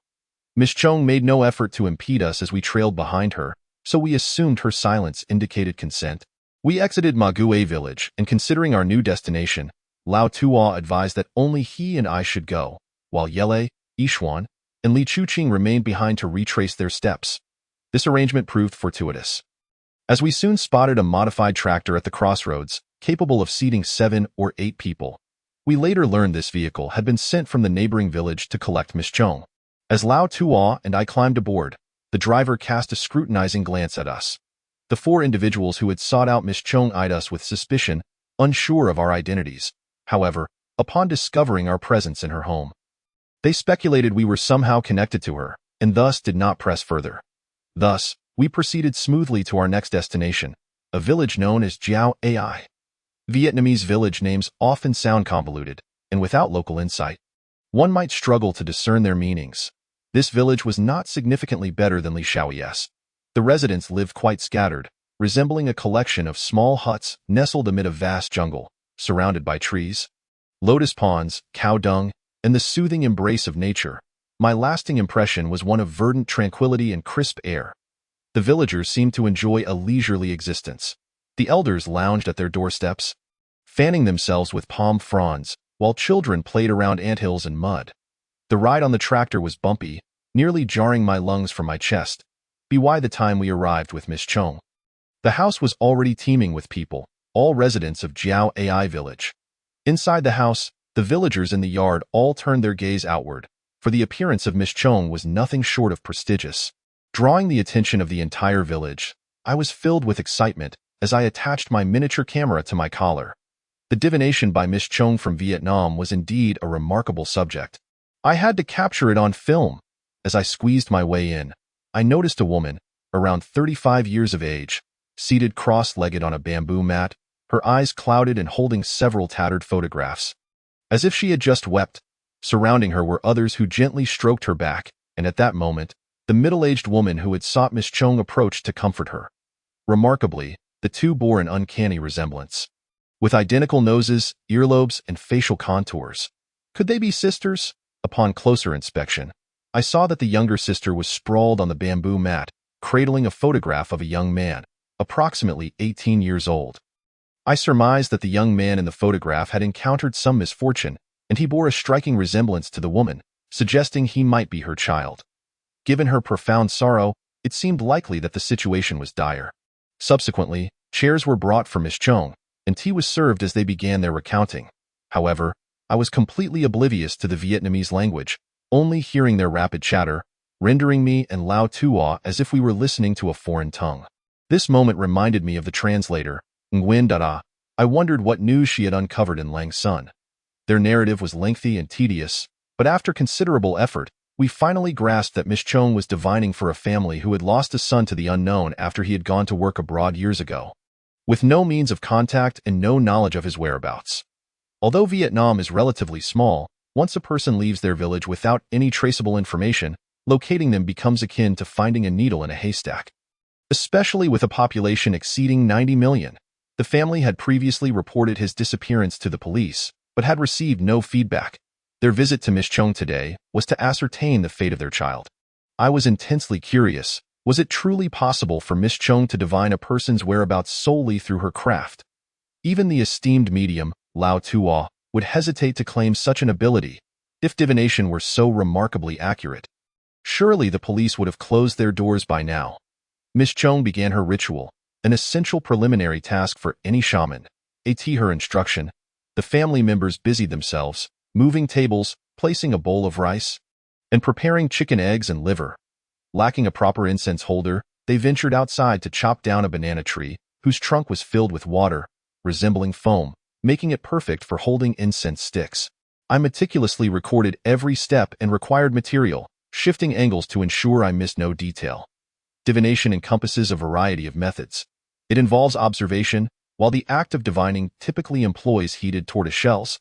Miss Chung made no effort to impede us as we trailed behind her, so we assumed her silence indicated consent. We exited Mague village, and considering our new destination, Lao Tua advised that only he and I should go, while Yele, Yixuan, and Li Chuqing remained behind to retrace their steps. This arrangement proved fortuitous, as we soon spotted a modified tractor at the crossroads, capable of seating 7 or 8 people. We later learned this vehicle had been sent from the neighboring village to collect Miss Chung. As Lao Tua and I climbed aboard, the driver cast a scrutinizing glance at us. The 4 individuals who had sought out Miss Chung eyed us with suspicion, unsure of our identities. However, upon discovering our presence in her home, they speculated we were somehow connected to her, and thus did not press further. Thus, we proceeded smoothly to our next destination, a village known as Jiao Ai. Vietnamese village names often sound convoluted, and without local insight, one might struggle to discern their meanings. This village was not significantly better than Li Shaoyes. The residents lived quite scattered, resembling a collection of small huts nestled amid a vast jungle, surrounded by trees, lotus ponds, cow dung, and the soothing embrace of nature. My lasting impression was one of verdant tranquility and crisp air. The villagers seemed to enjoy a leisurely existence. The elders lounged at their doorsteps, fanning themselves with palm fronds, while children played around anthills and mud. The ride on the tractor was bumpy, nearly jarring my lungs from my chest. By the time we arrived with Miss Chong, the house was already teeming with people, all residents of Jiao Ai village. Inside the house, the villagers in the yard all turned their gaze outward, for the appearance of Miss Chong was nothing short of prestigious. Drawing the attention of the entire village, I was filled with excitement as I attached my miniature camera to my collar. The divination by Miss Chong from Vietnam was indeed a remarkable subject. I had to capture it on film. As I squeezed my way in, I noticed a woman, around 35 years of age, seated cross-legged on a bamboo mat, her eyes clouded and holding several tattered photographs. As if she had just wept, surrounding her were others who gently stroked her back, and at that moment, the middle-aged woman who had sought Miss Chong approached to comfort her. Remarkably, the two bore an uncanny resemblance. With identical noses, earlobes, and facial contours. Could they be sisters? Upon closer inspection, I saw that the younger sister was sprawled on the bamboo mat, cradling a photograph of a young man, approximately 18 years old. I surmised that the young man in the photograph had encountered some misfortune, and he bore a striking resemblance to the woman, suggesting he might be her child. Given her profound sorrow, it seemed likely that the situation was dire. Subsequently, chairs were brought for Miss Chong, and tea was served as they began their recounting. However, I was completely oblivious to the Vietnamese language, only hearing their rapid chatter, rendering me and Lao Tua as if we were listening to a foreign tongue. This moment reminded me of the translator, Nguyen Dada. I wondered what news she had uncovered in Lang Son. Their narrative was lengthy and tedious, but after considerable effort, we finally grasped that Miss Chong was divining for a family who had lost a son to the unknown after he had gone to work abroad years ago, with no means of contact and no knowledge of his whereabouts. Although Vietnam is relatively small, once a person leaves their village without any traceable information, locating them becomes akin to finding a needle in a haystack. Especially with a population exceeding 90 million. The family had previously reported his disappearance to the police, but had received no feedback. Their visit to Miss Chong today was to ascertain the fate of their child. I was intensely curious. Was it truly possible for Miss Chong to divine a person's whereabouts solely through her craft? Even the esteemed medium, Lao Tua, would hesitate to claim such an ability if divination were so remarkably accurate. Surely the police would have closed their doors by now. Miss Chong began her ritual, an essential preliminary task for any shaman. At her instruction, the family members busied themselves, moving tables, placing a bowl of rice, and preparing chicken eggs and liver. Lacking a proper incense holder, they ventured outside to chop down a banana tree, whose trunk was filled with water, resembling foam, making it perfect for holding incense sticks. I meticulously recorded every step and required material, shifting angles to ensure I missed no detail. Divination encompasses a variety of methods. It involves observation, while the act of divining typically employs heated tortoise shells,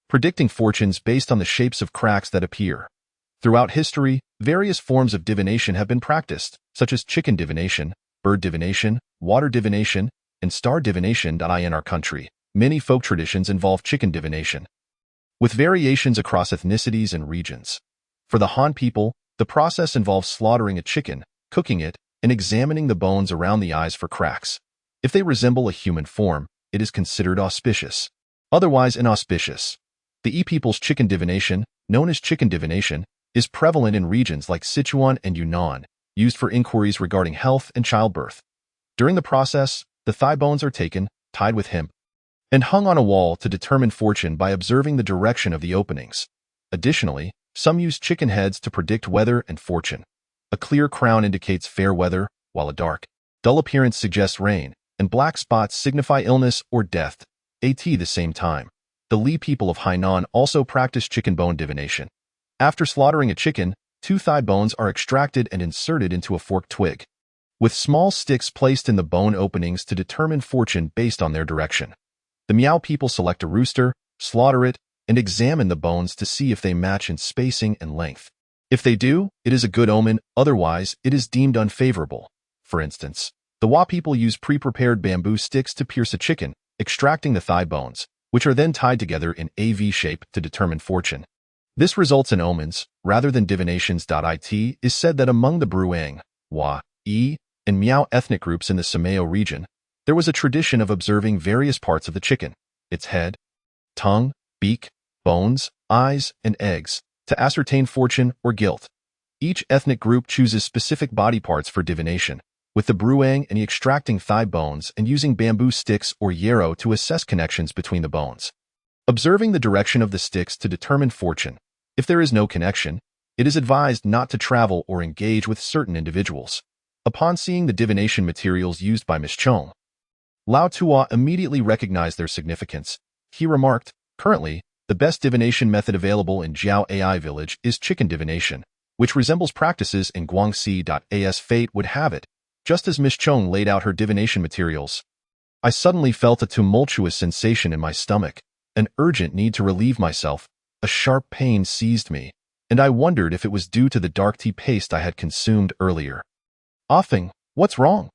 predicting fortunes based on the shapes of cracks that appear. Throughout history, various forms of divination have been practiced, such as chicken divination, bird divination, water divination, and star divination. In our country, many folk traditions involve chicken divination, with variations across ethnicities and regions. For the Han people, the process involves slaughtering a chicken, cooking it, and examining the bones around the eyes for cracks. If they resemble a human form, it is considered auspicious. Otherwise inauspicious. The Yi people's chicken divination, known as chicken divination, is prevalent in regions like Sichuan and Yunnan, used for inquiries regarding health and childbirth. During the process, the thigh bones are taken, tied with hemp, and hung on a wall to determine fortune by observing the direction of the openings. Additionally, some use chicken heads to predict weather and fortune. A clear crown indicates fair weather, while a dark, dull appearance suggests rain, and black spots signify illness or death. At the same time, the Li people of Hainan also practice chicken bone divination. After slaughtering a chicken, 2 thigh bones are extracted and inserted into a forked twig, with small sticks placed in the bone openings to determine fortune based on their direction. The Miao people select a rooster, slaughter it, and examine the bones to see if they match in spacing and length. If they do, it is a good omen, otherwise it is deemed unfavorable. For instance, the Wa people use pre-prepared bamboo sticks to pierce a chicken, extracting the thigh bones, which are then tied together in a V shape to determine fortune. This results in omens, rather than divinations. It is said that among the Bruang, Wa, Yi, and Miao ethnic groups in the Samayo region, there was a tradition of observing various parts of the chicken, its head, tongue, beak, bones, eyes, and eggs, to ascertain fortune or guilt. Each ethnic group chooses specific body parts for divination, with the Bruang and extracting thigh bones and using bamboo sticks or yarrow to assess connections between the bones. Observing the direction of the sticks to determine fortune. If there is no connection, it is advised not to travel or engage with certain individuals. Upon seeing the divination materials used by Miss Chong, Lao Tua immediately recognized their significance. He remarked, "Currently, the best divination method available in Jiao AI Village is chicken divination, which resembles practices in Guangxi. As fate would have it, just as Miss Chong laid out her divination materials, I suddenly felt a tumultuous sensation in my stomach, an urgent need to relieve myself. A sharp pain seized me, and I wondered if it was due to the dark tea paste I had consumed earlier. "Offing, what's wrong?"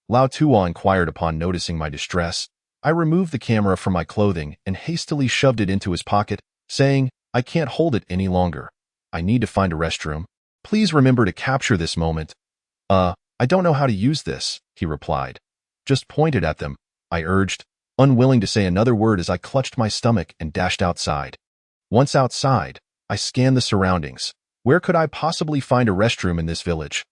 Lao Tua inquired upon noticing my distress. I removed the camera from my clothing and hastily shoved it into his pocket, saying, "I can't hold it any longer. I need to find a restroom. Please remember to capture this moment." I don't know how to use this," he replied. "Just point it at them," I urged, unwilling to say another word as I clutched my stomach and dashed outside. Once outside, I scanned the surroundings. Where could I possibly find a restroom in this village?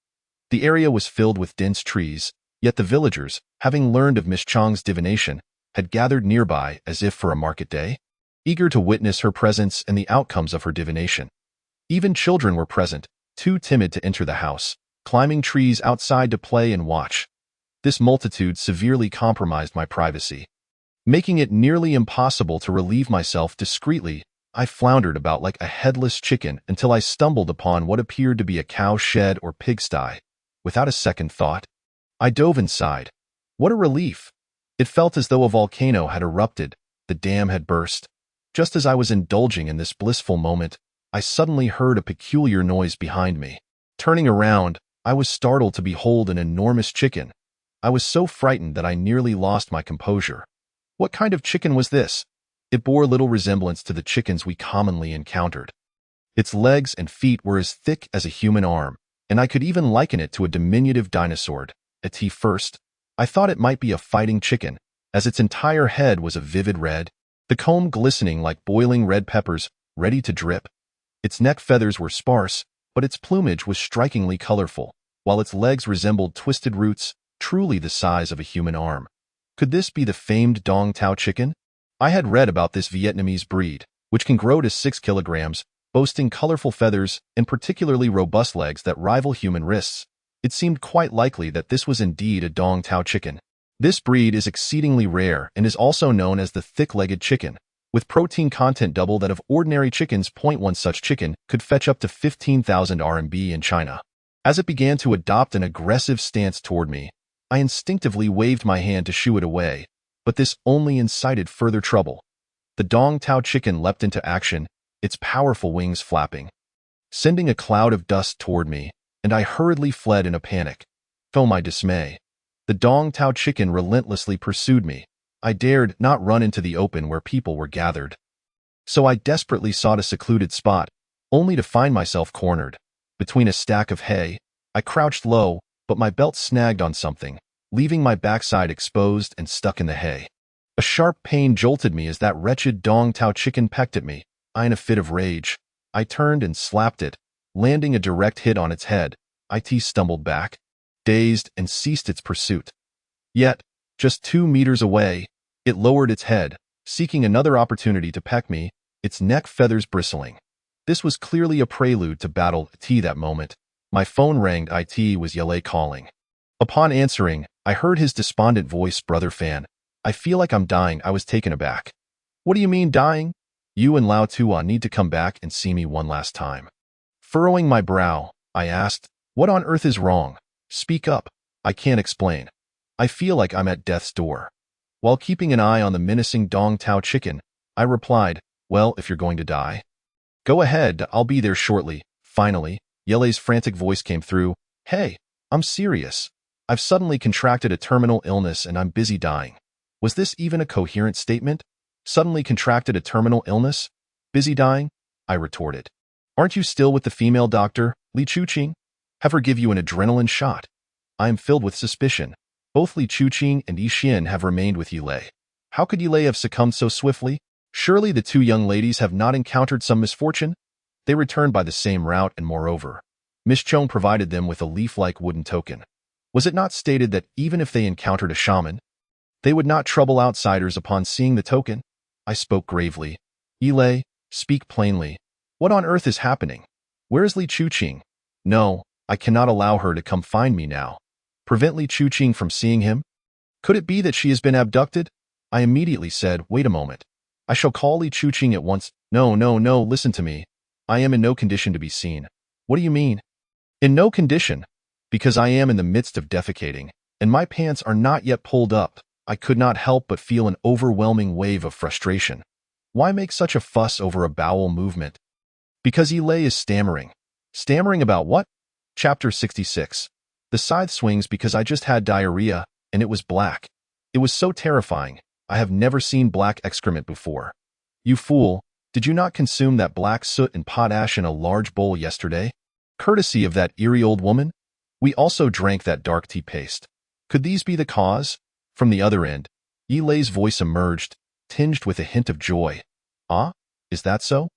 The area was filled with dense trees, yet the villagers, having learned of Miss Chong's divination, had gathered nearby as if for a market day, eager to witness her presence and the outcomes of her divination. Even children were present, too timid to enter the house, climbing trees outside to play and watch. This multitude severely compromised my privacy. Making it nearly impossible to relieve myself discreetly, I floundered about like a headless chicken until I stumbled upon what appeared to be a cow shed or pigsty. Without a second thought, I dove inside. What a relief! It felt as though a volcano had erupted, the dam had burst. Just as I was indulging in this blissful moment, I suddenly heard a peculiar noise behind me. Turning around, I was startled to behold an enormous chicken. I was so frightened that I nearly lost my composure. What kind of chicken was this? It bore little resemblance to the chickens we commonly encountered. Its legs and feet were as thick as a human arm, and I could even liken it to a diminutive dinosaur. At first, I thought it might be a fighting chicken, as its entire head was a vivid red, the comb glistening like boiling red peppers, ready to drip. Its neck feathers were sparse, but its plumage was strikingly colorful, while its legs resembled twisted roots, truly the size of a human arm. Could this be the famed Dong Tao chicken? I had read about this Vietnamese breed, which can grow to 6 kilograms, boasting colorful feathers and particularly robust legs that rival human wrists. It seemed quite likely that this was indeed a Dong Tao chicken. This breed is exceedingly rare and is also known as the thick-legged chicken, with protein content double that of ordinary chickens. One such chicken could fetch up to 15,000 RMB in China. As it began to adopt an aggressive stance toward me, I instinctively waved my hand to shoo it away, but this only incited further trouble. The Dong Tao chicken leapt into action, its powerful wings flapping, sending a cloud of dust toward me, and I hurriedly fled in a panic. To my dismay, the Dong Tao chicken relentlessly pursued me. I dared not run into the open where people were gathered. So I desperately sought a secluded spot, only to find myself cornered. Between a stack of hay, I crouched low, but my belt snagged on something, leaving my backside exposed and stuck in the hay. A sharp pain jolted me as that wretched Dong Tao chicken pecked at me. In a fit of rage, I turned and slapped it, landing a direct hit on its head. It stumbled back, dazed, and ceased its pursuit. Yet, just 2 meters away, it lowered its head, seeking another opportunity to peck me, its neck feathers bristling. This was clearly a prelude to battle. That moment, my phone rang. It was Yale calling. Upon answering, I heard his despondent voice. "Brother Fan, I feel like I'm dying." I was taken aback. "What do you mean dying? You and Lao Tua need to come back and see me one last time." Furrowing my brow, I asked, "What on earth is wrong? Speak up." "I can't explain. I feel like I'm at death's door." While keeping an eye on the menacing Dong Tao chicken, I replied, "Well, if you're going to die, go ahead, I'll be there shortly." Finally, Yelei's frantic voice came through. Hey, I'm serious. I've suddenly contracted a terminal illness and I'm busy dying. Was this even a coherent statement? Suddenly contracted a terminal illness? Busy dying? I retorted. Aren't you still with the female doctor, Li Chuqing? Have her give you an adrenaline shot. I am filled with suspicion. Both Li Chuqing and Yi Xian have remained with Yilei. How could Yilei have succumbed so swiftly? Surely the two young ladies have not encountered some misfortune? They returned by the same route and moreover, Miss Chong provided them with a leaf-like wooden token. Was it not stated that even if they encountered a shaman, they would not trouble outsiders upon seeing the token? I spoke gravely. Yilei, speak plainly. What on earth is happening? Where is Li Chuqing? No, I cannot allow her to come find me now. Prevent Li Chuqing from seeing him? Could it be that she has been abducted? I immediately said, wait a moment. I shall call Li Chuqing at once. No, listen to me. I am in no condition to be seen. What do you mean? In no condition? Because I am in the midst of defecating, and my pants are not yet pulled up. I could not help but feel an overwhelming wave of frustration. Why make such a fuss over a bowel movement? Because Yilei is stammering. Stammering about what? Chapter 66. The scythe swings because I just had diarrhea, and it was black. It was so terrifying. I have never seen black excrement before. You fool, did you not consume that black soot and potash in a large bowl yesterday? Courtesy of that eerie old woman? We also drank that dark tea paste. Could these be the cause? From the other end, Yilei's voice emerged, tinged with a hint of joy. Ah? Is that so?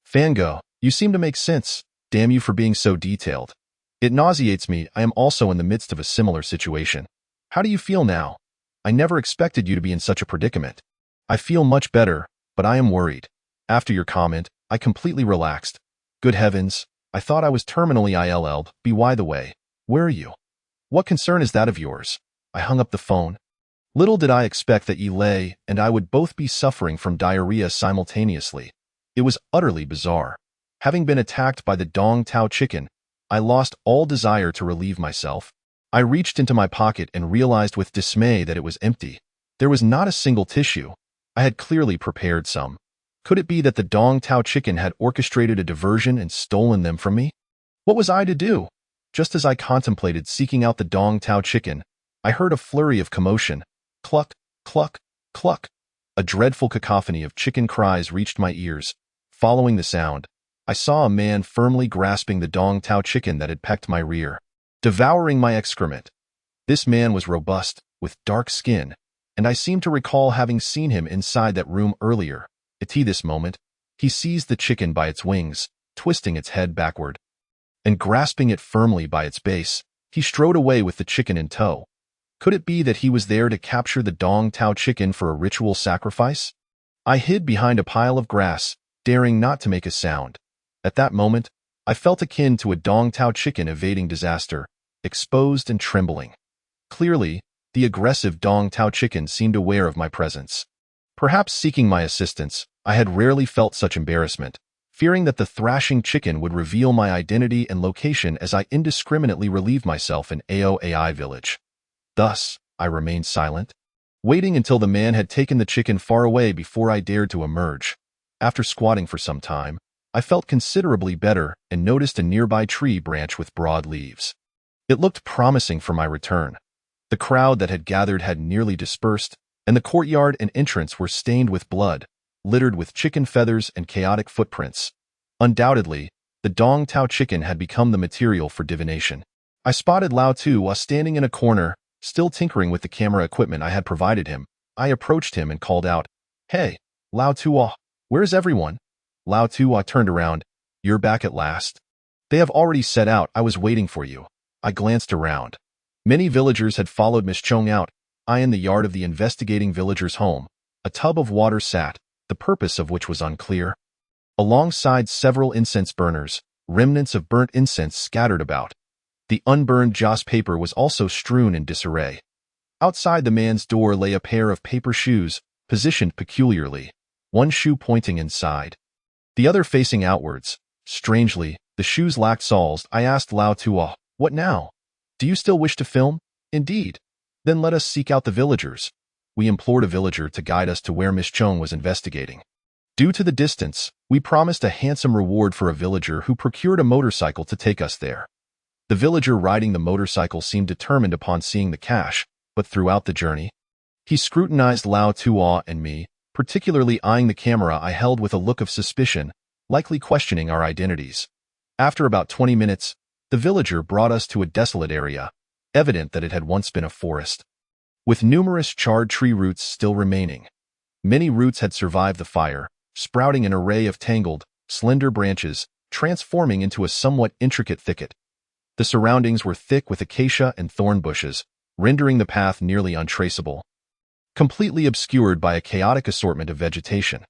Fango, you seem to make sense. Damn you for being so detailed. It nauseates me. I am also in the midst of a similar situation. How do you feel now? I never expected you to be in such a predicament. I feel much better, but I am worried. After your comment, I completely relaxed. Good heavens, I thought I was terminally ill. By the way, where are you? What concern is that of yours? I hung up the phone. Little did I expect that Yilei and I would both be suffering from diarrhea simultaneously. It was utterly bizarre. Having been attacked by the Dong Tao chicken, I lost all desire to relieve myself. I reached into my pocket and realized with dismay that it was empty. There was not a single tissue. I had clearly prepared some. Could it be that the Dong Tao chicken had orchestrated a diversion and stolen them from me? What was I to do? Just as I contemplated seeking out the Dong Tao chicken, I heard a flurry of commotion. Cluck, cluck, cluck. A dreadful cacophony of chicken cries reached my ears. Following the sound, I saw a man firmly grasping the Dong Tao chicken that had pecked my rear, devouring my excrement. This man was robust, with dark skin, and I seemed to recall having seen him inside that room earlier. At this moment, he seized the chicken by its wings, twisting its head backward, and grasping it firmly by its base, he strode away with the chicken in tow. Could it be that he was there to capture the Dong Tao chicken for a ritual sacrifice? I hid behind a pile of grass, daring not to make a sound. At that moment, I felt akin to a Dong Tao chicken evading disaster, exposed and trembling. Clearly, the aggressive Dong Tao chicken seemed aware of my presence. Perhaps seeking my assistance, I had rarely felt such embarrassment, fearing that the thrashing chicken would reveal my identity and location as I indiscriminately relieved myself in Aoai village. Thus, I remained silent, waiting until the man had taken the chicken far away before I dared to emerge. After squatting for some time, I felt considerably better and noticed a nearby tree branch with broad leaves. It looked promising for my return. The crowd that had gathered had nearly dispersed, and the courtyard and entrance were stained with blood, littered with chicken feathers and chaotic footprints. Undoubtedly, the Dong Tao chicken had become the material for divination. I spotted Lao Tu standing in a corner, still tinkering with the camera equipment I had provided him. I approached him and called out, "Hey, Lao Tu, where's everyone?" Lao Tu turned around. "You're back at last. They have already set out. I was waiting for you." I glanced around. Many villagers had followed Miss Chong out. I in the yard of the investigating villager's home. A tub of water sat, the purpose of which was unclear. Alongside several incense burners, remnants of burnt incense scattered about. The unburned joss paper was also strewn in disarray. Outside the man's door lay a pair of paper shoes, positioned peculiarly, one shoe pointing inside, the other facing outwards. Strangely, the shoes lacked soles. I asked Lao Tu, "What now? Do you still wish to film?" "Indeed. Then let us seek out the villagers." We implored a villager to guide us to where Miss Chong was investigating. Due to the distance, we promised a handsome reward for a villager who procured a motorcycle to take us there. The villager riding the motorcycle seemed determined upon seeing the cash, but throughout the journey, he scrutinized Lao Tuo and me, particularly eyeing the camera I held with a look of suspicion, likely questioning our identities. After about 20 minutes, the villager brought us to a desolate area, evident that it had once been a forest, with numerous charred tree roots still remaining. Many roots had survived the fire, sprouting an array of tangled, slender branches, transforming into a somewhat intricate thicket. The surroundings were thick with acacia and thorn bushes, rendering the path nearly untraceable, completely obscured by a chaotic assortment of vegetation.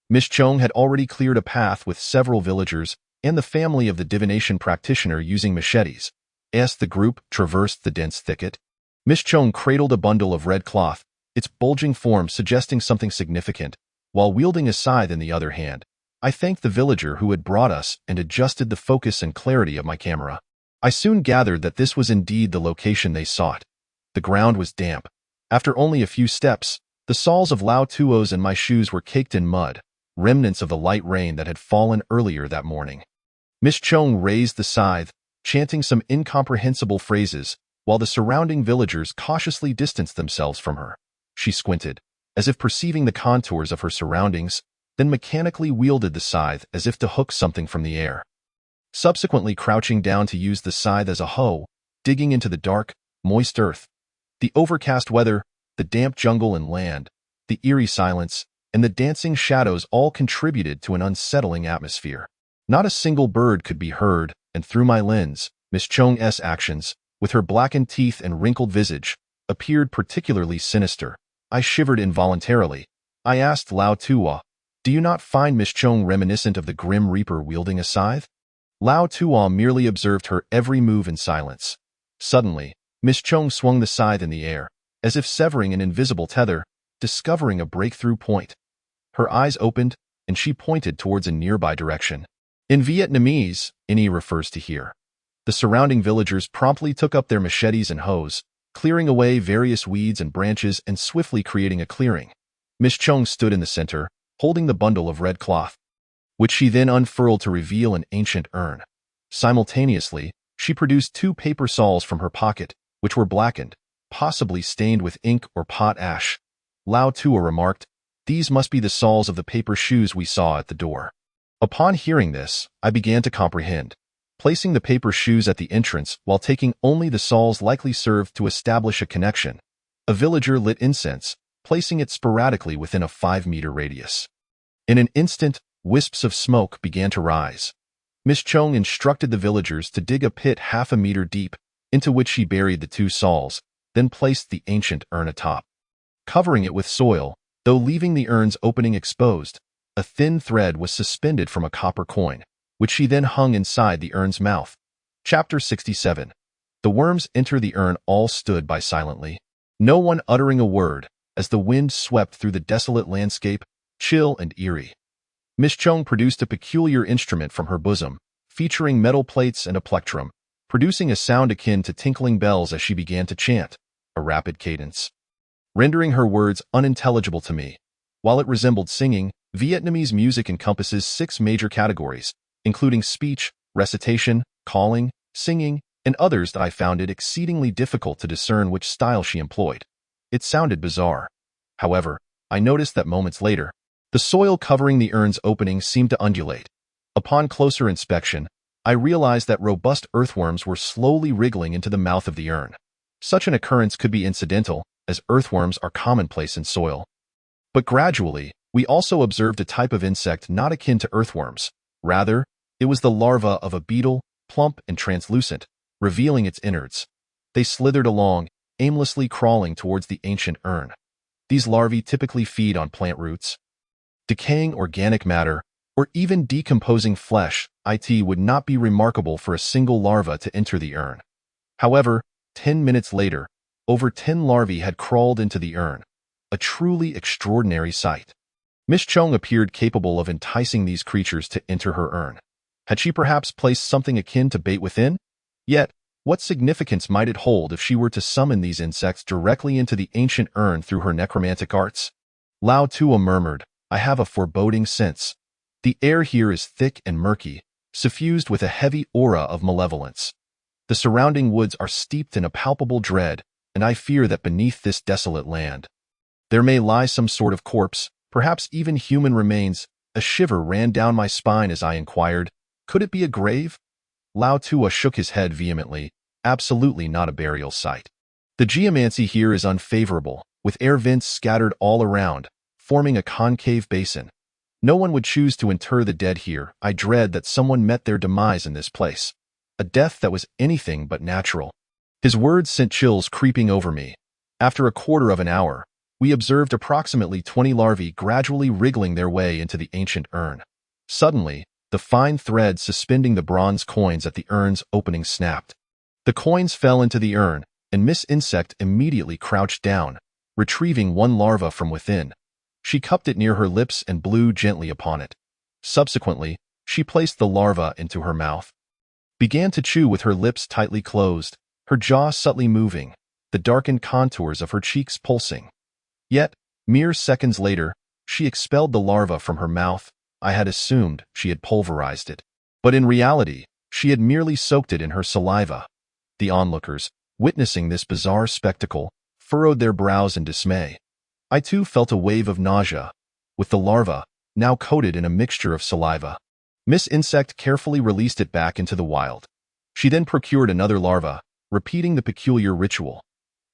Miss Chong had already cleared a path with several villagers and the family of the divination practitioner using machetes. As the group traversed the dense thicket, Miss Chong cradled a bundle of red cloth, its bulging form suggesting something significant, while wielding a scythe in the other hand. I thanked the villager who had brought us and adjusted the focus and clarity of my camera. I soon gathered that this was indeed the location they sought. The ground was damp. After only a few steps, the soles of Lao Tuo's and my shoes were caked in mud, remnants of the light rain that had fallen earlier that morning. Miss Chong raised the scythe, chanting some incomprehensible phrases, while the surrounding villagers cautiously distanced themselves from her. She squinted, as if perceiving the contours of her surroundings, then mechanically wielded the scythe as if to hook something from the air. Subsequently crouching down to use the scythe as a hoe, digging into the dark, moist earth. The overcast weather, the damp jungle and land, the eerie silence, and the dancing shadows all contributed to an unsettling atmosphere. Not a single bird could be heard, and through my lens, Miss Chong's actions, with her blackened teeth and wrinkled visage, appeared particularly sinister. I shivered involuntarily. I asked Lao Tuo, "Do you not find Miss Chong reminiscent of the Grim Reaper wielding a scythe?" Lao Tuo merely observed her every move in silence. Suddenly, Miss Chong swung the scythe in the air, as if severing an invisible tether, discovering a breakthrough point. Her eyes opened, and she pointed towards a nearby direction. In Vietnamese, Ini refers to here. The surrounding villagers promptly took up their machetes and hoes, clearing away various weeds and branches and swiftly creating a clearing. Miss Chong stood in the center, holding the bundle of red cloth, which she then unfurled to reveal an ancient urn. Simultaneously, she produced 2 paper sawls from her pocket, which were blackened, possibly stained with ink or pot ash. Lao Tuo remarked, "These must be the sawls of the paper shoes we saw at the door." Upon hearing this, I began to comprehend. Placing the paper shoes at the entrance while taking only the sawls likely served to establish a connection. A villager lit incense, placing it sporadically within a 5-meter radius. In an instant, wisps of smoke began to rise. Miss Chong instructed the villagers to dig a pit half a meter deep, into which she buried the 2 sawls, then placed the ancient urn atop. Covering it with soil, though leaving the urn's opening exposed, a thin thread was suspended from a copper coin, which she then hung inside the urn's mouth. Chapter 67. The worms enter the urn. All stood by silently, no one uttering a word, as the wind swept through the desolate landscape, chill and eerie. Miss Chong produced a peculiar instrument from her bosom, featuring metal plates and a plectrum, producing a sound akin to tinkling bells as she began to chant, a rapid cadence, rendering her words unintelligible to me. While it resembled singing, Vietnamese music encompasses 6 major categories, including speech, recitation, calling, singing, and others that I found it exceedingly difficult to discern which style she employed. It sounded bizarre. However, I noticed that moments later, the soil covering the urn's opening seemed to undulate. Upon closer inspection, I realized that robust earthworms were slowly wriggling into the mouth of the urn. Such an occurrence could be incidental, as earthworms are commonplace in soil. But gradually, we also observed a type of insect not akin to earthworms. Rather, it was the larva of a beetle, plump and translucent, revealing its innards. They slithered along, aimlessly crawling towards the ancient urn. These larvae typically feed on plant roots. Decaying organic matter, or even decomposing flesh, would not be remarkable for a single larva to enter the urn. However, 10 minutes later, over 10 larvae had crawled into the urn. A truly extraordinary sight. Miss Chong appeared capable of enticing these creatures to enter her urn. Had she perhaps placed something akin to bait within? Yet, what significance might it hold if she were to summon these insects directly into the ancient urn through her necromantic arts? Lao Tuo murmured, I have a foreboding sense. The air here is thick and murky, suffused with a heavy aura of malevolence. The surrounding woods are steeped in a palpable dread, and I fear that beneath this desolate land, there may lie some sort of corpse, perhaps even human remains. A shiver ran down my spine as I inquired, could it be a grave? Lao Tua shook his head vehemently. Absolutely not a burial site. The geomancy here is unfavorable, with air vents scattered all around, forming a concave basin. No one would choose to inter the dead here. I dread that someone met their demise in this place. A death that was anything but natural. His words sent chills creeping over me. After a quarter of an hour, we observed approximately 20 larvae gradually wriggling their way into the ancient urn. Suddenly, the fine thread suspending the bronze coins at the urn's opening snapped. The coins fell into the urn, and Miss Insect immediately crouched down, retrieving one larva from within. She cupped it near her lips and blew gently upon it. Subsequently, she placed the larva into her mouth, began to chew with her lips tightly closed, her jaw subtly moving, the darkened contours of her cheeks pulsing. Yet, mere seconds later, she expelled the larva from her mouth. I had assumed she had pulverized it, but in reality, she had merely soaked it in her saliva. The onlookers, witnessing this bizarre spectacle, furrowed their brows in dismay. I too felt a wave of nausea, with the larva, now coated in a mixture of saliva. Miss Insect carefully released it back into the wild. She then procured another larva, repeating the peculiar ritual.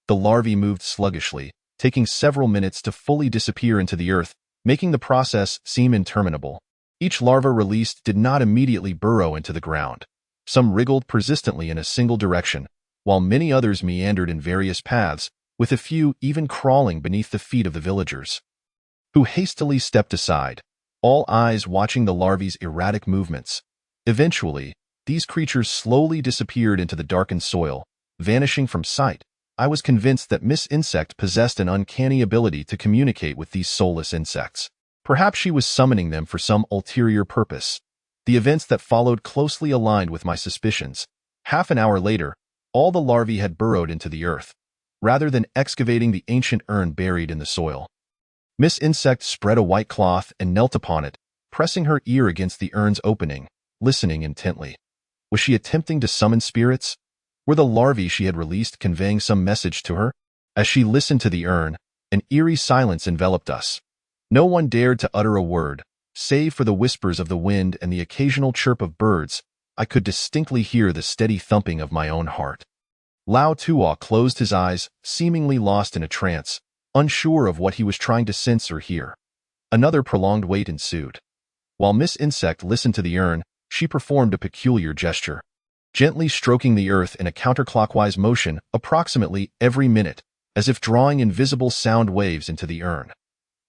The larvae moved sluggishly, taking several minutes to fully disappear into the earth, making the process seem interminable. Each larva released did not immediately burrow into the ground. Some wriggled persistently in a single direction, while many others meandered in various paths, with a few even crawling beneath the feet of the villagers, who hastily stepped aside, all eyes watching the larvae's erratic movements. Eventually, these creatures slowly disappeared into the darkened soil, vanishing from sight. I was convinced that Miss Insect possessed an uncanny ability to communicate with these soulless insects. Perhaps she was summoning them for some ulterior purpose. The events that followed closely aligned with my suspicions. Half an hour later, all the larvae had burrowed into the earth, rather than excavating the ancient urn buried in the soil. Miss Insect spread a white cloth and knelt upon it, pressing her ear against the urn's opening, listening intently. Was she attempting to summon spirits? Were the larvae she had released conveying some message to her? As she listened to the urn, an eerie silence enveloped us. No one dared to utter a word, save for the whispers of the wind and the occasional chirp of birds. I could distinctly hear the steady thumping of my own heart. Lao Tua closed his eyes, seemingly lost in a trance, unsure of what he was trying to sense or hear. Another prolonged wait ensued. While Miss Insect listened to the urn, she performed a peculiar gesture, gently stroking the earth in a counterclockwise motion approximately every minute, as if drawing invisible sound waves into the urn.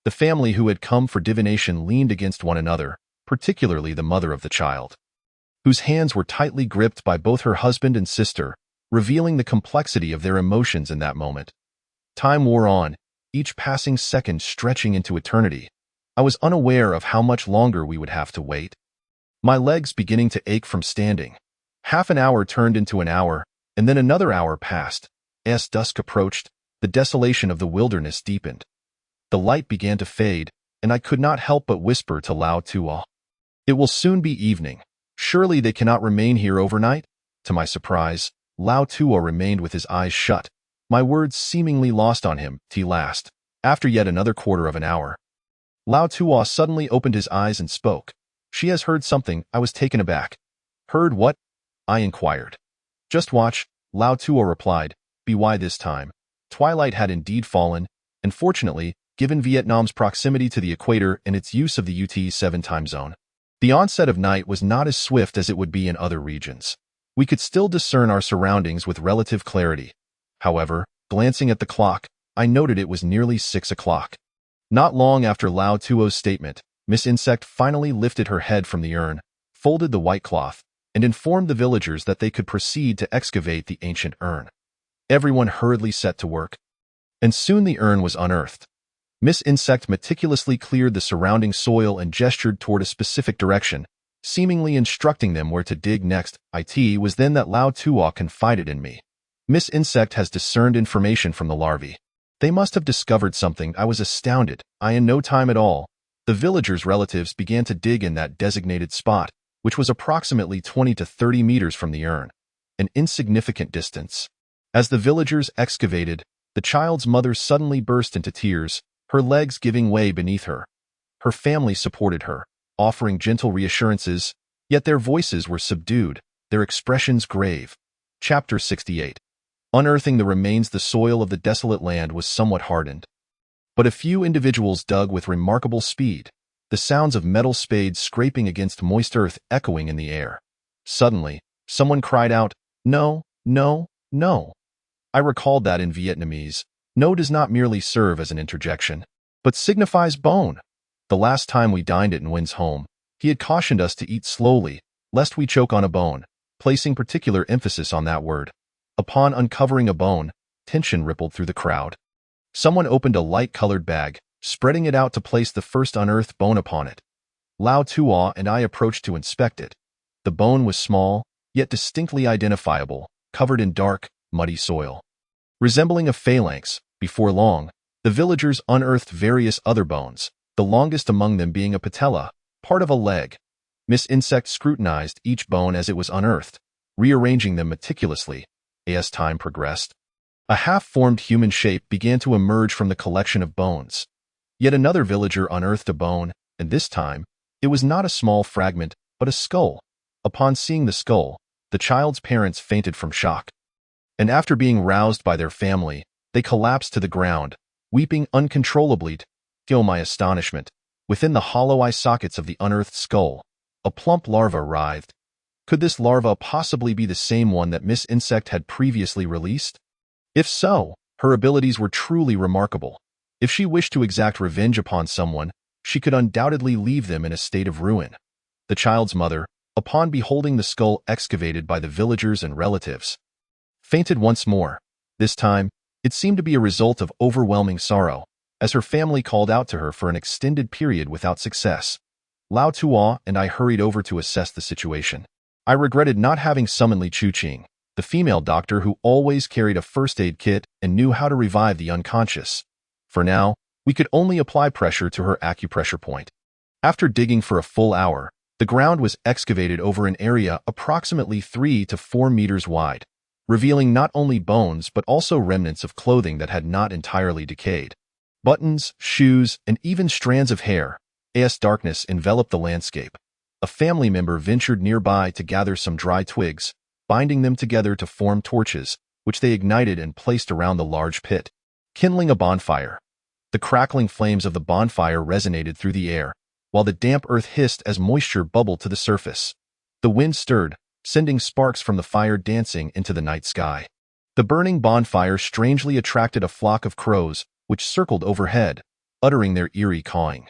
The family who had come for divination leaned against one another, particularly the mother of the child, whose hands were tightly gripped by both her husband and sister, revealing the complexity of their emotions in that moment. Time wore on, each passing second stretching into eternity. I was unaware of how much longer we would have to wait. My legs beginning to ache from standing. Half an hour turned into an hour, and then another hour passed. As dusk approached, the desolation of the wilderness deepened. The light began to fade, and I could not help but whisper to Lao Tua, "It will soon be evening. Surely they cannot remain here overnight?" To my surprise, Lao Tua remained with his eyes shut, my words seemingly lost on him. Till last, after yet another quarter of an hour, Lao Tua suddenly opened his eyes and spoke. "She has heard something." I was taken aback. "Heard what?" I inquired. "Just watch," Lao Tua replied. "By this time, twilight had indeed fallen, and fortunately, given Vietnam's proximity to the equator and its use of the UT7 time zone, the onset of night was not as swift as it would be in other regions. We could still discern our surroundings with relative clarity. However, glancing at the clock, I noted it was nearly 6 o'clock. Not long after Lao Tuo's statement, Miss Insect finally lifted her head from the urn, folded the white cloth, and informed the villagers that they could proceed to excavate the ancient urn. Everyone hurriedly set to work, and soon the urn was unearthed. Miss Insect meticulously cleared the surrounding soil and gestured toward a specific direction, seemingly instructing them where to dig next. It was then that Lao Tua confided in me. "Miss Insect has discerned information from the larvae. They must have discovered something." I was astounded. In no time at all, The villagers' relatives began to dig in that designated spot, which was approximately 20 to 30 meters from the urn, an insignificant distance. As the villagers excavated, the child's mother suddenly burst into tears, her legs giving way beneath her. Her family supported her, offering gentle reassurances, yet their voices were subdued, their expressions grave. Chapter 68. Unearthing the remains. The soil of the desolate land was somewhat hardened. But a few individuals dug with remarkable speed, the sounds of metal spades scraping against moist earth echoing in the air. Suddenly, someone cried out, "No, no, no." I recalled that in Vietnamese, no does not merely serve as an interjection, but signifies bone. The last time we dined at Nguyen's home, he had cautioned us to eat slowly, lest we choke on a bone, placing particular emphasis on that word. Upon uncovering a bone, tension rippled through the crowd. Someone opened a light-colored bag, spreading it out to place the first unearthed bone upon it. Lao Tua and I approached to inspect it. The bone was small, yet distinctly identifiable, covered in dark, muddy soil. Resembling a phalanx, before long, the villagers unearthed various other bones, the longest among them being a patella, part of a leg. Miss Insect scrutinized each bone as it was unearthed, rearranging them meticulously. As time progressed, a half-formed human shape began to emerge from the collection of bones. Yet another villager unearthed a bone, and this time, it was not a small fragment, but a skull. Upon seeing the skull, the child's parents fainted from shock. And after being roused by their family, they collapsed to the ground, weeping uncontrollably. To my astonishment, within the hollow eye sockets of the unearthed skull, a plump larva writhed. Could this larva possibly be the same one that Miss Insect had previously released? If so, her abilities were truly remarkable. If she wished to exact revenge upon someone, she could undoubtedly leave them in a state of ruin. The child's mother, upon beholding the skull excavated by the villagers and relatives, fainted once more. This time, it seemed to be a result of overwhelming sorrow, as her family called out to her for an extended period without success. Lao Tua and I hurried over to assess the situation. I regretted not having summoned Li Chuqing, the female doctor who always carried a first aid kit and knew how to revive the unconscious. For now, we could only apply pressure to her acupressure point. After digging for a full hour, the ground was excavated over an area approximately 3 to 4 meters wide, revealing not only bones but also remnants of clothing that had not entirely decayed. Buttons, shoes, and even strands of hair. As darkness enveloped the landscape, a family member ventured nearby to gather some dry twigs, binding them together to form torches, which they ignited and placed around the large pit, kindling a bonfire. The crackling flames of the bonfire resonated through the air, while the damp earth hissed as moisture bubbled to the surface. The wind stirred, sending sparks from the fire dancing into the night sky. The burning bonfire strangely attracted a flock of crows, which circled overhead, uttering their eerie cawing.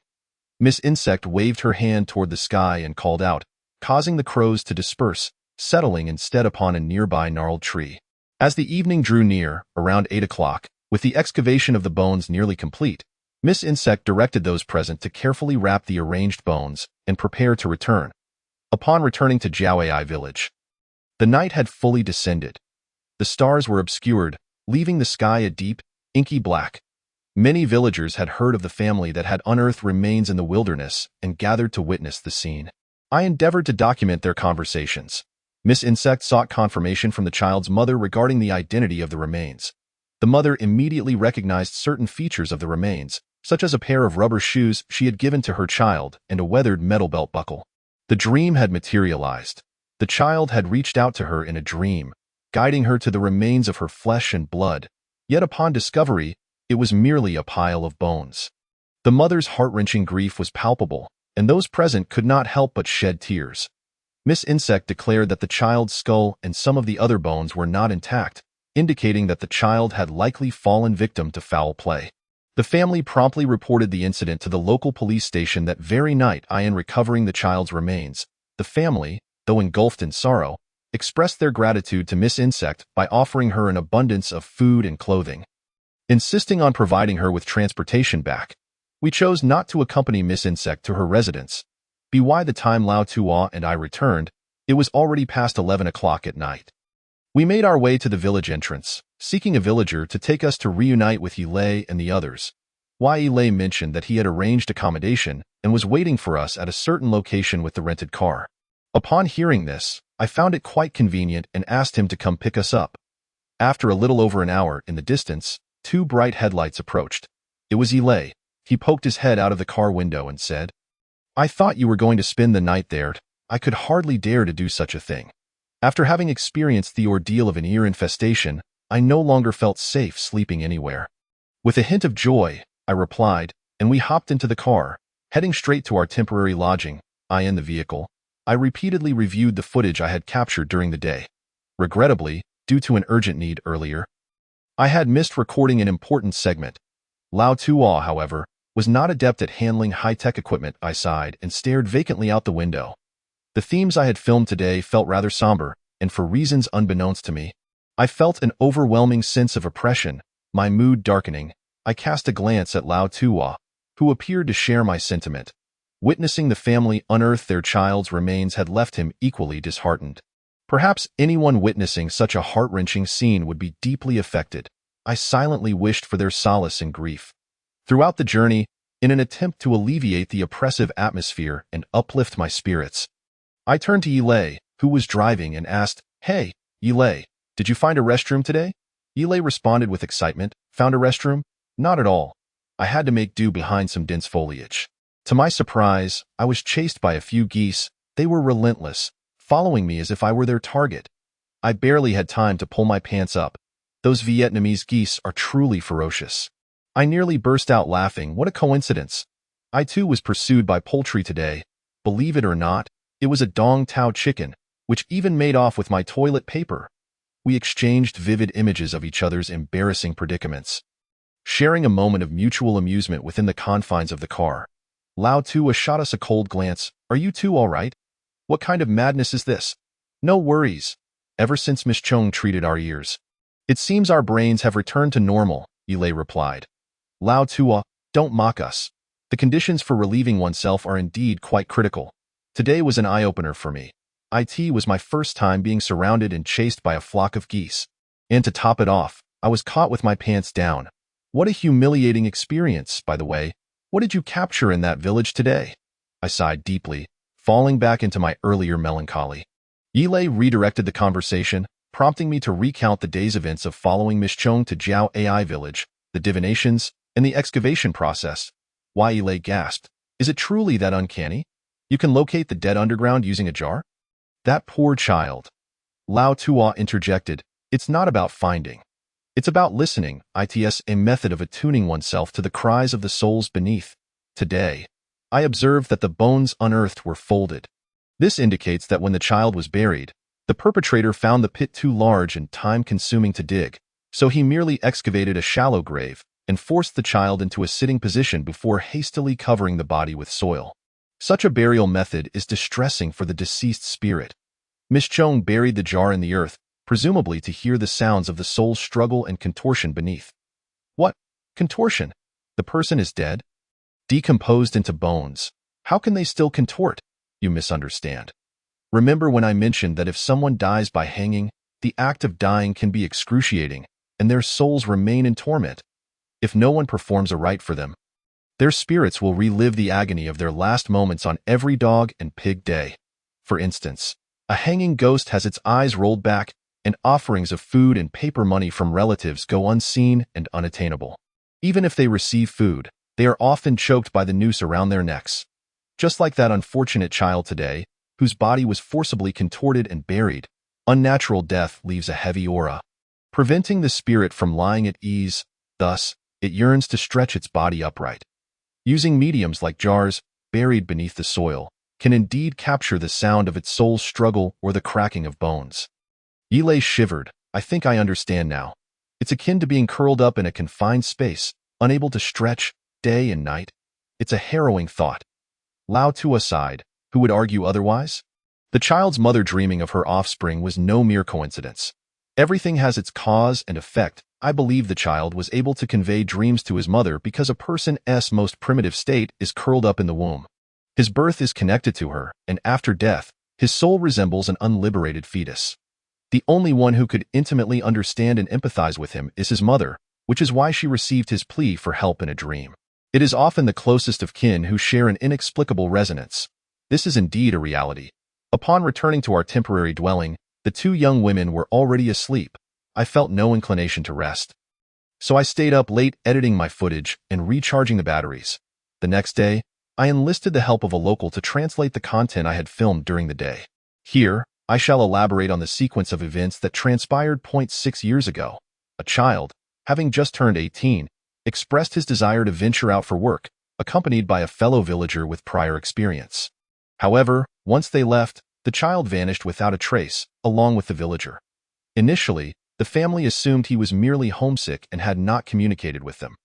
Miss Insect waved her hand toward the sky and called out, causing the crows to disperse, settling instead upon a nearby gnarled tree. As the evening drew near, around 8 o'clock, with the excavation of the bones nearly complete, Miss Insect directed those present to carefully wrap the arranged bones and prepare to return. Upon returning to Jiaoai village, the night had fully descended. The stars were obscured, leaving the sky a deep, inky black. Many villagers had heard of the family that had unearthed remains in the wilderness and gathered to witness the scene. I endeavored to document their conversations. Miss Insect sought confirmation from the child's mother regarding the identity of the remains. The mother immediately recognized certain features of the remains, such as a pair of rubber shoes she had given to her child and a weathered metal belt buckle. The dream had materialized. The child had reached out to her in a dream, guiding her to the remains of her flesh and blood, yet upon discovery, it was merely a pile of bones. The mother's heart-wrenching grief was palpable, and those present could not help but shed tears. Miss Insect declared that the child's skull and some of the other bones were not intact, indicating that the child had likely fallen victim to foul play. The family promptly reported the incident to the local police station that very night. In recovering the child's remains, the family, though engulfed in sorrow, expressed their gratitude to Miss Insect by offering her an abundance of food and clothing. Insisting on providing her with transportation back, we chose not to accompany Miss Insect to her residence. By the time Lao Tua and I returned, it was already past 11 o'clock at night. We made our way to the village entrance, seeking a villager to take us to reunite with Yulei and the others. Lei mentioned that he had arranged accommodation and was waiting for us at a certain location with the rented car. Upon hearing this, I found it quite convenient and asked him to come pick us up. After a little over an hour in the distance, two bright headlights approached. It was Lei. He poked his head out of the car window and said, "I thought you were going to spend the night there. I could hardly dare to do such a thing." After having experienced the ordeal of an ear infestation, I no longer felt safe sleeping anywhere. With a hint of joy, I replied, and we hopped into the car, heading straight to our temporary lodging. In the vehicle, I repeatedly reviewed the footage I had captured during the day. Regrettably, due to an urgent need earlier, I had missed recording an important segment. Lao Tuo, however, was not adept at handling high-tech equipment. I sighed and stared vacantly out the window. The themes I had filmed today felt rather somber, and for reasons unbeknownst to me, I felt an overwhelming sense of oppression. My mood darkening, I cast a glance at Lao Tuo, who appeared to share my sentiment. Witnessing the family unearth their child's remains had left him equally disheartened. Perhaps anyone witnessing such a heart-wrenching scene would be deeply affected. I silently wished for their solace and grief. Throughout the journey, in an attempt to alleviate the oppressive atmosphere and uplift my spirits, I turned to Lei, who was driving, and asked, "Hey, Lei, did you find a restroom today?" Lei responded with excitement, "Found a restroom? Not at all. I had to make do behind some dense foliage." To my surprise, I was chased by a few geese. They were relentless, following me as if I were their target. I barely had time to pull my pants up. Those Vietnamese geese are truly ferocious. I nearly burst out laughing. What a coincidence. I too was pursued by poultry today. Believe it or not, it was a Dong Tao chicken, which even made off with my toilet paper. We exchanged vivid images of each other's embarrassing predicaments, sharing a moment of mutual amusement within the confines of the car. Lao Tuo shot us a cold glance. "Are you two all right? What kind of madness is this?" "No worries. Ever since Miss Chung treated our ears, it seems our brains have returned to normal," Lei replied. "Lao Tuo, don't mock us. The conditions for relieving oneself are indeed quite critical. Today was an eye-opener for me. It was my first time being surrounded and chased by a flock of geese. And to top it off, I was caught with my pants down. What a humiliating experience, by the way. What did you capture in that village today?" I sighed deeply, falling back into my earlier melancholy. Lei redirected the conversation, prompting me to recount the day's events of following Miss Chung to Jiao AI Village, the divinations, and the excavation process. Lei gasped. "Is it truly that uncanny? You can locate the dead underground using a jar?" "That poor child." Lao Tuo interjected. "It's not about finding. It's about listening. It's a method of attuning oneself to the cries of the souls beneath. Today, I observed that the bones unearthed were folded. This indicates that when the child was buried, the perpetrator found the pit too large and time-consuming to dig, so he merely excavated a shallow grave and forced the child into a sitting position before hastily covering the body with soil. Such a burial method is distressing for the deceased spirit. Miss Chung buried the jar in the earth, presumably to hear the sounds of the soul's struggle and contortion beneath." "What? Contortion? The person is dead? Decomposed into bones. How can they still contort?" "You misunderstand. Remember when I mentioned that if someone dies by hanging, the act of dying can be excruciating, and their souls remain in torment? If no one performs a rite for them, their spirits will relive the agony of their last moments on every dog and pig day. For instance, a hanging ghost has its eyes rolled back, and offerings of food and paper money from relatives go unseen and unattainable. Even if they receive food, they are often choked by the noose around their necks. Just like that unfortunate child today, whose body was forcibly contorted and buried, unnatural death leaves a heavy aura, preventing the spirit from lying at ease. Thus, it yearns to stretch its body upright. Using mediums like jars, buried beneath the soil, can indeed capture the sound of its soul's struggle or the cracking of bones." Lei shivered. "I think I understand now. It's akin to being curled up in a confined space, unable to stretch, day and night. It's a harrowing thought." Lao Tuo sighed. Who would argue otherwise? The child's mother dreaming of her offspring was no mere coincidence. Everything has its cause and effect. I believe the child was able to convey dreams to his mother because a person's most primitive state is curled up in the womb. His birth is connected to her, and after death, his soul resembles an unliberated fetus. The only one who could intimately understand and empathize with him is his mother, which is why she received his plea for help in a dream. It is often the closest of kin who share an inexplicable resonance. This is indeed a reality. Upon returning to our temporary dwelling, the two young women were already asleep. I felt no inclination to rest. So I stayed up late editing my footage and recharging the batteries. The next day, I enlisted the help of a local to translate the content I had filmed during the day. Here, I shall elaborate on the sequence of events that transpired 6 years ago. A child, having just turned 18, expressed his desire to venture out for work, accompanied by a fellow villager with prior experience. However, once they left, the child vanished without a trace, along with the villager. Initially, the family assumed he was merely homesick and had not communicated with them.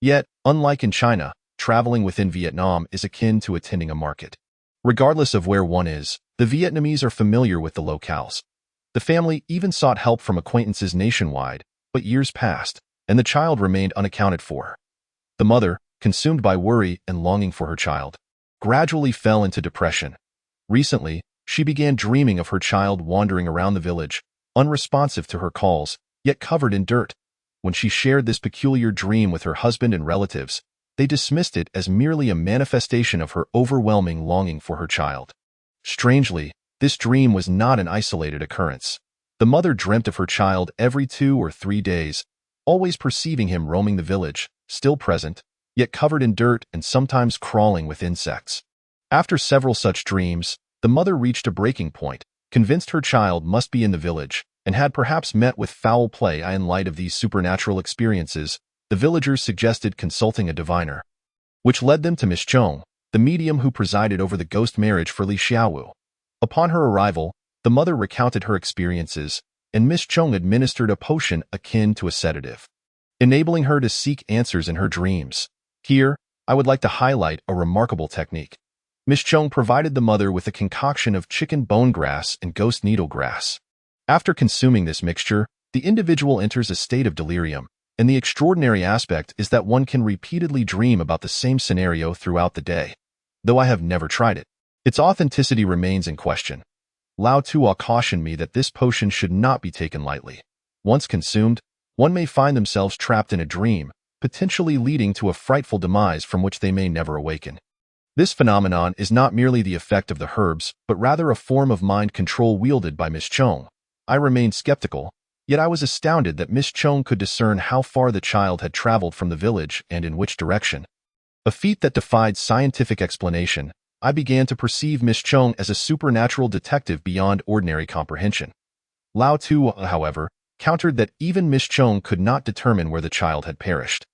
Yet, unlike in China, traveling within Vietnam is akin to attending a market. Regardless of where one is, the Vietnamese are familiar with the locales. The family even sought help from acquaintances nationwide, but years passed, and the child remained unaccounted for. The mother, consumed by worry and longing for her child, gradually fell into depression. Recently, she began dreaming of her child wandering around the village, unresponsive to her calls, yet covered in dirt. When she shared this peculiar dream with her husband and relatives, they dismissed it as merely a manifestation of her overwhelming longing for her child. Strangely, this dream was not an isolated occurrence. The mother dreamt of her child every 2 or 3 days, always perceiving him roaming the village, still present, yet covered in dirt and sometimes crawling with insects. After several such dreams, the mother reached a breaking point, convinced her child must be in the village, and had perhaps met with foul play. In light of these supernatural experiences, the villagers suggested consulting a diviner, which led them to Miss Chong, the medium who presided over the ghost marriage for Li Xiaowu. Upon her arrival, the mother recounted her experiences, and Miss Chong administered a potion akin to a sedative, enabling her to seek answers in her dreams. Here, I would like to highlight a remarkable technique. Miss Chong provided the mother with a concoction of chicken bone grass and ghost needle grass. After consuming this mixture, the individual enters a state of delirium, and the extraordinary aspect is that one can repeatedly dream about the same scenario throughout the day. Though I have never tried it, its authenticity remains in question. Lao Tua cautioned me that this potion should not be taken lightly. Once consumed, one may find themselves trapped in a dream, potentially leading to a frightful demise from which they may never awaken. This phenomenon is not merely the effect of the herbs, but rather a form of mind control wielded by Miss Chong. I remained skeptical, yet I was astounded that Miss Chong could discern how far the child had traveled from the village and in which direction. A feat that defied scientific explanation, I began to perceive Miss Chong as a supernatural detective beyond ordinary comprehension. Lao Tu, however, countered that even Miss Chong could not determine where the child had perished.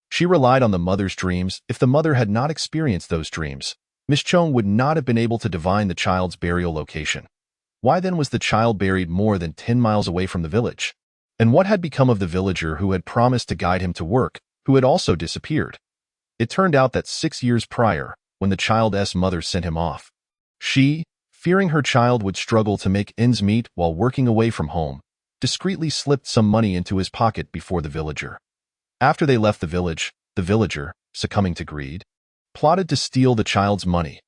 She relied on the mother's dreams. If the mother had not experienced those dreams, Miss Chong would not have been able to divine the child's burial location. Why then was the child buried more than 10 miles away from the village? And what had become of the villager who had promised to guide him to work, who had also disappeared? It turned out that 6 years prior, when the child's mother sent him off, she, fearing her child would struggle to make ends meet while working away from home, discreetly slipped some money into his pocket before the villager. After they left the village, the villager, succumbing to greed, plotted to steal the child's money.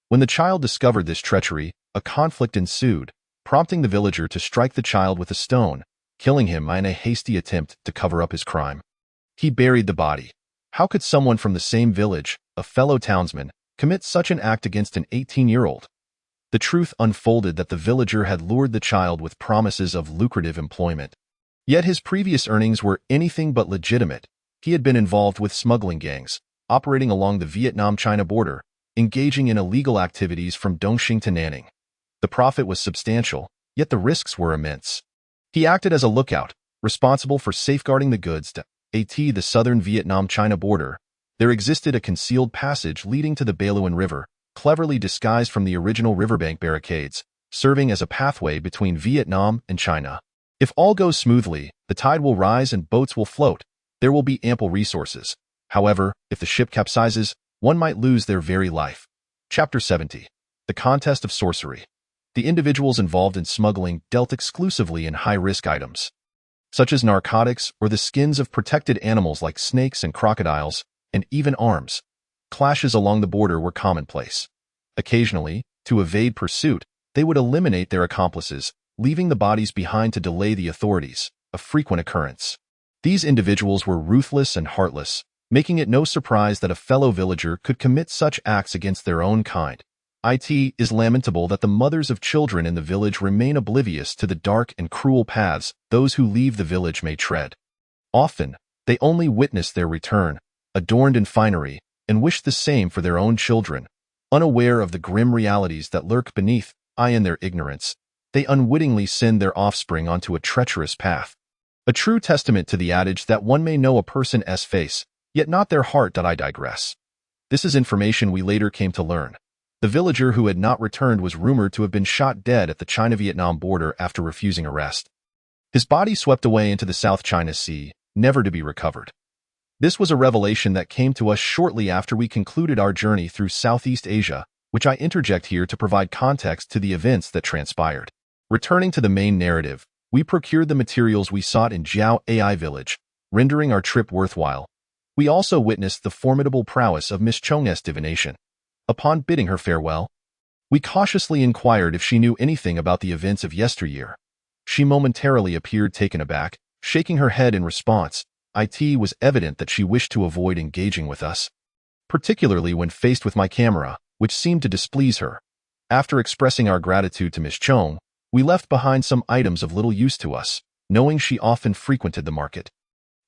When the child discovered this treachery, a conflict ensued, prompting the villager to strike the child with a stone, killing him in a hasty attempt to cover up his crime. He buried the body. How could someone from the same village, a fellow townsman, commit such an act against an 18-year-old? The truth unfolded that the villager had lured the child with promises of lucrative employment. Yet his previous earnings were anything but legitimate. He had been involved with smuggling gangs, operating along the Vietnam-China border, engaging in illegal activities from Dongxing to Nanning. The profit was substantial, yet the risks were immense. He acted as a lookout, responsible for safeguarding the goods to the southern Vietnam-China border. There existed a concealed passage leading to the Baluan River, cleverly disguised from the original riverbank barricades, serving as a pathway between Vietnam and China. If all goes smoothly, the tide will rise and boats will float. There will be ample resources. However, if the ship capsizes, one might lose their very life. Chapter 70. The Contest of Sorcery. The individuals involved in smuggling dealt exclusively in high-risk items, such as narcotics or the skins of protected animals like snakes and crocodiles, and even arms. Clashes along the border were commonplace. Occasionally, to evade pursuit, they would eliminate their accomplices, leaving the bodies behind to delay the authorities, a frequent occurrence. These individuals were ruthless and heartless, making it no surprise that a fellow villager could commit such acts against their own kind. It is lamentable that the mothers of children in the village remain oblivious to the dark and cruel paths those who leave the village may tread. Often, they only witness their return, adorned in finery, and wish the same for their own children. Unaware of the grim realities that lurk beneath, in their ignorance, they unwittingly send their offspring onto a treacherous path. A true testament to the adage that one may know a person's face, yet not their heart. I digress. This is information we later came to learn. The villager who had not returned was rumored to have been shot dead at the China-Vietnam border after refusing arrest. His body swept away into the South China Sea, never to be recovered. This was a revelation that came to us shortly after we concluded our journey through Southeast Asia, which I interject here to provide context to the events that transpired. Returning to the main narrative, we procured the materials we sought in Jiao Ai village, rendering our trip worthwhile. We also witnessed the formidable prowess of Miss Chong's divination. Upon bidding her farewell, we cautiously inquired if she knew anything about the events of yesteryear. She momentarily appeared taken aback, shaking her head in response. It was evident that she wished to avoid engaging with us, particularly when faced with my camera, which seemed to displease her. After expressing our gratitude to Miss Chong, we left behind some items of little use to us, knowing she often frequented the market.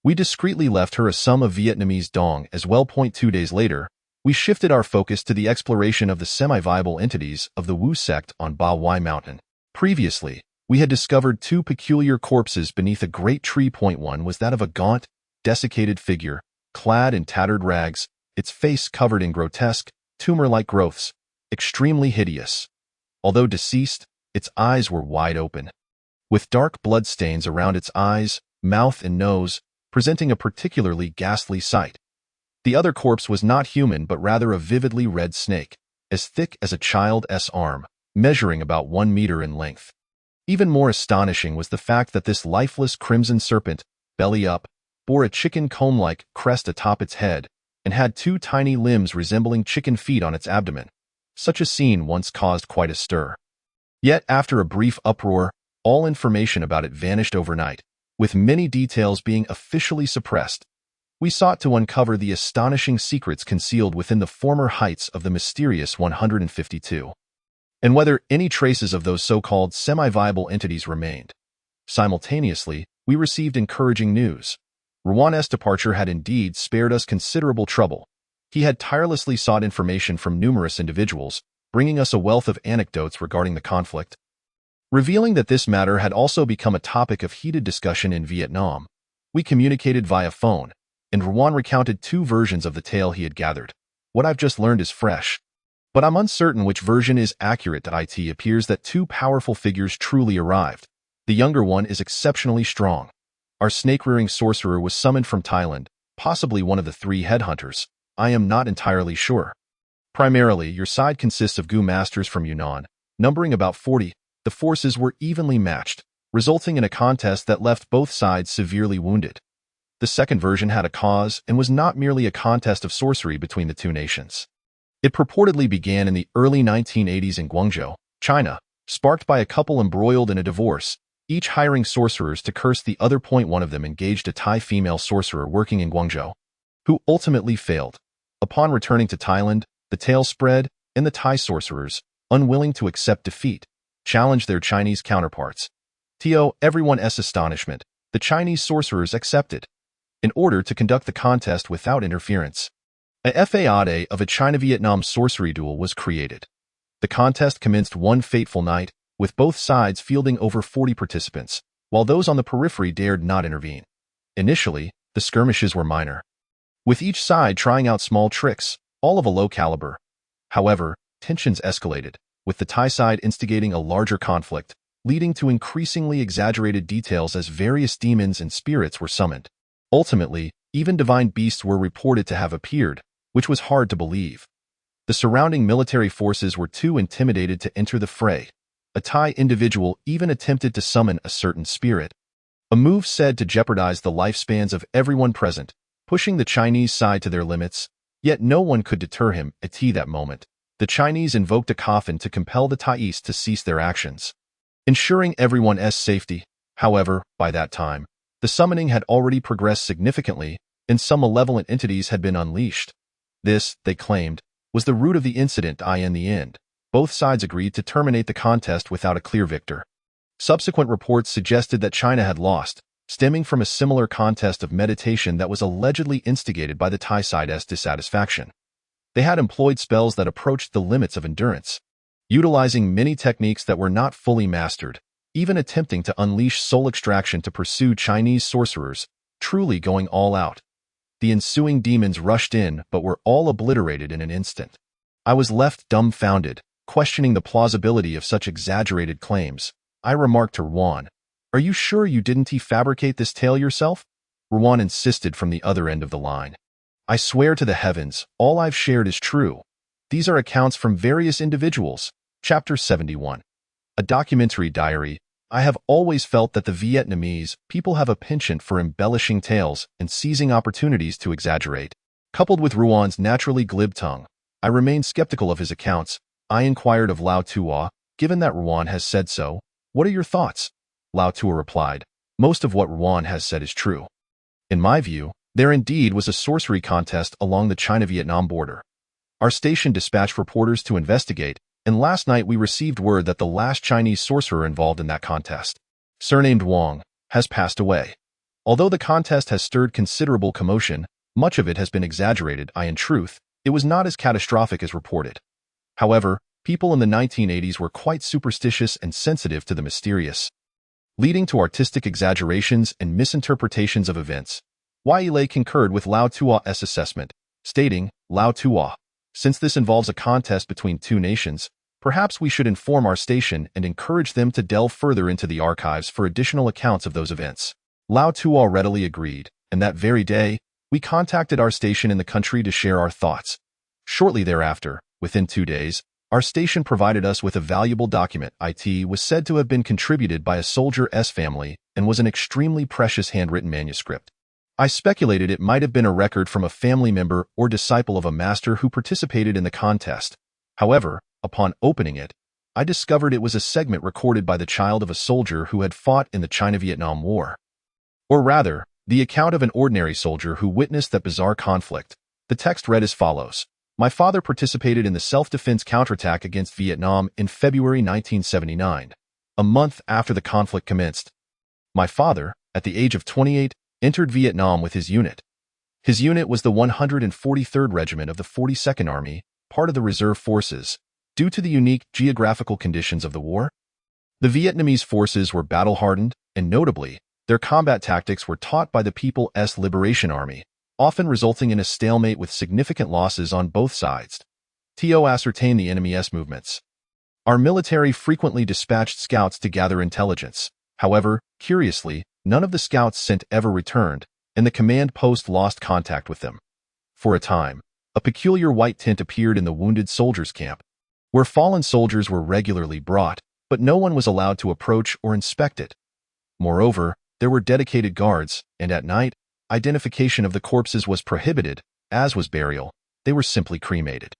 We discreetly left her a sum of Vietnamese dong as well. 2 days later, we shifted our focus to the exploration of the semi-viable entities of the Wu sect on Ba Wai Mountain. Previously, we had discovered 2 peculiar corpses beneath a great tree. One was that of a gaunt, desiccated figure, clad in tattered rags, its face covered in grotesque, tumor-like growths, extremely hideous. Although deceased, its eyes were wide open, with dark blood stains around its eyes, mouth, and nose, presenting a particularly ghastly sight. The other corpse was not human but rather a vividly red snake, as thick as a child's arm, measuring about 1 meter in length. Even more astonishing was the fact that this lifeless crimson serpent, belly up, bore a chicken comb-like crest atop its head, and had 2 tiny limbs resembling chicken feet on its abdomen. Such a scene once caused quite a stir. Yet after a brief uproar, all information about it vanished overnight, with many details being officially suppressed. We sought to uncover the astonishing secrets concealed within the former heights of the mysterious 152, and whether any traces of those so-called semi-viable entities remained. Simultaneously, we received encouraging news. Ruan's departure had indeed spared us considerable trouble. He had tirelessly sought information from numerous individuals, bringing us a wealth of anecdotes regarding the conflict. Revealing that this matter had also become a topic of heated discussion in Vietnam, we communicated via phone, and Ruan recounted 2 versions of the tale he had gathered. What I've just learned is fresh, but I'm uncertain which version is accurate. It appears that 2 powerful figures truly arrived. The younger one is exceptionally strong. Our snake-rearing sorcerer was summoned from Thailand, possibly one of the 3 headhunters. I am not entirely sure. Primarily, your side consists of Gu masters from Yunnan, numbering about 40. The forces were evenly matched, resulting in a contest that left both sides severely wounded. The second version had a cause and was not merely a contest of sorcery between the 2 nations. It purportedly began in the early 1980s in Guangzhou, China, sparked by a couple embroiled in a divorce, each hiring sorcerers to curse the other. One of them engaged a Thai female sorcerer working in Guangzhou, who ultimately failed. Upon returning to Thailand, the tale spread, and the Thai sorcerers, unwilling to accept defeat, challenged their Chinese counterparts. To everyone's astonishment, the Chinese sorcerers accepted, in order to conduct the contest without interference. A FAAD of a China-Vietnam sorcery duel was created. The contest commenced one fateful night, with both sides fielding over 40 participants, while those on the periphery dared not intervene. Initially, the skirmishes were minor, with each side trying out small tricks, all of a low caliber. However, tensions escalated, with the Thai side instigating a larger conflict, leading to increasingly exaggerated details as various demons and spirits were summoned. Ultimately, even divine beasts were reported to have appeared, which was hard to believe. The surrounding military forces were too intimidated to enter the fray. A Thai individual even attempted to summon a certain spirit, a move said to jeopardize the lifespans of everyone present, pushing the Chinese side to their limits. Yet no one could deter him. At that moment, the Chinese invoked a coffin to compel the Thais to cease their actions, ensuring everyone's safety. However, by that time, the summoning had already progressed significantly, and some malevolent entities had been unleashed. This, they claimed, was the root of the incident. In the end, both sides agreed to terminate the contest without a clear victor. Subsequent reports suggested that China had lost, stemming from a similar contest of meditation that was allegedly instigated by the Thai side's dissatisfaction. They had employed spells that approached the limits of endurance, utilizing many techniques that were not fully mastered, even attempting to unleash soul extraction to pursue Chinese sorcerers, truly going all out. The ensuing demons rushed in but were all obliterated in an instant. I was left dumbfounded, questioning the plausibility of such exaggerated claims. I remarked to Ruan, "Are you sure you didn't fabricate this tale yourself?" Ruan insisted from the other end of the line. "I swear to the heavens, all I've shared is true. These are accounts from various individuals." Chapter 71. A documentary diary. I have always felt that the Vietnamese people have a penchant for embellishing tales and seizing opportunities to exaggerate. Coupled with Ruan's naturally glib tongue, I remained skeptical of his accounts. I inquired of Lao Tua, "Given that Ruan has said so, what are your thoughts?" Lao Tua replied, "Most of what Ruan has said is true. In my view, there indeed was a sorcery contest along the China-Vietnam border. Our station dispatched reporters to investigate, and last night we received word that the last Chinese sorcerer involved in that contest, surnamed Wang, has passed away. Although the contest has stirred considerable commotion, much of it has been exaggerated. In truth, it was not as catastrophic as reported. However, people in the 1980s were quite superstitious and sensitive to the mysterious, leading to artistic exaggerations and misinterpretations of events. Yile concurred with Lao Tua's assessment, stating, "Lao Tua, since this involves a contest between two nations, perhaps we should inform our station and encourage them to delve further into the archives for additional accounts of those events." Lao Tua readily agreed, and that very day, we contacted our station in the country to share our thoughts. Shortly thereafter, within 2 days, our station provided us with a valuable document. It was said to have been contributed by a soldier's family and was an extremely precious handwritten manuscript. I speculated it might have been a record from a family member or disciple of a master who participated in the contest. However, upon opening it, I discovered it was a segment recorded by the child of a soldier who had fought in the China-Vietnam War. Or rather, the account of an ordinary soldier who witnessed that bizarre conflict. The text read as follows: "My father participated in the self-defense counterattack against Vietnam in February 1979, a month after the conflict commenced. My father, at the age of 28, entered Vietnam with his unit. His unit was the 143rd Regiment of the 42nd Army, part of the reserve forces. Due to the unique geographical conditions of the war, the Vietnamese forces were battle-hardened, and notably, their combat tactics were taught by the People's Liberation Army, often resulting in a stalemate with significant losses on both sides. To ascertain the enemy's movements, our military frequently dispatched scouts to gather intelligence. However, curiously, none of the scouts sent ever returned, and the command post lost contact with them. For a time, a peculiar white tint appeared in the wounded soldiers' camp, where fallen soldiers were regularly brought, but no one was allowed to approach or inspect it. Moreover, there were dedicated guards, and at night, identification of the corpses was prohibited, as was burial. They were simply cremated.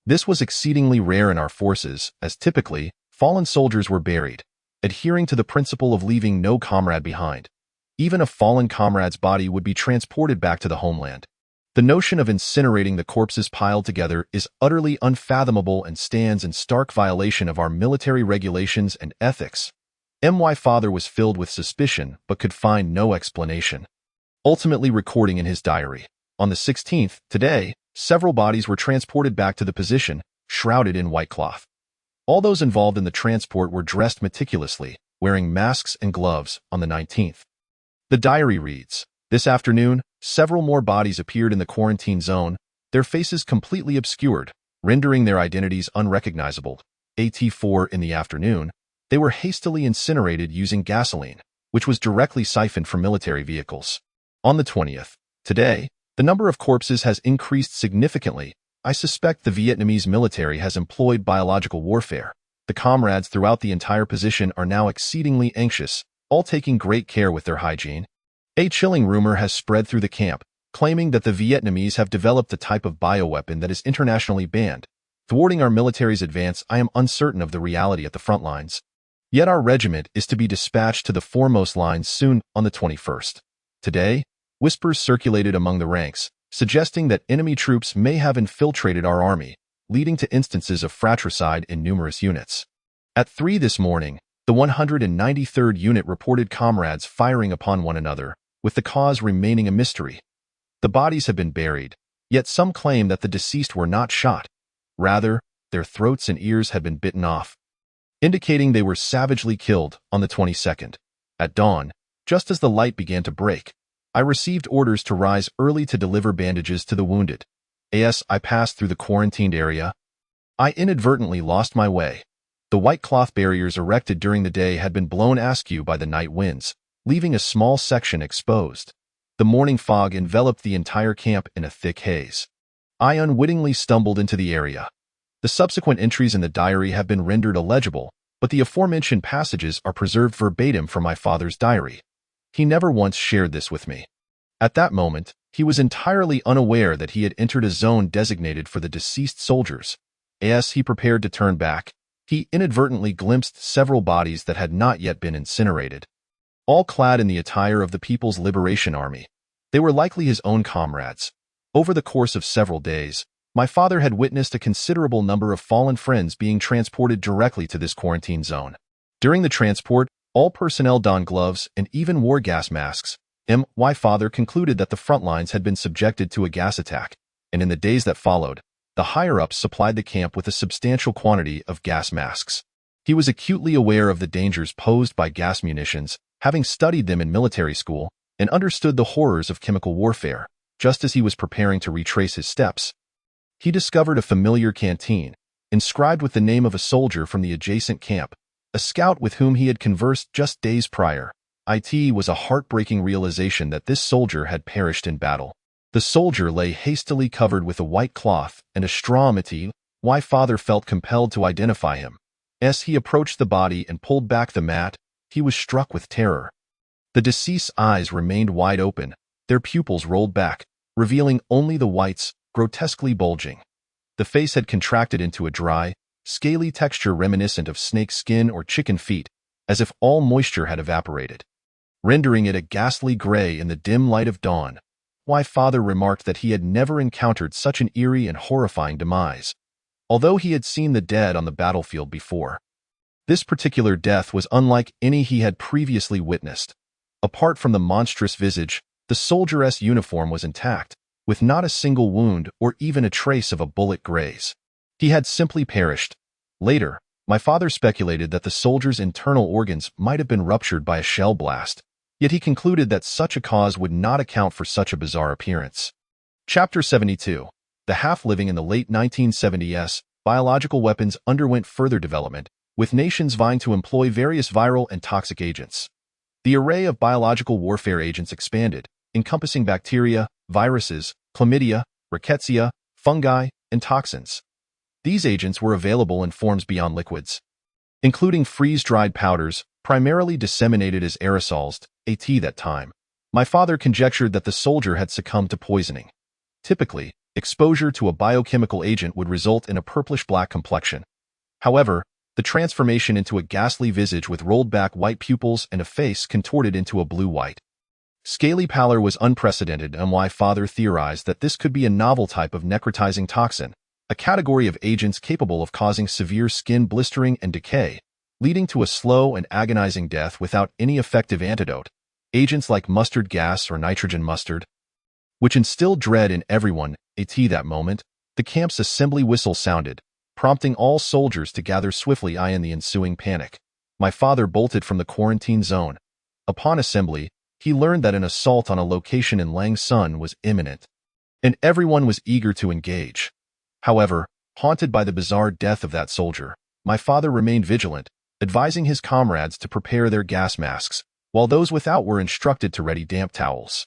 This was exceedingly rare in our forces, as typically, fallen soldiers were buried, adhering to the principle of leaving no comrade behind. Even a fallen comrade's body would be transported back to the homeland. The notion of incinerating the corpses piled together is utterly unfathomable and stands in stark violation of our military regulations and ethics. My father was filled with suspicion but could find no explanation. Ultimately recording in his diary, "On the 16th, today, several bodies were transported back to the position, shrouded in white cloth. All those involved in the transport were dressed meticulously, wearing masks and gloves. On the 19th. The diary reads, "This afternoon, several more bodies appeared in the quarantine zone, their faces completely obscured, rendering their identities unrecognizable. At 4 in the afternoon, they were hastily incinerated using gasoline, which was directly siphoned from military vehicles. On the 20th, today, the number of corpses has increased significantly. I suspect the Vietnamese military has employed biological warfare. The comrades throughout the entire position are now exceedingly anxious, all taking great care with their hygiene. A chilling rumor has spread through the camp, claiming that the Vietnamese have developed a type of bioweapon that is internationally banned. Thwarting our military's advance, I am uncertain of the reality at the front lines. Yet our regiment is to be dispatched to the foremost lines soon, on the 21st. Today, Whispers circulated among the ranks, suggesting that enemy troops may have infiltrated our army, leading to instances of fratricide in numerous units. At 3 this morning, the 193rd Unit reported comrades firing upon one another, with the cause remaining a mystery. The bodies have been buried, yet some claim that the deceased were not shot. Rather, their throats and ears had been bitten off, indicating they were savagely killed on the 22nd. At dawn, just as the light began to break, I received orders to rise early to deliver bandages to the wounded. As I passed through the quarantined area, I inadvertently lost my way. The white cloth barriers erected during the day had been blown askew by the night winds, leaving a small section exposed. The morning fog enveloped the entire camp in a thick haze. I unwittingly stumbled into the area. The subsequent entries in the diary have been rendered illegible, but the aforementioned passages are preserved verbatim from my father's diary. He never once shared this with me. At that moment, he was entirely unaware that he had entered a zone designated for the deceased soldiers. As he prepared to turn back, he inadvertently glimpsed several bodies that had not yet been incinerated, all clad in the attire of the People's Liberation Army. They were likely his own comrades. Over the course of several days, my father had witnessed a considerable number of fallen friends being transported directly to this quarantine zone. During the transport, all personnel donned gloves and even wore gas masks. My father concluded that the front lines had been subjected to a gas attack, and in the days that followed, the higher-ups supplied the camp with a substantial quantity of gas masks. He was acutely aware of the dangers posed by gas munitions, having studied them in military school, and understood the horrors of chemical warfare. Just as he was preparing to retrace his steps, he discovered a familiar canteen, inscribed with the name of a soldier from the adjacent camp, a scout with whom he had conversed just days prior. It was a heartbreaking realization that this soldier had perished in battle. The soldier lay hastily covered with a white cloth and a straw mat. My father felt compelled to identify him. As he approached the body and pulled back the mat, he was struck with terror. The deceased's eyes remained wide open, their pupils rolled back, revealing only the whites, grotesquely bulging. The face had contracted into a dry, scaly texture reminiscent of snake skin or chicken feet, as if all moisture had evaporated, rendering it a ghastly gray in the dim light of dawn. My father remarked that he had never encountered such an eerie and horrifying demise, although he had seen the dead on the battlefield before. This particular death was unlike any he had previously witnessed. Apart from the monstrous visage, the soldier's uniform was intact, with not a single wound or even a trace of a bullet graze. He had simply perished. Later, my father speculated that the soldier's internal organs might have been ruptured by a shell blast, yet he concluded that such a cause would not account for such a bizarre appearance. Chapter 72. The half-living in the late 1970s, biological weapons underwent further development, with nations vying to employ various viral and toxic agents. The array of biological warfare agents expanded, encompassing bacteria, viruses, chlamydia, rickettsia, fungi, and toxins. These agents were available in forms beyond liquids, including freeze-dried powders, primarily disseminated as aerosols. At that time, my father conjectured that the soldier had succumbed to poisoning. Typically, exposure to a biochemical agent would result in a purplish-black complexion. However, the transformation into a ghastly visage with rolled-back white pupils and a face contorted into a blue-white scaly pallor was unprecedented, and my father theorized that this could be a novel type of necrotizing toxin, a category of agents capable of causing severe skin blistering and decay, leading to a slow and agonizing death without any effective antidote. Agents like mustard gas or nitrogen mustard, which instilled dread in everyone. At that moment, the camp's assembly whistle sounded, prompting all soldiers to gather swiftly. In the ensuing panic, my father bolted from the quarantine zone. Upon assembly, he learned that an assault on a location in Lang Son was imminent, and everyone was eager to engage. However, haunted by the bizarre death of that soldier, my father remained vigilant, advising his comrades to prepare their gas masks, while those without were instructed to ready damp towels.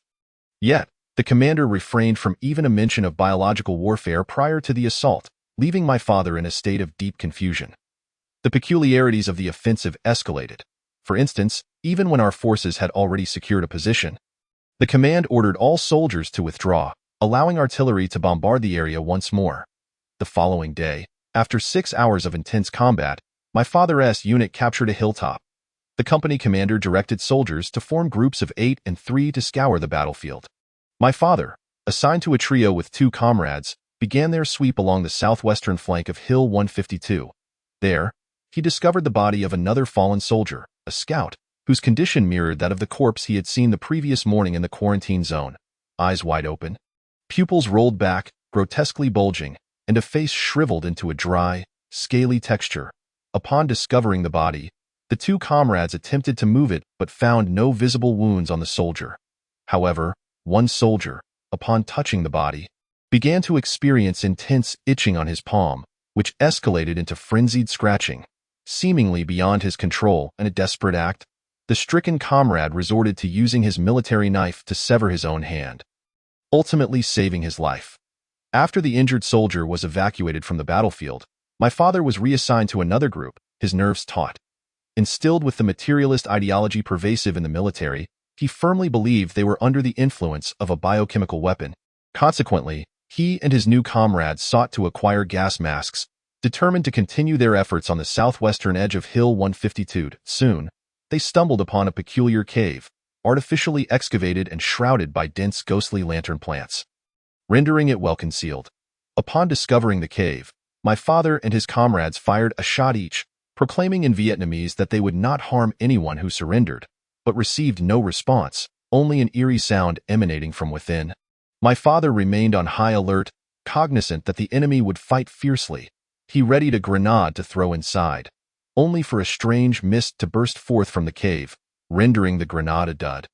Yet, the commander refrained from even a mention of biological warfare prior to the assault, leaving my father in a state of deep confusion. The peculiarities of the offensive escalated. For instance, even when our forces had already secured a position, the command ordered all soldiers to withdraw, allowing artillery to bombard the area once more. The following day, after 6 hours of intense combat, my father's unit captured a hilltop. The company commander directed soldiers to form groups of 8 and 3 to scour the battlefield. My father, assigned to a trio with 2 comrades, began their sweep along the southwestern flank of Hill 152. There, he discovered the body of another fallen soldier, a scout, whose condition mirrored that of the corpse he had seen the previous morning in the quarantine zone. Eyes wide open, pupils rolled back, grotesquely bulging, and a face shriveled into a dry, scaly texture. Upon discovering the body, the 2 comrades attempted to move it but found no visible wounds on the soldier. However, one soldier, upon touching the body, began to experience intense itching on his palm, which escalated into frenzied scratching. Seemingly beyond his control and a desperate act, the stricken comrade resorted to using his military knife to sever his own hand, ultimately saving his life. After the injured soldier was evacuated from the battlefield, my father was reassigned to another group, his nerves taut. Instilled with the materialist ideology pervasive in the military, he firmly believed they were under the influence of a biochemical weapon. Consequently, he and his new comrades sought to acquire gas masks, determined to continue their efforts on the southwestern edge of Hill 152. Soon, they stumbled upon a peculiar cave, artificially excavated and shrouded by dense ghostly lantern plants, rendering it well concealed. Upon discovering the cave, my father and his comrades fired a shot each, proclaiming in Vietnamese that they would not harm anyone who surrendered, but received no response, only an eerie sound emanating from within. My father remained on high alert, cognizant that the enemy would fight fiercely. He readied a grenade to throw inside, only for a strange mist to burst forth from the cave, rendering the grenade a dud.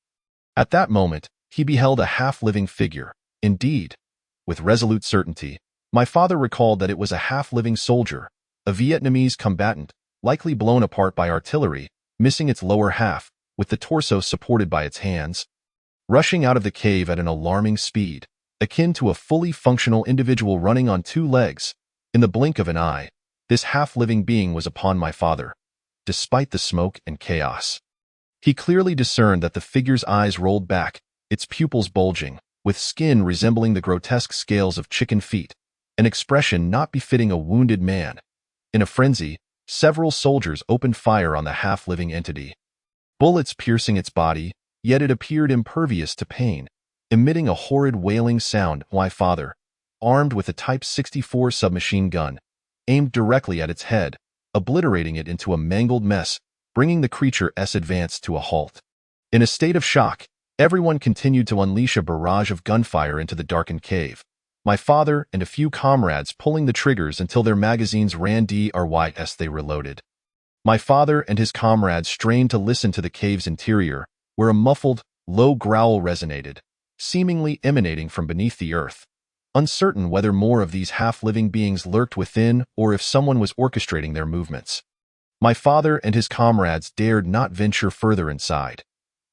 At that moment, he beheld a half-living figure. Indeed, with resolute certainty, my father recalled that it was a half-living soldier, a Vietnamese combatant, likely blown apart by artillery, missing its lower half, with the torso supported by its hands, rushing out of the cave at an alarming speed, akin to a fully functional individual running on 2 legs. In the blink of an eye, this half-living being was upon my father. Despite the smoke and chaos, he clearly discerned that the figure's eyes rolled back, its pupils bulging, with skin resembling the grotesque scales of chicken feet, an expression not befitting a wounded man. In a frenzy, several soldiers opened fire on the half-living entity, bullets piercing its body, yet it appeared impervious to pain, emitting a horrid wailing sound. My father, armed with a Type 64 submachine gun, aimed directly at its head, obliterating it into a mangled mess, bringing the creature's advance to a halt. In a state of shock, everyone continued to unleash a barrage of gunfire into the darkened cave, my father and a few comrades pulling the triggers until their magazines ran dry as they reloaded. My father and his comrades strained to listen to the cave's interior, where a muffled, low growl resonated, seemingly emanating from beneath the earth. Uncertain whether more of these half-living beings lurked within or if someone was orchestrating their movements, my father and his comrades dared not venture further inside.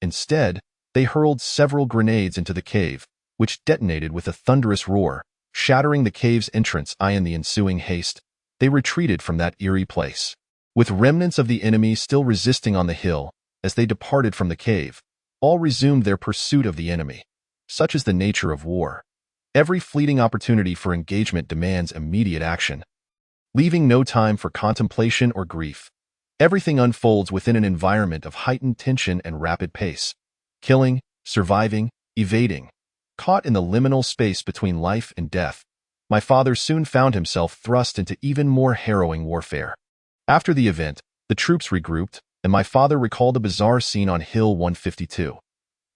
Instead, they hurled several grenades into the cave, which detonated with a thunderous roar, shattering the cave's entrance. In the ensuing haste, they retreated from that eerie place, with remnants of the enemy still resisting on the hill. As they departed from the cave, all resumed their pursuit of the enemy. Such is the nature of war. Every fleeting opportunity for engagement demands immediate action, leaving no time for contemplation or grief. Everything unfolds within an environment of heightened tension and rapid pace. Killing, surviving, evading. Caught in the liminal space between life and death, my father soon found himself thrust into even more harrowing warfare. After the event, the troops regrouped, and my father recalled a bizarre scene on Hill 152.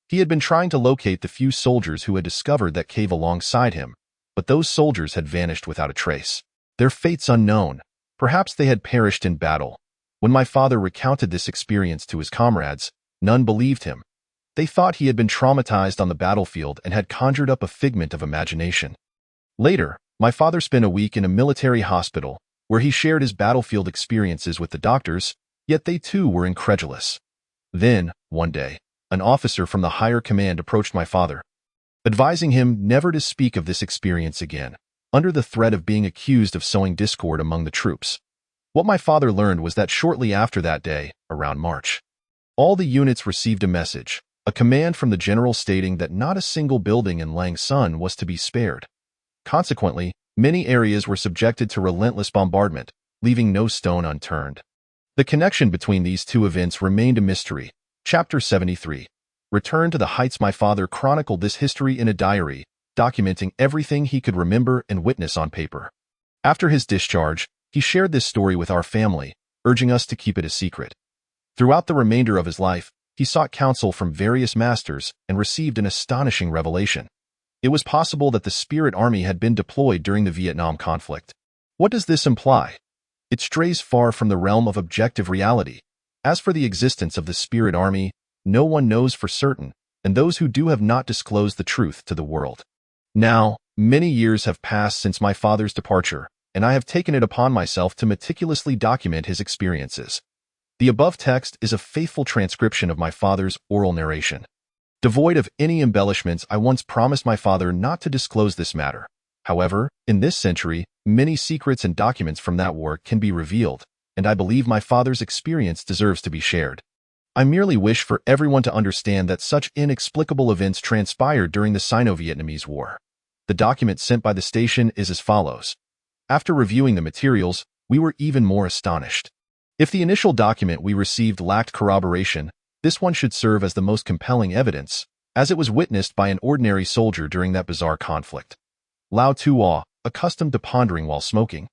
He had been trying to locate the few soldiers who had discovered that cave alongside him, but those soldiers had vanished without a trace. Their fates unknown. Perhaps they had perished in battle. When my father recounted this experience to his comrades, none believed him. They thought he had been traumatized on the battlefield and had conjured up a figment of imagination. Later, my father spent a week in a military hospital, where he shared his battlefield experiences with the doctors, yet they too were incredulous. Then, one day, an officer from the higher command approached my father, advising him never to speak of this experience again, under the threat of being accused of sowing discord among the troops. What my father learned was that shortly after that day, around March, all the units received a message, a command from the general stating that not a single building in Lang Son was to be spared. Consequently, many areas were subjected to relentless bombardment, leaving no stone unturned. The connection between these two events remained a mystery. Chapter 73. Return to the Heights. My father chronicled this history in a diary, documenting everything he could remember and witness on paper. After his discharge, he shared this story with our family, urging us to keep it a secret. Throughout the remainder of his life, he sought counsel from various masters and received an astonishing revelation. It was possible that the Spirit Army had been deployed during the Vietnam conflict. What does this imply? It strays far from the realm of objective reality. As for the existence of the Spirit Army, no one knows for certain, and those who do have not disclosed the truth to the world. Now, many years have passed since my father's departure, and I have taken it upon myself to meticulously document his experiences. The above text is a faithful transcription of my father's oral narration. Devoid of any embellishments, I once promised my father not to disclose this matter. However, in this century, many secrets and documents from that war can be revealed, and I believe my father's experience deserves to be shared. I merely wish for everyone to understand that such inexplicable events transpired during the Sino-Vietnamese War. The document sent by the station is as follows. After reviewing the materials, we were even more astonished. If the initial document we received lacked corroboration, this one should serve as the most compelling evidence, as it was witnessed by an ordinary soldier during that bizarre conflict. Lao Tuo, accustomed to pondering while smoking,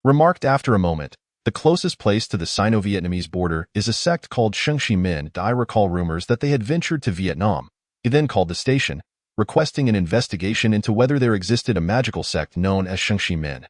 remarked after a moment, the closest place to the Sino-Vietnamese border is a sect called Shengshi Min. I recall rumors that they had ventured to Vietnam. He then called the station, requesting an investigation into whether there existed a magical sect known as Shengshi Min.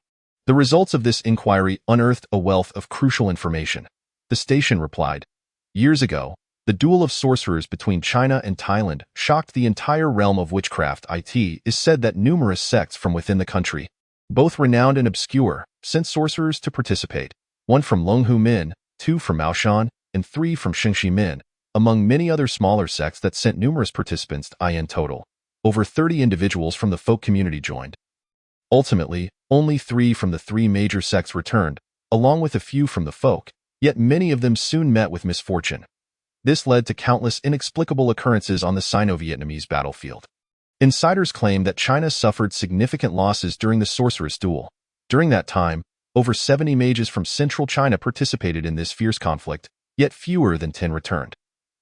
The results of this inquiry unearthed a wealth of crucial information. The station replied, years ago, the duel of sorcerers between China and Thailand shocked the entire realm of witchcraft. It is said that numerous sects from within the country, both renowned and obscure, sent sorcerers to participate, 1 from Longhu Min, 2 from Maoshan, and 3 from Shengshi Min, among many other smaller sects that sent numerous participants. In total, over 30 individuals from the folk community joined. Ultimately, only 3 from the 3 major sects returned, along with a few from the folk, yet many of them soon met with misfortune. This led to countless inexplicable occurrences on the Sino-Vietnamese battlefield. Insiders claim that China suffered significant losses during the sorceress duel. During that time, over 70 mages from central China participated in this fierce conflict, yet fewer than 10 returned.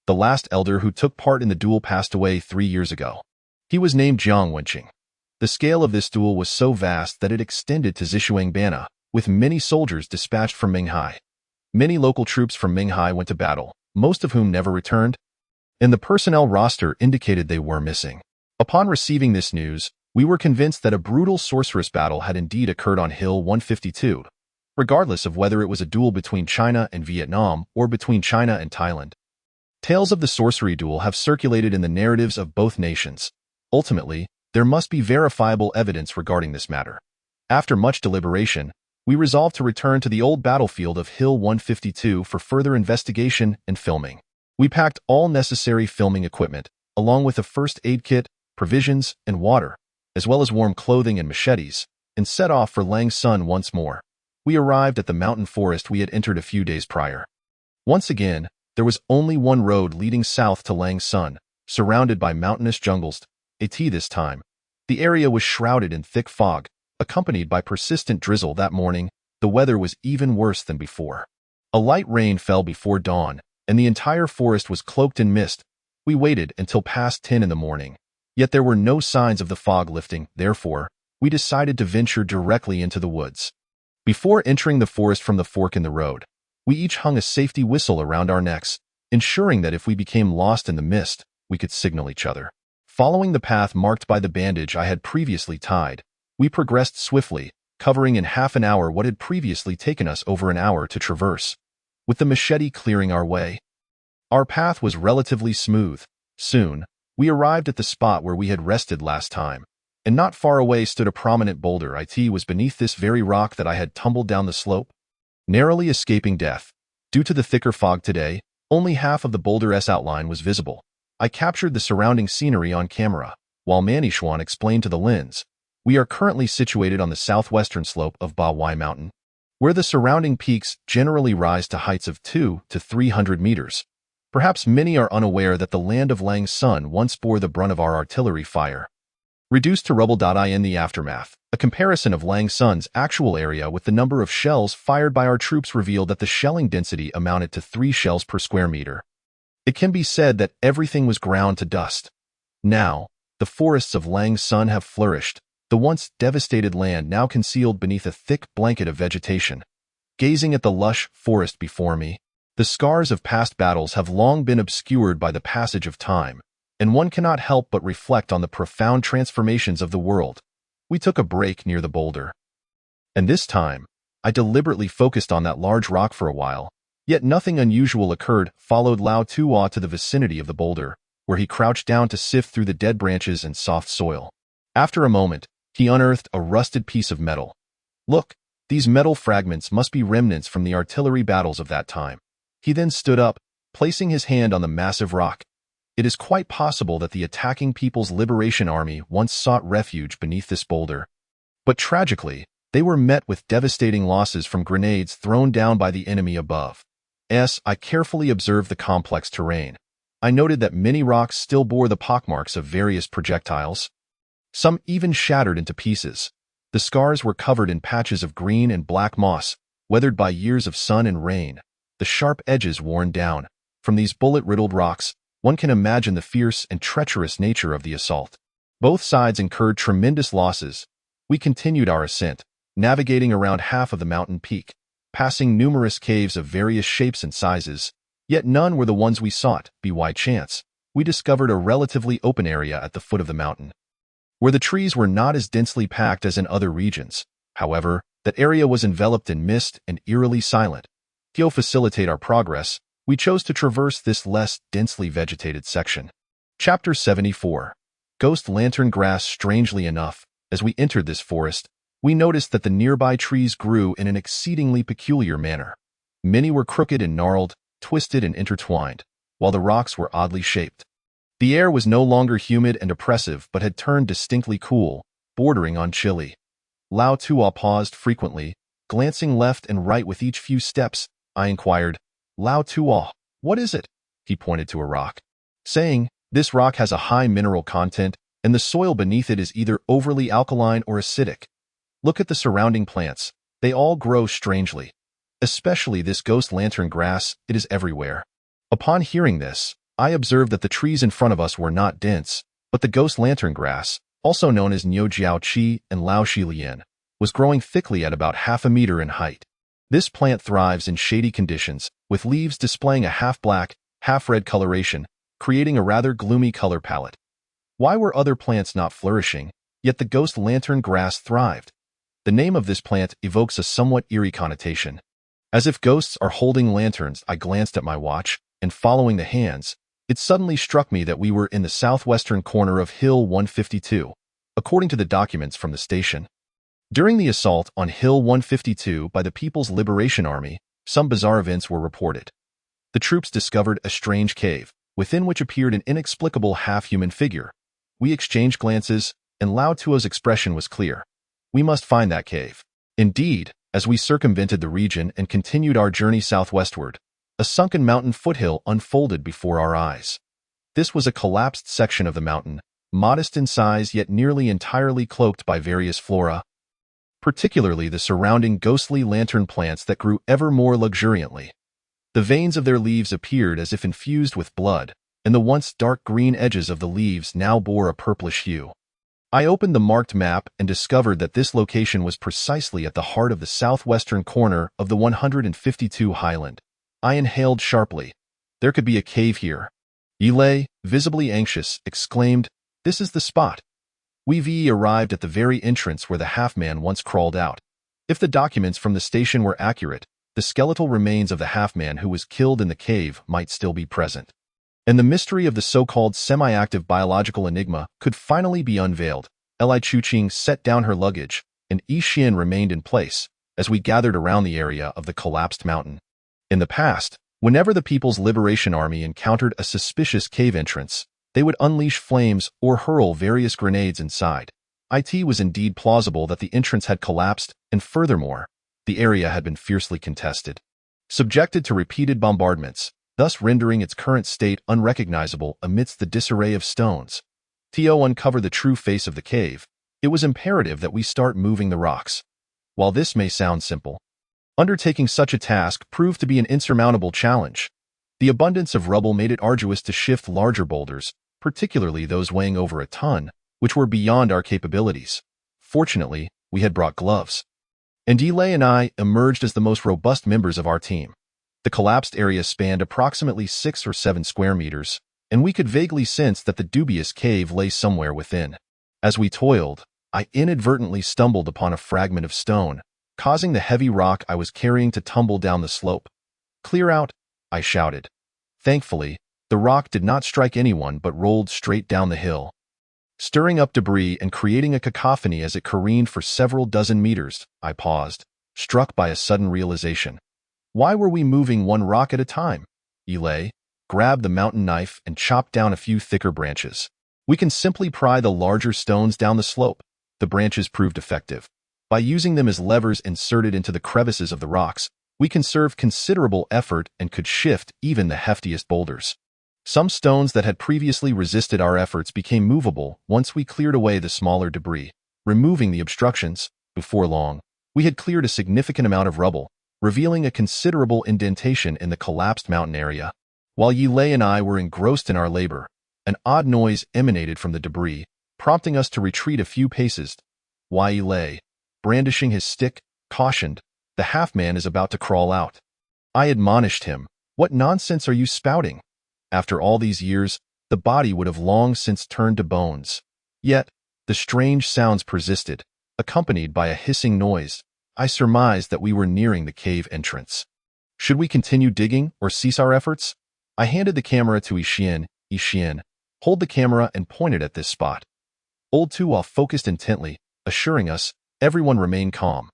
The last elder who took part in the duel passed away 3 years ago. He was named Jiang Wenqing. The scale of this duel was so vast that it extended to Zhishuangbana, with many soldiers dispatched from Minghai. Many local troops from Minghai went to battle, most of whom never returned, and the personnel roster indicated they were missing. Upon receiving this news, we were convinced that a brutal sorceress battle had indeed occurred on Hill 152, regardless of whether it was a duel between China and Vietnam or between China and Thailand. Tales of the sorcery duel have circulated in the narratives of both nations. Ultimately, there must be verifiable evidence regarding this matter. After much deliberation, we resolved to return to the old battlefield of Hill 152 for further investigation and filming. We packed all necessary filming equipment, along with a first aid kit, provisions, and water, as well as warm clothing and machetes, and set off for Lang Son once more. We arrived at the mountain forest we had entered a few days prior. Once again, there was only one road leading south to Lang Son, surrounded by mountainous jungles. This time, the area was shrouded in thick fog, accompanied by persistent drizzle. That morning, the weather was even worse than before. A light rain fell before dawn, and the entire forest was cloaked in mist. We waited until past 10 in the morning, yet there were no signs of the fog lifting. Therefore, we decided to venture directly into the woods. Before entering the forest from the fork in the road, we each hung a safety whistle around our necks, ensuring that if we became lost in the mist, we could signal each other. Following the path marked by the bandage I had previously tied, we progressed swiftly, covering in half an hour what had previously taken us over an hour to traverse, with the machete clearing our way. Our path was relatively smooth. Soon, we arrived at the spot where we had rested last time, and not far away stood a prominent boulder. It was beneath this very rock that I had tumbled down the slope, narrowly escaping death. Due to the thicker fog today, only half of the boulder's outline was visible. I captured the surrounding scenery on camera, while Manishuan explained to the lens, we are currently situated on the southwestern slope of Ba Wai Mountain, where the surrounding peaks generally rise to heights of 200 to 300 meters. Perhaps many are unaware that the land of Lang Son once bore the brunt of our artillery fire. Reduced to rubble. In the aftermath, a comparison of Lang Son's actual area with the number of shells fired by our troops revealed that the shelling density amounted to 3 shells per square meter. It can be said that everything was ground to dust. Now, the forests of Lang Sun have flourished, the once devastated land now concealed beneath a thick blanket of vegetation. Gazing at the lush forest before me, the scars of past battles have long been obscured by the passage of time, and one cannot help but reflect on the profound transformations of the world. We took a break near the boulder. And this time, I deliberately focused on that large rock for a while, yet nothing unusual occurred. Followed Lao Tuo to the vicinity of the boulder, where he crouched down to sift through the dead branches and soft soil. After a moment, he unearthed a rusted piece of metal. Look, these metal fragments must be remnants from the artillery battles of that time. He then stood up, placing his hand on the massive rock. It is quite possible that the attacking People's Liberation Army once sought refuge beneath this boulder. But tragically, they were met with devastating losses from grenades thrown down by the enemy above. I carefully observed the complex terrain. I noted that many rocks still bore the pockmarks of various projectiles. Some even shattered into pieces. The scars were covered in patches of green and black moss, weathered by years of sun and rain, the sharp edges worn down. From these bullet-riddled rocks, one can imagine the fierce and treacherous nature of the assault. Both sides incurred tremendous losses. We continued our ascent, navigating around half of the mountain peak, passing numerous caves of various shapes and sizes, yet none were the ones we sought. By chance, we discovered a relatively open area at the foot of the mountain, where the trees were not as densely packed as in other regions. However, that area was enveloped in mist and eerily silent. To facilitate our progress, we chose to traverse this less densely vegetated section. Chapter 74. Ghost Lantern Grass. Strangely enough, as we entered this forest, we noticed that the nearby trees grew in an exceedingly peculiar manner. Many were crooked and gnarled, twisted and intertwined, while the rocks were oddly shaped. The air was no longer humid and oppressive but had turned distinctly cool, bordering on chilly. Lao Tuo paused frequently, glancing left and right with each few steps. I inquired, "Lao Tuo, what is it?" He pointed to a rock, saying, "This rock has a high mineral content, and the soil beneath it is either overly alkaline or acidic. Look at the surrounding plants. They all grow strangely. Especially this ghost lantern grass, it is everywhere." Upon hearing this, I observed that the trees in front of us were not dense, but the ghost lantern grass, also known as Niu Jiao Qi and Lao Shi Lian, was growing thickly at about half a meter in height. This plant thrives in shady conditions, with leaves displaying a half-black, half-red coloration, creating a rather gloomy color palette. Why were other plants not flourishing, yet the ghost lantern grass thrived? The name of this plant evokes a somewhat eerie connotation. As if ghosts are holding lanterns, I glanced at my watch, and following the hands, it suddenly struck me that we were in the southwestern corner of Hill 152, according to the documents from the station. During the assault on Hill 152 by the People's Liberation Army, some bizarre events were reported. The troops discovered a strange cave, within which appeared an inexplicable half-human figure. We exchanged glances, and Lao Tuo's expression was clear. We must find that cave. Indeed, as we circumvented the region and continued our journey southwestward, a sunken mountain foothill unfolded before our eyes. This was a collapsed section of the mountain, modest in size yet nearly entirely cloaked by various flora, particularly the surrounding ghostly lantern plants that grew ever more luxuriantly. The veins of their leaves appeared as if infused with blood, and the once dark green edges of the leaves now bore a purplish hue. I opened the marked map and discovered that this location was precisely at the heart of the southwestern corner of the 152 highland. I inhaled sharply. There could be a cave here. Yilei, visibly anxious, exclaimed, "This is the spot." We arrived at the very entrance where the half-man once crawled out. If the documents from the station were accurate, the skeletal remains of the half-man who was killed in the cave might still be present. And the mystery of the so-called semi-active biological enigma could finally be unveiled. Li Chuqing set down her luggage, and Yi Xian remained in place, as we gathered around the area of the collapsed mountain. In the past, whenever the People's Liberation Army encountered a suspicious cave entrance, they would unleash flames or hurl various grenades inside. It was indeed plausible that the entrance had collapsed, and furthermore, the area had been fiercely contested, subjected to repeated bombardments, thus rendering its current state unrecognizable amidst the disarray of stones. To uncover the true face of the cave, it was imperative that we start moving the rocks. While this may sound simple, undertaking such a task proved to be an insurmountable challenge. The abundance of rubble made it arduous to shift larger boulders, particularly those weighing over a ton, which were beyond our capabilities. Fortunately, we had brought gloves. And Eli and I emerged as the most robust members of our team. The collapsed area spanned approximately 6 or 7 square meters, and we could vaguely sense that the dubious cave lay somewhere within. As we toiled, I inadvertently stumbled upon a fragment of stone, causing the heavy rock I was carrying to tumble down the slope. "Clear out!" I shouted. Thankfully, the rock did not strike anyone but rolled straight down the hill, stirring up debris and creating a cacophony as it careened for several dozen meters. I paused, struck by a sudden realization. Why were we moving one rock at a time? Eli grabbed the mountain knife and chopped down a few thicker branches. We can simply pry the larger stones down the slope. The branches proved effective. By using them as levers inserted into the crevices of the rocks, we conserved considerable effort and could shift even the heftiest boulders. Some stones that had previously resisted our efforts became movable once we cleared away the smaller debris, removing the obstructions. Before long, we had cleared a significant amount of rubble, revealing a considerable indentation in the collapsed mountain area. While Eli and I were engrossed in our labor, an odd noise emanated from the debris, prompting us to retreat a few paces. "Why, Eli," brandishing his stick, cautioned, "the half-man is about to crawl out." I admonished him, "What nonsense are you spouting? After all these years, the body would have long since turned to bones." Yet, the strange sounds persisted, accompanied by a hissing noise. I surmised that we were nearing the cave entrance. Should we continue digging or cease our efforts? I handed the camera to Ixin. "Ixin, hold the camera and point it at this spot." Old Tuo focused intently, assuring us, "Everyone remain calm.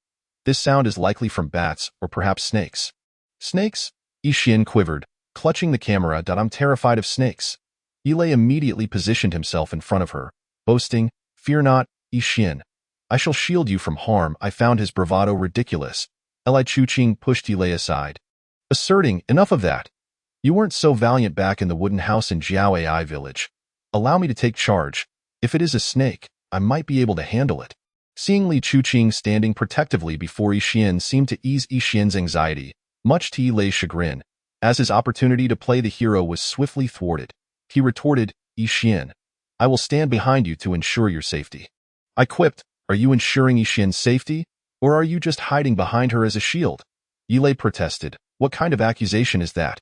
This sound is likely from bats or perhaps snakes." "Snakes?" Ixin quivered, clutching the camera. "I'm terrified of snakes." Eli immediately positioned himself in front of her, boasting, "Fear not, Ixin. I shall shield you from harm." I found his bravado ridiculous. Eli Chuqing pushed Eli aside, asserting, "Enough of that. You weren't so valiant back in the wooden house in Jiao Ai village. Allow me to take charge. If it is a snake, I might be able to handle it." Seeing Li Chuqing standing protectively before Ixin seemed to ease Ixin's anxiety, much to Eli's chagrin, as his opportunity to play the hero was swiftly thwarted. He retorted, "Ixin, I will stand behind you to ensure your safety." I quipped, "Are you ensuring Ixin's safety, or are you just hiding behind her as a shield?" Eli protested, "What kind of accusation is that?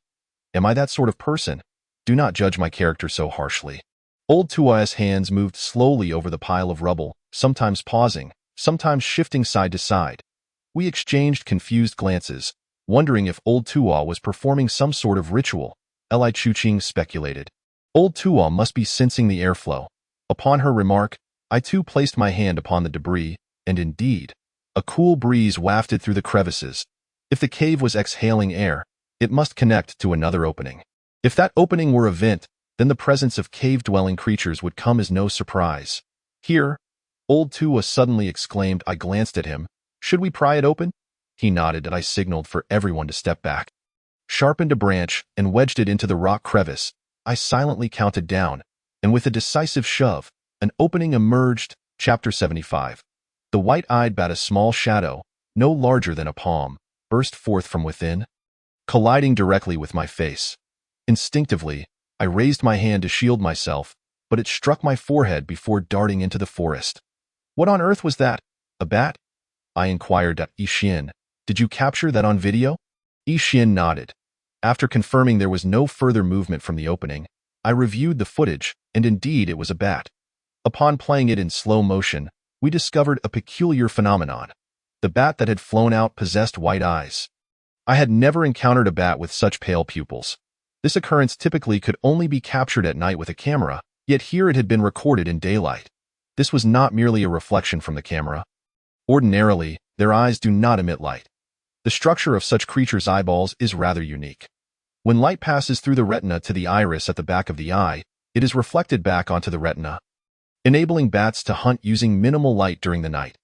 Am I that sort of person? Do not judge my character so harshly." Old Tuo's hands moved slowly over the pile of rubble, sometimes pausing, sometimes shifting side to side. We exchanged confused glances, wondering if Old Tuo was performing some sort of ritual. Eli Chuqing speculated. Old Tuo must be sensing the airflow. Upon her remark, I too placed my hand upon the debris, and indeed, a cool breeze wafted through the crevices. If the cave was exhaling air, it must connect to another opening. If that opening were a vent, then the presence of cave-dwelling creatures would come as no surprise. "Here," Old Tuo suddenly exclaimed. I glanced at him. "Should we pry it open?" He nodded, and I signaled for everyone to step back. Sharpened a branch and wedged it into the rock crevice. I silently counted down, and with a decisive shove, an opening emerged. Chapter 75. The white-eyed bat, a small shadow, no larger than a palm, burst forth from within, colliding directly with my face. Instinctively, I raised my hand to shield myself, but it struck my forehead before darting into the forest. "What on earth was that? A bat?" I inquired at Ixin. "Did you capture that on video?" Ixin nodded. After confirming there was no further movement from the opening, I reviewed the footage, and indeed it was a bat. Upon playing it in slow motion, we discovered a peculiar phenomenon. The bat that had flown out possessed white eyes. I had never encountered a bat with such pale pupils. This occurrence typically could only be captured at night with a camera, yet here it had been recorded in daylight. This was not merely a reflection from the camera. Ordinarily, their eyes do not emit light. The structure of such creatures' eyeballs is rather unique. When light passes through the retina to the iris at the back of the eye, it is reflected back onto the retina, enabling bats to hunt using minimal light during the night.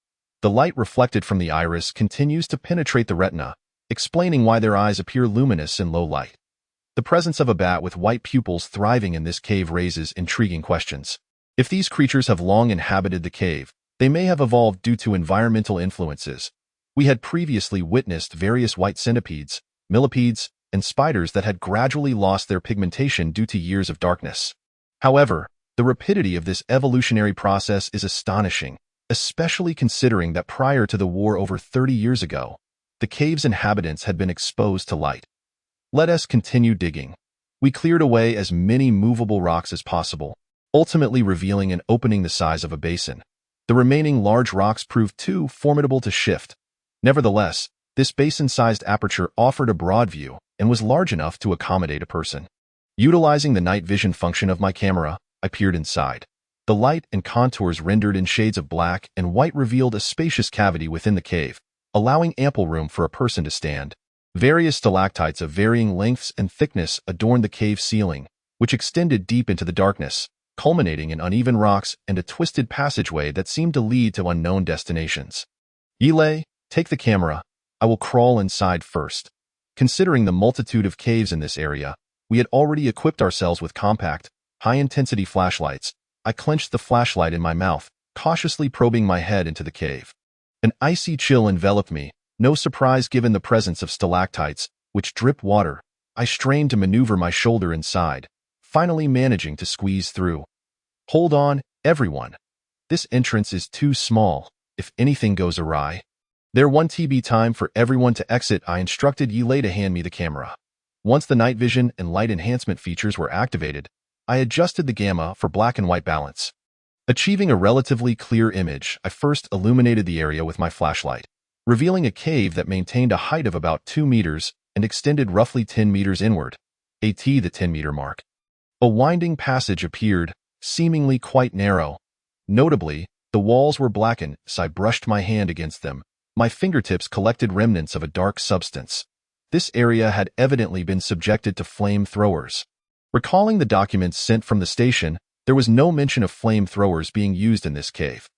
The light reflected from the iris continues to penetrate the retina, explaining why their eyes appear luminous in low light. The presence of a bat with white pupils thriving in this cave raises intriguing questions. If these creatures have long inhabited the cave, they may have evolved due to environmental influences. We had previously witnessed various white centipedes, millipedes, and spiders that had gradually lost their pigmentation due to years of darkness. However, the rapidity of this evolutionary process is astonishing, especially considering that prior to the war over 30 years ago, the cave's inhabitants had been exposed to light. Let us continue digging. We cleared away as many movable rocks as possible, ultimately revealing an opening the size of a basin. The remaining large rocks proved too formidable to shift. Nevertheless, this basin-sized aperture offered a broad view and was large enough to accommodate a person. Utilizing the night vision function of my camera, I peered inside. The light and contours rendered in shades of black and white revealed a spacious cavity within the cave, allowing ample room for a person to stand. Various stalactites of varying lengths and thickness adorned the cave ceiling, which extended deep into the darkness, culminating in uneven rocks and a twisted passageway that seemed to lead to unknown destinations. Yilei, take the camera. I will crawl inside first. Considering the multitude of caves in this area, we had already equipped ourselves with compact, high-intensity flashlights. I clenched the flashlight in my mouth, cautiously probing my head into the cave. An icy chill enveloped me, no surprise given the presence of stalactites, which drip water. I strained to maneuver my shoulder inside, finally managing to squeeze through. Hold on, everyone. This entrance is too small. If anything goes awry. There 1 TB time for everyone to exit. I instructed Yilei to hand me the camera. Once the night vision and light enhancement features were activated, I adjusted the gamma for black and white balance. Achieving a relatively clear image, I first illuminated the area with my flashlight, revealing a cave that maintained a height of about 2 meters and extended roughly 10 meters inward, the 10-meter mark. A winding passage appeared, seemingly quite narrow. Notably, the walls were blackened as I brushed my hand against them. My fingertips collected remnants of a dark substance. This area had evidently been subjected to flamethrowers. Recalling the documents sent from the station, there was no mention of flamethrowers being used in this cave.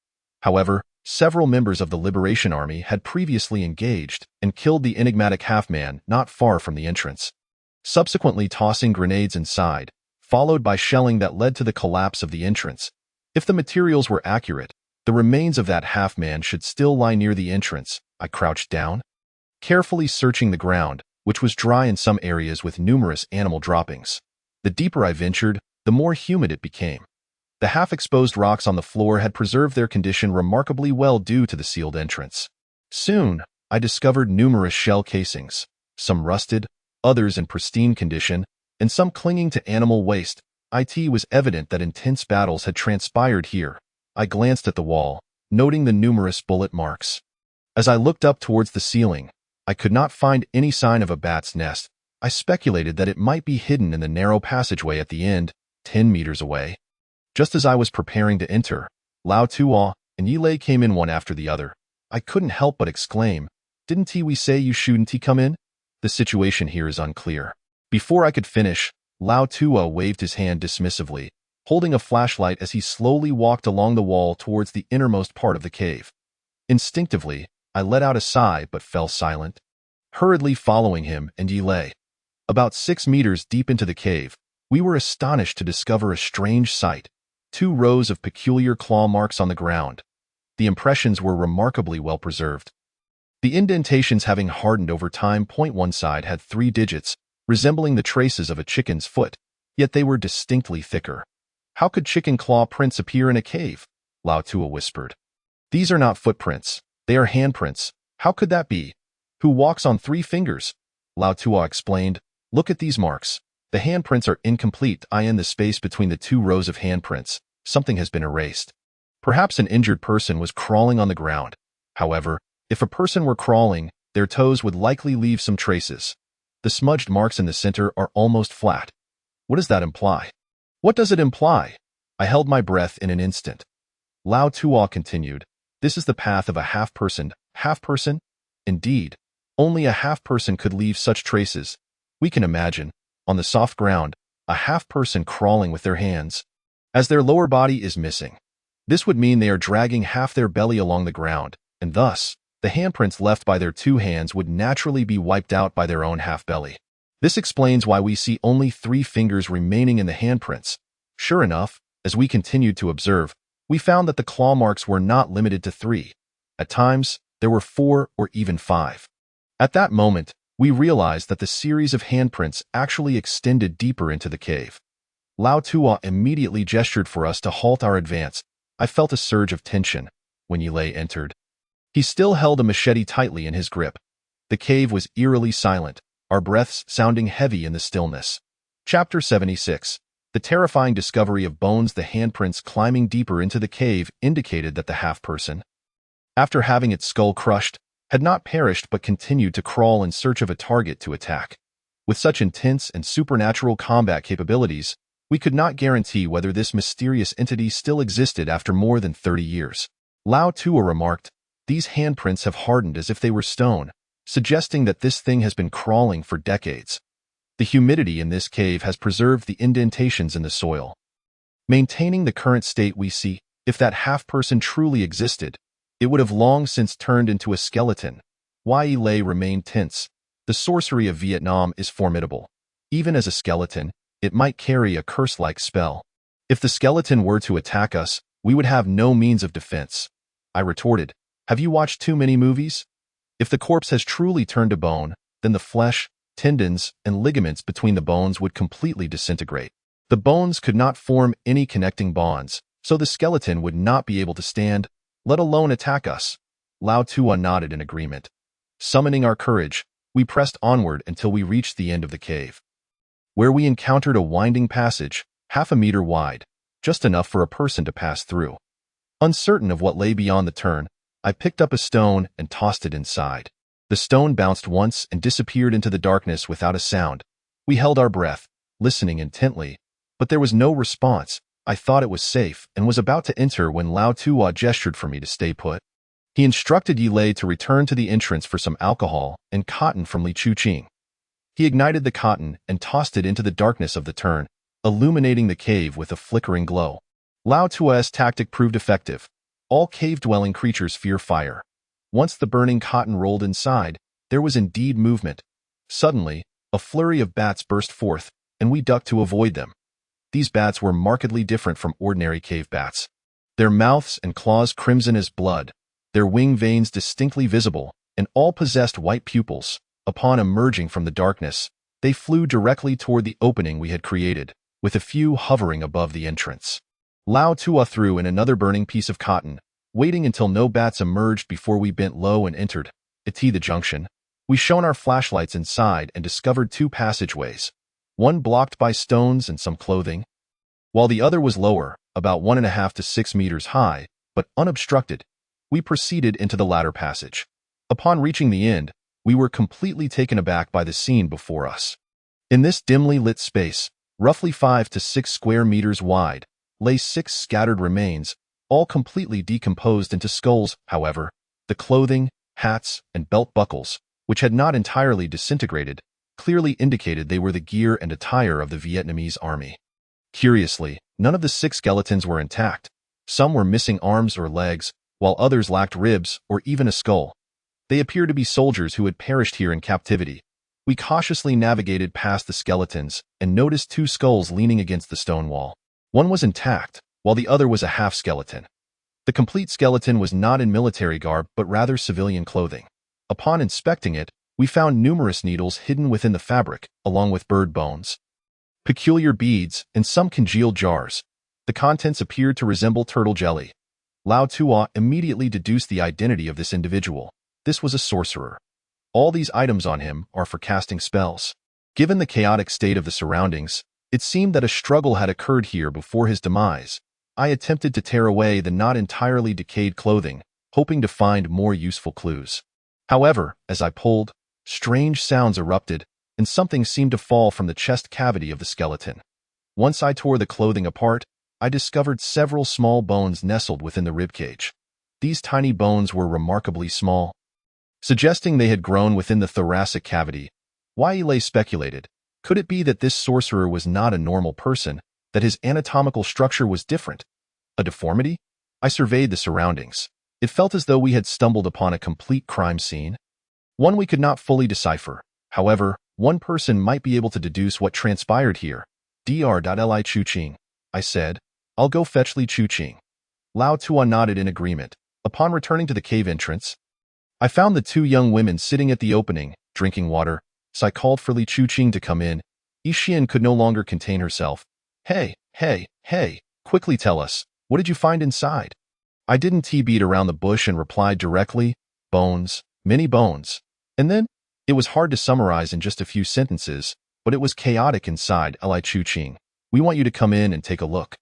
However, several members of the Liberation Army had previously engaged and killed the enigmatic half-man not far from the entrance, subsequently tossing grenades inside, followed by shelling that led to the collapse of the entrance. If the materials were accurate, the remains of that half-man should still lie near the entrance. I crouched down, carefully searching the ground, which was dry in some areas with numerous animal droppings. The deeper I ventured, the more humid it became. The half-exposed rocks on the floor had preserved their condition remarkably well due to the sealed entrance. Soon, I discovered numerous shell casings, some rusted, others in pristine condition, and some clinging to animal waste. It was evident that intense battles had transpired here. I glanced at the wall, noting the numerous bullet marks. As I looked up towards the ceiling, I could not find any sign of a bat's nest. I speculated that it might be hidden in the narrow passageway at the end, 10 meters away. Just as I was preparing to enter, Lao Tuo and Yilei came in one after the other. I couldn't help but exclaim, "Didn't we say you shouldn't come in?" The situation here is unclear. Before I could finish, Lao Tuo waved his hand dismissively, holding a flashlight as he slowly walked along the wall towards the innermost part of the cave. Instinctively, I let out a sigh but fell silent, hurriedly following him and Yilei. About 6 meters deep into the cave, we were astonished to discover a strange sight: 2 rows of peculiar claw marks on the ground. The impressions were remarkably well preserved, the indentations having hardened over time. One side had 3 digits, resembling the traces of a chicken's foot, yet they were distinctly thicker. How could chicken claw prints appear in a cave? Lao Tuo whispered. These are not footprints, they are handprints. How could that be? Who walks on 3 fingers? Lao Tuo explained. Look at these marks. The handprints are incomplete. In the space between the 2 rows of handprints, something has been erased. Perhaps an injured person was crawling on the ground. However, if a person were crawling, their toes would likely leave some traces. The smudged marks in the center are almost flat. What does that imply? What does it imply? I held my breath in an instant. Lao Tuo continued. This is the path of a half-person. Half-person? Indeed, only a half-person could leave such traces. We can imagine, on the soft ground, a half-person crawling with their hands, as their lower body is missing. This would mean they are dragging half their belly along the ground, and thus, the handprints left by their 2 hands would naturally be wiped out by their own half-belly. This explains why we see only 3 fingers remaining in the handprints. Sure enough, as we continued to observe, we found that the claw marks were not limited to 3. At times, there were 4 or even 5. At that moment, we realized that the series of handprints actually extended deeper into the cave. Lao Tua immediately gestured for us to halt our advance. I felt a surge of tension when Yilei entered. He still held a machete tightly in his grip. The cave was eerily silent, our breaths sounding heavy in the stillness. Chapter 76. The terrifying discovery of bones. The handprints climbing deeper into the cave indicated that the half-person, after having its skull crushed, had not perished but continued to crawl in search of a target to attack. With such intense and supernatural combat capabilities, we could not guarantee whether this mysterious entity still existed after more than 30 years. Lao Tua remarked, "These handprints have hardened as if they were stone, suggesting that this thing has been crawling for decades. The humidity in this cave has preserved the indentations in the soil, maintaining the current state we see. If that half-person truly existed, it would have long since turned into a skeleton." Yilei remained tense. The sorcery of Vietnam is formidable. Even as a skeleton, it might carry a curse-like spell. If the skeleton were to attack us, we would have no means of defense. I retorted, "Have you watched too many movies? If the corpse has truly turned to bone, then the flesh, tendons, and ligaments between the bones would completely disintegrate. The bones could not form any connecting bonds, so the skeleton would not be able to stand, let alone attack us." Lao Tua nodded in agreement. Summoning our courage, we pressed onward until we reached the end of the cave, where we encountered a winding passage, half a meter wide, just enough for a person to pass through. Uncertain of what lay beyond the turn, I picked up a stone and tossed it inside. The stone bounced once and disappeared into the darkness without a sound. We held our breath, listening intently, but there was no response. I thought it was safe and was about to enter when Lao Tua gestured for me to stay put. He instructed Yilei to return to the entrance for some alcohol and cotton from Li Chuqing. He ignited the cotton and tossed it into the darkness of the turn, illuminating the cave with a flickering glow. Lao Tua's tactic proved effective. All cave-dwelling creatures fear fire. Once the burning cotton rolled inside, there was indeed movement. Suddenly, a flurry of bats burst forth, and we ducked to avoid them. These bats were markedly different from ordinary cave bats. Their mouths and claws crimson as blood, their wing veins distinctly visible, and all possessed white pupils. Upon emerging from the darkness, they flew directly toward the opening we had created, with a few hovering above the entrance. Lao Tua threw in another burning piece of cotton, waiting until no bats emerged before we bent low and entered. At the junction, we shone our flashlights inside and discovered two passageways, one blocked by stones and some clothing, while the other was lower, about 1.5 to 6 meters high, but unobstructed. We proceeded into the latter passage. Upon reaching the end, we were completely taken aback by the scene before us. In this dimly lit space, roughly 5 to 6 square meters wide, lay 6 scattered remains, all completely decomposed into skulls. However, the clothing, hats, and belt buckles, which had not entirely disintegrated, clearly indicated they were the gear and attire of the Vietnamese army. Curiously, none of the 6 skeletons were intact. Some were missing arms or legs, while others lacked ribs or even a skull. They appeared to be soldiers who had perished here in captivity. We cautiously navigated past the skeletons and noticed 2 skulls leaning against the stone wall. One was intact, while the other was a half-skeleton. The complete skeleton was not in military garb but rather civilian clothing. Upon inspecting it, we found numerous needles hidden within the fabric, along with bird bones, peculiar beads, and some congealed jars. The contents appeared to resemble turtle jelly. Lao Tua immediately deduced the identity of this individual. This was a sorcerer. All these items on him are for casting spells. Given the chaotic state of the surroundings, it seemed that a struggle had occurred here before his demise. I attempted to tear away the not entirely decayed clothing, hoping to find more useful clues. However, as I pulled, strange sounds erupted, and something seemed to fall from the chest cavity of the skeleton. Once I tore the clothing apart, I discovered several small bones nestled within the ribcage. These tiny bones were remarkably small, suggesting they had grown within the thoracic cavity. Yilei speculated, could it be that this sorcerer was not a normal person, that his anatomical structure was different? A deformity? I surveyed the surroundings. It felt as though we had stumbled upon a complete crime scene, one we could not fully decipher. However, one person might be able to deduce what transpired here. Dr. Li Chuqing, I said. I'll go fetch Li Chuqing. Lao Tua nodded in agreement. Upon returning to the cave entrance, I found the 2 young women sitting at the opening, drinking water. so I called for Li Chuqing to come in. Yixian could no longer contain herself. Hey, quickly tell us, what did you find inside? I didn't beat around the bush and replied directly, bones, many bones. And then, it was hard to summarize in just a few sentences, but it was chaotic inside. Li Chuqing, we want you to come in and take a look.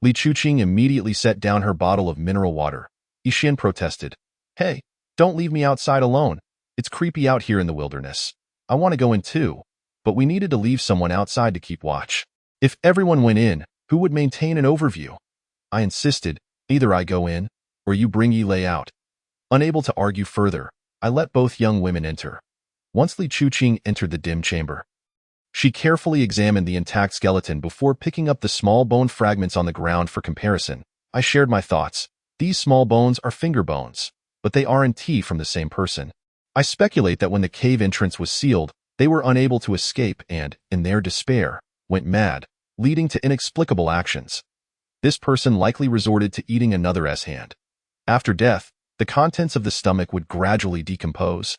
Li Chuqing immediately set down her bottle of mineral water. Yixian protested. Hey, don't leave me outside alone. It's creepy out here in the wilderness. I want to go in too, but we needed to leave someone outside to keep watch. If everyone went in, who would maintain an overview? I insisted, either I go in, or you bring Yilei out. Unable to argue further, I let both young women enter. Once Li Chuqing entered the dim chamber, she carefully examined the intact skeleton before picking up the small bone fragments on the ground for comparison. I shared my thoughts. These small bones are finger bones, but they aren't from the same person. I speculate that when the cave entrance was sealed, they were unable to escape and, in their despair, went mad, leading to inexplicable actions. This person likely resorted to eating another's hand. After death, the contents of the stomach would gradually decompose,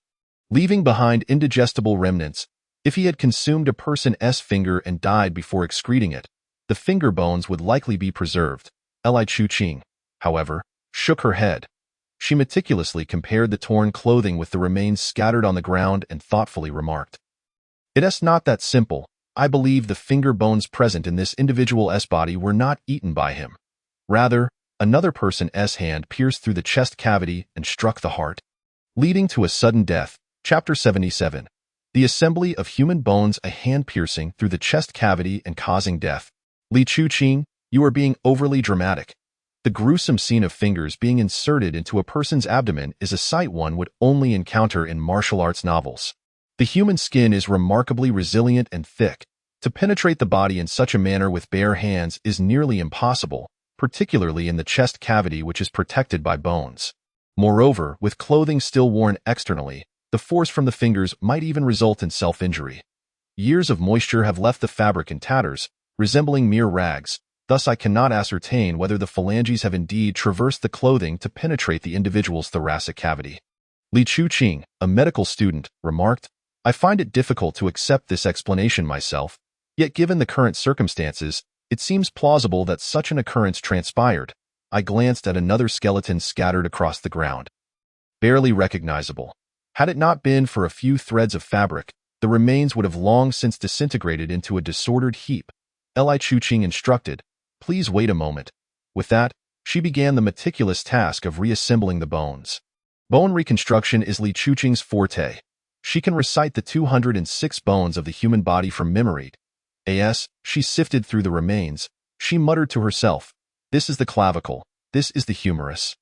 leaving behind indigestible remnants. If he had consumed a person's finger and died before excreting it, the finger bones would likely be preserved. Li Chuqing, however, shook her head. She meticulously compared the torn clothing with the remains scattered on the ground and thoughtfully remarked, "It's not that simple. I believe the finger bones present in this individual's body were not eaten by him. Rather, another person's hand pierced through the chest cavity and struck the heart, leading to a sudden death." Chapter 77. The assembly of human bones, a hand piercing through the chest cavity and causing death. Li Chuqing, you are being overly dramatic. The gruesome scene of fingers being inserted into a person's abdomen is a sight one would only encounter in martial arts novels. The human skin is remarkably resilient and thick. To penetrate the body in such a manner with bare hands is nearly impossible, particularly in the chest cavity, which is protected by bones. Moreover, with clothing still worn externally, the force from the fingers might even result in self-injury. Years of moisture have left the fabric in tatters, resembling mere rags. Thus I cannot ascertain whether the phalanges have indeed traversed the clothing to penetrate the individual's thoracic cavity. Li Chuqing, a medical student, remarked, I find it difficult to accept this explanation myself, yet given the current circumstances, it seems plausible that such an occurrence transpired. I glanced at another skeleton scattered across the ground. Barely recognizable. Had it not been for a few threads of fabric, the remains would have long since disintegrated into a disordered heap. Li Chuqing instructed, please wait a moment. With that, she began the meticulous task of reassembling the bones. Bone reconstruction is Li Chuqing's forte. She can recite the 206 bones of the human body from memory. As she sifted through the remains, she muttered to herself, this is the clavicle, this is the humerus,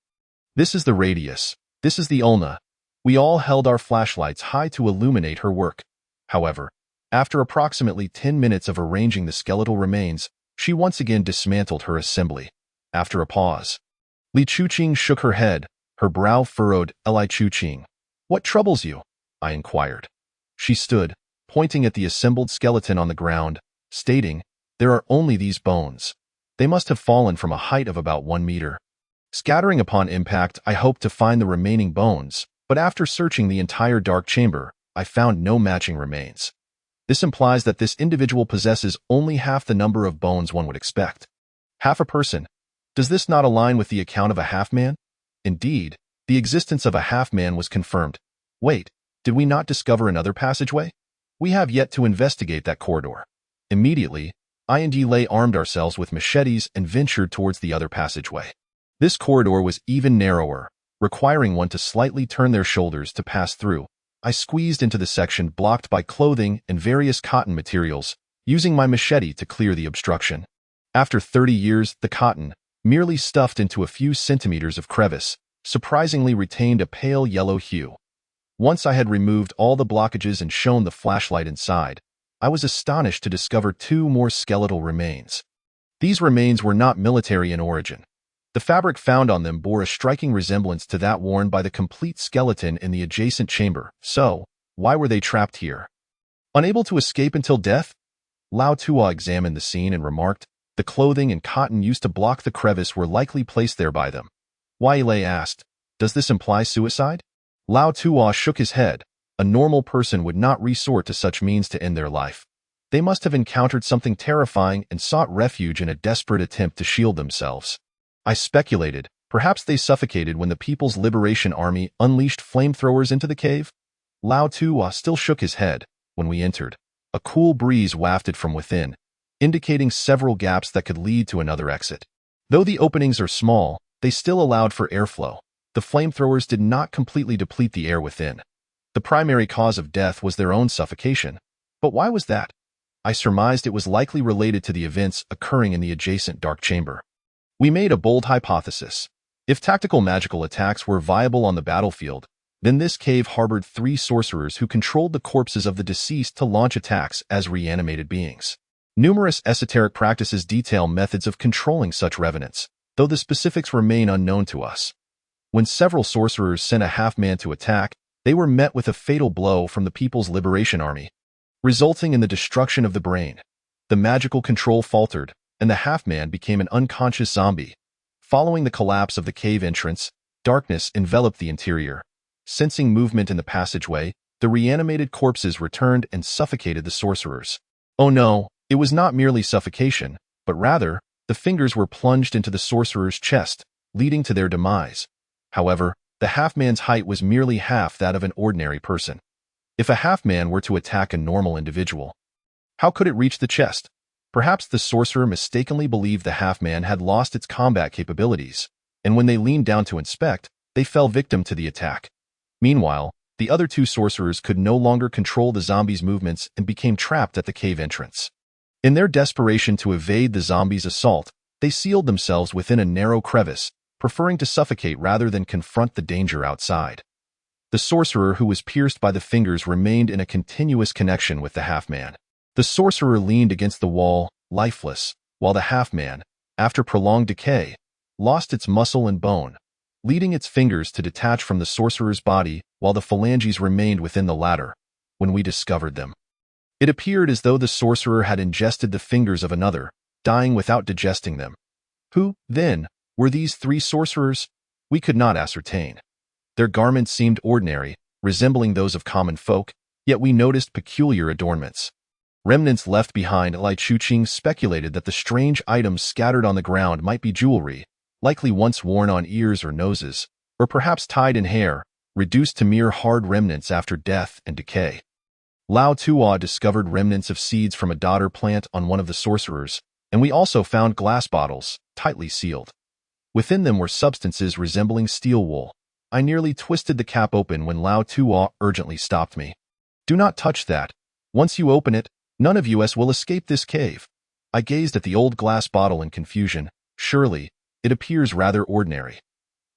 this is the radius, this is the ulna. We all held our flashlights high to illuminate her work. However, after approximately 10 minutes of arranging the skeletal remains, she once again dismantled her assembly. After a pause, Li Chuqing shook her head, her brow furrowed. Li Chuqing, what troubles you? I inquired. She stood, pointing at the assembled skeleton on the ground, stating, there are only these bones. They must have fallen from a height of about 1 meter. Scattering upon impact, I hoped to find the remaining bones, but after searching the entire dark chamber, I found no matching remains. This implies that this individual possesses only half the number of bones one would expect. Half a person. Does this not align with the account of a half-man? Indeed, the existence of a half-man was confirmed. Wait, did we not discover another passageway? We have yet to investigate that corridor. Immediately, I and Yilei armed ourselves with machetes and ventured towards the other passageway. This corridor was even narrower, requiring one to slightly turn their shoulders to pass through. I squeezed into the section blocked by clothing and various cotton materials, using my machete to clear the obstruction. After 30 years, the cotton, merely stuffed into a few centimeters of crevice, surprisingly retained a pale yellow hue. Once I had removed all the blockages and shone the flashlight inside, I was astonished to discover 2 more skeletal remains. These remains were not military in origin. The fabric found on them bore a striking resemblance to that worn by the complete skeleton in the adjacent chamber. So, why were they trapped here? Unable to escape until death? Lao Tua examined the scene and remarked, the clothing and cotton used to block the crevice were likely placed there by them. Yilei asked, does this imply suicide? Lao Tua shook his head. A normal person would not resort to such means to end their life. They must have encountered something terrifying and sought refuge in a desperate attempt to shield themselves. I speculated, perhaps they suffocated when the People's Liberation Army unleashed flamethrowers into the cave? Lao Tua still shook his head when we entered. A cool breeze wafted from within, indicating several gaps that could lead to another exit. Though the openings are small, they still allowed for airflow. The flamethrowers did not completely deplete the air within. The primary cause of death was their own suffocation. But why was that? I surmised it was likely related to the events occurring in the adjacent dark chamber. We made a bold hypothesis. If tactical magical attacks were viable on the battlefield, then this cave harbored 3 sorcerers who controlled the corpses of the deceased to launch attacks as reanimated beings. Numerous esoteric practices detail methods of controlling such revenants, though the specifics remain unknown to us. When several sorcerers sent a half-man to attack, they were met with a fatal blow from the People's Liberation Army, resulting in the destruction of the brain. The magical control faltered, and the half-man became an unconscious zombie. Following the collapse of the cave entrance, darkness enveloped the interior. Sensing movement in the passageway, the reanimated corpses returned and suffocated the sorcerers. Oh no, it was not merely suffocation, but rather, the fingers were plunged into the sorcerer's chest, leading to their demise. However, the half-man's height was merely half that of an ordinary person. If a half-man were to attack a normal individual, how could it reach the chest? Perhaps the sorcerer mistakenly believed the half-man had lost its combat capabilities, and when they leaned down to inspect, they fell victim to the attack. Meanwhile, the other 2 sorcerers could no longer control the zombies' movements and became trapped at the cave entrance. In their desperation to evade the zombies' assault, they sealed themselves within a narrow crevice, preferring to suffocate rather than confront the danger outside. The sorcerer who was pierced by the fingers remained in a continuous connection with the half-man. The sorcerer leaned against the wall, lifeless, while the half-man, after prolonged decay, lost its muscle and bone, leading its fingers to detach from the sorcerer's body while the phalanges remained within the latter. When we discovered them, it appeared as though the sorcerer had ingested the fingers of another, dying without digesting them. Who, then, were these 3 sorcerers? We could not ascertain. Their garments seemed ordinary, resembling those of common folk, yet we noticed peculiar adornments. Remnants left behind. Lai Chuqing speculated that the strange items scattered on the ground might be jewelry, likely once worn on ears or noses, or perhaps tied in hair, reduced to mere hard remnants after death and decay. Lao Tua discovered remnants of seeds from a dodder plant on one of the sorcerers, and we also found glass bottles, tightly sealed. Within them were substances resembling steel wool. I nearly twisted the cap open when Lao Tua urgently stopped me. Do not touch that. Once you open it, none of us will escape this cave. I gazed at the old glass bottle in confusion. Surely, it appears rather ordinary.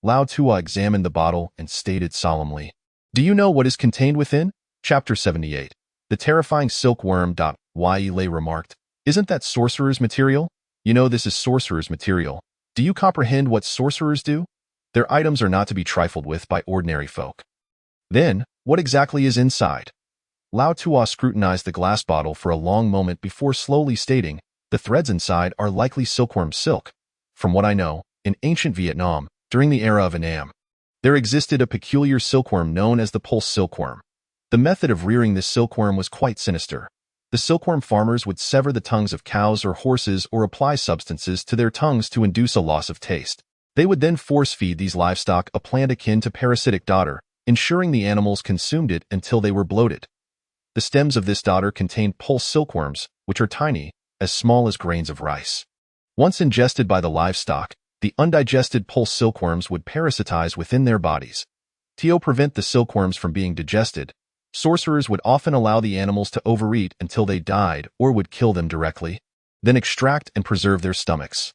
Lao Tua examined the bottle and stated solemnly, "Do you know what is contained within?" Chapter 78. The terrifying silkworm. Lei remarked, "Isn't that sorcerer's material? You know this is sorcerer's material. Do you comprehend what sorcerers do? Their items are not to be trifled with by ordinary folk." Then, what exactly is inside? Lao Tua scrutinized the glass bottle for a long moment before slowly stating, "The threads inside are likely silkworm silk. From what I know, in ancient Vietnam, during the era of Annam, there existed a peculiar silkworm known as the pulse silkworm. The method of rearing this silkworm was quite sinister. The silkworm farmers would sever the tongues of cows or horses or apply substances to their tongues to induce a loss of taste. They would then force-feed these livestock a plant akin to parasitic dodder, ensuring the animals consumed it until they were bloated. The stems of this dodder contain pulse silkworms, which are tiny, as small as grains of rice. Once ingested by the livestock, the undigested pulse silkworms would parasitize within their bodies. To prevent the silkworms from being digested, sorcerers would often allow the animals to overeat until they died or would kill them directly, then extract and preserve their stomachs.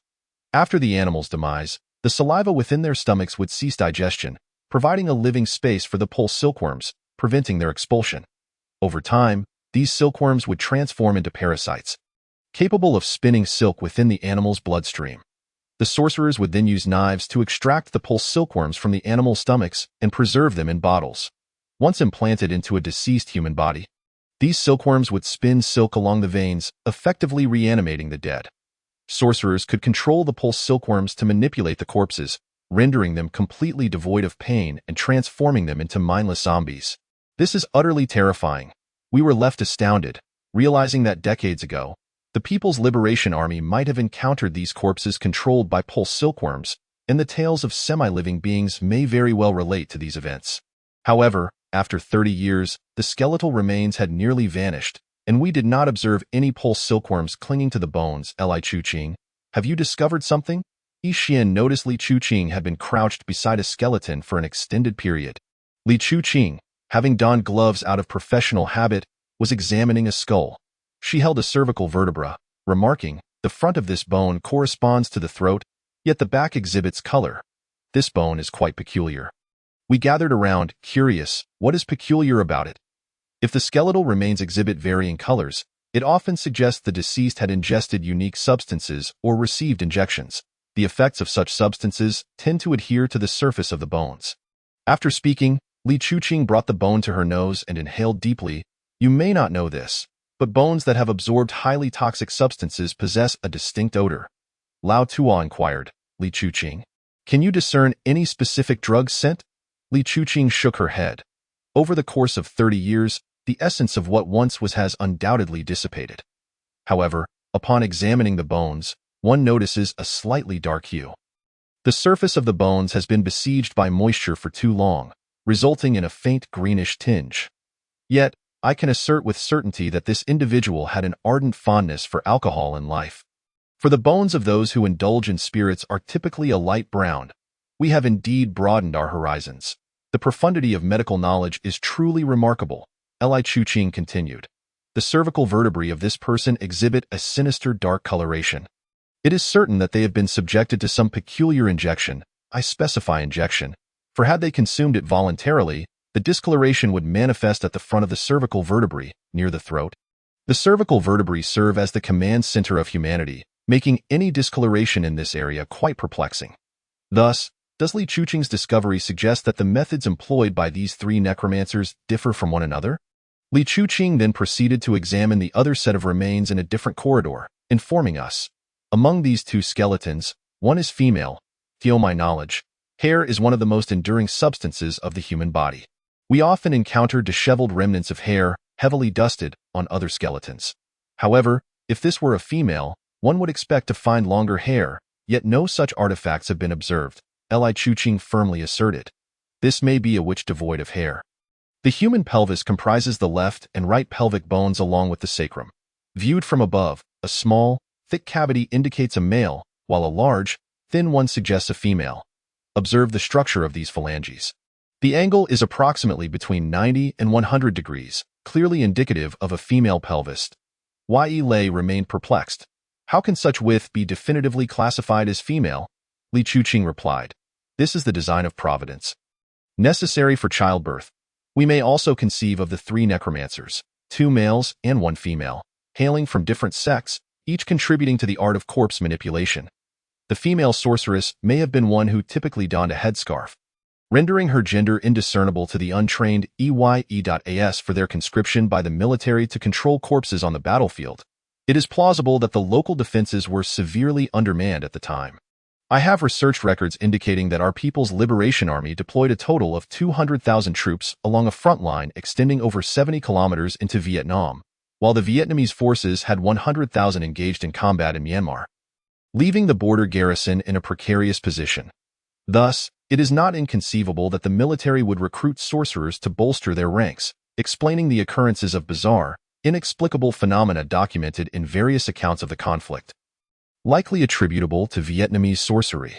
After the animal's demise, the saliva within their stomachs would cease digestion, providing a living space for the pulse silkworms, preventing their expulsion. Over time, these silkworms would transform into parasites, capable of spinning silk within the animal's bloodstream. The sorcerers would then use knives to extract the pulse silkworms from the animal's stomachs and preserve them in bottles. Once implanted into a deceased human body, these silkworms would spin silk along the veins, effectively reanimating the dead. Sorcerers could control the pulse silkworms to manipulate the corpses, rendering them completely devoid of pain and transforming them into mindless zombies. This is utterly terrifying. We were left astounded, realizing that decades ago, the People's Liberation Army might have encountered these corpses controlled by pulse silkworms, and the tales of semi-living beings may very well relate to these events. However, after 30 years, the skeletal remains had nearly vanished, and we did not observe any pulse silkworms clinging to the bones. Li Chuqing, have you discovered something? Yi Xian noticed Li Chuqing had been crouched beside a skeleton for an extended period. Li Chuqing, having donned gloves out of professional habit, was examining a skull. She held a cervical vertebra, remarking, "The front of this bone corresponds to the throat, yet the back exhibits color. This bone is quite peculiar." We gathered around, curious, what is peculiar about it? If the skeletal remains exhibit varying colors, it often suggests the deceased had ingested unique substances or received injections. The effects of such substances tend to adhere to the surface of the bones. After speaking, Li Chuqing brought the bone to her nose and inhaled deeply. You may not know this, but bones that have absorbed highly toxic substances possess a distinct odor. Lao Tua inquired, Li Chuqing, can you discern any specific drug scent? Li Chuqing shook her head. Over the course of 30 years, the essence of what once was has undoubtedly dissipated. However, upon examining the bones, one notices a slightly dark hue. The surface of the bones has been besieged by moisture for too long, resulting in a faint greenish tinge. Yet, I can assert with certainty that this individual had an ardent fondness for alcohol in life. For the bones of those who indulge in spirits are typically a light brown. We have indeed broadened our horizons. The profundity of medical knowledge is truly remarkable, Li Chuqing continued. The cervical vertebrae of this person exhibit a sinister dark coloration. It is certain that they have been subjected to some peculiar injection. I specify injection, for had they consumed it voluntarily, the discoloration would manifest at the front of the cervical vertebrae, near the throat. The cervical vertebrae serve as the command center of humanity, making any discoloration in this area quite perplexing. Thus, does Li Chuqing's discovery suggest that the methods employed by these three necromancers differ from one another? Li Chuqing then proceeded to examine the other set of remains in a different corridor, informing us. Among these two skeletons, one is female. To my knowledge, hair is one of the most enduring substances of the human body. We often encounter disheveled remnants of hair, heavily dusted, on other skeletons. However, if this were a female, one would expect to find longer hair, yet no such artifacts have been observed, Li Chuqing firmly asserted. This may be a witch devoid of hair. The human pelvis comprises the left and right pelvic bones along with the sacrum. Viewed from above, a small, thick cavity indicates a male, while a large, thin one suggests a female. Observe the structure of these phalanges. The angle is approximately between 90 and 100 degrees, clearly indicative of a female pelvis. Yi Lei remained perplexed. How can such width be definitively classified as female? Li Chuqing replied. This is the design of providence. Necessary for childbirth. We may also conceive of the three necromancers, 2 males and 1 female, hailing from different sects, each contributing to the art of corpse manipulation. The female sorceress may have been one who typically donned a headscarf, rendering her gender indiscernible to the untrained EYE.AS for their conscription by the military to control corpses on the battlefield. It is plausible that the local defenses were severely undermanned at the time. I have research records indicating that our People's Liberation Army deployed a total of 200,000 troops along a front line extending over 70 kilometers into Vietnam, while the Vietnamese forces had 100,000 engaged in combat in Myanmar, leaving the border garrison in a precarious position. Thus, it is not inconceivable that the military would recruit sorcerers to bolster their ranks, explaining the occurrences of bizarre, inexplicable phenomena documented in various accounts of the conflict, likely attributable to Vietnamese sorcery.